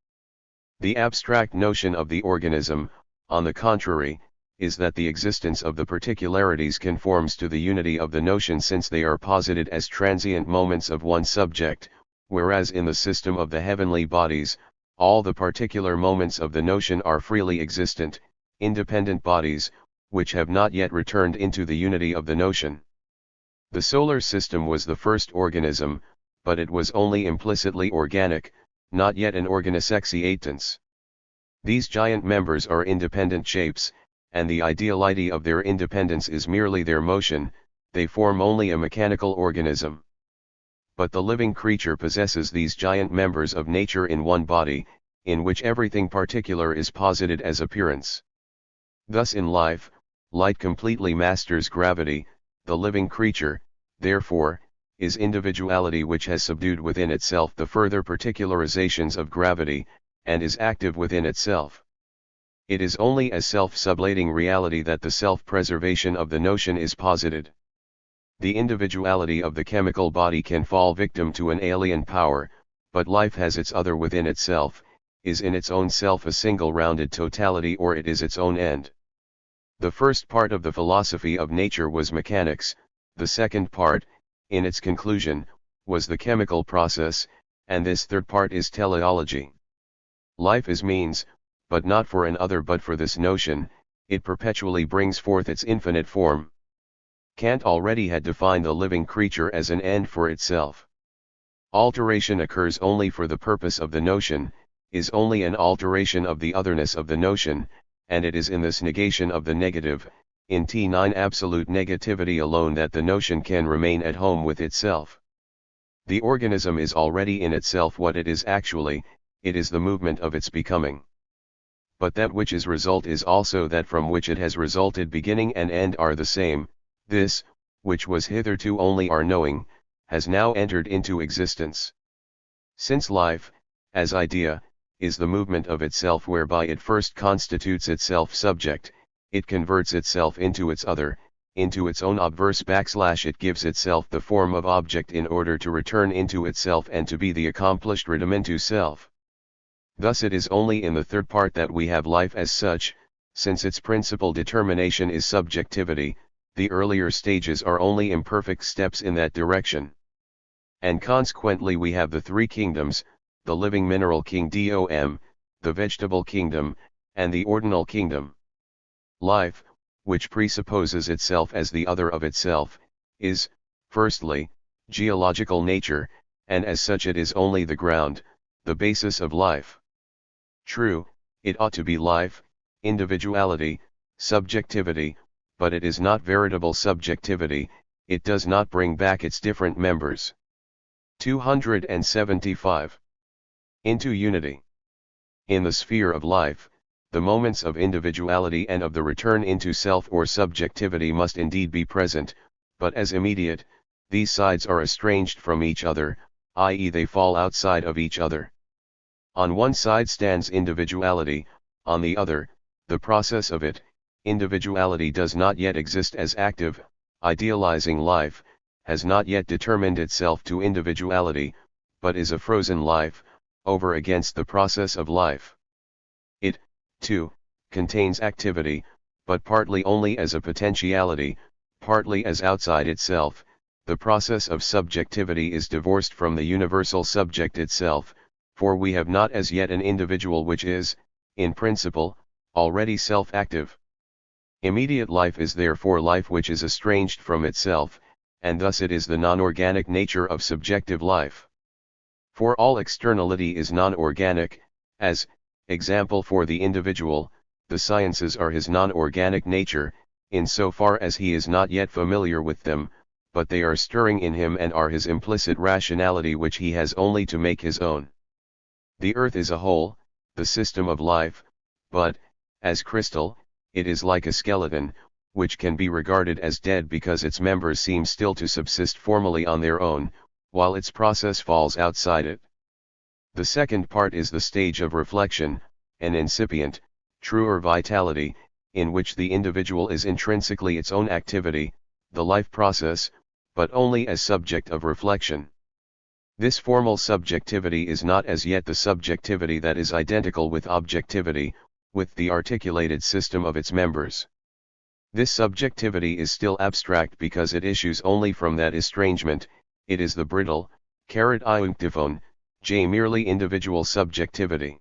The abstract notion of the organism, on the contrary, is that the existence of the particularities conforms to the unity of the notion, since they are posited as transient moments of one subject, whereas in the system of the heavenly bodies, all the particular moments of the notion are freely existent, independent bodies, which have not yet returned into the unity of the notion. The solar system was the first organism, but it was only implicitly organic, not yet an organism existens. These giant members are independent shapes, and the ideality of their independence is merely their motion, they form only a mechanical organism. But the living creature possesses these giant members of nature in one body, in which everything particular is posited as appearance. Thus in life, light completely masters gravity. The living creature, therefore, is individuality which has subdued within itself the further particularizations of gravity, and is active within itself. It is only as self-sublating reality that the self-preservation of the notion is posited. The individuality of the chemical body can fall victim to an alien power, but life has its other within itself, is in its own self a single rounded totality, or it is its own end. The first part of the philosophy of nature was mechanics, the second part, in its conclusion, was the chemical process, and this third part is teleology. Life is means, but not for an other but for this notion, it perpetually brings forth its infinite form. Kant already had defined the living creature as an end for itself. Alteration occurs only for the purpose of the notion, is only an alteration of the otherness of the notion, and it is in this negation of the negative, in T9 absolute negativity alone, that the notion can remain at home with itself. The organism is already in itself what it is actually, it is the movement of its becoming. But that which is result is also that from which it has resulted. Beginning and end are the same. This, which was hitherto only our knowing, has now entered into existence. Since life, as idea, is the movement of itself whereby it first constitutes itself subject, it converts itself into its other, into its own obverse / it gives itself the form of object in order to return into itself and to be the accomplished return into self. Thus it is only in the third part that we have life as such, since its principal determination is subjectivity. The earlier stages are only imperfect steps in that direction. And consequently we have the three kingdoms, the living mineral kingdom, the vegetable kingdom, and the ordinal kingdom. Life, which presupposes itself as the other of itself, is, firstly, geological nature, and as such it is only the ground, the basis of life. True, it ought to be life, individuality, subjectivity, but it is not veritable subjectivity, it does not bring back its different members. 275. Into unity. In the sphere of life, the moments of individuality and of the return into self or subjectivity must indeed be present, but as immediate, these sides are estranged from each other, i.e. they fall outside of each other. On one side stands individuality, on the other, the process of it. Individuality does not yet exist as active, idealizing life, has not yet determined itself to individuality, but is a frozen life, over against the process of life. It, too, contains activity, but partly only as a potentiality, partly as outside itself. The process of subjectivity is divorced from the universal subject itself, for we have not as yet an individual which is, in principle, already self-active. Immediate life is therefore life which is estranged from itself, and thus it is the non-organic nature of subjective life. For all externality is non-organic, as, example for the individual, the sciences are his non-organic nature, in so far as he is not yet familiar with them, but they are stirring in him and are his implicit rationality which he has only to make his own. The earth is a whole, the system of life, but, as crystal, it is like a skeleton, which can be regarded as dead because its members seem still to subsist formally on their own, while its process falls outside it. The second part is the stage of reflection, an incipient, truer vitality, in which the individual is intrinsically its own activity, the life process, but only as subject of reflection. This formal subjectivity is not as yet the subjectivity that is identical with objectivity, with the articulated system of its members. This subjectivity is still abstract because it issues only from that estrangement, it is the brittle, Einunktevon, merely individual subjectivity.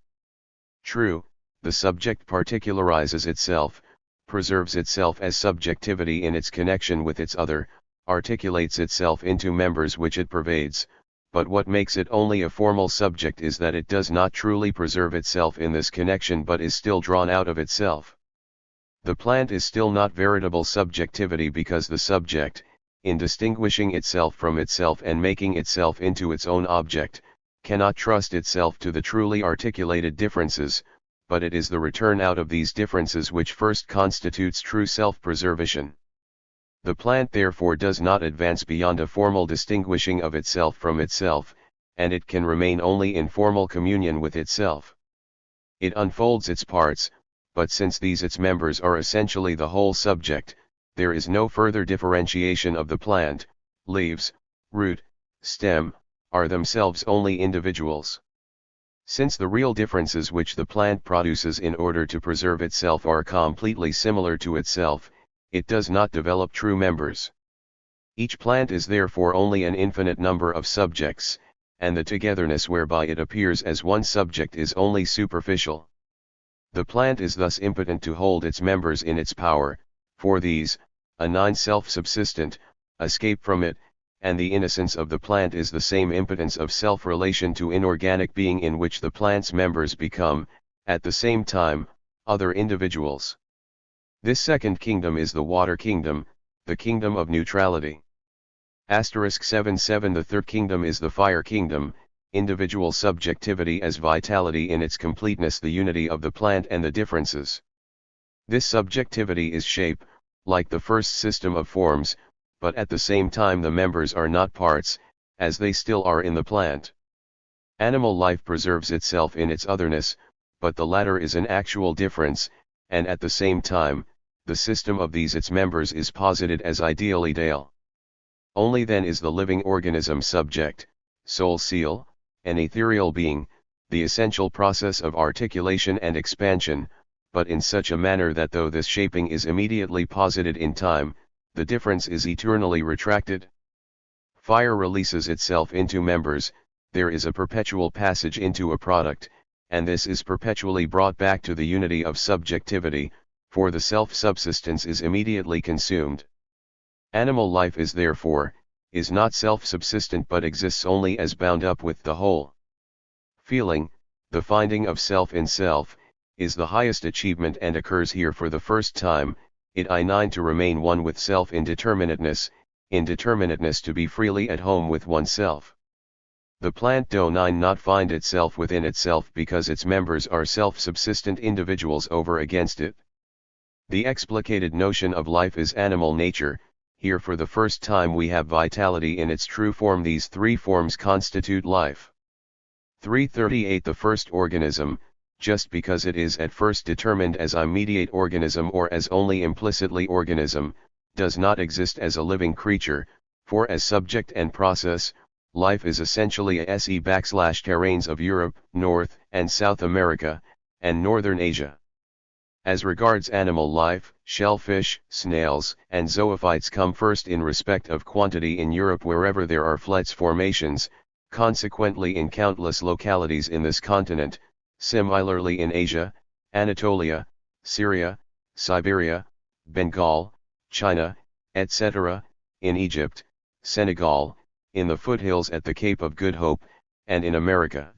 True, the subject particularizes itself, preserves itself as subjectivity in its connection with its other, articulates itself into members which it pervades, but what makes it only a formal subject is that it does not truly preserve itself in this connection but is still drawn out of itself. The plant is still not veritable subjectivity because the subject, in distinguishing itself from itself and making itself into its own object, cannot trust itself to the truly articulated differences, but it is the return out of these differences which first constitutes true self-preservation. The plant therefore does not advance beyond a formal distinguishing of itself from itself, and it can remain only in formal communion with itself. It unfolds its parts, but since these its members are essentially the whole subject, there is no further differentiation of the plant. Leaves, root, stem, are themselves only individuals. Since the real differences which the plant produces in order to preserve itself are completely similar to itself, it does not develop true members. Each plant is therefore only an infinite number of subjects, and the togetherness whereby it appears as one subject is only superficial. The plant is thus impotent to hold its members in its power, for these, a non-self-subsistent, escape from it, and the innocence of the plant is the same impotence of self-relation to inorganic being in which the plant's members become, at the same time, other individuals. This second kingdom is the water kingdom, the kingdom of neutrality. *77 The third kingdom is the fire kingdom, individual subjectivity as vitality in its completeness, the unity of the plant and the differences. This subjectivity is shape, like the first system of forms, but at the same time the members are not parts, as they still are in the plant. Animal life preserves itself in its otherness, but the latter is an actual difference, and at the same time, the system of these its members is posited as ideal ideal. Only then is the living organism subject, soul seal, an ethereal being, the essential process of articulation and expansion, but in such a manner that though this shaping is immediately posited in time, the difference is eternally retracted. Fire releases itself into members, there is a perpetual passage into a product, and this is perpetually brought back to the unity of subjectivity, for the self-subsistence is immediately consumed. Animal life is therefore, is not self-subsistent but exists only as bound up with the whole. Feeling, the finding of self in self, is the highest achievement and occurs here for the first time, it I9 to remain one with self in determinateness to be freely at home with oneself. The plant do not find itself within itself because its members are self-subsistent individuals over against it. The explicated notion of life is animal nature. Here for the first time we have vitality in its true form. These three forms constitute life. 338 The first organism, just because it is at first determined as immediate organism or as only implicitly organism, does not exist as a living creature, for as subject and process, life is essentially a se/terrains of Europe, North and South America, and Northern Asia. As regards animal life, shellfish, snails, and zoophytes come first in respect of quantity in Europe wherever there are flats formations, consequently in countless localities in this continent, similarly in Asia, Anatolia, Syria, Siberia, Bengal, China, etc., in Egypt, Senegal, in the foothills at the Cape of Good Hope, and in America.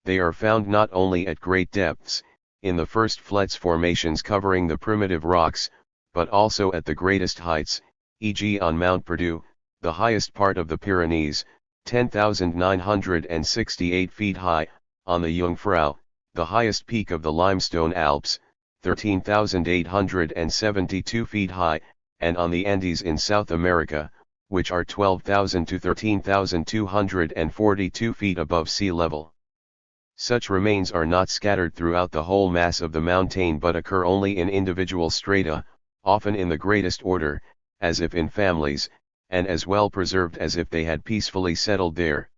They are found not only at great depths, in the first flats formations covering the primitive rocks, but also at the greatest heights, e.g. on Mount Perdu, the highest part of the Pyrenees, 10,968 feet high, on the Jungfrau, the highest peak of the Limestone Alps, 13,872 feet high, and on the Andes in South America, which are 12,000 to 13,242 feet above sea level. Such remains are not scattered throughout the whole mass of the mountain but occur only in individual strata, often in the greatest order, as if in families, and as well preserved as if they had peacefully settled there.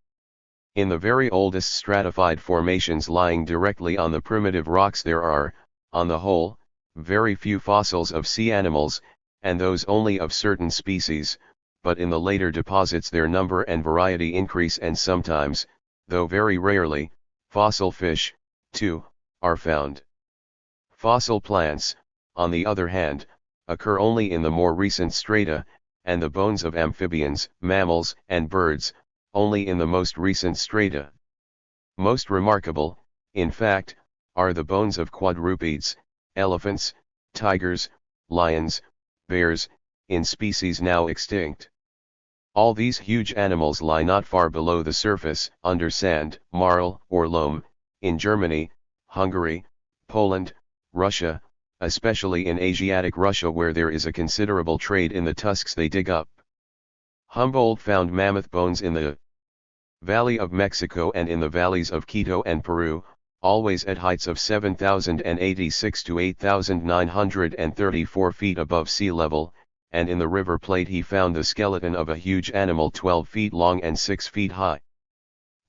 In the very oldest stratified formations lying directly on the primitive rocks there are, on the whole, very few fossils of sea animals, and those only of certain species, but in the later deposits their number and variety increase, and sometimes, though very rarely, fossil fish, too, are found. Fossil plants, on the other hand, occur only in the more recent strata, and the bones of amphibians, mammals, and birds, only in the most recent strata. Most remarkable, in fact, are the bones of quadrupeds, elephants, tigers, lions, bears, in species now extinct. All these huge animals lie not far below the surface, under sand, marl, or loam, in Germany, Hungary, Poland, Russia, especially in Asiatic Russia, where there is a considerable trade in the tusks they dig up. Humboldt found mammoth bones in the Valley of Mexico and in the valleys of Quito and Peru, always at heights of 7,086 to 8,934 feet above sea level, and in the River Plate he found the skeleton of a huge animal 12 feet long and 6 feet high.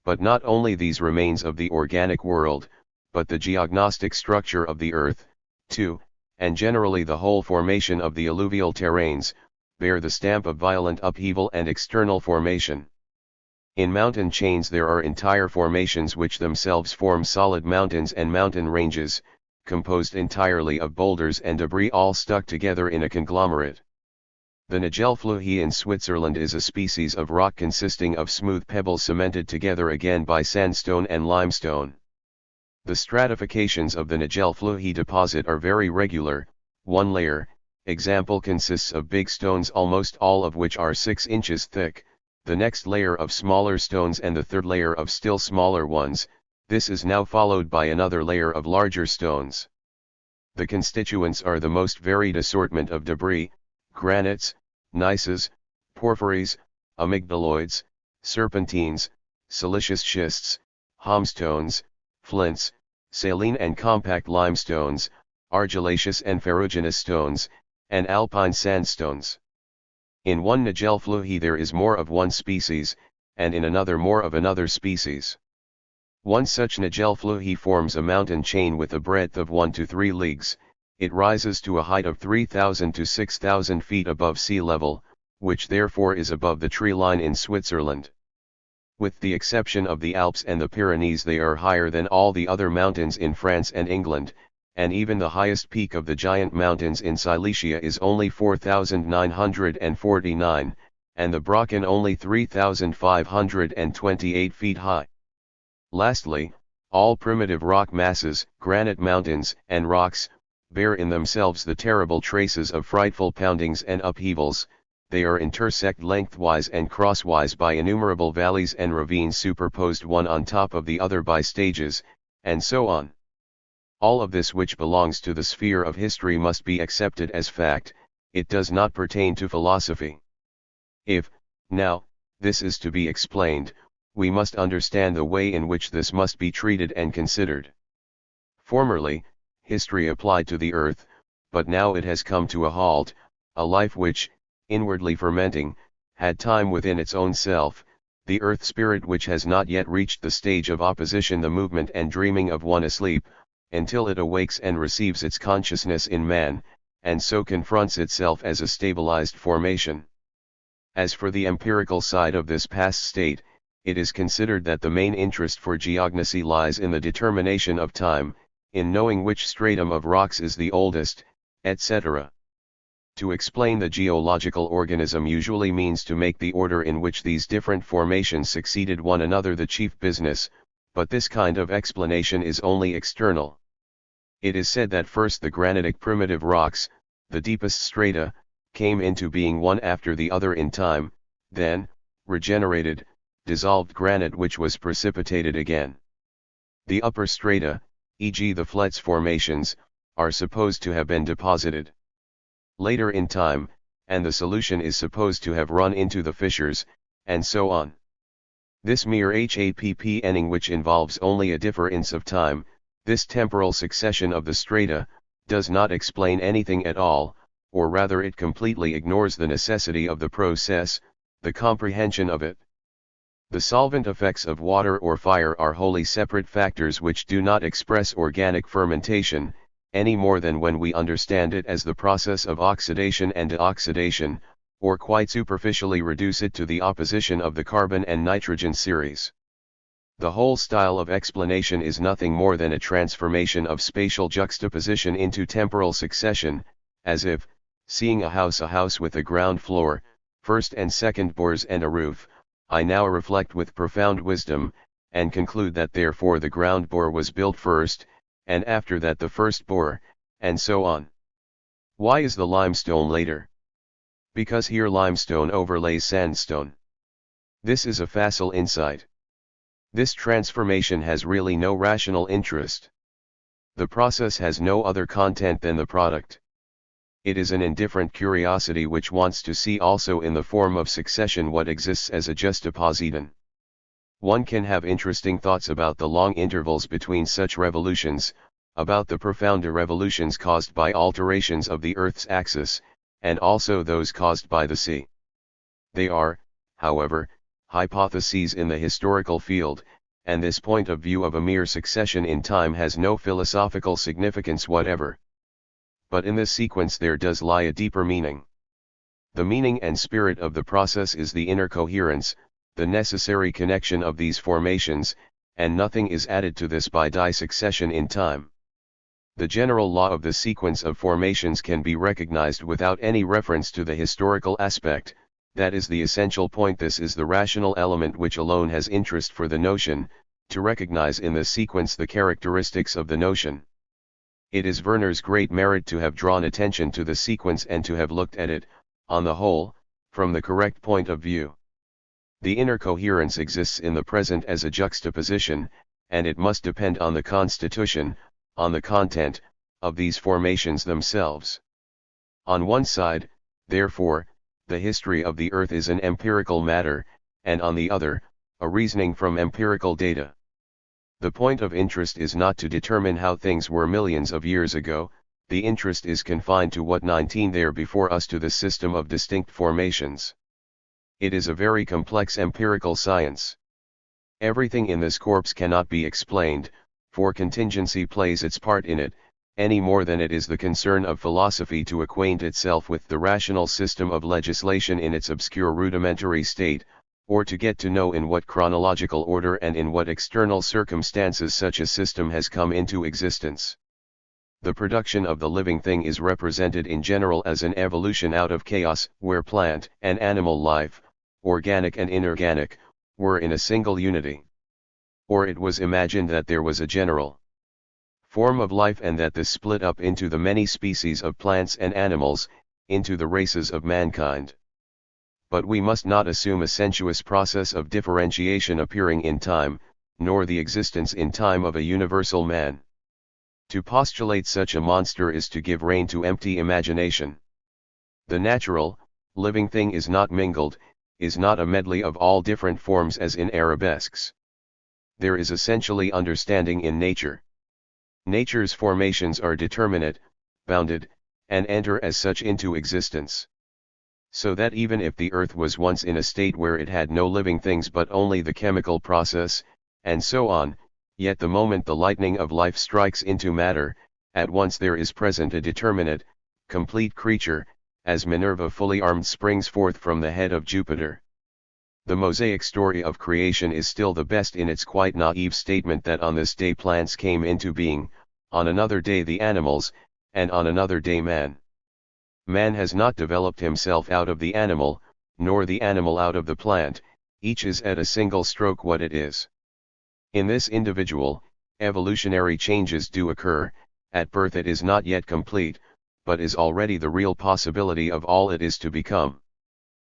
But not only these remains of the organic world, but the geognostic structure of the earth, too, and generally the whole formation of the alluvial terrains, bear the stamp of violent upheaval and external formation. In mountain chains there are entire formations which themselves form solid mountains and mountain ranges, composed entirely of boulders and debris all stuck together in a conglomerate. The Nagelfluhe in Switzerland is a species of rock consisting of smooth pebbles cemented together again by sandstone and limestone. The stratifications of the Nagelfluhe deposit are very regular. One layer, example, consists of big stones almost all of which are 6 inches thick, the next layer of smaller stones, and the third layer of still smaller ones. This is now followed by another layer of larger stones. The constituents are the most varied assortment of debris: granites, gneisses, porphyries, amygdaloids, serpentines, silicious schists, holmstones, flints, saline and compact limestones, argillaceous and ferruginous stones, and alpine sandstones. In one Nagelfluhe there is more of one species, and in another more of another species. One such Nagelfluhe forms a mountain chain with a breadth of 1 to 3 leagues. It rises to a height of 3,000 to 6,000 feet above sea level, which therefore is above the tree line in Switzerland. With the exception of the Alps and the Pyrenees, they are higher than all the other mountains in France and England, and even the highest peak of the giant mountains in Silesia is only 4,949, and the Brocken only 3,528 feet high. Lastly, all primitive rock masses, granite mountains, and rocks, bear in themselves the terrible traces of frightful poundings and upheavals. They are intersect lengthwise and crosswise by innumerable valleys and ravines superposed one on top of the other by stages, and so on. All of this, which belongs to the sphere of history, must be accepted as fact. It does not pertain to philosophy. If, now, this is to be explained, we must understand the way in which this must be treated and considered. Formerly, history applied to the earth, but now it has come to a halt. A life which, inwardly fermenting, had time within its own self, the earth spirit which has not yet reached the stage of opposition, the movement and dreaming of one asleep, until it awakes and receives its consciousness in man, and so confronts itself as a stabilized formation. As for the empirical side of this past state, it is considered that the main interest for geognosy lies in the determination of time, in knowing which stratum of rocks is the oldest, etc. To explain the geological organism usually means to make the order in which these different formations succeeded one another the chief business, but this kind of explanation is only external. It is said that first the granitic primitive rocks, the deepest strata, came into being one after the other in time, then, regenerated, dissolved granite which was precipitated again. The upper strata, e.g. the Fletz formations, are supposed to have been deposited later in time, and the solution is supposed to have run into the fissures, and so on. This mere happening, which involves only a difference of time, this temporal succession of the strata, does not explain anything at all, or rather it completely ignores the necessity of the process, the comprehension of it. The solvent effects of water or fire are wholly separate factors which do not express organic fermentation, any more than when we understand it as the process of oxidation and deoxidation, or quite superficially reduce it to the opposition of the carbon and nitrogen series. The whole style of explanation is nothing more than a transformation of spatial juxtaposition into temporal succession, as if, seeing a house with a ground floor, first and second floors and a roof, I now reflect with profound wisdom, and conclude that therefore the ground floor was built first, and after that the first floor, and so on. Why is the limestone later? Because here limestone overlays sandstone. This is a facile insight. This transformation has really no rational interest. The process has no other content than the product. It is an indifferent curiosity which wants to see also in the form of succession what exists as a juxtaposition. One can have interesting thoughts about the long intervals between such revolutions, about the profounder revolutions caused by alterations of the Earth's axis, and also those caused by the sea. They are, however, hypotheses in the historical field, and this point of view of a mere succession in time has no philosophical significance whatever. But in this sequence there does lie a deeper meaning. The meaning and spirit of the process is the inner coherence, the necessary connection of these formations, and nothing is added to this by disuccession in time. The general law of the sequence of formations can be recognized without any reference to the historical aspect. That is the essential point. This is the rational element which alone has interest for the notion, to recognize in the sequence the characteristics of the notion. It is Werner's great merit to have drawn attention to the sequence and to have looked at it, on the whole, from the correct point of view. The inner coherence exists in the present as a juxtaposition, and it must depend on the constitution, on the content, of these formations themselves. On one side, therefore, the history of the earth is an empirical matter, and on the other, a reasoning from empirical data. The point of interest is not to determine how things were millions of years ago, the interest is confined to what 19 there before us, to the system of distinct formations. It is a very complex empirical science. Everything in this corpse cannot be explained, for contingency plays its part in it, any more than it is the concern of philosophy to acquaint itself with the rational system of legislation in its obscure rudimentary state, or to get to know in what chronological order and in what external circumstances such a system has come into existence. The production of the living thing is represented in general as an evolution out of chaos, where plant and animal life, organic and inorganic, were in a single unity. Or it was imagined that there was a general form of life and that this split up into the many species of plants and animals, into the races of mankind. But we must not assume a sensuous process of differentiation appearing in time, nor the existence in time of a universal man. To postulate such a monster is to give rein to empty imagination. The natural, living thing is not mingled, is not a medley of all different forms as in arabesques. There is essentially understanding in nature. Nature's formations are determinate, bounded, and enter as such into existence. So that even if the earth was once in a state where it had no living things but only the chemical process, and so on, yet the moment the lightning of life strikes into matter, at once there is present a determinate, complete creature, as Minerva fully armed springs forth from the head of Jupiter. The Mosaic story of creation is still the best in its quite naive statement that on this day plants came into being, on another day the animals, and on another day man. Man has not developed himself out of the animal, nor the animal out of the plant, each is at a single stroke what it is. In this individual, evolutionary changes do occur. At birth it is not yet complete, but is already the real possibility of all it is to become.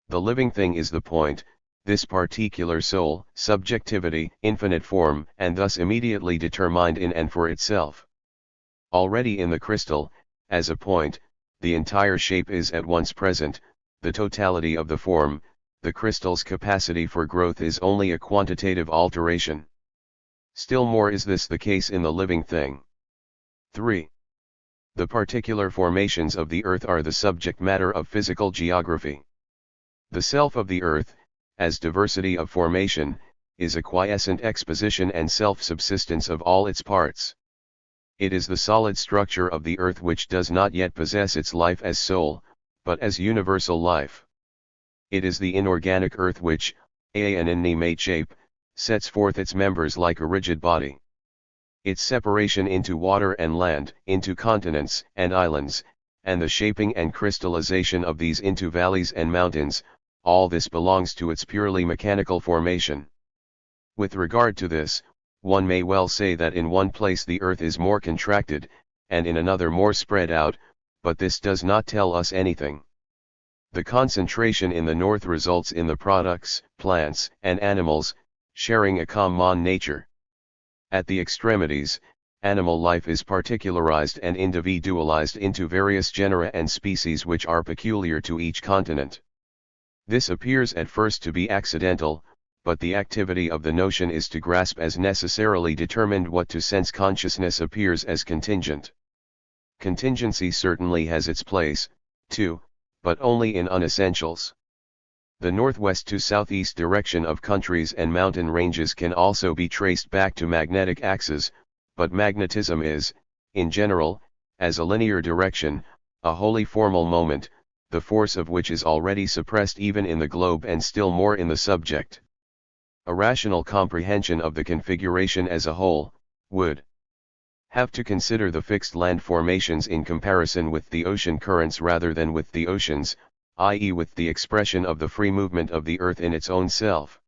The living thing is the point, this particular soul, subjectivity, infinite form, and thus immediately determined in and for itself. Already in the crystal, as a point, the entire shape is at once present, the totality of the form, the crystal's capacity for growth is only a quantitative alteration. Still more is this the case in the living thing. 3. The particular formations of the earth are the subject matter of physical geography. The self of the earth, as diversity of formation, is a quiescent exposition and self-subsistence of all its parts. It is the solid structure of the earth which does not yet possess its life as soul, but as universal life. It is the inorganic earth which, in inanimate shape, sets forth its members like a rigid body. Its separation into water and land, into continents and islands, and the shaping and crystallization of these into valleys and mountains, all this belongs to its purely mechanical formation. With regard to this, one may well say that in one place the earth is more contracted, and in another more spread out, but this does not tell us anything. The concentration in the north results in the products, plants, and animals, sharing a common nature. At the extremities, animal life is particularized and individualized into various genera and species which are peculiar to each continent. This appears at first to be accidental, but the activity of the notion is to grasp as necessarily determined what to sense consciousness appears as contingent. Contingency certainly has its place, too, but only in unessentials. The northwest to southeast direction of countries and mountain ranges can also be traced back to magnetic axes, but magnetism is, in general, as a linear direction, a wholly formal moment, the force of which is already suppressed even in the globe and still more in the subject. A rational comprehension of the configuration as a whole, would have to consider the fixed land formations in comparison with the ocean currents rather than with the oceans, i.e. with the expression of the free movement of the earth in its own self.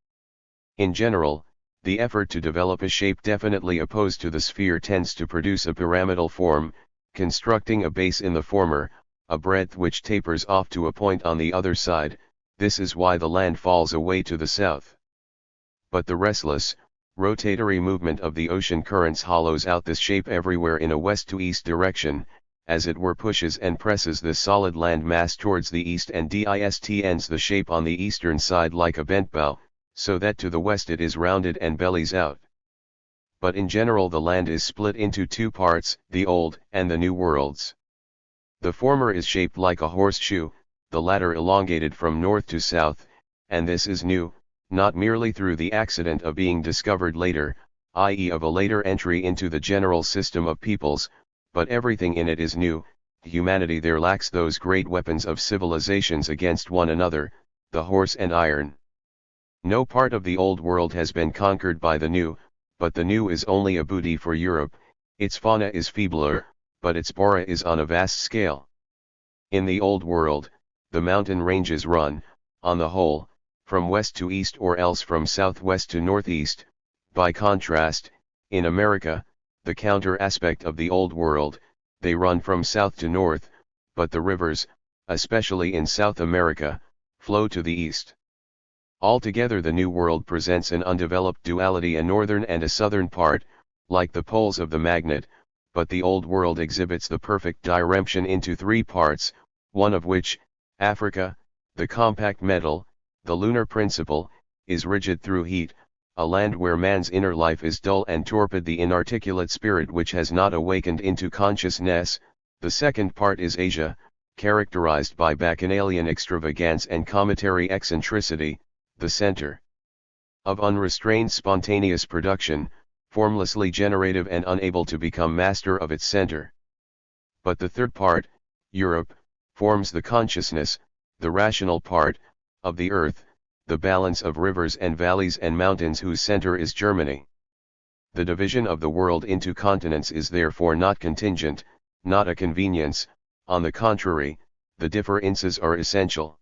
In general, the effort to develop a shape definitely opposed to the sphere tends to produce a pyramidal form, constructing a base in the former, a breadth which tapers off to a point on the other side. This is why the land falls away to the south. But the restless, rotatory movement of the ocean currents hollows out this shape everywhere in a west to east direction, as it were pushes and presses the solid land mass towards the east and distends the shape on the eastern side like a bent bow, so that to the west it is rounded and bellies out. But in general the land is split into two parts, the old and the new worlds. The former is shaped like a horseshoe, the latter elongated from north to south, and this is new, not merely through the accident of being discovered later, i.e. of a later entry into the general system of peoples, but everything in it is new. Humanity there lacks those great weapons of civilizations against one another, the horse and iron. No part of the old world has been conquered by the new, but the new is only a booty for Europe. Its fauna is feebler, but its flora is on a vast scale. In the old world, the mountain ranges run, on the whole, from west to east or else from southwest to northeast. By contrast, in America, the counter aspect of the old world, they run from south to north, but the rivers, especially in South America, flow to the east. Altogether the New World presents an undeveloped duality, a northern and a southern part, like the poles of the magnet, but the Old World exhibits the perfect diremption into three parts, one of which, Africa, the compact metal, the lunar principle, is rigid through heat, a land where man's inner life is dull and torpid, the inarticulate spirit which has not awakened into consciousness. The second part is Asia, characterized by bacchanalian extravagance and cometary eccentricity, the center of unrestrained spontaneous production, formlessly generative and unable to become master of its center. But the third part, Europe, forms the consciousness, the rational part, of the earth, the balance of rivers and valleys and mountains whose center is Germany. The division of the world into continents is therefore not contingent, not a convenience, on the contrary, the differences are essential.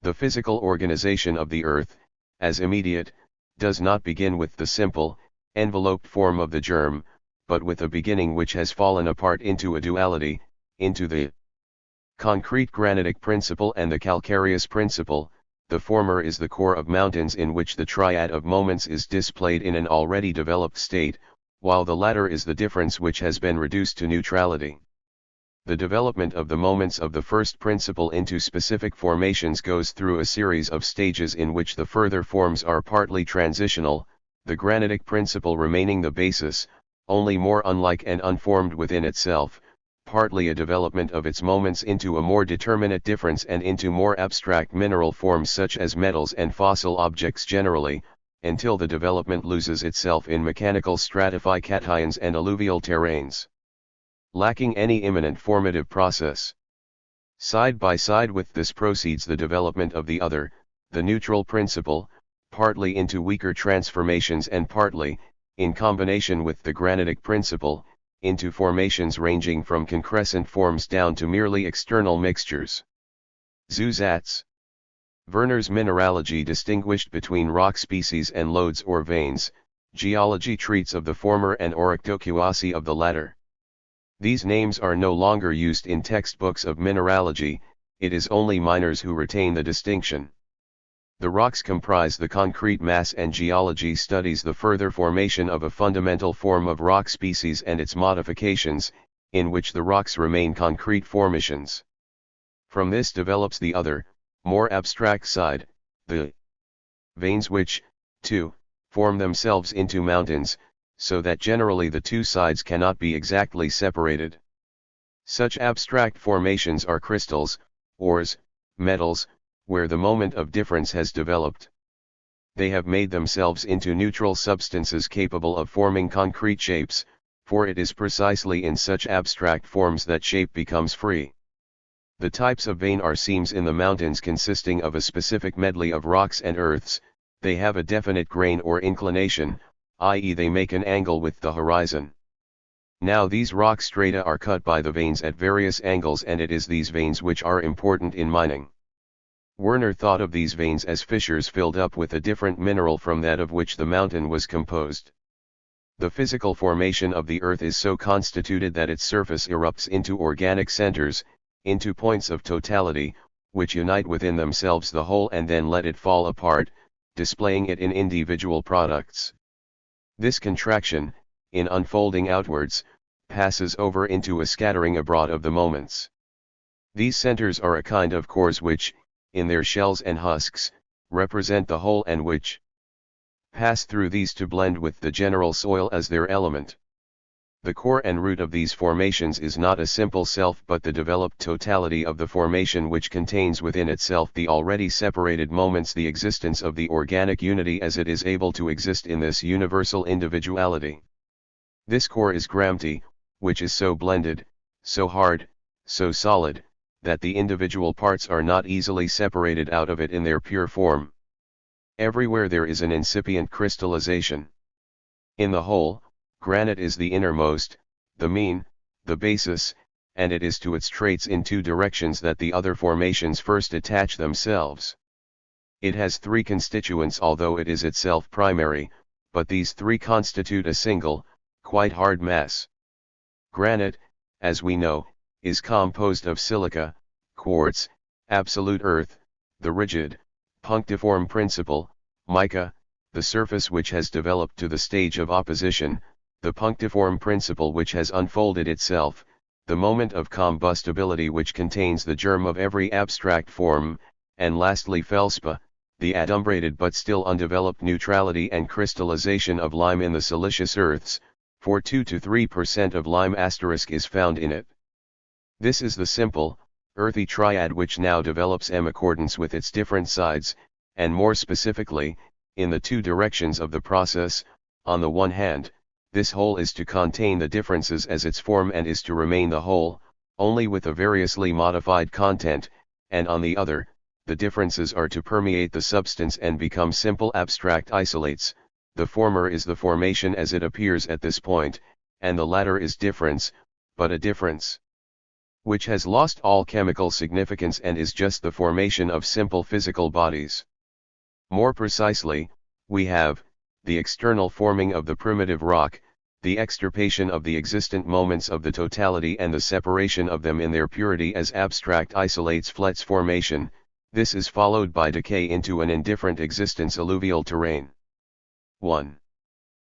The physical organization of the earth, as immediate, does not begin with the simple, enveloped form of the germ, but with a beginning which has fallen apart into a duality, into the concrete granitic principle and the calcareous principle. The former is the core of mountains in which the triad of moments is displayed in an already developed state, while the latter is the difference which has been reduced to neutrality. The development of the moments of the first principle into specific formations goes through a series of stages in which the further forms are partly transitional, the granitic principle remaining the basis, only more unlike and unformed within itself, partly a development of its moments into a more determinate difference and into more abstract mineral forms such as metals and fossil objects generally, until the development loses itself in mechanical stratifications and alluvial terrains. lacking any imminent formative process. Side by side with this proceeds the development of the other, the neutral principle, partly into weaker transformations and partly, in combination with the granitic principle, into formations ranging from concrescent forms down to merely external mixtures. Zusatz. Werner's mineralogy distinguished between rock species and lodes or veins. Geology treats of the former and orictocuasi of the latter. These names are no longer used in textbooks of mineralogy, it is only miners who retain the distinction. The rocks comprise the concrete mass and geology studies the further formation of a fundamental form of rock species and its modifications, in which the rocks remain concrete formations. From this develops the other, more abstract side, the veins which, too, form themselves into mountains, so that generally the two sides cannot be exactly separated. Such abstract formations are crystals, ores, metals, where the moment of difference has developed. They have made themselves into neutral substances capable of forming concrete shapes, for it is precisely in such abstract forms that shape becomes free. The types of vein are seams in the mountains consisting of a specific medley of rocks and earths. They have a definite grain or inclination, i.e. they make an angle with the horizon. Now these rock strata are cut by the veins at various angles, and it is these veins which are important in mining. Werner thought of these veins as fissures filled up with a different mineral from that of which the mountain was composed. The physical formation of the earth is so constituted that its surface erupts into organic centers, into points of totality, which unite within themselves the whole and then let it fall apart, displaying it in individual products. This contraction, in unfolding outwards, passes over into a scattering abroad of the moments. These centers are a kind of cores which, in their shells and husks, represent the whole and which pass through these to blend with the general soil as their element. The core and root of these formations is not a simple self but the developed totality of the formation which contains within itself the already separated moments, the existence of the organic unity as it is able to exist in this universal individuality. This core is gravity, which is so blended, so hard, so solid, that the individual parts are not easily separated out of it in their pure form. Everywhere there is an incipient crystallization. In the whole, granite is the innermost, the mean, the basis, and it is to its traits in two directions that the other formations first attach themselves. It has three constituents although it is itself primary, but these three constitute a single, quite hard mass. Granite, as we know, is composed of silica, quartz, absolute earth, the rigid, punctiform principle, mica, the surface which has developed to the stage of opposition, the punctiform principle which has unfolded itself, the moment of combustibility which contains the germ of every abstract form, and lastly felspar, the adumbrated but still undeveloped neutrality and crystallization of lime in the siliceous earths, for 2 to 3% of lime asterisk is found in it. This is the simple, earthy triad which now develops in accordance with its different sides, and more specifically, in the two directions of the process. On the one hand, this whole is to contain the differences as its form and is to remain the whole, only with a variously modified content, and on the other, the differences are to permeate the substance and become simple abstract isolates. The former is the formation as it appears at this point, and the latter is difference, but a difference which has lost all chemical significance and is just the formation of simple physical bodies. More precisely, we have the external forming of the primitive rock, the extirpation of the existent moments of the totality and the separation of them in their purity as abstract isolates flets formation. This is followed by decay into an indifferent existence alluvial terrain. 1.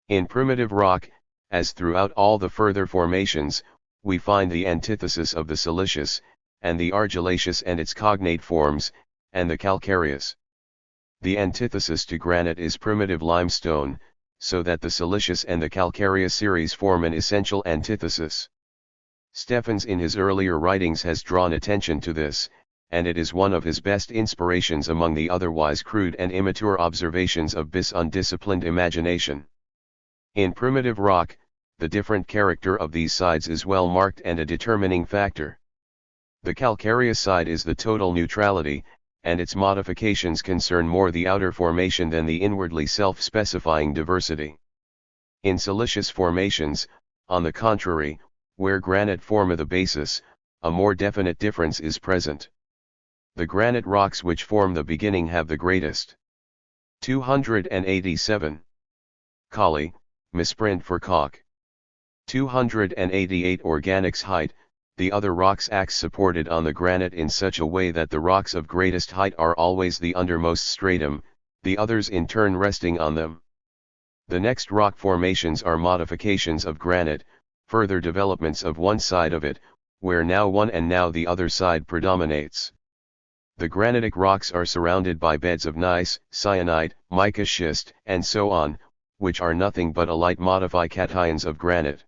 In primitive rock, as throughout all the further formations, we find the antithesis of the siliceous, and the argillaceous and its cognate forms, and the calcareous. The antithesis to granite is primitive limestone, so that the siliceous and the calcareous series form an essential antithesis. Stephens in his earlier writings has drawn attention to this, and it is one of his best inspirations among the otherwise crude and immature observations of Biss' undisciplined imagination. In primitive rock, the different character of these sides is well marked and a determining factor. The calcareous side is the total neutrality, and its modifications concern more the outer formation than the inwardly self-specifying diversity. In silicious formations, on the contrary, where granite form the basis, a more definite difference is present. The granite rocks which form the beginning have the greatest. 287. Kali, misprint for Kok. 288 Organics height. The other rocks acts supported on the granite in such a way that the rocks of greatest height are always the undermost stratum, the others in turn resting on them. The next rock formations are modifications of granite, further developments of one side of it, where now one and now the other side predominates. The granitic rocks are surrounded by beds of gneiss, syenite, mica schist, and so on, which are nothing but a light modify cations of granite.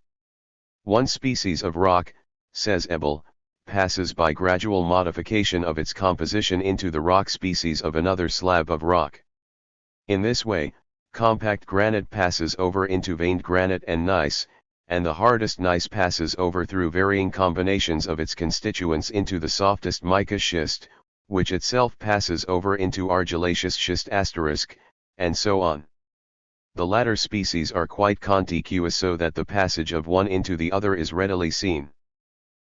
One species of rock, says Ebel, passes by gradual modification of its composition into the rock species of another slab of rock. In this way, compact granite passes over into veined granite and gneiss, and the hardest gneiss passes over through varying combinations of its constituents into the softest mica schist, which itself passes over into argillaceous schist *, and so on. The latter species are quite contiguous so that the passage of one into the other is readily seen.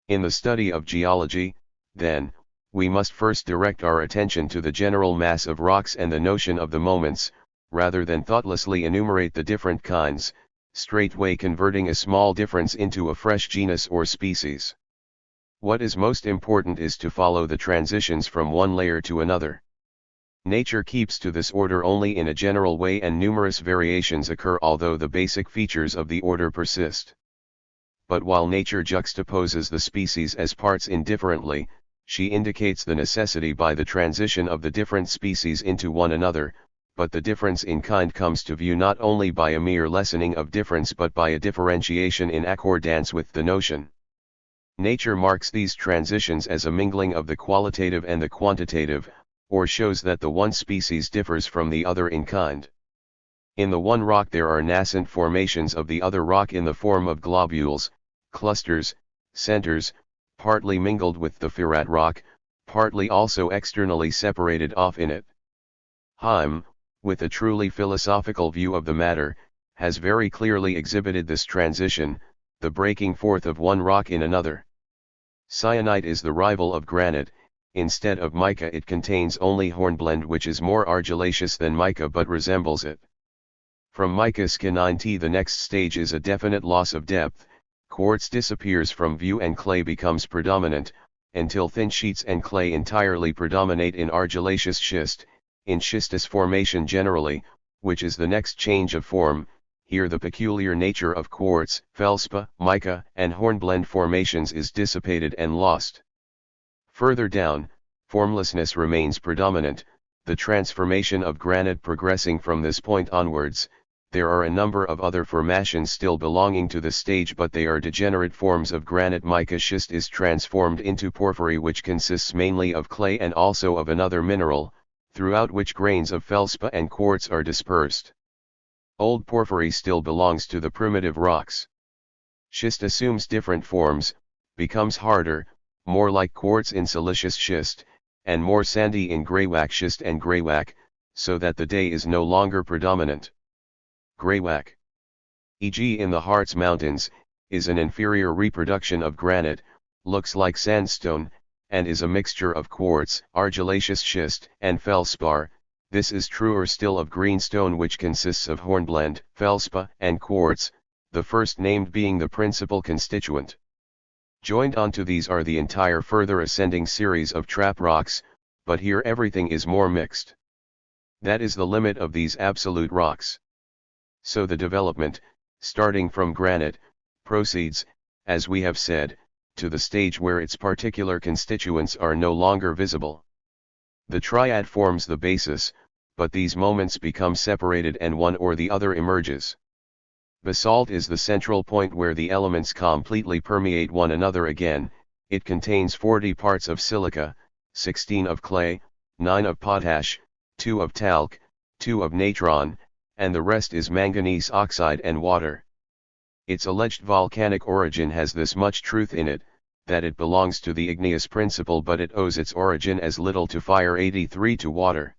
In the study of geology, then, we must first direct our attention to the general mass of rocks and the notion of the moments, rather than thoughtlessly enumerate the different kinds, straightway converting a small difference into a fresh genus or species. What is most important is to follow the transitions from one layer to another. Nature keeps to this order only in a general way, and numerous variations occur although the basic features of the order persist. But while nature juxtaposes the species as parts indifferently, she indicates the necessity by the transition of the different species into one another, but the difference in kind comes to view not only by a mere lessening of difference but by a differentiation in accordance with the notion. Nature marks these transitions as a mingling of the qualitative and the quantitative, or shows that the one species differs from the other in kind. In the one rock there are nascent formations of the other rock in the form of globules, clusters, centers, partly mingled with the ferrat rock, partly also externally separated off in it. Heim, with a truly philosophical view of the matter, has very clearly exhibited this transition, the breaking forth of one rock in another. Syenite is the rival of granite. Instead of mica it contains only hornblende, which is more argillaceous than mica but resembles it. From mica syenite the next stage is a definite loss of depth. Quartz disappears from view and clay becomes predominant, until thin sheets and clay entirely predominate in argillaceous schist, in schistous formation generally, which is the next change of form. Here the peculiar nature of quartz, feldspa, mica, and hornblende formations is dissipated and lost. Further down, formlessness remains predominant, the transformation of granite progressing from this point onwards. There are a number of other formations still belonging to this stage, but they are degenerate forms of granite. Mica schist is transformed into porphyry, which consists mainly of clay and also of another mineral, throughout which grains of feldspa and quartz are dispersed. Old porphyry still belongs to the primitive rocks. Schist assumes different forms, becomes harder, more like quartz in silicious schist, and more sandy in greywacke schist and greywacke, so that the day is no longer predominant. Greywacke, e.g. in the Harz Mountains, is an inferior reproduction of granite, looks like sandstone, and is a mixture of quartz, argillaceous schist, and feldspar. This is truer still of greenstone, which consists of hornblende, feldspa, and quartz, the first named being the principal constituent. Joined onto these are the entire further ascending series of trap rocks, but here everything is more mixed. That is the limit of these absolute rocks. So the development, starting from granite, proceeds, as we have said, to the stage where its particular constituents are no longer visible. The triad forms the basis, but these moments become separated and one or the other emerges. Basalt is the central point where the elements completely permeate one another again. It contains 40 parts of silica, 16 of clay, 9 of potash, 2 of talc, 2 of natron, and the rest is manganese oxide and water. Its alleged volcanic origin has this much truth in it, that it belongs to the igneous principle, but it owes its origin as little to fire 83 to water.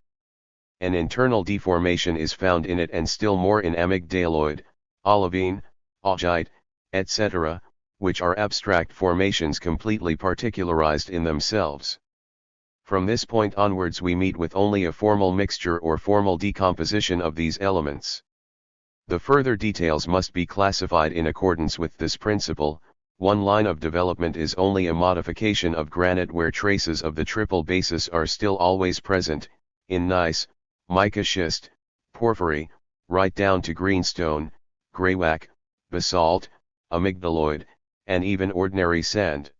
An internal deformation is found in it, and still more in amygdaloid, olivine, augite, etc., which are abstract formations completely particularized in themselves. From this point onwards we meet with only a formal mixture or formal decomposition of these elements. The further details must be classified in accordance with this principle. One line of development is only a modification of granite where traces of the triple basis are still always present, in gneiss, mica schist, porphyry, right down to greenstone, greywacke, basalt, amygdaloid, and even ordinary sand.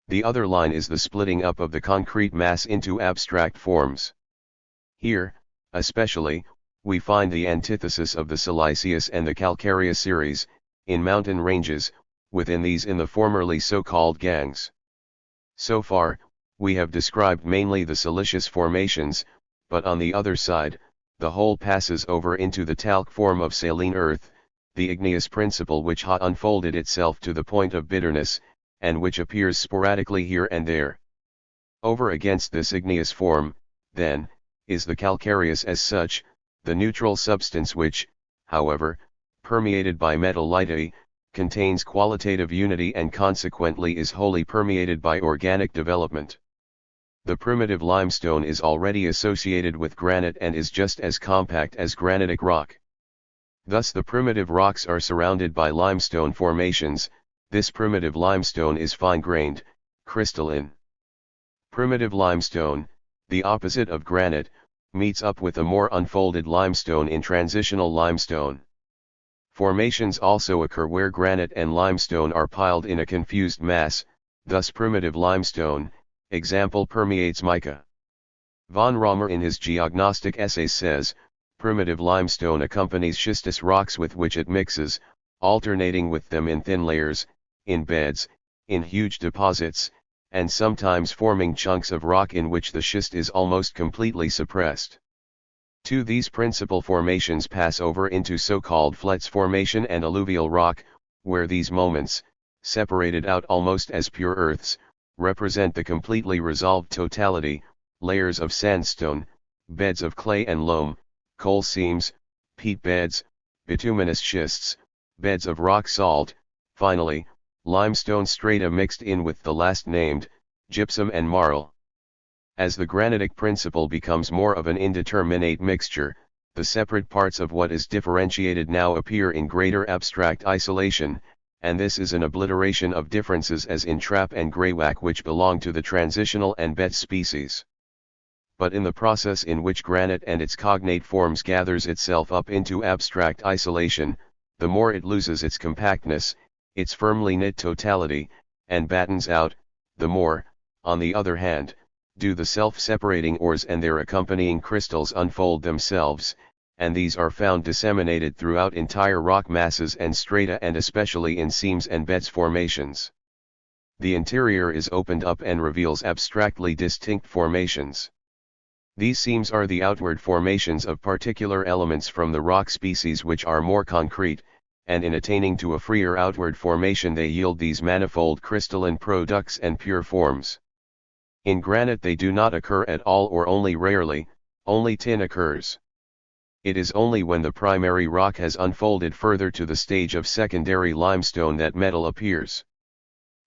The other line is the splitting up of the concrete mass into abstract forms. Here, especially, we find the antithesis of the siliceous and the calcareous series, in mountain ranges, within these in the formerly so-called gangs. So far, we have described mainly the siliceous formations, but on the other side, the whole passes over into the talc form of saline earth, the igneous principle which has unfolded itself to the point of bitterness, and which appears sporadically here and there. Over against this igneous form, then, is the calcareous as such, the neutral substance which, however, permeated by metallicity, contains qualitative unity and consequently is wholly permeated by organic development. The primitive limestone is already associated with granite and is just as compact as granitic rock. Thus the primitive rocks are surrounded by limestone formations. This primitive limestone is fine-grained, crystalline. Primitive limestone, the opposite of granite, meets up with a more unfolded limestone in transitional limestone. Formations also occur where granite and limestone are piled in a confused mass, thus primitive limestone, example permeates mica. Von Raumer in his geognostic essays says, primitive limestone accompanies schistous rocks with which it mixes, alternating with them in thin layers, in beds, in huge deposits, and sometimes forming chunks of rock in which the schist is almost completely suppressed. These principal formations pass over into so-called flats formation and alluvial rock, where these moments, separated out almost as pure earths, represent the completely resolved totality, layers of sandstone, beds of clay and loam, coal seams, peat beds, bituminous schists, beds of rock salt, finally, limestone strata mixed in with the last named, gypsum and marl. As the granitic principle becomes more of an indeterminate mixture, the separate parts of what is differentiated now appear in greater abstract isolation, and this is an obliteration of differences as in trap and greywacke which belong to the transitional and bet species. But in the process in which granite and its cognate forms gathers itself up into abstract isolation, the more it loses its compactness, its firmly knit totality, and battens out, the more, on the other hand, do the self-separating ores and their accompanying crystals unfold themselves, and these are found disseminated throughout entire rock masses and strata and especially in seams and beds formations. The interior is opened up and reveals abstractly distinct formations. These seams are the outward formations of particular elements from the rock species which are more concrete, and in attaining to a freer outward formation they yield these manifold crystalline products and pure forms. In granite they do not occur at all or only rarely, only tin occurs. It is only when the primary rock has unfolded further to the stage of secondary limestone that metal appears.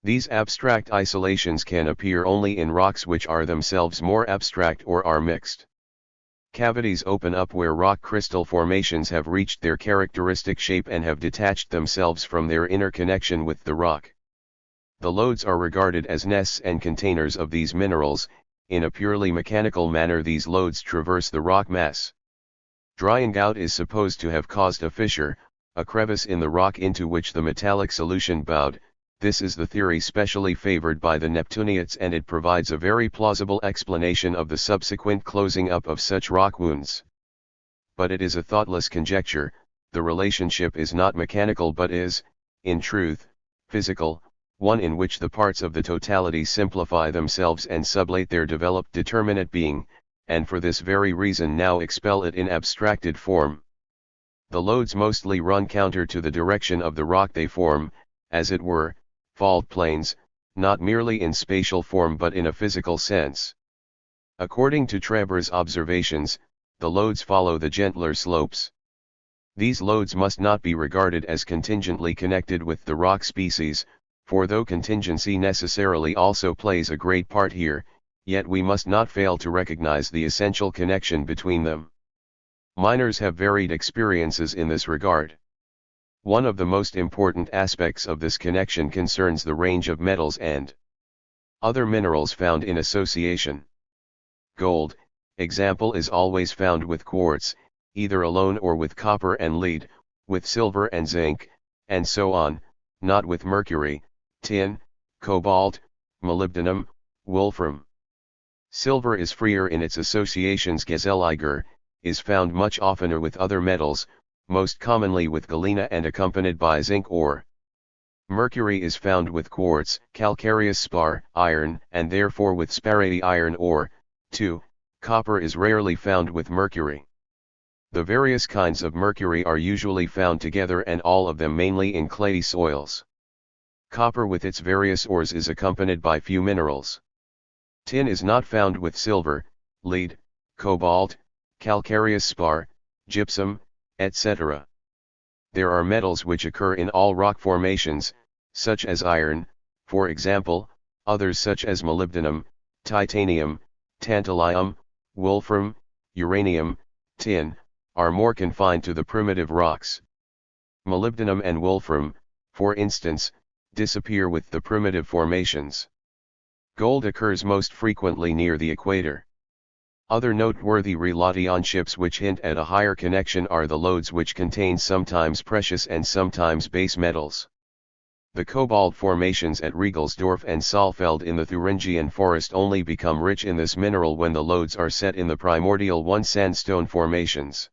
These abstract isolations can appear only in rocks which are themselves more abstract or are mixed. Cavities open up where rock crystal formations have reached their characteristic shape and have detached themselves from their inner connection with the rock. The lodes are regarded as nests and containers of these minerals. In a purely mechanical manner these lodes traverse the rock mass. Drying out is supposed to have caused a fissure, a crevice in the rock into which the metallic solution bowed. This is the theory specially favored by the Neptunians, and it provides a very plausible explanation of the subsequent closing up of such rock wounds. But it is a thoughtless conjecture. The relationship is not mechanical but is, in truth, physical, one in which the parts of the totality simplify themselves and sublate their developed determinate being, and for this very reason now expel it in abstracted form. The lodes mostly run counter to the direction of the rock they form, as it were, fault planes, not merely in spatial form but in a physical sense. According to Treber's observations, the lodes follow the gentler slopes. These lodes must not be regarded as contingently connected with the rock species, for though contingency necessarily also plays a great part here, yet we must not fail to recognize the essential connection between them. Miners have varied experiences in this regard. One of the most important aspects of this connection concerns the range of metals and other minerals found in association. Gold, example, is always found with quartz, either alone or with copper and lead, with silver and zinc, and so on, not with mercury, tin, cobalt, molybdenum, wolfram. Silver is freer in its associations. Gazelle-Eiger is found much oftener with other metals, most commonly with galena and accompanied by zinc ore. Mercury is found with quartz, calcareous spar, iron, and therefore with sparate iron ore, too. Copper is rarely found with mercury. The various kinds of mercury are usually found together and all of them mainly in clayey soils. Copper with its various ores is accompanied by few minerals. Tin is not found with silver, lead, cobalt, calcareous spar, gypsum, etc. There are metals which occur in all rock formations, such as iron, for example, others such as molybdenum, titanium, tantalum, wolfram, uranium, tin, are more confined to the primitive rocks. Molybdenum and wolfram, for instance, disappear with the primitive formations. Gold occurs most frequently near the equator. Other noteworthy relationships which hint at a higher connection are the lodes which contain sometimes precious and sometimes base metals. The cobalt formations at Riegelsdorf and Saalfeld in the Thuringian forest only become rich in this mineral when the lodes are set in the primordial 1 sandstone formations.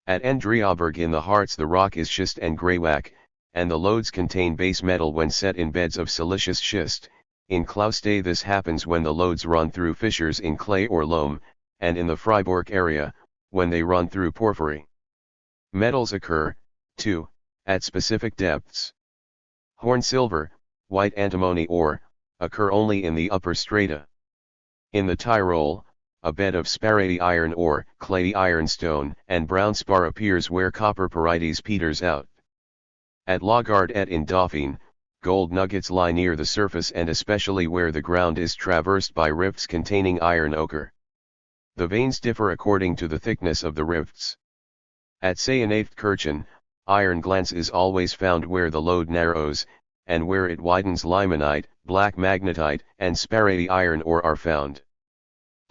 At Andreaberg in the Harz the rock is schist and greywacke, and the lodes contain base metal when set in beds of silicious schist. In Claustay this happens when the lodes run through fissures in clay or loam, and in the Freiburg area, when they run through porphyry. Metals occur, too, at specific depths. Horn silver, white antimony ore, occur only in the upper strata. In the Tyrol, a bed of sparate iron ore, clayey ironstone, and brown spar appears where copper pyrites peters out. At Lagardet in Dauphine, gold nuggets lie near the surface and especially where the ground is traversed by rifts containing iron ochre. The veins differ according to the thickness of the rifts. At Saenaeftkirchen, iron glance is always found where the lode narrows, and where it widens limonite, black magnetite, and sparate iron ore are found.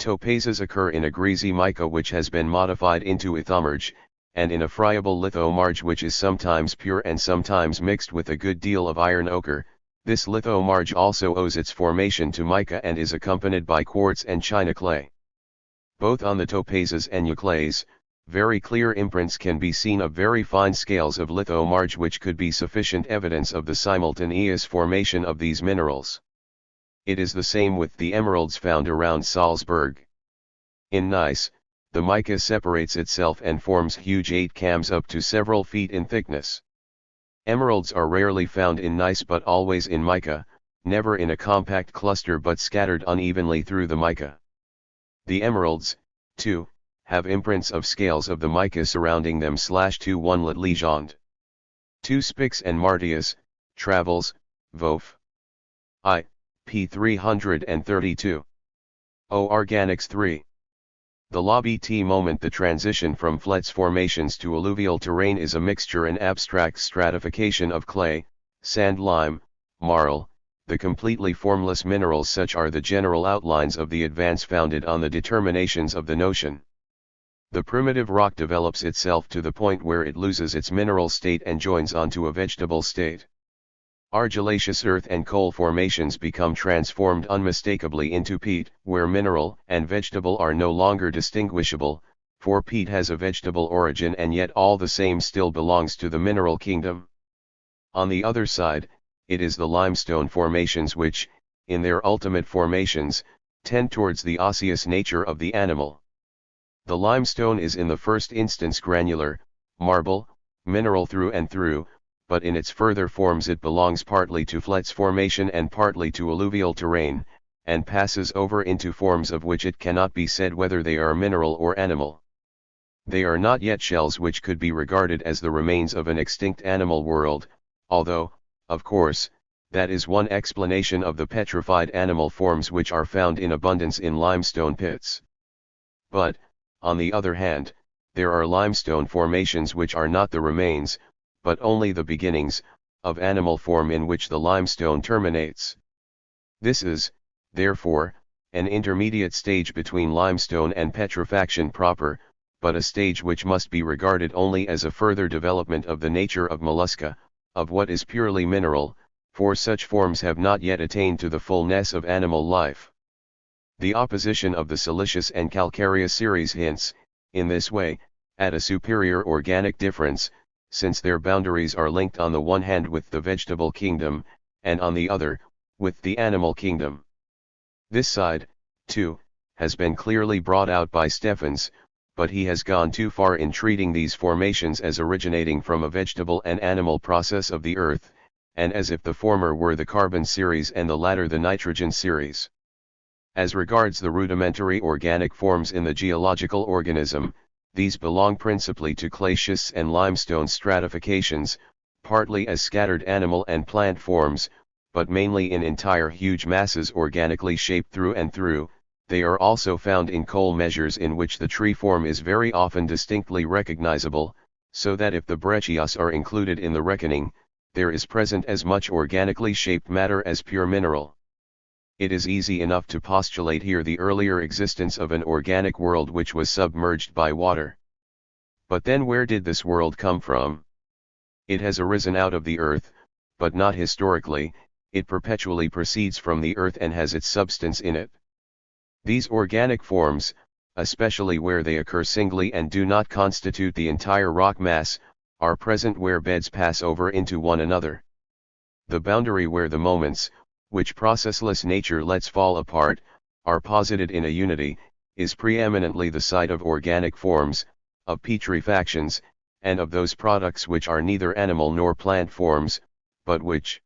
Topazes occur in a greasy mica which has been modified into ithomurge, and in a friable lithomarge which is sometimes pure and sometimes mixed with a good deal of iron ochre. This lithomarge also owes its formation to mica and is accompanied by quartz and china clay. Both on the topazes and euclays, very clear imprints can be seen of very fine scales of lithomarge which could be sufficient evidence of the simultaneous formation of these minerals. It is the same with the emeralds found around Salzburg. In gneiss, the mica separates itself and forms huge 8 cams up to several feet in thickness. Emeralds are rarely found in gneiss but always in mica, never in a compact cluster but scattered unevenly through the mica. The emeralds, too, have imprints of scales of the mica surrounding them. 21 Lat Legend. 2 Spix and Martius, Travels, Vof. I. p. 332. O. Organics 3. The Lobby moment. The transition from flats formations to alluvial terrain is a mixture and abstract stratification of clay, sand, lime, marl, the completely formless minerals. Such are the general outlines of the advance founded on the determinations of the notion. The primitive rock develops itself to the point where it loses its mineral state and joins onto a vegetable state. Argillaceous earth and coal formations become transformed unmistakably into peat, where mineral and vegetable are no longer distinguishable, for peat has a vegetable origin and yet all the same still belongs to the mineral kingdom. On the other side, it is the limestone formations which, in their ultimate formations, tend towards the osseous nature of the animal. The limestone is in the first instance granular, marble, mineral through and through, but in its further forms it belongs partly to flats formation and partly to alluvial terrain, and passes over into forms of which it cannot be said whether they are mineral or animal. They are not yet shells which could be regarded as the remains of an extinct animal world, although, of course, that is one explanation of the petrified animal forms which are found in abundance in limestone pits. But, on the other hand, there are limestone formations which are not the remains, but only the beginnings, of animal form in which the limestone terminates. This is, therefore, an intermediate stage between limestone and petrifaction proper, but a stage which must be regarded only as a further development of the nature of mollusca, of what is purely mineral, for such forms have not yet attained to the fullness of animal life. The opposition of the siliceous and calcareous series hints, in this way, at a superior organic difference, since their boundaries are linked on the one hand with the vegetable kingdom, and on the other, with the animal kingdom. This side, too, has been clearly brought out by Stephens, but he has gone too far in treating these formations as originating from a vegetable and animal process of the earth, and as if the former were the carbon series and the latter the nitrogen series. As regards the rudimentary organic forms in the geological organism, these belong principally to clay schists and limestone stratifications, partly as scattered animal and plant forms, but mainly in entire huge masses organically shaped through and through. They are also found in coal measures in which the tree form is very often distinctly recognizable, so that if the breccias are included in the reckoning, there is present as much organically shaped matter as pure mineral. It is easy enough to postulate here the earlier existence of an organic world which was submerged by water. But then where did this world come from? It has arisen out of the earth, but not historically. It perpetually proceeds from the earth and has its substance in it. These organic forms, especially where they occur singly and do not constitute the entire rock mass, are present where beds pass over into one another. The boundary where the moments, which processless nature lets fall apart, are posited in a unity, is preeminently the site of organic forms, of petrifactions, and of those products which are neither animal nor plant forms, but which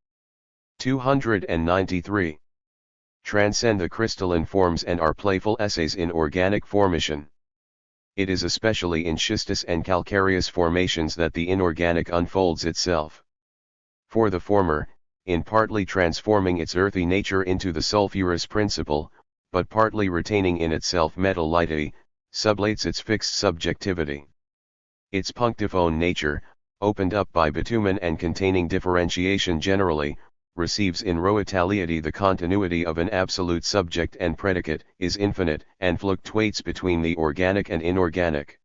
293 transcend the crystalline forms and are playful essays in organic formation. It is especially in schistous and calcareous formations that the inorganic unfolds itself. For the former, in partly transforming its earthy nature into the sulfurous principle, but partly retaining in itself metallity, sublates its fixed subjectivity. Its punctiform nature, opened up by bitumen and containing differentiation generally, receives in roetaliety the continuity of an absolute subject and predicate, is infinite, and fluctuates between the organic and inorganic.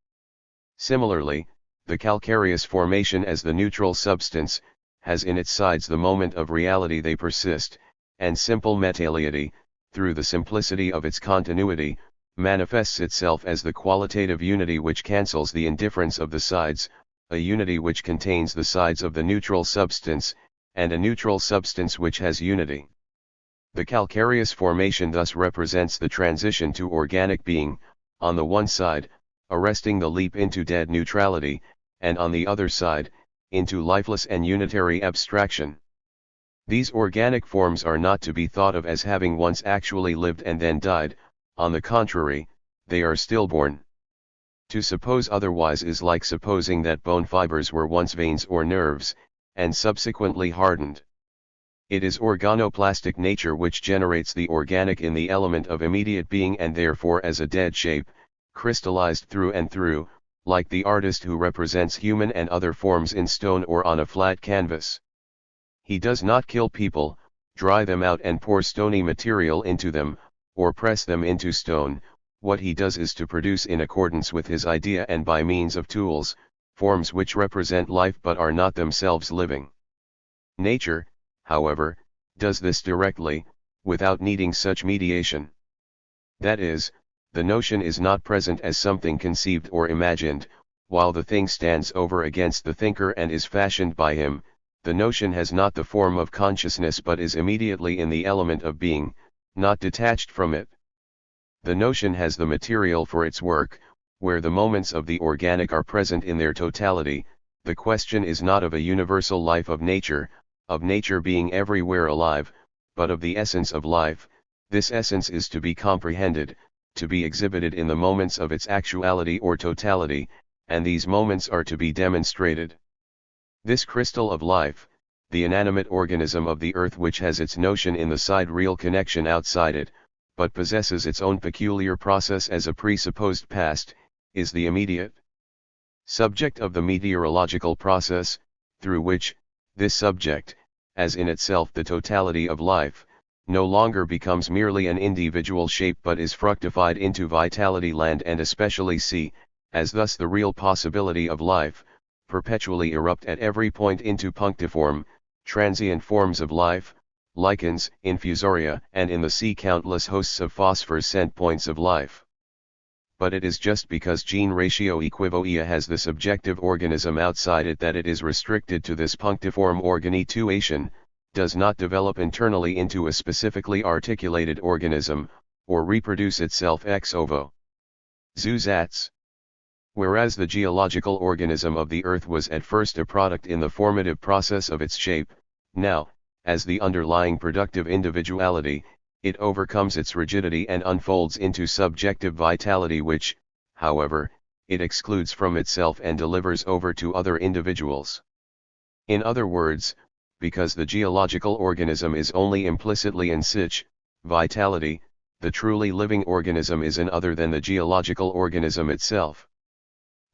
Similarly, the calcareous formation as the neutral substance, has in its sides the moment of reality they persist, and simple metallity, through the simplicity of its continuity, manifests itself as the qualitative unity which cancels the indifference of the sides, a unity which contains the sides of the neutral substance, and a neutral substance which has unity. The calcareous formation thus represents the transition to organic being, on the one side, arresting the leap into dead neutrality, and on the other side, into lifeless and unitary abstraction. These organic forms are not to be thought of as having once actually lived and then died, on the contrary, they are stillborn. To suppose otherwise is like supposing that bone fibers were once veins or nerves, and subsequently hardened. It is organoplastic nature which generates the organic in the element of immediate being and therefore as a dead shape, crystallized through and through, like the artist who represents human and other forms in stone or on a flat canvas. He does not kill people, dry them out and pour stony material into them, or press them into stone. What he does is to produce in accordance with his idea and by means of tools, forms which represent life but are not themselves living. Nature, however, does this directly, without needing such mediation. That is, the notion is not present as something conceived or imagined, while the thing stands over against the thinker and is fashioned by him. The notion has not the form of consciousness but is immediately in the element of being, not detached from it. The notion has the material for its work, where the moments of the organic are present in their totality, the question is not of a universal life of nature being everywhere alive, but of the essence of life. This essence is to be comprehended, to be exhibited in the moments of its actuality or totality, and these moments are to be demonstrated. This crystal of life, the inanimate organism of the earth which has its notion in the sidereal connection outside it, but possesses its own peculiar process as a presupposed past, is the immediate subject of the meteorological process, through which, this subject, as in itself the totality of life, no longer becomes merely an individual shape but is fructified into vitality, land and especially sea, as thus the real possibility of life, perpetually erupt at every point into punctiform, transient forms of life, lichens, infusoria, and in the sea countless hosts of phosphorescent points of life. But it is just because gene ratio equivoia has the subjective organism outside it that it is restricted to this punctiform organituation, does not develop internally into a specifically articulated organism, or reproduce itself ex ovo. Zusatz. Whereas the geological organism of the earth was at first a product in the formative process of its shape, now, as the underlying productive individuality, it overcomes its rigidity and unfolds into subjective vitality which, however, it excludes from itself and delivers over to other individuals. In other words, because the geological organism is only implicitly in situ vitality, the truly living organism is an other than the geological organism itself.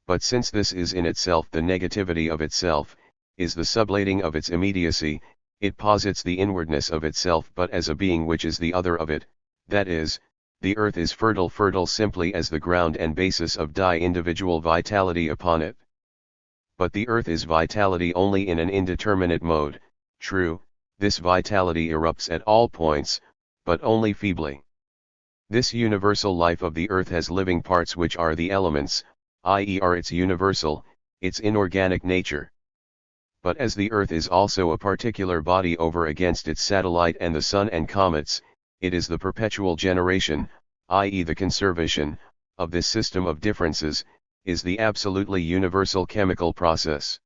But since this is in itself the negativity of itself, is the sublating of its immediacy, it posits the inwardness of itself but as a being which is the other of it, that is, the earth is fertile simply as the ground and basis of individual vitality upon it. But the earth is vitality only in an indeterminate mode. True, this vitality erupts at all points, but only feebly. This universal life of the earth has living parts which are the elements, i.e. are its universal, its inorganic nature. But as the earth is also a particular body over against its satellite and the sun and comets, it is the perpetual generation, i.e. the conservation, of this system of differences, is the absolutely universal chemical process.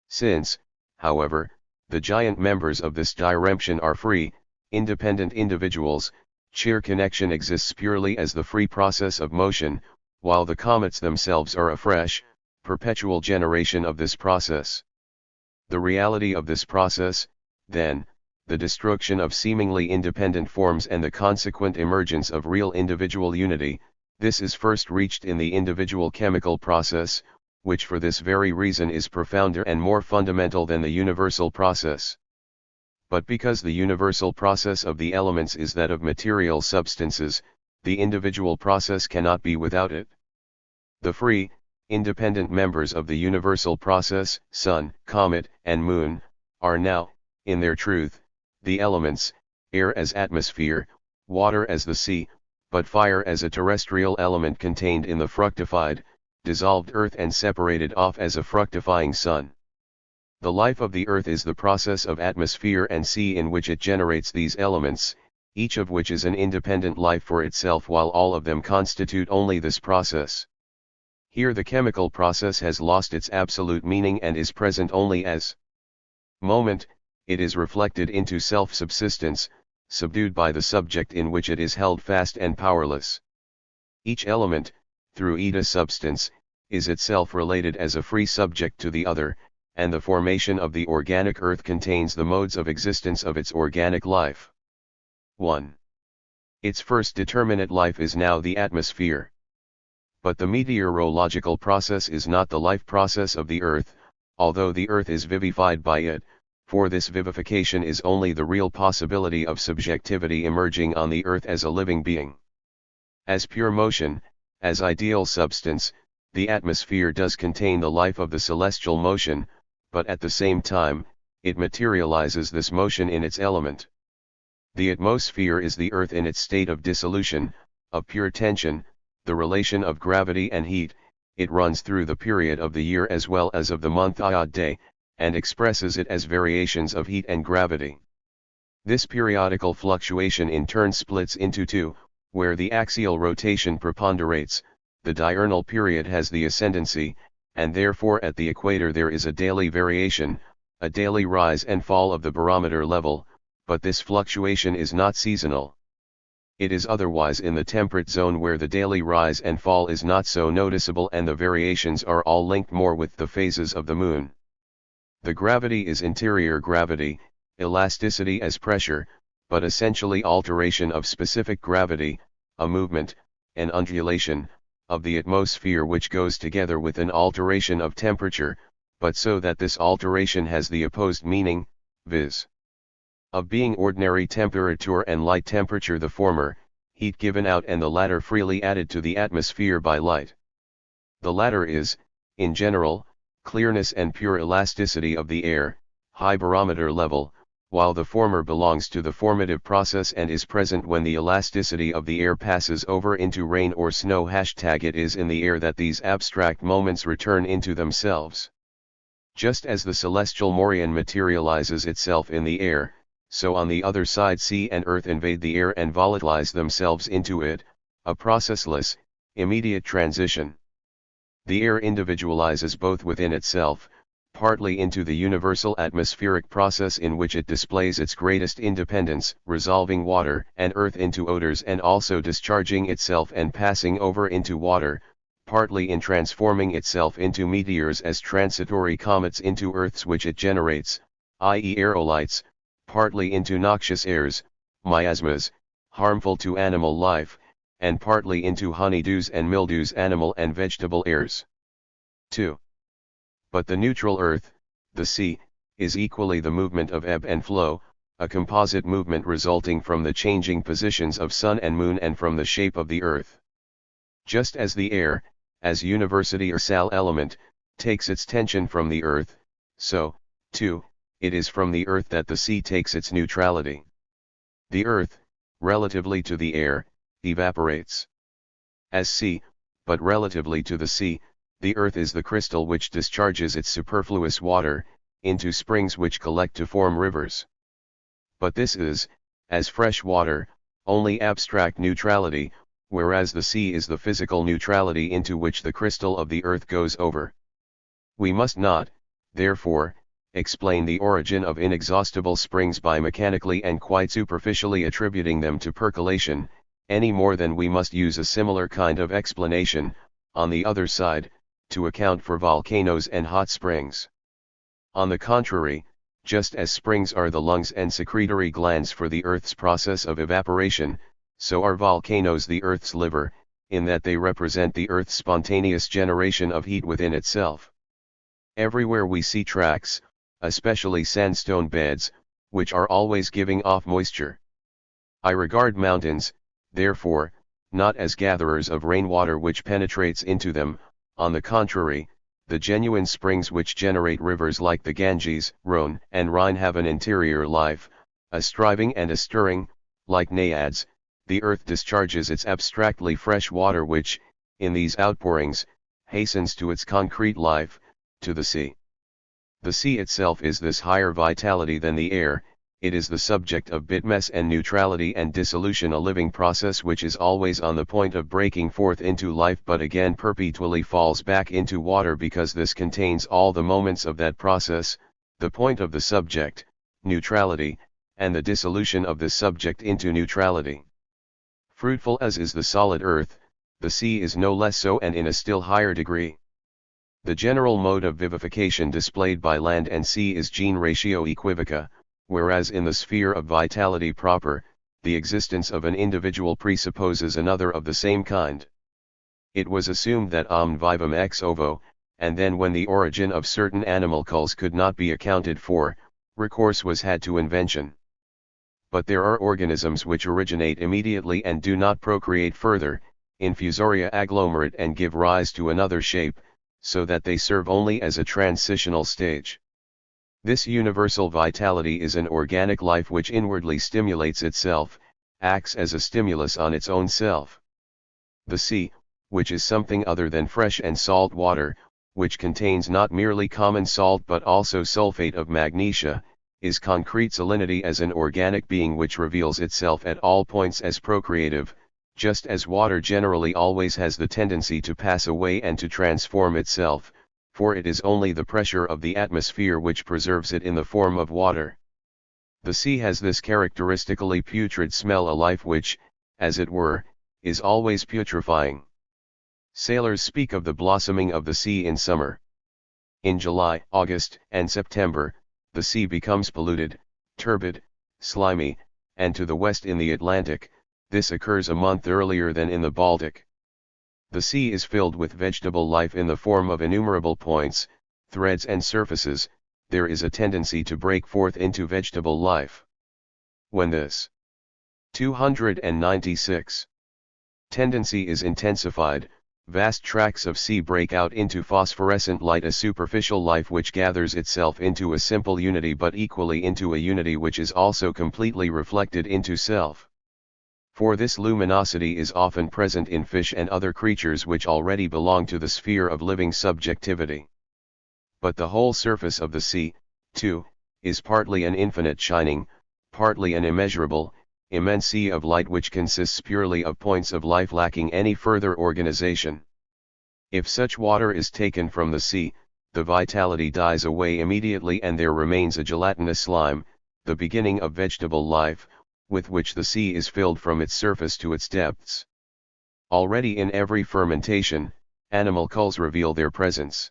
Since, however, the giant members of this diremption are free, independent individuals, sheer connection exists purely as the free process of motion, while the comets themselves are a fresh, perpetual generation of this process. The reality of this process, then, the destruction of seemingly independent forms and the consequent emergence of real individual unity, this is first reached in the individual chemical process, which for this very reason is profounder and more fundamental than the universal process. But because the universal process of the elements is that of material substances, the individual process cannot be without it. The free, independent members of the universal process, sun, comet, and moon, are now, in their truth, the elements, air as atmosphere, water as the sea, but fire as a terrestrial element contained in the fructified, dissolved earth and separated off as a fructifying sun. The life of the earth is the process of atmosphere and sea in which it generates these elements, each of which is an independent life for itself while all of them constitute only this process. Here the chemical process has lost its absolute meaning and is present only as moment, it is reflected into self-subsistence, subdued by the subject in which it is held fast and powerless. Each element, through eta substance, is itself related as a free subject to the other, and the formation of the organic earth contains the modes of existence of its organic life. 1. Its first determinate life is now the atmosphere. But the meteorological process is not the life process of the earth, although the earth is vivified by it, for this vivification is only the real possibility of subjectivity emerging on the earth as a living being. As pure motion, as ideal substance, the atmosphere does contain the life of the celestial motion, but at the same time, it materializes this motion in its element. The atmosphere is the earth in its state of dissolution, of pure tension, the relation of gravity and heat. It runs through the period of the year as well as of the month odd day, and expresses it as variations of heat and gravity. This periodical fluctuation in turn splits into two, where the axial rotation preponderates, the diurnal period has the ascendancy, and therefore at the equator there is a daily variation, a daily rise and fall of the barometer level, but this fluctuation is not seasonal. It is otherwise in the temperate zone, where the daily rise and fall is not so noticeable and the variations are all linked more with the phases of the moon. The gravity is interior gravity, elasticity as pressure, but essentially alteration of specific gravity, a movement, an undulation, of the atmosphere which goes together with an alteration of temperature, but so that this alteration has the opposed meaning, viz. of being ordinary temperature and light temperature, the former, heat given out, and the latter freely added to the atmosphere by light. The latter is, in general, clearness and pure elasticity of the air, high barometer level, while the former belongs to the formative process and is present when the elasticity of the air passes over into rain or snow. It is in the air that these abstract moments return into themselves. Just as the celestial morion materializes itself in the air, so on the other side sea and earth invade the air and volatilize themselves into it, a processless, immediate transition. The air individualizes both within itself, partly into the universal atmospheric process in which it displays its greatest independence, resolving water and earth into odors and also discharging itself and passing over into water, partly in transforming itself into meteors as transitory comets into earths which it generates, i.e. aerolites, partly into noxious airs, miasmas, harmful to animal life, and partly into honeydews and mildews, animal and vegetable airs. 2. But the neutral earth, the sea, is equally the movement of ebb and flow, a composite movement resulting from the changing positions of sun and moon and from the shape of the earth. Just as the air, as universal element, takes its tension from the earth, so, too, it is from the earth that the sea takes its neutrality. The earth, relatively to the air, evaporates as sea, but relatively to the sea, the earth is the crystal which discharges its superfluous water into springs which collect to form rivers. But this is, as fresh water, only abstract neutrality, whereas the sea is the physical neutrality into which the crystal of the earth goes over. We must not, therefore, explain the origin of inexhaustible springs by mechanically and quite superficially attributing them to percolation, any more than we must use a similar kind of explanation, on the other side, to account for volcanoes and hot springs. On the contrary, just as springs are the lungs and secretory glands for the earth's process of evaporation, so are volcanoes the earth's liver, in that they represent the earth's spontaneous generation of heat within itself. Everywhere we see tracks, especially sandstone beds, which are always giving off moisture. I regard mountains, therefore, not as gatherers of rainwater which penetrates into them, on the contrary, the genuine springs which generate rivers like the Ganges, Rhone, and Rhine have an interior life, a striving and a stirring, like naiads. The earth discharges its abstractly fresh water which, in these outpourings, hastens to its concrete life, to the sea. The sea itself is this higher vitality than the air, it is the subject of bitmess and neutrality and dissolution, a living process which is always on the point of breaking forth into life but again perpetually falls back into water, because this contains all the moments of that process, the point of the subject, neutrality, and the dissolution of the subject into neutrality. Fruitful as is the solid earth, the sea is no less so, and in a still higher degree. The general mode of vivification displayed by land and sea is gene ratio equivoca, whereas in the sphere of vitality proper, the existence of an individual presupposes another of the same kind. It was assumed that omne vivum ex ovo, and then when the origin of certain animalcules could not be accounted for, recourse was had to invention. But there are organisms which originate immediately and do not procreate further, infusoria agglomerate, and give rise to another shape, so that they serve only as a transitional stage. This universal vitality is an organic life which inwardly stimulates itself, acts as a stimulus on its own self. The sea, which is something other than fresh and salt water, which contains not merely common salt but also sulfate of magnesia, is concrete salinity as an organic being which reveals itself at all points as procreative, Just as water generally always has the tendency to pass away and to transform itself, for it is only the pressure of the atmosphere which preserves it in the form of water. The sea has this characteristically putrid smell, a life which, as it were, is always putrefying. Sailors speak of the blossoming of the sea in summer. In July, August, and September, the sea becomes polluted, turbid, slimy, and to the west in the Atlantic, this occurs a month earlier than in the Baltic. The sea is filled with vegetable life in the form of innumerable points, threads and surfaces. There is a tendency to break forth into vegetable life. When this 296 tendency is intensified, vast tracts of sea break out into phosphorescent light, a superficial life which gathers itself into a simple unity, but equally into a unity which is also completely reflected into self. For this luminosity is often present in fish and other creatures which already belong to the sphere of living subjectivity. But the whole surface of the sea, too, is partly an infinite shining, partly an immeasurable, immense sea of light which consists purely of points of life lacking any further organization. If such water is taken from the sea, the vitality dies away immediately and there remains a gelatinous slime, the beginning of vegetable life, with which the sea is filled from its surface to its depths. Already in every fermentation, animal culls reveal their presence.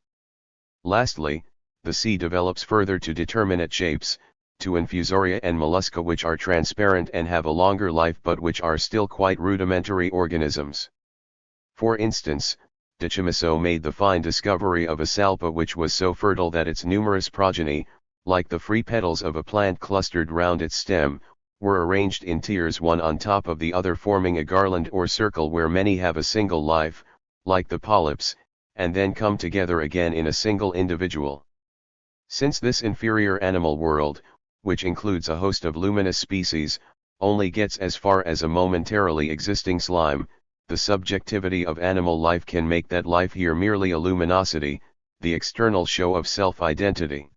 Lastly, the sea develops further to determinate shapes, to infusoria and mollusca which are transparent and have a longer life but which are still quite rudimentary organisms. For instance, de Chamisso made the fine discovery of a salpa which was so fertile that its numerous progeny, like the free petals of a plant clustered round its stem, were arranged in tiers one on top of the other, forming a garland or circle where many have a single life, like the polyps, and then come together again in a single individual. Since this inferior animal world, which includes a host of luminous species, only gets as far as a momentarily existing slime, the subjectivity of animal life can make that life here merely a luminosity, the external show of self-identity.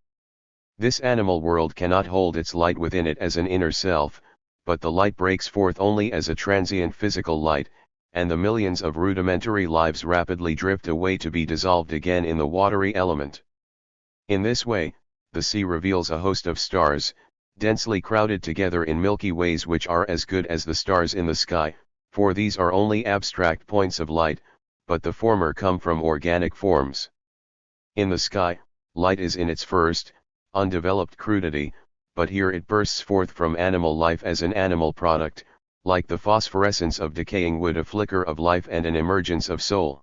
This animal world cannot hold its light within it as an inner self, but the light breaks forth only as a transient physical light, and the millions of rudimentary lives rapidly drift away to be dissolved again in the watery element. In this way, the sea reveals a host of stars, densely crowded together in Milky Ways which are as good as the stars in the sky, for these are only abstract points of light, but the former come from organic forms. In the sky, light is in its first, undeveloped crudity, but here it bursts forth from animal life as an animal product, like the phosphorescence of decaying wood, a flicker of life and an emergence of soul.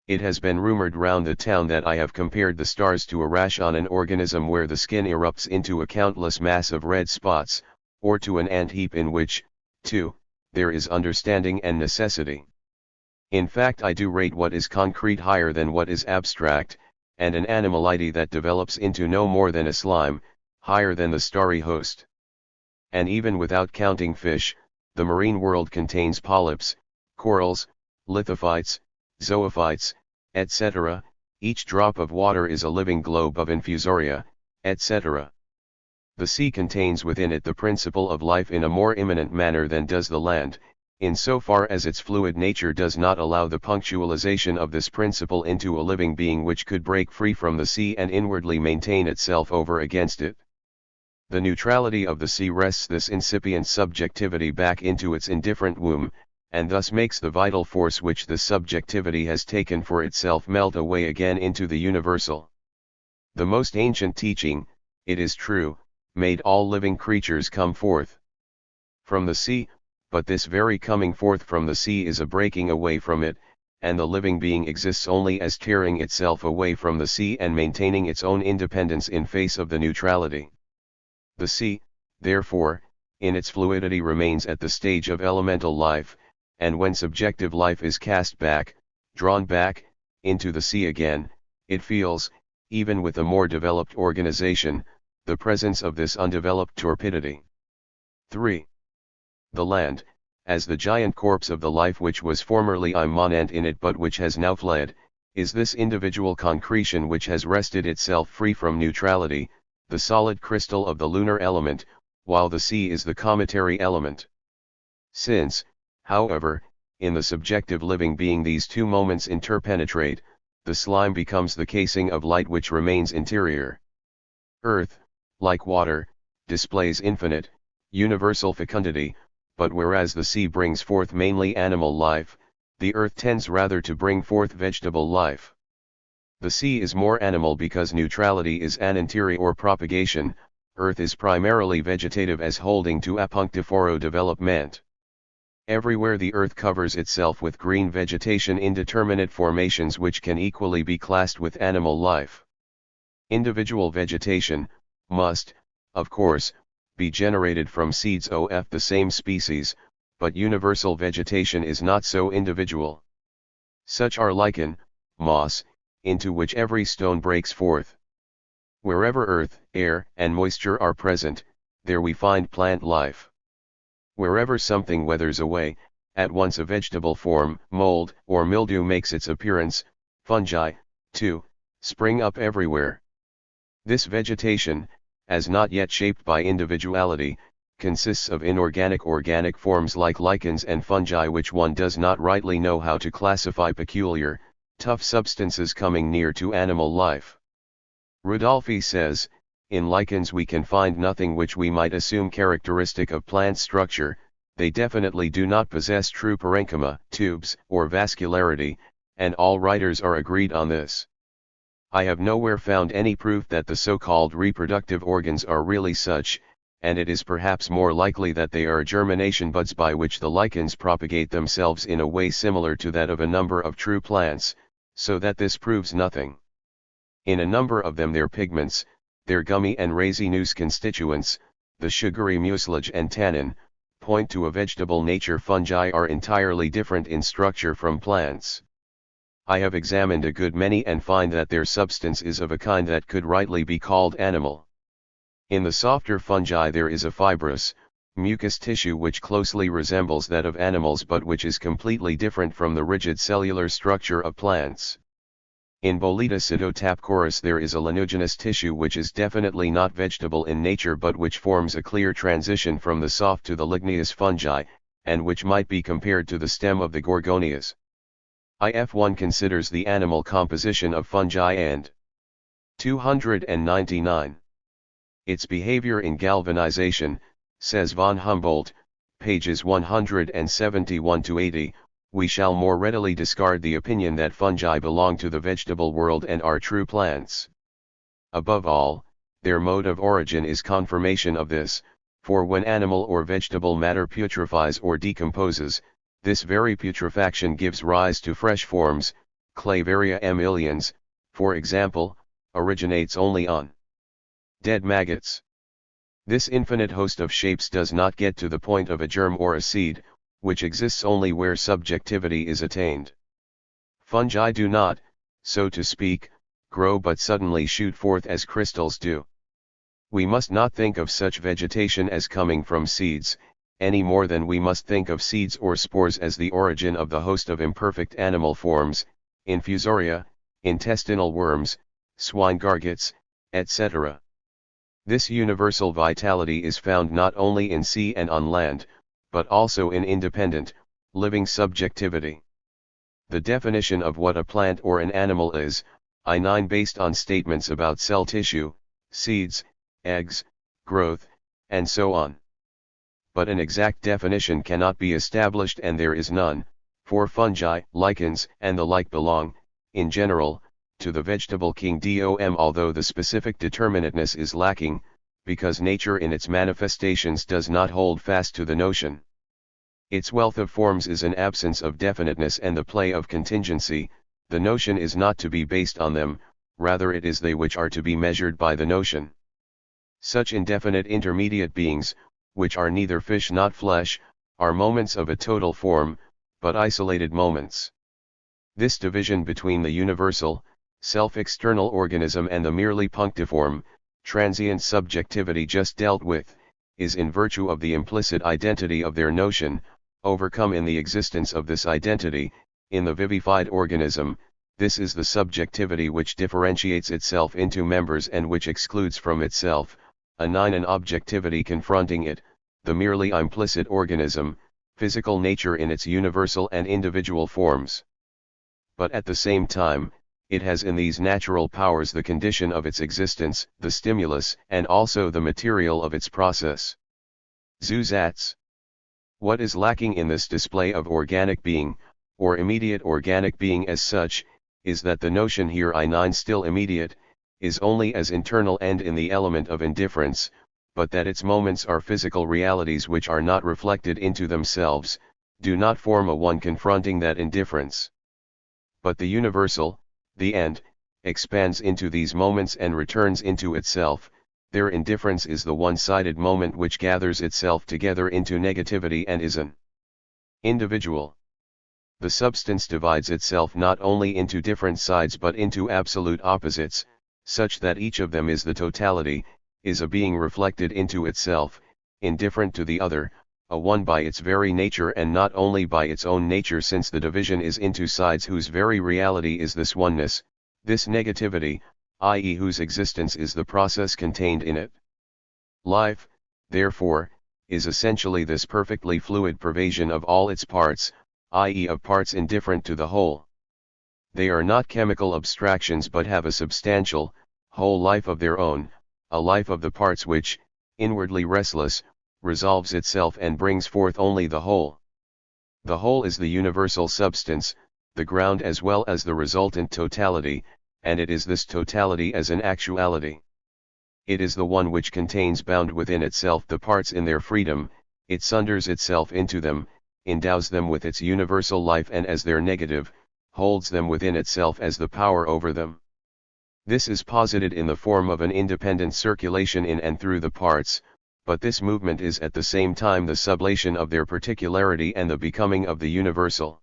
It has been rumored round the town that I have compared the stars to a rash on an organism where the skin erupts into a countless mass of red spots, or to an ant heap in which, too, there is understanding and necessity. In fact, I do rate what is concrete higher than what is abstract, and an animality that develops into no more than a slime, higher than the starry host. And even without counting fish, the marine world contains polyps, corals, lithophytes, zoophytes, etc. Each drop of water is a living globe of infusoria, etc. The sea contains within it the principle of life in a more imminent manner than does the land, in so far as its fluid nature does not allow the punctualization of this principle into a living being which could break free from the sea and inwardly maintain itself over against it. The neutrality of the sea wrests this incipient subjectivity back into its indifferent womb, and thus makes the vital force which the subjectivity has taken for itself melt away again into the universal. The most ancient teaching, it is true, made all living creatures come forth from the sea, but this very coming forth from the sea is a breaking away from it, and the living being exists only as tearing itself away from the sea and maintaining its own independence in face of the neutrality. The sea, therefore, in its fluidity remains at the stage of elemental life, and when subjective life is cast back, drawn back, into the sea again, it feels, even with a more developed organization, the presence of this undeveloped torpidity. 3. The land, as the giant corpse of the life which was formerly immanent in it but which has now fled, is this individual concretion which has wrested itself free from neutrality, the solid crystal of the lunar element, while the sea is the cometary element. Since, however, in the subjective living being these two moments interpenetrate, the slime becomes the casing of light which remains interior. Earth, like water, displays infinite, universal fecundity, but whereas the sea brings forth mainly animal life, the earth tends rather to bring forth vegetable life. The sea is more animal because neutrality is anantiere or propagation, earth is primarily vegetative as holding to apunctifero development. Everywhere the earth covers itself with green vegetation indeterminate formations which can equally be classed with animal life. Individual vegetation must, of course, be generated from seeds of the same species, but universal vegetation is not so individual. Such are lichen, moss, into which every stone breaks forth. Wherever earth, air, and moisture are present, there we find plant life. Wherever something weathers away, at once a vegetable form, mold, or mildew makes its appearance, fungi, too, spring up everywhere. This vegetation, as not yet shaped by individuality, consists of inorganic organic forms like lichens and fungi which one does not rightly know how to classify, peculiar, tough substances coming near to animal life. Rudolphi says, in lichens we can find nothing which we might assume characteristic of plant structure, they definitely do not possess true parenchyma, tubes, or vascularity, and all writers are agreed on this. I have nowhere found any proof that the so-called reproductive organs are really such, and it is perhaps more likely that they are germination buds by which the lichens propagate themselves in a way similar to that of a number of true plants, so that this proves nothing. In a number of them their pigments, their gummy and resinous constituents, the sugary mucilage and tannin, point to a vegetable nature. Fungi are entirely different in structure from plants. I have examined a good many and find that their substance is of a kind that could rightly be called animal. In the softer fungi there is a fibrous, mucous tissue which closely resembles that of animals but which is completely different from the rigid cellular structure of plants. In Boleta pseudotapcorus there is a lanuginous tissue which is definitely not vegetable in nature but which forms a clear transition from the soft to the ligneous fungi, and which might be compared to the stem of the gorgonias. If one considers the animal composition of fungi and 299. Its behavior in galvanization, says von Humboldt, pages 171-80, we shall more readily discard the opinion that fungi belong to the vegetable world and are true plants. Above all, their mode of origin is confirmation of this, for when animal or vegetable matter putrefies or decomposes, this very putrefaction gives rise to fresh forms. Clavaria amylians, for example, originates only on dead maggots. This infinite host of shapes does not get to the point of a germ or a seed, which exists only where subjectivity is attained. Fungi do not, so to speak, grow but suddenly shoot forth as crystals do. We must not think of such vegetation as coming from seeds, any more than we must think of seeds or spores as the origin of the host of imperfect animal forms, infusoria, intestinal worms, swine gargets, etc. This universal vitality is found not only in sea and on land, but also in independent, living subjectivity. The definition of what a plant or an animal is, I9 based on statements about cell tissue, seeds, eggs, growth, and so on. But an exact definition cannot be established and there is none, for fungi, lichens, and the like belong, in general, to the vegetable kingdom, although the specific determinateness is lacking, because nature in its manifestations does not hold fast to the notion. Its wealth of forms is an absence of definiteness and the play of contingency. The notion is not to be based on them, rather it is they which are to be measured by the notion. Such indefinite intermediate beings, which are neither fish nor flesh, are moments of a total form, but isolated moments. This division between the universal, self-external organism and the merely punctiform, transient subjectivity just dealt with, is in virtue of the implicit identity of their notion, overcome in the existence of this identity. In the vivified organism, this is the subjectivity which differentiates itself into members and which excludes from itself, an objectivity confronting it, the merely implicit organism, physical nature in its universal and individual forms. But at the same time, it has in these natural powers the condition of its existence, the stimulus, and also the material of its process. Zusatz. What is lacking in this display of organic being, or immediate organic being as such, is that the notion here I9 still immediate, is only as internal end in the element of indifference, but that its moments are physical realities which are not reflected into themselves, do not form a one confronting that indifference. But the universal, the end, expands into these moments and returns into itself. Their indifference is the one-sided moment which gathers itself together into negativity and is an individual. The substance divides itself not only into different sides but into absolute opposites, such that each of them is the totality, is a being reflected into itself, indifferent to the other, a one by its very nature and not only by its own nature, since the division is into sides whose very reality is this oneness, this negativity, i.e. whose existence is the process contained in it. Life, therefore, is essentially this perfectly fluid pervasion of all its parts, i.e. of parts indifferent to the whole. They are not chemical abstractions but have a substantial, whole life of their own, a life of the parts which, inwardly restless, resolves itself and brings forth only the whole. The whole is the universal substance, the ground as well as the resultant totality, and it is this totality as an actuality. It is the one which contains bound within itself the parts in their freedom, it sunders itself into them, endows them with its universal life and as their negative, holds them within itself as the power over them. This is posited in the form of an independent circulation in and through the parts, but this movement is at the same time the sublation of their particularity and the becoming of the universal.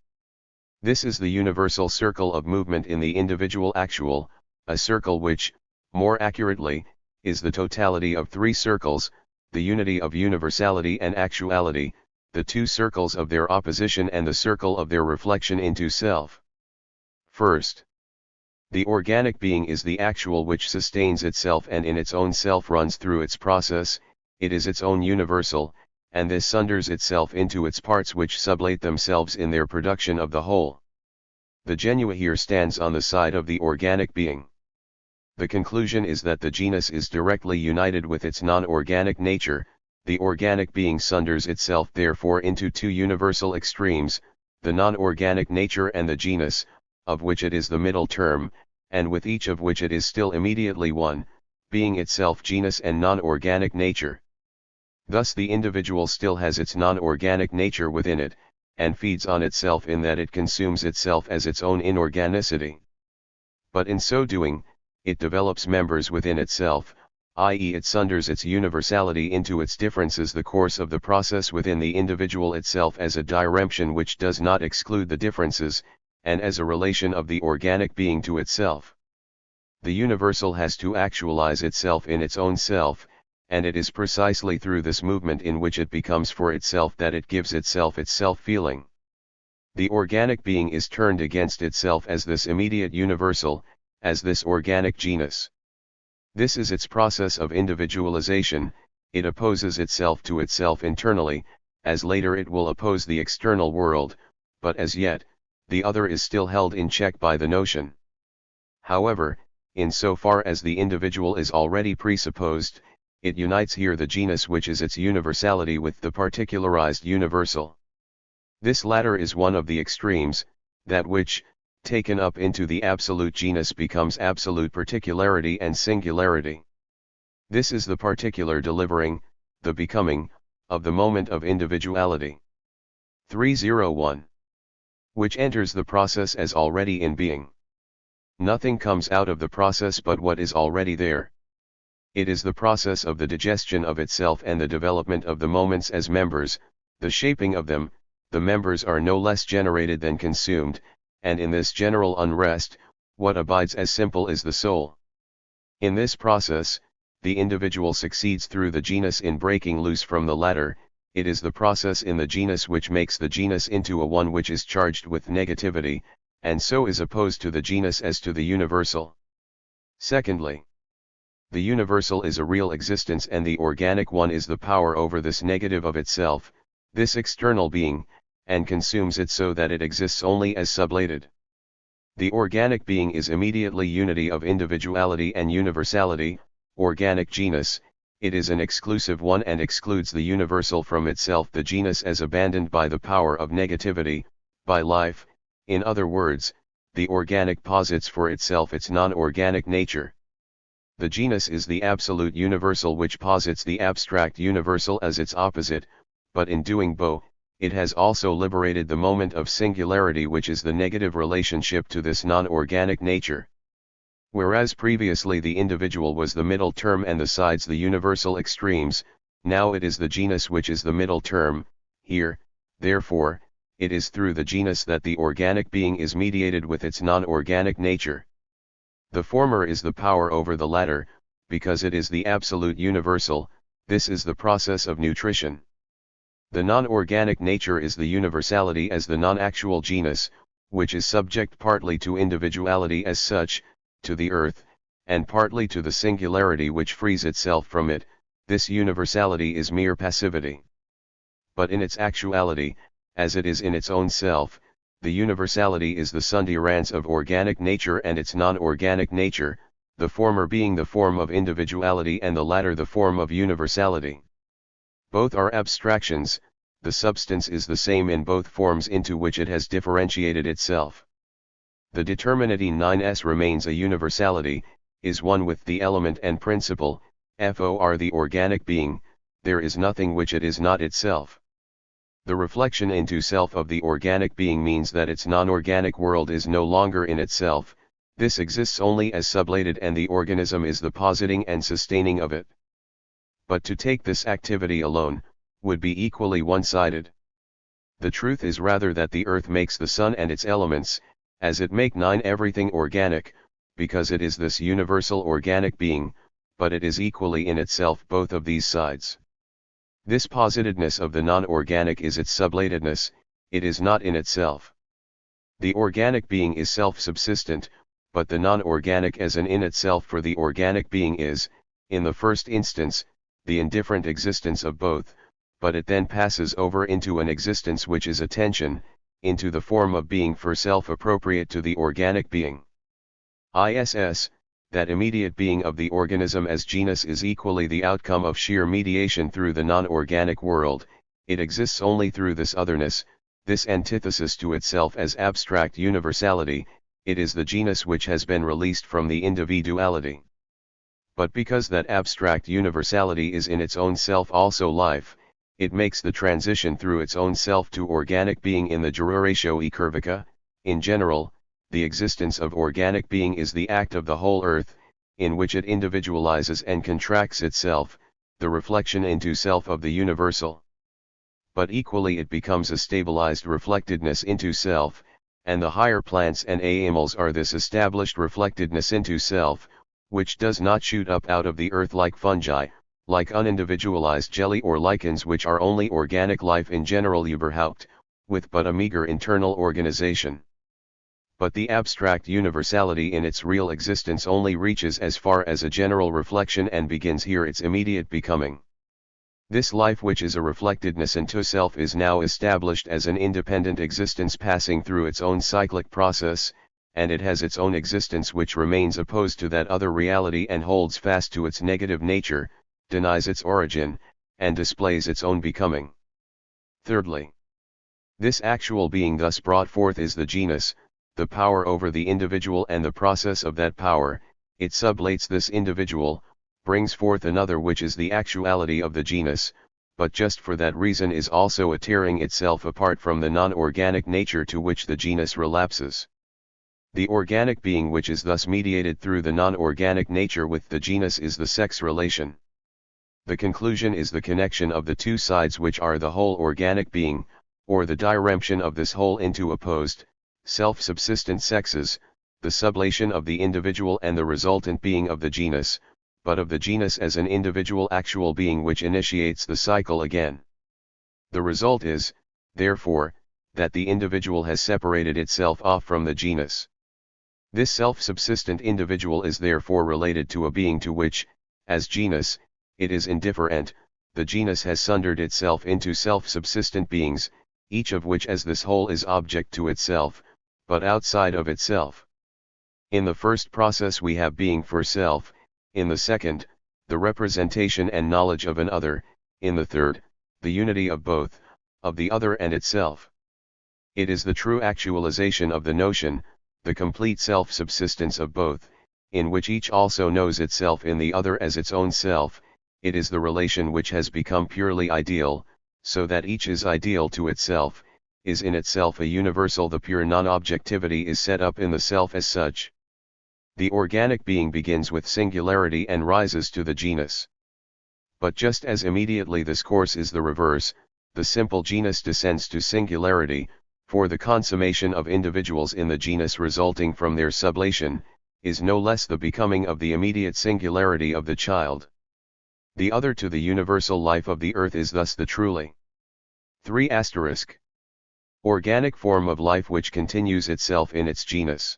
This is the universal circle of movement in the individual actual, a circle which, more accurately, is the totality of three circles, the unity of universality and actuality, the two circles of their opposition and the circle of their reflection into self. First, the organic being is the actual which sustains itself and in its own self runs through its process, it is its own universal, and this sunders itself into its parts which sublate themselves in their production of the whole. The genus here stands on the side of the organic being. The conclusion is that the genus is directly united with its non-organic nature, the organic being sunders itself therefore into two universal extremes, the non-organic nature and the genus, of which it is the middle term, and with each of which it is still immediately one, being itself genus and non-organic nature. Thus the individual still has its non-organic nature within it, and feeds on itself in that it consumes itself as its own inorganicity. But in so doing, it develops members within itself, i.e. it sunders its universality into its differences, the course of the process within the individual itself as a diremption which does not exclude the differences, and as a relation of the organic being to itself. The universal has to actualize itself in its own self, and it is precisely through this movement in which it becomes for itself that it gives itself its self-feeling. The organic being is turned against itself as this immediate universal, as this organic genus. This is its process of individualization, it opposes itself to itself internally, as later it will oppose the external world, but as yet, the other is still held in check by the notion. However, in so far as the individual is already presupposed, it unites here the genus which is its universality with the particularized universal. This latter is one of the extremes, that which, taken up into the absolute genus becomes absolute particularity and singularity. This is the particular delivering, the becoming, of the moment of individuality. 301. Which enters the process as already in being. Nothing comes out of the process but what is already there. It is the process of the digestion of itself and the development of the moments as members, the shaping of them, the members are no less generated than consumed, and in this general unrest, what abides as simple is the soul. In this process, the individual succeeds through the genus in breaking loose from the latter, it is the process in the genus which makes the genus into a one which is charged with negativity, and so is opposed to the genus as to the universal. Secondly, the universal is a real existence and the organic one is the power over this negative of itself, this external being, and consumes it so that it exists only as sublated. The organic being is immediately unity of individuality and universality, organic genus. It is an exclusive one and excludes the universal from itself, the genus as abandoned by the power of negativity, by life. In other words, the organic posits for itself its non-organic nature. The genus is the absolute universal which posits the abstract universal as its opposite, but in doing both, it has also liberated the moment of singularity which is the negative relationship to this non-organic nature. Whereas previously the individual was the middle term and the sides the universal extremes, now it is the genus which is the middle term. Here, therefore, it is through the genus that the organic being is mediated with its non-organic nature. The former is the power over the latter, because it is the absolute universal. This is the process of nutrition. The non-organic nature is the universality as the non-actual genus, which is subject partly to individuality as such, to the earth, and partly to the singularity which frees itself from it. This universality is mere passivity. But in its actuality, as it is in its own self, the universality is the sundurance of organic nature and its non-organic nature, the former being the form of individuality and the latter the form of universality. Both are abstractions, the substance is the same in both forms into which it has differentiated itself. The determinate 9s remains a universality, is one with the element and principle, for the organic being. There is nothing which it is not itself. The reflection into self of the organic being means that its non-organic world is no longer in itself. This exists only as sublated and the organism is the positing and sustaining of it. But to take this activity alone, would be equally one-sided. The truth is rather that the earth makes the sun and its elements, as it make 9 everything organic, because it is this universal organic being, but it is equally in itself both of these sides. This positedness of the non-organic is its sublatedness, it is not in itself. The organic being is self-subsistent, but the non-organic as an in itself for the organic being is, in the first instance, the indifferent existence of both, but it then passes over into an existence which is attention, into the form of being for self appropriate to the organic being. ISS, that immediate being of the organism as genus is equally the outcome of sheer mediation through the non-organic world. It exists only through this otherness, this antithesis to itself as abstract universality. It is the genus which has been released from the individuality. But because that abstract universality is in its own self also life, it makes the transition through its own self to organic being in the duratio e curvica. In general, the existence of organic being is the act of the whole earth, in which it individualizes and contracts itself, the reflection into self of the universal. But equally it becomes a stabilized reflectedness into self, and the higher plants and animals are this established reflectedness into self, which does not shoot up out of the earth like fungi, like unindividualized jelly or lichens which are only organic life in general überhaupt, with but a meager internal organization. But the abstract universality in its real existence only reaches as far as a general reflection and begins here its immediate becoming. This life which is a reflectedness into self is now established as an independent existence passing through its own cyclic process, and it has its own existence which remains opposed to that other reality and holds fast to its negative nature, denies its origin, and displays its own becoming. Thirdly, this actual being thus brought forth is the genus, the power over the individual and the process of that power. It sublates this individual, brings forth another which is the actuality of the genus, but just for that reason is also a tearing itself apart from the non-organic nature to which the genus relapses. The organic being which is thus mediated through the non-organic nature with the genus is the sex relation. The conclusion is the connection of the two sides which are the whole organic being, or the diremption of this whole into opposed, self-subsistent sexes, the sublation of the individual and the resultant being of the genus, but of the genus as an individual actual being which initiates the cycle again. The result is, therefore, that the individual has separated itself off from the genus. This self-subsistent individual is therefore related to a being to which, as genus, it is indifferent, the genus has sundered itself into self-subsistent beings, each of which as this whole is object to itself, but outside of itself. In the first process we have being for self, in the second, the representation and knowledge of an other, in the third, the unity of both, of the other and itself. It is the true actualization of the notion, the complete self-subsistence of both, in which each also knows itself in the other as its own self. It is the relation which has become purely ideal, so that each is ideal to itself, is in itself a universal. The pure non-objectivity is set up in the self as such. The organic being begins with singularity and rises to the genus. But just as immediately this course is the reverse, the simple genus descends to singularity, for the consummation of individuals in the genus resulting from their sublation, is no less the becoming of the immediate singularity of the child. The other to the universal life of the earth is thus the truly 3** organic form of life which continues itself in its genus.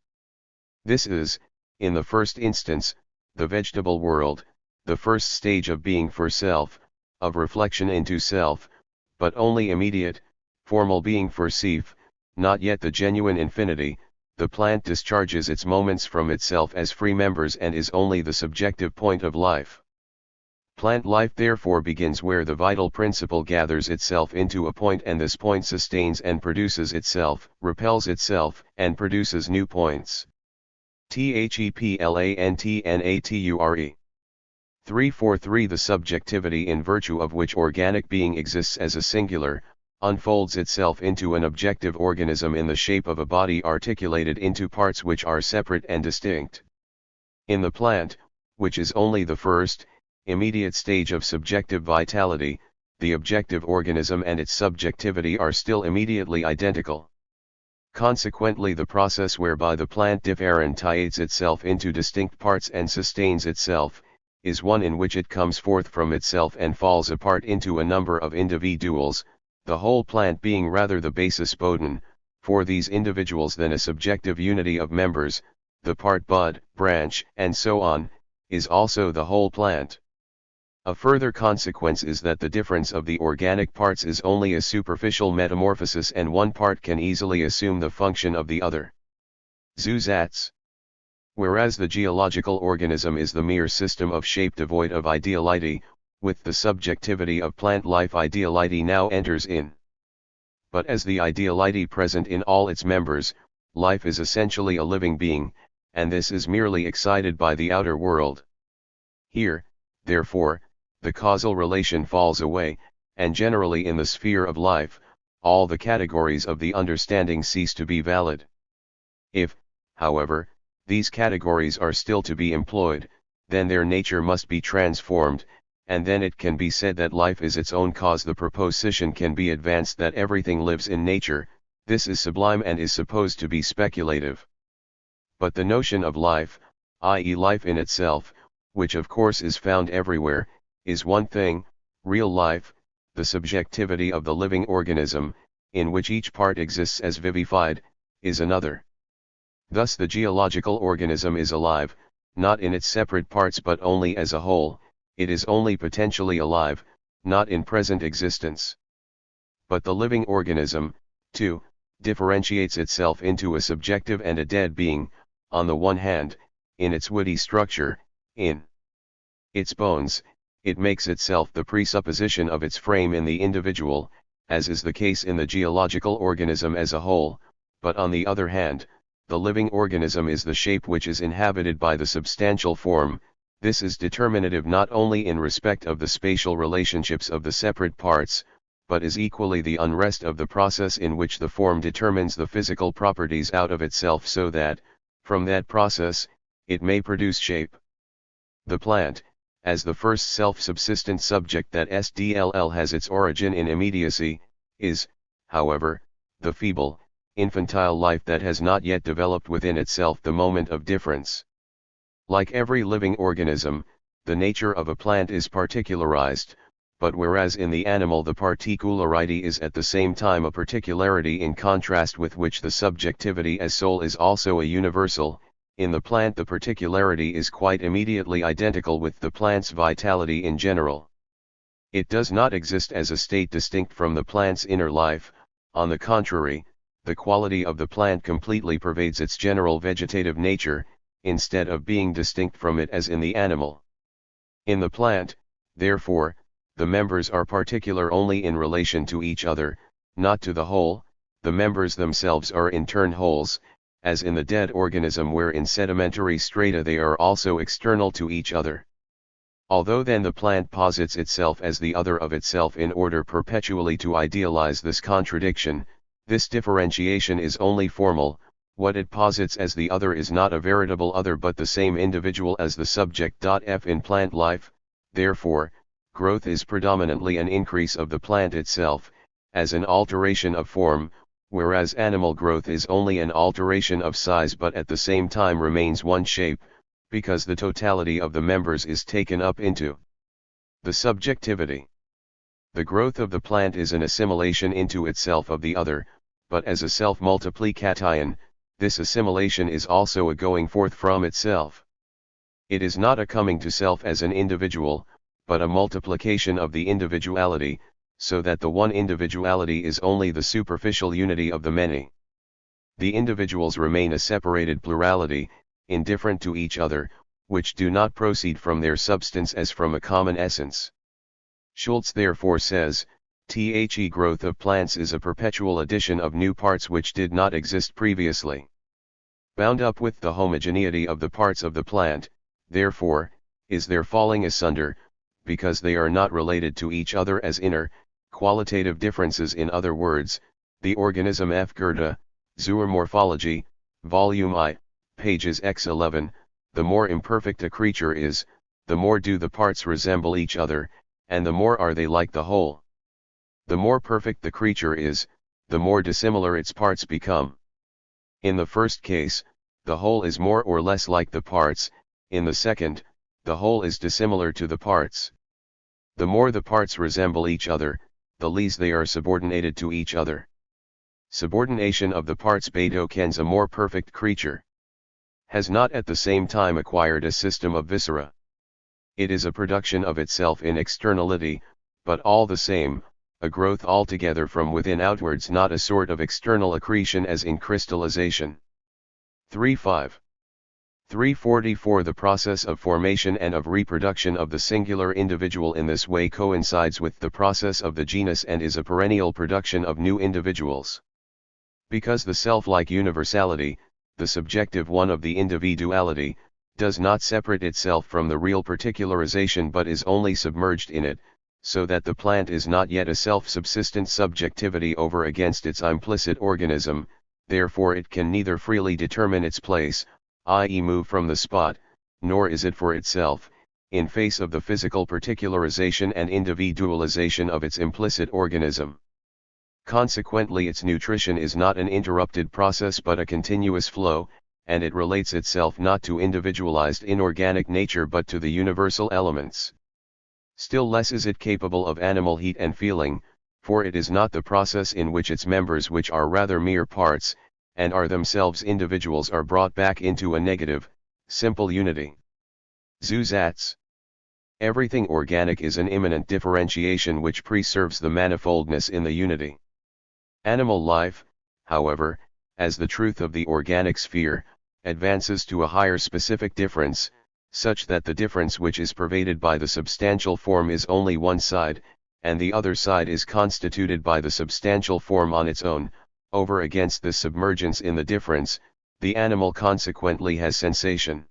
This is, in the first instance, the vegetable world, the first stage of being for self, of reflection into self, but only immediate, formal being for self, not yet the genuine infinity. The plant discharges its moments from itself as free members and is only the subjective point of life. Plant life therefore begins where the vital principle gathers itself into a point, and this point sustains and produces itself, repels itself, and produces new points. THEPLANTNATURE 343. The subjectivity in virtue of which organic being exists as a singular, unfolds itself into an objective organism in the shape of a body articulated into parts which are separate and distinct. In the plant, which is only the first, immediate stage of subjective vitality, the objective organism and its subjectivity are still immediately identical. Consequently, the process whereby the plant differentiates itself into distinct parts and sustains itself, is one in which it comes forth from itself and falls apart into a number of individuals, the whole plant being rather the basis bodin, for these individuals than a subjective unity of members. The part bud, branch, and so on, is also the whole plant. A further consequence is that the difference of the organic parts is only a superficial metamorphosis, and one part can easily assume the function of the other. Zusatz. Whereas the geological organism is the mere system of shape devoid of ideality, with the subjectivity of plant life ideality now enters in. But as the ideality present in all its members, life is essentially a living being, and this is merely excited by the outer world. Here, therefore, the causal relation falls away, and generally in the sphere of life, all the categories of the understanding cease to be valid. If, however, these categories are still to be employed, then their nature must be transformed, and then it can be said that life is its own cause. The proposition can be advanced that everything lives in nature. This is sublime and is supposed to be speculative. But the notion of life, i.e. life in itself, which of course is found everywhere, is one thing. Real life, the subjectivity of the living organism, in which each part exists as vivified, is another. Thus the geological organism is alive, not in its separate parts but only as a whole. It is only potentially alive, not in present existence. But the living organism, too, differentiates itself into a subjective and a dead being, on the one hand, in its woody structure, in its bones. It makes itself the presupposition of its frame in the individual, as is the case in the geological organism as a whole, but on the other hand, the living organism is the shape which is inhabited by the substantial form. This is determinative not only in respect of the spatial relationships of the separate parts, but is equally the unrest of the process in which the form determines the physical properties out of itself, so that, from that process, it may produce shape. The plant, as the first self-subsistent subject that SDLL has its origin in immediacy, is, however, the feeble, infantile life that has not yet developed within itself the moment of difference. Like every living organism, the nature of a plant is particularized, but whereas in the animal the particularity is at the same time a particularity in contrast with which the subjectivity as soul is also a universal, in the plant the particularity is quite immediately identical with the plant's vitality in general. It does not exist as a state distinct from the plant's inner life. On the contrary, the quality of the plant completely pervades its general vegetative nature, instead of being distinct from it as in the animal. In the plant, therefore, the members are particular only in relation to each other, not to the whole. The members themselves are in turn wholes, as in the dead organism where in sedimentary strata they are also external to each other. Although then the plant posits itself as the other of itself in order perpetually to idealize this contradiction, this differentiation is only formal. What it posits as the other is not a veritable other but the same individual as the subject. F in plant life, therefore, growth is predominantly an increase of the plant itself, as an alteration of form, whereas animal growth is only an alteration of size but at the same time remains one shape, because the totality of the members is taken up into the subjectivity. The growth of the plant is an assimilation into itself of the other, but as a self-multiplication, this assimilation is also a going forth from itself. It is not a coming to self as an individual, but a multiplication of the individuality, so that the one individuality is only the superficial unity of the many. The individuals remain a separated plurality, indifferent to each other, which do not proceed from their substance as from a common essence. Schultz therefore says, The growth of plants is a perpetual addition of new parts which did not exist previously. Bound up with the homogeneity of the parts of the plant, therefore, is their falling asunder, because they are not related to each other as inner, qualitative differences. In other words, the organism F. Goethe, Zoomorphology, Volume I, pages X11, the more imperfect a creature is, the more do the parts resemble each other, and the more are they like the whole. The more perfect the creature is, the more dissimilar its parts become. In the first case, the whole is more or less like the parts. In the second, the whole is dissimilar to the parts. The more the parts resemble each other, the less they are subordinated to each other. Subordination of the parts betokens a more perfect creature. Has not at the same time acquired a system of viscera. It is a production of itself in externality, but all the same, a growth altogether from within outwards, not a sort of external accretion as in crystallization. 3.5. 344 The process of formation and of reproduction of the singular individual in this way coincides with the process of the genus and is a perennial production of new individuals. Because the self-like universality, the subjective one of the individuality, does not separate itself from the real particularization but is only submerged in it, so that the plant is not yet a self-subsistent subjectivity over against its implicit organism, therefore it can neither freely determine its place, i.e. move from the spot, nor is it for itself, in face of the physical particularization and individualization of its implicit organism. Consequently its nutrition is not an interrupted process but a continuous flow, and it relates itself not to individualized inorganic nature but to the universal elements. Still less is it capable of animal heat and feeling, for it is not the process in which its members, which are rather mere parts, and are themselves individuals, are brought back into a negative, simple unity. Zusatz. Everything organic is an immanent differentiation which preserves the manifoldness in the unity. Animal life, however, as the truth of the organic sphere, advances to a higher specific difference, such that the difference which is pervaded by the substantial form is only one side, and the other side is constituted by the substantial form on its own. Over against this submergence in the difference, the animal consequently has sensation.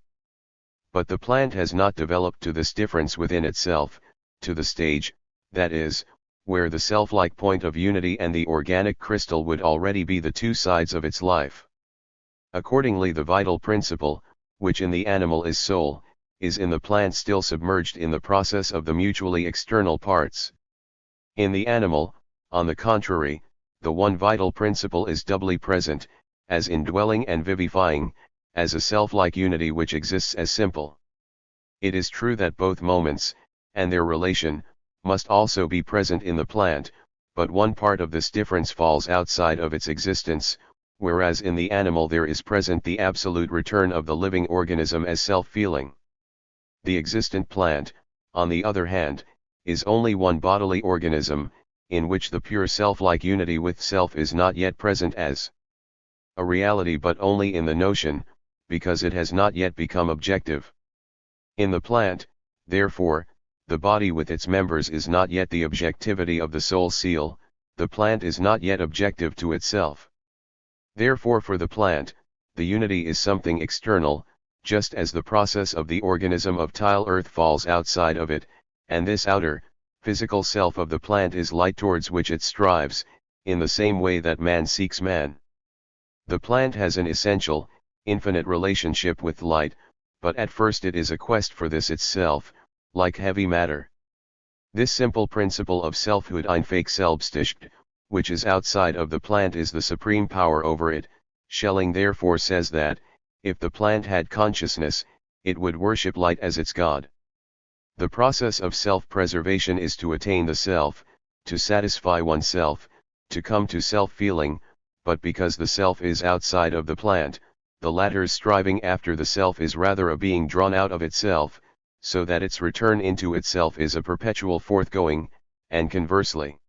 But the plant has not developed to this difference within itself, to the stage, that is, where the self-like point of unity and the organic crystal would already be the two sides of its life. Accordingly the vital principle, which in the animal is soul, is in the plant still submerged in the process of the mutually external parts. In the animal, on the contrary, the one vital principle is doubly present, as indwelling and vivifying, as a self-like unity which exists as simple. It is true that both moments, and their relation, must also be present in the plant, but one part of this difference falls outside of its existence, whereas in the animal there is present the absolute return of the living organism as self-feeling. The existent plant, on the other hand, is only one bodily organism, in which the pure self-like unity with self is not yet present as a reality but only in the notion, because it has not yet become objective. In the plant, therefore, the body with its members is not yet the objectivity of the soul seal, the plant is not yet objective to itself. Therefore for the plant, the unity is something external, just as the process of the organism of tile earth falls outside of it, and this outer, physical self of the plant is light towards which it strives, in the same way that man seeks man. The plant has an essential, infinite relationship with light, but at first it is a quest for this itself, like heavy matter. This simple principle of selfhood einfach selbstsüchtig, which is outside of the plant is the supreme power over it. Schelling therefore says that, if the plant had consciousness, it would worship light as its god. The process of self-preservation is to attain the self, to satisfy oneself, to come to self-feeling, but because the self is outside of the plant, the latter's striving after the self is rather a being drawn out of itself, so that its return into itself is a perpetual forthgoing, and conversely.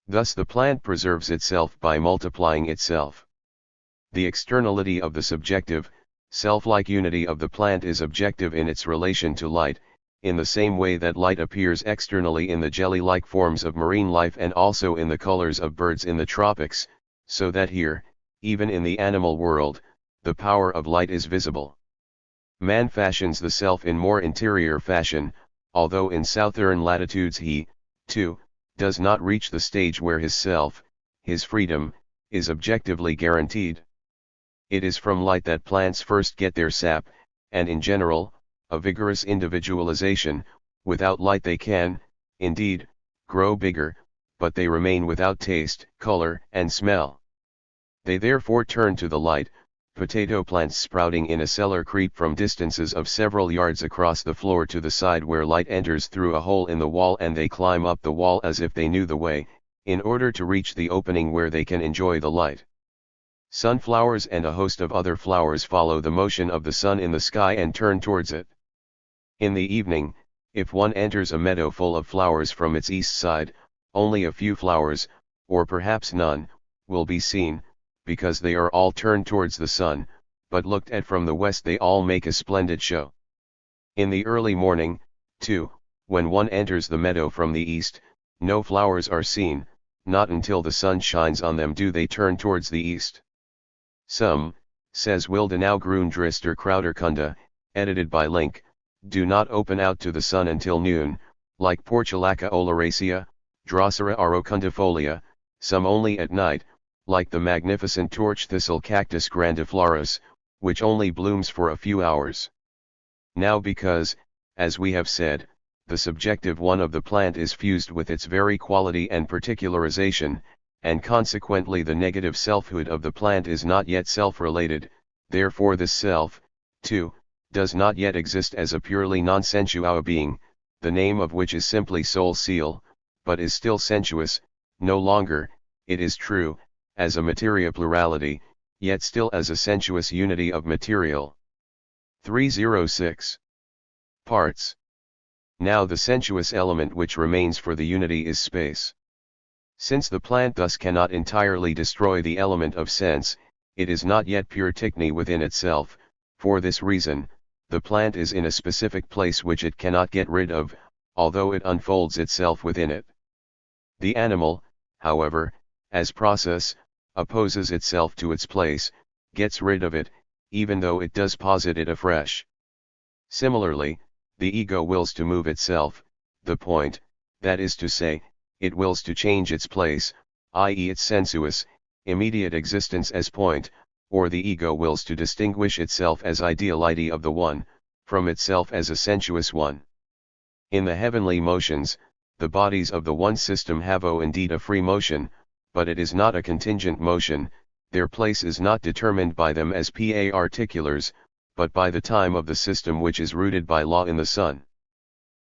Thus the plant preserves itself by multiplying itself. The externality of the subjective, self-like unity of the plant is objective in its relation to light, in the same way that light appears externally in the jelly-like forms of marine life and also in the colors of birds in the tropics, so that here, even in the animal world, the power of light is visible. Man fashions the self in more interior fashion, although in southern latitudes he, too, does not reach the stage where his self, his freedom, is objectively guaranteed. It is from light that plants first get their sap, and in general, a vigorous individualization. Without light they can, indeed, grow bigger, but they remain without taste, color, and smell. They therefore turn to the light. Potato plants sprouting in a cellar creep from distances of several yards across the floor to the side where light enters through a hole in the wall, and they climb up the wall as if they knew the way, in order to reach the opening where they can enjoy the light. Sunflowers and a host of other flowers follow the motion of the sun in the sky and turn towards it. In the evening, if one enters a meadow full of flowers from its east side, only a few flowers, or perhaps none, will be seen, because they are all turned towards the sun, but looked at from the west they all make a splendid show. In the early morning, too, when one enters the meadow from the east, no flowers are seen, not until the sun shines on them do they turn towards the east. Some, says Wildenau Grundrister Krauterkunde, edited by Link, do not open out to the sun until noon, like Portulaca oleracea, Drosera aurokundifolia, some only at night, like the magnificent torch thistle Cactus grandiflorus, which only blooms for a few hours. Now because, as we have said, the subjective one of the plant is fused with its very quality and particularization, and consequently the negative selfhood of the plant is not yet self-related, therefore this self, too, does not yet exist as a purely non-sensual being, the name of which is simply soul seal, but is still sensuous, no longer, it is true, as a materia plurality, yet still as a sensuous unity of material. 306. Parts. Now the sensuous element which remains for the unity is space. Since the plant thus cannot entirely destroy the element of sense, it is not yet pure techne within itself. For this reason, the plant is in a specific place which it cannot get rid of, although it unfolds itself within it. The animal, however, as process, opposes itself to its place, gets rid of it, even though it does posit it afresh. Similarly, the ego wills to move itself, the point, that is to say, it wills to change its place, i.e. its sensuous, immediate existence as point, or the ego wills to distinguish itself as ideality of the one, from itself as a sensuous one. In the heavenly motions, the bodies of the one system have indeed a free motion, but it is not a contingent motion, their place is not determined by them as particulars, but by the time of the system which is rooted by law in the sun.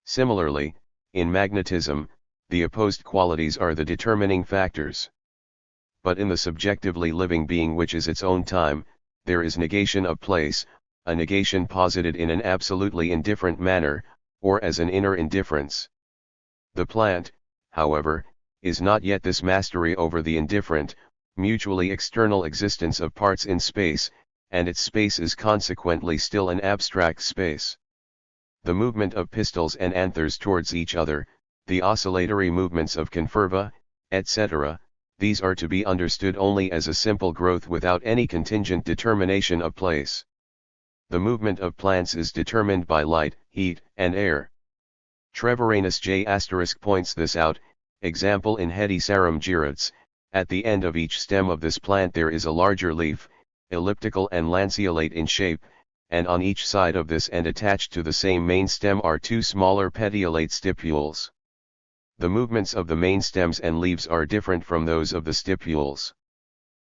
Similarly, in magnetism, the opposed qualities are the determining factors. But in the subjectively living being which is its own time, there is negation of place, a negation posited in an absolutely indifferent manner, or as an inner indifference. The plant, however, is not yet this mastery over the indifferent, mutually external existence of parts in space, and its space is consequently still an abstract space. The movement of pistils and anthers towards each other, the oscillatory movements of conferva, etc., these are to be understood only as a simple growth without any contingent determination of place. The movement of plants is determined by light, heat, and air. Treviranus J** points this out. Example in Hedysarum gyrats, at the end of each stem of this plant there is a larger leaf, elliptical and lanceolate in shape, and on each side of this and attached to the same main stem are two smaller petiolate stipules. The movements of the main stems and leaves are different from those of the stipules.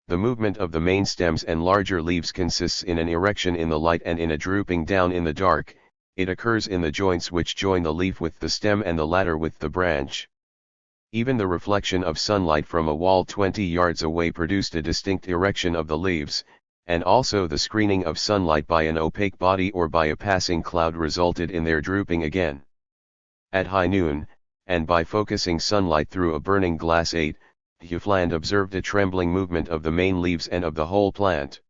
The movement of the main stems and larger leaves consists in an erection in the light and in a drooping down in the dark. It occurs in the joints which join the leaf with the stem and the latter with the branch. Even the reflection of sunlight from a wall 20 yards away produced a distinct erection of the leaves, and also the screening of sunlight by an opaque body or by a passing cloud resulted in their drooping again. At high noon, and by focusing sunlight through a burning glass 8, Hufeland observed a trembling movement of the main leaves and of the whole plant.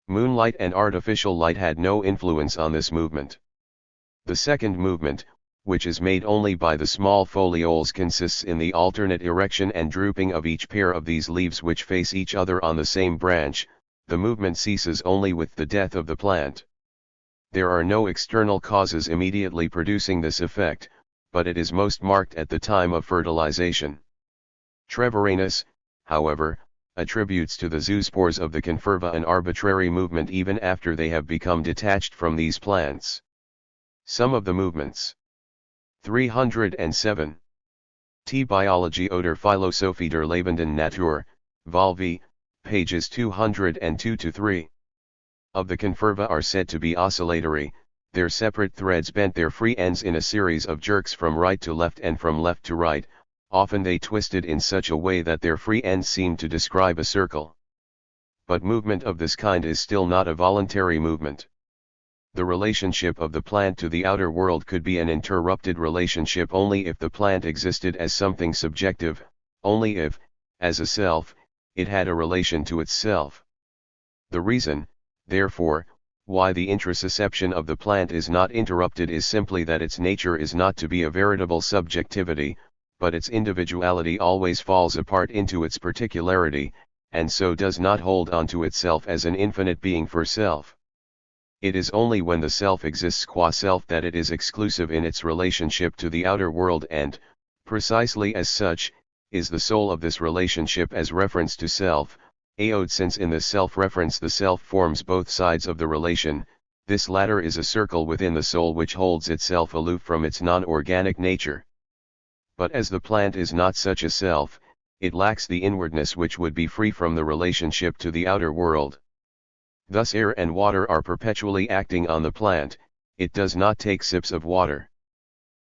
Moonlight and artificial light had no influence on this movement. The second movement, which is made only by the small folioles, consists in the alternate erection and drooping of each pair of these leaves which face each other on the same branch. The movement ceases only with the death of the plant. There are no external causes immediately producing this effect, but it is most marked at the time of fertilization. Treviranus, however, attributes to the zoospores of the conferva an arbitrary movement even after they have become detached from these plants. Some of the movements. 307. T. Biologie oder Philosophie der Lebenden Natur, Vol. V, pages 202-3. Of the conferva are said to be oscillatory, their separate threads bent their free ends in a series of jerks from right to left and from left to right, often they twisted in such a way that their free ends seemed to describe a circle. But movement of this kind is still not a voluntary movement. The relationship of the plant to the outer world could be an interrupted relationship only if the plant existed as something subjective, only if, as a self, it had a relation to itself. The reason, therefore, why the intraception of the plant is not interrupted is simply that its nature is not to be a veritable subjectivity, but its individuality always falls apart into its particularity, and so does not hold on to itself as an infinite being for self. It is only when the self exists qua self that it is exclusive in its relationship to the outer world and, precisely as such, is the soul of this relationship as reference to self, since in this self-reference the self forms both sides of the relation. This latter is a circle within the soul which holds itself aloof from its non-organic nature. But as the plant is not such a self, it lacks the inwardness which would be free from the relationship to the outer world. Thus air and water are perpetually acting on the plant, it does not take sips of water.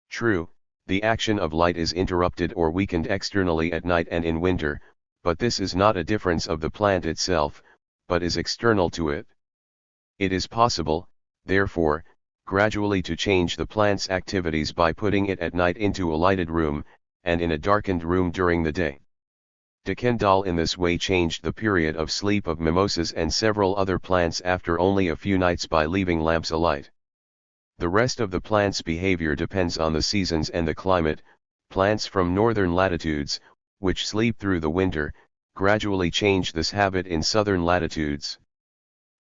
True, the action of light is interrupted or weakened externally at night and in winter, but this is not a difference of the plant itself, but is external to it. It is possible, therefore, gradually to change the plant's activities by putting it at night into a lighted room, and in a darkened room during the day. De Kendall in this way changed the period of sleep of mimosas and several other plants after only a few nights by leaving lamps alight. The rest of the plant's behavior depends on the seasons and the climate. Plants from northern latitudes, which sleep through the winter, gradually change this habit in southern latitudes.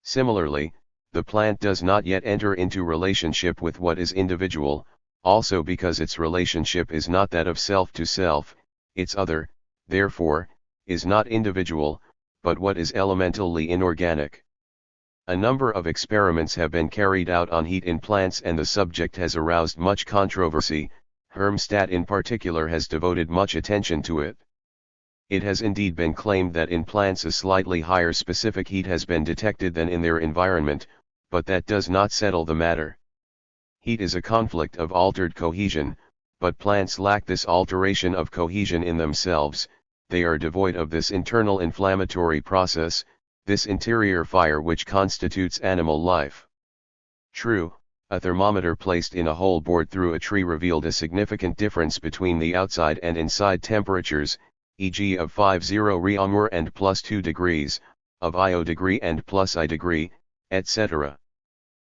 Similarly, the plant does not yet enter into relationship with what is individual, also because its relationship is not that of self to self, its other, therefore, is not individual, but what is elementally inorganic. A number of experiments have been carried out on heat in plants and the subject has aroused much controversy. Hermstadt in particular has devoted much attention to it. It has indeed been claimed that in plants a slightly higher specific heat has been detected than in their environment, but that does not settle the matter. Heat is a conflict of altered cohesion, but plants lack this alteration of cohesion in themselves. They are devoid of this internal inflammatory process, this interior fire which constitutes animal life. True, A thermometer placed in a hole bored through a tree revealed a significant difference between the outside and inside temperatures, e.g. of 50 Reaumur and +2 degrees, of I0 degree and +I degree, etc.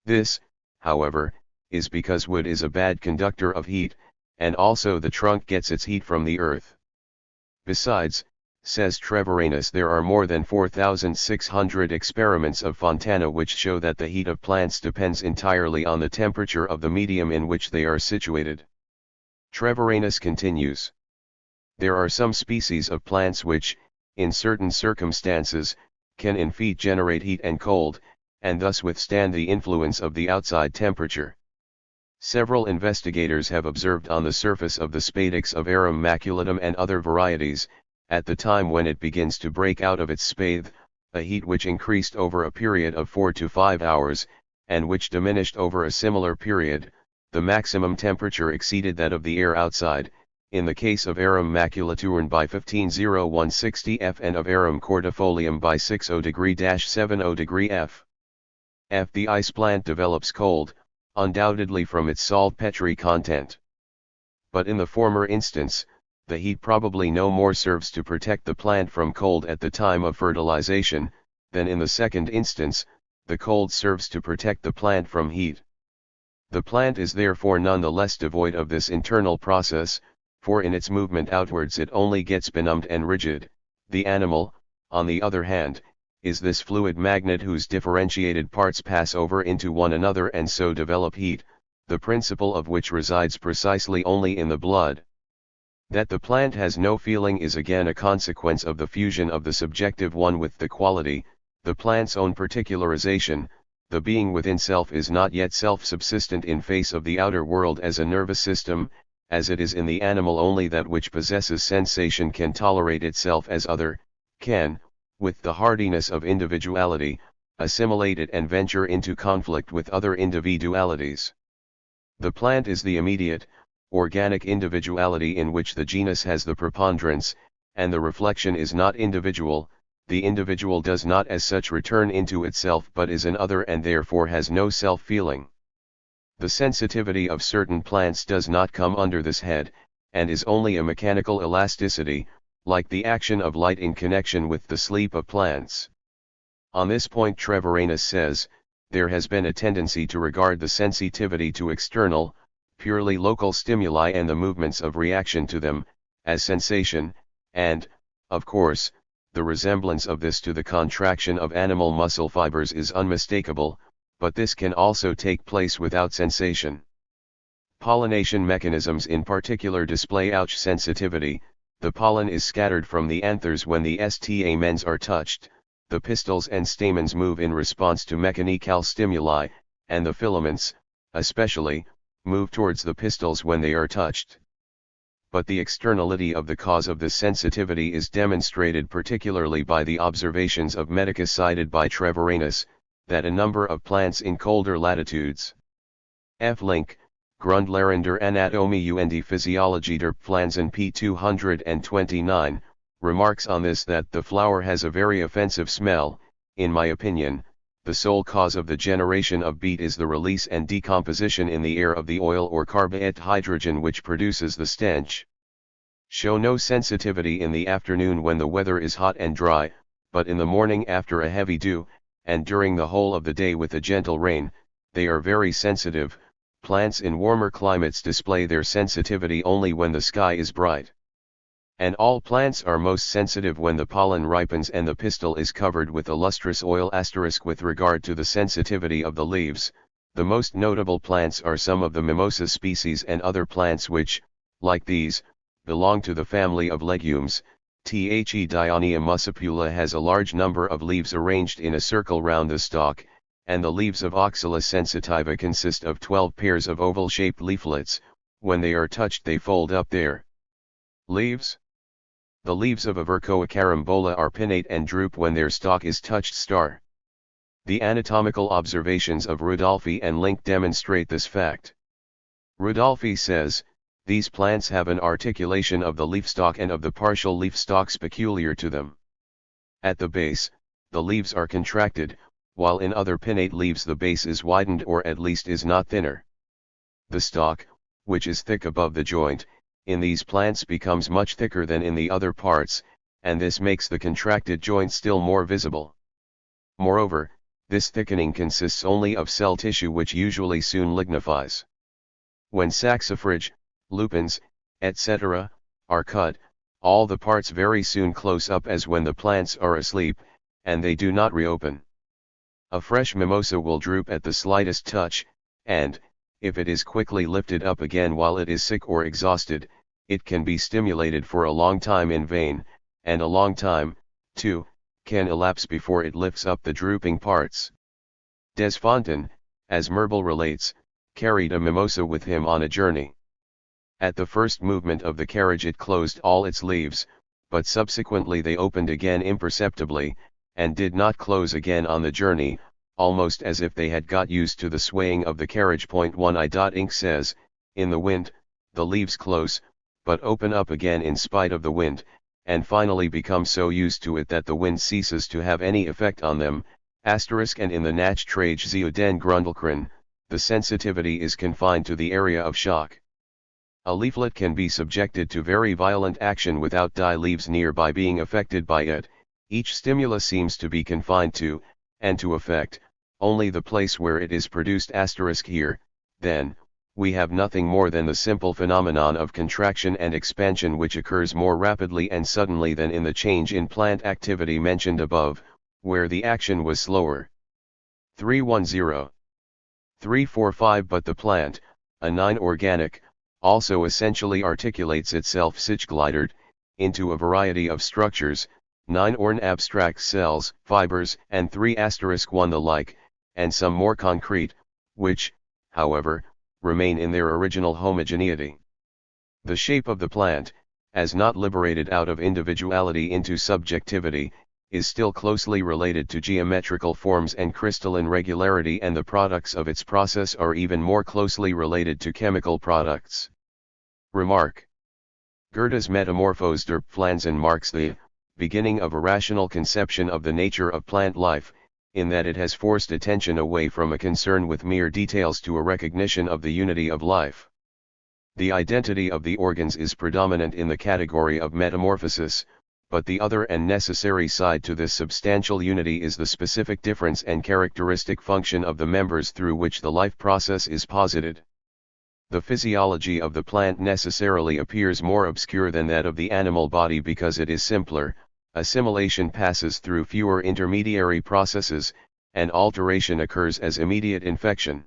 This, however, is because wood is a bad conductor of heat, and also the trunk gets its heat from the earth. Besides, says Treviranus, there are more than 4,600 experiments of Fontana which show that the heat of plants depends entirely on the temperature of the medium in which they are situated. Treviranus continues. There are some species of plants which, in certain circumstances, can in feet generate heat and cold, and thus withstand the influence of the outside temperature. Several investigators have observed on the surface of the spadix of Arum maculatum and other varieties, at the time when it begins to break out of its spathe, a heat which increased over a period of 4 to 5 hours, and which diminished over a similar period. The maximum temperature exceeded that of the air outside, in the case of Arum maculatum by 150160 F and of Arum cordifolium by 60°-70° F. The ice plant develops cold, undoubtedly from its saltpetre content. But in the former instance, the heat probably no more serves to protect the plant from cold at the time of fertilization, than in the second instance, the cold serves to protect the plant from heat. The plant is therefore none the less devoid of this internal process, for in its movement outwards it only gets benumbed and rigid. The animal, on the other hand, is this fluid magnet whose differentiated parts pass over into one another and so develop heat, the principle of which resides precisely only in the blood. That the plant has no feeling is again a consequence of the fusion of the subjective one with the quality, the plant's own particularization. The being within self is not yet self-subsistent in face of the outer world as a nervous system, as it is in the animal. Only that which possesses sensation can tolerate itself as other, can, with the hardiness of individuality, assimilate it and venture into conflict with other individualities. The plant is the immediate, organic individuality in which the genus has the preponderance, and the reflection is not individual. The individual does not as such return into itself but is an other and therefore has no self-feeling. The sensitivity of certain plants does not come under this head, and is only a mechanical elasticity, like the action of light in connection with the sleep of plants. On this point Treviranus says, there has been a tendency to regard the sensitivity to external, purely local stimuli and the movements of reaction to them, as sensation, and, of course, the resemblance of this to the contraction of animal muscle fibers is unmistakable, but this can also take place without sensation. Pollination mechanisms in particular display ouch sensitivity. The pollen is scattered from the anthers when the stamens are touched, the pistils and stamens move in response to mechanical stimuli, and the filaments, especially, move towards the pistils when they are touched. But the externality of the cause of this sensitivity is demonstrated particularly by the observations of Medicus cited by Treviranus, that a number of plants in colder latitudes. F. Link, Grundlagen der Anatomie und Physiologie der Pflanzen p. 229, remarks on this that the flower has a very offensive smell. In my opinion, the sole cause of the generation of beet is the release and decomposition in the air of the oil or carbonate hydrogen which produces the stench. Show no sensitivity in the afternoon when the weather is hot and dry, but in the morning after a heavy dew, and during the whole of the day with a gentle rain, they are very sensitive. Plants in warmer climates display their sensitivity only when the sky is bright. And all plants are most sensitive when the pollen ripens and the pistil is covered with a lustrous oil. With regard to the sensitivity of the leaves, the most notable plants are some of the mimosa species and other plants which, like these, belong to the family of legumes. Dionaea muscipula has a large number of leaves arranged in a circle round the stalk, and the leaves of Oxalis sensitiva consist of 12 pairs of oval-shaped leaflets. When they are touched they fold up their leaves. The leaves of Avercoa carambola are pinnate and droop when their stalk is touched. The anatomical observations of Rudolphi and Link demonstrate this fact. Rudolphi says, these plants have an articulation of the leafstalk and of the partial leaf stalks peculiar to them. At the base, the leaves are contracted, while in other pinnate leaves the base is widened or at least is not thinner. The stalk, which is thick above the joint, in these plants becomes much thicker than in the other parts, and this makes the contracted joint still more visible. Moreover, this thickening consists only of cell tissue which usually soon lignifies. When saxifrage, lupins, etc., are cut, all the parts very soon close up as when the plants are asleep, and they do not reopen. A fresh mimosa will droop at the slightest touch, and, if it is quickly lifted up again while it is sick or exhausted, it can be stimulated for a long time in vain, and a long time, too, can elapse before it lifts up the drooping parts. Desfontaine, as Merble relates, carried a mimosa with him on a journey. At the first movement of the carriage it closed all its leaves, but subsequently they opened again imperceptibly, and did not close again on the journey, almost as if they had got used to the swaying of the carriage. 1 I. says, in the wind, the leaves close, but open up again in spite of the wind, and finally become so used to it that the wind ceases to have any effect on them. And in the Nachtrage zu den Grundlagen, the sensitivity is confined to the area of shock. A leaflet can be subjected to very violent action without die leaves nearby being affected by it. Each stimulus seems to be confined to, and to affect, only the place where it is produced. Here, then, we have nothing more than the simple phenomenon of contraction and expansion which occurs more rapidly and suddenly than in the change in plant activity mentioned above, where the action was slower. 310. 345 But the plant, a non-organic, also essentially articulates itself glided into a variety of structures, 9 orn abstract cells, fibers, and 3*1 the like, and some more concrete, which, however, remain in their original homogeneity. The shape of the plant, as not liberated out of individuality into subjectivity, is still closely related to geometrical forms and crystalline regularity, and the products of its process are even more closely related to chemical products. Remark. Goethe's Metamorphose der Pflanzen marks the beginning of a rational conception of the nature of plant life, in that it has forced attention away from a concern with mere details to a recognition of the unity of life. The identity of the organs is predominant in the category of metamorphosis, but the other and necessary side to this substantial unity is the specific difference and characteristic function of the members through which the life process is posited. The physiology of the plant necessarily appears more obscure than that of the animal body because it is simpler. Assimilation passes through fewer intermediary processes, and alteration occurs as immediate infection.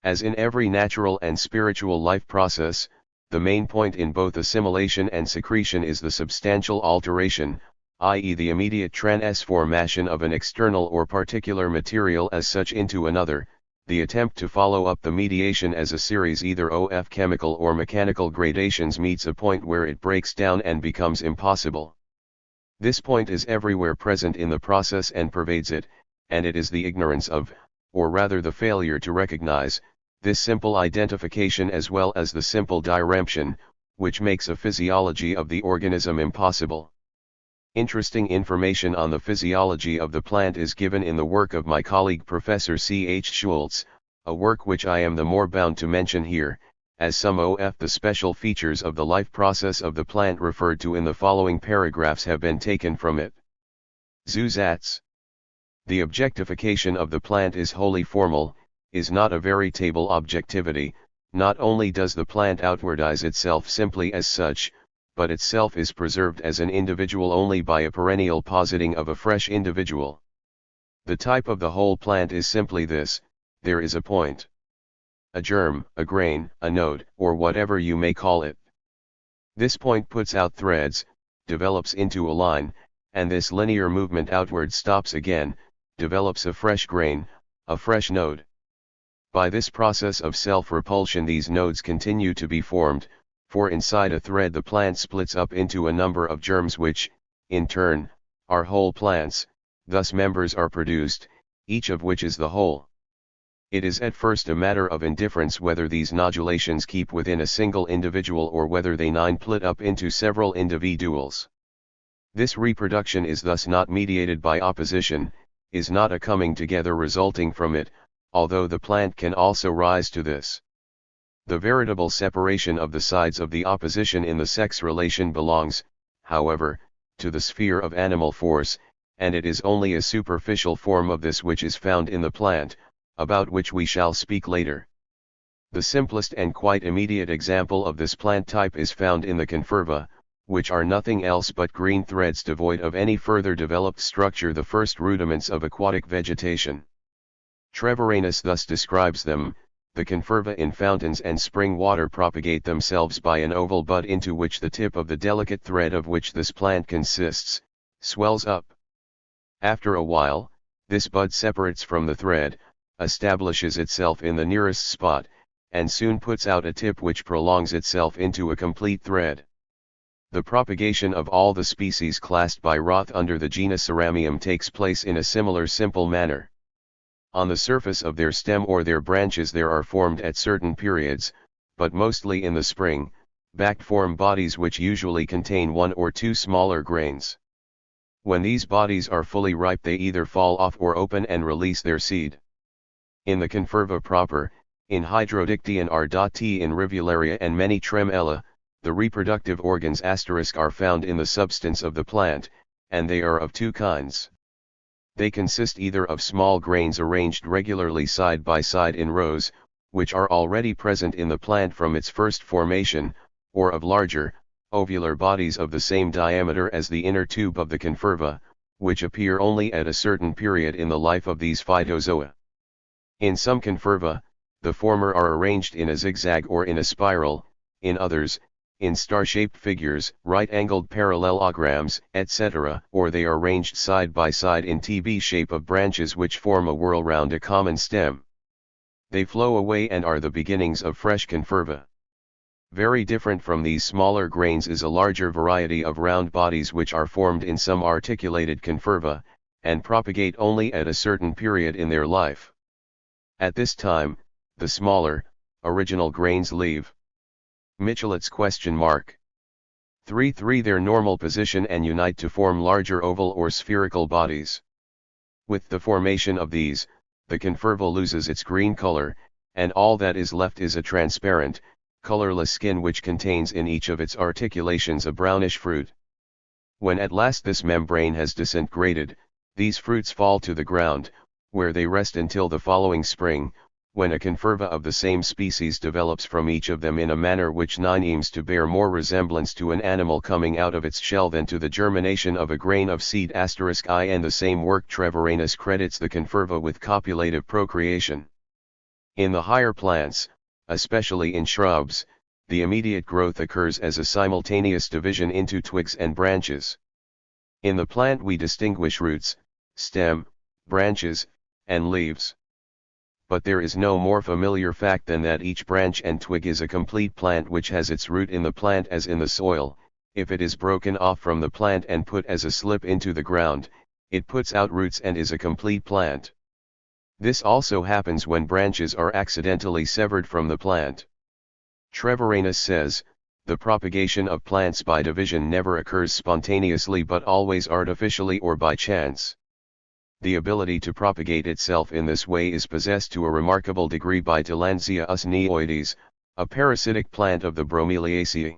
As in every natural and spiritual life process, the main point in both assimilation and secretion is the substantial alteration, i.e. the immediate transformation of an external or particular material as such into another. The attempt to follow up the mediation as a series either of chemical or mechanical gradations meets a point where it breaks down and becomes impossible. This point is everywhere present in the process and pervades it, and it is the ignorance of, or rather the failure to recognize, this simple identification as well as the simple diremption, which makes a physiology of the organism impossible. Interesting information on the physiology of the plant is given in the work of my colleague Professor C. H. Schultz, a work which I am the more bound to mention here, as some of the special features of the life process of the plant referred to in the following paragraphs have been taken from it. Zusatz. The objectification of the plant is wholly formal, is not a veritable objectivity. Not only does the plant outwardize itself simply as such, but itself is preserved as an individual only by a perennial positing of a fresh individual. The type of the whole plant is simply this: there is a point. A germ, a grain, a node, or whatever you may call it. This point puts out threads, develops into a line, and this linear movement outward stops again, develops a fresh grain, a fresh node. By this process of self-repulsion these nodes continue to be formed, for inside a thread the plant splits up into a number of germs which, in turn, are whole plants. Thus members are produced, each of which is the whole. It is at first a matter of indifference whether these nodulations keep within a single individual or whether they split up into several individuals. This reproduction is thus not mediated by opposition, is not a coming together resulting from it, although the plant can also rise to this. The veritable separation of the sides of the opposition in the sex relation belongs, however, to the sphere of animal force, and it is only a superficial form of this which is found in the plant, about which we shall speak later. The simplest and quite immediate example of this plant type is found in the conferva, which are nothing else but green threads devoid of any further developed structure, the first rudiments of aquatic vegetation. Treviranus thus describes them: the conferva in fountains and spring water propagate themselves by an oval bud into which the tip of the delicate thread of which this plant consists, swells up. After a while, this bud separates from the thread, establishes itself in the nearest spot, and soon puts out a tip which prolongs itself into a complete thread. The propagation of all the species classed by Roth under the genus Aramium takes place in a similar simple manner. On the surface of their stem or their branches there are formed at certain periods, but mostly in the spring, back-form bodies which usually contain one or two smaller grains. When these bodies are fully ripe they either fall off or open and release their seed. In the conferva proper, in Hydrodictyon R.T. in Rivularia and many Tremella, the reproductive organs are found in the substance of the plant, and they are of two kinds. They consist either of small grains arranged regularly side by side in rows, which are already present in the plant from its first formation, or of larger, ovular bodies of the same diameter as the inner tube of the conferva, which appear only at a certain period in the life of these phytozoa. In some conferva, the former are arranged in a zigzag or in a spiral, in others, in star-shaped figures, right-angled parallelograms, etc., or they are ranged side by side in TB shape of branches which form a whorl round a common stem. They flow away and are the beginnings of fresh conferva. Very different from these smaller grains is a larger variety of round bodies which are formed in some articulated conferva, and propagate only at a certain period in their life. At this time, the smaller, original grains leave Michelet's ? 3 their normal position and unite to form larger oval or spherical bodies. With the formation of these, the conferva loses its green color, and all that is left is a transparent, colorless skin which contains in each of its articulations a brownish fruit. When at last this membrane has disintegrated, these fruits fall to the ground, where they rest until the following spring, when a conferva of the same species develops from each of them in a manner which aims to bear more resemblance to an animal coming out of its shell than to the germination of a grain of seed *I. In the same work Treviranus credits the conferva with copulative procreation. In the higher plants, especially in shrubs, the immediate growth occurs as a simultaneous division into twigs and branches. In the plant we distinguish roots, stem, branches, and leaves. But there is no more familiar fact than that each branch and twig is a complete plant which has its root in the plant as in the soil. If it is broken off from the plant and put as a slip into the ground, it puts out roots and is a complete plant. This also happens when branches are accidentally severed from the plant. Treviranus says, the propagation of plants by division never occurs spontaneously but always artificially or by chance. The ability to propagate itself in this way is possessed to a remarkable degree by Tillandsia usneoides, a parasitic plant of the Bromeliaceae.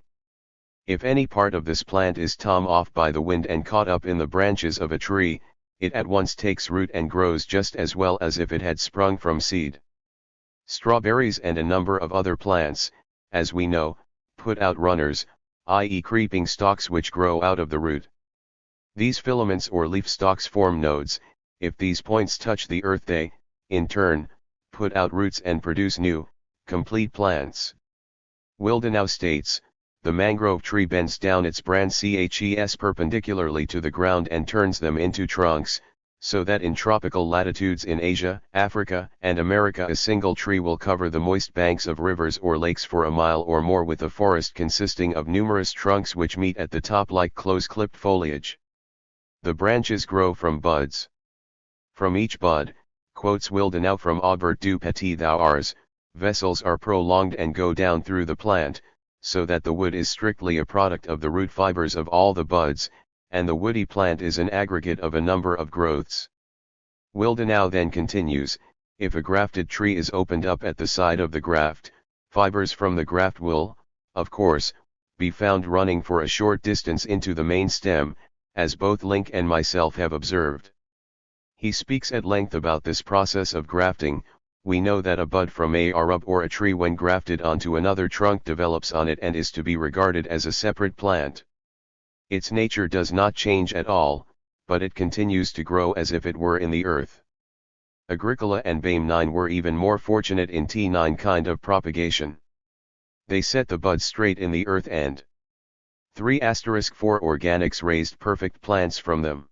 If any part of this plant is torn off by the wind and caught up in the branches of a tree, it at once takes root and grows just as well as if it had sprung from seed. Strawberries and a number of other plants, as we know, put out runners, i.e. creeping stalks which grow out of the root. These filaments or leaf stalks form nodes. If these points touch the earth they, in turn, put out roots and produce new, complete plants. Wildenau states, the mangrove tree bends down its branches perpendicularly to the ground and turns them into trunks, so that in tropical latitudes in Asia, Africa, and America a single tree will cover the moist banks of rivers or lakes for a mile or more with a forest consisting of numerous trunks which meet at the top like close-clipped foliage. The branches grow from buds. From each bud, quotes Wildenau from Aubert du Petit Thouars, vessels are prolonged and go down through the plant, so that the wood is strictly a product of the root fibers of all the buds, and the woody plant is an aggregate of a number of growths. Wildenau then continues, if a grafted tree is opened up at the side of the graft, fibers from the graft will, of course, be found running for a short distance into the main stem, as both Link and myself have observed. He speaks at length about this process of grafting. We know that a bud from a shrub or a tree when grafted onto another trunk develops on it and is to be regarded as a separate plant. Its nature does not change at all, but it continues to grow as if it were in the earth. Agricola and Baim 9 were even more fortunate in T9 kind of propagation. They set the buds straight in the earth and 3*4 organics raised perfect plants from them.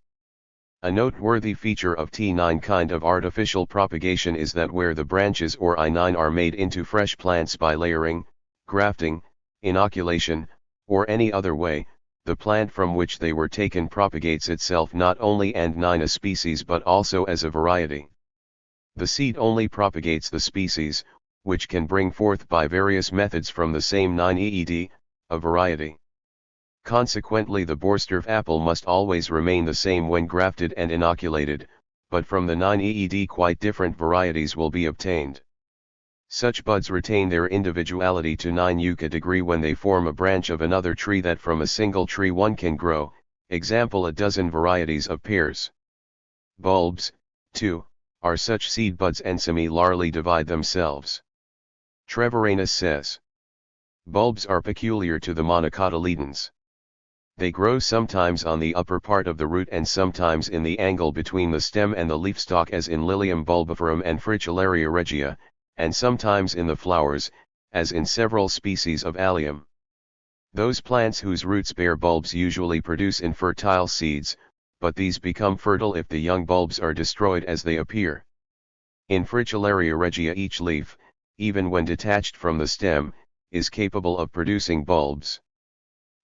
A noteworthy feature of T9 kind of artificial propagation is that where the branches or I9 are made into fresh plants by layering, grafting, inoculation, or any other way, the plant from which they were taken propagates itself not only and 9 a species but also as a variety. The seed only propagates the species, which can bring forth by various methods from the same 9 EED, a variety. Consequently the Borstorf apple must always remain the same when grafted and inoculated, but from the 9 EED quite different varieties will be obtained. Such buds retain their individuality to 9 Euc degree when they form a branch of another tree that from a single tree one can grow, example a dozen varieties of pears. Bulbs, too, are such seed buds and semi-larvae divide themselves. Treviranus says, bulbs are peculiar to the monocotyledons. They grow sometimes on the upper part of the root and sometimes in the angle between the stem and the leaf stalk as in Lilium bulbiferum and Fritillaria regia, and sometimes in the flowers, as in several species of Allium. Those plants whose roots bear bulbs usually produce infertile seeds, but these become fertile if the young bulbs are destroyed as they appear. In Fritillaria regia each leaf, even when detached from the stem, is capable of producing bulbs.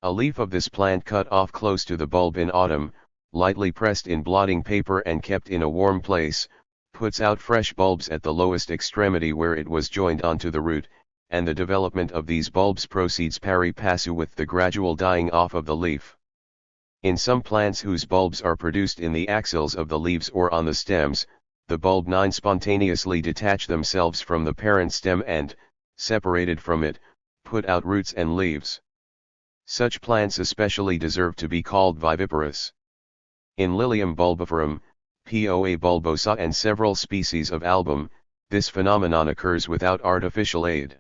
A leaf of this plant cut off close to the bulb in autumn, lightly pressed in blotting paper and kept in a warm place, puts out fresh bulbs at the lowest extremity where it was joined onto the root, and the development of these bulbs proceeds pari passu with the gradual dying off of the leaf. In some plants whose bulbs are produced in the axils of the leaves or on the stems, the bulb 9 spontaneously detach themselves from the parent stem and, separated from it, put out roots and leaves. Such plants especially deserve to be called viviparous. In Lilium bulbiferum, Poa bulbosa and several species of album, this phenomenon occurs without artificial aid.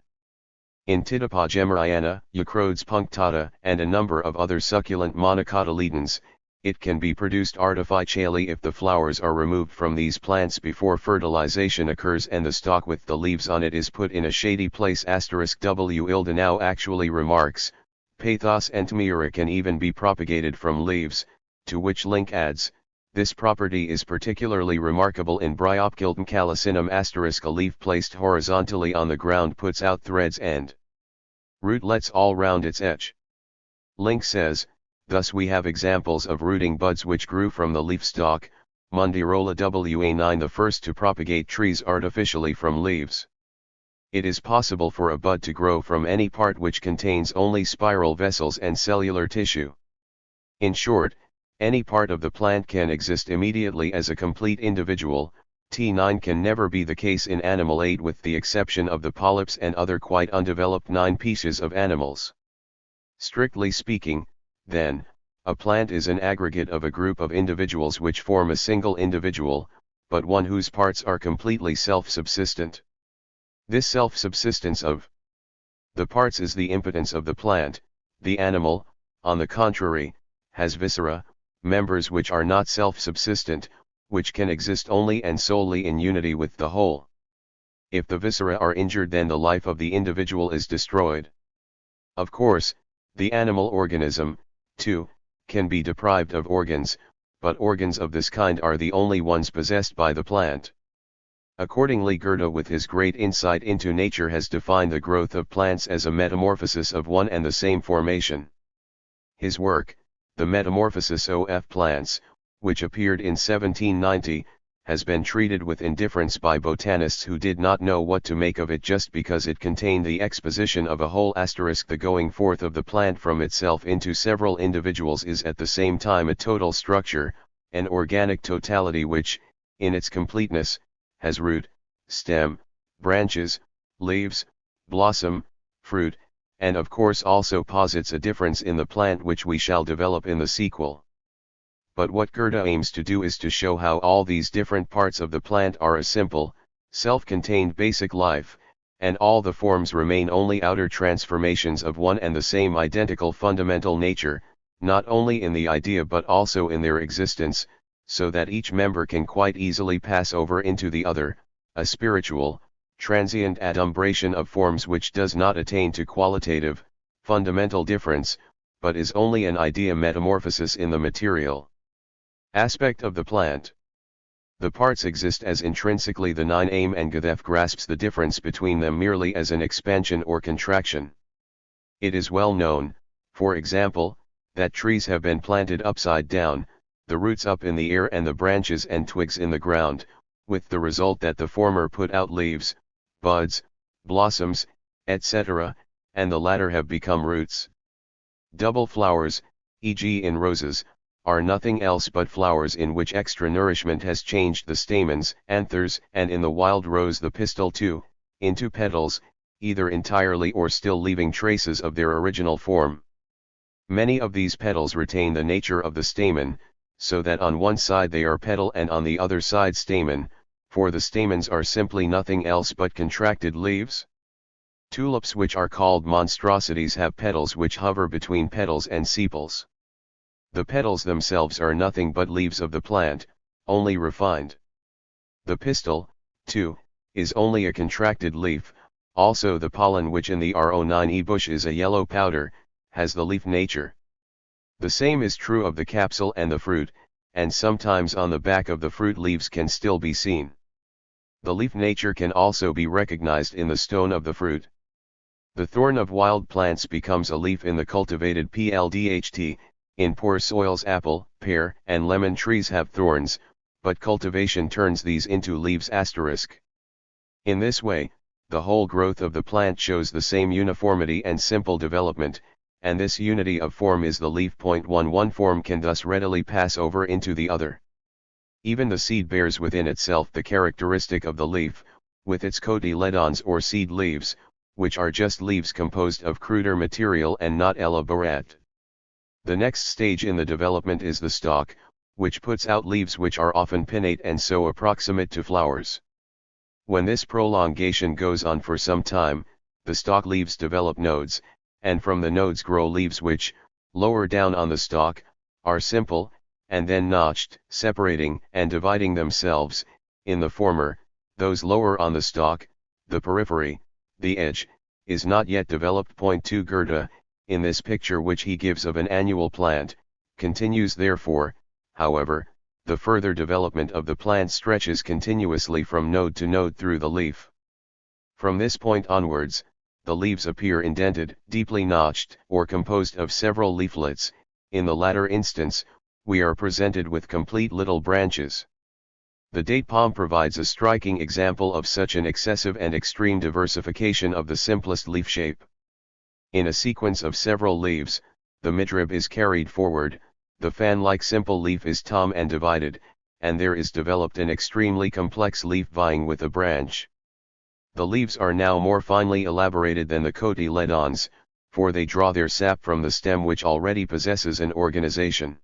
In Titapa gemeriana, Euchrodes punctata and a number of other succulent monocotyledons, it can be produced artificially if the flowers are removed from these plants before fertilization occurs and the stalk with the leaves on it is put in a shady place. W. Ildenau actually remarks, Pathos entomyra can even be propagated from leaves, to which Link adds, this property is particularly remarkable in Bryopkilton calicinum *. A leaf placed horizontally on the ground puts out threads and rootlets all round its edge. Link says, thus we have examples of rooting buds which grew from the leaf stalk, Mundirola wa9 the first to propagate trees artificially from leaves. It is possible for a bud to grow from any part which contains only spiral vessels and cellular tissue. In short, any part of the plant can exist immediately as a complete individual. T9 can never be the case in animal 8 with the exception of the polyps and other quite undeveloped 9 species of animals. Strictly speaking, then, a plant is an aggregate of a group of individuals which form a single individual, but one whose parts are completely self-subsistent. This self-subsistence of the parts is the impotence of the plant. The animal, on the contrary, has viscera, members which are not self-subsistent, which can exist only and solely in unity with the whole. If the viscera are injured, then the life of the individual is destroyed. Of course, the animal organism, too, can be deprived of organs, but organs of this kind are the only ones possessed by the plant. Accordingly, Goethe with his great insight into nature has defined the growth of plants as a metamorphosis of one and the same formation. His work, The Metamorphosis of Plants, which appeared in 1790, has been treated with indifference by botanists who did not know what to make of it just because it contained the exposition of a whole *. The going forth of the plant from itself into several individuals is at the same time a total structure, an organic totality which, in its completeness, has root, stem, branches, leaves, blossom, fruit, and of course also posits a difference in the plant which we shall develop in the sequel. But what Goethe aims to do is to show how all these different parts of the plant are a simple, self-contained basic life, and all the forms remain only outer transformations of one and the same identical fundamental nature, not only in the idea but also in their existence, so that each member can quite easily pass over into the other, a spiritual, transient adumbration of forms which does not attain to qualitative, fundamental difference, but is only an idea metamorphosis in the material aspect of the plant. The parts exist as intrinsically the nine aim, and Goethe grasps the difference between them merely as an expansion or contraction. It is well known, for example, that trees have been planted upside down, the roots up in the air and the branches and twigs in the ground, with the result that the former put out leaves, buds, blossoms, etc., and the latter have become roots. Double flowers, e.g. in roses, are nothing else but flowers in which extra nourishment has changed the stamens, anthers, and in the wild rose the pistil too, into petals, either entirely or still leaving traces of their original form. Many of these petals retain the nature of the stamen, so that on one side they are petal and on the other side stamen, for the stamens are simply nothing else but contracted leaves. Tulips which are called monstrosities have petals which hover between petals and sepals. The petals themselves are nothing but leaves of the plant, only refined. The pistil, too, is only a contracted leaf, also the pollen which in the R09E bush is a yellow powder, has the leaf nature. The same is true of the capsule and the fruit, and sometimes on the back of the fruit leaves can still be seen. The leaf nature can also be recognized in the stone of the fruit. The thorn of wild plants becomes a leaf in the cultivated PLDHT, in poor soils apple, pear, and lemon trees have thorns, but cultivation turns these into leaves asterisk. In this way, the whole growth of the plant shows the same uniformity and simple development, and this unity of form is the leaf. One form can thus readily pass over into the other. Even the seed bears within itself the characteristic of the leaf, with its cotyledons or seed leaves, which are just leaves composed of cruder material and not elaborate. The next stage in the development is the stalk, which puts out leaves which are often pinnate and so approximate to flowers. When this prolongation goes on for some time, the stalk leaves develop nodes, and from the nodes grow leaves which, lower down on the stalk, are simple, and then notched, separating and dividing themselves. In the former, those lower on the stalk, the periphery, the edge, is not yet developed. 2 Goethe, in this picture which he gives of an annual plant, continues therefore, however, the further development of the plant stretches continuously from node to node through the leaf. From this point onwards, the leaves appear indented, deeply notched, or composed of several leaflets. In the latter instance, we are presented with complete little branches. The date palm provides a striking example of such an excessive and extreme diversification of the simplest leaf shape. In a sequence of several leaves, the midrib is carried forward, the fan-like simple leaf is tom and divided, and there is developed an extremely complex leaf vying with a branch. The leaves are now more finely elaborated than the cotyledons, for they draw their sap from the stem which already possesses an organization.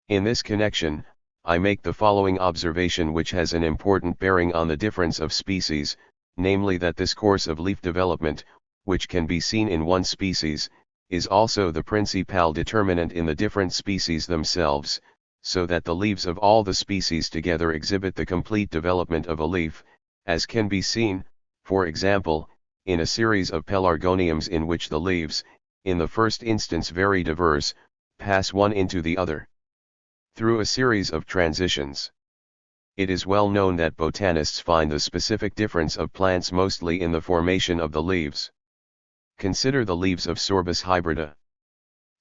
In this connection, I make the following observation which has an important bearing on the difference of species, namely that this course of leaf development, which can be seen in one species, is also the principal determinant in the different species themselves, so that the leaves of all the species together exhibit the complete development of a leaf, as can be seen, for example, in a series of pelargoniums in which the leaves, in the first instance very diverse, pass one into the other through a series of transitions. It is well known that botanists find the specific difference of plants mostly in the formation of the leaves. Consider the leaves of Sorbus hybrida.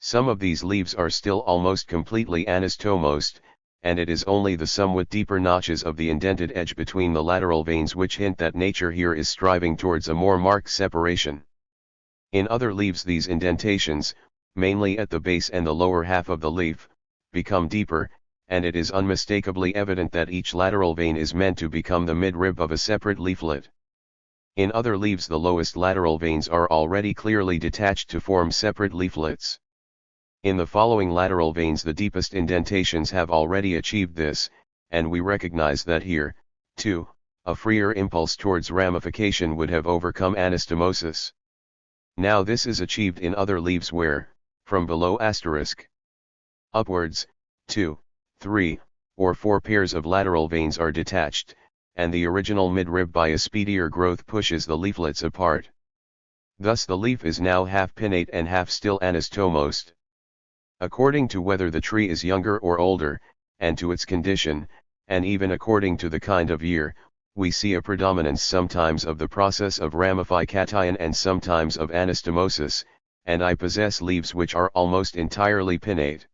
Some of these leaves are still almost completely anastomosed, and it is only the somewhat deeper notches of the indented edge between the lateral veins which hint that nature here is striving towards a more marked separation. In other leaves these indentations, mainly at the base and the lower half of the leaf, become deeper, and it is unmistakably evident that each lateral vein is meant to become the midrib of a separate leaflet. In other leaves the lowest lateral veins are already clearly detached to form separate leaflets. In the following lateral veins the deepest indentations have already achieved this, and we recognize that here, too, a freer impulse towards ramification would have overcome anastomosis. Now this is achieved in other leaves where, from below asterisk upwards, 2, 3, or 4 pairs of lateral veins are detached, and the original midrib by a speedier growth pushes the leaflets apart. Thus the leaf is now half pinnate and half still anastomosed. According to whether the tree is younger or older, and to its condition, and even according to the kind of year, we see a predominance sometimes of the process of ramification and sometimes of anastomosis, and I possess leaves which are almost entirely pinnate.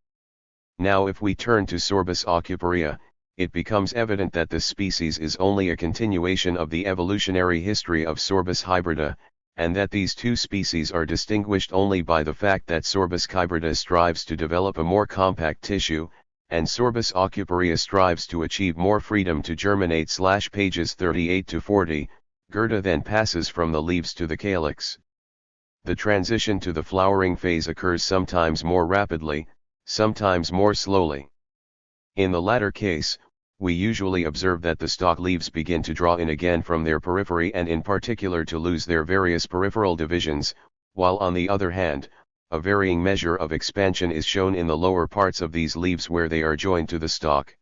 Now if we turn to Sorbus aucuparia, it becomes evident that this species is only a continuation of the evolutionary history of Sorbus hybrida, and that these two species are distinguished only by the fact that Sorbus hybrida strives to develop a more compact tissue, and Sorbus aucuparia strives to achieve more freedom to germinate. Pages 38 to 40, Goethe then passes from the leaves to the calyx. The transition to the flowering phase occurs sometimes more rapidly, sometimes more slowly. In the latter case, we usually observe that the stalk leaves begin to draw in again from their periphery and in particular to lose their various peripheral divisions, while on the other hand, a varying measure of expansion is shown in the lower parts of these leaves where they are joined to the stalk.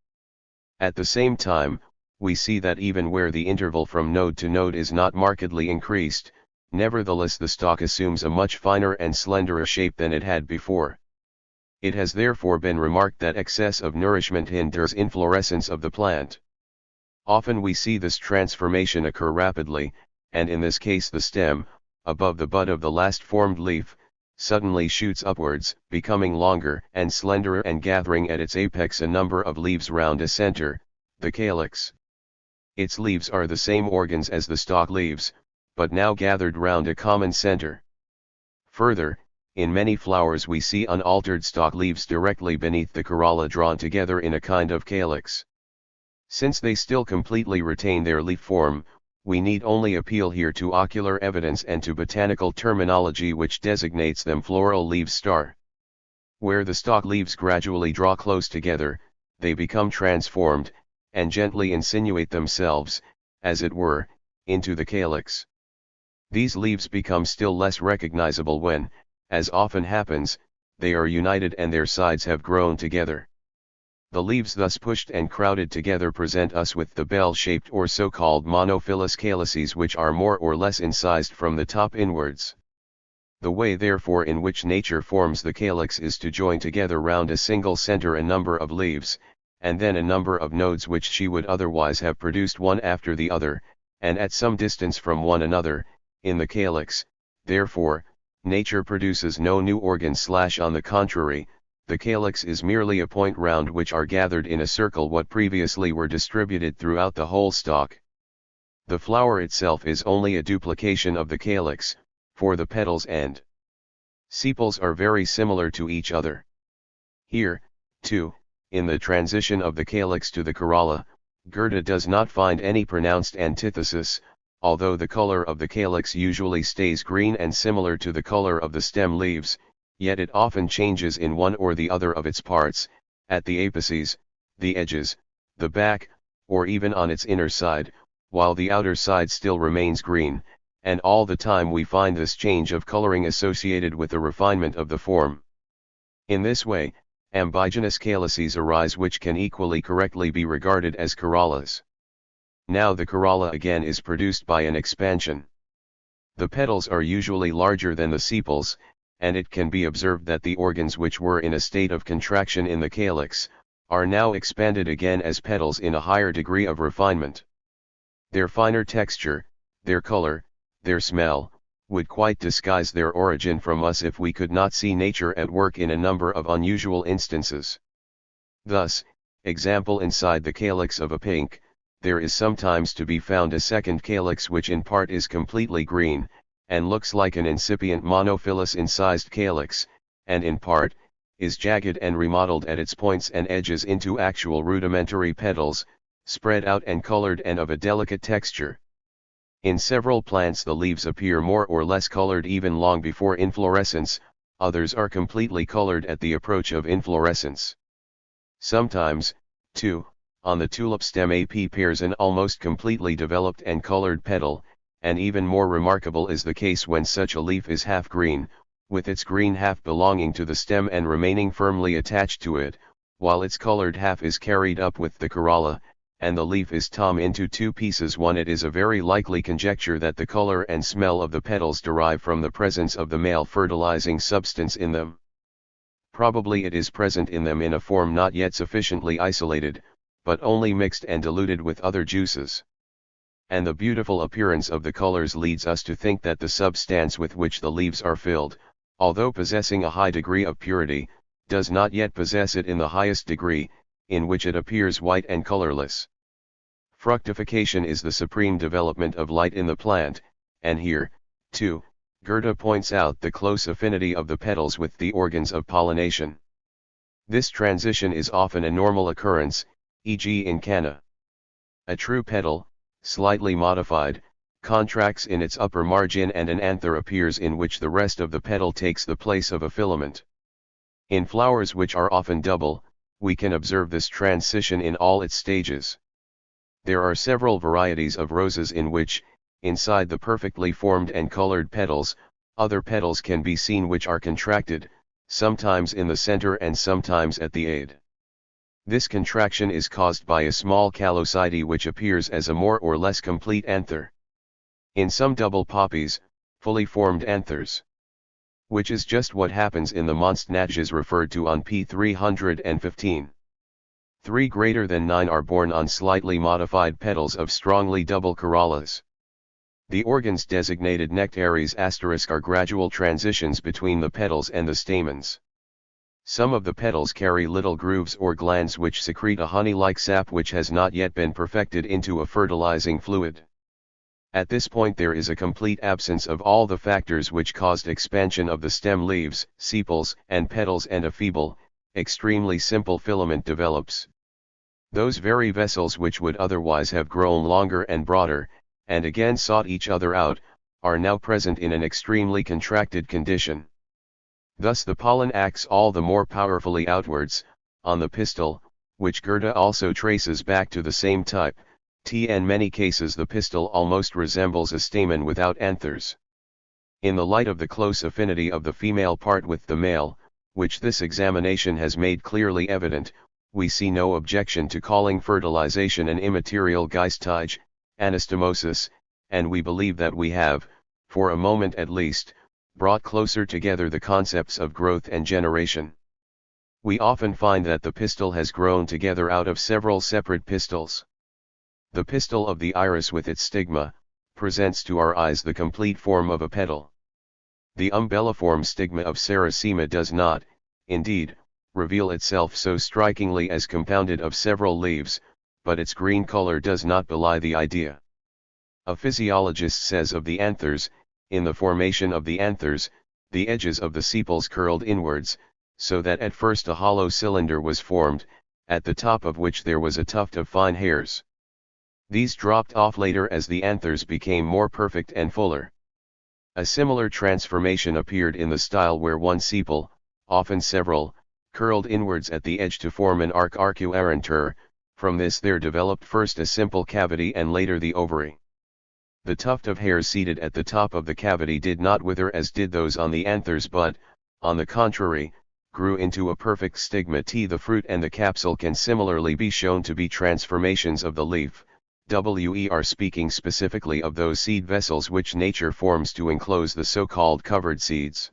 At the same time, we see that even where the interval from node to node is not markedly increased, nevertheless the stalk assumes a much finer and slenderer shape than it had before. It has therefore been remarked that excess of nourishment hinders inflorescence of the plant. Often we see this transformation occur rapidly, and in this case the stem, above the bud of the last formed leaf, suddenly shoots upwards, becoming longer and slenderer and gathering at its apex a number of leaves round a center, the calyx. Its leaves are the same organs as the stalk leaves, but now gathered round a common center. Further, in many flowers we see unaltered stalk leaves directly beneath the corolla drawn together in a kind of calyx. Since they still completely retain their leaf form, we need only appeal here to ocular evidence and to botanical terminology which designates them floral leaves. Where the stalk leaves gradually draw close together, they become transformed, and gently insinuate themselves, as it were, into the calyx. These leaves become still less recognizable when, as often happens, they are united and their sides have grown together. The leaves thus pushed and crowded together present us with the bell-shaped or so-called monophyllous calyces which are more or less incised from the top inwards. The way therefore in which nature forms the calyx is to join together round a single center a number of leaves, and then a number of nodes which she would otherwise have produced one after the other, and at some distance from one another, in the calyx. Therefore, nature produces no new organ. On the contrary, the calyx is merely a point round which are gathered in a circle what previously were distributed throughout the whole stalk. The flower itself is only a duplication of the calyx, for the petals and sepals are very similar to each other. Here, too, in the transition of the calyx to the corolla, Goethe does not find any pronounced antithesis. Although the color of the calyx usually stays green and similar to the color of the stem leaves, yet it often changes in one or the other of its parts, at the apices, the edges, the back, or even on its inner side, while the outer side still remains green, and all the time we find this change of coloring associated with the refinement of the form. In this way, ambigynous calyces arise which can equally correctly be regarded as corollas. Now the corolla again is produced by an expansion. The petals are usually larger than the sepals, and it can be observed that the organs which were in a state of contraction in the calyx, are now expanded again as petals in a higher degree of refinement. Their finer texture, their color, their smell, would quite disguise their origin from us if we could not see nature at work in a number of unusual instances. Thus, example inside the calyx of a pink, there is sometimes to be found a second calyx which in part is completely green, and looks like an incipient monophyllous incised calyx, and in part, is jagged and remodeled at its points and edges into actual rudimentary petals, spread out and colored and of a delicate texture. In several plants the leaves appear more or less colored even long before inflorescence, others are completely colored at the approach of inflorescence. Sometimes, too, on the tulip stem appears an almost completely developed and colored petal, and even more remarkable is the case when such a leaf is half green, with its green half belonging to the stem and remaining firmly attached to it, while its colored half is carried up with the corolla, and the leaf is torn into two pieces. It is a very likely conjecture that the color and smell of the petals derive from the presence of the male fertilizing substance in them. Probably it is present in them in a form not yet sufficiently isolated, but only mixed and diluted with other juices. And the beautiful appearance of the colors leads us to think that the substance with which the leaves are filled, although possessing a high degree of purity, does not yet possess it in the highest degree, in which it appears white and colorless. Fructification is the supreme development of light in the plant, and here, too, Goethe points out the close affinity of the petals with the organs of pollination. This transition is often a normal occurrence, e.g. in canna. A true petal, slightly modified, contracts in its upper margin and an anther appears in which the rest of the petal takes the place of a filament. In flowers which are often double, we can observe this transition in all its stages. There are several varieties of roses in which, inside the perfectly formed and colored petals, other petals can be seen which are contracted, sometimes in the center and sometimes at the aid. This contraction is caused by a small callosity which appears as a more or less complete anther. In some double poppies, fully formed anthers. Which is just what happens in the monstnages referred to on p. 315. 3 greater than 9 are born on slightly modified petals of strongly double corollas. The organs designated nectaries * are gradual transitions between the petals and the stamens. Some of the petals carry little grooves or glands which secrete a honey-like sap which has not yet been perfected into a fertilizing fluid. At this point there is a complete absence of all the factors which caused expansion of the stem leaves, sepals, and petals, and a feeble, extremely simple filament develops. Those very vessels which would otherwise have grown longer and broader, and again sought each other out, are now present in an extremely contracted condition. Thus the pollen acts all the more powerfully outwards, on the pistil, which Goethe also traces back to the same type. In many cases the pistil almost resembles a stamen without anthers. In the light of the close affinity of the female part with the male, which this examination has made clearly evident, we see no objection to calling fertilization an immaterial Geistige, anastomosis, and we believe that we have, for a moment at least, brought closer together the concepts of growth and generation. We often find that the pistil has grown together out of several separate pistils. The pistil of the iris with its stigma, presents to our eyes the complete form of a petal. The umbelliform stigma of Saracema does not, indeed, reveal itself so strikingly as compounded of several leaves, but its green color does not belie the idea. A physiologist says of the anthers, in the formation of the anthers, the edges of the sepals curled inwards, so that at first a hollow cylinder was formed, at the top of which there was a tuft of fine hairs. These dropped off later as the anthers became more perfect and fuller. A similar transformation appeared in the style where one sepal, often several, curled inwards at the edge to form an arcuarentur. From this there developed first a simple cavity and later the ovary. The tuft of hairs seated at the top of the cavity did not wither as did those on the anthers but, on the contrary, grew into a perfect stigma. The fruit and the capsule can similarly be shown to be transformations of the leaf. We are speaking specifically of those seed vessels which nature forms to enclose the so-called covered seeds.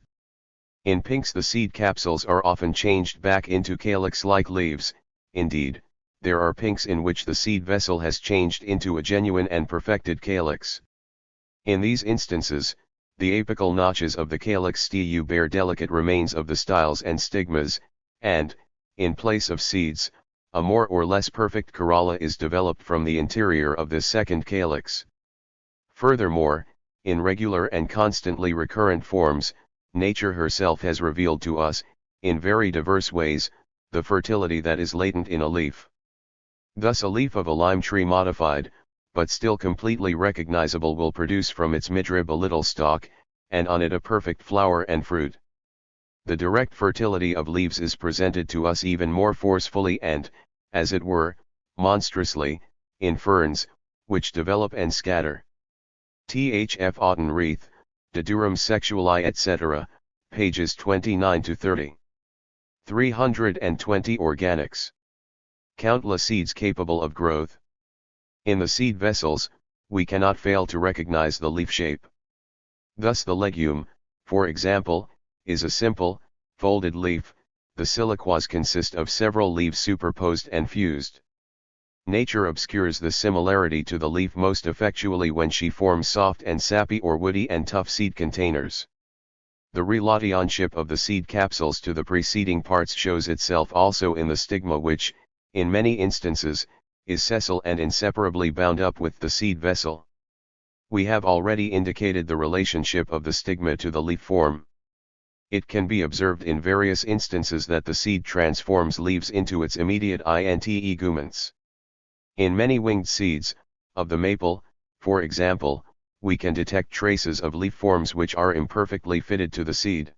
In pinks the seed capsules are often changed back into calyx-like leaves. Indeed, there are pinks in which the seed vessel has changed into a genuine and perfected calyx. In these instances, the apical notches of the calyx bear delicate remains of the styles and stigmas, and, in place of seeds, a more or less perfect corolla is developed from the interior of this second calyx. Furthermore, in regular and constantly recurrent forms, nature herself has revealed to us, in very diverse ways, the fertility that is latent in a leaf. Thus a leaf of a lime tree modified, but still completely recognizable, will produce from its midrib a little stalk, and on it a perfect flower and fruit. The direct fertility of leaves is presented to us even more forcefully and, as it were, monstrously, in ferns, which develop and scatter. Thf. Autenrieth, De Durum Sexuali etc., pages 29 to 30. 320 Organics. Countless seeds capable of growth. In the seed vessels, we cannot fail to recognize the leaf shape. Thus the legume, for example, is a simple, folded leaf. The siliquas consist of several leaves superposed and fused. Nature obscures the similarity to the leaf most effectually when she forms soft and sappy or woody and tough seed containers. The relationship of the seed capsules to the preceding parts shows itself also in the stigma, which, in many instances, is sessile and inseparably bound up with the seed vessel. We have already indicated the relationship of the stigma to the leaf form. It can be observed in various instances that the seed transforms leaves into its immediate integuments. In many winged seeds, of the maple, for example, we can detect traces of leaf forms which are imperfectly fitted to the seed.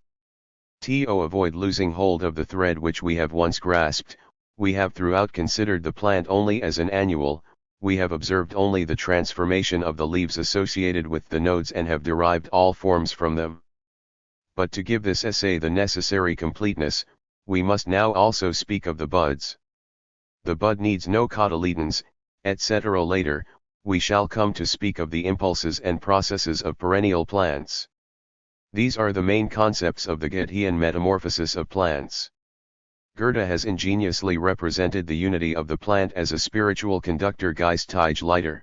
To avoid losing hold of the thread which we have once grasped, we have throughout considered the plant only as an annual. We have observed only the transformation of the leaves associated with the nodes and have derived all forms from them. But to give this essay the necessary completeness, we must now also speak of the buds. The bud needs no cotyledons, etc. Later, we shall come to speak of the impulses and processes of perennial plants. These are the main concepts of the Goethean metamorphosis of plants. Goethe has ingeniously represented the unity of the plant as a spiritual conductor Geistheitsleiter.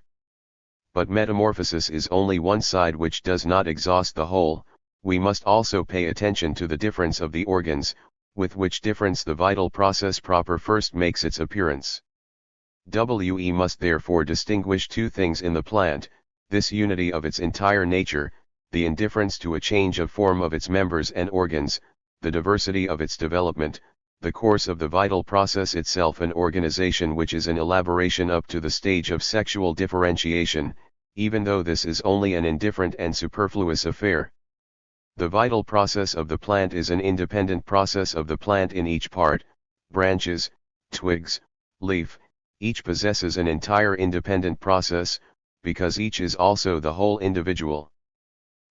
But metamorphosis is only one side which does not exhaust the whole. We must also pay attention to the difference of the organs, with which difference the vital process proper first makes its appearance. We must therefore distinguish two things in the plant: this unity of its entire nature, the indifference to a change of form of its members and organs, the diversity of its development, the course of the vital process itself, an organization which is an elaboration up to the stage of sexual differentiation, even though this is only an indifferent and superfluous affair. The vital process of the plant is an independent process of the plant in each part, branches, twigs, leaf. Each possesses an entire independent process, because each is also the whole individual.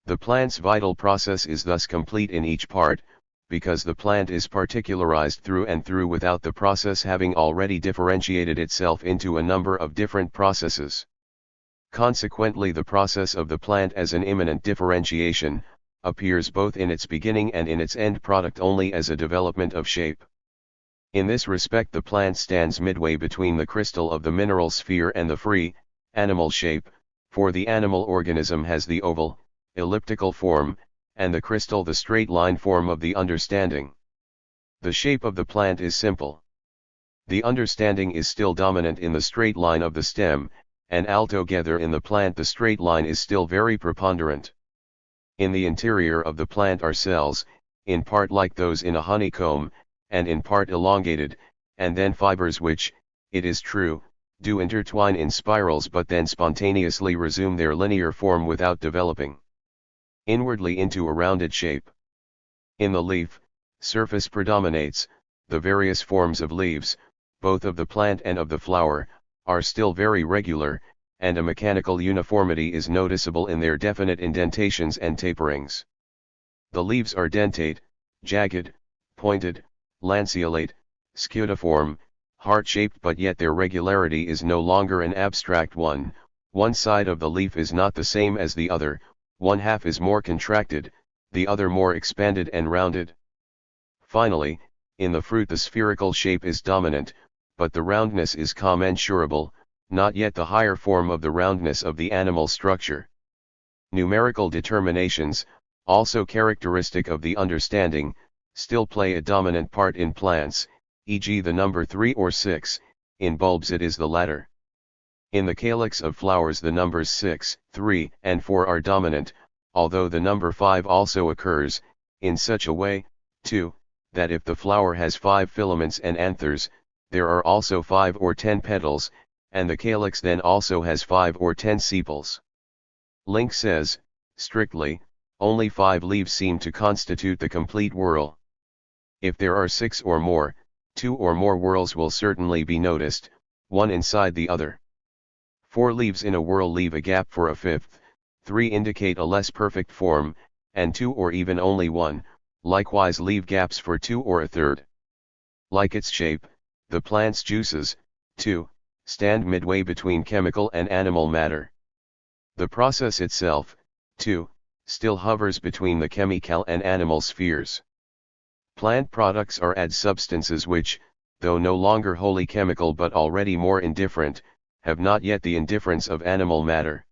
The plant's vital process is thus complete in each part, because the plant is particularized through and through without the process having already differentiated itself into a number of different processes. Consequently, the process of the plant as an immanent differentiation, appears both in its beginning and in its end product only as a development of shape. In this respect the plant stands midway between the crystal of the mineral sphere and the free, animal shape, for the animal organism has the oval, elliptical form, and the crystal the straight line form of the understanding. The shape of the plant is simple. The understanding is still dominant in the straight line of the stem, and altogether in the plant the straight line is still very preponderant. In the interior of the plant are cells, in part like those in a honeycomb, and in part elongated, and then fibers which, it is true, do intertwine in spirals but then spontaneously resume their linear form without developing inwardly into a rounded shape. In the leaf, surface predominates. The various forms of leaves, both of the plant and of the flower, are still very regular, and a mechanical uniformity is noticeable in their definite indentations and taperings. The leaves are dentate, jagged, pointed, lanceolate, scudiform, heart-shaped, but yet their regularity is no longer an abstract one. One side of the leaf is not the same as the other, one half is more contracted, the other more expanded and rounded. Finally, in the fruit the spherical shape is dominant, but the roundness is commensurable, not yet the higher form of the roundness of the animal structure. Numerical determinations, also characteristic of the understanding, still play a dominant part in plants, e.g. the number 3 or 6, in bulbs it is the latter. In the calyx of flowers the numbers 6, 3, and 4 are dominant, although the number 5 also occurs, in such a way, too, that if the flower has 5 filaments and anthers, there are also 5 or 10 petals, and the calyx then also has 5 or 10 sepals. Link says, strictly, only 5 leaves seem to constitute the complete whorl. If there are 6 or more, 2 or more whorls will certainly be noticed, one inside the other. 4 leaves in a whorl leave a gap for a fifth, 3 indicate a less perfect form, and 2 or even only 1, likewise leave gaps for 2 or a third. Like its shape, the plant's juices, too, stand midway between chemical and animal matter. The process itself, too, still hovers between the chemical and animal spheres. Plant products are add substances which, though no longer wholly chemical but already more indifferent, have not yet the indifference of animal matter.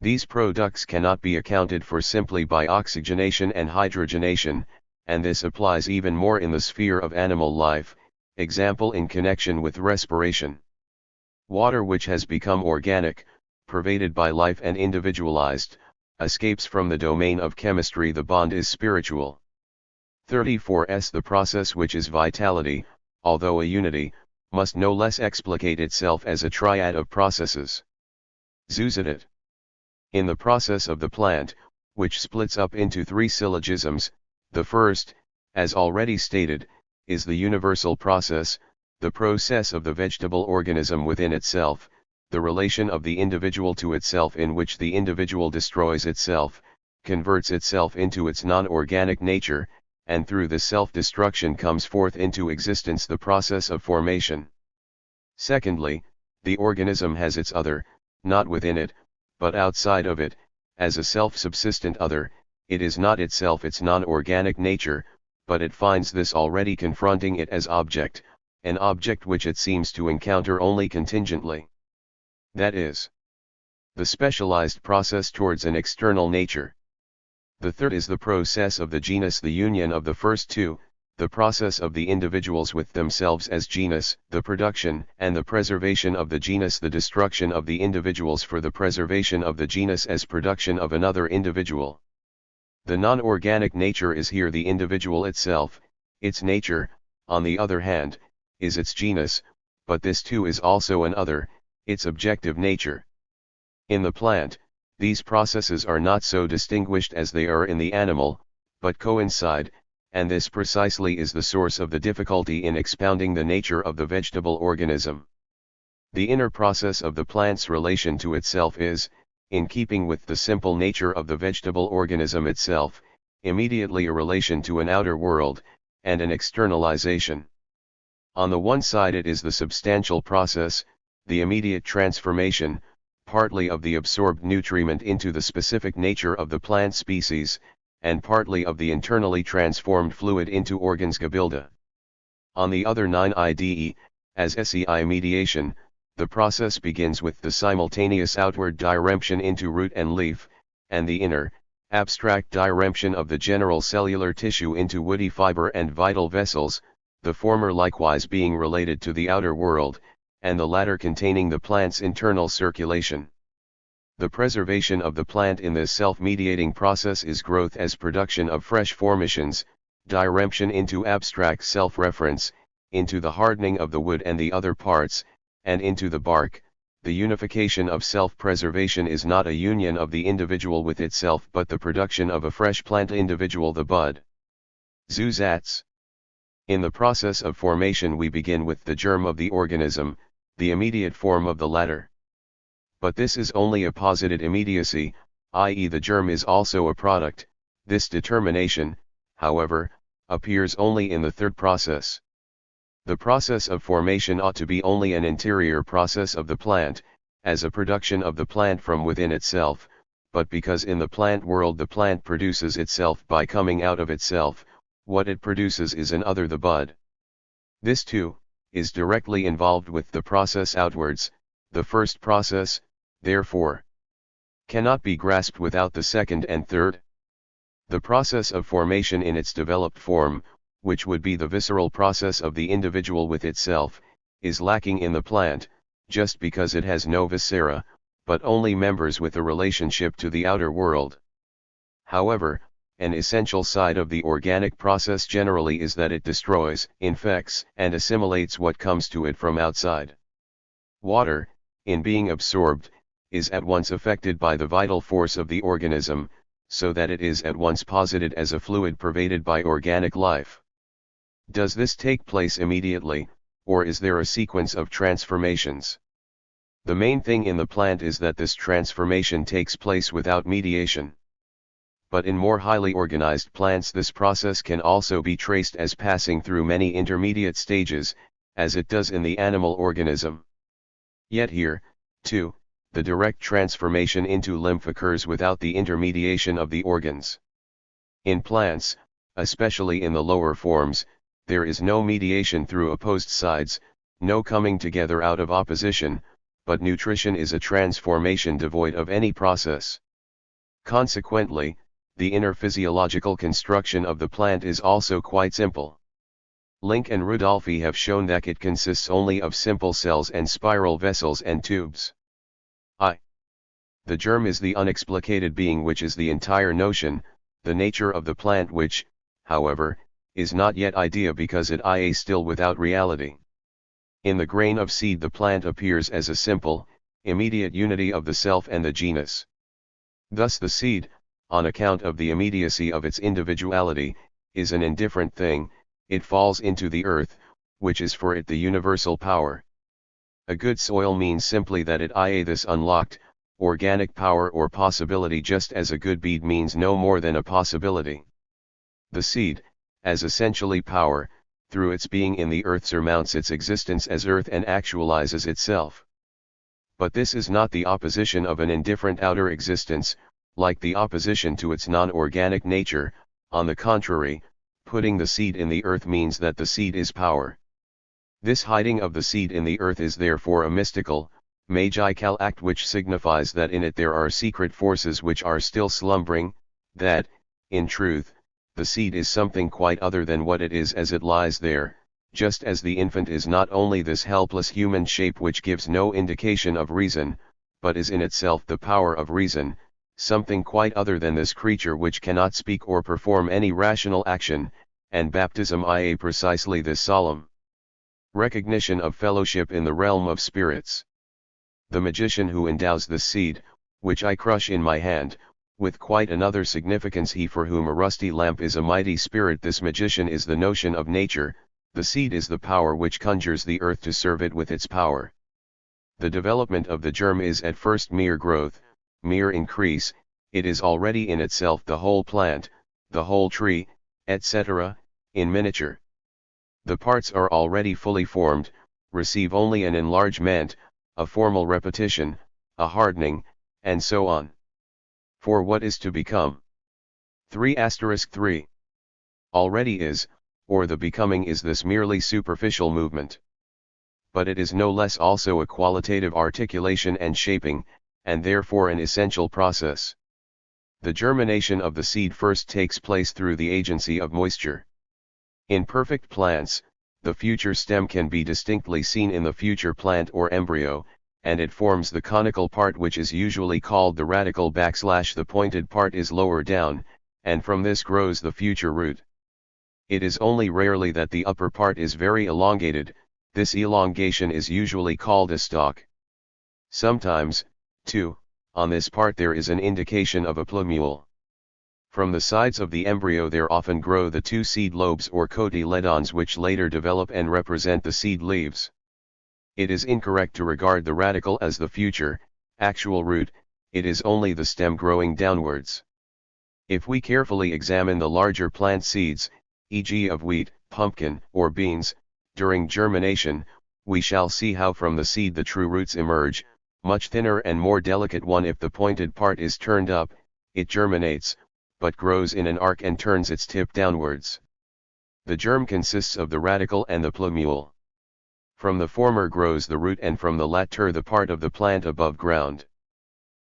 These products cannot be accounted for simply by oxygenation and hydrogenation, and this applies even more in the sphere of animal life, example in connection with respiration. Water which has become organic, pervaded by life and individualized, escapes from the domain of chemistry. The bond is spiritual. 34s The process which is vitality, although a unity, must no less explicate itself as a triad of processes. Zuzadit. In the process of the plant, which splits up into 3 syllogisms, the first, as already stated, is the universal process, the process of the vegetable organism within itself, the relation of the individual to itself in which the individual destroys itself, converts itself into its non-organic nature, and through this self-destruction comes forth into existence the process of formation. Secondly, the organism has its other, not within it, but outside of it, as a self-subsistent other. It is not itself its non-organic nature, but it finds this already confronting it as object, an object which it seems to encounter only contingently. That is, the specialized process towards an external nature. The third is the process of the genus, the union of the first two, the process of the individuals with themselves as genus, the production and the preservation of the genus, the destruction of the individuals for the preservation of the genus as production of another individual. The non-organic nature is here the individual itself. Its nature, on the other hand, is its genus, but this too is also an other, its objective nature. In the plant, these processes are not so distinguished as they are in the animal, but coincide, and this precisely is the source of the difficulty in expounding the nature of the vegetable organism. The inner process of the plant's relation to itself is, in keeping with the simple nature of the vegetable organism itself, immediately a relation to an outer world, and an externalization. On the one side it is the substantial process, the immediate transformation, partly of the absorbed nutriment into the specific nature of the plant species, and partly of the internally transformed fluid into organs gebilde. On the other 9ide, as SEI mediation, the process begins with the simultaneous outward diremption into root and leaf, and the inner, abstract diremption of the general cellular tissue into woody fiber and vital vessels, the former likewise being related to the outer world, and the latter containing the plant's internal circulation. The preservation of the plant in this self-mediating process is growth as production of fresh formations, diremption into abstract self-reference, into the hardening of the wood and the other parts, and into the bark. The unification of self-preservation is not a union of the individual with itself but the production of a fresh plant individual, the bud. Zusatz. In the process of formation we begin with the germ of the organism, the immediate form of the latter. But this is only a posited immediacy, i.e. the germ is also a product. This determination, however, appears only in the third process. The process of formation ought to be only an interior process of the plant, as a production of the plant from within itself, but because in the plant world the plant produces itself by coming out of itself, what it produces is an other, the bud. This too, is directly involved with the process outwards. The first process, therefore, cannot be grasped without the second and third. The process of formation in its developed form, which would be the visceral process of the individual with itself, is lacking in the plant, just because it has no viscera, but only members with a relationship to the outer world. However, an essential side of the organic process generally is that it destroys, infects, and assimilates what comes to it from outside. Water, in being absorbed, is at once affected by the vital force of the organism, so that it is at once posited as a fluid pervaded by organic life. Does this take place immediately, or is there a sequence of transformations? The main thing in the plant is that this transformation takes place without mediation. But in more highly organized plants this process can also be traced as passing through many intermediate stages, as it does in the animal organism. Yet here, too, the direct transformation into lymph occurs without the intermediation of the organs. In plants, especially in the lower forms, there is no mediation through opposed sides, no coming together out of opposition, but nutrition is a transformation devoid of any process. Consequently, the inner physiological construction of the plant is also quite simple. Link and Rudolphi have shown that it consists only of simple cells and spiral vessels and tubes. The germ is the unexplicated being which is the entire notion, the nature of the plant which, however, is not yet idea because it is still without reality. In the grain of seed the plant appears as a simple, immediate unity of the self and the genus. Thus the seed, on account of the immediacy of its individuality, is an indifferent thing, it falls into the earth, which is for it the universal power. A good soil means simply that it is this unlocked, organic power or possibility, just as a good bead means no more than a possibility. The seed, as essentially power, through its being in the earth surmounts its existence as earth and actualizes itself. But this is not the opposition of an indifferent outer existence, like the opposition to its non-organic nature. On the contrary, putting the seed in the earth means that the seed is power. This hiding of the seed in the earth is therefore a mystical, magical act which signifies that in it there are secret forces which are still slumbering, that, in truth, the seed is something quite other than what it is as it lies there, just as the infant is not only this helpless human shape which gives no indication of reason, but is in itself the power of reason, something quite other than this creature which cannot speak or perform any rational action, and baptism is precisely this solemn recognition of fellowship in the realm of spirits. The magician who endows the seed, which I crush in my hand, with quite another significance, he for whom a rusty lamp is a mighty spirit, this magician is the notion of nature, the seed is the power which conjures the earth to serve it with its power. The development of the germ is at first mere growth, mere increase, it is already in itself the whole plant, the whole tree, etc., in miniature. The parts are already fully formed, receive only an enlargement, a formal repetition, a hardening, and so on. For what is to become? 3*3. Already is, or the becoming is this merely superficial movement. But it is no less also a qualitative articulation and shaping, and therefore an essential process. The germination of the seed first takes place through the agency of moisture. In perfect plants, the future stem can be distinctly seen in the future plant or embryo, and it forms the conical part which is usually called the radical / the pointed part is lower down, and from this grows the future root. It is only rarely that the upper part is very elongated, this elongation is usually called a stalk. Sometimes, too, on this part there is an indication of a plumule. From the sides of the embryo there often grow the two seed lobes or cotyledons which later develop and represent the seed leaves. It is incorrect to regard the radical as the future, actual root, it is only the stem growing downwards. If we carefully examine the larger plant seeds, e.g. of wheat, pumpkin, or beans, during germination, we shall see how from the seed the true roots emerge, much thinner and more delicate one. If the pointed part is turned up, it germinates, but grows in an arc and turns its tip downwards. The germ consists of the radical and the plumule. From the former grows the root and from the latter the part of the plant above ground.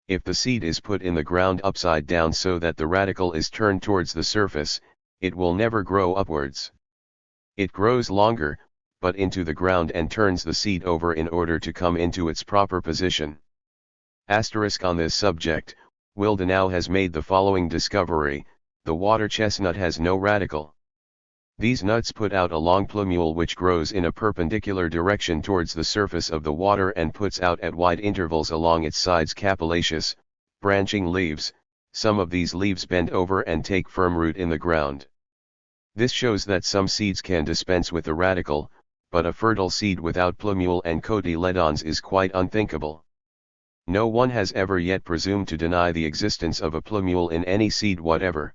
If the seed is put in the ground upside down so that the radical is turned towards the surface, it will never grow upwards. It grows longer, but into the ground and turns the seed over in order to come into its proper position. Asterisk on this subject, Willdenow has made the following discovery: The water chestnut has no radicle. These nuts put out a long plumule which grows in a perpendicular direction towards the surface of the water and puts out at wide intervals along its sides capillaceous, branching leaves. Some of these leaves bend over and take firm root in the ground. This shows that some seeds can dispense with a radicle, but a fertile seed without plumule and cotyledons is quite unthinkable. No one has ever yet presumed to deny the existence of a plumule in any seed whatever.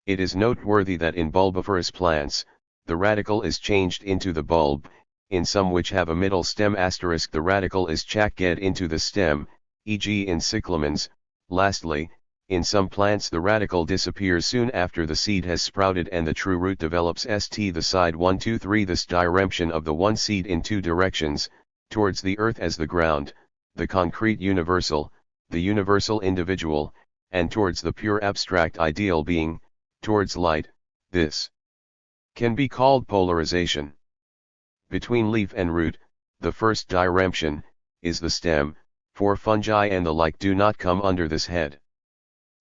It is noteworthy that in bulbiferous plants, the radicle is changed into the bulb, in some which have a middle stem *, the radicle is chaked into the stem, e.g. in cyclamens. Lastly, in some plants the radicle disappears soon after the seed has sprouted and the true root develops. The side 1, 2, 3 this diremption of the one seed in two directions, towards the earth as the ground, the concrete universal, the universal individual, and towards the pure abstract ideal being, towards light, this can be called polarization. Between leaf and root, the first diremption, is the stem, for fungi and the like do not come under this head.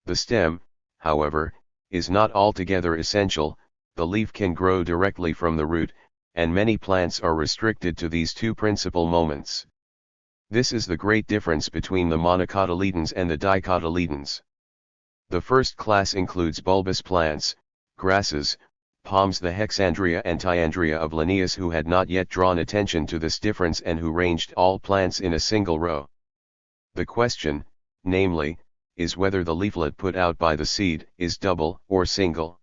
The stem, however, is not altogether essential. The leaf can grow directly from the root, and many plants are restricted to these two principal moments. This is the great difference between the monocotyledons and the dicotyledons. The first class includes bulbous plants, grasses, palms, the Hexandria and Tyandria of Linnaeus, who had not yet drawn attention to this difference and who ranged all plants in a single row. The question, namely, is whether the leaflet put out by the seed is double or single.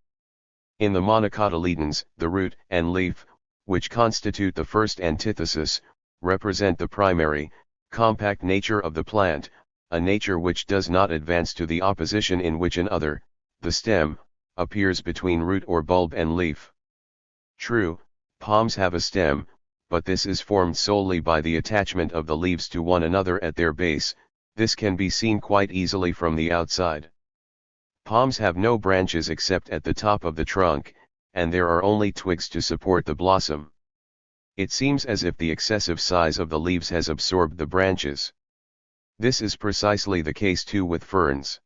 In the monocotyledons, the root and leaf, which constitute the first antithesis, represent the primary, compact nature of the plant, a nature which does not advance to the opposition in which another, the stem, appears between root or bulb and leaf. True, palms have a stem, but this is formed solely by the attachment of the leaves to one another at their base. This can be seen quite easily from the outside. Palms have no branches except at the top of the trunk, and there are only twigs to support the blossom. It seems as if the excessive size of the leaves has absorbed the branches. This is precisely the case too with ferns.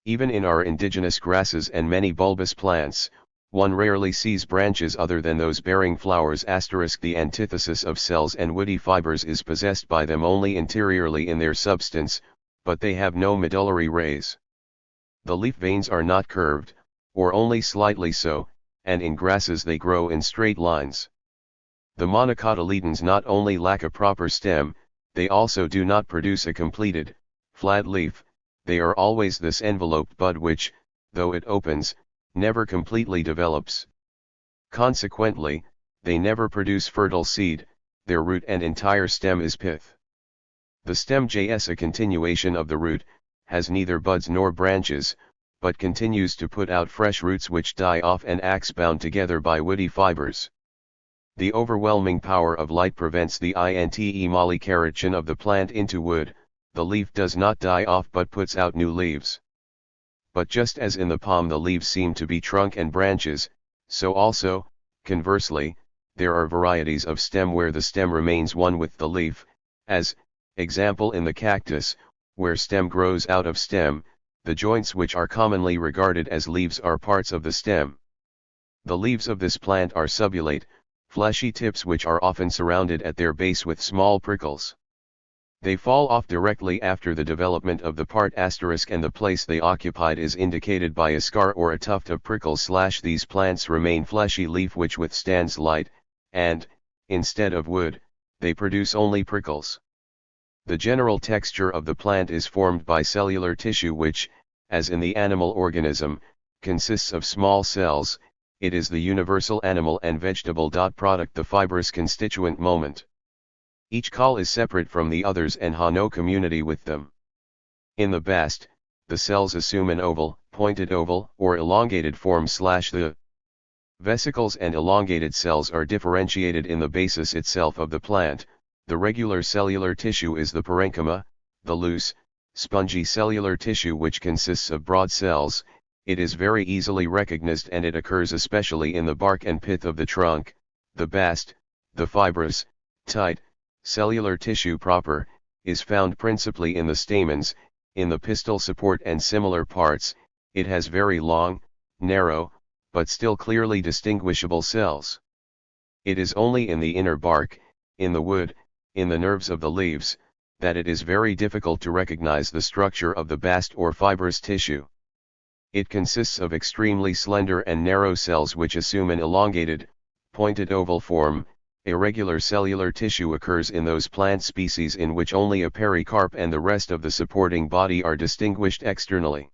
Even in our indigenous grasses and many bulbous plants, one rarely sees branches other than those bearing flowers. The antithesis of cells and woody fibers is possessed by them only interiorly in their substance, but they have no medullary rays. The leaf veins are not curved, or only slightly so, and in grasses they grow in straight lines. The monocotyledons not only lack a proper stem, they also do not produce a completed, flat leaf. They are always this enveloped bud which, though it opens, never completely develops. Consequently, they never produce fertile seed. Their root and entire stem is pith. The stem is a continuation of the root, has neither buds nor branches, but continues to put out fresh roots which die off and axe bound together by woody fibers. The overwhelming power of light prevents the emollication of the plant into wood. The leaf does not die off but puts out new leaves. But just as in the palm the leaves seem to be trunk and branches, so also, conversely, there are varieties of stem where the stem remains one with the leaf, as, example in the cactus, where stem grows out of stem. The joints which are commonly regarded as leaves are parts of the stem. The leaves of this plant are subulate, fleshy tips which are often surrounded at their base with small prickles. They fall off directly after the development of the part *, and the place they occupied is indicated by a scar or a tuft of prickles. These plants remain fleshy leaf which withstands light, and, instead of wood, they produce only prickles. The general texture of the plant is formed by cellular tissue which, as in the animal organism, consists of small cells. It is the universal animal and vegetable product, the fibrous constituent moment. Each cell is separate from the others and has no community with them. In the bast, the cells assume an oval, pointed oval, or elongated form. The vesicles and elongated cells are differentiated in the basis itself of the plant. The regular cellular tissue is the parenchyma, the loose, spongy cellular tissue which consists of broad cells. It is very easily recognized and it occurs especially in the bark and pith of the trunk. The bast, the fibrous, tight, cellular tissue proper, is found principally in the stamens, in the pistil support and similar parts. It has very long, narrow, but still clearly distinguishable cells. It is only in the inner bark, in the wood, in the nerves of the leaves, that it is very difficult to recognize the structure of the bast or fibrous tissue. It consists of extremely slender and narrow cells which assume an elongated, pointed oval form. Irregular cellular tissue occurs in those plant species in which only a pericarp and the rest of the supporting body are distinguished externally.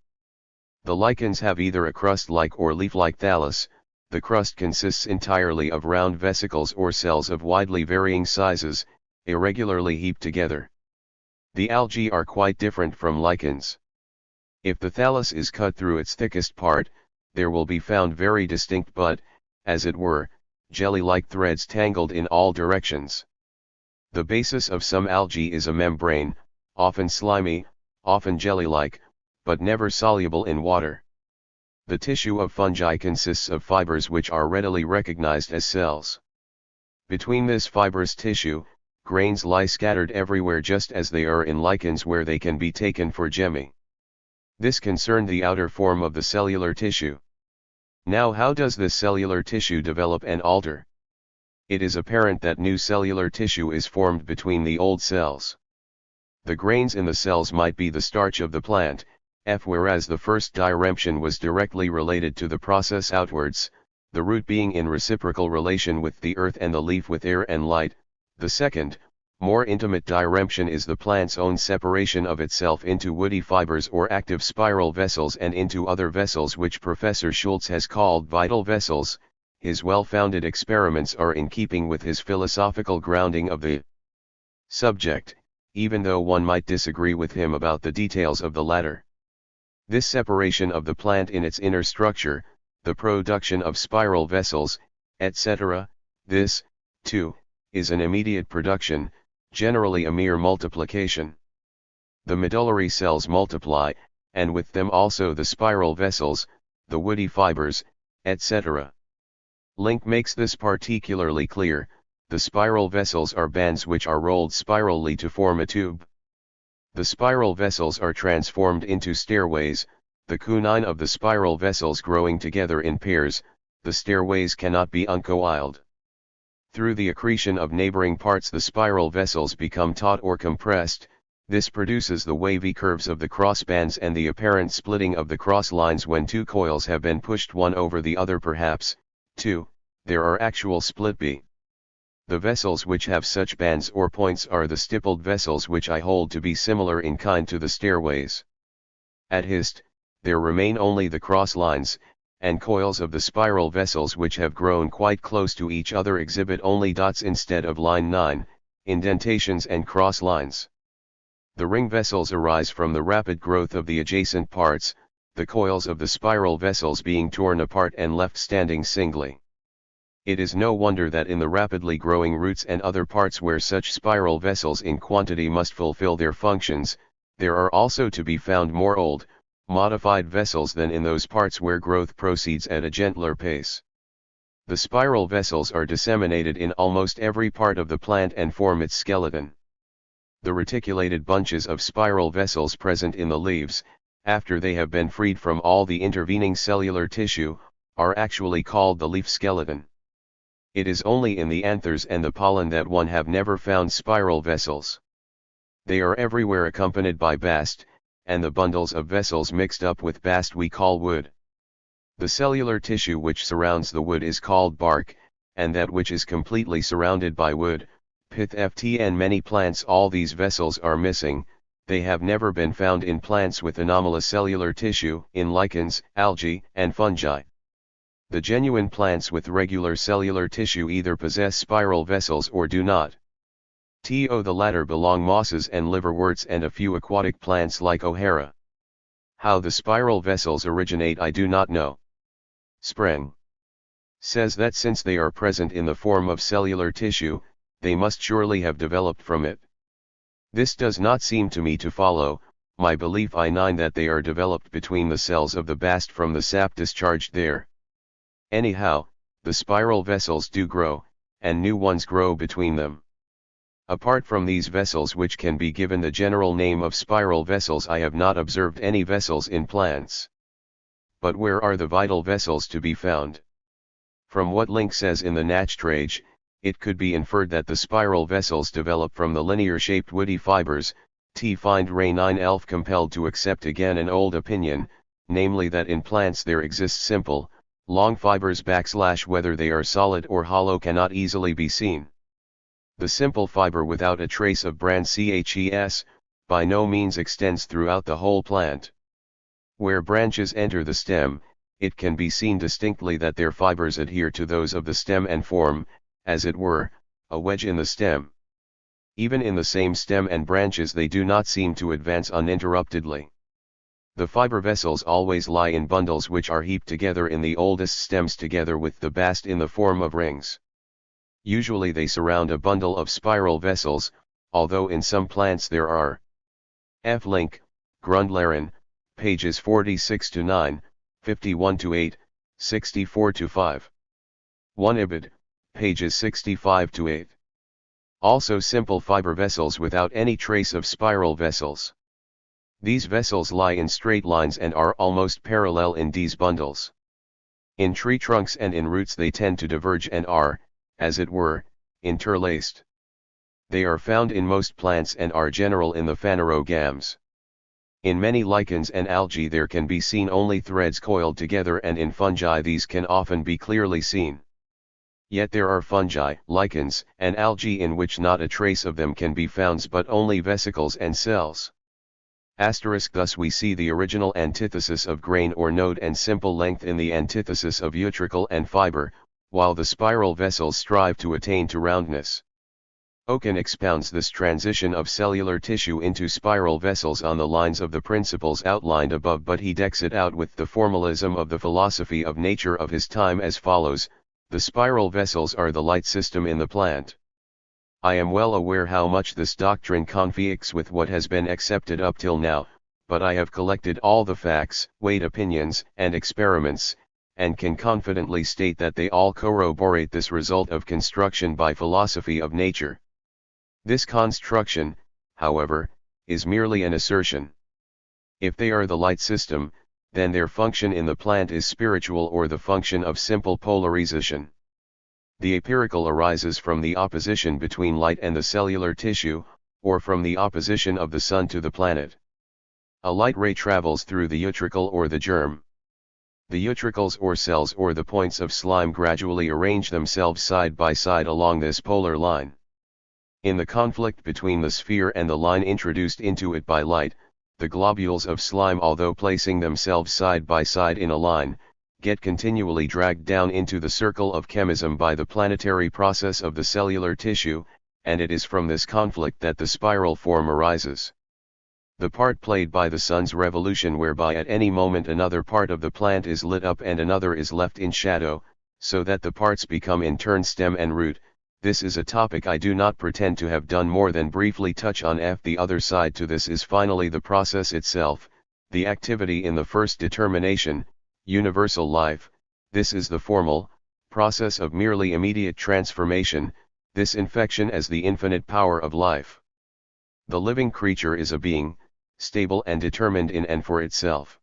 The lichens have either a crust-like or leaf-like thallus. The crust consists entirely of round vesicles or cells of widely varying sizes, irregularly heaped together. The algae are quite different from lichens. If the thallus is cut through its thickest part, there will be found very distinct but, as it were, jelly-like threads tangled in all directions. The basis of some algae is a membrane, often slimy, often jelly-like, but never soluble in water. The tissue of fungi consists of fibers which are readily recognized as cells. Between this fibrous tissue, grains lie scattered everywhere just as they are in lichens where they can be taken for gemmi. This concerned the outer form of the cellular tissue. Now how does this cellular tissue develop and alter? It is apparent that new cellular tissue is formed between the old cells. The grains in the cells might be the starch of the plant, whereas the first diremption was directly related to the process outwards, the root being in reciprocal relation with the earth and the leaf with air and light. The second, more intimate diremption is the plant's own separation of itself into woody fibers or active spiral vessels and into other vessels which Professor Schultz has called vital vessels. His well-founded experiments are in keeping with his philosophical grounding of the subject, even though one might disagree with him about the details of the latter. This separation of the plant in its inner structure, the production of spiral vessels, etc., this, too, is an immediate production, generally a mere multiplication. The medullary cells multiply, and with them also the spiral vessels, the woody fibers, etc. Link makes this particularly clear. The spiral vessels are bands which are rolled spirally to form a tube. The spiral vessels are transformed into stairways, the cunine of the spiral vessels growing together in pairs. The stairways cannot be uncoiled. Through the accretion of neighboring parts the spiral vessels become taut or compressed. This produces the wavy curves of the crossbands and the apparent splitting of the cross lines when two coils have been pushed one over the other. Perhaps, too, there are actual split B. The vessels which have such bands or points are the stippled vessels which I hold to be similar in kind to the stairways. At Hist, there remain only the cross lines, and coils of the spiral vessels which have grown quite close to each other exhibit only dots instead of line 9, indentations and cross lines. The ring vessels arise from the rapid growth of the adjacent parts, the coils of the spiral vessels being torn apart and left standing singly. It is no wonder that in the rapidly growing roots and other parts where such spiral vessels in quantity must fulfill their functions, there are also to be found more old, modified vessels than in those parts where growth proceeds at a gentler pace. The spiral vessels are disseminated in almost every part of the plant and form its skeleton. The reticulated bunches of spiral vessels present in the leaves, after they have been freed from all the intervening cellular tissue, are actually called the leaf skeleton. It is only in the anthers and the pollen that one have never found spiral vessels. They are everywhere accompanied by bast, and the bundles of vessels mixed up with bast we call wood. The cellular tissue which surrounds the wood is called bark, and that which is completely surrounded by wood, pith. In many plants all these vessels are missing. They have never been found in plants with anomalous cellular tissue, in lichens, algae, and fungi. The genuine plants with regular cellular tissue either possess spiral vessels or do not. To the latter belong mosses and liverworts and a few aquatic plants like O'Hara. How the spiral vessels originate I do not know. Spreng says that since they are present in the form of cellular tissue, they must surely have developed from it. This does not seem to me to follow. My belief I9 that they are developed between the cells of the bast from the sap discharged there. Anyhow, the spiral vessels do grow, and new ones grow between them. Apart from these vessels which can be given the general name of spiral vessels, I have not observed any vessels in plants. but where are the vital vessels to be found? From what Link says in the Nachtrage, it could be inferred that the spiral vessels develop from the linear-shaped woody fibers. Find Ray 9 Elf compelled to accept again an old opinion, namely that in plants there exist simple, long fibers / whether they are solid or hollow cannot easily be seen. The simple fiber without a trace of branches, by no means extends throughout the whole plant. Where branches enter the stem, it can be seen distinctly that their fibers adhere to those of the stem and form, as it were, a wedge in the stem. Even in the same stem and branches they do not seem to advance uninterruptedly. The fiber vessels always lie in bundles which are heaped together in the oldest stems together with the bast in the form of rings. Usually they surround a bundle of spiral vessels, although in some plants there are. F. Link, Grundlehren, pages 46-9, 51-8, 64-5. 1 Ibid, pages 65-8. Also simple fiber vessels without any trace of spiral vessels. These vessels lie in straight lines and are almost parallel in these bundles. In tree trunks and in roots they tend to diverge and are, as it were, interlaced. They are found in most plants and are general in the phanerogams. In many lichens and algae there can be seen only threads coiled together, and in fungi these can often be clearly seen. Yet there are fungi, lichens, and algae in which not a trace of them can be found but only vesicles and cells. Thus we see the original antithesis of grain or node and simple length in the antithesis of utricle and fiber, while the spiral vessels strive to attain to roundness. Oken expounds this transition of cellular tissue into spiral vessels on the lines of the principles outlined above, but he decks it out with the formalism of the philosophy of nature of his time as follows: the spiral vessels are the light system in the plant. I am well aware how much this doctrine conflicts with what has been accepted up till now, but I have collected all the facts, weighed opinions, and experiments, and can confidently state that they all corroborate this result of construction by philosophy of nature. This construction, however, is merely an assertion. If they are the light system, then their function in the plant is spiritual or the function of simple polarization. The empirical arises from the opposition between light and the cellular tissue, or from the opposition of the sun to the planet. A light ray travels through the utricle or the germ. The utricles or cells or the points of slime gradually arrange themselves side by side along this polar line. In the conflict between the sphere and the line introduced into it by light, the globules of slime, although placing themselves side by side in a line, get continually dragged down into the circle of chemism by the planetary process of the cellular tissue, and it is from this conflict that the spiral form arises. The part played by the sun's revolution, whereby at any moment another part of the plant is lit up and another is left in shadow, so that the parts become in turn stem and root, this is a topic I do not pretend to have done more than briefly touch on. The other side to this is finally the process itself, the activity in the first determination, universal life. This is the formal process of merely immediate transformation, this infection as the infinite power of life. The living creature is a being, stable and determined in and for itself.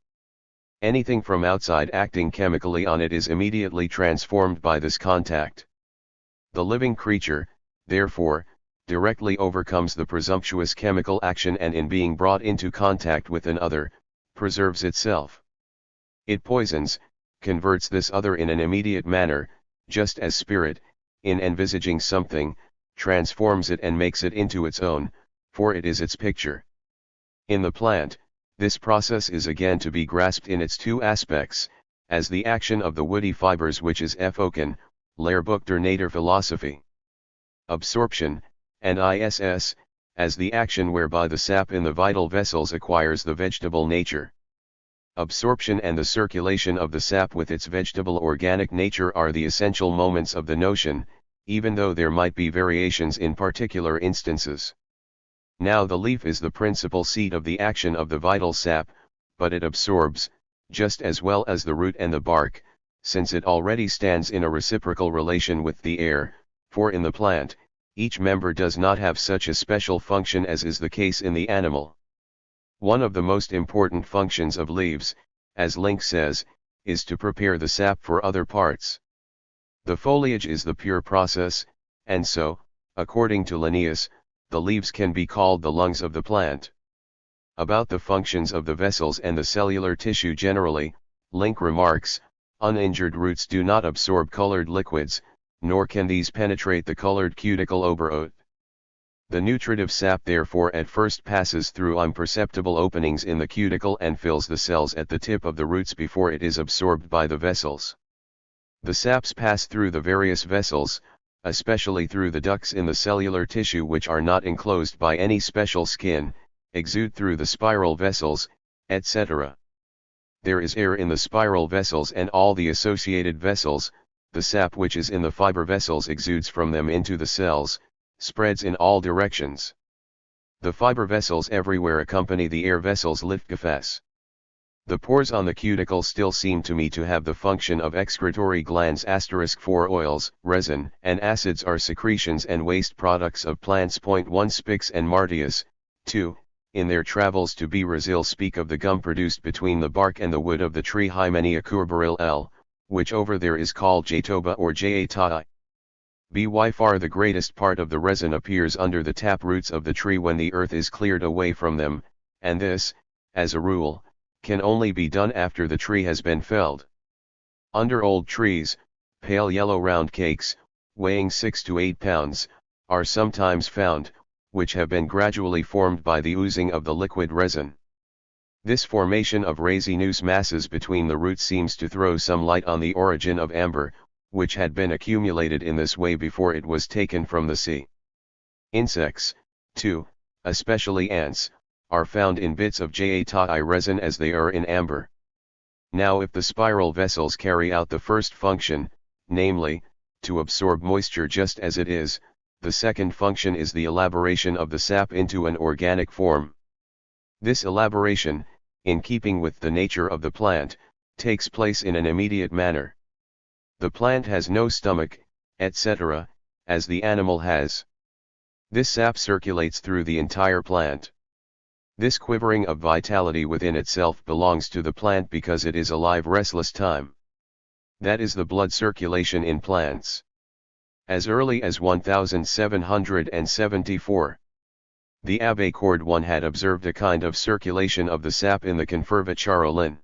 Anything from outside acting chemically on it is immediately transformed by this contact. The living creature, therefore, directly overcomes the presumptuous chemical action and in being brought into contact with an other, preserves itself. It poisons, converts this other in an immediate manner, just as spirit, in envisaging something, transforms it and makes it into its own, for it is its picture. In the plant, this process is again to be grasped in its two aspects, as the action of the woody fibers, which is Oken, Lehrbuch der Naturphilosophie. Absorption, and ISS, as the action whereby the sap in the vital vessels acquires the vegetable nature. Absorption and the circulation of the sap with its vegetable organic nature are the essential moments of the notion, even though there might be variations in particular instances. Now the leaf is the principal seat of the action of the vital sap, but it absorbs, just as well as the root and the bark, since it already stands in a reciprocal relation with the air, for in the plant, each member does not have such a special function as is the case in the animal. One of the most important functions of leaves, as Link says, is to prepare the sap for other parts. The foliage is the pure process, and so, according to Linnaeus, the leaves can be called the lungs of the plant. About the functions of the vessels and the cellular tissue generally, Link remarks, uninjured roots do not absorb colored liquids, nor can these penetrate the colored cuticle oberot. The nutritive sap therefore at first passes through imperceptible openings in the cuticle and fills the cells at the tip of the roots before it is absorbed by the vessels. The saps pass through the various vessels, especially through the ducts in the cellular tissue which are not enclosed by any special skin, exude through the spiral vessels, etc. There is air in the spiral vessels and all the associated vessels, the sap which is in the fiber vessels exudes from them into the cells, spreads in all directions. The fiber vessels everywhere accompany the air vessels Lichtgefäß. The pores on the cuticle still seem to me to have the function of excretory glands. For oils, resin, and acids are secretions and waste products of plants. 1 Spix and Martius, 2, in their travels to Brazil speak of the gum produced between the bark and the wood of the tree Hymenia curbaril L, which over there is called jatoba or jatai. By far the greatest part of the resin appears under the tap roots of the tree when the earth is cleared away from them, and this, as a rule, can only be done after the tree has been felled. Under old trees, pale yellow round cakes, weighing 6 to 8 pounds, are sometimes found, which have been gradually formed by the oozing of the liquid resin. This formation of resinous masses between the roots seems to throw some light on the origin of amber, which had been accumulated in this way before it was taken from the sea. Insects, too, especially ants, are found in bits of jatai resin as they are in amber. Now if the spiral vessels carry out the first function, namely, to absorb moisture just as it is, the second function is the elaboration of the sap into an organic form. This elaboration, in keeping with the nature of the plant, takes place in an immediate manner. The plant has no stomach, etc., as the animal has. This sap circulates through the entire plant. This quivering of vitality within itself belongs to the plant because it is alive restless time. That is the blood circulation in plants. As early as 1774, the Abbé Cordon had observed a kind of circulation of the sap in the Conferva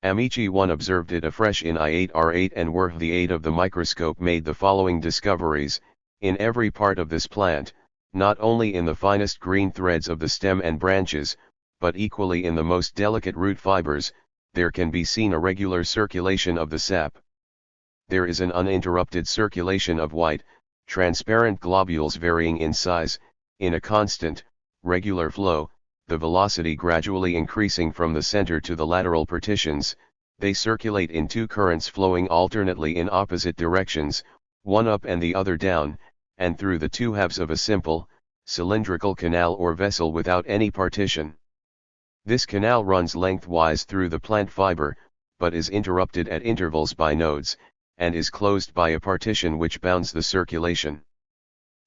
Amici 1 observed it afresh in I8R8 and with the aid of the microscope made the following discoveries: in every part of this plant, not only in the finest green threads of the stem and branches, but equally in the most delicate root fibers, there can be seen a regular circulation of the sap. There is an uninterrupted circulation of white, transparent globules varying in size, in a constant, regular flow, the velocity gradually increasing from the center to the lateral partitions. They circulate in two currents flowing alternately in opposite directions, one up and the other down, and through the two halves of a simple, cylindrical canal or vessel without any partition. This canal runs lengthwise through the plant fiber, but is interrupted at intervals by nodes, and is closed by a partition which bounds the circulation.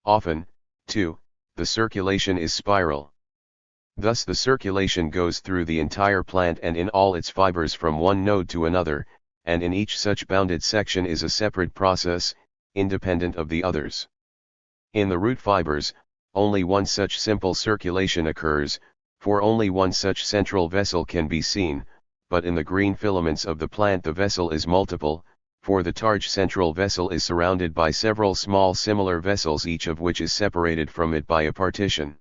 Often, too, the circulation is spiral. Thus the circulation goes through the entire plant and in all its fibers from one node to another, and in each such bounded section is a separate process, independent of the others. In the root fibers, only one such simple circulation occurs, for only one such central vessel can be seen, but in the green filaments of the plant the vessel is multiple, for the large central vessel is surrounded by several small similar vessels, each of which is separated from it by a partition.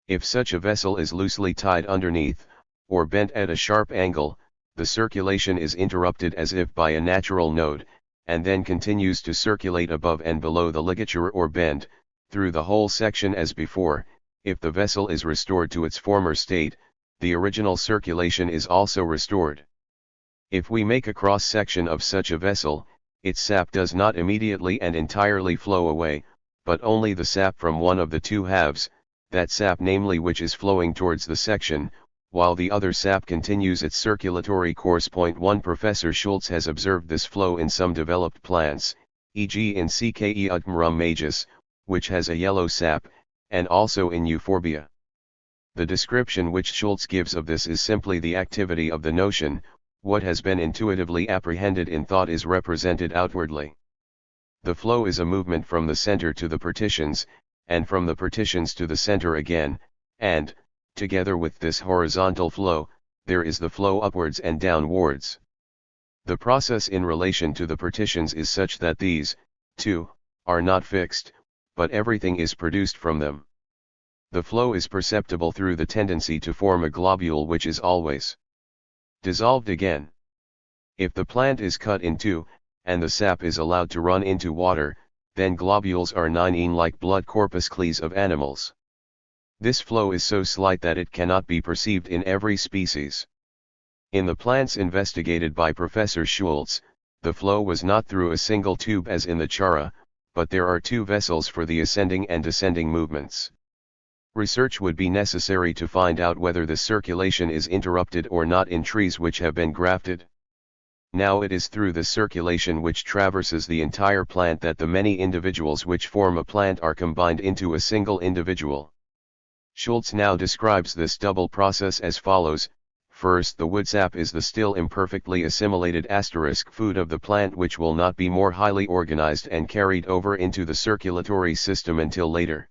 If such a vessel is loosely tied underneath, or bent at a sharp angle, the circulation is interrupted as if by a natural node, and then continues to circulate above and below the ligature or bend, through the whole section as before. If the vessel is restored to its former state, the original circulation is also restored. If we make a cross-section of such a vessel, its sap does not immediately and entirely flow away, but only the sap from one of the two halves, that sap namely which is flowing towards the section, while the other sap continues its circulatory course. 1 Professor Schultz has observed this flow in some developed plants, e.g. in Cke Utmrum majus, which has a yellow sap, and also in Euphorbia. The description which Schultz gives of this is simply the activity of the notion, What has been intuitively apprehended in thought is represented outwardly. The flow is a movement from the center to the partitions, and from the partitions to the center again, and, together with this horizontal flow, there is the flow upwards and downwards. The process in relation to the partitions is such that these, too, are not fixed, but everything is produced from them. The flow is perceptible through the tendency to form a globule which is always dissolved again. If the plant is cut in two, and the sap is allowed to run into water, then globules are like blood corpuscles of animals. This flow is so slight that it cannot be perceived in every species. In the plants investigated by Professor Schultz, the flow was not through a single tube as in the chara, but there are two vessels for the ascending and descending movements. Research would be necessary to find out whether the circulation is interrupted or not in trees which have been grafted. Now it is through the circulation which traverses the entire plant that the many individuals which form a plant are combined into a single individual. Schultz now describes this double process as follows. First, the wood sap is the still imperfectly assimilated food of the plant which will not be more highly organized and carried over into the circulatory system until later.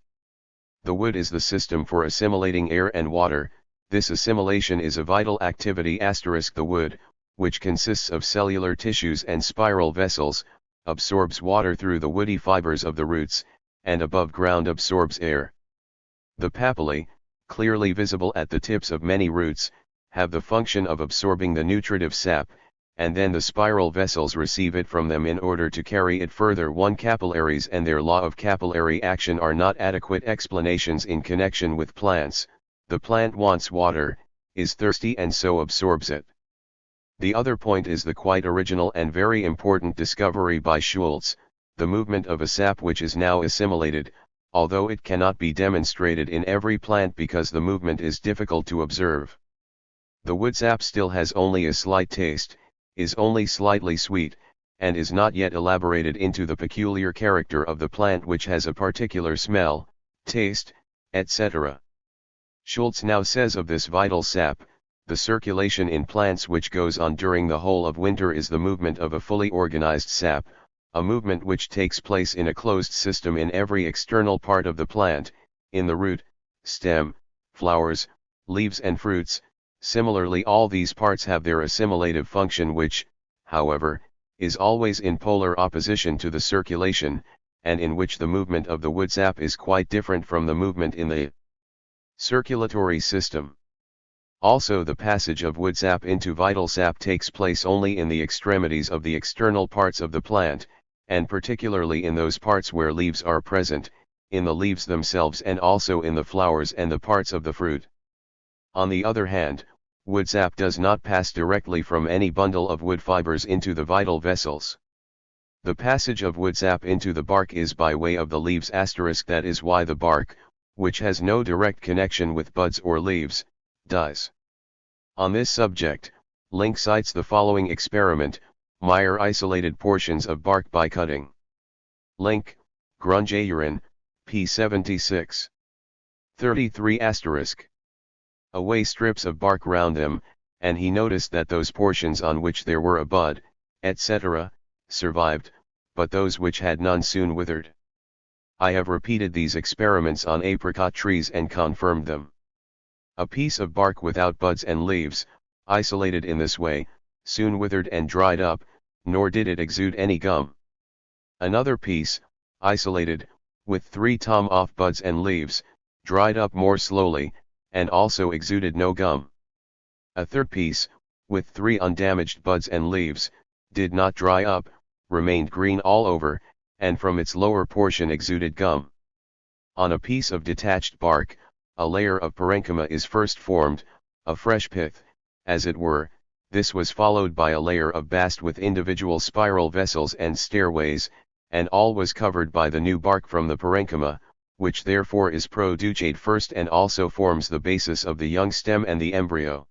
The wood is the system for assimilating air and water. This assimilation is a vital activity. The wood, which consists of cellular tissues and spiral vessels, absorbs water through the woody fibers of the roots, and above ground absorbs air. The papillae, clearly visible at the tips of many roots, have the function of absorbing the nutritive sap, and then the spiral vessels receive it from them in order to carry it further. Capillaries and their law of capillary action are not adequate explanations in connection with plants. The plant wants water, is thirsty and so absorbs it. The other point is the quite original and very important discovery by Schultz, the movement of a sap which is now assimilated, although it cannot be demonstrated in every plant because the movement is difficult to observe. The wood sap still has only a slight taste, is only slightly sweet, and is not yet elaborated into the peculiar character of the plant which has a particular smell, taste, etc. Schultz now says of this vital sap, the circulation in plants which goes on during the whole of winter is the movement of a fully organized sap, a movement which takes place in a closed system in every external part of the plant, in the root, stem, flowers, leaves and fruits. Similarly, all these parts have their assimilative function which, however, is always in polar opposition to the circulation, and in which the movement of the wood sap is quite different from the movement in the circulatory system. Also, the passage of wood sap into vital sap takes place only in the extremities of the external parts of the plant, and particularly in those parts where leaves are present, in the leaves themselves and also in the flowers and the parts of the fruit. On the other hand, wood sap does not pass directly from any bundle of wood fibers into the vital vessels. The passage of wood sap into the bark is by way of the leaves. That is why the bark, which has no direct connection with buds or leaves, does. On this subject, Link cites the following experiment. Meyer isolated portions of bark by cutting. Link, Grunge-Urin, p. 76. 33 *. Away strips of bark round them, and he noticed that those portions on which there were a bud, etc., survived, but those which had none soon withered. I have repeated these experiments on apricot trees and confirmed them. A piece of bark without buds and leaves, isolated in this way, soon withered and dried up, nor did it exude any gum. Another piece, isolated, with 3 tom-off buds and leaves, dried up more slowly, and also exuded no gum. A third piece, with 3 undamaged buds and leaves, did not dry up, remained green all over, and from its lower portion exuded gum. On a piece of detached bark, a layer of parenchyma is first formed, a fresh pith, as it were. This was followed by a layer of bast with individual spiral vessels and stairways, and all was covered by the new bark from the parenchyma, which therefore is produced first and also forms the basis of the young stem and the embryo.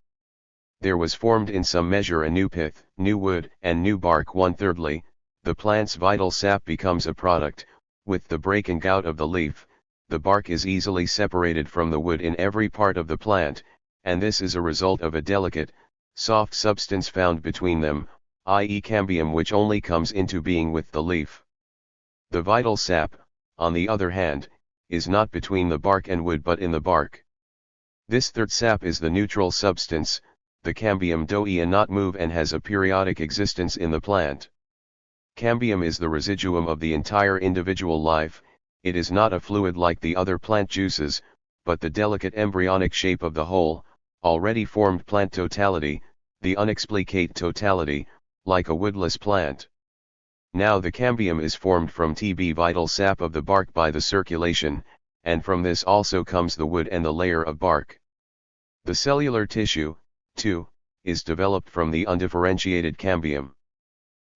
There was formed in some measure a new pith, new wood, and new bark. Thirdly, the plant's vital sap becomes a product. With the breaking out of the leaf, the bark is easily separated from the wood in every part of the plant, and this is a result of a delicate, soft substance found between them, i.e. cambium, which only comes into being with the leaf. The vital sap, on the other hand, is not between the bark and wood but in the bark. This third sap is the neutral substance, the cambium does not move and has a periodic existence in the plant. Cambium is the residuum of the entire individual life. It is not a fluid like the other plant juices, but the delicate embryonic shape of the whole, already formed plant totality, the unexplicate totality, like a woodless plant. Now the cambium is formed from Tb vital sap of the bark by the circulation, and from this also comes the wood and the layer of bark. The cellular tissue, too, is developed from the undifferentiated cambium.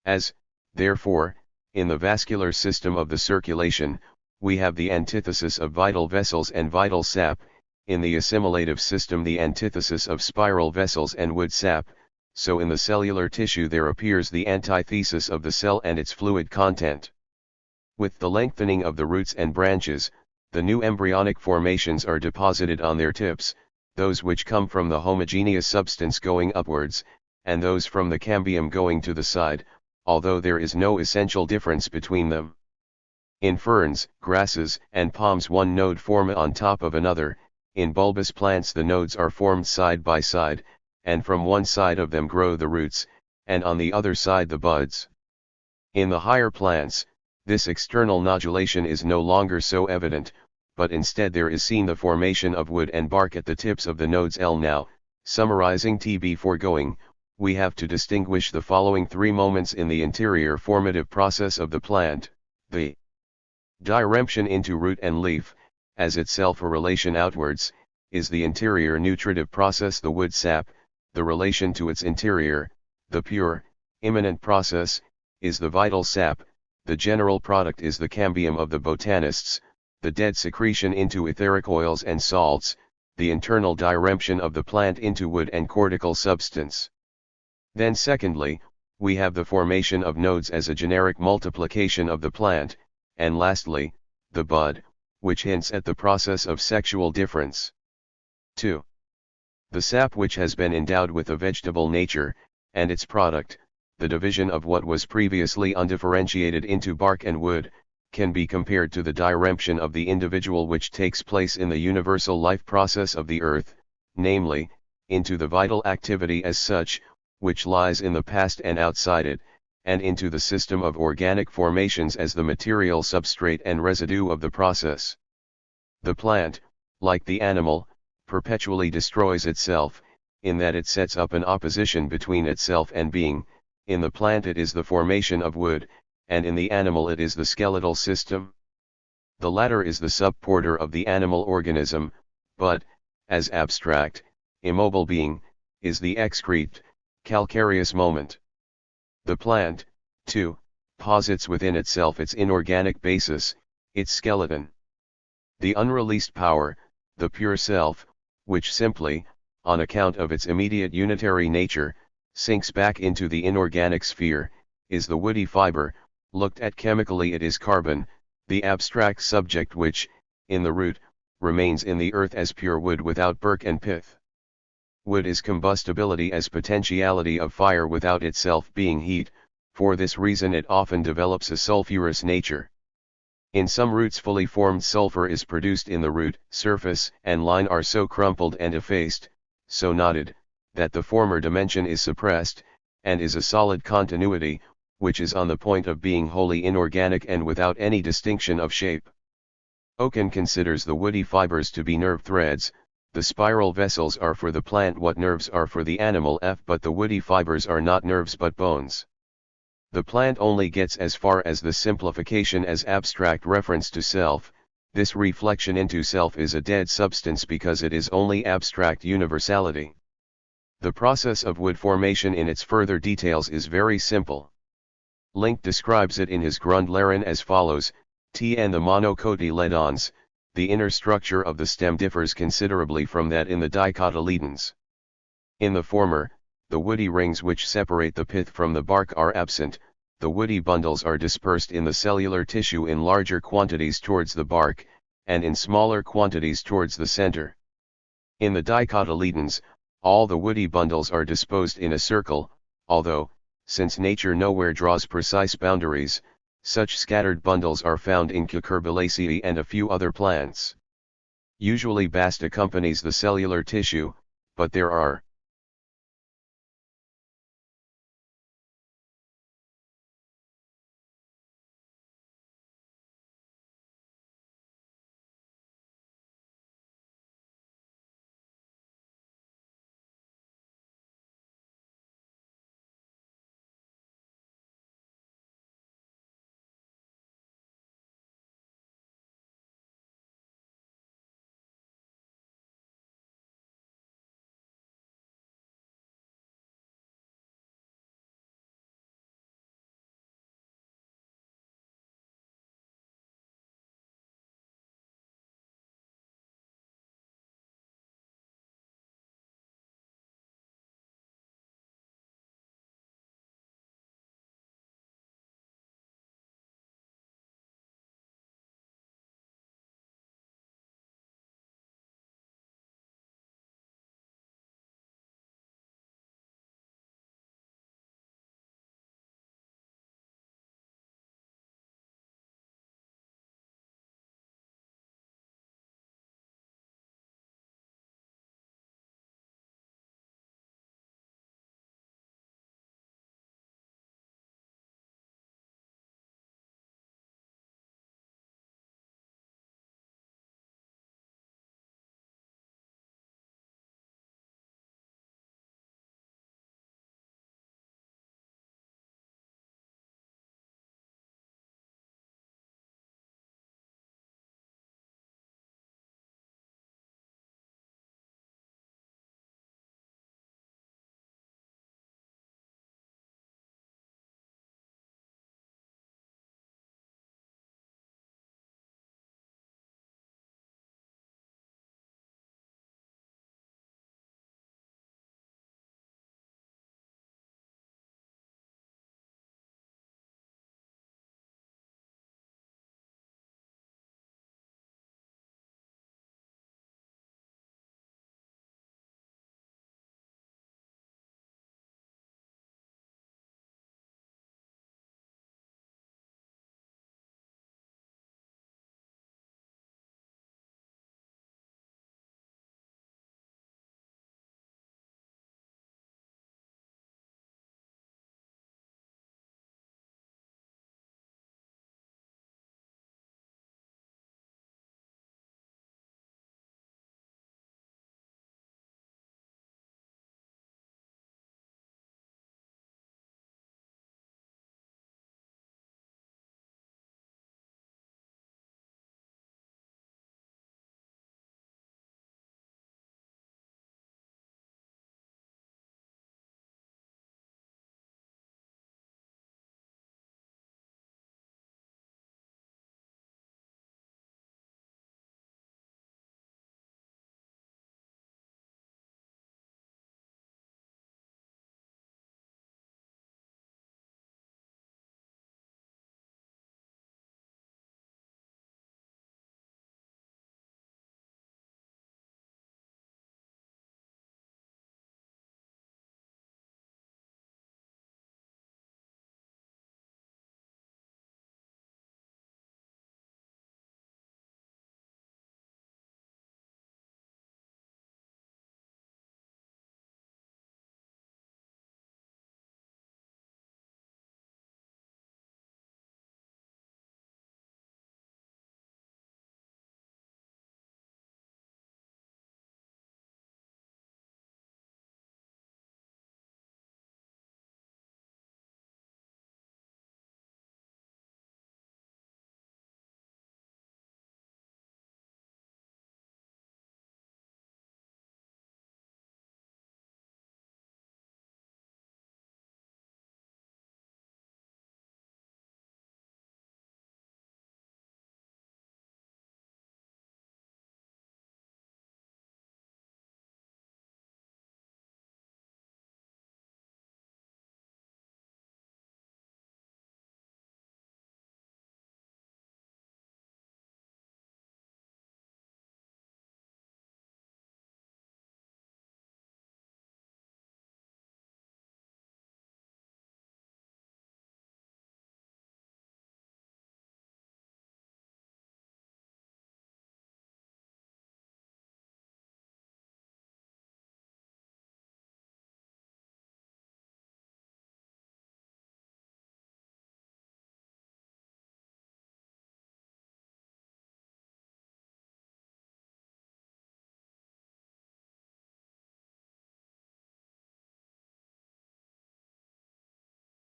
As, therefore, in the vascular system of the circulation, we have the antithesis of vital vessels and vital sap, in the assimilative system the antithesis of spiral vessels and wood sap, so in the cellular tissue there appears the antithesis of the cell and its fluid content. With the lengthening of the roots and branches, the new embryonic formations are deposited on their tips, those which come from the homogeneous substance going upwards, and those from the cambium going to the side, although there is no essential difference between them. In ferns, grasses, and palms one node form on top of another, in bulbous plants the nodes are formed side by side, and from one side of them grow the roots, and on the other side the buds. In the higher plants, this external nodulation is no longer so evident, but instead there is seen the formation of wood and bark at the tips of the nodes. Now, summarizing Tb foregoing, we have to distinguish the following three moments in the interior formative process of the plant: the diremption into root and leaf, as itself a relation outwards, is the interior nutritive process, the wood sap, the relation to its interior, the pure, immanent process, is the vital sap, the general product is the cambium of the botanists, the dead secretion into etheric oils and salts, the internal diremption of the plant into wood and cortical substance. Then secondly, we have the formation of nodes as a generic multiplication of the plant, and lastly, the bud, which hints at the process of sexual difference. 2. The sap, which has been endowed with a vegetable nature, and its product, the division of what was previously undifferentiated into bark and wood, can be compared to the diremption of the individual which takes place in the universal life process of the earth, namely, into the vital activity as such, which lies in the past and outside it, and into the system of organic formations as the material substrate and residue of the process. The plant, like the animal, perpetually destroys itself, in that it sets up an opposition between itself and being. In the plant it is the formation of wood, and in the animal it is the skeletal system. The latter is the subporter of the animal organism, but, as abstract, immobile being, is the excrete, calcareous moment. The plant, too, posits within itself its inorganic basis, its skeleton. The unreleased power, the pure self, which simply, on account of its immediate unitary nature, sinks back into the inorganic sphere, is the woody fiber. Looked at chemically it is carbon, the abstract subject which, in the root, remains in the earth as pure wood without bark and pith. Wood is combustibility as potentiality of fire without itself being heat, for this reason it often develops a sulfurous nature. In some roots fully formed sulfur is produced in the root, surface and line are so crumpled and effaced, so knotted, that the former dimension is suppressed, and is a solid continuity, which is on the point of being wholly inorganic and without any distinction of shape. Oken considers the woody fibers to be nerve threads. The spiral vessels are for the plant what nerves are for the animal, but the woody fibers are not nerves but bones. The plant only gets as far as the simplification as abstract reference to self. This reflection into self is a dead substance because it is only abstract universality. The process of wood formation in its further details is very simple. Link describes it in his Grundlehren as follows: T and the monocotyledons, the inner structure of the stem differs considerably from that in the dicotyledons. In the former, the woody rings which separate the pith from the bark are absent, the woody bundles are dispersed in the cellular tissue in larger quantities towards the bark, and in smaller quantities towards the center. In the dicotyledons, All the woody bundles are disposed in a circle, although, since nature nowhere draws precise boundaries, such scattered bundles are found in Cucurbitaceae and a few other plants. Usually bast accompanies the cellular tissue, but there are,